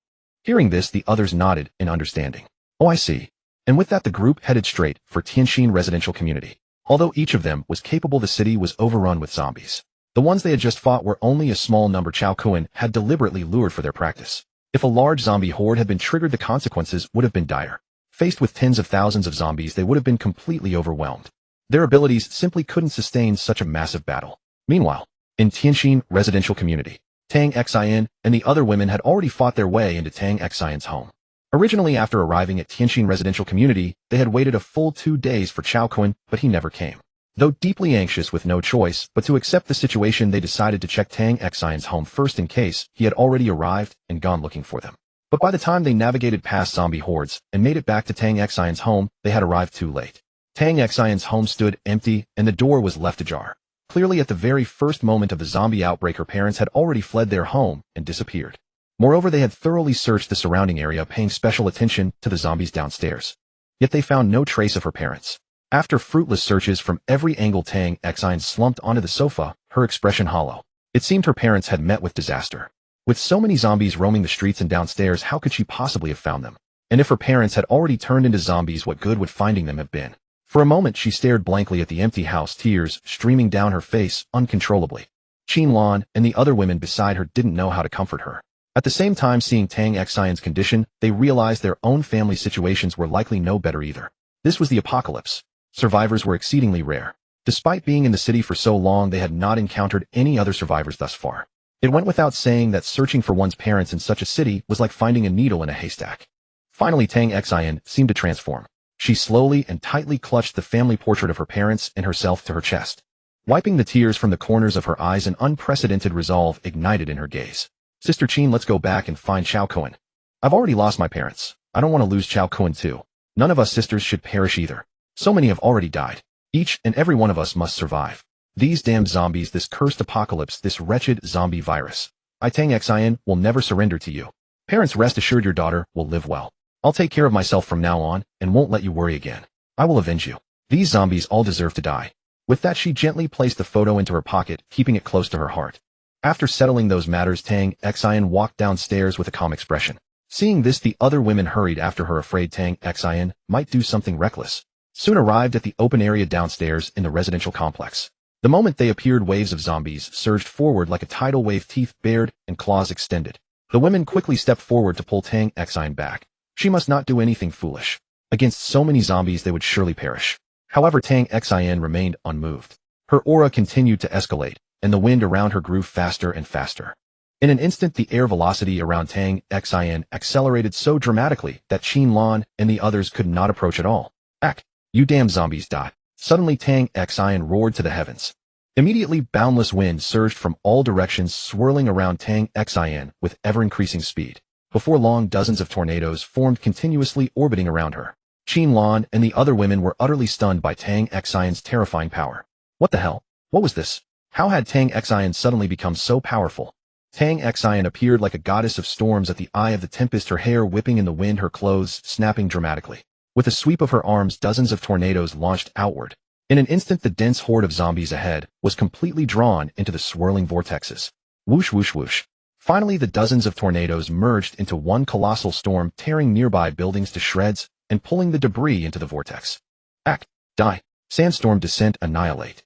Hearing this, the others nodded in understanding. "Oh, I see." And with that, the group headed straight for Tianxin Residential Community. Although each of them was capable, the city was overrun with zombies. The ones they had just fought were only a small number Cao Kun had deliberately lured for their practice. If a large zombie horde had been triggered, the consequences would have been dire. Faced with tens of thousands of zombies, they would have been completely overwhelmed. Their abilities simply couldn't sustain such a massive battle. Meanwhile, in Tianxin Residential Community, Tang Xin and the other women had already fought their way into Tang Xin's home. Originally, after arriving at Tianxin Residential Community, they had waited a full 2 days for Cao Kun, but he never came. Though deeply anxious with no choice but to accept the situation, they decided to check Tang Xin's home first in case he had already arrived and gone looking for them. But by the time they navigated past zombie hordes and made it back to Tang Xin's home, they had arrived too late. Tang Xin's home stood empty and the door was left ajar. Clearly, at the very first moment of the zombie outbreak, her parents had already fled their home and disappeared. Moreover, they had thoroughly searched the surrounding area, paying special attention to the zombies downstairs. Yet they found no trace of her parents. After fruitless searches from every angle, Tang Xin slumped onto the sofa, her expression hollow. It seemed her parents had met with disaster. With so many zombies roaming the streets and downstairs, how could she possibly have found them? And if her parents had already turned into zombies, what good would finding them have been? For a moment, she stared blankly at the empty house, tears streaming down her face uncontrollably. Qin Lan and the other women beside her didn't know how to comfort her. At the same time, seeing Tang Xin's condition, they realized their own family situations were likely no better either. This was the apocalypse. Survivors were exceedingly rare. Despite being in the city for so long, they had not encountered any other survivors thus far. It went without saying that searching for one's parents in such a city was like finding a needle in a haystack. Finally, Tang Xin seemed to transform. She slowly and tightly clutched the family portrait of her parents and herself to her chest. Wiping the tears from the corners of her eyes, an unprecedented resolve ignited in her gaze. Sister Qin, let's go back and find Cao Kun. I've already lost my parents. I don't want to lose Cao Kun too. None of us sisters should perish either. So many have already died. Each and every one of us must survive. These damned zombies, this cursed apocalypse, this wretched zombie virus. I Tang Xin will never surrender to you. Parents, rest assured your daughter will live well. I'll take care of myself from now on and won't let you worry again. I will avenge you. These zombies all deserve to die. With that, she gently placed the photo into her pocket, keeping it close to her heart. After settling those matters, Tang Xin walked downstairs with a calm expression. Seeing this, the other women hurried after her, afraid Tang Xin might do something reckless. Soon arrived at the open area downstairs in the residential complex. The moment they appeared, waves of zombies surged forward like a tidal wave, teeth bared and claws extended. The women quickly stepped forward to pull Tang Xin back. She must not do anything foolish. Against so many zombies, they would surely perish. However, Tang Xin remained unmoved. Her aura continued to escalate, and the wind around her grew faster and faster. In an instant, the air velocity around Tang Xin accelerated so dramatically that Qin Lan and the others could not approach at all. Ack! You damn zombies, die! Suddenly Tang Xin roared to the heavens. Immediately, boundless wind surged from all directions, swirling around Tang Xin with ever-increasing speed. Before long, dozens of tornadoes formed, continuously orbiting around her. Qin Lan and the other women were utterly stunned by Tang Xin's terrifying power. What the hell? What was this? How had Tang Xin suddenly become so powerful? Tang Xin appeared like a goddess of storms at the eye of the tempest, her hair whipping in the wind, her clothes snapping dramatically. With a sweep of her arms, dozens of tornadoes launched outward. In an instant, the dense horde of zombies ahead was completely drawn into the swirling vortexes. Whoosh, whoosh, whoosh. Finally, the dozens of tornadoes merged into one colossal storm, tearing nearby buildings to shreds and pulling the debris into the vortex. Act, die, sandstorm, descent, annihilate.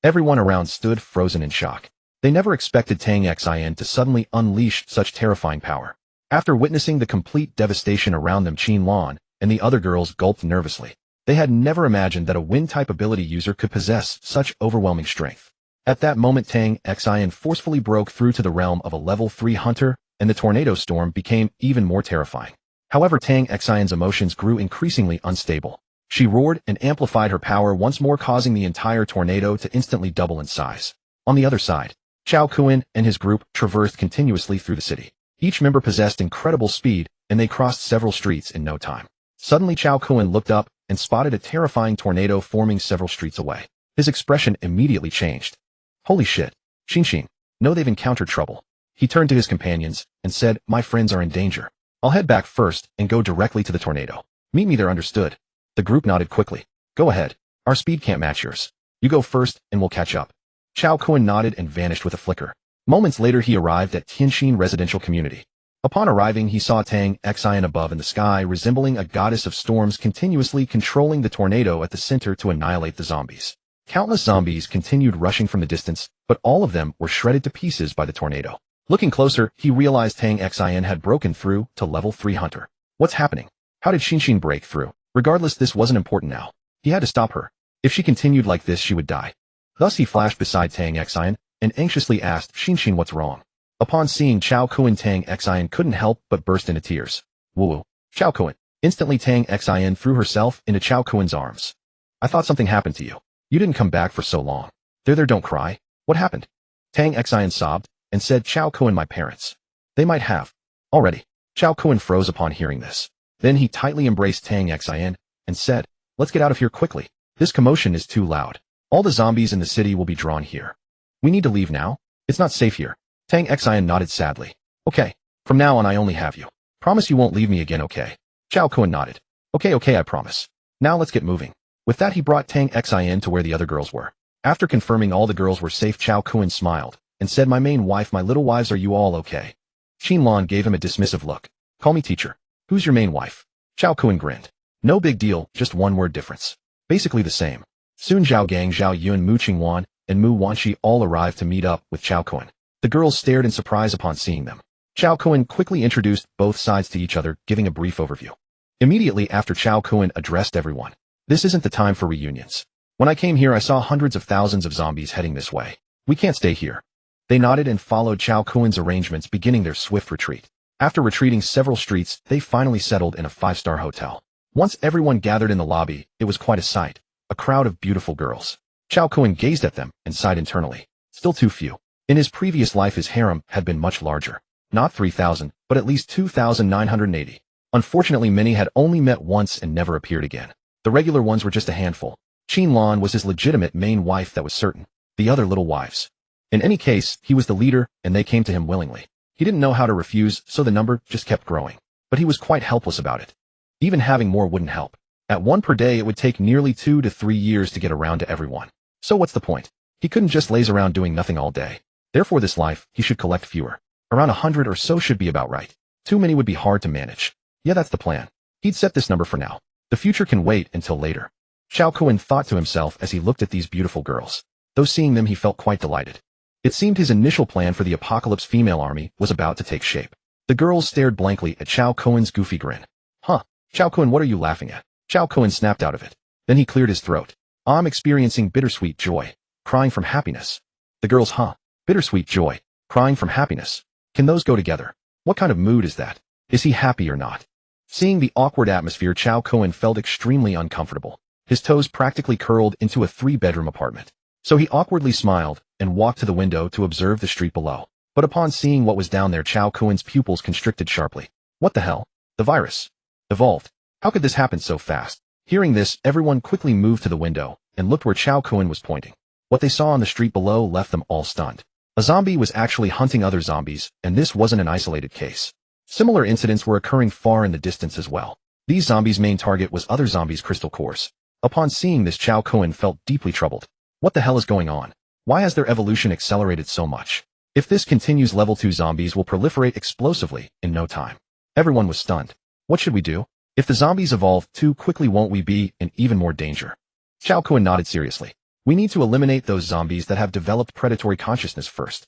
Everyone around stood frozen in shock. They never expected Tang Xin to suddenly unleash such terrifying power. After witnessing the complete devastation around them, Qin Lan and the other girls gulped nervously. They had never imagined that a wind-type ability user could possess such overwhelming strength. At that moment, Tang Xin forcefully broke through to the realm of a level 3 hunter, and the tornado storm became even more terrifying. However, Tang Xin's emotions grew increasingly unstable. She roared and amplified her power once more, causing the entire tornado to instantly double in size. On the other side, Cao Kun and his group traversed continuously through the city. Each member possessed incredible speed, and they crossed several streets in no time. Suddenly, Cao Kun looked up and spotted a terrifying tornado forming several streets away. His expression immediately changed. Holy shit! Xin, no, they've encountered trouble. He turned to his companions and said, my friends are in danger. I'll head back first and go directly to the tornado. Meet me there, understood? The group nodded quickly. Go ahead. Our speed can't match yours. You go first and we'll catch up. Cao Kun nodded and vanished with a flicker. Moments later, he arrived at Tianxin residential community. Upon arriving, he saw Tang Xin above in the sky, resembling a goddess of storms, continuously controlling the tornado at the center to annihilate the zombies. Countless zombies continued rushing from the distance, but all of them were shredded to pieces by the tornado. Looking closer, he realized Tang Xin had broken through to level 3 hunter. What's happening? How did Xin break through? Regardless, this wasn't important now. He had to stop her. If she continued like this, she would die. Thus, he flashed beside Tang Xin and anxiously asked, Xin, what's wrong? Upon seeing Cao Kun, Tang Xin couldn't help but burst into tears. Woo! Cao Kun. Instantly, Tang Xin threw herself into Cao Kun's arms. I thought something happened to you. You didn't come back for so long. There, don't cry. What happened? Tang Xin sobbed and said, Cao Kun, my parents. They might have. Already. Cao Kun froze upon hearing this. Then he tightly embraced Tang Xin and said, let's get out of here quickly. This commotion is too loud. All the zombies in the city will be drawn here. We need to leave now. It's not safe here. Tang Xin nodded sadly. Okay. From now on, I only have you. Promise you won't leave me again, okay? Cao Kun nodded. Okay, I promise. Now let's get moving. With that, he brought Tang Xin to where the other girls were. After confirming all the girls were safe, Cao Kun smiled and said, my main wife, my little wives, are you all okay? Qin Lan gave him a dismissive look. Call me teacher. Who's your main wife? Cao Kun grinned. No big deal, just one word difference. Basically the same. Soon Zhao Gang, Zhao Yun, Mu Qingwan, and Mu Wanxi all arrived to meet up with Cao Kun. The girls stared in surprise upon seeing them. Cao Kun quickly introduced both sides to each other, giving a brief overview. Immediately after, Cao Kun addressed everyone. This isn't the time for reunions. When I came here, I saw hundreds of thousands of zombies heading this way. We can't stay here. They nodded and followed Cao Kun's arrangements, beginning their swift retreat. After retreating several streets, they finally settled in a 5-star hotel. Once everyone gathered in the lobby, it was quite a sight. A crowd of beautiful girls. Cao Kun gazed at them and sighed internally. Still too few. In his previous life his harem had been much larger. Not 3,000, but at least 2,980. Unfortunately many had only met once and never appeared again. The regular ones were just a handful. Qin Lan was his legitimate main wife, that was certain. The other little wives. In any case, he was the leader and they came to him willingly. He didn't know how to refuse, so the number just kept growing. But he was quite helpless about it. Even having more wouldn't help. At one per day it would take nearly 2 to 3 years to get around to everyone. So what's the point? He couldn't just laze around doing nothing all day. Therefore this life, he should collect fewer. Around 100 or so should be about right. Too many would be hard to manage. Yeah, that's the plan. He'd set this number for now. The future can wait until later. Cao Kun thought to himself as he looked at these beautiful girls. Though seeing them he felt quite delighted. It seemed his initial plan for the Apocalypse female army was about to take shape. The girls stared blankly at Cao Kun's goofy grin. Huh, Cao Kun, what are you laughing at? Cao Kun snapped out of it. Then he cleared his throat. I'm experiencing bittersweet joy, crying from happiness. The girls, huh? Bittersweet joy, crying from happiness. Can those go together? What kind of mood is that? Is he happy or not? Seeing the awkward atmosphere, Cao Kun felt extremely uncomfortable. His toes practically curled into a 3-bedroom apartment. So he awkwardly smiled and walked to the window to observe the street below. But upon seeing what was down there, Cao Kun's pupils constricted sharply. What the hell? The virus. Evolved. How could this happen so fast? Hearing this, everyone quickly moved to the window and looked where Cao Kun was pointing. What they saw on the street below left them all stunned. A zombie was actually hunting other zombies, and this wasn't an isolated case. Similar incidents were occurring far in the distance as well. These zombies' main target was other zombies' crystal cores. Upon seeing this, Cao Kun felt deeply troubled. What the hell is going on? Why has their evolution accelerated so much? If this continues, level 2 zombies will proliferate explosively in no time. Everyone was stunned. What should we do? If the zombies evolve too quickly, won't we be in even more danger? Cao Kun nodded seriously. We need to eliminate those zombies that have developed predatory consciousness first.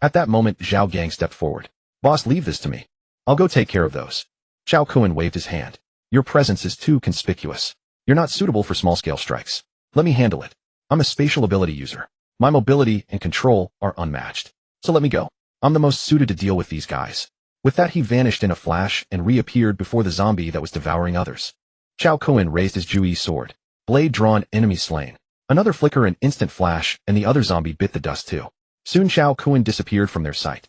At that moment, Zhao Gang stepped forward. Boss, leave this to me. I'll go take care of those. Cao Kun waved his hand. Your presence is too conspicuous. You're not suitable for small-scale strikes. Let me handle it. I'm a spatial ability user. My mobility and control are unmatched. So let me go. I'm the most suited to deal with these guys. With that, he vanished in a flash and reappeared before the zombie that was devouring others. Cao Kun raised his Jui sword. Blade drawn, enemy slain. Another flicker, an instant flash, and the other zombie bit the dust too. Soon Cao Kun disappeared from their sight.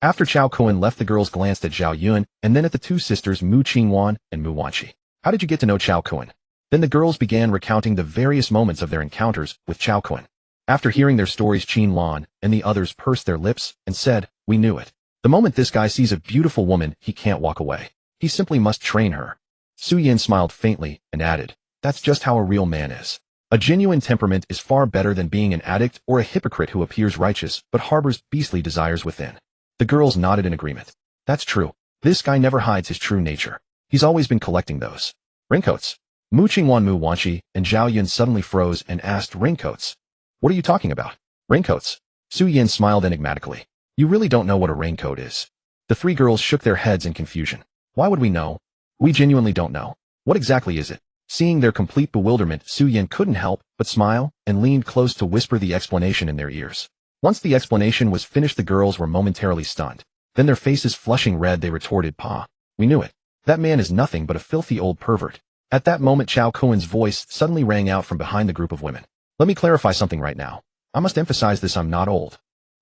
After Cao Kun left, the girls glanced at Zhao Yun and then at the two sisters Mu Qingwan and Mu Wanqi. How did you get to know Cao Kun? Then the girls began recounting the various moments of their encounters with Cao Kun. After hearing their stories, Qin Lan and the others pursed their lips and said, we knew it. The moment this guy sees a beautiful woman, he can't walk away. He simply must train her. Su Yin smiled faintly and added, that's just how a real man is. A genuine temperament is far better than being an addict or a hypocrite who appears righteous but harbors beastly desires within. The girls nodded in agreement. That's true. This guy never hides his true nature. He's always been collecting those raincoats. Mu Qingwan, Mu Wanqi, and Zhao Yun suddenly froze and asked, raincoats? What are you talking about? Raincoats? Su Yin smiled enigmatically. You really don't know what a raincoat is. The three girls shook their heads in confusion. Why would we know? We genuinely don't know. What exactly is it? Seeing their complete bewilderment, Su Yin couldn't help but smile and leaned close to whisper the explanation in their ears. Once the explanation was finished, the girls were momentarily stunned. Then their faces flushing red, they retorted, Pa, we knew it. That man is nothing but a filthy old pervert. At that moment, Cao Kun's voice suddenly rang out from behind the group of women. Let me clarify something right now. I must emphasize this, I'm not old.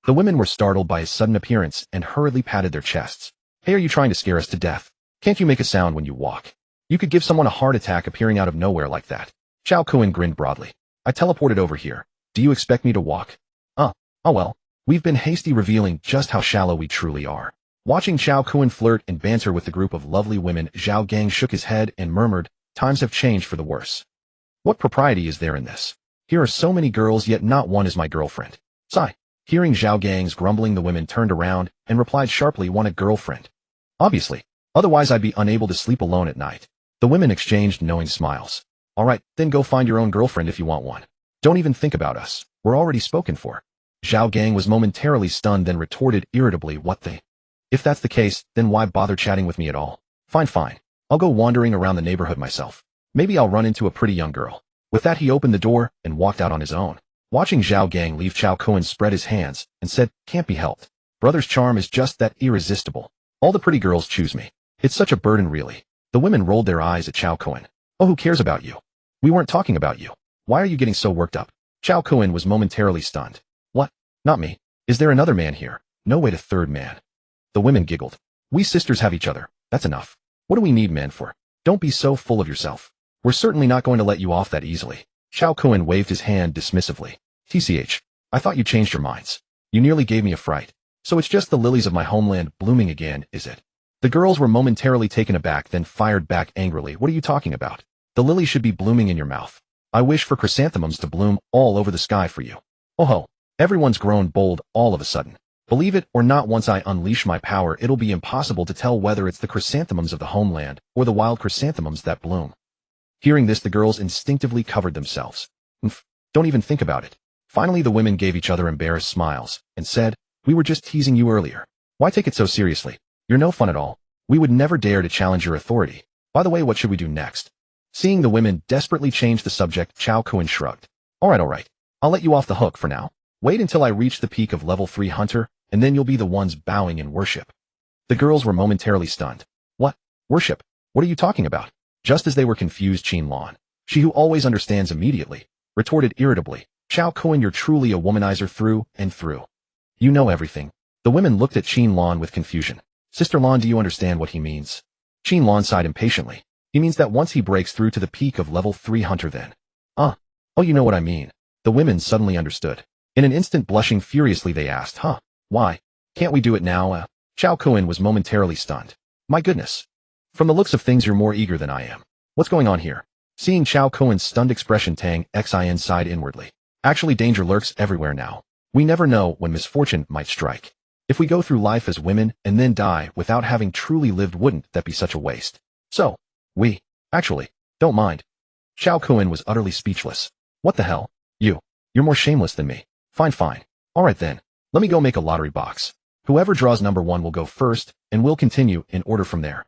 The women were startled by his sudden appearance and hurriedly patted their chests. Hey, are you trying to scare us to death? Can't you make a sound when you walk? You could give someone a heart attack appearing out of nowhere like that. Cao Kun grinned broadly. I teleported over here. Do you expect me to walk? Oh well. We've been hasty revealing just how shallow we truly are. Watching Cao Kun flirt and banter with the group of lovely women, Zhao Gang shook his head and murmured, times have changed for the worse. What propriety is there in this? Here are so many girls, yet not one is my girlfriend. Sigh. Hearing Zhao Gang's grumbling, the women turned around and replied sharply, want a girlfriend? Obviously. Otherwise I'd be unable to sleep alone at night. The women exchanged knowing smiles. Alright, then go find your own girlfriend if you want one. Don't even think about us. We're already spoken for. Zhao Gang was momentarily stunned, then retorted irritably, what the? If that's the case, then why bother chatting with me at all? Fine. I'll go wandering around the neighborhood myself. Maybe I'll run into a pretty young girl. With that, he opened the door and walked out on his own. Watching Zhao Gang leave, Cao Kun spread his hands and said, can't be helped. Brother's charm is just that irresistible. All the pretty girls choose me. It's such a burden, really. The women rolled their eyes at Cao Kun. Oh, who cares about you? We weren't talking about you. Why are you getting so worked up? Cao Kun was momentarily stunned. What? Not me. Is there another man here? No way to third man. The women giggled. We sisters have each other. That's enough. What do we need men for? Don't be so full of yourself. We're certainly not going to let you off that easily. Cao Kun waved his hand dismissively. TCH, I thought you changed your minds. You nearly gave me a fright. So it's just the lilies of my homeland blooming again, is it? The girls were momentarily taken aback, then fired back angrily. What are you talking about? The lilies should be blooming in your mouth. I wish for chrysanthemums to bloom all over the sky for you. Oh ho, everyone's grown bold all of a sudden. Believe it or not, once I unleash my power, it'll be impossible to tell whether it's the chrysanthemums of the homeland or the wild chrysanthemums that bloom. Hearing this, the girls instinctively covered themselves. Don't even think about it. Finally, the women gave each other embarrassed smiles and said, we were just teasing you earlier. Why take it so seriously? You're no fun at all. We would never dare to challenge your authority. By the way, what should we do next? Seeing the women desperately change the subject, Cao Kun shrugged. All right. I'll let you off the hook for now. Wait until I reach the peak of level 3 hunter, and then you'll be the ones bowing in worship. The girls were momentarily stunned. What? Worship? What are you talking about? Just as they were confused, Qin Lan, she who always understands immediately, retorted irritably. Cao Kun, you're truly a womanizer through and through. You know everything. The women looked at Qin Lan with confusion. Sister Lan, do you understand what he means? Qin Lan sighed impatiently. He means that once he breaks through to the peak of level 3 hunter then. Oh, you know what I mean. The women suddenly understood. In an instant, blushing furiously, they asked, why? Can't we do it now? Cao Kun was momentarily stunned. My goodness. From the looks of things, you're more eager than I am. What's going on here? Seeing Cao Kun's stunned expression, Tang Xin sighed inwardly. Actually, danger lurks everywhere now. We never know when misfortune might strike. If we go through life as women and then die without having truly lived, wouldn't that be such a waste? So, we, actually, don't mind. Cao Kun was utterly speechless. What the hell? You're more shameless than me. Fine. All right then, let me go make a lottery box. Whoever draws number 1 will go first, and we'll continue in order from there.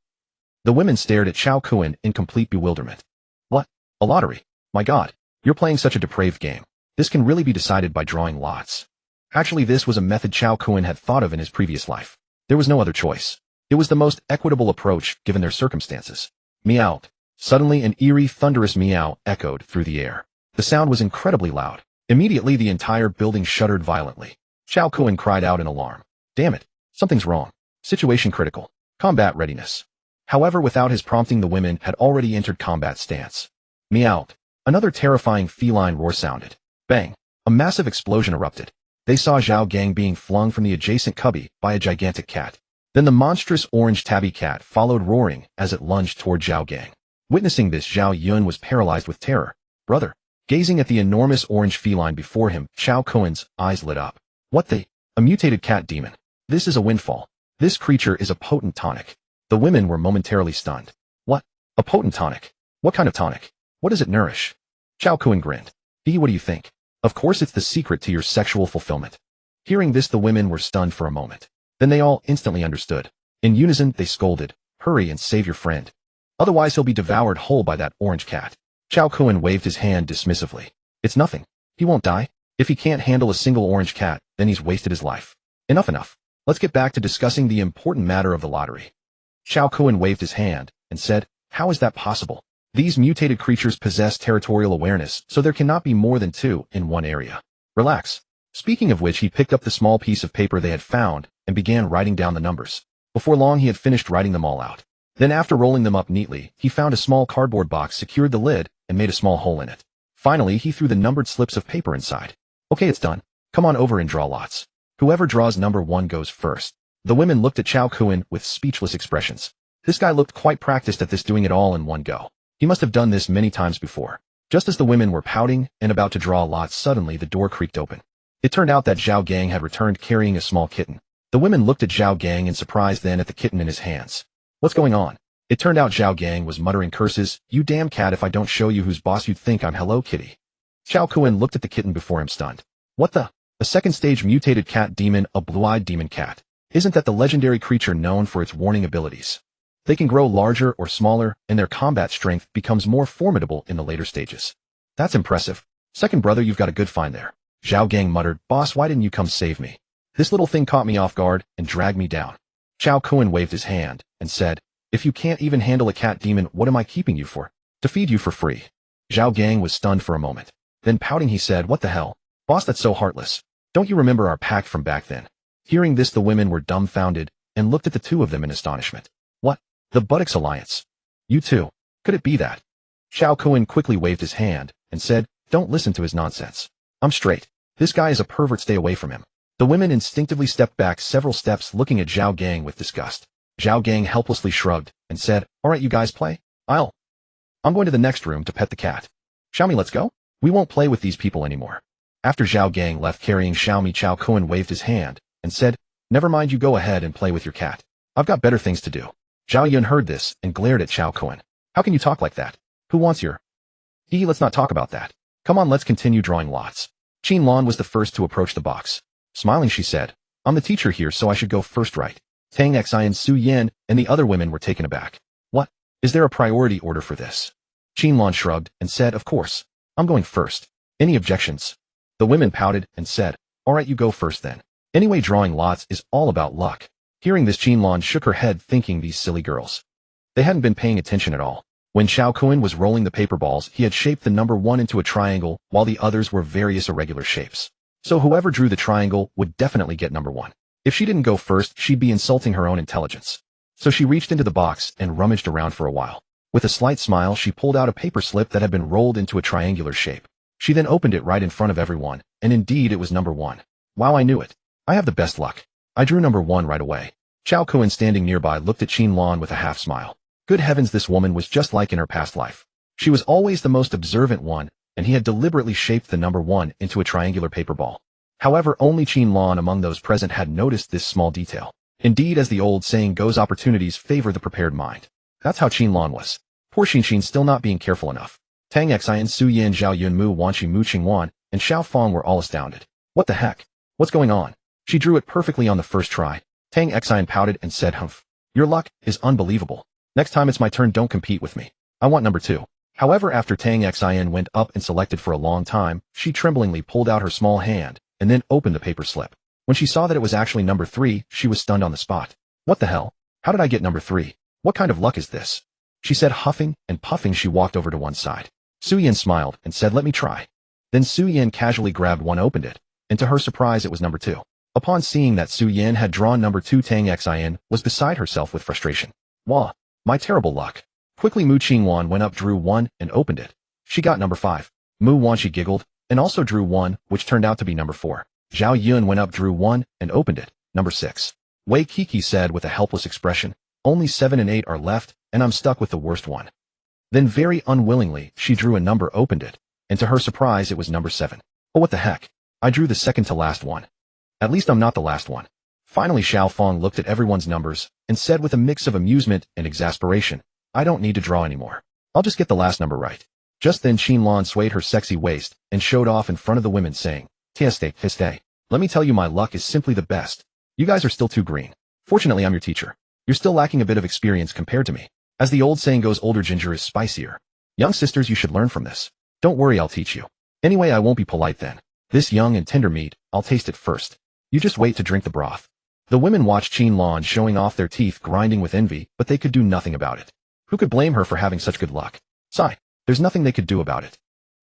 The women stared at Cao Kun in complete bewilderment. What? A lottery? My God, you're playing such a depraved game. This can really be decided by drawing lots. Actually, this was a method Cao Kun had thought of in his previous life. There was no other choice. It was the most equitable approach given their circumstances. Meow. Suddenly an eerie, thunderous meow echoed through the air. The sound was incredibly loud. Immediately the entire building shuddered violently. Cao Kun cried out in alarm. Damn it, something's wrong. Situation critical. Combat readiness. However, without his prompting, the women had already entered combat stance. Meow. Another terrifying feline roar sounded. Bang. A massive explosion erupted. They saw Zhao Gang being flung from the adjacent cubby by a gigantic cat. Then the monstrous orange tabby cat followed, roaring as it lunged toward Zhao Gang. Witnessing this, Zhao Yun was paralyzed with terror. Brother. Gazing at the enormous orange feline before him, Cao Kun's eyes lit up. What the? A mutated cat demon. This is a windfall. This creature is a potent tonic. The women were momentarily stunned. What? A potent tonic? What kind of tonic? What does it nourish? Cao Kun grinned. What do you think? Of course it's the secret to your sexual fulfillment. Hearing this, the women were stunned for a moment. Then they all instantly understood. In unison, they scolded, hurry and save your friend. Otherwise he'll be devoured whole by that orange cat. Cao Kun waved his hand dismissively. It's nothing. He won't die. If he can't handle a single orange cat, then he's wasted his life. Enough. Let's get back to discussing the important matter of the lottery. Cao Kun waved his hand and said, how is that possible? These mutated creatures possess territorial awareness, so there cannot be more than 2 in one area. Relax. Speaking of which, he picked up the small piece of paper they had found and began writing down the numbers. Before long, he had finished writing them all out. Then after rolling them up neatly, he found a small cardboard box, secured the lid, and made a small hole in it. Finally, he threw the numbered slips of paper inside. Okay, it's done. Come on over and draw lots. Whoever draws number 1 goes first. The women looked at Cao Kun with speechless expressions. This guy looked quite practiced at this, doing it all in one go. He must have done this many times before. Just as the women were pouting and about to draw lots, suddenly the door creaked open. It turned out that Zhao Gang had returned carrying a small kitten. The women looked at Zhao Gang in surprise, then at the kitten in his hands. What's going on? It turned out Zhao Gang was muttering curses. You damn cat, if I don't show you who's boss, you'd think I'm Hello Kitty. Cao Kun looked at the kitten before him, stunned. What the? A second stage mutated cat demon, a blue-eyed demon cat. Isn't that the legendary creature known for its warning abilities? They can grow larger or smaller, and their combat strength becomes more formidable in the later stages. That's impressive. Second brother, you've got a good find there. Zhao Gang muttered, boss, why didn't you come save me? This little thing caught me off guard and dragged me down. Cao Kun waved his hand and said, if you can't even handle a cat demon, what am I keeping you for? To feed you for free. Zhao Gang was stunned for a moment. Then pouting he said, "What the hell? Boss, that's so heartless. Don't you remember our pact from back then?" Hearing this the women were dumbfounded and looked at the two of them in astonishment. "What? The Buttocks Alliance? You two? Could it be that?" Cao Kun quickly waved his hand and said, "Don't listen to his nonsense. I'm straight. This guy is a pervert, stay away from him." The women instinctively stepped back several steps looking at Zhao Gang with disgust. Zhao Gang helplessly shrugged and said, "Alright, you guys play? I'm going to the next room to pet the cat. Xiaomi, let's go? We won't play with these people anymore." After Zhao Gang left carrying Xiaomi, Cao Kun waved his hand and said, "Never mind, you go ahead and play with your cat. I've got better things to do." Zhao Yun heard this and glared at Cao Kun. "How can you talk like that? Who wants your—" Let's not talk about that. Come on, let's continue drawing lots." Qin Lan was the first to approach the box. Smiling, she said, "I'm the teacher here, so I should go first, right?" Tang Xin, Su Yan, and the other women were taken aback. "What? Is there a priority order for this?" Qin Lan shrugged and said, "Of course. I'm going first. Any objections?" The women pouted and said, "Alright, you go first then. Anyway, drawing lots is all about luck." Hearing this, Qin Lan shook her head, thinking these silly girls. They hadn't been paying attention at all. When Cao Kun was rolling the paper balls, he had shaped the number 1 into a triangle, while the others were various irregular shapes. So whoever drew the triangle would definitely get number 1. If she didn't go first, she'd be insulting her own intelligence. So she reached into the box and rummaged around for a while. With a slight smile, she pulled out a paper slip that had been rolled into a triangular shape. She then opened it right in front of everyone, and indeed it was number 1. "Wow, I knew it. I have the best luck. I drew number 1 right away." Cao Kun, standing nearby, looked at Qin Lan with a half smile. Good heavens, this woman was just like in her past life. She was always the most observant one, and he had deliberately shaped the number 1 into a triangular paper ball. However, only Qin Lan among those present had noticed this small detail. Indeed, as the old saying goes, opportunities favor the prepared mind. That's how Qin Lan was. Poor Xin still not being careful enough. Tang Xin, Su Yan, Zhao Yun, Mu Wanqi, Mu Qingwan, and Xiao Fang were all astounded. "What the heck? What's going on? She drew it perfectly on the first try." Tang Xin pouted and said, "Humph. Your luck is unbelievable. Next time it's my turn, don't compete with me. I want number 2. However, after Tang Xin went up and selected for a long time, she tremblingly pulled out her small hand and then opened the paper slip. When she saw that it was actually number 3, she was stunned on the spot. "What the hell? How did I get number 3? What kind of luck is this?" she said, huffing and puffing. She walked over to one side. Su Yan smiled and said, "Let me try." Then Su Yan casually grabbed one, opened it, and to her surprise it was number 2. Upon seeing that Su Yan had drawn number 2, Tang Xin was beside herself with frustration. "Wah, my terrible luck." Quickly Mu Qingwan went up, drew 1, and opened it. She got number 5. Mu Wanqi giggled, and also drew 1, which turned out to be number 4. Zhao Yun went up, drew 1, and opened it. Number 6. Wei Kiki said with a helpless expression, "Only 7 and 8 are left, and I'm stuck with the worst one." Then very unwillingly, she drew a number, opened it, and to her surprise it was number 7. "Oh, what the heck? I drew the second to last one. At least I'm not the last one." Finally Xiao Fang looked at everyone's numbers and said with a mix of amusement and exasperation, "I don't need to draw anymore. I'll just get the last number right." Just then Qin Lan swayed her sexy waist and showed off in front of the women, saying, Teste. Let me tell you, my luck is simply the best. You guys are still too green. Fortunately, I'm your teacher. You're still lacking a bit of experience compared to me. As the old saying goes, older ginger is spicier. Young sisters, you should learn from this. Don't worry, I'll teach you. Anyway, I won't be polite then. This young and tender meat, I'll taste it first. You just wait to drink the broth." The women watched Qin Lan showing off, their teeth grinding with envy, but they could do nothing about it. Who could blame her for having such good luck? Sigh, there's nothing they could do about it.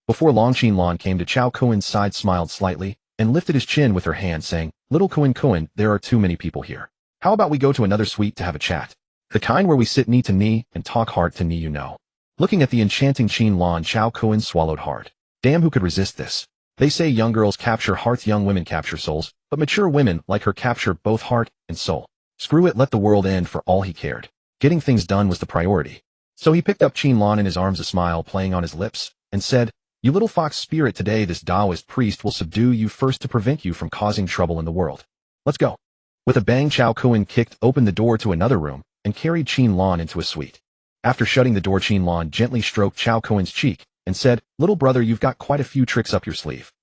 Before long, Qin Lan came to Cao Kun's side, smiled slightly, and lifted his chin with her hand, saying, "Little Kun, there are too many people here. How about we go to another suite to have a chat? The kind where we sit knee to knee and talk heart to knee, you know." Looking at the enchanting Qin Lan, Cao Kun swallowed hard. Damn, who could resist this? They say young girls capture hearts, young women capture souls, but mature women like her capture both heart and soul. Screw it, let the world end for all he cared. Getting things done was the priority. So he picked up Qin Lan in his arms, a smile playing on his lips, and said, "You little fox spirit, today this Taoist priest will subdue you first to prevent you from causing trouble in the world. Let's go." With a bang, Cao Kun kicked open the door to another room and carried Qin Lan into a suite. After shutting the door, Qin Lan gently stroked Cao Kun's cheek and said, "Little brother, you've got quite a few tricks up your sleeve.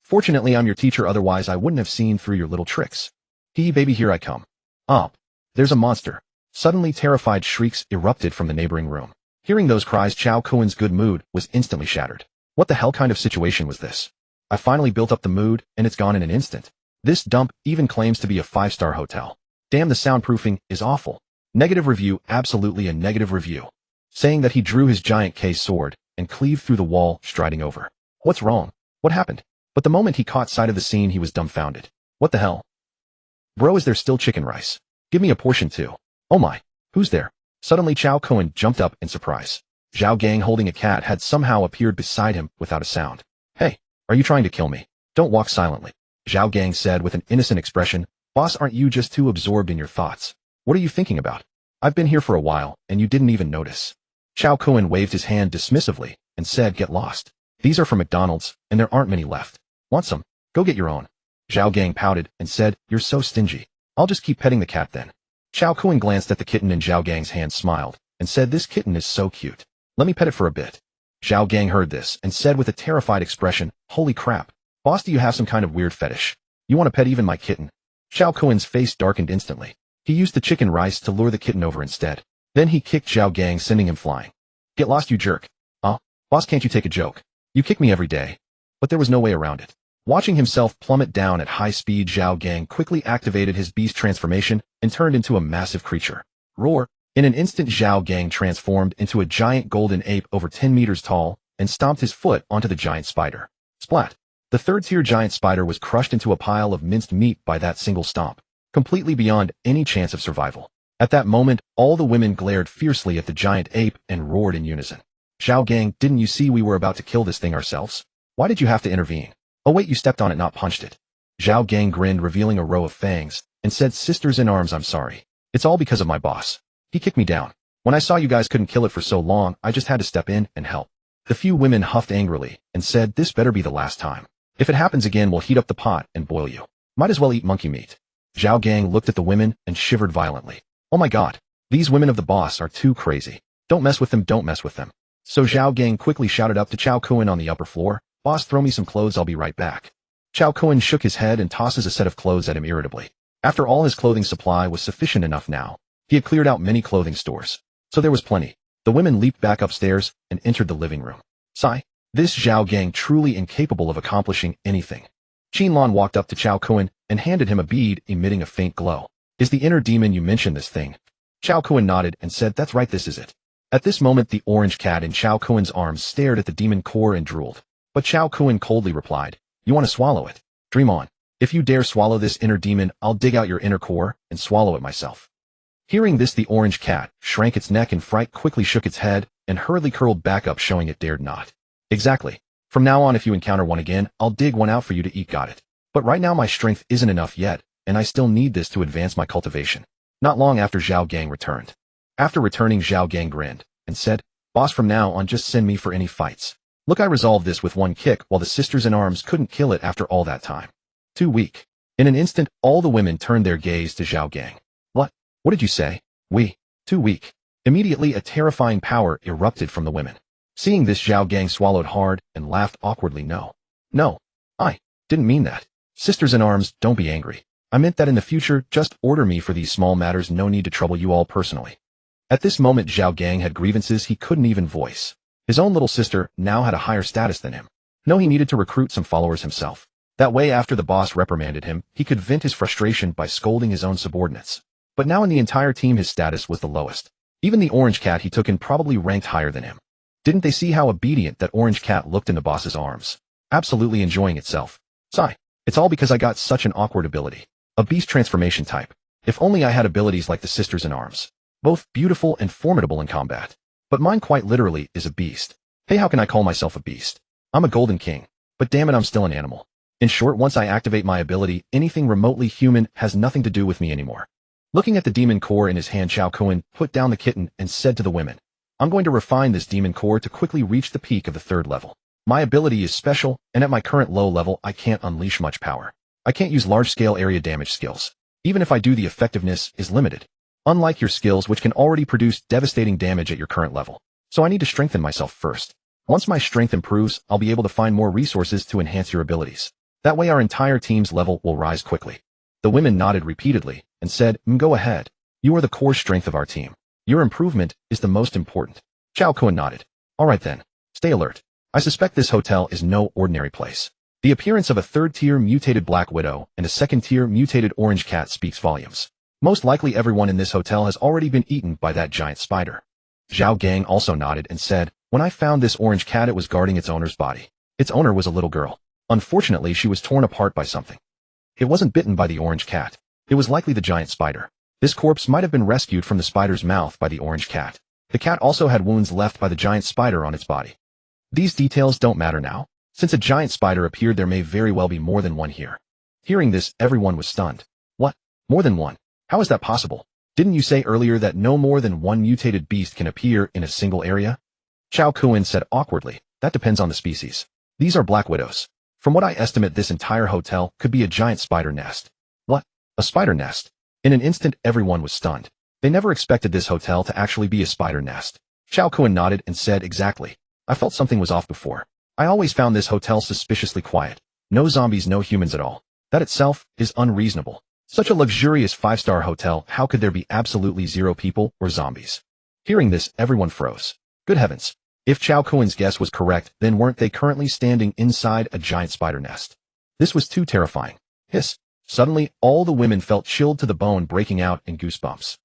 Fortunately, I'm your teacher, otherwise I wouldn't have seen through your little tricks. Baby, here I come." There's a monster. Suddenly terrified shrieks erupted from the neighboring room. Hearing those cries, Cao Kun's good mood was instantly shattered. What the hell kind of situation was this? I finally built up the mood, and it's gone in an instant. This dump even claims to be a 5-star hotel. Damn, the soundproofing is awful. Negative review, absolutely a negative review. Saying that he drew his giant case sword and cleaved through the wall, striding over. What's wrong? What happened? But the moment he caught sight of the scene, he was dumbfounded. What the hell? Bro, is there still chicken rice? Give me a portion too. Oh my, who's there? Suddenly Cao Kun jumped up in surprise. Zhao Gang, holding a cat, had somehow appeared beside him without a sound. Hey, are you trying to kill me? Don't walk silently. Zhao Gang said with an innocent expression. Boss, aren't you just too absorbed in your thoughts? What are you thinking about? I've been here for a while, and you didn't even notice. Cao Kun waved his hand dismissively and said, get lost. These are from McDonald's, and there aren't many left. Want some? Go get your own. Zhao Gang pouted and said, you're so stingy. I'll just keep petting the cat then. Cao Kun glanced at the kitten in Zhao Gang's hand, smiled, and said, this kitten is so cute. Let me pet it for a bit. Zhao Gang heard this and said with a terrified expression, holy crap. Boss, do you have some kind of weird fetish? You want to pet even my kitten? Cao Kun's face darkened instantly. He used the chicken rice to lure the kitten over instead. Then he kicked Zhao Gang, sending him flying. Get lost, you jerk. Boss, can't you take a joke? You kick me every day. But there was no way around it. Watching himself plummet down at high speed, Zhao Gang quickly activated his beast transformation and turned into a massive creature. Roar! In an instant, Zhao Gang transformed into a giant golden ape over 10 meters tall and stomped his foot onto the giant spider. Splat! The third-tier giant spider was crushed into a pile of minced meat by that single stomp, completely beyond any chance of survival. At that moment, all the women glared fiercely at the giant ape and roared in unison. Zhao Gang, didn't you see we were about to kill this thing ourselves? Why did you have to intervene? Oh wait, you stepped on it, not punched it. Zhao Gang grinned, revealing a row of fangs, and said, sisters in arms, I'm sorry. It's all because of my boss. He kicked me down. When I saw you guys couldn't kill it for so long, I just had to step in and help. The few women huffed angrily and said, this better be the last time. If it happens again, we'll heat up the pot and boil you. Might as well eat monkey meat. Zhao Gang looked at the women and shivered violently. Oh my god. These women of the boss are too crazy. Don't mess with them, don't mess with them. So Zhao Gang quickly shouted up to Cao Kun on the upper floor, boss, throw me some clothes, I'll be right back. Cao Kun shook his head and tosses a set of clothes at him irritably. After all, his clothing supply was sufficient enough now. He had cleared out many clothing stores. So there was plenty. The women leaped back upstairs and entered the living room. Sigh. This Zhao Gang truly incapable of accomplishing anything. Qin Lan walked up to Cao Kun and handed him a bead emitting a faint glow. Is the inner demon you mentioned this thing? Cao Kun nodded and said, that's right, this is it. At this moment, the orange cat in Cao Kun's arms stared at the demon core and drooled. But Cao Kun coldly replied, you want to swallow it? Dream on. If you dare swallow this inner demon, I'll dig out your inner core and swallow it myself. Hearing this, the orange cat shrank its neck in fright, quickly shook its head, and hurriedly curled back up, showing it dared not. Exactly. From now on, if you encounter one again, I'll dig one out for you to eat, got it? But right now my strength isn't enough yet, and I still need this to advance my cultivation. Not long after, Zhao Gang returned. After returning, Zhao Gang grinned and said, boss, from now on just send me for any fights. Look, I resolved this with one kick while the sisters in arms couldn't kill it after all that time. Too weak. In an instant, all the women turned their gaze to Zhao Gang. What did you say? Too weak. Immediately, a terrifying power erupted from the women. Seeing this, Zhao Gang swallowed hard and laughed awkwardly. No, I didn't mean that. Sisters in arms, don't be angry. I meant that in the future, just order me for these small matters, no need to trouble you all personally. At this moment, Zhao Gang had grievances he couldn't even voice. His own little sister now had a higher status than him. No, he needed to recruit some followers himself. That way, after the boss reprimanded him, he could vent his frustration by scolding his own subordinates. But now in the entire team, his status was the lowest. Even the orange cat he took in probably ranked higher than him. Didn't they see how obedient that orange cat looked in the boss's arms? Absolutely enjoying itself. Sigh. It's all because I got such an awkward ability. A beast transformation type. If only I had abilities like the sisters in arms. Both beautiful and formidable in combat. But mine quite literally is a beast. Hey, how can I call myself a beast? I'm a golden king. But damn it, I'm still an animal. In short, once I activate my ability, anything remotely human has nothing to do with me anymore. Looking at the demon core in his hand, Cao Kun put down the kitten and said to the women, I'm going to refine this demon core to quickly reach the peak of the 3rd level. My ability is special, and at my current low level, I can't unleash much power. I can't use large-scale area damage skills. Even if I do, the effectiveness is limited. Unlike your skills, which can already produce devastating damage at your current level. So I need to strengthen myself first. Once my strength improves, I'll be able to find more resources to enhance your abilities. That way our entire team's level will rise quickly. The women nodded repeatedly and said, go ahead. You are the core strength of our team. Your improvement is the most important. Cao Kun nodded. All right then. Stay alert. I suspect this hotel is no ordinary place. The appearance of a 3rd-tier mutated black widow and a 2nd-tier mutated orange cat speaks volumes. Most likely everyone in this hotel has already been eaten by that giant spider. Zhao Gang also nodded and said, when I found this orange cat, it was guarding its owner's body. Its owner was a little girl. Unfortunately, she was torn apart by something. It wasn't bitten by the orange cat. It was likely the giant spider. This corpse might have been rescued from the spider's mouth by the orange cat. The cat also had wounds left by the giant spider on its body. These details don't matter now. Since a giant spider appeared, there may very well be more than one here. Hearing this, everyone was stunned. What? More than one? How is that possible? Didn't you say earlier that no more than one mutated beast can appear in a single area? Cao Kun said awkwardly. That depends on the species. These are black widows. From what I estimate, this entire hotel could be a giant spider nest. What? A spider nest? In an instant, everyone was stunned. They never expected this hotel to actually be a spider nest. Cao Kun nodded and said, exactly. I felt something was off before. I always found this hotel suspiciously quiet. No zombies, no humans at all. That itself is unreasonable. Such a luxurious 5-star hotel, how could there be absolutely zero people or zombies? Hearing this, everyone froze. Good heavens. If Cao Kun's guess was correct, then weren't they currently standing inside a giant spider nest? This was too terrifying. Hiss. Suddenly, all the women felt chilled to the bone, breaking out in goosebumps.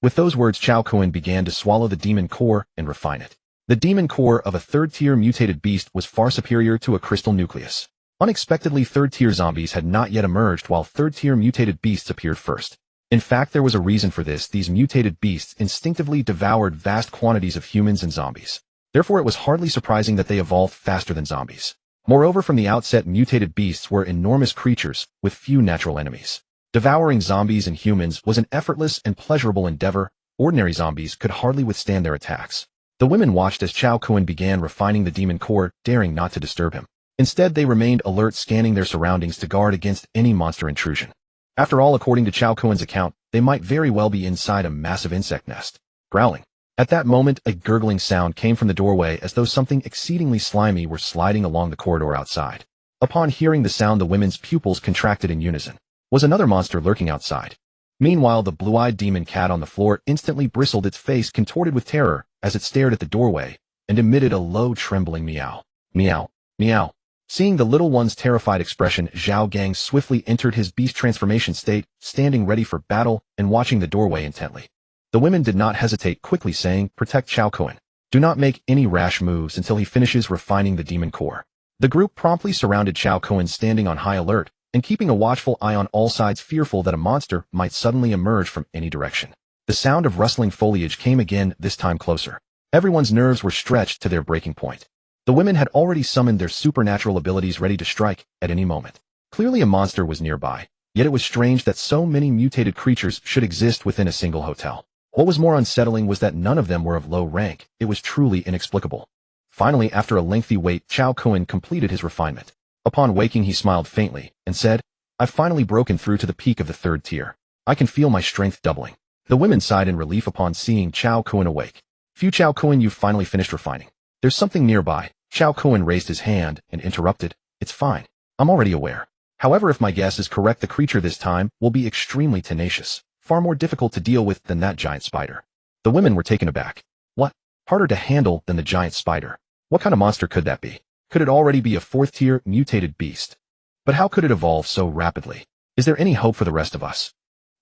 With those words, Cao Kun began to swallow the demon core and refine it. The demon core of a third-tier mutated beast was far superior to a crystal nucleus. Unexpectedly, third-tier zombies had not yet emerged while third-tier mutated beasts appeared first. In fact, there was a reason for this. These mutated beasts instinctively devoured vast quantities of humans and zombies. Therefore, it was hardly surprising that they evolved faster than zombies. Moreover, from the outset, mutated beasts were enormous creatures with few natural enemies. Devouring zombies and humans was an effortless and pleasurable endeavor. Ordinary zombies could hardly withstand their attacks. The women watched as Cao Kun began refining the demon core, daring not to disturb him. Instead, they remained alert, scanning their surroundings to guard against any monster intrusion. After all, according to Cao Kun's account, they might very well be inside a massive insect nest. Growling. At that moment, a gurgling sound came from the doorway as though something exceedingly slimy were sliding along the corridor outside. Upon hearing the sound, the women's pupils contracted in unison. Was another monster lurking outside? Meanwhile, the blue-eyed demon cat on the floor instantly bristled, its face contorted with terror as it stared at the doorway and emitted a low, trembling meow. Meow. Meow. Seeing the little one's terrified expression, Zhao Gang swiftly entered his beast transformation state, standing ready for battle and watching the doorway intently. The women did not hesitate, quickly saying, protect Cao Kun. Do not make any rash moves until he finishes refining the demon core. The group promptly surrounded Cao Kun, standing on high alert and keeping a watchful eye on all sides, fearful that a monster might suddenly emerge from any direction. The sound of rustling foliage came again, this time closer. Everyone's nerves were stretched to their breaking point. The women had already summoned their supernatural abilities, ready to strike at any moment. Clearly a monster was nearby, yet it was strange that so many mutated creatures should exist within a single hotel. What was more unsettling was that none of them were of low rank. It was truly inexplicable. Finally, after a lengthy wait, Cao Kun completed his refinement. Upon waking, he smiled faintly and said, I've finally broken through to the peak of the third tier. I can feel my strength doubling. The women sighed in relief upon seeing Cao Kun awake. Phew, Cao Kun, you've finally finished refining. There's something nearby. Cao Kun raised his hand and interrupted. It's fine. I'm already aware. However, if my guess is correct, the creature this time will be extremely tenacious. Far more difficult to deal with than that giant spider. The women were taken aback. What? Harder to handle than the giant spider? What kind of monster could that be? Could it already be a fourth-tier mutated beast? But how could it evolve so rapidly? Is there any hope for the rest of us?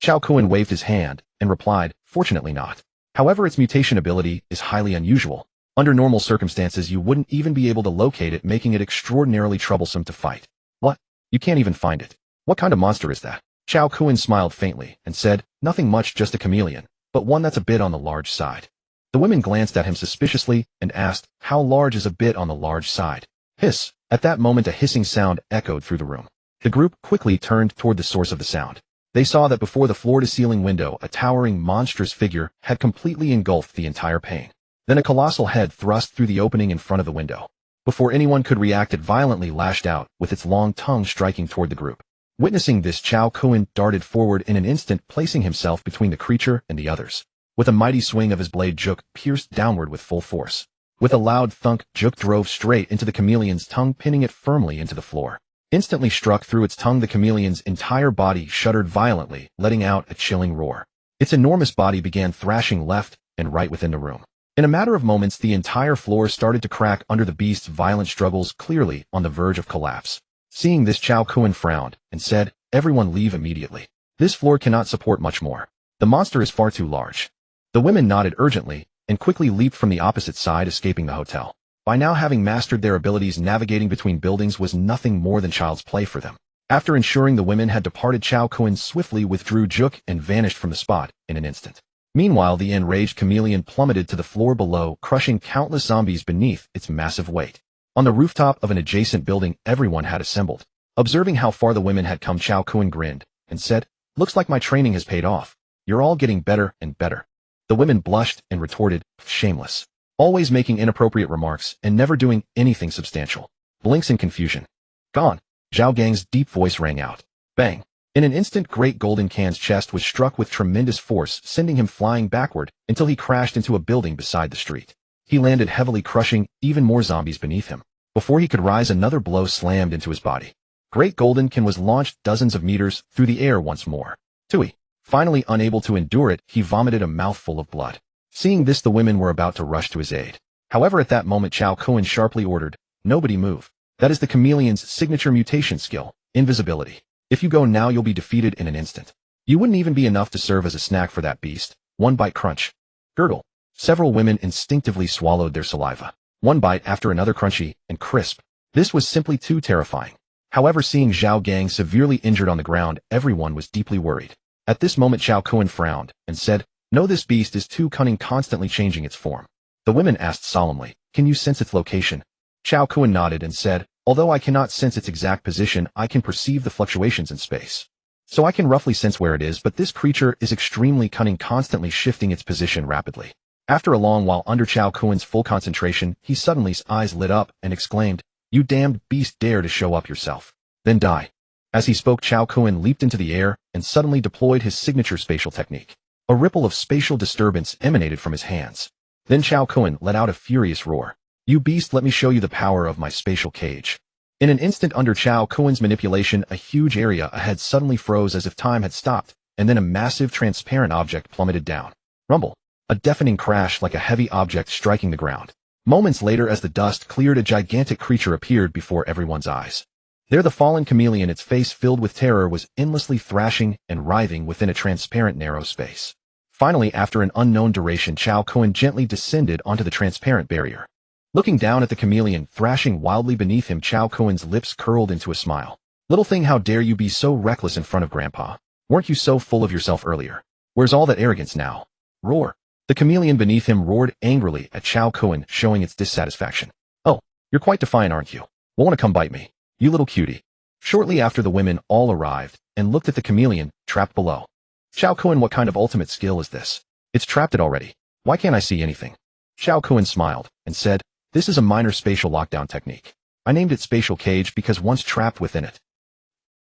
Cao Kun waved his hand and replied, fortunately not. However, its mutation ability is highly unusual. Under normal circumstances, you wouldn't even be able to locate it, making it extraordinarily troublesome to fight. What? You can't even find it. What kind of monster is that? Cao Kun smiled faintly and said, nothing much, just a chameleon, but one that's a bit on the large side. The women glanced at him suspiciously and asked, how large is a bit on the large side? Hiss. At that moment, a hissing sound echoed through the room. The group quickly turned toward the source of the sound. They saw that before the floor-to-ceiling window, a towering, monstrous figure had completely engulfed the entire pane. Then a colossal head thrust through the opening in front of the window. Before anyone could react, it violently lashed out, with its long tongue striking toward the group. Witnessing this, Cao Kun darted forward in an instant, placing himself between the creature and the others. With a mighty swing of his blade, Juk pierced downward with full force. With a loud thunk, Juk drove straight into the chameleon's tongue, pinning it firmly into the floor. Instantly struck through its tongue, the chameleon's entire body shuddered violently, letting out a chilling roar. Its enormous body began thrashing left and right within the room. In a matter of moments, the entire floor started to crack under the beast's violent struggles, clearly on the verge of collapse. Seeing this, Cao Kun frowned and said, everyone leave immediately. This floor cannot support much more. The monster is far too large. The women nodded urgently and quickly leaped from the opposite side, escaping the hotel. By now having mastered their abilities, navigating between buildings was nothing more than child's play for them. After ensuring the women had departed, Cao Kun swiftly withdrew Juk and vanished from the spot in an instant. Meanwhile, the enraged chameleon plummeted to the floor below, crushing countless zombies beneath its massive weight. On the rooftop of an adjacent building, everyone had assembled. Observing how far the women had come, Cao Kun grinned and said, "Looks like my training has paid off. You're all getting better and better." The women blushed and retorted, "Shameless. Always making inappropriate remarks and never doing anything substantial." Blinks in confusion. "Gone." Zhao Gang's deep voice rang out. Bang. In an instant, Great Golden Can's chest was struck with tremendous force, sending him flying backward until he crashed into a building beside the street. He landed heavily, crushing even more zombies beneath him. Before he could rise, another blow slammed into his body. Great Golden Can was launched dozens of meters through the air once more. Tui. Finally unable to endure it, he vomited a mouthful of blood. Seeing this, the women were about to rush to his aid. However, at that moment, Cao Kun sharply ordered, "Nobody move." That is the chameleon's signature mutation skill, invisibility. If you go now, you'll be defeated in an instant. You wouldn't even be enough to serve as a snack for that beast. One bite crunch. Gurgle. Several women instinctively swallowed their saliva. One bite after another, crunchy and crisp. This was simply too terrifying. However, seeing Zhao Gang severely injured on the ground, everyone was deeply worried. At this moment, Cao Kun frowned and said, "No, this beast is too cunning, constantly changing its form." The women asked solemnly, "Can you sense its location?" Cao Kun nodded and said, "Although I cannot sense its exact position, I can perceive the fluctuations in space. So I can roughly sense where it is, but this creature is extremely cunning, constantly shifting its position rapidly." After a long while under Cao Kun's full concentration, he suddenly's eyes lit up and exclaimed, "You damned beast, dare to show up yourself. Then die." As he spoke, Cao Kun leaped into the air and suddenly deployed his signature spatial technique. A ripple of spatial disturbance emanated from his hands. Then Cao Kun let out a furious roar. "You beast, let me show you the power of my spatial cage." In an instant, under Cao Kun's manipulation, a huge area ahead suddenly froze as if time had stopped, and then a massive transparent object plummeted down. Rumble. A deafening crash, like a heavy object striking the ground. Moments later, as the dust cleared, a gigantic creature appeared before everyone's eyes. There, the fallen chameleon, its face filled with terror, was endlessly thrashing and writhing within a transparent narrow space. Finally, after an unknown duration, Cao Kun gently descended onto the transparent barrier. Looking down at the chameleon thrashing wildly beneath him, Cao Kun's lips curled into a smile. "Little thing, how dare you be so reckless in front of Grandpa? Weren't you so full of yourself earlier? Where's all that arrogance now?" Roar. The chameleon beneath him roared angrily at Cao Kun, showing its dissatisfaction. "Oh, you're quite defiant, aren't you? Well, want to come bite me? You little cutie." Shortly after, the women all arrived and looked at the chameleon trapped below. "Cao Kun, what kind of ultimate skill is this? It's trapped it already. Why can't I see anything?" Cao Kun smiled and said, "This is a minor spatial lockdown technique. I named it spatial cage because once trapped within it,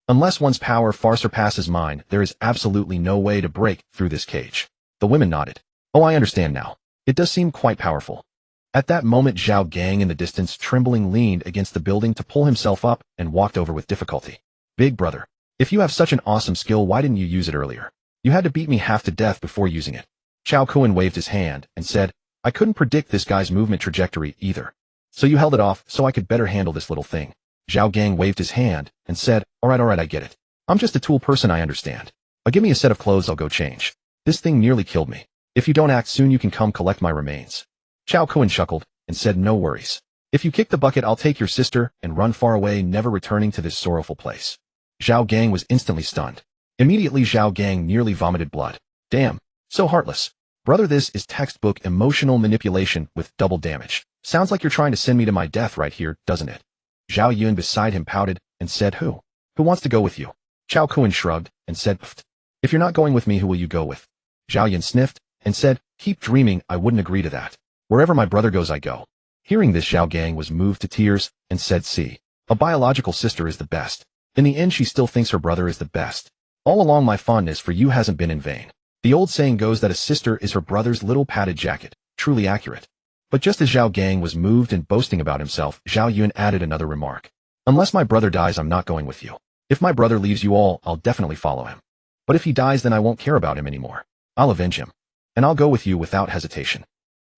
unless one's power far surpasses mine, there is absolutely no way to break through this cage." The women nodded. "Oh, I understand now. It does seem quite powerful." At that moment, Zhao Gang in the distance, trembling, leaned against the building to pull himself up and walked over with difficulty. "Big brother, if you have such an awesome skill, why didn't you use it earlier? You had to beat me half to death before using it." Cao Kun waved his hand and said, "I couldn't predict this guy's movement trajectory either. So you held it off so I could better handle this little thing." Zhao Gang waved his hand and said, all right, I get it. I'm just a tool person, I understand. But give me a set of clothes, I'll go change. This thing nearly killed me. If you don't act soon, you can come collect my remains." Cao Kun chuckled and said, "No worries. If you kick the bucket, I'll take your sister and run far away, never returning to this sorrowful place." Zhao Gang was instantly stunned. Immediately, Zhao Gang nearly vomited blood. "Damn, so heartless. Brother, this is textbook emotional manipulation with double damage. Sounds like you're trying to send me to my death right here, doesn't it?" Zhao Yun beside him pouted and said, Who wants to go with you?" Cao Kun shrugged and said, "Pfft. If you're not going with me, who will you go with?" Zhao Yun sniffed and said, "Keep dreaming, I wouldn't agree to that. Wherever my brother goes, I go." Hearing this, Zhao Gang was moved to tears and said, "See, a biological sister is the best. In the end, she still thinks her brother is the best. All along, my fondness for you hasn't been in vain. The old saying goes that a sister is her brother's little padded jacket, truly accurate." But just as Zhao Gang was moved and boasting about himself, Zhao Yun added another remark. "Unless my brother dies, I'm not going with you. If my brother leaves you all, I'll definitely follow him. But if he dies, then I won't care about him anymore. I'll avenge him. And I'll go with you without hesitation."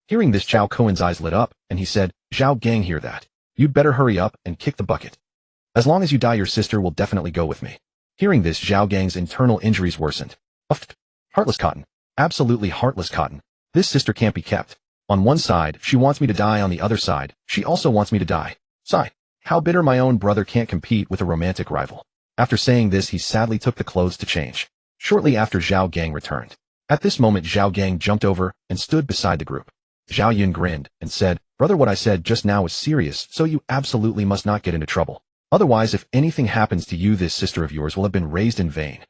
Hearing this, Cao Kun's eyes lit up, and he said, "Zhao Gang, hear that? You'd better hurry up and kick the bucket. As long as you die, your sister will definitely go with me." Hearing this, Zhao Gang's internal injuries worsened. Uffed. Heartless cotton. Absolutely heartless cotton. This sister can't be kept. On one side, she wants me to die, on the other side, she also wants me to die. Sigh. How bitter my own brother can't compete with a romantic rival. After saying this, he sadly took the clothes to change. Shortly after, Zhao Gang returned. At this moment, Zhao Gang jumped over and stood beside the group. Zhao Yun grinned and said, "Brother, what I said just now is serious, so you absolutely must not get into trouble. Otherwise, if anything happens to you, this sister of yours will have been raised in vain."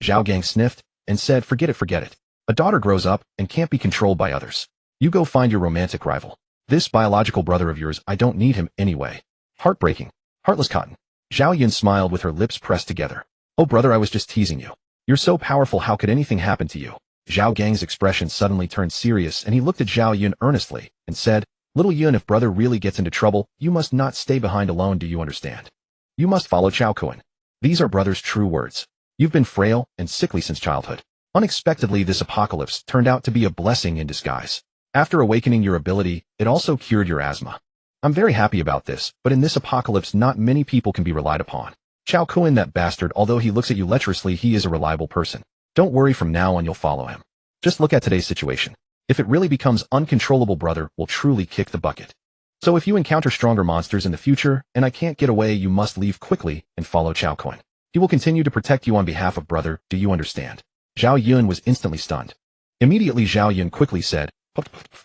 Zhao Gang sniffed and said, forget it. A daughter grows up and can't be controlled by others. You go find your romantic rival. This biological brother of yours, I don't need him anyway. Heartbreaking. Heartless cotton. Zhao Yun smiled with her lips pressed together. Oh brother, I was just teasing you. You're so powerful, how could anything happen to you? Zhao Gang's expression suddenly turned serious and he looked at Zhao Yun earnestly and said, little Yun, if brother really gets into trouble, you must not stay behind alone, do you understand? You must follow Cao Kun. These are brother's true words. You've been frail and sickly since childhood. Unexpectedly, this apocalypse turned out to be a blessing in disguise. After awakening your ability, it also cured your asthma. I'm very happy about this, but in this apocalypse not many people can be relied upon. Cao Kun, that bastard, although he looks at you lecherously, he is a reliable person. Don't worry, from now on you'll follow him. Just look at today's situation. If it really becomes uncontrollable, brother will truly kick the bucket. So if you encounter stronger monsters in the future, and I can't get away, you must leave quickly and follow Cao Kun. He will continue to protect you on behalf of brother, do you understand? Zhao Yun was instantly stunned. Immediately Zhao Yun quickly said,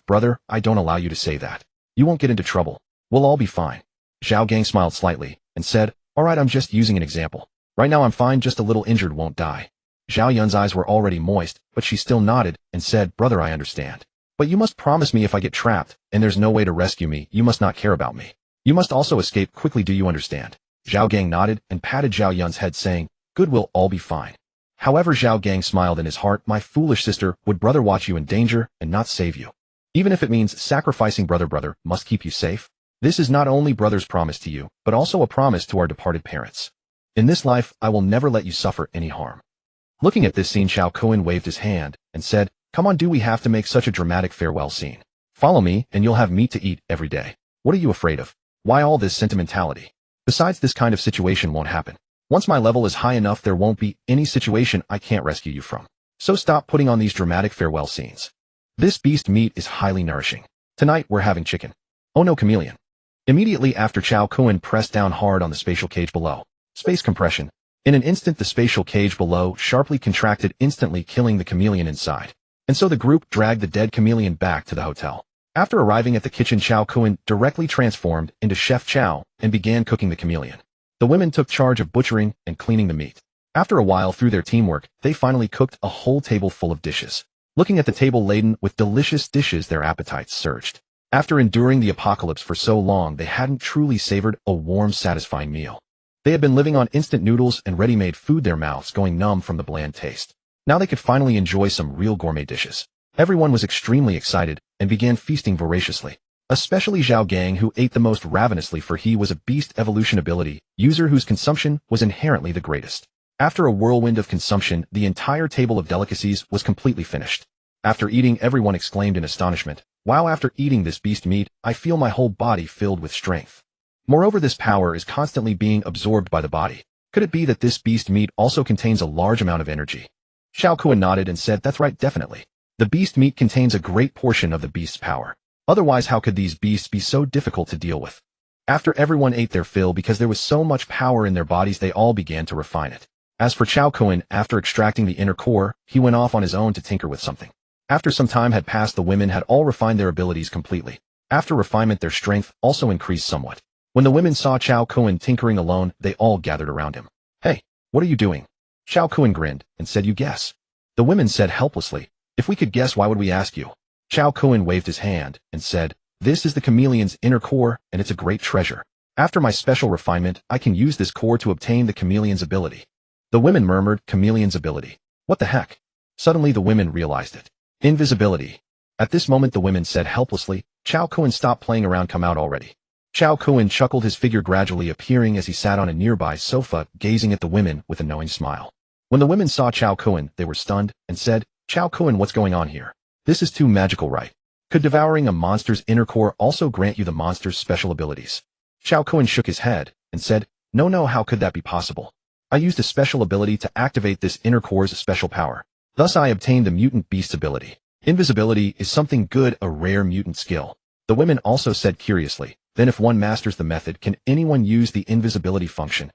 brother, I don't allow you to say that. You won't get into trouble. We'll all be fine. Zhao Gang smiled slightly and said, alright, I'm just using an example. Right now I'm fine, just a little injured, won't die. Zhao Yun's eyes were already moist, but she still nodded and said, brother, I understand. But you must promise me if I get trapped, and there's no way to rescue me, you must not care about me. You must also escape quickly, do you understand? Zhao Gang nodded and patted Zhao Yun's head saying, good, we'll all be fine. However, Zhao Gang smiled in his heart, my foolish sister, would brother watch you in danger and not save you? Even if it means sacrificing brother must keep you safe? This is not only brother's promise to you, but also a promise to our departed parents. In this life, I will never let you suffer any harm. Looking at this scene, Cao Kun waved his hand and said, come on, do we have to make such a dramatic farewell scene? Follow me and you'll have meat to eat every day. What are you afraid of? Why all this sentimentality? Besides, this kind of situation won't happen. Once my level is high enough, there won't be any situation I can't rescue you from. So stop putting on these dramatic farewell scenes. This beast meat is highly nourishing. Tonight we're having chicken. Oh no, chameleon. Immediately after, Cao Kun pressed down hard on the spatial cage below. Space compression. In an instant, the spatial cage below sharply contracted, instantly killing the chameleon inside. And so the group dragged the dead chameleon back to the hotel. After arriving at the kitchen, Cao Kun directly transformed into Chef Chow and began cooking the chameleon. The women took charge of butchering and cleaning the meat. After a while, through their teamwork, they finally cooked a whole table full of dishes. Looking at the table laden with delicious dishes, their appetites surged. After enduring the apocalypse for so long, they hadn't truly savored a warm, satisfying meal. They had been living on instant noodles and ready-made food, their mouths going numb from the bland taste. Now they could finally enjoy some real gourmet dishes. Everyone was extremely excited and began feasting voraciously. Especially Zhao Gang, who ate the most ravenously, for he was a beast evolution ability user whose consumption was inherently the greatest. After a whirlwind of consumption, the entire table of delicacies was completely finished. After eating, everyone exclaimed in astonishment, wow, after eating this beast meat, I feel my whole body filled with strength. Moreover, this power is constantly being absorbed by the body. Could it be that this beast meat also contains a large amount of energy? Cao Kun nodded and said, that's right, definitely. The beast meat contains a great portion of the beast's power. Otherwise, how could these beasts be so difficult to deal with? After everyone ate their fill, because there was so much power in their bodies, they all began to refine it. As for Cao Kun, after extracting the inner core, he went off on his own to tinker with something. After some time had passed, the women had all refined their abilities completely. After refinement, their strength also increased somewhat. When the women saw Cao Kun tinkering alone, they all gathered around him. Hey, what are you doing? Cao Kun grinned and said, you guess. The women said helplessly, if we could guess, why would we ask you? Cao Kun waved his hand and said, this is the chameleon's inner core, and it's a great treasure. After my special refinement, I can use this core to obtain the chameleon's ability. The women murmured, chameleon's ability. What the heck? Suddenly the women realized it. Invisibility. At this moment the women said helplessly, Cao Kun, stop playing around, come out already. Cao Kun chuckled, his figure gradually appearing as he sat on a nearby sofa, gazing at the women with a knowing smile. When the women saw Cao Kun, they were stunned and said, Cao Kun, what's going on here? This is too magical, right? Could devouring a monster's inner core also grant you the monster's special abilities? Cao Kun shook his head and said, no, how could that be possible? I used a special ability to activate this inner core's special power. Thus I obtained the mutant beast's ability. Invisibility is something good, a rare mutant skill. The women also said curiously, then if one masters the method, can anyone use the invisibility function?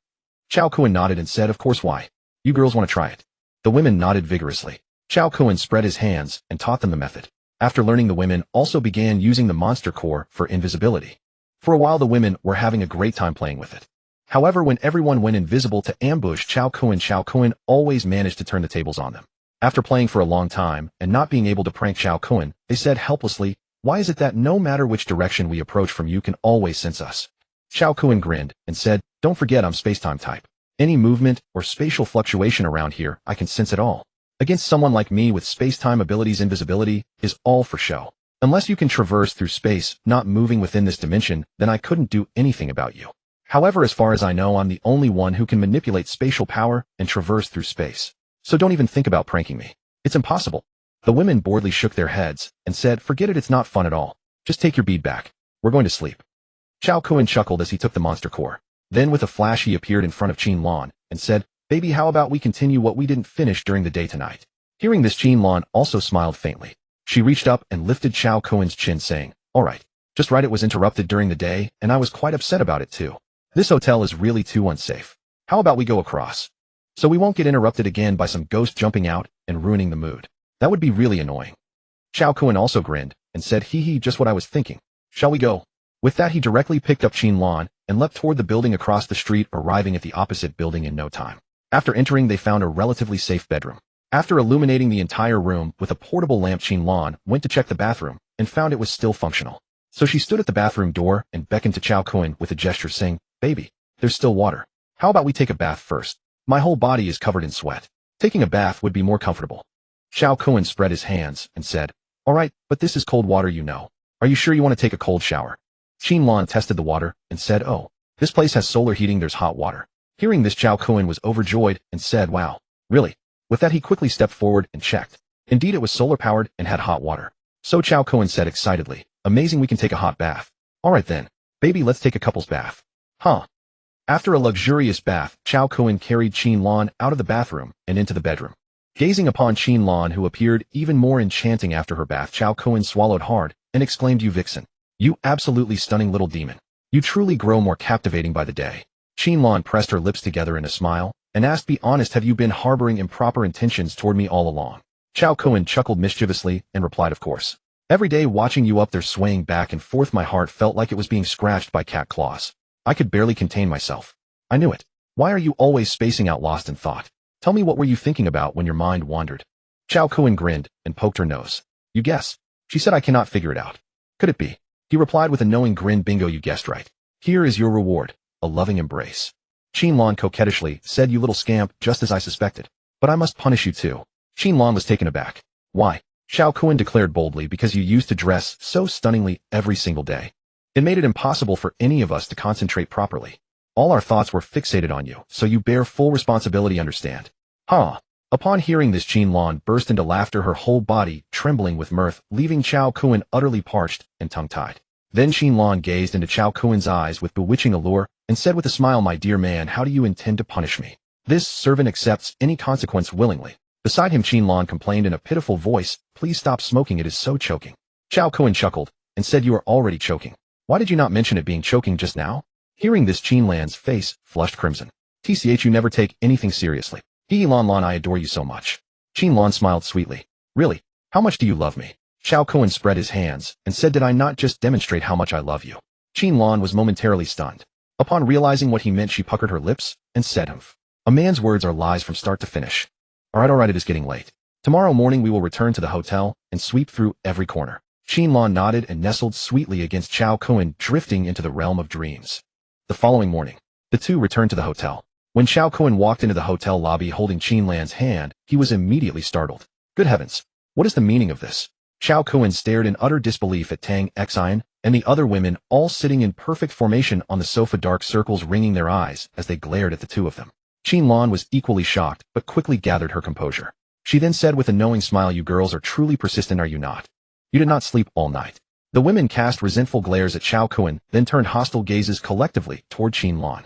Cao Kun nodded and said, of course, why? You girls want to try it? The women nodded vigorously. Cao Kun spread his hands and taught them the method. After learning, the women also began using the monster core for invisibility. For a while the women were having a great time playing with it. However, when everyone went invisible to ambush Cao Kun always managed to turn the tables on them. After playing for a long time and not being able to prank Cao Kun, they said helplessly, why is it that no matter which direction we approach from, you can always sense us? Cao Kun grinned and said, don't forget I'm spacetime type. Any movement or spatial fluctuation around here, I can sense it all. Against someone like me with spacetime abilities, invisibility is all for show. Unless you can traverse through space, not moving within this dimension, then I couldn't do anything about you. However, as far as I know, I'm the only one who can manipulate spatial power and traverse through space. So don't even think about pranking me. It's impossible. The women boredly shook their heads and said, forget it, it's not fun at all. Just take your bead back. We're going to sleep. Cao Kun chuckled as he took the monster core. Then with a flash he appeared in front of Qin Lan and said, baby, how about we continue what we didn't finish during the day tonight? Hearing this, Qin Lan also smiled faintly. She reached up and lifted Cao Kun's chin, saying, all right. Just right, it was interrupted during the day, and I was quite upset about it too. This hotel is really too unsafe. How about we go across? So we won't get interrupted again by some ghost jumping out and ruining the mood. That would be really annoying. Cao Kun also grinned and said, hee, just what I was thinking. Shall we go? With that, he directly picked up Qin Lan and leapt toward the building across the street, arriving at the opposite building in no time. After entering, they found a relatively safe bedroom. After illuminating the entire room with a portable lamp, Qin Lan went to check the bathroom and found it was still functional. So she stood at the bathroom door and beckoned to Cao Kun with a gesture, saying, baby, there's still water. How about we take a bath first? My whole body is covered in sweat. Taking a bath would be more comfortable. Cao Kun spread his hands and said, all right, but this is cold water, you know. Are you sure you want to take a cold shower? Qin Lan tested the water and said, oh, this place has solar heating, there's hot water. Hearing this, Cao Kun was overjoyed and said, wow, really? With that, he quickly stepped forward and checked. Indeed, it was solar-powered and had hot water. So Cao Kun said excitedly, amazing, we can take a hot bath. All right then, baby, let's take a couple's bath. Huh? After a luxurious bath, Cao Kun carried Qin Lan out of the bathroom and into the bedroom. Gazing upon Qin Lan, who appeared even more enchanting after her bath, Cao Kun swallowed hard and exclaimed, you vixen. You absolutely stunning little demon. You truly grow more captivating by the day. Qin Lan pressed her lips together in a smile and asked, be honest, have you been harboring improper intentions toward me all along? Cao Kun chuckled mischievously and replied, of course. Every day watching you up there swaying back and forth, my heart felt like it was being scratched by cat claws. I could barely contain myself. I knew it. Why are you always spacing out, lost in thought? Tell me, what were you thinking about when your mind wandered? Cao Kun grinned and poked her nose. You guess. She said, I cannot figure it out. Could it be? He replied with a knowing grin, bingo, you guessed right. Here is your reward, a loving embrace. Qin Lan coquettishly said, you little scamp, just as I suspected. But I must punish you too. Qin Lan was taken aback. Why? Cao Kun declared boldly, because you used to dress so stunningly every single day. It made it impossible for any of us to concentrate properly. All our thoughts were fixated on you, so you bear full responsibility, understand? Huh? Upon hearing this, Qin Lan burst into laughter, her whole body trembling with mirth, leaving Cao Kun utterly parched and tongue-tied. Then Qin Lan gazed into Cao Kun's eyes with bewitching allure and said with a smile, my dear man, how do you intend to punish me? This servant accepts any consequence willingly. Beside him, Qin Lan complained in a pitiful voice, please stop smoking, it is so choking. Cao Kun chuckled and said, you are already choking. Why did you not mention it being choking just now? Hearing this, Qin Lan's face flushed crimson. TCH, you never take anything seriously. Hee Lan, I adore you so much. Qin Lan smiled sweetly. Really? How much do you love me? Cao Kun spread his hands and said, did I not just demonstrate how much I love you? Qin Lan was momentarily stunned. Upon realizing what he meant, she puckered her lips and said, humph. A man's words are lies from start to finish. All right, it is getting late. Tomorrow morning we will return to the hotel and sweep through every corner. Qin Lan nodded and nestled sweetly against Cao Kun, drifting into the realm of dreams. The following morning, the two returned to the hotel. When Cao Kun walked into the hotel lobby holding Qin Lan's hand, he was immediately startled. Good heavens! What is the meaning of this? Cao Kun stared in utter disbelief at Tang Xin and the other women, all sitting in perfect formation on the sofa, dark circles ringing their eyes as they glared at the two of them. Qin Lan was equally shocked, but quickly gathered her composure. She then said with a knowing smile, you girls are truly persistent, are you not? You did not sleep all night. The women cast resentful glares at Cao Kun, then turned hostile gazes collectively toward Qin Lan.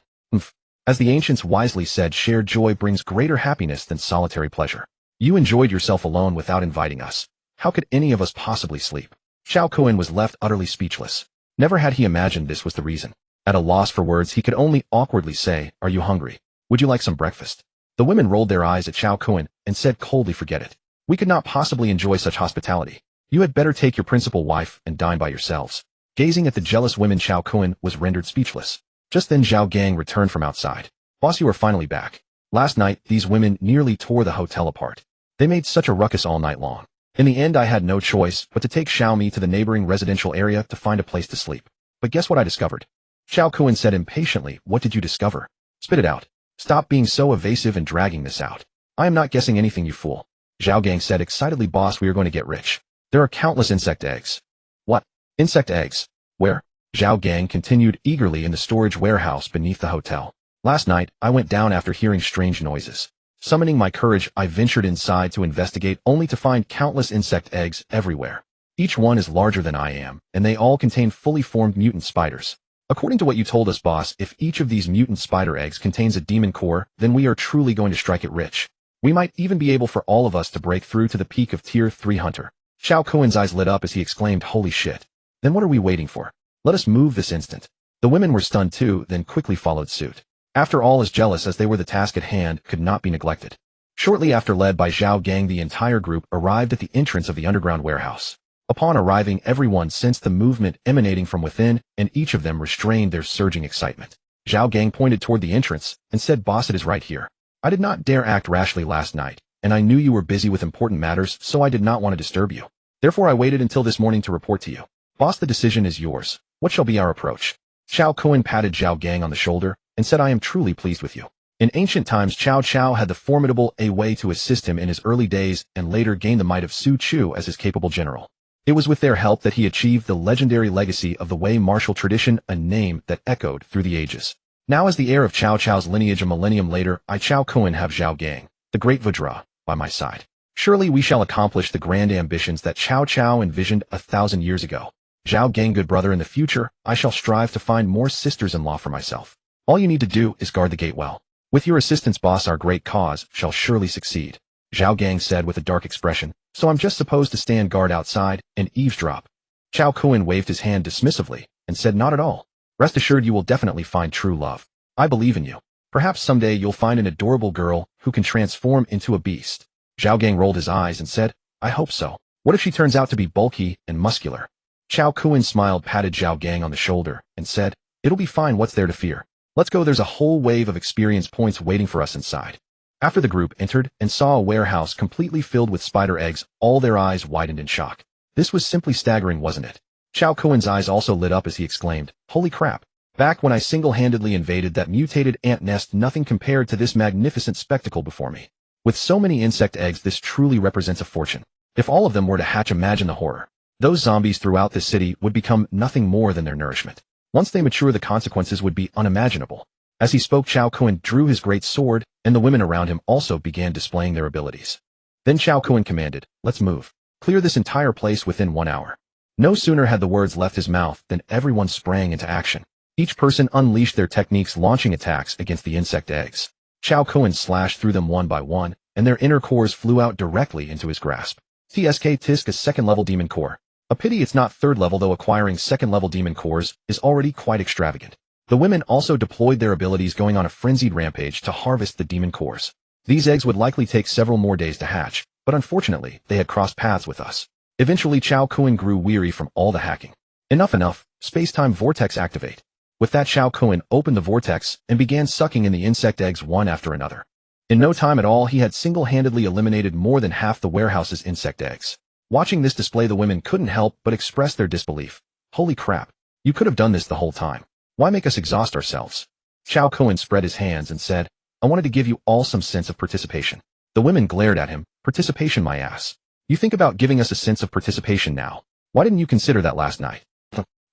As the ancients wisely said, shared joy brings greater happiness than solitary pleasure. You enjoyed yourself alone without inviting us. How could any of us possibly sleep? Cao Kun was left utterly speechless. Never had he imagined this was the reason. At a loss for words, he could only awkwardly say, "Are you hungry? Would you like some breakfast?" The women rolled their eyes at Cao Kun and said coldly, "Forget it. We could not possibly enjoy such hospitality. You had better take your principal wife and dine by yourselves." Gazing at the jealous women, Cao Kun was rendered speechless. Just then Zhao Gang returned from outside. "Boss, you are finally back. Last night, these women nearly tore the hotel apart. They made such a ruckus all night long. In the end, I had no choice but to take Xiaomi to the neighboring residential area to find a place to sleep. But guess what I discovered?" Cao Kun said impatiently, "What did you discover? Spit it out. Stop being so evasive and dragging this out." "I am not guessing anything, you fool." Zhao Gang said excitedly, "Boss, we are going to get rich. There are countless insect eggs." "What? Insect eggs? Where?" Zhao Gang continued eagerly. "In the storage warehouse beneath the hotel. Last night, I went down after hearing strange noises. Summoning my courage, I ventured inside to investigate, only to find countless insect eggs everywhere. Each one is larger than I am, and they all contain fully formed mutant spiders. According to what you told us, boss, if each of these mutant spider eggs contains a demon core, then we are truly going to strike it rich. We might even be able for all of us to break through to the peak of Tier 3 Hunter." Cao Kun's eyes lit up as he exclaimed, "Holy shit. Then what are we waiting for? Let us move this instant." The women were stunned too, then quickly followed suit. After all, as jealous as they were, the task at hand could not be neglected. Shortly after, led by Zhao Gang, the entire group arrived at the entrance of the underground warehouse. Upon arriving, everyone sensed the movement emanating from within, and each of them restrained their surging excitement. Zhao Gang pointed toward the entrance and said, "Boss, it is right here. I did not dare act rashly last night, and I knew you were busy with important matters, so I did not want to disturb you. Therefore, I waited until this morning to report to you. Boss, the decision is yours. What shall be our approach?" Cao Kun patted Zhao Gang on the shoulder and said, "I am truly pleased with you." In ancient times, Cao Cao had the formidable Wei to assist him in his early days and later gained the might of Su Chu as his capable general. It was with their help that he achieved the legendary legacy of the Wei martial tradition, a name that echoed through the ages. Now, as the heir of Cao Cao's lineage a millennium later, I, Cao Kun, have Zhao Gang, the great Vajra, by my side. Surely we shall accomplish the grand ambitions that Cao Cao envisioned 1,000 years ago. Zhao Gang, good brother, in the future, I shall strive to find more sisters-in-law for myself. All you need to do is guard the gate well. With your assistance, boss, our great cause shall surely succeed." Zhao Gang said with a dark expression, "So I'm just supposed to stand guard outside and eavesdrop?" Cao Kun waved his hand dismissively and said, "Not at all. Rest assured you will definitely find true love. I believe in you. Perhaps someday you'll find an adorable girl who can transform into a beast." Zhao Gang rolled his eyes and said, "I hope so. What if she turns out to be bulky and muscular?" Cao Kun smiled, patted Zhao Gang on the shoulder, and said, "It'll be fine. What's there to fear? Let's go. There's a whole wave of experience points waiting for us inside." After the group entered and saw a warehouse completely filled with spider eggs, all their eyes widened in shock. This was simply staggering, wasn't it? Cao Kun's eyes also lit up as he exclaimed, "Holy crap. Back when I single-handedly invaded that mutated ant nest, nothing compared to this magnificent spectacle before me. With so many insect eggs, this truly represents a fortune. If all of them were to hatch, imagine the horror. Those zombies throughout this city would become nothing more than their nourishment. Once they mature, the consequences would be unimaginable." As he spoke, Cao Kun drew his great sword, and the women around him also began displaying their abilities. Then Cao Kun commanded, "Let's move. Clear this entire place within 1 hour." No sooner had the words left his mouth than everyone sprang into action. Each person unleashed their techniques, launching attacks against the insect eggs. Cao Kun slashed through them one by one, and their inner cores flew out directly into his grasp. Tisk is second-level demon core. A pity it's not third level, though acquiring second-level demon cores is already quite extravagant. The women also deployed their abilities, going on a frenzied rampage to harvest the demon cores. These eggs would likely take several more days to hatch, but unfortunately, they had crossed paths with us. Eventually, Cao Kun grew weary from all the hacking. Enough, space-time vortex activate. With that, Cao Kun opened the vortex and began sucking in the insect eggs one after another. In no time at all, he had single-handedly eliminated more than half the warehouse's insect eggs. Watching this display, the women couldn't help but express their disbelief. "Holy crap. You could have done this the whole time. Why make us exhaust ourselves?" Cao Kun spread his hands and said, "I wanted to give you all some sense of participation." The women glared at him. "Participation, my ass. You think about giving us a sense of participation now. Why didn't you consider that last night?"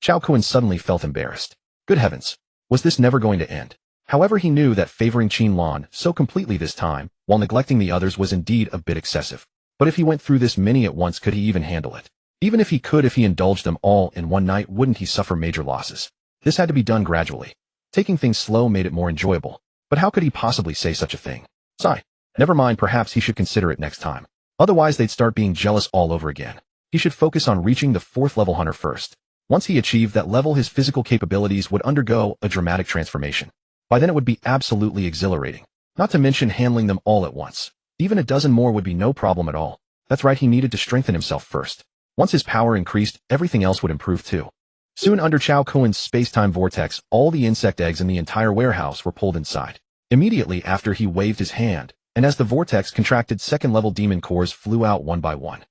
Cao Kun suddenly felt embarrassed. Good heavens. Was this never going to end? However, he knew that favoring Qin Lan so completely this time, while neglecting the others, was indeed a bit excessive. But if he went through this many at once, could he even handle it? Even if he could, if he indulged them all in one night, wouldn't he suffer major losses? This had to be done gradually. Taking things slow made it more enjoyable. But how could he possibly say such a thing? Sigh. Never mind, perhaps he should consider it next time. Otherwise, they'd start being jealous all over again. He should focus on reaching the 4th level hunter first. Once he achieved that level, his physical capabilities would undergo a dramatic transformation. By then it would be absolutely exhilarating. Not to mention handling them all at once. Even a dozen more would be no problem at all. That's right, he needed to strengthen himself first. Once his power increased, everything else would improve too. Soon under Cao Kun's space-time vortex, all the insect eggs in the entire warehouse were pulled inside. Immediately after, he waved his hand, and as the vortex contracted, 2nd-level demon cores flew out one by one.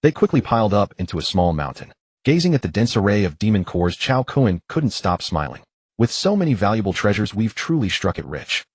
They quickly piled up into a small mountain. Gazing at the dense array of demon cores, Cao Kun couldn't stop smiling. With so many valuable treasures, we've truly struck it rich.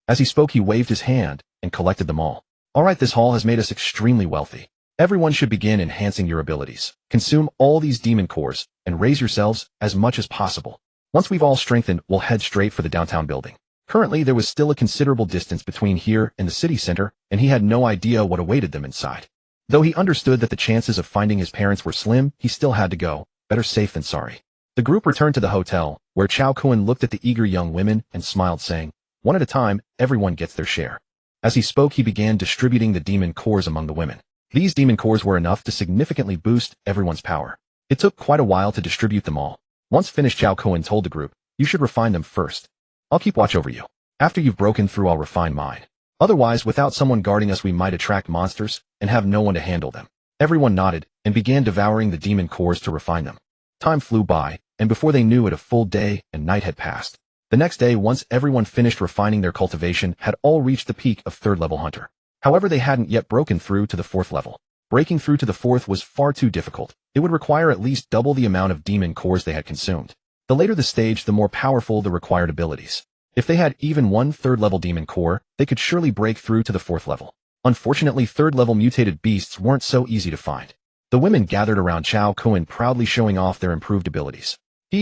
As he spoke, he waved his hand and collected them all. Alright, this haul has made us extremely wealthy. Everyone should begin enhancing your abilities. Consume all these demon cores and raise yourselves as much as possible. Once we've all strengthened, we'll head straight for the downtown building. Currently, there was still a considerable distance between here and the city center, and he had no idea what awaited them inside. Though he understood that the chances of finding his parents were slim, he still had to go. Better safe than sorry. The group returned to the hotel, where Cao Kun looked at the eager young women and smiled, saying, "One at a time, everyone gets their share." As he spoke, he began distributing the demon cores among the women. These demon cores were enough to significantly boost everyone's power. It took quite a while to distribute them all. Once finished, Cao Kun told the group, "You should refine them first. I'll keep watch over you. After you've broken through, I'll refine mine. Otherwise, without someone guarding us, we might attract monsters and have no one to handle them." Everyone nodded and began devouring the demon cores to refine them. Time flew by, and before they knew it, a full day and night had passed. The next day, once everyone finished refining their cultivation, had all reached the peak of 3rd-level hunter. However, they hadn't yet broken through to the 4th level. Breaking through to the 4th was far too difficult. It would require at least double the amount of demon cores they had consumed. The later the stage, the more powerful the required abilities. If they had even one 3rd-level demon core, they could surely break through to the 4th level. Unfortunately, 3rd-level mutated beasts weren't so easy to find. The women gathered around Cao Kun, proudly showing off their improved abilities.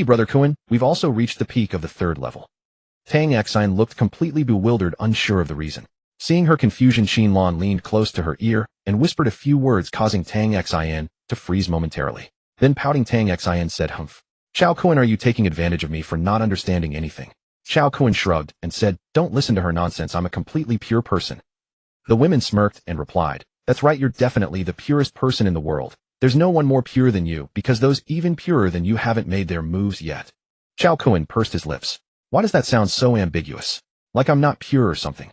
Brother Kun, we've also reached the peak of the 3rd level." Tang Xin looked completely bewildered, unsure of the reason. Seeing her confusion, Qin Lan leaned close to her ear and whispered a few words, causing Tang Xin to freeze momentarily. Then pouting, Tang Xin said, "Humph. Cao Kun, are you taking advantage of me for not understanding anything?" Cao Kun shrugged and said, "Don't listen to her nonsense. I'm a completely pure person." The women smirked and replied, "That's right, you're definitely the purest person in the world. There's no one more pure than you, because those even purer than you haven't made their moves yet." Cao Kun pursed his lips. "Why does that sound so ambiguous? Like I'm not pure or something?"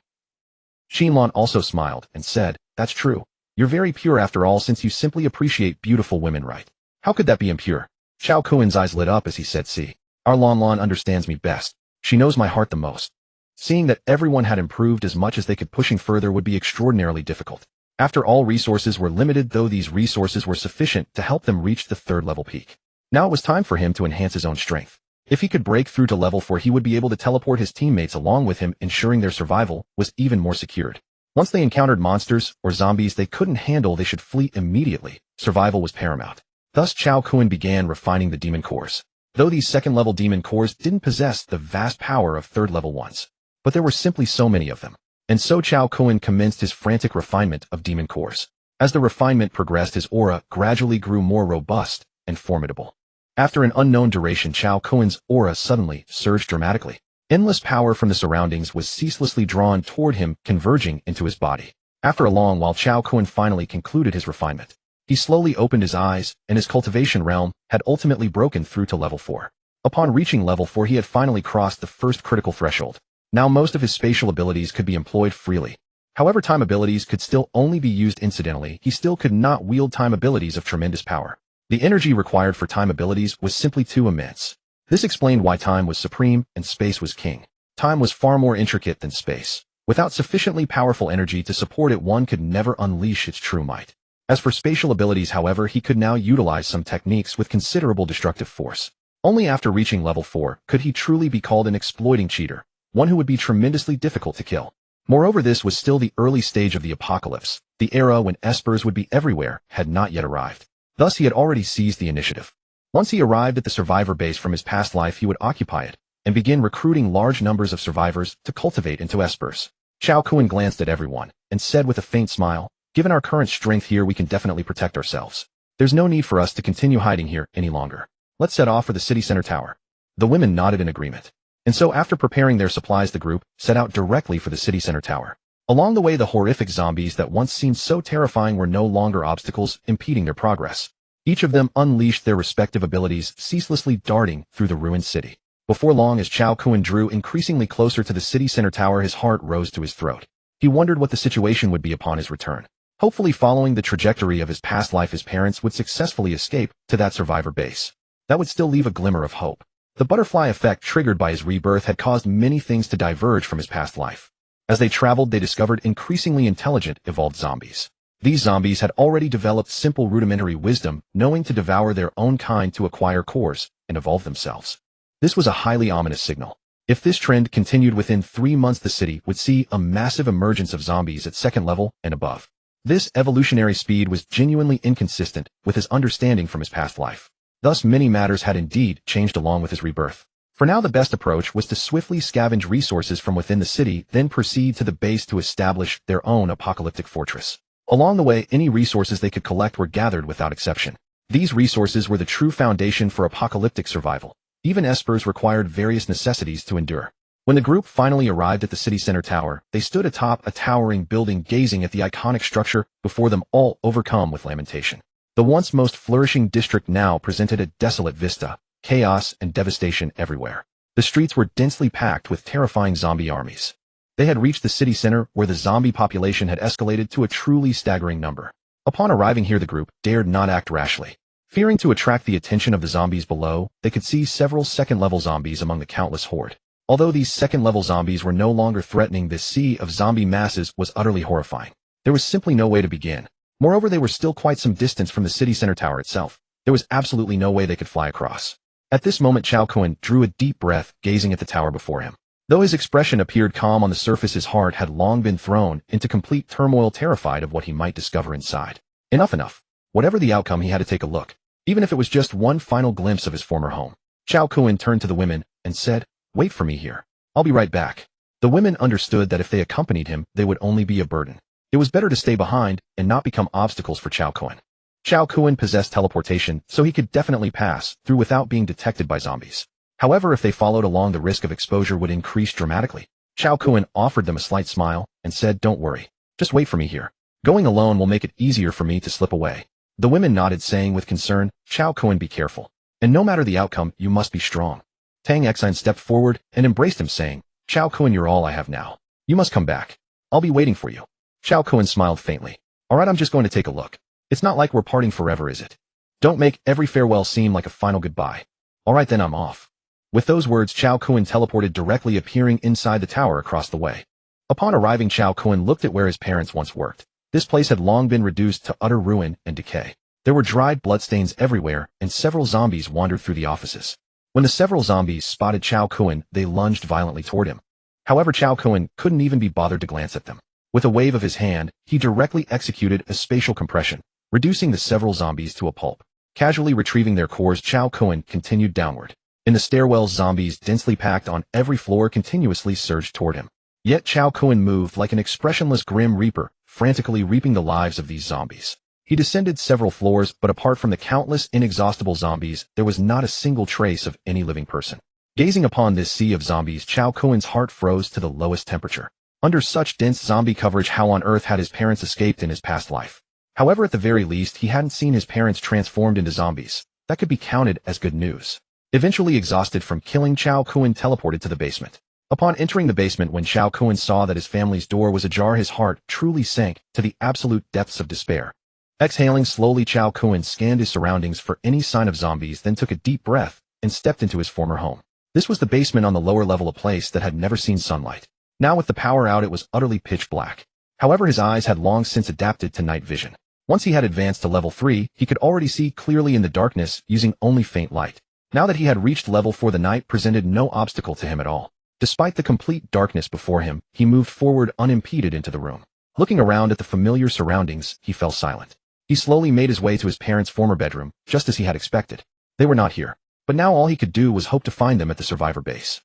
Qin Lan also smiled and said, "That's true. You're very pure after all, since you simply appreciate beautiful women, right? How could that be impure?" Cao Kun's eyes lit up as he said, "See, our Lan understands me best. She knows my heart the most." Seeing that everyone had improved as much as they could, pushing further would be extraordinarily difficult. After all, resources were limited, though these resources were sufficient to help them reach the 3rd-level peak. Now it was time for him to enhance his own strength. If he could break through to level 4, he would be able to teleport his teammates along with him, ensuring their survival was even more secured. Once they encountered monsters or zombies they couldn't handle, they should flee immediately. Survival was paramount. Thus, Cao Kun began refining the demon cores. Though these 2nd-level demon cores didn't possess the vast power of 3rd-level ones, but there were simply so many of them. And so Cao Kun commenced his frantic refinement of demon cores. As the refinement progressed, his aura gradually grew more robust and formidable. After an unknown duration, Cao Kun's aura suddenly surged dramatically. Endless power from the surroundings was ceaselessly drawn toward him, converging into his body. After a long while, Cao Kun finally concluded his refinement. He slowly opened his eyes, and his cultivation realm had ultimately broken through to level 4. Upon reaching level 4, he had finally crossed the first critical threshold. Now most of his spatial abilities could be employed freely. However, time abilities could still only be used incidentally. He still could not wield time abilities of tremendous power. The energy required for time abilities was simply too immense. This explained why time was supreme and space was king. Time was far more intricate than space. Without sufficiently powerful energy to support it, one could never unleash its true might. As for spatial abilities, however, he could now utilize some techniques with considerable destructive force. Only after reaching level 4 could he truly be called an exploiting cheater, one who would be tremendously difficult to kill. Moreover, this was still the early stage of the apocalypse. The era when espers would be everywhere had not yet arrived. Thus, he had already seized the initiative. Once he arrived at the survivor base from his past life, he would occupy it and begin recruiting large numbers of survivors to cultivate into espers. Cao Kun glanced at everyone and said with a faint smile, "Given our current strength here, we can definitely protect ourselves. There's no need for us to continue hiding here any longer. Let's set off for the city center tower." The women nodded in agreement. And so after preparing their supplies, the group set out directly for the city center tower. Along the way, the horrific zombies that once seemed so terrifying were no longer obstacles impeding their progress. Each of them unleashed their respective abilities, ceaselessly darting through the ruined city. Before long, as Cao Kun drew increasingly closer to the city center tower, his heart rose to his throat. He wondered what the situation would be upon his return. Hopefully, following the trajectory of his past life, his parents would successfully escape to that survivor base. That would still leave a glimmer of hope. The butterfly effect triggered by his rebirth had caused many things to diverge from his past life. As they traveled, they discovered increasingly intelligent, evolved zombies. These zombies had already developed simple rudimentary wisdom, knowing to devour their own kind to acquire cores and evolve themselves. This was a highly ominous signal. If this trend continued, within 3 months the city would see a massive emergence of zombies at second level and above. This evolutionary speed was genuinely inconsistent with his understanding from his past life. Thus, many matters had indeed changed along with his rebirth. For now, the best approach was to swiftly scavenge resources from within the city, then proceed to the base to establish their own apocalyptic fortress. Along the way, any resources they could collect were gathered without exception. These resources were the true foundation for apocalyptic survival. Even espers required various necessities to endure. When the group finally arrived at the city center tower, they stood atop a towering building, gazing at the iconic structure before them, all overcome with lamentation. The once most flourishing district now presented a desolate vista, chaos and devastation everywhere. The streets were densely packed with terrifying zombie armies. They had reached the city center, where the zombie population had escalated to a truly staggering number. Upon arriving here, the group dared not act rashly. Fearing to attract the attention of the zombies below, they could see several second-level zombies among the countless horde. Although these second-level zombies were no longer threatening, this sea of zombie masses was utterly horrifying. There was simply no way to begin. Moreover, they were still quite some distance from the city center tower itself. There was absolutely no way they could fly across. At this moment, Cao Kun drew a deep breath, gazing at the tower before him. Though his expression appeared calm on the surface, his heart had long been thrown into complete turmoil, terrified of what he might discover inside. Enough. Whatever the outcome, he had to take a look. Even if it was just one final glimpse of his former home. Cao Kun turned to the women and said, "Wait for me here. I'll be right back." The women understood that if they accompanied him, they would only be a burden. It was better to stay behind and not become obstacles for Cao Kun. Cao Kun possessed teleportation, so he could definitely pass through without being detected by zombies. However, if they followed along, the risk of exposure would increase dramatically. Cao Kun offered them a slight smile and said, "Don't worry. Just wait for me here. Going alone will make it easier for me to slip away." The women nodded, saying with concern, "Cao Kun, be careful. And no matter the outcome, you must be strong." Tang Xin stepped forward and embraced him, saying, "Cao Kun, you're all I have now. You must come back. I'll be waiting for you." Cao Kun smiled faintly. "Alright, I'm just going to take a look. It's not like we're parting forever, is it? Don't make every farewell seem like a final goodbye. Alright then, I'm off." With those words, Cao Kun teleported directly, appearing inside the tower across the way. Upon arriving, Cao Kun looked at where his parents once worked. This place had long been reduced to utter ruin and decay. There were dried bloodstains everywhere, and several zombies wandered through the offices. When the several zombies spotted Cao Kun, they lunged violently toward him. However, Cao Kun couldn't even be bothered to glance at them. With a wave of his hand, he directly executed a spatial compression, reducing the several zombies to a pulp. Casually retrieving their cores, Cao Kun continued downward. In the stairwells, zombies densely packed on every floor continuously surged toward him. Yet Cao Kun moved like an expressionless grim reaper, frantically reaping the lives of these zombies. He descended several floors, but apart from the countless inexhaustible zombies, there was not a single trace of any living person. Gazing upon this sea of zombies, Cao Kun's heart froze to the lowest temperature. Under such dense zombie coverage, how on earth had his parents escaped in his past life? However, at the very least, he hadn't seen his parents transformed into zombies. That could be counted as good news. Eventually exhausted from killing, Cao Kun teleported to the basement. Upon entering the basement, when Cao Kun saw that his family's door was ajar, his heart truly sank to the absolute depths of despair. Exhaling slowly, Cao Kun scanned his surroundings for any sign of zombies, then took a deep breath and stepped into his former home. This was the basement on the lower level, a place that had never seen sunlight. Now with the power out, it was utterly pitch black. However, his eyes had long since adapted to night vision. Once he had advanced to level 3, he could already see clearly in the darkness, using only faint light. Now that he had reached level 4, the night presented no obstacle to him at all. Despite the complete darkness before him, he moved forward unimpeded into the room. Looking around at the familiar surroundings, he fell silent. He slowly made his way to his parents' former bedroom, just as he had expected. They were not here, but now all he could do was hope to find them at the survivor base.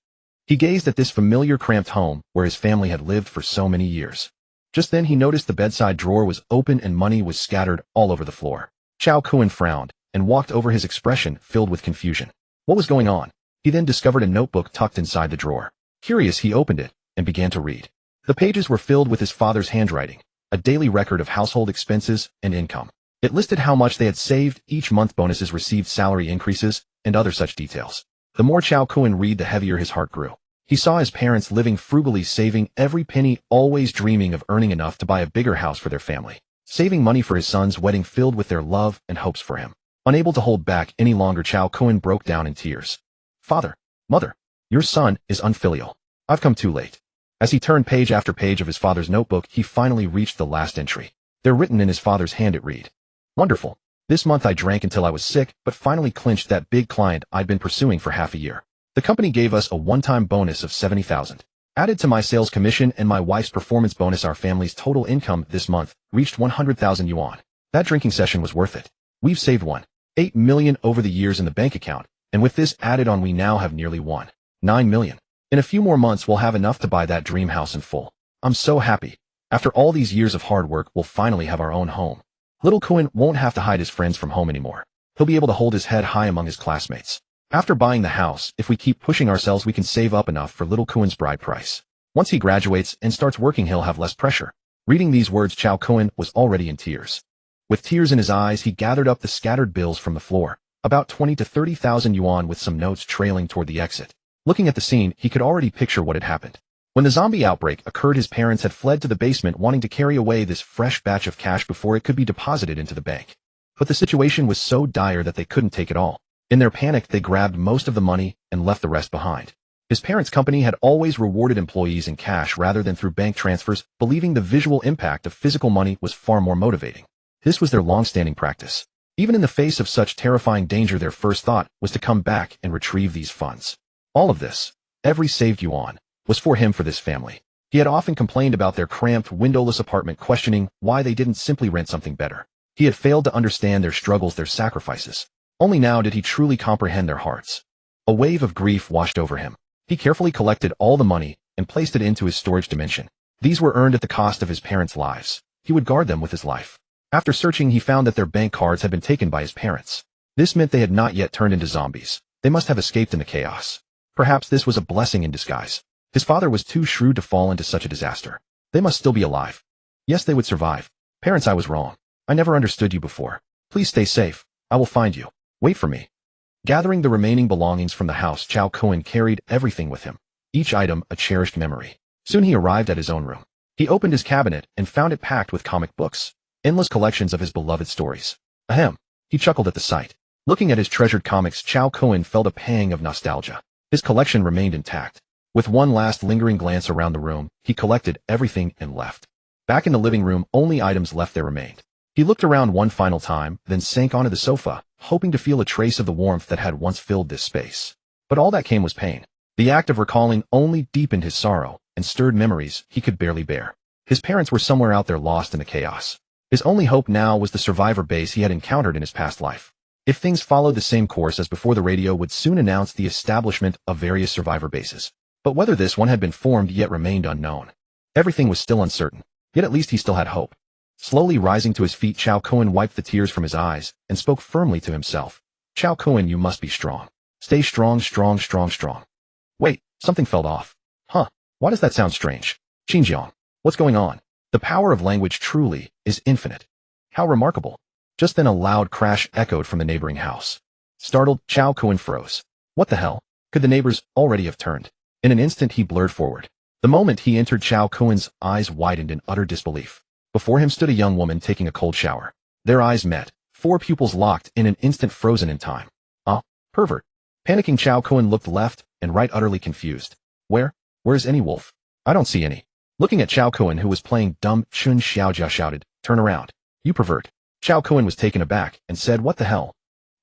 He gazed at this familiar cramped home, where his family had lived for so many years. Just then he noticed the bedside drawer was open and money was scattered all over the floor. Cao Kun frowned and walked over, his expression filled with confusion. What was going on? He then discovered a notebook tucked inside the drawer. Curious, he opened it and began to read. The pages were filled with his father's handwriting, a daily record of household expenses and income. It listed how much they had saved each month, bonuses received, salary increases, and other such details. The more Cao Kun read, the heavier his heart grew. He saw his parents living frugally, saving every penny, always dreaming of earning enough to buy a bigger house for their family, saving money for his son's wedding, filled with their love and hopes for him. Unable to hold back any longer, Cao Kun broke down in tears. Father, mother, your son is unfilial. I've come too late. As he turned page after page of his father's notebook, he finally reached the last entry. There, written in his father's hand, it read, "Wonderful. This month I drank until I was sick, but finally clinched that big client I'd been pursuing for half a year. The company gave us a one-time bonus of 70,000. Added to my sales commission and my wife's performance bonus, our family's total income this month reached 100,000 yuan. That drinking session was worth it. We've saved 1.8 million over the years in the bank account, and with this added on, we now have nearly 1.9 million. In a few more months, we'll have enough to buy that dream house in full. I'm so happy. After all these years of hard work, we'll finally have our own home. Little Kun won't have to hide his friends from home anymore. He'll be able to hold his head high among his classmates. After buying the house, if we keep pushing ourselves, we can save up enough for little Kun's bride price. Once he graduates and starts working, he'll have less pressure." Reading these words, Cao Kun was already in tears. With tears in his eyes, he gathered up the scattered bills from the floor, about 20 to 30,000 yuan, with some notes trailing toward the exit. Looking at the scene, he could already picture what had happened. When the zombie outbreak occurred, his parents had fled to the basement, wanting to carry away this fresh batch of cash before it could be deposited into the bank. But the situation was so dire that they couldn't take it all. In their panic, they grabbed most of the money and left the rest behind. His parents' company had always rewarded employees in cash rather than through bank transfers, believing the visual impact of physical money was far more motivating. This was their long-standing practice. Even in the face of such terrifying danger, their first thought was to come back and retrieve these funds. All of this, every saved yuan, was for him, for this family. He had often complained about their cramped, windowless apartment, questioning why they didn't simply rent something better. He had failed to understand their struggles, their sacrifices. Only now did he truly comprehend their hearts. A wave of grief washed over him. He carefully collected all the money and placed it into his storage dimension. These were earned at the cost of his parents' lives. He would guard them with his life. After searching, he found that their bank cards had been taken by his parents. This meant they had not yet turned into zombies. They must have escaped in the chaos. Perhaps this was a blessing in disguise. His father was too shrewd to fall into such a disaster. They must still be alive. Yes, they would survive. Parents, I was wrong. I never understood you before. Please stay safe. I will find you. Wait for me. Gathering the remaining belongings from the house, Cao Kun carried everything with him, each item a cherished memory. Soon he arrived at his own room. He opened his cabinet and found it packed with comic books, endless collections of his beloved stories. Ahem. He chuckled at the sight. Looking at his treasured comics, Cao Kun felt a pang of nostalgia. His collection remained intact. With one last lingering glance around the room, he collected everything and left. Back in the living room, only items left there remained. He looked around one final time, then sank onto the sofa, hoping to feel a trace of the warmth that had once filled this space. But all that came was pain. The act of recalling only deepened his sorrow and stirred memories he could barely bear. His parents were somewhere out there, lost in the chaos. His only hope now was the survivor base he had encountered in his past life. If things followed the same course as before, the radio would soon announce the establishment of various survivor bases. But whether this one had been formed yet remained unknown. Everything was still uncertain, yet at least he still had hope. Slowly rising to his feet, Cao Kun wiped the tears from his eyes and spoke firmly to himself. Cao Kun, you must be strong. Stay strong, strong, strong, strong. Wait, something fell off. Huh, why does that sound strange? Xinjiang, what's going on? The power of language truly is infinite. How remarkable. Just then a loud crash echoed from the neighboring house. Startled, Cao Kun froze. What the hell? Could the neighbors already have turned? In an instant he blurred forward. The moment he entered, Cao Kun's eyes widened in utter disbelief. Before him stood a young woman taking a cold shower. Their eyes met, four pupils locked, in an instant frozen in time. Ah, pervert. Panicking, Cao Kun looked left and right, utterly confused. Where's any wolf? I don't see any. Looking at Cao Kun, who was playing dumb, Chun Xiaojia shouted, turn around. You pervert. Cao Kun was taken aback and said, what the hell?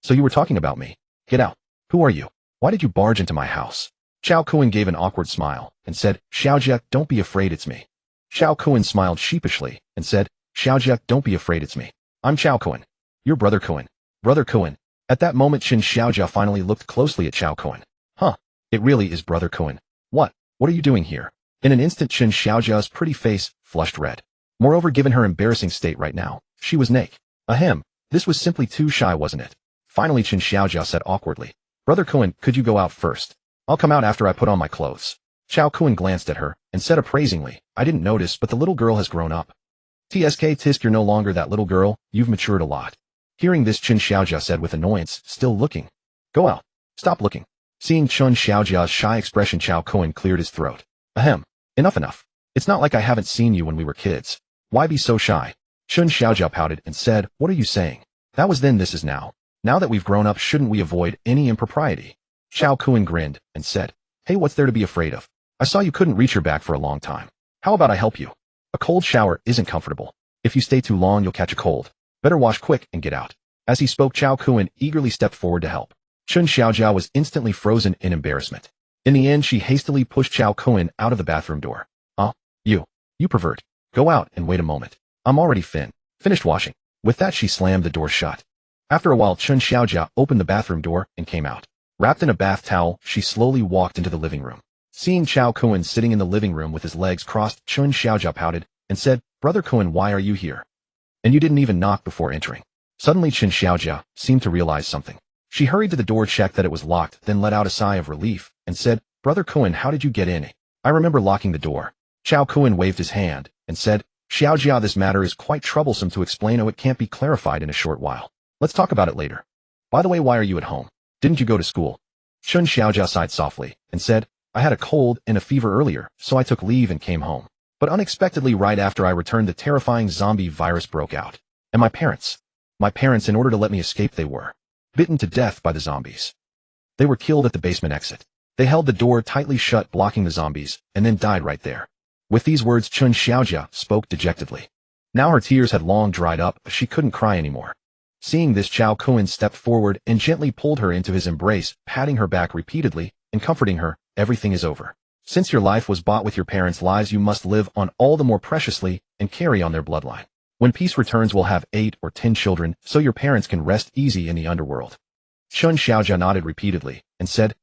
So you were talking about me? Get out. Who are you? Why did you barge into my house? Cao Kun gave an awkward smile and said, Xiaojia, don't be afraid, it's me. Cao Kun smiled sheepishly and said, Xiaojia, don't be afraid, it's me. I'm Cao Kun. Your brother Kun. Brother Kun. At that moment, Qin Xiaojia finally looked closely at Cao Kun. Huh, it really is brother Kun. What are you doing here? In an instant, Qin Xiaojia's pretty face flushed red. Moreover, given her embarrassing state right now, she was naked. Ahem, this was simply too shy, wasn't it? Finally, Qin Xiaojia said awkwardly, brother Kun, could you go out first? I'll come out after I put on my clothes. Cao Kun glanced at her, and said appraisingly, I didn't notice, but the little girl has grown up. Tisk, you're no longer that little girl, you've matured a lot. Hearing this, Chen Xiaojia said with annoyance, still looking. Go out. Stop looking. Seeing Chen Xiaojia's shy expression, Cao Kun cleared his throat. Ahem. Enough. It's not like I haven't seen you when we were kids. Why be so shy? Chen Xiaojia pouted and said, what are you saying? That was then, this is now. Now that we've grown up, shouldn't we avoid any impropriety? Cao Kun grinned and said, hey, what's there to be afraid of? I saw you couldn't reach your back for a long time. How about I help you? A cold shower isn't comfortable. If you stay too long, you'll catch a cold. Better wash quick and get out. As he spoke, Cao Kun eagerly stepped forward to help. Chen Xiaojia was instantly frozen in embarrassment. In the end, she hastily pushed Cao Kun out of the bathroom door. You pervert. Go out and wait a moment. I'm already finished washing. With that, she slammed the door shut. After a while, Chen Xiaojia opened the bathroom door and came out. Wrapped in a bath towel, she slowly walked into the living room. Seeing Cao Kun sitting in the living room with his legs crossed, Chen Xiaojia pouted and said, Brother Kun, why are you here? And you didn't even knock before entering. Suddenly, Chen Xiaojia seemed to realize something. She hurried to the door, checked that it was locked, then let out a sigh of relief and said, Brother Kun, how did you get in? I remember locking the door. Cao Kun waved his hand and said, Xiaojia, this matter is quite troublesome to explain. It can't be clarified in a short while. Let's talk about it later. By the way, why are you at home? Didn't you go to school? Chen Xiaojia sighed softly and said, I had a cold and a fever earlier, so I took leave and came home. But unexpectedly, right after I returned, the terrifying zombie virus broke out. And my parents, in order to let me escape, they were bitten to death by the zombies. They were killed at the basement exit. They held the door tightly shut, blocking the zombies, and then died right there. With these words, Chen Xiaojia spoke dejectedly. Now her tears had long dried up, but she couldn't cry anymore. Seeing this, Cao Kun stepped forward and gently pulled her into his embrace, patting her back repeatedly and comforting her. Everything is over. Since your life was bought with your parents' lives, you must live on all the more preciously and carry on their bloodline. When peace returns, we'll have 8 or 10 children, so your parents can rest easy in the underworld. Chen Xiaojia nodded repeatedly and said,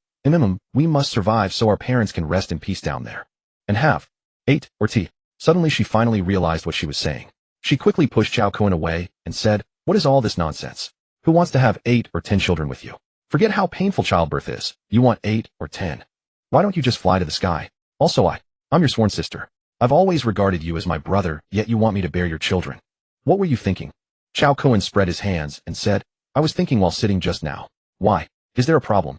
we must survive so our parents can rest in peace down there. And have 8 or 10. Suddenly she finally realized what she was saying. She quickly pushed Cao Kun away and said, what is all this nonsense? Who wants to have 8 or 10 children with you? Forget how painful childbirth is. You want 8 or 10. Why don't you just fly to the sky? Also, I'm your sworn sister. I've always regarded you as my brother, yet you want me to bear your children. What were you thinking? Cao Kun spread his hands and said, I was thinking while sitting just now. Why? Is there a problem?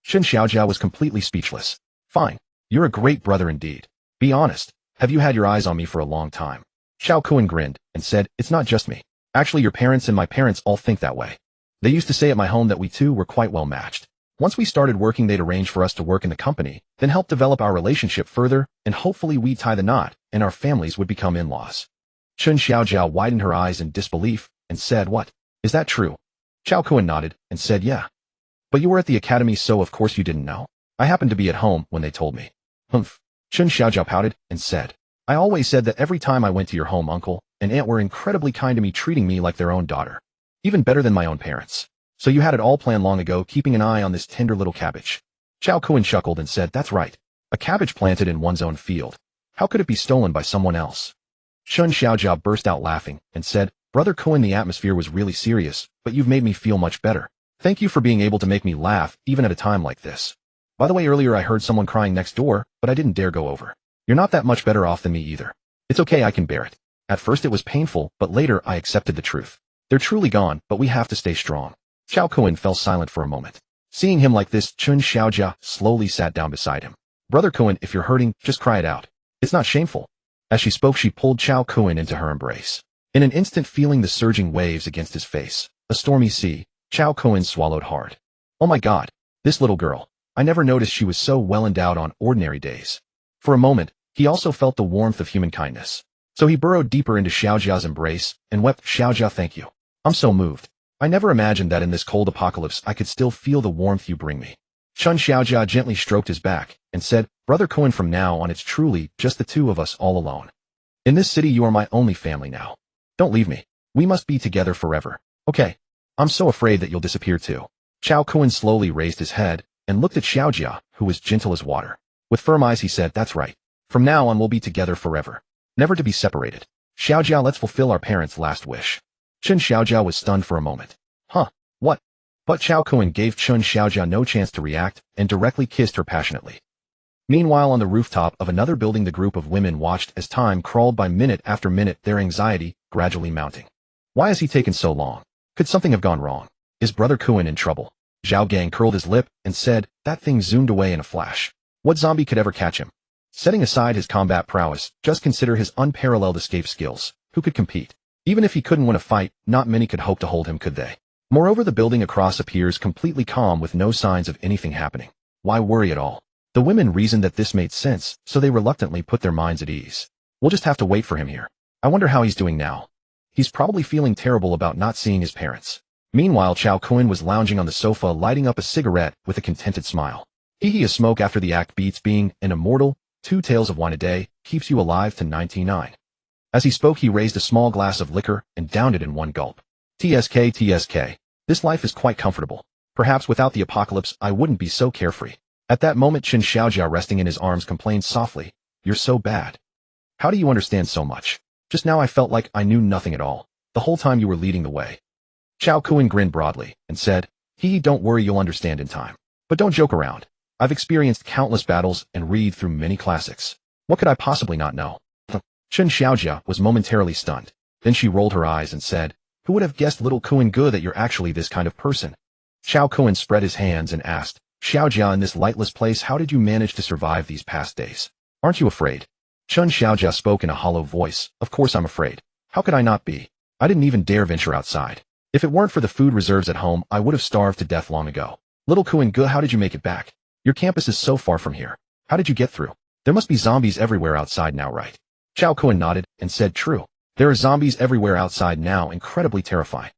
Chen Xiaojia was completely speechless. Fine. You're a great brother indeed. Be honest. Have you had your eyes on me for a long time? Cao Kun grinned and said, it's not just me. Actually, your parents and my parents all think that way. They used to say at my home that we two were quite well matched. Once we started working, they'd arrange for us to work in the company, then help develop our relationship further, and hopefully we'd tie the knot, and our families would become in-laws. Chen Xiaojia widened her eyes in disbelief and said, what? Is that true? Cao Kun nodded and said, yeah. But you were at the academy, so of course you didn't know. I happened to be at home when they told me. Humph. Chen Xiaojia pouted and said, I always said that every time I went to your home, uncle and aunt were incredibly kind to me, treating me like their own daughter. Even better than my own parents. So you had it all planned long ago, keeping an eye on this tender little cabbage. Cao Kun chuckled and said, that's right. A cabbage planted in one's own field. How could it be stolen by someone else? Chen Xiaojia burst out laughing and said, Brother Kun, the atmosphere was really serious, but you've made me feel much better. Thank you for being able to make me laugh, even at a time like this. By the way, earlier I heard someone crying next door, but I didn't dare go over. You're not that much better off than me either. It's okay, I can bear it. At first it was painful, but later I accepted the truth. They're truly gone, but we have to stay strong. Cao Kun fell silent for a moment. Seeing him like this, Chen Xiaojia slowly sat down beside him. Brother Kun, if you're hurting, just cry it out. It's not shameful. As she spoke, she pulled Cao Kun into her embrace. In an instant, feeling the surging waves against his face, a stormy sea, Cao Kun swallowed hard. Oh my God, this little girl. I never noticed she was so well endowed on ordinary days. For a moment, he also felt the warmth of human kindness. So he burrowed deeper into Xiaojia's embrace and wept, Xiaojia, thank you. I'm so moved. I never imagined that in this cold apocalypse I could still feel the warmth you bring me. Chen Xiaojia gently stroked his back and said, Brother Kun, from now on it's truly just the two of us all alone. In this city you are my only family now. Don't leave me. We must be together forever. Okay. I'm so afraid that you'll disappear too. Cao Kun slowly raised his head and looked at Xiaojia, who was gentle as water. With firm eyes he said, that's right. From now on we'll be together forever. Never to be separated. Xiaojia, let's fulfill our parents' last wish. Chen Xiaojia was stunned for a moment. Huh? What? But Cao Kun gave Chen Xiaojia no chance to react and directly kissed her passionately. Meanwhile, on the rooftop of another building, the group of women watched as time crawled by minute after minute, their anxiety gradually mounting. Why has he taken so long? Could something have gone wrong? Is Brother Qin in trouble? Zhao Gang curled his lip and said, that thing zoomed away in a flash. What zombie could ever catch him? Setting aside his combat prowess, just consider his unparalleled escape skills. Who could compete? Even if he couldn't win a fight, not many could hope to hold him, could they? Moreover, the building across appears completely calm with no signs of anything happening. Why worry at all? The women reasoned that this made sense, so they reluctantly put their minds at ease. We'll just have to wait for him here. I wonder how he's doing now. He's probably feeling terrible about not seeing his parents. Meanwhile, Cao Kun was lounging on the sofa, lighting up a cigarette with a contented smile. A smoke after the act beats being an immortal. 2 tales of wine a day keeps you alive to 99. As he spoke, he raised a small glass of liquor and downed it in one gulp. TSK. This life is quite comfortable. Perhaps without the apocalypse, I wouldn't be so carefree. At that moment, Qin Xiaojia, resting in his arms, complained softly, you're so bad. How do you understand so much? Just now I felt like I knew nothing at all, the whole time you were leading the way. Cao Kun grinned broadly and said, don't worry, you'll understand in time. But don't joke around. I've experienced countless battles and read through many classics. What could I possibly not know? Qin Xiaojia was momentarily stunned. Then she rolled her eyes and said, who would have guessed, little Qin Ge, that you're actually this kind of person? Cao Kun spread his hands and asked, Xiaojia, in this lightless place, how did you manage to survive these past days? Aren't you afraid? Qin Xiaojia spoke in a hollow voice. Of course I'm afraid. How could I not be? I didn't even dare venture outside. If it weren't for the food reserves at home, I would have starved to death long ago. Little Qin Ge, how did you make it back? Your campus is so far from here. How did you get through? There must be zombies everywhere outside now, right? Cao Kun nodded and said, true. There are zombies everywhere outside now, incredibly terrifying.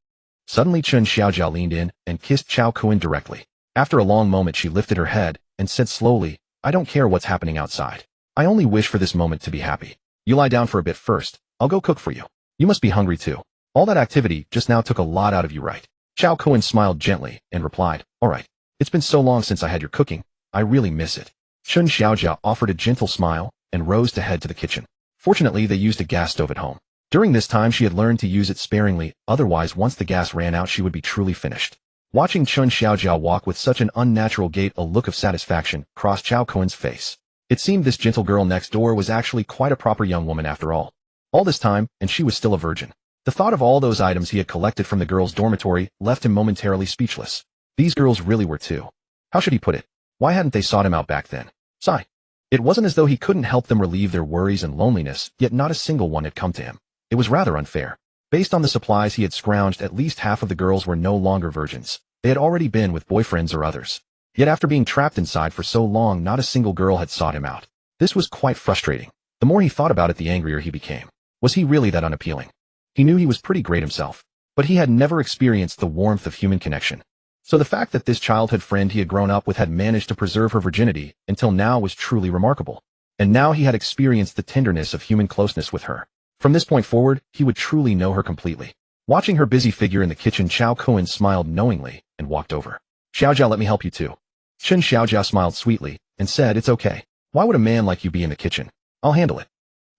Suddenly Qin Xiaojia leaned in and kissed Cao Kun directly. After a long moment, she lifted her head and said slowly, I don't care what's happening outside. I only wish for this moment to be happy. You lie down for a bit first. I'll go cook for you. You must be hungry too. All that activity just now took a lot out of you, right? Cao Kun smiled gently and replied, all right. It's been so long since I had your cooking. I really miss it. Qin Xiaojia offered a gentle smile and rose to head to the kitchen. Fortunately, they used a gas stove at home. During this time, she had learned to use it sparingly, otherwise once the gas ran out, she would be truly finished. Watching Qin Xiaojia walk with such an unnatural gait, a look of satisfaction crossed Cao Kun's face. It seemed this gentle girl next door was actually quite a proper young woman after all. All this time, and she was still a virgin. The thought of all those items he had collected from the girls' dormitory left him momentarily speechless. These girls really were too. How should he put it? Why hadn't they sought him out back then? Sigh. It wasn't as though he couldn't help them relieve their worries and loneliness, yet not a single one had come to him. It was rather unfair. Based on the supplies he had scrounged, at least half of the girls were no longer virgins. They had already been with boyfriends or others. Yet after being trapped inside for so long, not a single girl had sought him out. This was quite frustrating. The more he thought about it, the angrier he became. Was he really that unappealing? He knew he was pretty great himself, but he had never experienced the warmth of human connection. So the fact that this childhood friend he had grown up with had managed to preserve her virginity until now was truly remarkable. And now he had experienced the tenderness of human closeness with her. From this point forward, he would truly know her completely. Watching her busy figure in the kitchen, Cao Kun smiled knowingly and walked over. Xiaojia, let me help you too. Qin Xiaojia smiled sweetly and said, it's okay. Why would a man like you be in the kitchen? I'll handle it.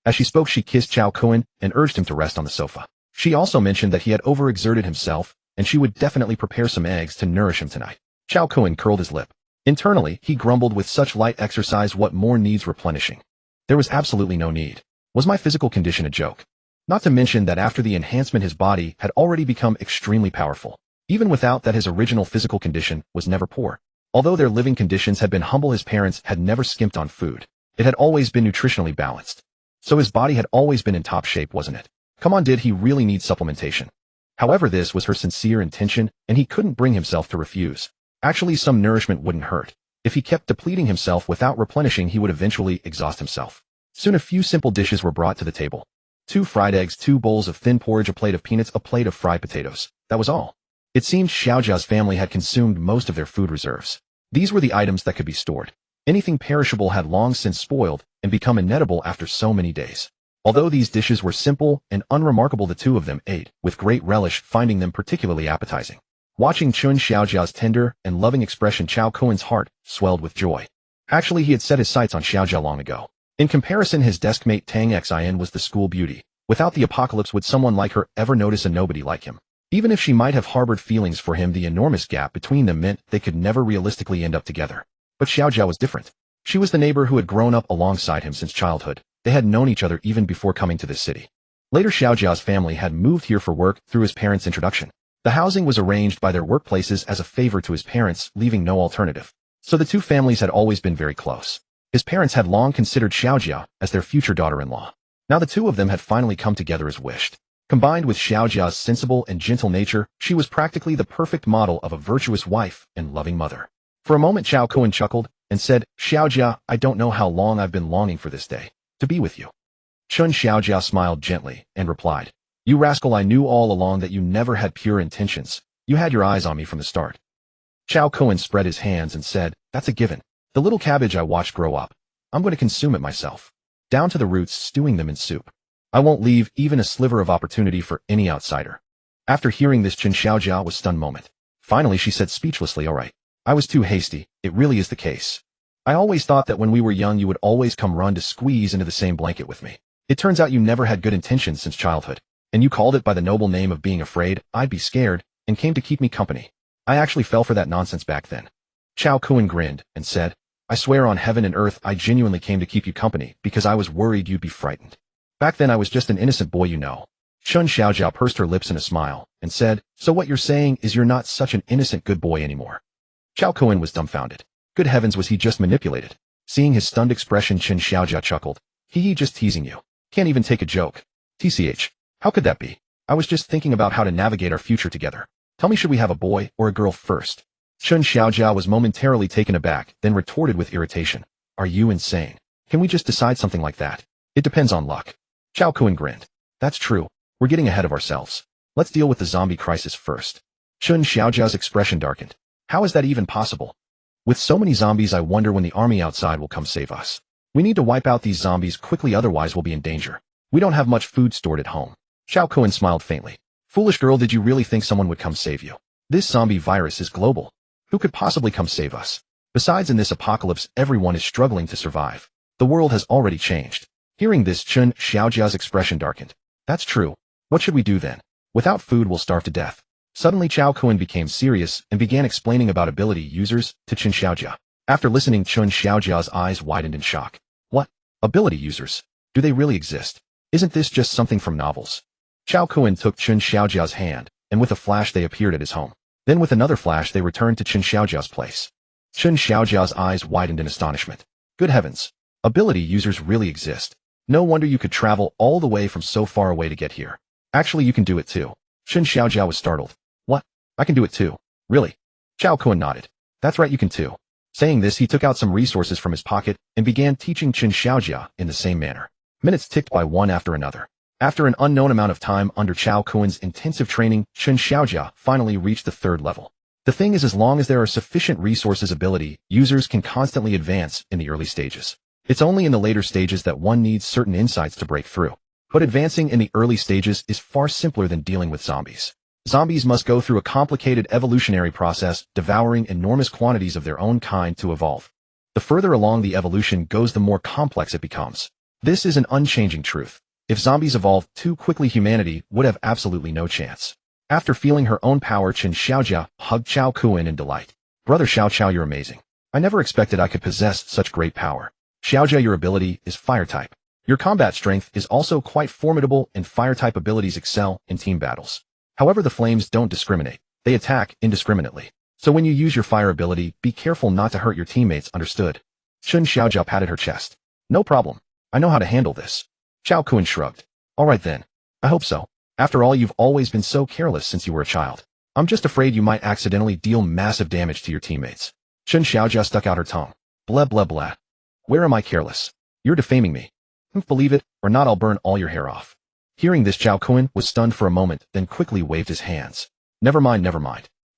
As she spoke, she kissed Cao Kun and urged him to rest on the sofa. She also mentioned that he had overexerted himself, and she would definitely prepare some eggs to nourish him tonight. Cao Kun curled his lip. Internally, he grumbled, with such light exercise, what more needs replenishing? There was absolutely no need. Was my physical condition a joke? Not to mention that after the enhancement, his body had already become extremely powerful. Even without that, his original physical condition was never poor. Although their living conditions had been humble, his parents had never skimped on food. It had always been nutritionally balanced. So his body had always been in top shape, wasn't it? Come on, did he really need supplementation? However, this was her sincere intention, and he couldn't bring himself to refuse. Actually, some nourishment wouldn't hurt. If he kept depleting himself without replenishing, he would eventually exhaust himself. Soon a few simple dishes were brought to the table. 2 fried eggs, 2 bowls of thin porridge, a plate of peanuts, a plate of fried potatoes. That was all. It seemed Xiaojia's family had consumed most of their food reserves. These were the items that could be stored. Anything perishable had long since spoiled and become inedible after so many days. Although these dishes were simple and unremarkable, the two of them ate with great relish, finding them particularly appetizing. Watching Qin Xiaojia's tender and loving expression, Cao Kun's heart swelled with joy. Actually, he had set his sights on Xiaojia long ago. In comparison, his deskmate Tang Xin was the school beauty. Without the apocalypse, would someone like her ever notice a nobody like him? Even if she might have harbored feelings for him, the enormous gap between them meant they could never realistically end up together. But Xiaojia was different. She was the neighbor who had grown up alongside him since childhood. They had known each other even before coming to this city. Later, Xiaojia's family had moved here for work through his parents' introduction. The housing was arranged by their workplaces as a favor to his parents, leaving no alternative. So the two families had always been very close. His parents had long considered Xiaojia as their future daughter-in-law. Now the two of them had finally come together as wished. Combined with Xiaojia's sensible and gentle nature, she was practically the perfect model of a virtuous wife and loving mother. For a moment, Cao Kun chuckled and said, "Xiaojia, I don't know how long I've been longing for this day, to be with you." Chun Xiaojia smiled gently and replied, "You rascal, I knew all along that you never had pure intentions. You had your eyes on me from the start." Cao Kun spread his hands and said, "That's a given. The little cabbage I watched grow up, I'm going to consume it myself. Down to the roots, stewing them in soup. I won't leave even a sliver of opportunity for any outsider." After hearing this, Chun Xiaojia was stunned moment. Finally, she said speechlessly, "All right. I was too hasty. It really is the case. I always thought that when we were young you would always come run to squeeze into the same blanket with me. It turns out you never had good intentions since childhood, and you called it by the noble name of being afraid I'd be scared, and came to keep me company. I actually fell for that nonsense back then." Cao Kun grinned and said, "I swear on heaven and earth I genuinely came to keep you company because I was worried you'd be frightened. Back then I was just an innocent boy, you know." Chun Xiaojia pursed her lips in a smile and said, "So what you're saying is you're not such an innocent good boy anymore?" Cao Kun was dumbfounded. Good heavens, was he just manipulated? Seeing his stunned expression, Chun Xiaojia chuckled. He just teasing you. Can't even take a joke. TCH. How could that be? I was just thinking about how to navigate our future together. Tell me, should we have a boy or a girl first?" Chun Xiaojia was momentarily taken aback, then retorted with irritation. "Are you insane? Can we just decide something like that? It depends on luck." Cao Kun grinned. "That's true. We're getting ahead of ourselves. Let's deal with the zombie crisis first." Chun Xiaojia's expression darkened. "How is that even possible? With so many zombies, I wonder when the army outside will come save us. We need to wipe out these zombies quickly, otherwise we'll be in danger. We don't have much food stored at home." Cao Kun smiled faintly. "Foolish girl, did you really think someone would come save you? This zombie virus is global. Who could possibly come save us? Besides, in this apocalypse, everyone is struggling to survive. The world has already changed." Hearing this, Chun Xiaojia's expression darkened. "That's true. What should we do then? Without food, we'll starve to death." Suddenly, Cao Kun became serious and began explaining about ability users to Chun Xiaojia. After listening, Chun Xiaojia's eyes widened in shock. "What? Ability users? Do they really exist? Isn't this just something from novels?" Cao Kun took Chun Xiaojia's hand, and with a flash they appeared at his home. Then with another flash they returned to Chun Xiaojia's place. Chun Xiaojia's eyes widened in astonishment. Good heavens! Ability users really exist. No wonder you could travel all the way from so far away to get here. Actually, you can do it too. Chun Xiaojia was startled. "What? I can do it too? Really?" Cao Kun nodded. "That's right, you can too." Saying this, he took out some resources from his pocket and began teaching Chun Xiaojia in the same manner. Minutes ticked by one after another. After an unknown amount of time under Cao Kun's intensive training, Chun Xiaojia finally reached the 3rd level. The thing is, as long as there are sufficient resources, ability users can constantly advance in the early stages. It's only in the later stages that one needs certain insights to break through. But advancing in the early stages is far simpler than dealing with zombies. Zombies must go through a complicated evolutionary process, devouring enormous quantities of their own kind to evolve. The further along the evolution goes, the more complex it becomes. This is an unchanging truth. If zombies evolved too quickly, humanity would have absolutely no chance. After feeling her own power, Chun Xiaojia hugged Cao Kun in delight. "Brother Xiao, you're amazing. I never expected I could possess such great power. Xiaojia, your ability is fire-type. Your combat strength is also quite formidable, and fire-type abilities excel in team battles. However, the flames don't discriminate. They attack indiscriminately. So when you use your fire ability, be careful not to hurt your teammates, understood?" Chun Xiaojia patted her chest. "No problem. I know how to handle this." Cao Kun shrugged. "All right then. I hope so. After all, you've always been so careless since you were a child. I'm just afraid you might accidentally deal massive damage to your teammates." Chun Xiaojia stuck out her tongue. "Blah blah blah. Where am I careless? You're defaming me. Believe it or not, I'll burn all your hair off." Hearing this, Cao Kun was stunned for a moment, then quickly waved his hands. Never mind.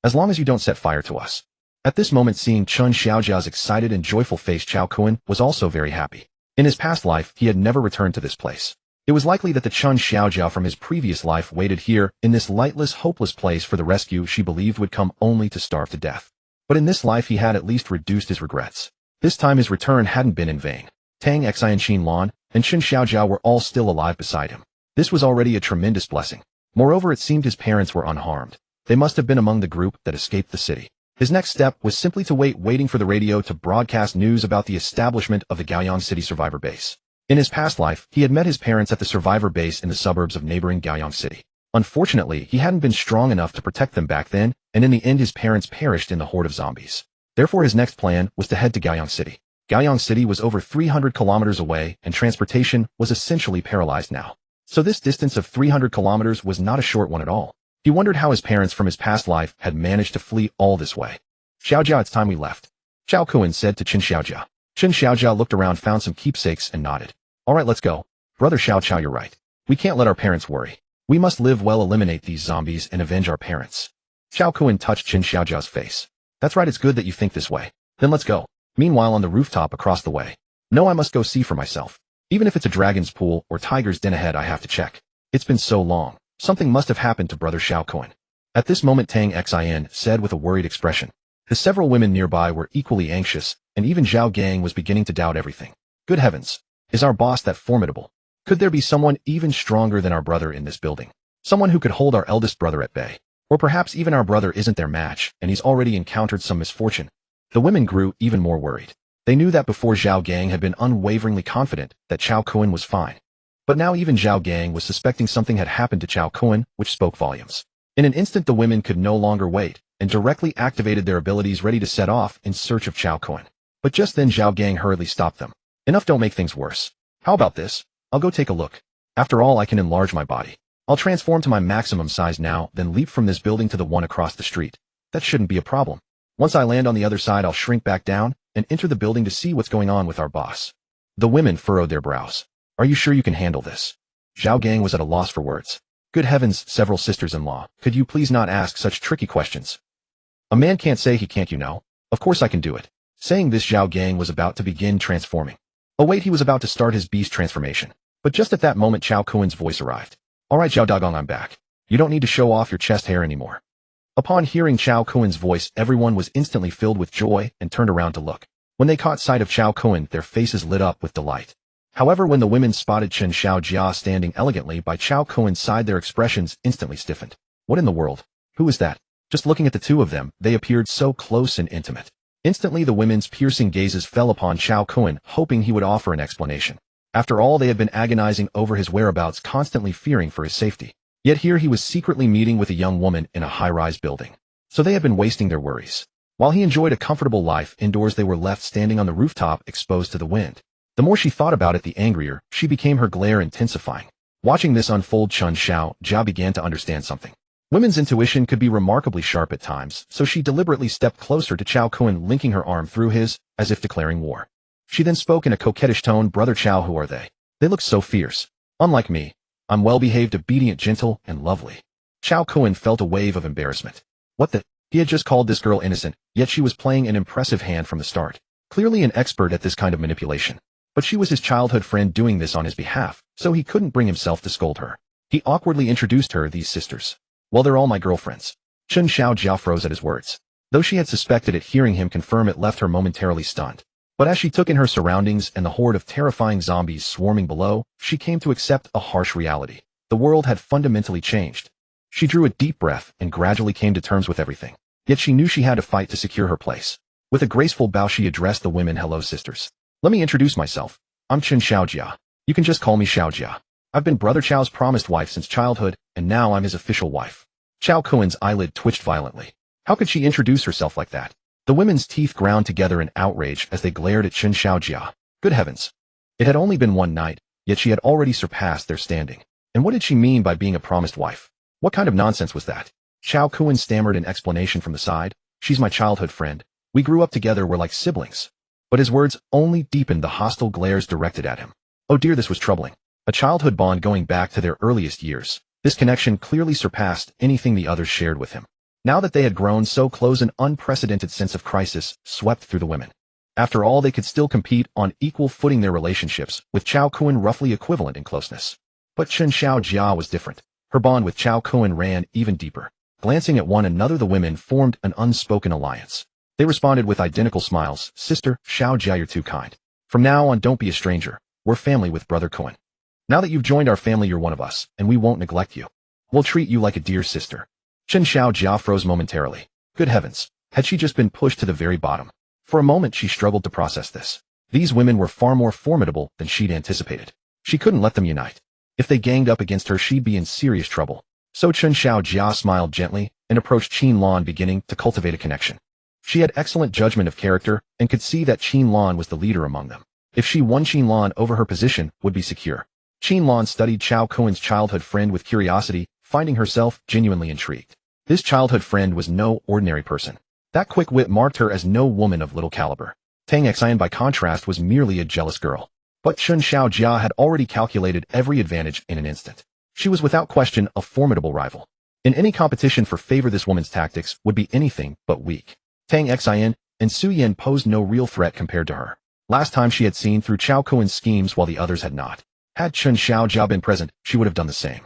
As long as you don't set fire to us." At this moment, seeing Chun Xiaojia's excited and joyful face, Cao Kun was also very happy. In his past life, he had never returned to this place. It was likely that the Chun Xiaojia from his previous life waited here, in this lightless, hopeless place, for the rescue she believed would come only to starve to death. But in this life he had at least reduced his regrets. This time his return hadn't been in vain. Tang Xin, Qin Lan, and Chun Xiaojia were all still alive beside him. This was already a tremendous blessing. Moreover, it seemed his parents were unharmed. They must have been among the group that escaped the city. His next step was simply to waiting for the radio to broadcast news about the establishment of the Gaoyang City Survivor Base. In his past life, he had met his parents at the Survivor Base in the suburbs of neighboring Gaoyang City. Unfortunately, he hadn't been strong enough to protect them back then, and in the end his parents perished in the horde of zombies. Therefore his next plan was to head to Gaoyang City. Gaoyang City was over 300 kilometers away, and transportation was essentially paralyzed now. So this distance of 300 kilometers was not a short one at all. He wondered how his parents from his past life had managed to flee all this way. Xiaojia, it's time we left, Cao Kun said to Qin Xiaojia. Qin Xiaojia looked around, found some keepsakes, and nodded. All right, let's go. Brother Xiao, you're right. We can't let our parents worry. We must live well, eliminate these zombies, and avenge our parents. Cao Kun touched Qin Xiaojia's face. That's right, it's good that you think this way. Then let's go. Meanwhile, on the rooftop across the way. No, I must go see for myself. Even if it's a dragon's pool or tiger's den ahead, I have to check. It's been so long. Something must have happened to Brother Cao Kun. At this moment, Tang Xin said with a worried expression. The several women nearby were equally anxious, and even Zhao Gang was beginning to doubt everything. Good heavens! Is our boss that formidable? Could there be someone even stronger than our brother in this building? Someone who could hold our eldest brother at bay? Or perhaps even our brother isn't their match, and he's already encountered some misfortune? The women grew even more worried. They knew that before Zhao Gang had been unwaveringly confident that Cao Kun was fine. But now even Zhao Gang was suspecting something had happened to Cao Kun, which spoke volumes. In an instant the women could no longer wait, and directly activated their abilities ready to set off in search of Cao Kun. But just then Zhao Gang hurriedly stopped them. Enough, don't make things worse. How about this? I'll go take a look. After all, I can enlarge my body. I'll transform to my maximum size now, then leap from this building to the one across the street. That shouldn't be a problem. Once I land on the other side, I'll shrink back down and enter the building to see what's going on with our boss. The women furrowed their brows. Are you sure you can handle this? Zhao Gang was at a loss for words. Good heavens, several sisters-in-law, could you please not ask such tricky questions? A man can't say he can't, you know. Of course I can do it. Saying this, Zhao Gang was about to begin transforming. Oh wait, he was about to start his beast transformation. But just at that moment Cao Kun's voice arrived. Alright Zhao Dagong, I'm back. You don't need to show off your chest hair anymore. Upon hearing Cao Kun's voice, everyone was instantly filled with joy and turned around to look. When they caught sight of Cao Kun, their faces lit up with delight. However, when the women spotted Qin Xiaojia standing elegantly by Cao Kun's side, their expressions instantly stiffened. What in the world? Who is that? Just looking at the two of them, they appeared so close and intimate. Instantly the women's piercing gazes fell upon Cao Kun, hoping he would offer an explanation. After all, they had been agonizing over his whereabouts, constantly fearing for his safety. Yet here he was secretly meeting with a young woman in a high-rise building. So they had been wasting their worries. While he enjoyed a comfortable life indoors, they were left standing on the rooftop exposed to the wind. The more she thought about it, the angrier she became, her glare intensifying. Watching this unfold, Qin Xiaojia began to understand something. Women's intuition could be remarkably sharp at times, so she deliberately stepped closer to Cao Kun, linking her arm through his, as if declaring war. She then spoke in a coquettish tone, Brother Cao, who are they? They look so fierce. Unlike me. I'm well-behaved, obedient, gentle, and lovely. Cao Kun felt a wave of embarrassment. What the? He had just called this girl innocent, yet she was playing an impressive hand from the start. Clearly an expert at this kind of manipulation. But she was his childhood friend doing this on his behalf, so he couldn't bring himself to scold her. He awkwardly introduced her, these sisters. Well, they're all my girlfriends. Qin Xiaojia froze at his words. Though she had suspected it, hearing him confirm it left her momentarily stunned. But as she took in her surroundings and the horde of terrifying zombies swarming below, she came to accept a harsh reality. The world had fundamentally changed. She drew a deep breath and gradually came to terms with everything. Yet she knew she had to fight to secure her place. With a graceful bow she addressed the women. Hello, sisters. Let me introduce myself. I'm Qin Xiaojia. You can just call me Xiaojia. I've been Brother Chao's promised wife since childhood, and now I'm his official wife. Cao Kun's eyelid twitched violently. How could she introduce herself like that? The women's teeth ground together in outrage as they glared at Qin Xiaojia. Good heavens. It had only been one night, yet she had already surpassed their standing. And what did she mean by being a promised wife? What kind of nonsense was that? Cao Kun stammered an explanation from the side. She's my childhood friend. We grew up together, we're like siblings. But his words only deepened the hostile glares directed at him. Oh dear, this was troubling. A childhood bond going back to their earliest years. This connection clearly surpassed anything the others shared with him. Now that they had grown so close, an unprecedented sense of crisis swept through the women. After all, they could still compete on equal footing, their relationships with Cao Kun roughly equivalent in closeness. But Qin Xiaojia was different. Her bond with Cao Kun ran even deeper. Glancing at one another, the women formed an unspoken alliance. They responded with identical smiles. Sister Xiaojia, you're too kind. From now on, don't be a stranger. We're family with Brother Kun. Now that you've joined our family, you're one of us, and we won't neglect you. We'll treat you like a dear sister. Qin Xiaojia froze momentarily. Good heavens. Had she just been pushed to the very bottom? For a moment she struggled to process this. These women were far more formidable than she'd anticipated. She couldn't let them unite. If they ganged up against her, she'd be in serious trouble. So Chen Xiaojia smiled gently and approached Qin Lan, beginning to cultivate a connection. She had excellent judgment of character and could see that Qin Lan was the leader among them. If she won, Qin Lan over her position would be secure. Qin Lan studied Cao Kun's childhood friend with curiosity, finding herself genuinely intrigued. This childhood friend was no ordinary person. That quick wit marked her as no woman of little caliber. Tang Xin, by contrast, was merely a jealous girl. But Chen Xiaojia had already calculated every advantage in an instant. She was without question a formidable rival. In any competition for favor, this woman's tactics would be anything but weak. Tang Xin and Su Yan posed no real threat compared to her. Last time she had seen through Cao Kun's schemes while the others had not. Had Chen Xiaojia been present, she would have done the same.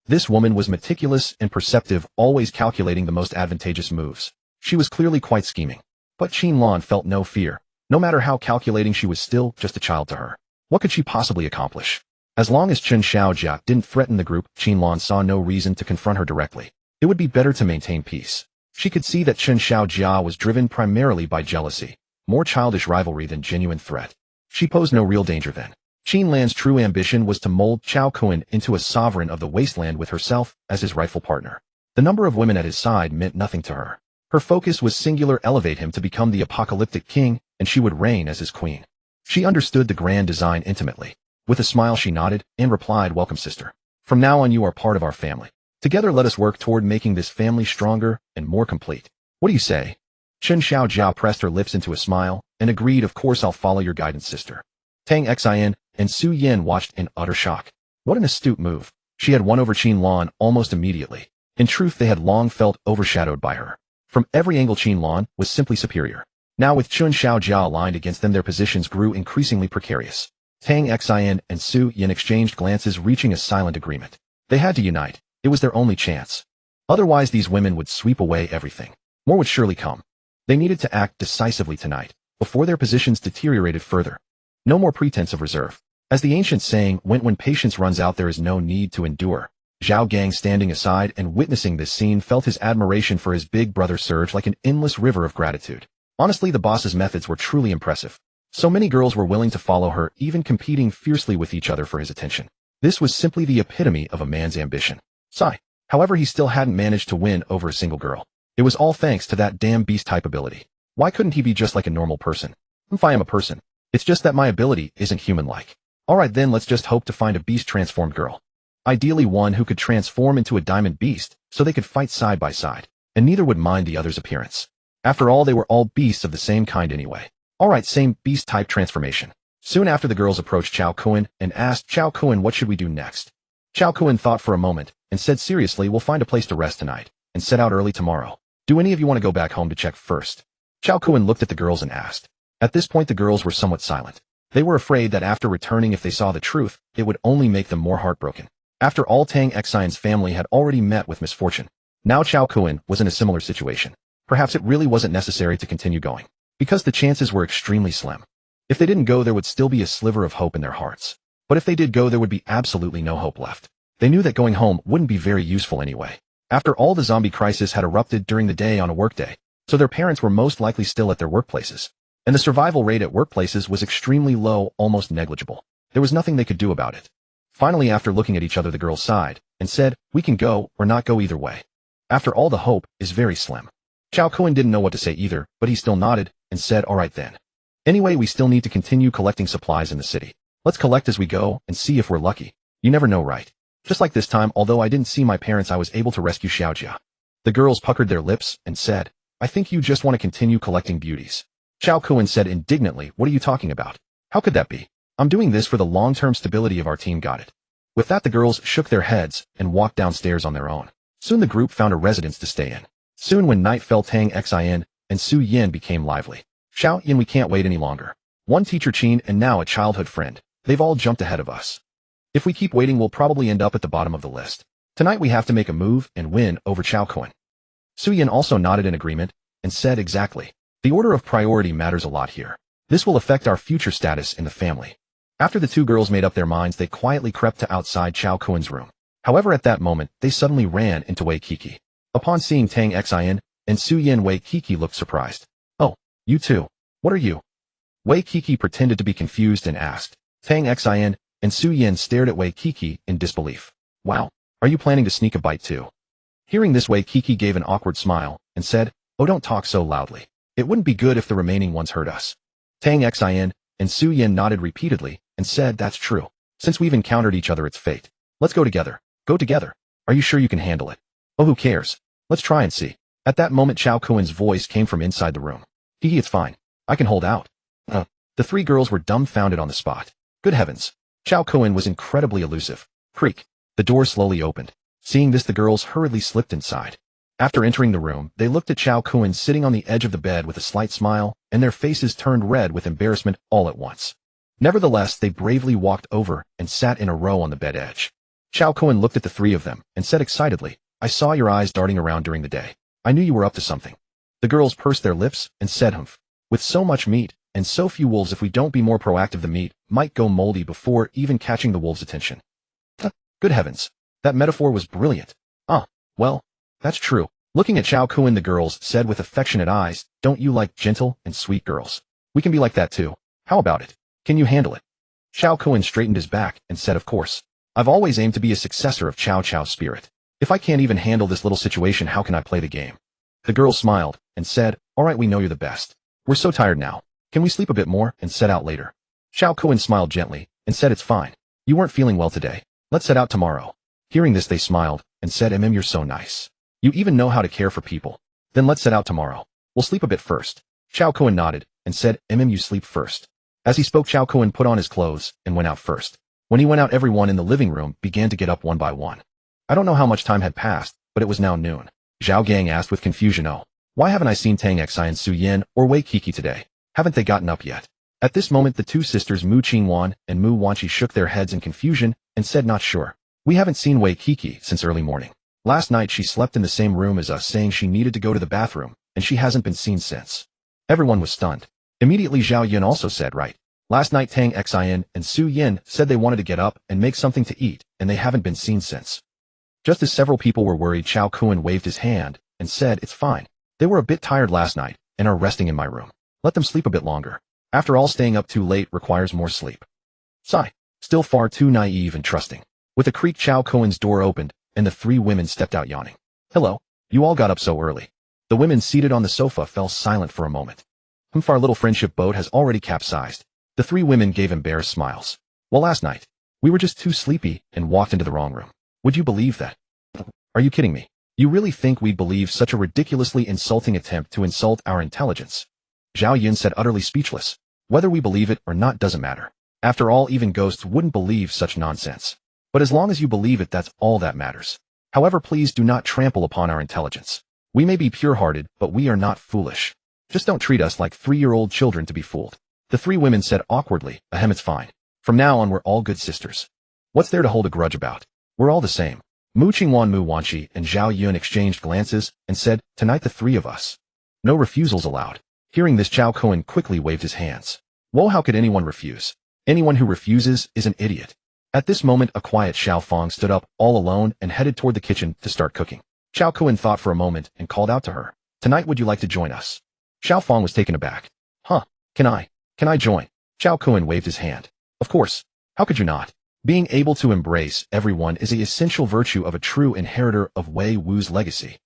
This woman was meticulous and perceptive, always calculating the most advantageous moves. She was clearly quite scheming. But Qin Lan felt no fear. No matter how calculating, she was still just a child to her. What could she possibly accomplish? As long as Chen Xiaojia didn't threaten the group, Qin Lan saw no reason to confront her directly. It would be better to maintain peace. She could see that Chen Xiaojia was driven primarily by jealousy, more childish rivalry than genuine threat. She posed no real danger then. Qin Lan's true ambition was to mold Cao Kun into a sovereign of the wasteland with herself as his rightful partner. The number of women at his side meant nothing to her. Her focus was singular: elevate him to become the apocalyptic king, and she would reign as his queen. She understood the grand design intimately. With a smile she nodded and replied, "Welcome, sister. From now on you are part of our family. Together let us work toward making this family stronger and more complete. What do you say?" Chen Xiaojia pressed her lips into a smile and agreed, "Of course I'll follow your guidance, sister." Tang Xin and Su Yan watched in utter shock. What an astute move. She had won over Qin Lan almost immediately. In truth, they had long felt overshadowed by her. From every angle, Qin Lan was simply superior. Now with Chen Xiaojia aligned against them, their positions grew increasingly precarious. Tang Xin and Su Yan exchanged glances, reaching a silent agreement. They had to unite. It was their only chance. Otherwise these women would sweep away everything. More would surely come. They needed to act decisively tonight, before their positions deteriorated further. No more pretense of reserve. As the ancient saying went, when patience runs out there is no need to endure. Zhao Gang, standing aside and witnessing this scene, felt his admiration for his big brother surge like an endless river of gratitude. Honestly, the boss's methods were truly impressive. So many girls were willing to follow her, even competing fiercely with each other for his attention. This was simply the epitome of a man's ambition. Sigh. However, he still hadn't managed to win over a single girl. It was all thanks to that damn beast-type ability. Why couldn't he be just like a normal person? If I am a person, it's just that my ability isn't human-like. Alright then, let's just hope to find a beast-transformed girl. Ideally one who could transform into a diamond beast, so they could fight side by side, and neither would mind the other's appearance. After all, they were all beasts of the same kind anyway. Alright, same beast-type transformation. Soon after, the girls approached Cao Kun and asked, "Cao Kun, what should we do next?" Cao Kun thought for a moment and said seriously, "We'll find a place to rest tonight and set out early tomorrow. Do any of you want to go back home to check first?" Cao Kun looked at the girls and asked. At this point the girls were somewhat silent. They were afraid that after returning, if they saw the truth, it would only make them more heartbroken. After all, Tang Xin's family had already met with misfortune. Now Cao Kun was in a similar situation. Perhaps it really wasn't necessary to continue going, because the chances were extremely slim. If they didn't go, there would still be a sliver of hope in their hearts. But if they did go, there would be absolutely no hope left. They knew that going home wouldn't be very useful anyway. After all, the zombie crisis had erupted during the day on a workday, so their parents were most likely still at their workplaces. And the survival rate at workplaces was extremely low, almost negligible. There was nothing they could do about it. Finally, after looking at each other, the girls sighed and said, "We can go or not go either way. After all, the hope is very slim." Cao Kun didn't know what to say either, but he still nodded and said, "Alright then. Anyway, we still need to continue collecting supplies in the city. Let's collect as we go and see if we're lucky. You never know, right? Just like this time, although I didn't see my parents, I was able to rescue Xiaojia." The girls puckered their lips and said, "I think you just want to continue collecting beauties." Cao Kun said indignantly, "What are you talking about? How could that be? I'm doing this for the long-term stability of our team, got it?" With that, the girls shook their heads and walked downstairs on their own. Soon the group found a residence to stay in. Soon when night fell, Tang Xin and Su Yan became lively. "Xiao Yan, we can't wait any longer. One teacher Qin and now a childhood friend. They've all jumped ahead of us. If we keep waiting, we'll probably end up at the bottom of the list. Tonight we have to make a move and win over Cao Kun." Su Yan also nodded in agreement and said, "Exactly. The order of priority matters a lot here. This will affect our future status in the family." After the two girls made up their minds, they quietly crept to outside Cao Kun's room. However, at that moment, they suddenly ran into Wei Kiki. Upon seeing Tang Xin and Su Yin Wei Kiki looked surprised. Oh, you too. What are you? Wei Kiki pretended to be confused and asked. Tang Xin, and Su Yin stared at Wei Kiki in disbelief. Wow, are you planning to sneak a bite too? Hearing this, Wei Kiki gave an awkward smile and said, oh, don't talk so loudly. It wouldn't be good if the remaining ones heard us. Tang Xin and Su Yin nodded repeatedly and said, that's true. Since we've encountered each other, it's fate. Let's go together. Go together. Are you sure you can handle it? Oh, who cares? Let's try and see. At that moment, Cao Kun's voice came from inside the room. Hee, it's fine. I can hold out. The three girls were dumbfounded on the spot. Good heavens. Cao Kun was incredibly elusive. Creak. The door slowly opened. Seeing this, the girls hurriedly slipped inside. After entering the room, they looked at Cao Kun sitting on the edge of the bed with a slight smile, and their faces turned red with embarrassment all at once. Nevertheless, they bravely walked over and sat in a row on the bed edge. Cao Kun looked at the three of them and said excitedly, I saw your eyes darting around during the day. I knew you were up to something. The girls pursed their lips and said, humph. With so much meat, and so few wolves, if we don't be more proactive, the meat might go moldy before even catching the wolves' attention. Good heavens. That metaphor was brilliant. Well, that's true. Looking at Cao Kun, the girls said with affectionate eyes, don't you like gentle and sweet girls? We can be like that too. How about it? Can you handle it? Cao Kun straightened his back and said, of course. I've always aimed to be a successor of Cao Cao's spirit. If I can't even handle this little situation, how can I play the game? The girls smiled and said, all right, we know you're the best. We're so tired now. Can we sleep a bit more and set out later? Cao Kun smiled gently and said, it's fine. You weren't feeling well today. Let's set out tomorrow. Hearing this, they smiled and said, you're so nice. You even know how to care for people. Then let's set out tomorrow. We'll sleep a bit first. Cao Kun nodded and said, you sleep first. As he spoke, Cao Kun put on his clothes and went out first. When he went out, everyone in the living room began to get up one by one. I don't know how much time had passed, but it was now noon. Zhao Gang asked with confusion, oh, why haven't I seen Tang Xin, Su Yin, or Wei Kiki today? Haven't they gotten up yet? At this moment, the two sisters Mu Qingwan and Mu Wanqi shook their heads in confusion and said, not sure. We haven't seen Wei Kiki since early morning. Last night she slept in the same room as us, saying she needed to go to the bathroom, and she hasn't been seen since. Everyone was stunned. Immediately Zhao Yun also said, right. Last night Tang Xin and Su Yin said they wanted to get up and make something to eat, and they haven't been seen since. Just as several people were worried, Cao Kun waved his hand and said, it's fine. They were a bit tired last night and are resting in my room. Let them sleep a bit longer. After all, staying up too late requires more sleep. Sigh. Still far too naive and trusting. With a creak, Cao Kun's door opened, and the three women stepped out yawning. Hello. You all got up so early. The women seated on the sofa fell silent for a moment. Our little friendship boat has already capsized. The three women gave embarrassed smiles. Well, last night, we were just too sleepy and walked into the wrong room. Would you believe that? Are you kidding me? You really think we'd believe such a ridiculously insulting attempt to insult our intelligence? Zhao Yun said, utterly speechless. Whether we believe it or not doesn't matter. After all, even ghosts wouldn't believe such nonsense. But as long as you believe it, that's all that matters. However, please do not trample upon our intelligence. We may be pure-hearted, but we are not foolish. Just don't treat us like 3-year-old children to be fooled. The three women said awkwardly, ahem, it's fine. From now on, we're all good sisters. What's there to hold a grudge about? We're all the same. Mu Qingwan, Mu Wanqi, and Zhao Yun exchanged glances and said, tonight the three of us. No refusals allowed. Hearing this, Cao Kun quickly waved his hands. Whoa, how could anyone refuse? Anyone who refuses is an idiot. At this moment, a quiet Xiao Fang stood up all alone and headed toward the kitchen to start cooking. Cao Kun thought for a moment and called out to her. Tonight, would you like to join us? Xiao Fang was taken aback. Can I join? Cao Kun waved his hand. Of course. How could you not? Being able to embrace everyone is an essential virtue of a true inheritor of Wei Wu's legacy.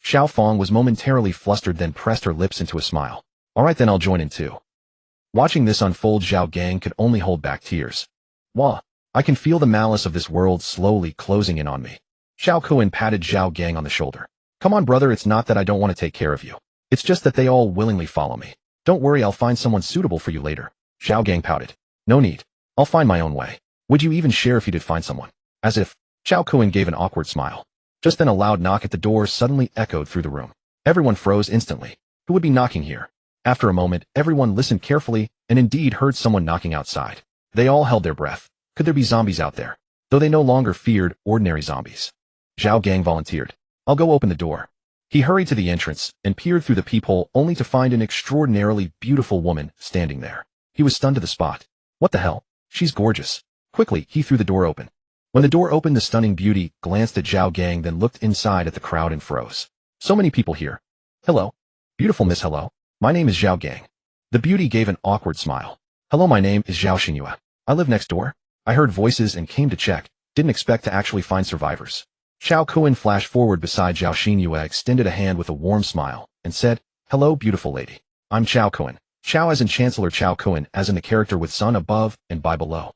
Xiao Fang was momentarily flustered, then pressed her lips into a smile. All right, then I'll join in too. Watching this unfold, Zhao Gang could only hold back tears. Wah, I can feel the malice of this world slowly closing in on me. Xiao Kun patted Zhao Gang on the shoulder. Come on, brother, it's not that I don't want to take care of you. It's just that they all willingly follow me. Don't worry, I'll find someone suitable for you later. Zhao Gang pouted. No need. I'll find my own way. Would you even share if you did find someone? As if. Cao Kun gave an awkward smile. Just then a loud knock at the door suddenly echoed through the room. Everyone froze instantly. Who would be knocking here? After a moment, everyone listened carefully and indeed heard someone knocking outside. They all held their breath. Could there be zombies out there? Though they no longer feared ordinary zombies. Zhao Gang volunteered. I'll go open the door. He hurried to the entrance and peered through the peephole only to find an extraordinarily beautiful woman standing there. He was stunned to the spot. What the hell? She's gorgeous. Quickly, he threw the door open. When the door opened, the stunning beauty glanced at Zhao Gang, then looked inside at the crowd and froze. So many people here. Hello. Beautiful Miss Hello. My name is Zhao Gang. The beauty gave an awkward smile. Hello, my name is Zhao Xinyue. I live next door. I heard voices and came to check. Didn't expect to actually find survivors. Cao Kun flashed forward beside Zhao Xinyue, extended a hand with a warm smile, and said, Hello, beautiful lady. I'm Cao Kun. Cao as in Chancellor Cao Kun, as in the character with sun above and by below.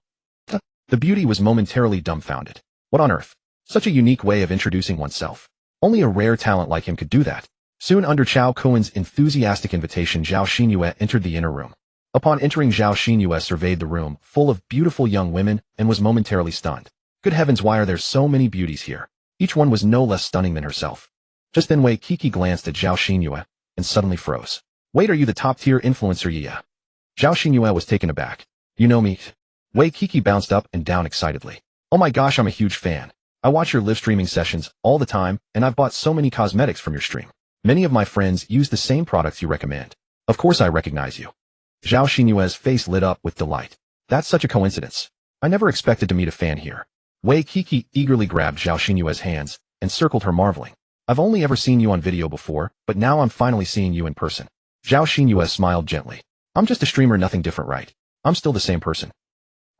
The beauty was momentarily dumbfounded. What on earth? Such a unique way of introducing oneself. Only a rare talent like him could do that. Soon under Cao Kun's enthusiastic invitation, Zhao Xinyue entered the inner room. Upon entering, Zhao Xinyue surveyed the room, full of beautiful young women, and was momentarily stunned. Good heavens, why are there so many beauties here? Each one was no less stunning than herself. Just then Wei Kiki glanced at Zhao Xinyue, and suddenly froze. Wait, are you the top-tier influencer? Yeah. Zhao Xinyue was taken aback. You know me? Wei Kiki bounced up and down excitedly. Oh my gosh, I'm a huge fan. I watch your live streaming sessions all the time, and I've bought so many cosmetics from your stream. Many of my friends use the same products you recommend. Of course I recognize you. Zhao Xinyue's face lit up with delight. That's such a coincidence. I never expected to meet a fan here. Wei Kiki eagerly grabbed Zhao Xinyue's hands and circled her, marveling. I've only ever seen you on video before, but now I'm finally seeing you in person. Zhao Xinyue smiled gently. I'm just a streamer, nothing different, right? I'm still the same person.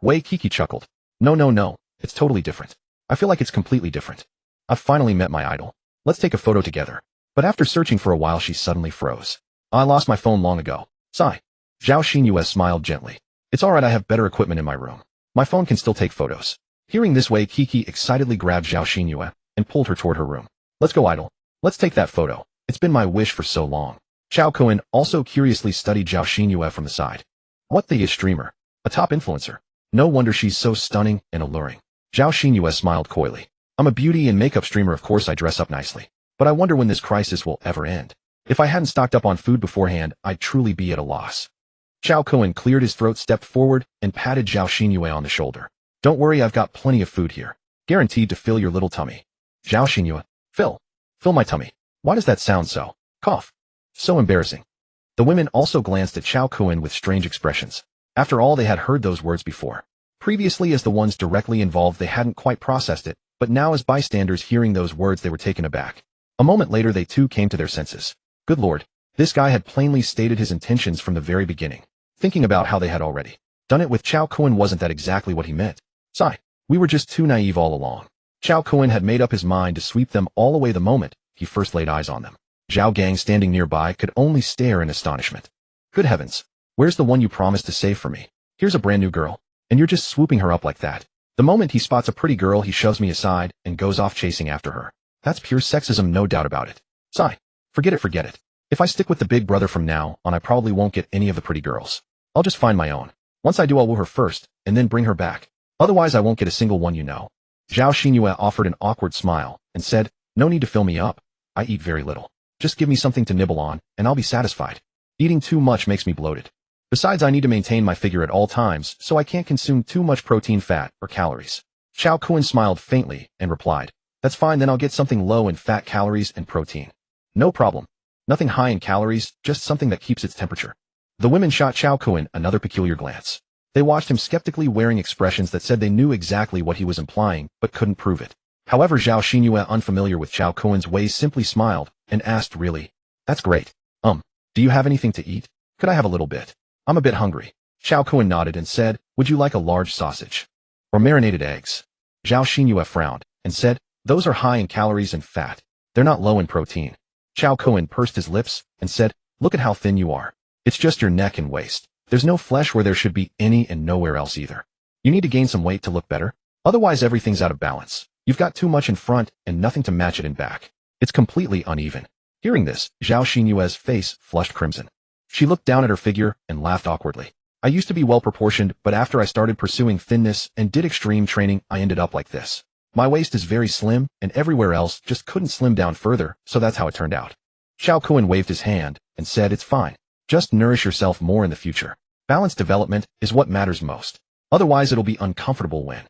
Wei Kiki chuckled. No. It's totally different. I feel like it's completely different. I've finally met my idol. Let's take a photo together. But after searching for a while, she suddenly froze. I lost my phone long ago. Sigh. Zhao Xinyue smiled gently. It's alright, I have better equipment in my room. My phone can still take photos. Hearing this, Wei Kiki excitedly grabbed Zhao Xinyue and pulled her toward her room. Let's go, idol. Let's take that photo. It's been my wish for so long. Cao Kun also curiously studied Zhao Xinyue from the side. What the streamer? A top influencer. No wonder she's so stunning and alluring. Zhao Xinyue smiled coyly. I'm a beauty and makeup streamer, of course I dress up nicely. But I wonder when this crisis will ever end. If I hadn't stocked up on food beforehand, I'd truly be at a loss. Cao Kun cleared his throat, stepped forward, and patted Zhao Xinyue on the shoulder. Don't worry, I've got plenty of food here. Guaranteed to fill your little tummy. Zhao Xinyue, fill my tummy. Why does that sound so? Cough. So embarrassing. The women also glanced at Cao Kun with strange expressions. After all, they had heard those words before. Previously, as the ones directly involved, they hadn't quite processed it, but now as bystanders hearing those words, they were taken aback. A moment later, they too came to their senses. Good lord, this guy had plainly stated his intentions from the very beginning. Thinking about how they had already done it with Cao Kun, wasn't that exactly what he meant? Sigh. We were just too naive all along. Cao Kun had made up his mind to sweep them all away the moment he first laid eyes on them. Zhao Gang, standing nearby, could only stare in astonishment. Good heavens. Where's the one you promised to save for me? Here's a brand new girl, and you're just swooping her up like that. The moment he spots a pretty girl, he shoves me aside and goes off chasing after her. That's pure sexism, no doubt about it. Sigh. Forget it. If I stick with the big brother from now on, I probably won't get any of the pretty girls. I'll just find my own. Once I do, I'll woo her first, and then bring her back. Otherwise, I won't get a single one, you know. Zhao Xinyue offered an awkward smile and said, No need to fill me up. I eat very little. Just give me something to nibble on, and I'll be satisfied. Eating too much makes me bloated. Besides, I need to maintain my figure at all times, so I can't consume too much protein, fat, or calories. Cao Kun smiled faintly and replied, That's fine, then I'll get something low in fat, calories, and protein. No problem. Nothing high in calories, just something that keeps its temperature. The women shot Cao Kun another peculiar glance. They watched him skeptically, wearing expressions that said they knew exactly what he was implying, but couldn't prove it. However, Zhao Xinyue, unfamiliar with Cao Kun's ways, simply smiled and asked, Really? That's great. Do you have anything to eat? Could I have a little bit? I'm a bit hungry. Cao Kun nodded and said, Would you like a large sausage? Or marinated eggs? Zhao Xinyue frowned and said, Those are high in calories and fat. They're not low in protein. Cao Kun pursed his lips and said, Look at how thin you are. It's just your neck and waist. There's no flesh where there should be any, and nowhere else either. You need to gain some weight to look better. Otherwise, everything's out of balance. You've got too much in front and nothing to match it in back. It's completely uneven. Hearing this, Zhao Xinyue's face flushed crimson. She looked down at her figure and laughed awkwardly. I used to be well-proportioned, but after I started pursuing thinness and did extreme training, I ended up like this. My waist is very slim, and everywhere else just couldn't slim down further, so that's how it turned out. Cao Kun waved his hand and said, It's fine. Just nourish yourself more in the future. Balanced development is what matters most. Otherwise, it'll be uncomfortable when.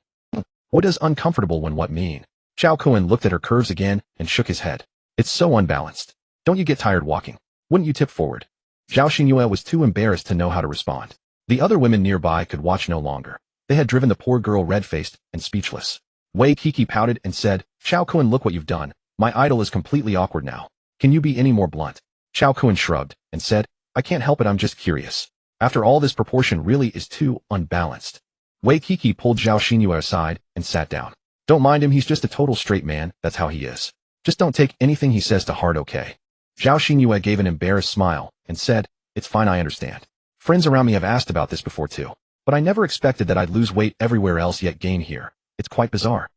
What does uncomfortable when what mean? Cao Kun looked at her curves again and shook his head. It's so unbalanced. Don't you get tired walking? Wouldn't you tip forward? Zhao Xinyue was too embarrassed to know how to respond. The other women nearby could watch no longer. They had driven the poor girl red-faced and speechless. Wei Kiki pouted and said, Cao Kun, look what you've done. My idol is completely awkward now. Can you be any more blunt? Cao Kun shrugged and said, I can't help it, I'm just curious. After all, this proportion really is too unbalanced. Wei Kiki pulled Zhao Xinyue aside and sat down. Don't mind him, he's just a total straight man, that's how he is. Just don't take anything he says to heart, okay? Zhao Xinyue gave an embarrassed smile and said, it's fine, I understand. Friends around me have asked about this before too. But I never expected that I'd lose weight everywhere else yet gain here. It's quite bizarre.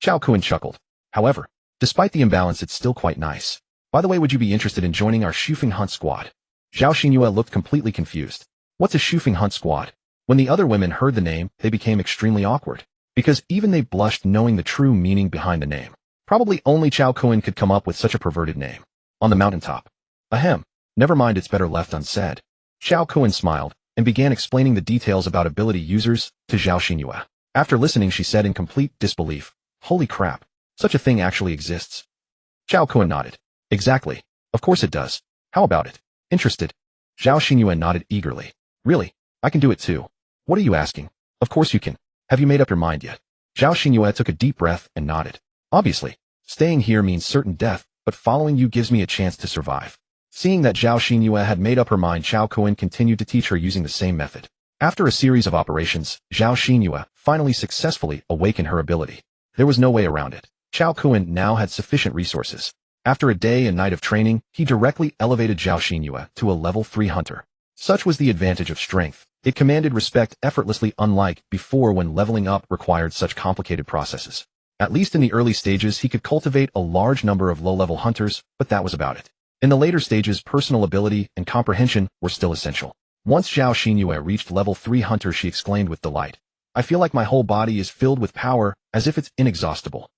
Cao Kun chuckled. However, despite the imbalance, it's still quite nice. By the way, would you be interested in joining our Shufeng Hunt Squad? Zhao Xinyue looked completely confused. What's a Shufeng Hunt Squad? When the other women heard the name, they became extremely awkward. Because even they blushed knowing the true meaning behind the name. Probably only Cao Kun could come up with such a perverted name. On the mountaintop. Ahem. Never mind, it's better left unsaid. Cao Kun smiled and began explaining the details about ability users to Zhao Xinyue. After listening, she said in complete disbelief, holy crap, such a thing actually exists. Cao Kun nodded. Exactly. Of course it does. How about it? Interested? Zhao Xinyue nodded eagerly. Really? I can do it too. What are you asking? Of course you can. Have you made up your mind yet? Zhao Xinyue took a deep breath and nodded. Obviously. Staying here means certain death, but following you gives me a chance to survive. Seeing that Zhao Xinyue had made up her mind, Cao Kun continued to teach her using the same method. After a series of operations, Zhao Xinyue finally successfully awakened her ability. There was no way around it. Cao Kun now had sufficient resources. After a day and night of training, he directly elevated Zhao Xinyue to a level 3 hunter. Such was the advantage of strength. It commanded respect effortlessly, unlike before when leveling up required such complicated processes. At least in the early stages, he could cultivate a large number of low-level hunters, but that was about it. In the later stages, personal ability and comprehension were still essential. Once Zhao Xinyue reached level 3 hunter, she exclaimed with delight, I feel like my whole body is filled with power, as if it's inexhaustible.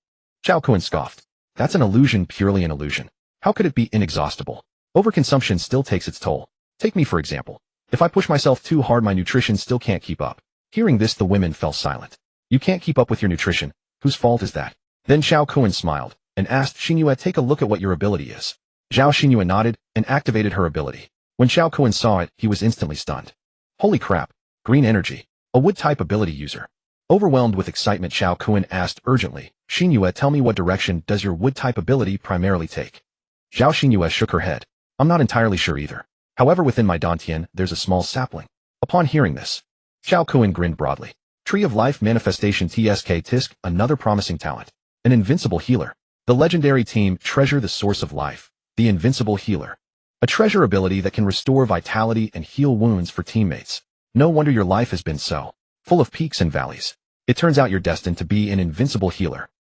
Cao Kun scoffed. That's an illusion, purely an illusion. How could it be inexhaustible? Overconsumption still takes its toll. Take me for example. If I push myself too hard, my nutrition still can't keep up. Hearing this, the women fell silent. You can't keep up with your nutrition. Whose fault is that? Then Cao Kun smiled and asked Xinyue, take a look at what your ability is. Zhao Xinyue nodded and activated her ability. When Cao Kun saw it, he was instantly stunned. Holy crap! Green energy. A wood-type ability user. Overwhelmed with excitement, Cao Kun asked urgently, Xinyue, tell me, what direction does your wood-type ability primarily take? Zhao Xinyue shook her head. I'm not entirely sure either. However, within my dantian, there's a small sapling. Upon hearing this, Cao Kun grinned broadly. Tree of Life Manifestation TSK Tisk, another promising talent. An invincible healer. The legendary team Treasure, the Source of Life. The Invincible Healer. A treasure ability that can restore vitality and heal wounds for teammates. No wonder your life has been so full of peaks and valleys. It turns out you're destined to be an invincible healer.